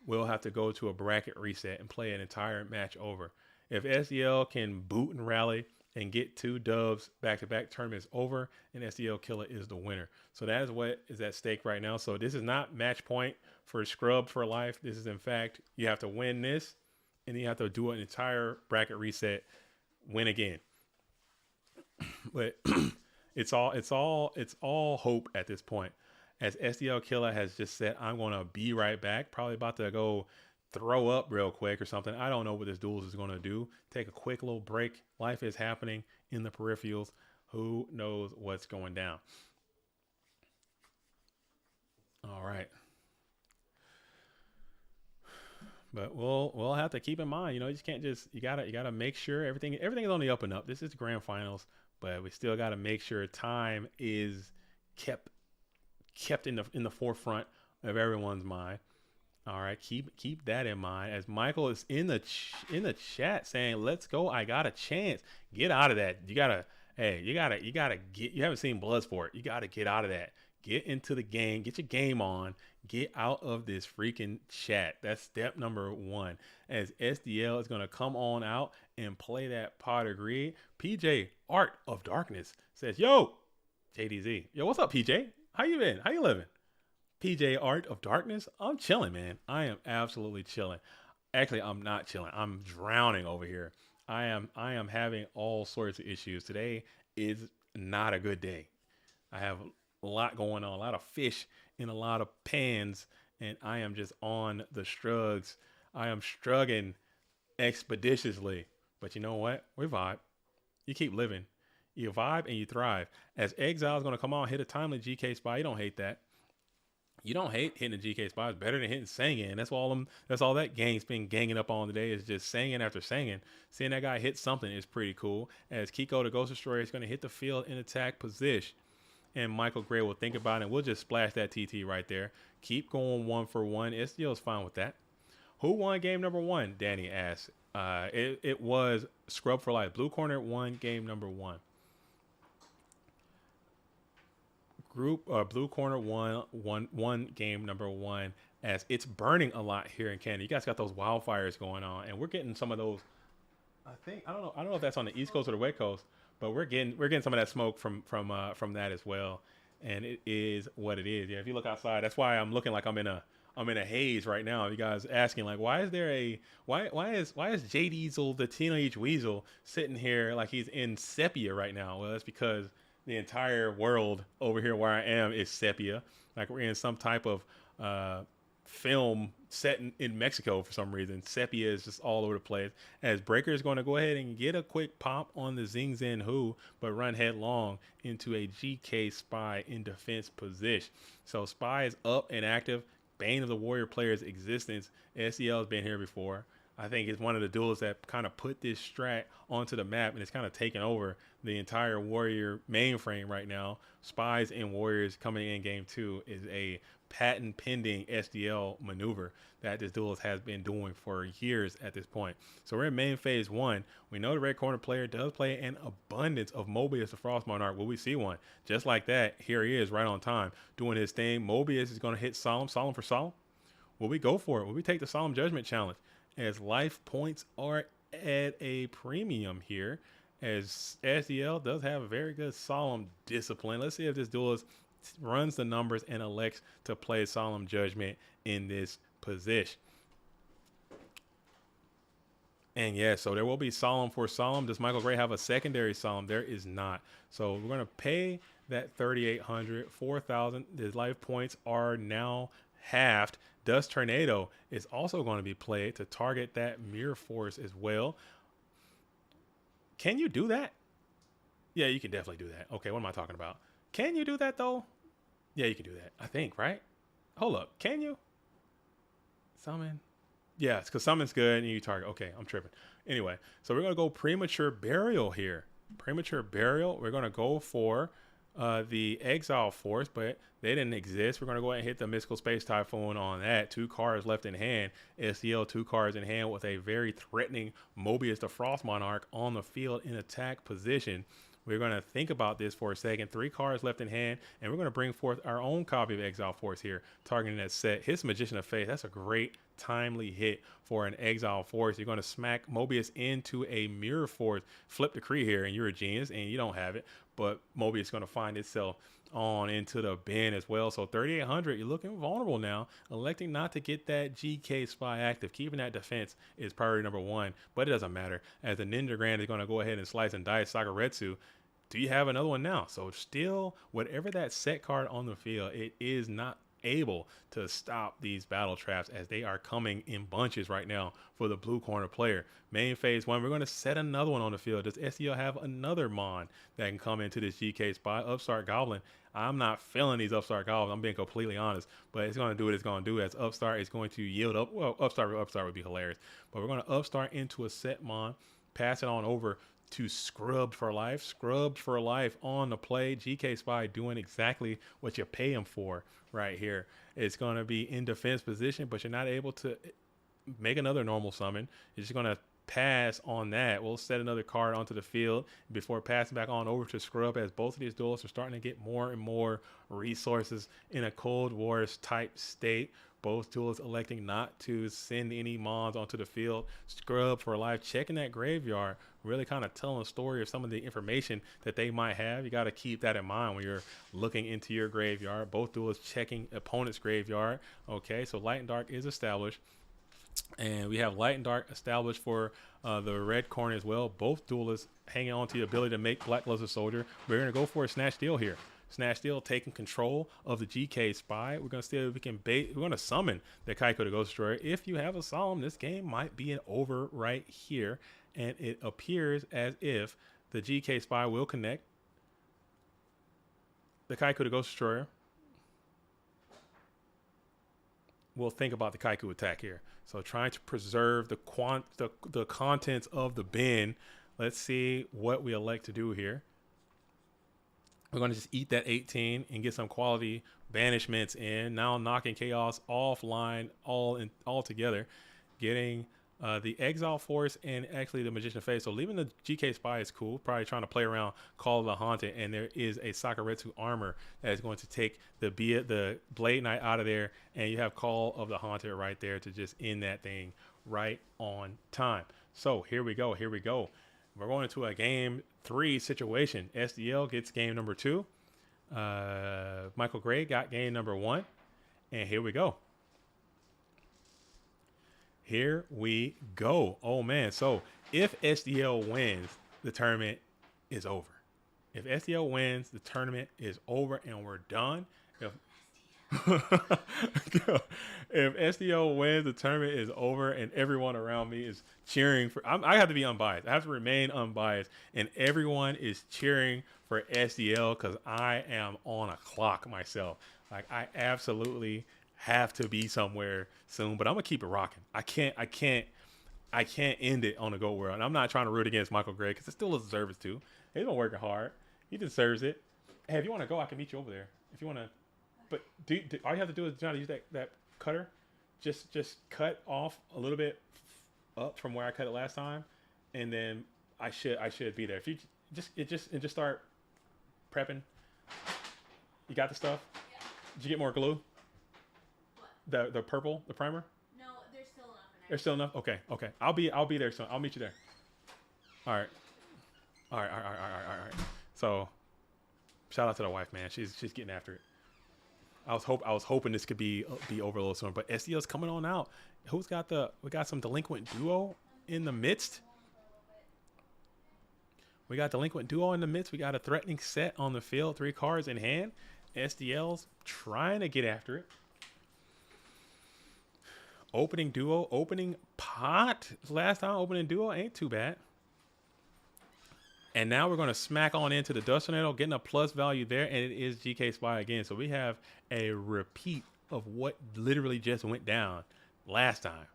we'll have to go to a bracket reset and play an entire match over. If SDL can boot and rally and get 2 dubs back-to-back, tournaments over, and SDL Killer is the winner. So that is what is at stake right now. So this is not match point for Scrub for life. This is, in fact, you have to win this, and then you have to do an entire bracket reset, win again. But it's all hope at this point, as SDL Killer has just said, I'm going to be right back. Probably about to go throw up real quick or something. I don't know what this duels is going to do. Take a quick little break. Life is happening in the peripherals. Who knows what's going down? All right. But we'll have to keep in mind, you just can't you gotta make sure everything is on the up and up. This is the grand finals, but we still gotta make sure time is kept in the forefront of everyone's mind. All right, keep that in mind, as Michael is in the chat saying, "Let's go! I got a chance. Get out of that. You gotta get. You haven't seen Bloodsport. You gotta get out of that. Get into the game. Get your game on. Get out of this freaking chat. That's step number 1. As SDL is gonna come on out and play that pot of greed. PJ Art of Darkness says, "Yo, JDZ. Yo, what's up, PJ? How you been? How you living?" PJ Art of Darkness, I'm chilling, man. I am absolutely chilling. Actually, I'm not chilling. I'm drowning over here. I am having all sorts of issues. Today is not a good day. I have a lot going on, a lot of fish in a lot of pans, and I am just on the strugs. I am struggling expeditiously. But you know what? We vibe. You keep living. You vibe and you thrive. As Exile is going to come on, hit a timely GK spot. You don't hate that. You don't hate hitting a GK spot. It's better than hitting Sangin. That's all that gang's been ganging up on today, is just Sangin after Sangin. Seeing that guy hit something is pretty cool, as Kiko the Ghost Destroyer is going to hit the field in attack position. And Michael Gray will think about it, and we'll just splash that TT right there. Keep going 1 for 1. SDL is fine with that. Who won game number 1? Danny asks. It was Scrub for Life. Blue Corner won game number 1. Blue Corner won game number 1, as it's burning a lot here in Canada. You guys got those wildfires going on, and we're getting some of those. I don't know if that's on the East Coast or the West Coast, but we're getting some of that smoke from that as well. And it is what it is. Yeah, if you look outside, that's why I'm looking like I'm in a haze right now. You guys asking, like, why is J Diesel, the Teenage Weasel, sitting here like he's in sepia right now? Well, that's because the entire world over here where I am is sepia. Like we're in some type of film set in Mexico for some reason. Sepia is just all over the place. As Breaker is going to go ahead and get a quick pop on the Zing Zen Hu, but run headlong into a GK Spy in defense position. So Spy is up and active. Bane of the Warrior player's existence. SEL has been here before. I think it's one of the duels that kind of put this strat onto the map, and it's kind of taken over the entire Warrior mainframe right now. Spies and Warriors coming in game 2 is a patent pending SDL maneuver that this duelist has been doing for years at this point. So we're in main phase 1. We know the red corner player does play an abundance of Mobius the Frost Monarch. Will we see one? Just like that, here he is right on time doing his thing. Mobius is going to hit Solemn for Solemn. Will we go for it? Will we take the Solemn Judgment challenge? As life points are at a premium here, as SDL does have a very good Solemn discipline. Let's see if this duelist runs the numbers and elects to play Solemn Judgment in this position. And yeah, so there will be Solemn for Solemn. Does Michael Gray have a secondary Solemn? There is not. So we're going to pay that 3,800, 4,000. The life points are now halved. Dust Tornado is also going to be played to target that Mirror Force as well. Can you do that? Yeah, you can definitely do that. Okay, what am I talking about? Can you do that though? Yeah, you can do that. I think, right? Hold up. Can you? Summon? Yeah, it's because summon's good and you target. Okay, I'm tripping. Anyway, so we're going to go Premature Burial here. Premature Burial. We're going to go for the Exile Force, but they didn't exist. We're going to go ahead and hit the Mystical Space Typhoon on that. 2 cards left in hand. SDL 2 cards in hand with a very threatening Mobius the Frost Monarch on the field in attack position. We're going to think about this for a second. 3 cards left in hand, and we're going to bring forth our own copy of Exile Force here, targeting that set. Hits Magician of Faith. That's a great timely hit for an Exile Force. You're going to smack Mobius into a Mirror Force. Flip Decree here, and you're a genius, and you don't have it. But Mobius is going to find itself on into the bin as well. So 3,800, you're looking vulnerable now. Electing not to get that GK Spy active. Keeping that defense is priority number 1. But it doesn't matter, as the Ninja Grand is going to go ahead and slice and dice Sakaretsu. Do you have another one now? So still, whatever that set card on the field, it is not able to stop these battle traps as they are coming in bunches right now for the blue corner player. Main phase 1, we're going to set another one on the field. Does SDL have another Mon that can come into this GK spot? Upstart Goblin. I'm not feeling these Upstart Goblins. I'm being completely honest, but it's going to do what it's going to do, as Upstart is going to yield up. Well, Upstart would be hilarious, but we're going to Upstart into a set Mon, pass it on over to Scrubbed for Life. Scrubbed for Life on the play. GK Spy doing exactly what you pay him for right here. It's going to be in defense position, but you're not able to make another normal summon. You're just going to pass on that. We'll set another card onto the field before passing back on over to Scrub, as both of these duelists are starting to get more and more resources in a Cold Wars type state. Both duelists electing not to send any Mons onto the field. Scrub for Life, checking that graveyard, really kind of telling a story of some of the information that they might have. You got to keep that in mind when you're looking into your graveyard. Both duelists checking opponent's graveyard. Okay, so Light and Dark is established. And we have Light and Dark established for the red corner as well. Both duelists hanging on to the ability to make Black Luster Soldier. We're going to go for a Snatch Steal here. Snatch Steal taking control of the GK Spy. We're going to see if we can bait. We're going to summon the Kaiko the Ghost Destroyer. If you have a Solemn, this game might be an over right here. And it appears as if the GK Spy will connect the Kaiko the Ghost Destroyer. We'll think about the Kaiku attack here. So trying to preserve the contents of the bin. Let's see what we elect to do here. We're going to just eat that 18 and get some quality banishments in. Now knocking Chaos offline all together. Getting the Exile Force and actually the Magician Face. So leaving the GK Spy is cool. Probably trying to play around Call of the Haunted, and there is a Sakaretsu armor that is going to take the Blade Knight out of there, and you have Call of the Haunted right there to just end that thing right on time. So here we go. Here we go. We're going into a game 3 situation. SDL gets game number 2. Michael Gray got game number 1, and here we go. Here we go. Oh, man. So if SDL wins, the tournament is over. If SDL wins, the tournament is over and we're done. If SDL wins, the tournament is over and everyone around me is cheering for... I have to be unbiased. I have to remain unbiased. And everyone is cheering for SDL because I am on a clock myself. Like, I absolutely... have to be somewhere soon, but I'm gonna keep it rocking. I can't end it on the GOAT World. And I'm not trying to root against Michael Gray because it still deserves it too. He's been working hard. He deserves it. Hey, if you want to go, I can meet you over there. If you want to. But all you have to do is try to use that cutter. Just cut off a little bit up from where I cut it last time, and then I should be there. If you just start prepping. You got the stuff? Yeah. Did you get more glue? What? The purple, the primer? No, there's still enough in there. There's still enough? Okay. I'll be there soon. I'll meet you there. All right. So, shout out to the wife, man. She's getting after it. I was hoping this could be over a little soon, but SDL's coming on out. We got some delinquent duo in the midst. We got delinquent duo in the midst. We got a threatening set on the field, 3 cards in hand. SDL's trying to get after it. Opening duo, opening pot. Last time opening duo ain't too bad. And now we're going to smack on into the Dust Tornado, getting a plus value there, and it is GK Spy again. So we have a repeat of what literally just went down last time.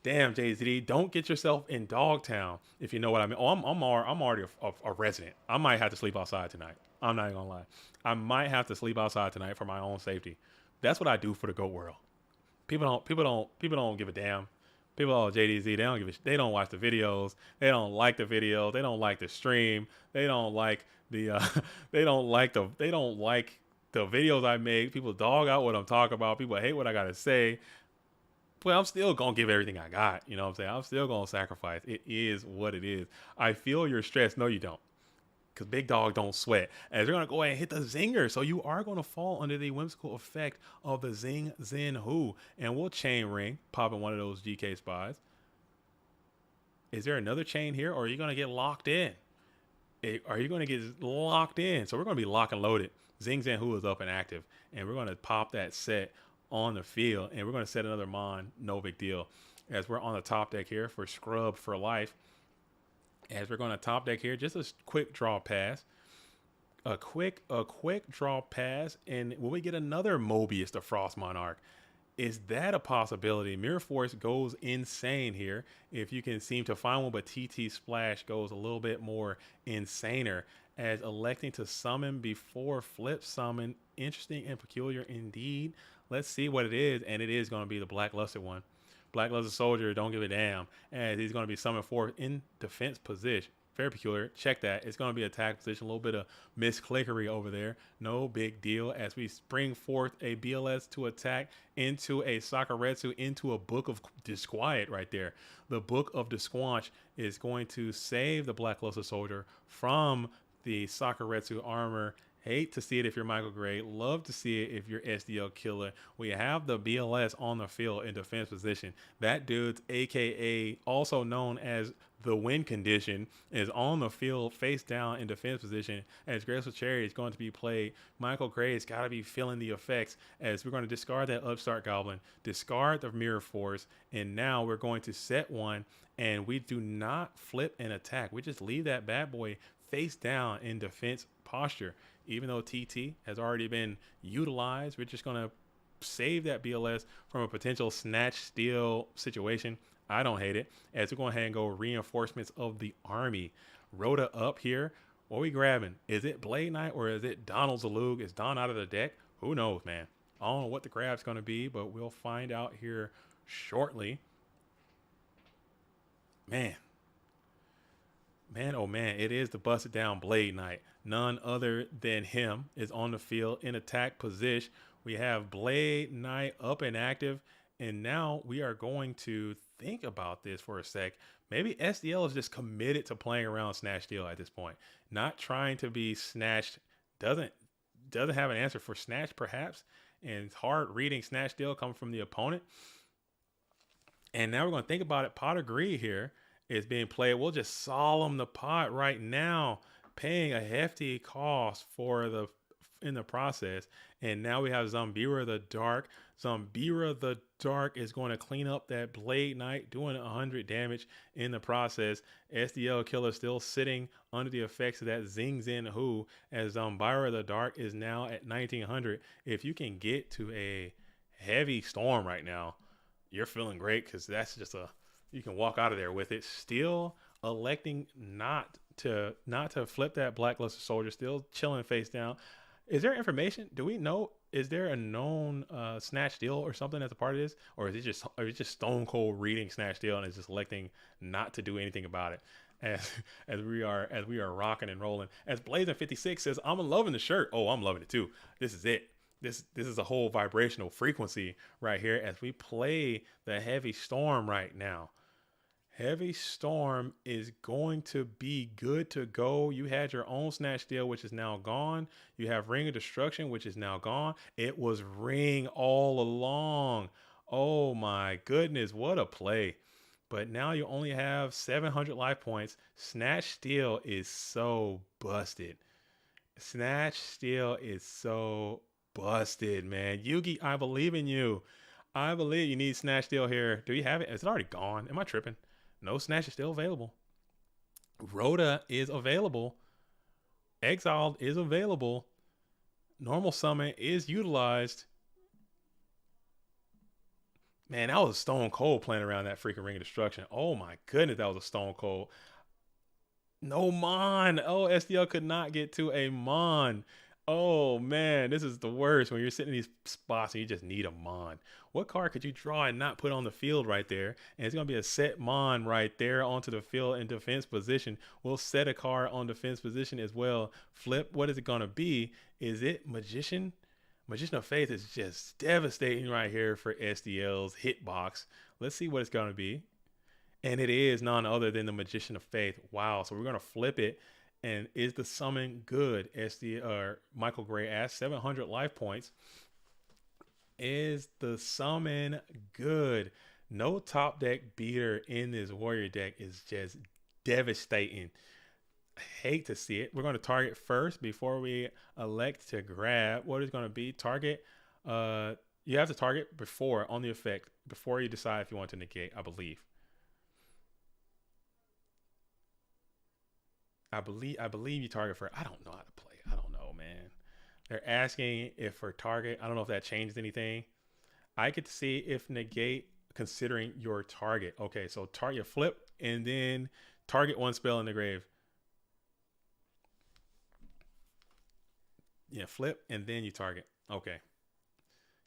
Damn, JZ, don't get yourself in Dogtown, if you know what I mean. Oh, I'm already a resident. I might have to sleep outside tonight. I'm not even gonna lie. I might have to sleep outside tonight for my own safety. That's what I do for the GOAT world. People don't give a damn. People, JDZ, they don't watch the videos. They don't like the videos. They don't like the stream. They don't like the they don't like the videos I make. People dog out what I'm talking about. People hate what I gotta say. Well, I'm still going to give everything I got. You know what I'm saying? I'm still going to sacrifice. It is what it is. I feel your stress. No, you don't. Because Big Dog don't sweat. As you're going to go ahead and hit the zinger. So you are going to fall under the whimsical effect of the Zing Zen Who. And we'll chain ring, popping one of those GK Spies. Is there another chain here? Or are you going to get locked in? Are you going to get locked in? So we're going to be lock and loaded. Zing Zen Who is up and active. And we're going to pop that set on the field, and we're going to set another mon, no big deal, as we're on the top deck here for Scrub for Life. As we're going to top deck here, just a quick draw pass, a quick draw pass, and will we get another Mobius, the Frost Monarch? Is that a possibility? Mirror Force goes insane here if you can seem to find one, but TT Splash goes a little bit more insaner, as electing to summon before flip summon. Interesting and peculiar indeed. Let's see what it is, and it is going to be the Blacklusted one. Blacklusted Soldier, don't give a damn, as he's going to be summoned forth in defense position. Very peculiar. Check that. It's going to be attack position. A little bit of misclickery over there. No big deal, as we spring forth a BLS to attack into a Sakuretsu, into a Book of Disquiet right there. The Book of Disquanch is going to save the Blacklusted Soldier from the Sakuretsu armor. Hate to see it if you're Michael Gray. Love to see it if you're SDL Killer. We have the BLS on the field in defense position. That dude's AKA, also known as the win condition, is on the field face down in defense position as Graceful Cherry is going to be played. Michael Gray has got to be feeling the effects, as we're going to discard that Upstart Goblin, discard the Mirror Force, and now we're going to set one, and we do not flip and attack. We just leave that bad boy face down in defense posture. Even though TT has already been utilized, we're just going to save that BLS from a potential snatch steal situation. I don't hate it, as we're going ahead and go reinforcements of the army. Rhoda up here. What are we grabbing? Is it Blade Knight or is it Donald Zalug? Is Don out of the deck? Who knows, man? I don't know what the grab's going to be, but we'll find out here shortly. Man, oh man, it is the busted down Blade Knight. None other than him is on the field in attack position. We have Blade Knight up and active, and now we are going to think about this for a sec. Maybe SDL is just committed to playing around Snatch Steal at this point, not trying to be snatched. Doesn't have an answer for Snatch, perhaps, and it's hard reading Snatch Steal coming from the opponent. And now we're going to think about it. Pot of Greed here is being played. We'll just solemn the pot right now, paying a hefty cost for in the process. And now we have Zambira the Dark. Zambira the Dark is going to clean up that Blade Knight, doing 100 damage in the process. SDL Killer still sitting under the effects of that Zing Zen Who, as Zambira the Dark is now at 1900. If you can get to a heavy storm right now, you're feeling great, because that's just you can walk out of there with it. Still electing not to flip that Blacklusted Soldier, still chilling face down. Is there information? Do we know? Is there a known snatch steal or something as a part of this, or is it just stone cold reading snatch steal and is just electing not to do anything about it? As as we are rocking and rolling. As Blazing56 says, I'm loving the shirt. Oh, I'm loving it too. This is it. This is a whole vibrational frequency right here as we play the Heavy Storm right now. Heavy Storm is going to be good to go. You had your own snatch steal, which is now gone. You have Ring of Destruction, which is now gone. It was Ring all along. Oh my goodness, what a play. But now you only have 700 life points. Snatch steal is so busted. Snatch steal is so busted, man. Yugi, I believe in you. I believe you need snatch steal here. Do you have it? Is it already gone? Am I tripping? No snatch is still available. Rhoda is available. Exiled is available. Normal summon is utilized. Man, that was stone cold playing around that freaking Ring of Destruction. Oh my goodness, that was a stone cold. No Mon. Oh, SDL could not get to a Mon. Oh man, this is the worst when you're sitting in these spots and you just need a Mon. What card could you draw and not put on the field right there? And it's going to be a set Mon right there onto the field in defense position. We'll set a card on defense position as well. Flip, what is it going to be? Is it Magician? Magician of Faith is just devastating right here for SDL's hitbox. Let's see what it's going to be. And it is none other than the Magician of Faith. Wow, so we're going to flip it. And is the summon good? Michael Gray asks, 700 life points. Is the summon good? No top deck beater in this warrior deck is just devastating. I hate to see it. We're going to target first before we elect to grab. What is going to be target? You have to target before on the effect before you decide if you want to negate, I believe. I believe you target for. I don't know how to play. I don't know, man. They're asking if for target. I don't know if that changed anything. I get to see if negate considering your target. Okay, so target flip and then target one spell in the grave. Yeah, flip and then you target. Okay.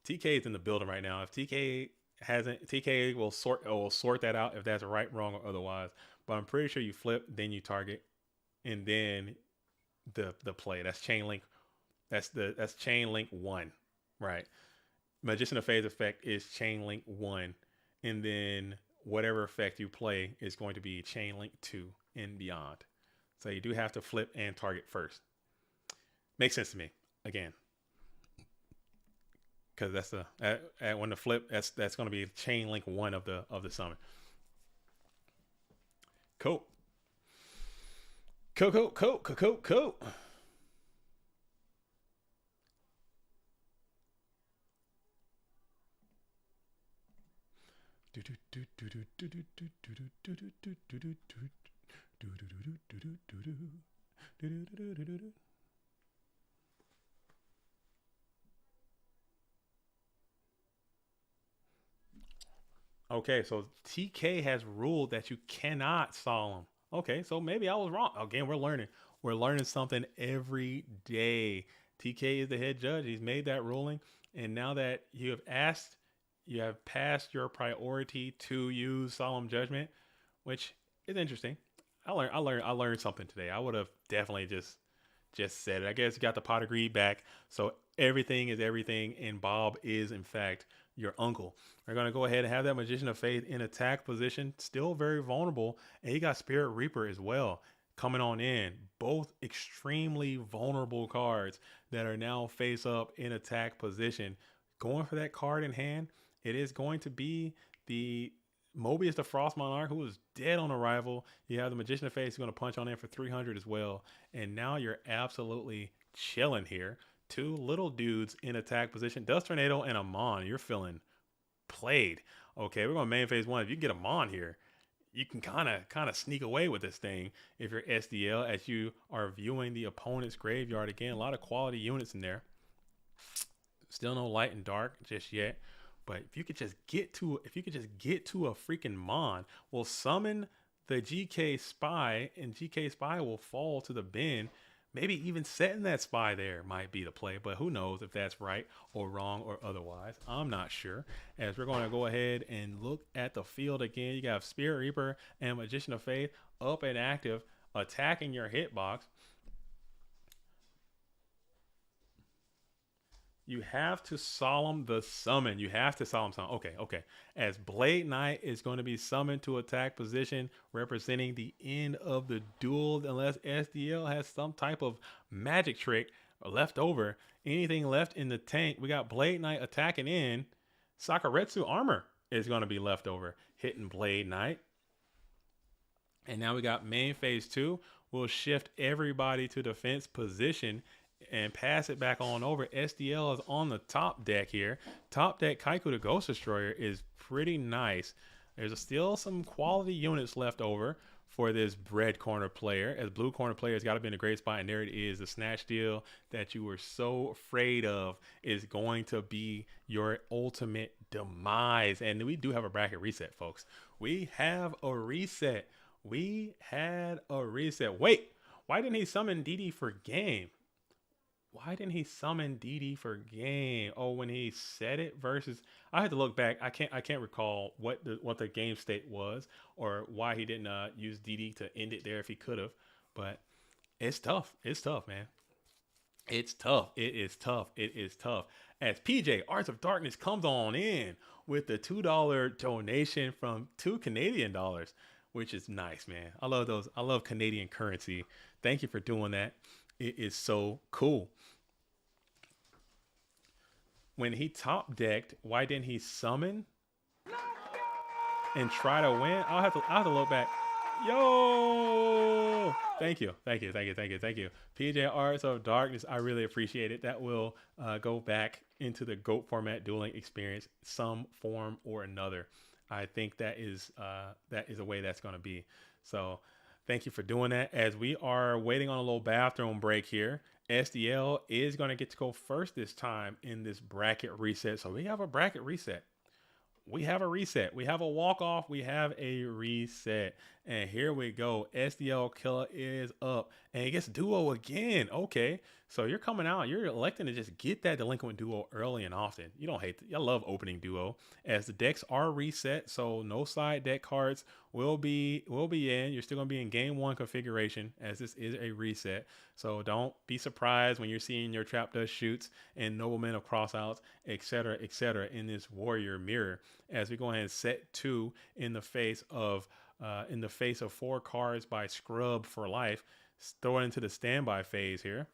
TK is in the building right now. If TK hasn't, TK will sort that out if that's right, wrong, or otherwise. But I'm pretty sure you flip, then you target. And then the play. That's chain link. That's chain link 1, right? Magician of Phase effect is chain link 1, and then whatever effect you play is going to be chain link 2 and beyond. So you do have to flip and target first. Makes sense to me. Again, because that's when the flip. That's going to be chain link 1 of the summon. Cool. Cool. Okay, so TK has ruled that you cannot solemn. Okay, so maybe I was wrong. Again, we're learning. We're learning something every day. TK is the head judge. He's made that ruling. And now that you have passed your priority to use solemn judgment, which is interesting. I learned something today. I would have definitely just said it. I guess you got the pot of greed back. So everything is everything. And Bob is, in fact, your uncle. We're going to go ahead and have that Magician of Faith in attack position. Still very vulnerable. And you got Spirit Reaper as well coming on in. Both extremely vulnerable cards that are now face up in attack position. Going for that card in hand. It is going to be the Mobius the Frost Monarch, who is dead on arrival. You have the Magician of Faith who's going to punch on in for 300 as well. And now you're absolutely chilling here. Two little dudes in attack position. Dust Tornado and a Mon. You're feeling played. Okay, we're going to main phase 1. If you can get a Mon here, you can kind of sneak away with this thing if you're SDL as you are viewing the opponent's graveyard. Again, a lot of quality units in there. Still no light and dark just yet. But if you could just get to a freaking Mon, we'll summon the GK Spy, and GK Spy will fall to the bin. Maybe even setting that spy there might be the play, but who knows if that's right or wrong or otherwise. I'm not sure. As we're going to go ahead and look at the field again, you got Spirit Reaper and Magician of Faith up and active, attacking your hitbox. You have to solemn the summon. You have to solemn summon. Okay. As Blade Knight is going to be summoned to attack position, representing the end of the duel, unless SDL has some type of magic trick left over. Anything left in the tank, we got Blade Knight attacking in. Sakuretsu armor is going to be left over, hitting Blade Knight. And now we got main phase 2. We'll shift everybody to defense position and pass it back on over. SDL is on the top deck here. Top deck Kaiku the Ghost Destroyer is pretty nice. There's still some quality units left over for this red corner player, as blue corner player has got to be in a great spot. And there it is, the snatch deal that you were so afraid of is going to be your ultimate demise. And we do have a bracket reset, folks. We have a reset. We had a reset. Wait, why didn't he summon DD for game? Why didn't he summon DD for game? Oh, when he said it versus, I had to look back. I can't recall what the game state was or why he didn't use DD to end it there if he could have. But it's tough. It's tough, man. It's tough. It is tough. It is tough. As PJ Arts of Darkness comes on in with the $2 donation from $2 Canadian, which is nice, man. I love those. I love Canadian currency. Thank you for doing that. It is so cool. When he top decked, why didn't he summon and try to win? I'll have to look back. Yo, thank you. PJ Arts of Darkness, I really appreciate it. That will go back into the GOAT format dueling experience, some form or another. I think that is a way that's going to be. So thank you for doing that. As we are waiting on a little bathroom break here, SDL is going to get to go first this time in this bracket reset. So we have a bracket reset. We have a reset. We have a walk-off. We have a reset. And here we go. SDL Killer is up. And he gets duo again. Okay. So you're coming out. You're electing to just get that delinquent duo early and often. You don't hate it. I love opening duo. As the decks are reset, so no side deck cards will be in. You're still going to be in game 1 configuration, as this is a reset. So don't be surprised when you're seeing your Trap Dust Shoots and Noblemen of Crossouts, etc., in this Warrior Mirror. As we go ahead and set 2 in the face of 4 cards by Scrub for life. Throw it into the standby phase here.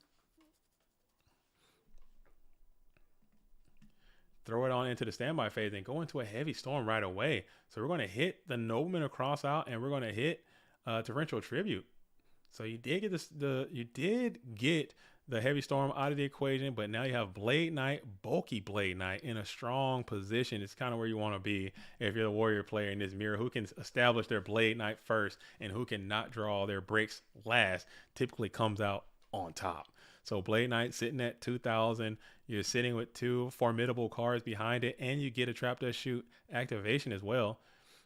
Throw it on into the standby phase and go into a heavy storm right away. So we're going to hit the Nobleman across out, and we're going to hit Torrential Tribute. So you did get this, you did get the heavy storm out of the equation, but now you have Blade Knight, bulky Blade Knight in a strong position. It's kind of where you want to be if you're the Warrior player in this mirror, who can establish their Blade Knight first and who can not draw their breaks last, typically comes out on top. So Blade Knight sitting at 2,000. You're sitting with 2 formidable cards behind it, and you get a Trap Dust Shoot activation as well.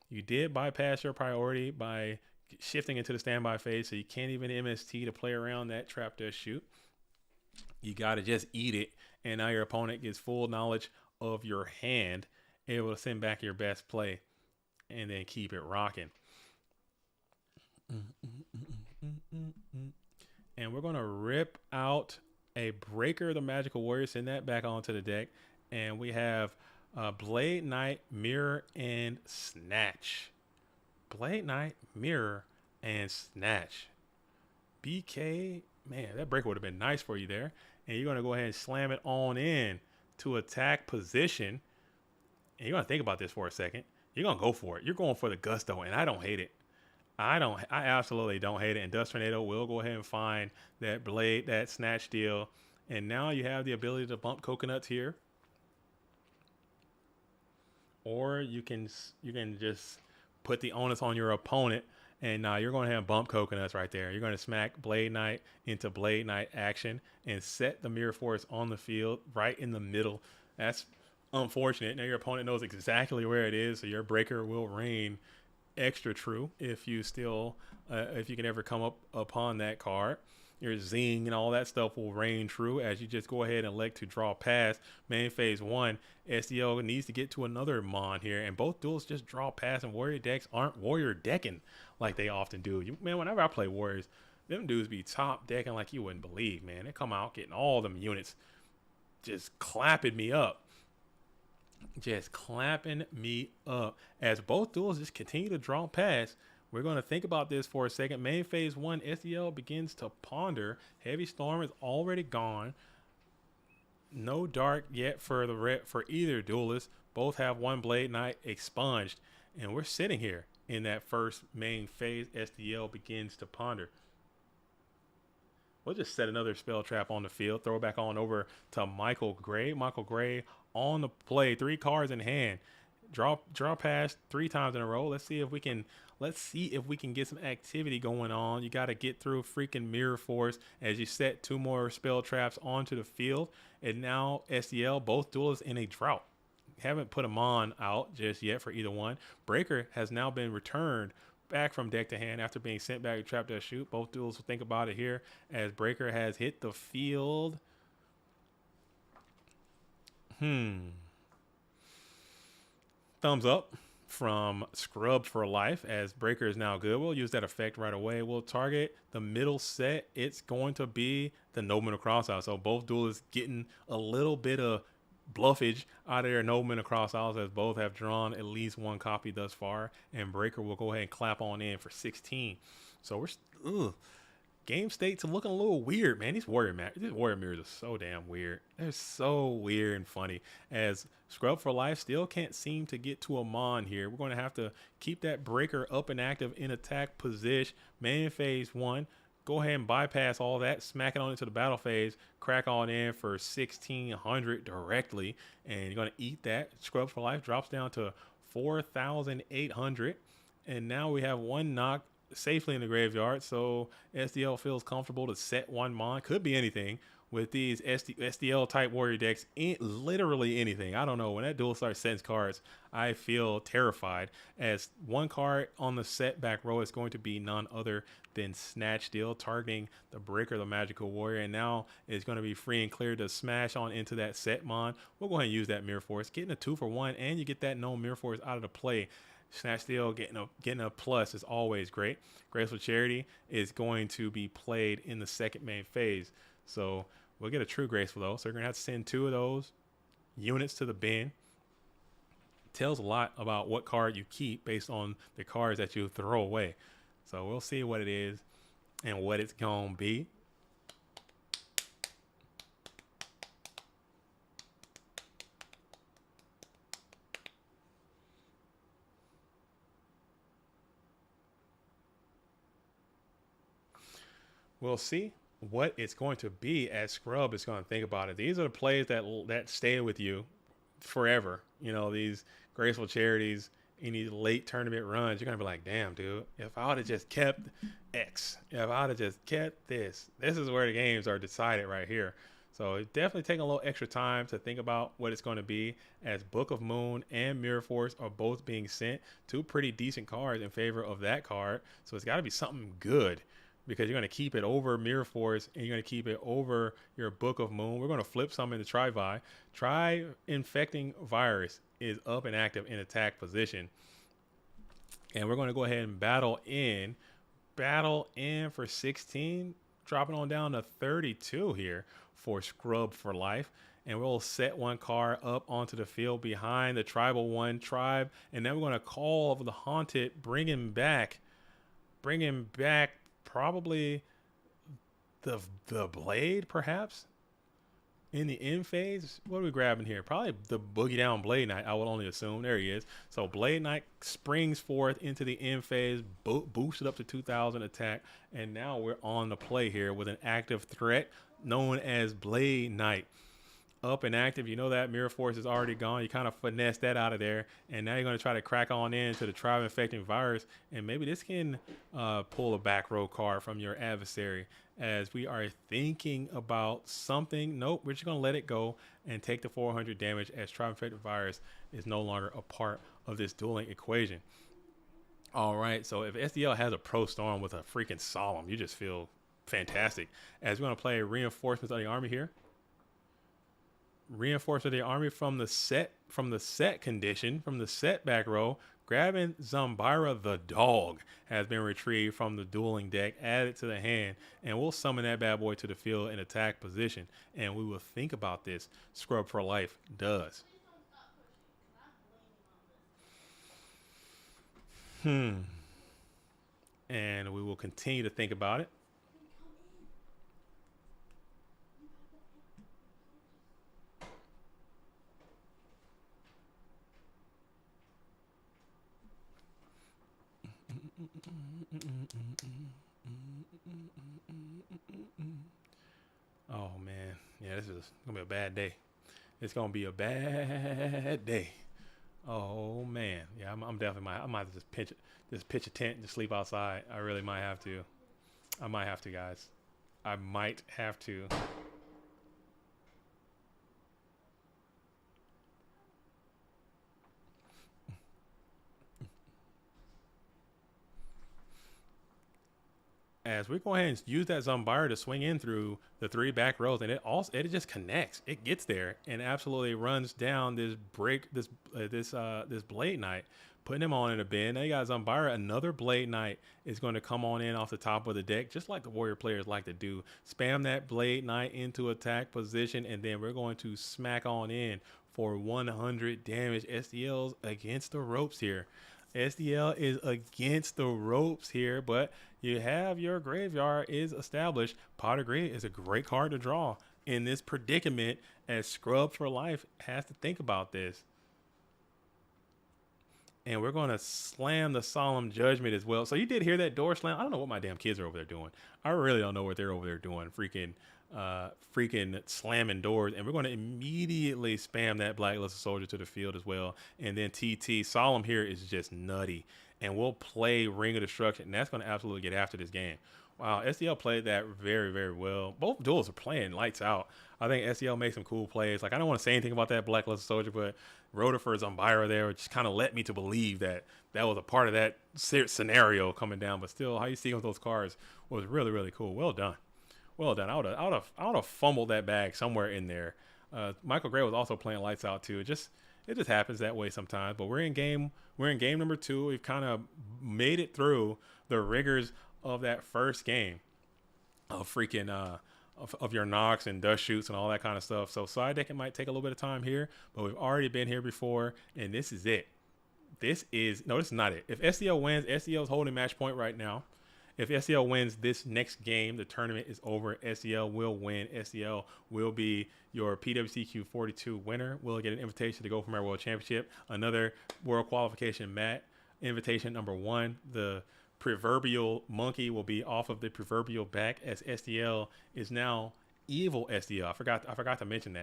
You did bypass your priority by shifting into the standby phase, so you can't even MST to play around that Trap Dust Shoot. You got to just eat it, and now your opponent gets full knowledge of your hand, able to send back your best play, and then keep it rocking. And we're going to rip out a Breaker of the Magical Warrior, send that back onto the deck. And we have Blade Knight, Mirror, and Snatch. Blade Knight, Mirror, and Snatch. BK, man, that Breaker would have been nice for you there. And you're going to go ahead and slam it on in to attack position. And you're going to think about this for a second. You're going to go for it. You're going for the gusto, and I don't hate it. I absolutely don't hate it. And Dust Tornado will go ahead and find that blade, that snatch deal. And now you have the ability to bump coconuts here. Or you can just put the onus on your opponent. And now you're going to have bump coconuts right there. You're going to smack Blade Knight into Blade Knight action and set the Mirror Force on the field right in the middle. That's unfortunate. Now your opponent knows exactly where it is, so your Breaker will reign extra true if you still if you can ever come up upon that card. your zing and all that stuff will reign true as you just go ahead and elect to draw past main phase 1. SDL needs to get to another mon here, and both duels just draw past, and warrior decks aren't warrior decking like they often do. Man, whenever I play warriors, them dudes be top decking like you wouldn't believe, man. They come out getting all them units, just clapping me up. Just clapping me up as both duels just continue to draw past. We're going to think about this for a second. Main phase 1, SDL begins to ponder. Heavy Storm is already gone. No dark yet for either duelist. Both have one Blade Knight expunged. And we're sitting here in that first main phase. SDL begins to ponder. We'll just set another spell trap on the field. Throw it back on over to Michael Gray. Michael Gray on the play. 3 cards in hand. Draw past 3 times in a row. Let's see if we can get some activity going on. You got to get through freaking Mirror Force as you set 2 more spell traps onto the field. And now SDL, both duelists in a drought. Haven't put them on out just yet for either one. Breaker has now been returned back from deck to hand after being sent back to Trap Death Shoot. Both duels will think about it here as Breaker has hit the field. Thumbs up from Scrubbed for Life as Breaker is now good. We'll use that effect right away. We'll target the middle set. It's going to be the Nobleman of Crossout. So both duelists getting a little bit of bluffage out of their Nobleman of Crossout as both have drawn at least 1 copy thus far. And Breaker will go ahead and clap on in for 16. So we're game states are looking a little weird, man. These warrior mirrors are so damn weird. They're so weird and funny as Scrub for Life still can't seem to get to a mon here. We're going to have to keep that Breaker up and active in attack position. Main phase 1. Go ahead and bypass all that, smack it on into the battle phase, crack on in for 1,600 directly, and you're going to eat that. Scrub for Life drops down to 4,800, and now we have 1 knock safely in the graveyard, so SDL feels comfortable to set 1 mon. Could be anything with these SDL type warrior decks, literally anything. I don't know, when that duel starts setting cards, I feel terrified as 1 card on the set back row is going to be none other than Snatch Steal, targeting the Breaker, the Magical Warrior, and now it's going to be free and clear to smash on into that set mon. We'll go ahead and use that Mirror Force, getting a 2 for 1, and you get that known Mirror Force out of the play. Snatch Steal getting a plus is always great. Graceful Charity is going to be played in the second main phase, so we'll get a true Graceful though. So we're gonna have to send 2 of those units to the bin. Tells a lot about what card you keep based on the cards that you throw away. So we'll see what it is and what it's gonna be. We'll see what it's going to be as Scrub is going to think about it. These are the plays that stay with you forever. You know, these Graceful Charities in these late tournament runs, you're going to be like, damn, dude, if I would have just kept X, if I would have just kept this is where the games are decided right here. So it definitely taking a little extra time to think about what it's going to be as Book of Moon and Mirror Force are both being sent. 2 pretty decent cards in favor of that card. So it's got to be something good, because you're going to keep it over Mirror Force and you're going to keep it over your Book of Moon. We're going to flip some into Tri-Vi. Infecting Virus is up and active in attack position. And we're going to go ahead and battle in for 16, dropping on down to 32 here for Scrub for Life. And we'll set 1 card up onto the field behind the Tribal 1 tribe. And then we're going to call over the Haunted, bringing back probably the Blade, perhaps in the end phase. What are we grabbing here? Probably the Boogie Down Blade Knight, I would only assume. There he is. So Blade Knight springs forth into the end phase, boosted up to 2,000 attack, and now we're on the play here with an active threat known as Blade Knight. Up and active. You know that Mirror Force is already gone. You kind of finesse that out of there, and now you're going to try to crack on into the Tribe Infecting Virus, and maybe this can pull a back row card from your adversary as we are thinking about something. Nope, we're just going to let it go and take the 400 damage as Tribe Infecting Virus is no longer a part of this dueling equation. All right, so if SDL has a Pro Storm with a freaking Solemn, you just feel fantastic. As we're going to play Reinforcements of the Army here. Reinforcement of the Army from the set condition, from the set back row. Grabbing Zombira the dog has been retrieved from the Dueling deck, added to the hand, and we'll summon that bad boy to the field in attack position. And we will think about this. Scrub for Life does. And we will continue to think about it. Oh man, yeah, this is gonna be a bad day. It's gonna be a bad day. Oh man, yeah, I'm definitely I might just pitch a tent and just sleep outside. I really might have to. I might have to, guys. I might have to. As we go ahead and use that Zombira to swing in through the 3 back rows, and it just connects. It gets there and absolutely runs down this Blade Knight, putting him on in a bin. Now you got Zombira. Another Blade Knight is going to come on in off the top of the deck, just like the Warrior players like to do. Spam that Blade Knight into attack position, and then we're going to smack on in for 100 damage. SDL's against the ropes here. SDL is against the ropes here, but you have your graveyard is established. Pot of Greed is a great card to draw in this predicament, as Scrub for Life has to think about this. And we're going to slam the Solemn Judgment as well. So you did hear that door slam. I don't know what my damn kids are over there doing. I really don't know what they're over there doing. Freaking slamming doors. And we're going to immediately spam that Blacklisted Soldier to the field as well. And then TT Solemn here is just nutty. And we'll play Ring of Destruction. And that's going to absolutely get after this game. Wow, SDL played that very, very well. Both duels are playing lights out. I think SDL made some cool plays. Like, I don't want to say anything about that Blacklisted Soldier, but Rutherford's Zombira there just kind of led me to believe that that was a part of that scenario coming down. But still, how you see with those cards was really, really cool. Well done. Well done. I would have fumbled that bag somewhere in there. Michael Gray was also playing lights out too. It just happens that way sometimes. But we're in game number 2. We've kind of made it through the rigors of that first game of freaking of your knocks and dust shoots and all that kind of stuff. So side deck, it might take a little bit of time here, but we've already been here before, and this is it. This is not it. If SDL wins, SDL is holding match point right now. If SDL wins this next game, the tournament is over. SDL will win. SDL will be your PWCQ 42 winner. We'll get an invitation to go from our World Championship. Another World Qualification mat. Invitation number 1. The proverbial monkey will be off of the proverbial back, as SDL is now evil SDL. I forgot to mention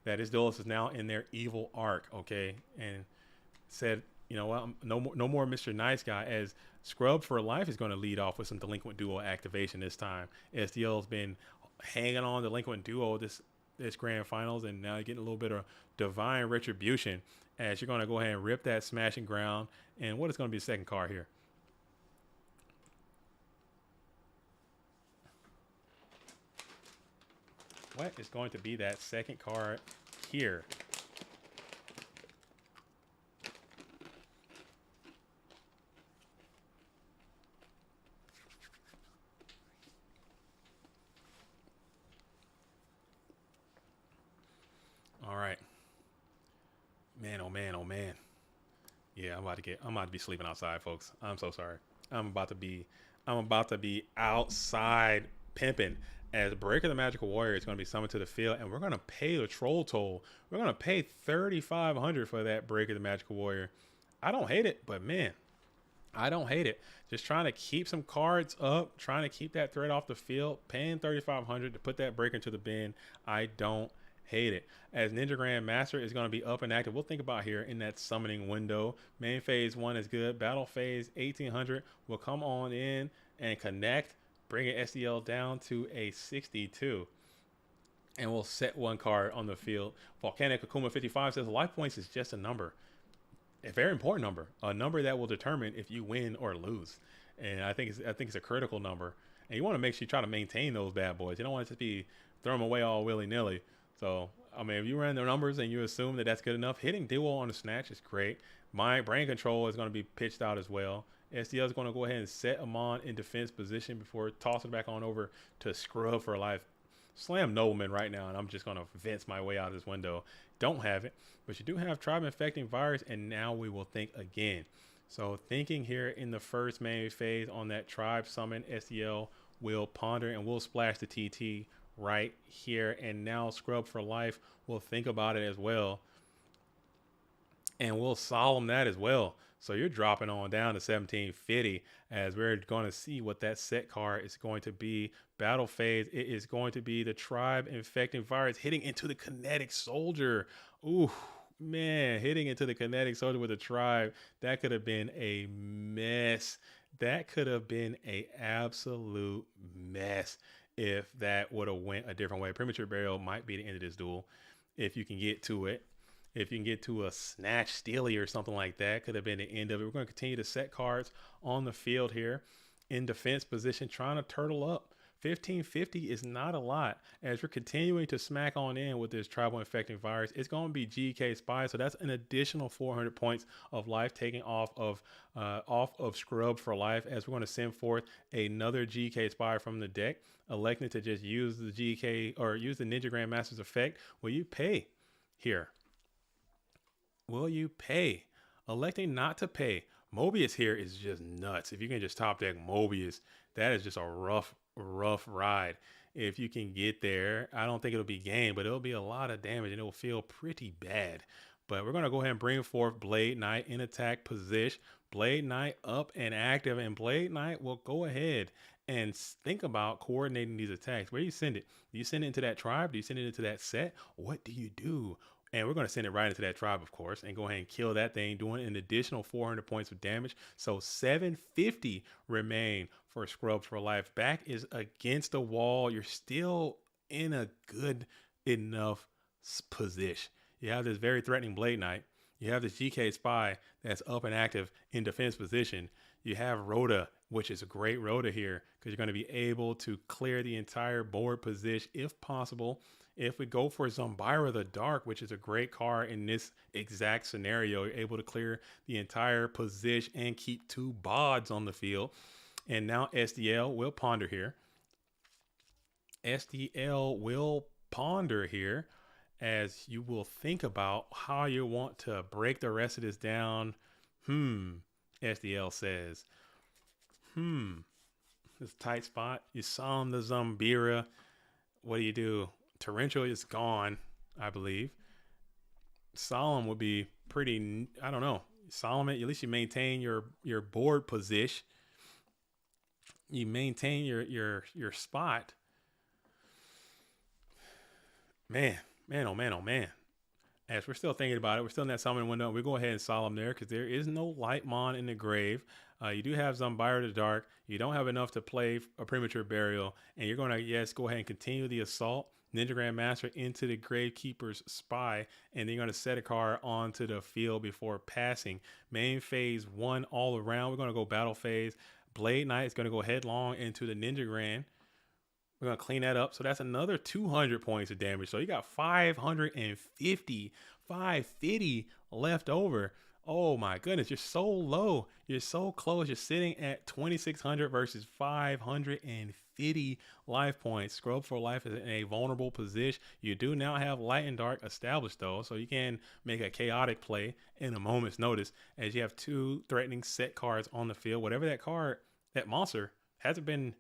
that his duelist is now in their evil arc. Okay, and said, you know what, no more Mr. Nice Guy, as Scrub for Life is going to lead off with some Delinquent Duo activation this time. SDL's been hanging on Delinquent Duo this grand finals, and now you're getting a little bit of Divine Retribution, as you're going to go ahead and rip that Smashing Ground. And what is going to be the second card here? What is going to be that second card here? All right. Man, oh man, oh man. Yeah, I'm about to be sleeping outside, folks. I'm so sorry. I'm about to be outside pimping, as Breaker the Magical Warrior is going to be summoned to the field, and we're going to pay the troll toll. We're going to pay 3,500 for that Breaker the Magical Warrior. I don't hate it, but man, I don't hate it. Just trying to keep some cards up, trying to keep that threat off the field, paying 3,500 to put that Breaker into the bin. I don't hate it. As Ninja Grand Master is going to be up and active, we'll think about here in that summoning window. Main phase 1 is good. Battle phase 1,800 will come on in and connect, bringing SDL down to a 62. And we'll set 1 card on the field. Volcanic Akuma 55 says life points is just a number. A very important number. A number that will determine if you win or lose. And I think it's a critical number. And you want to make sure you try to maintain those bad boys. You don't want to just be throw them away all willy-nilly. So, I mean, if you run the numbers and you assume that that's good enough, hitting duo on the snatch is great. My brain control is going to be pitched out as well. SDL is going to go ahead and set Amon in defense position before tossing back on over to Scrub for Life. Slam Nobleman right now, and I'm just going to fence my way out of this window. Don't have it, but you do have Tribe Infecting Virus, and now we will think again. So thinking here in the first main phase on that Tribe Summon, SDL will ponder and will splash the TT right here, and now Scrub for Life will think about it as well, and we'll solemn that as well. So you're dropping on down to 1750 as we're going to see what that set card is going to be. Battle phase, it is going to be the Tribe Infecting Virus hitting into the Kinetic Soldier. Ooh, man, hitting into the Kinetic Soldier with a Tribe. That could have been a mess. That could have been a absolute mess if that would have went a different way. Premature Burial might be the end of this duel if you can get to it. If you can get to a Snatch Steely or something like that, could have been the end of it. We're going to continue to set cards on the field here in defense position, trying to turtle up. 1550 is not a lot. As we're continuing to smack on in with this Tribal Infecting Virus, it's going to be GK Spy, so that's an additional 400 points of life taking off of Scrub for Life, as we're going to send forth another GK Spy from the deck, electing to just use the GK or use the Ninja Grandmaster's effect. Will you pay here? Will you pay? Electing not to pay. Mobius here is just nuts. If you can just top deck Mobius, that is just a rough ride. If you can get there, I don't think it'll be game, but it'll be a lot of damage and it will feel pretty bad. But we're going to go ahead and bring forth Blade Knight in attack position. Blade Knight up and active, and Blade Knight will go ahead and think about coordinating these attacks. Where do you send it? Do you send it into that tribe? Do you send it into that set? What do you do? And we're going to send it right into that tribe, of course, and go ahead and kill that thing, doing an additional 400 points of damage. So 750 remain for Scrubs for Life. Back is against the wall. You're still in a good enough position. You have this very threatening Blade Knight. You have this GK Spy that's up and active in defense position. You have Rhoda, which is a great Rhoda here because you're going to be able to clear the entire board position if possible. If we go for Zombira the Dark, which is a great card in this exact scenario, you're able to clear the entire position and keep 2 bods on the field. And now SDL will ponder here. SDL will ponder here as you will think about how you want to break the rest of this down. SDL says, this tight spot. You saw him the Zombira. What do you do? Torrential is gone, I believe. Solemn would be pretty, I don't know. Solemn, at least you maintain your board position. You maintain your spot. Man, oh man. As we're still thinking about it, we're still in that summon window. We go ahead and Solemn there because there is no Lightmon in the grave. You do have Zombira the Dark. You don't have enough to play a Premature Burial. And you're going to, yes, go ahead and continue the assault. Ninja Grandmaster into the Gravekeeper's Spy, and then you're going to set a card onto the field before passing. Main phase 1 all around. We're going to go battle phase. Blade Knight is going to go headlong into the Ninja Grand. We're going to clean that up. So that's another 200 points of damage. So you got 550 left over. Oh my goodness, you're so low. You're so close. You're sitting at 2,600 versus 550 life points. Scrub for Life is in a vulnerable position. You do now have Light and Dark established though, so you can make a chaotic play in a moment's notice as you have 2 threatening set cards on the field. Whatever that card, that monster, hasn't been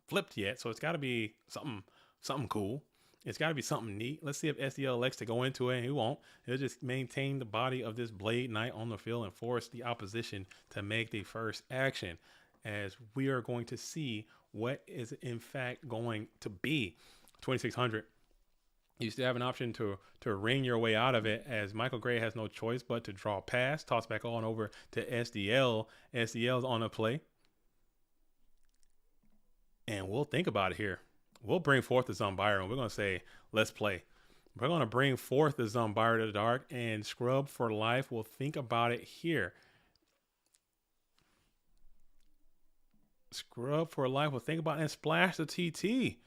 flipped yet, so it's got to be something cool. It's got to be something neat. Let's see if SDL elects to go into it, and he won't. He'll just maintain the body of this Blade Knight on the field and force the opposition to make the first action, as we are going to see what is in fact going to be 2,600. You still have an option to ring your way out of it, as Michael Gray has no choice but to draw pass, toss back on over to SDL. SDL's on the play. And we'll think about it here. We'll bring forth the Zombira and we're going to say, let's play. We're going to bring forth the Zombira the Dark, and Scrub for Life will think about it here. Scrub for life. Well, think about it and splash the TT.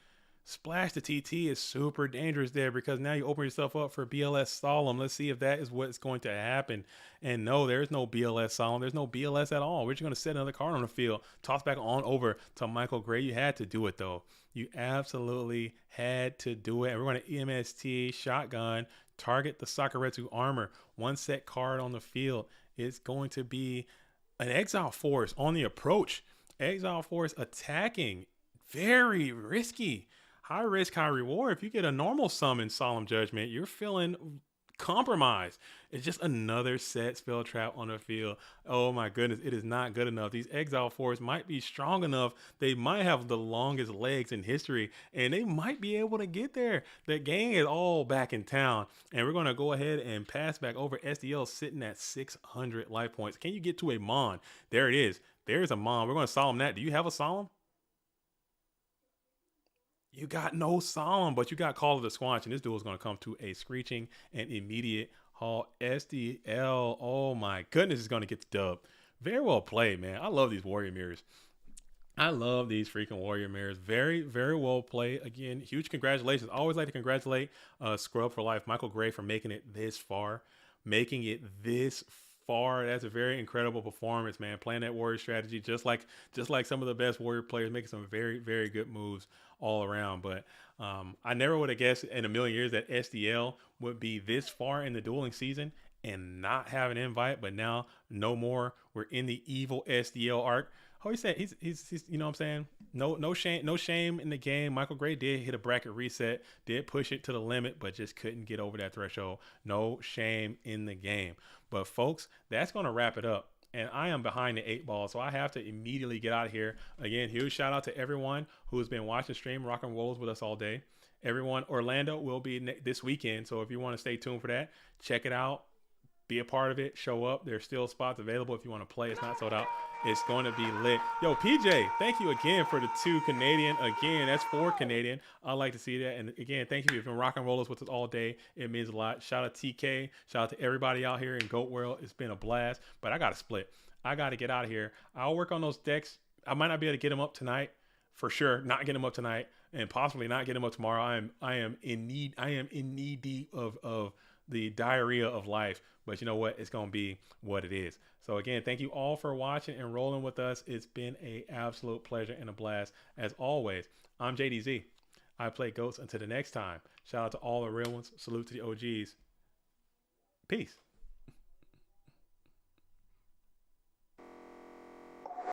Splash the TT is super dangerous there because now you open yourself up for BLS Solemn. Let's see if that is what's going to happen. And no, there's no BLS Solemn. There's no BLS at all. We're just going to set another card on the field. Toss back on over to Michael Gray. You had to do it, though. You absolutely had to do it. And we're going to EMST, shotgun, target the Sakuretsu armor. One set card on the field. It's going to be an Exile Force on the approach. Exile Force attacking. Very risky. High risk, high reward. If you get a normal summon Solemn Judgment, you're feeling compromised. It's just another set spell trap on the field. Oh my goodness, it is not good enough. These Exile Force might be strong enough. They might have the longest legs in history, and they might be able to get there. The gang is all back in town, and we're going to go ahead and pass back over. SDL sitting at 600 life points. Can you get to a Mon? There it is. There's a Mon. We're going to Solemn that. Do you have a Solemn? You got no Solemn, but you got Call of the Squanch, and this duel is going to come to a screeching and immediate halt. SDL, oh my goodness, is going to get the dub. Very well played, man. I love these Warrior Mirrors. I love these freaking Warrior Mirrors. Very, very well played. Again, huge congratulations. I always like to congratulate Scrub for Life, Michael Gray, for making it this far. Making it this far. That's a very incredible performance, man. Playing that Warrior strategy, just like some of the best Warrior players, making some very, very good moves all around. But I never would have guessed in a million years that SDL would be this far in the dueling season and not have an invite. But now, no more. We're in the evil SDL arc. Oh, he said he's you know what I'm saying? No shame in the game. Michael Gray did hit a bracket reset, did push it to the limit, but just couldn't get over that threshold. No shame in the game. But folks, that's going to wrap it up. And I am behind the 8 ball, so I have to immediately get out of here. Again, huge shout out to everyone who's been watching the stream, rock and rolls with us all day. Everyone, Orlando will be this weekend, so if you want to stay tuned for that, check it out. Be a part of it. Show up. There's still spots available if you want to play. It's not sold out. It's going to be lit. Yo, PJ, thank you again for the 2 Canadian. Again, that's 4 Canadian. I like to see that. And again, thank you. You've been rock and rollers with us all day. It means a lot. Shout out TK. Shout out to everybody out here in GOAT World. It's been a blast. But I got to split. I got to get out of here. I'll work on those decks. I might not be able to get them up tonight. For sure. Not get them up tonight. And possibly not get them up tomorrow. I am in knee deep of the diarrhea of life. But you know what? It's going to be what it is. So again, thank you all for watching and rolling with us. It's been an absolute pleasure and a blast. As always, I'm JDZ. I play Ghosts. Until the next time, shout out to all the real ones. Salute to the OGs. Peace.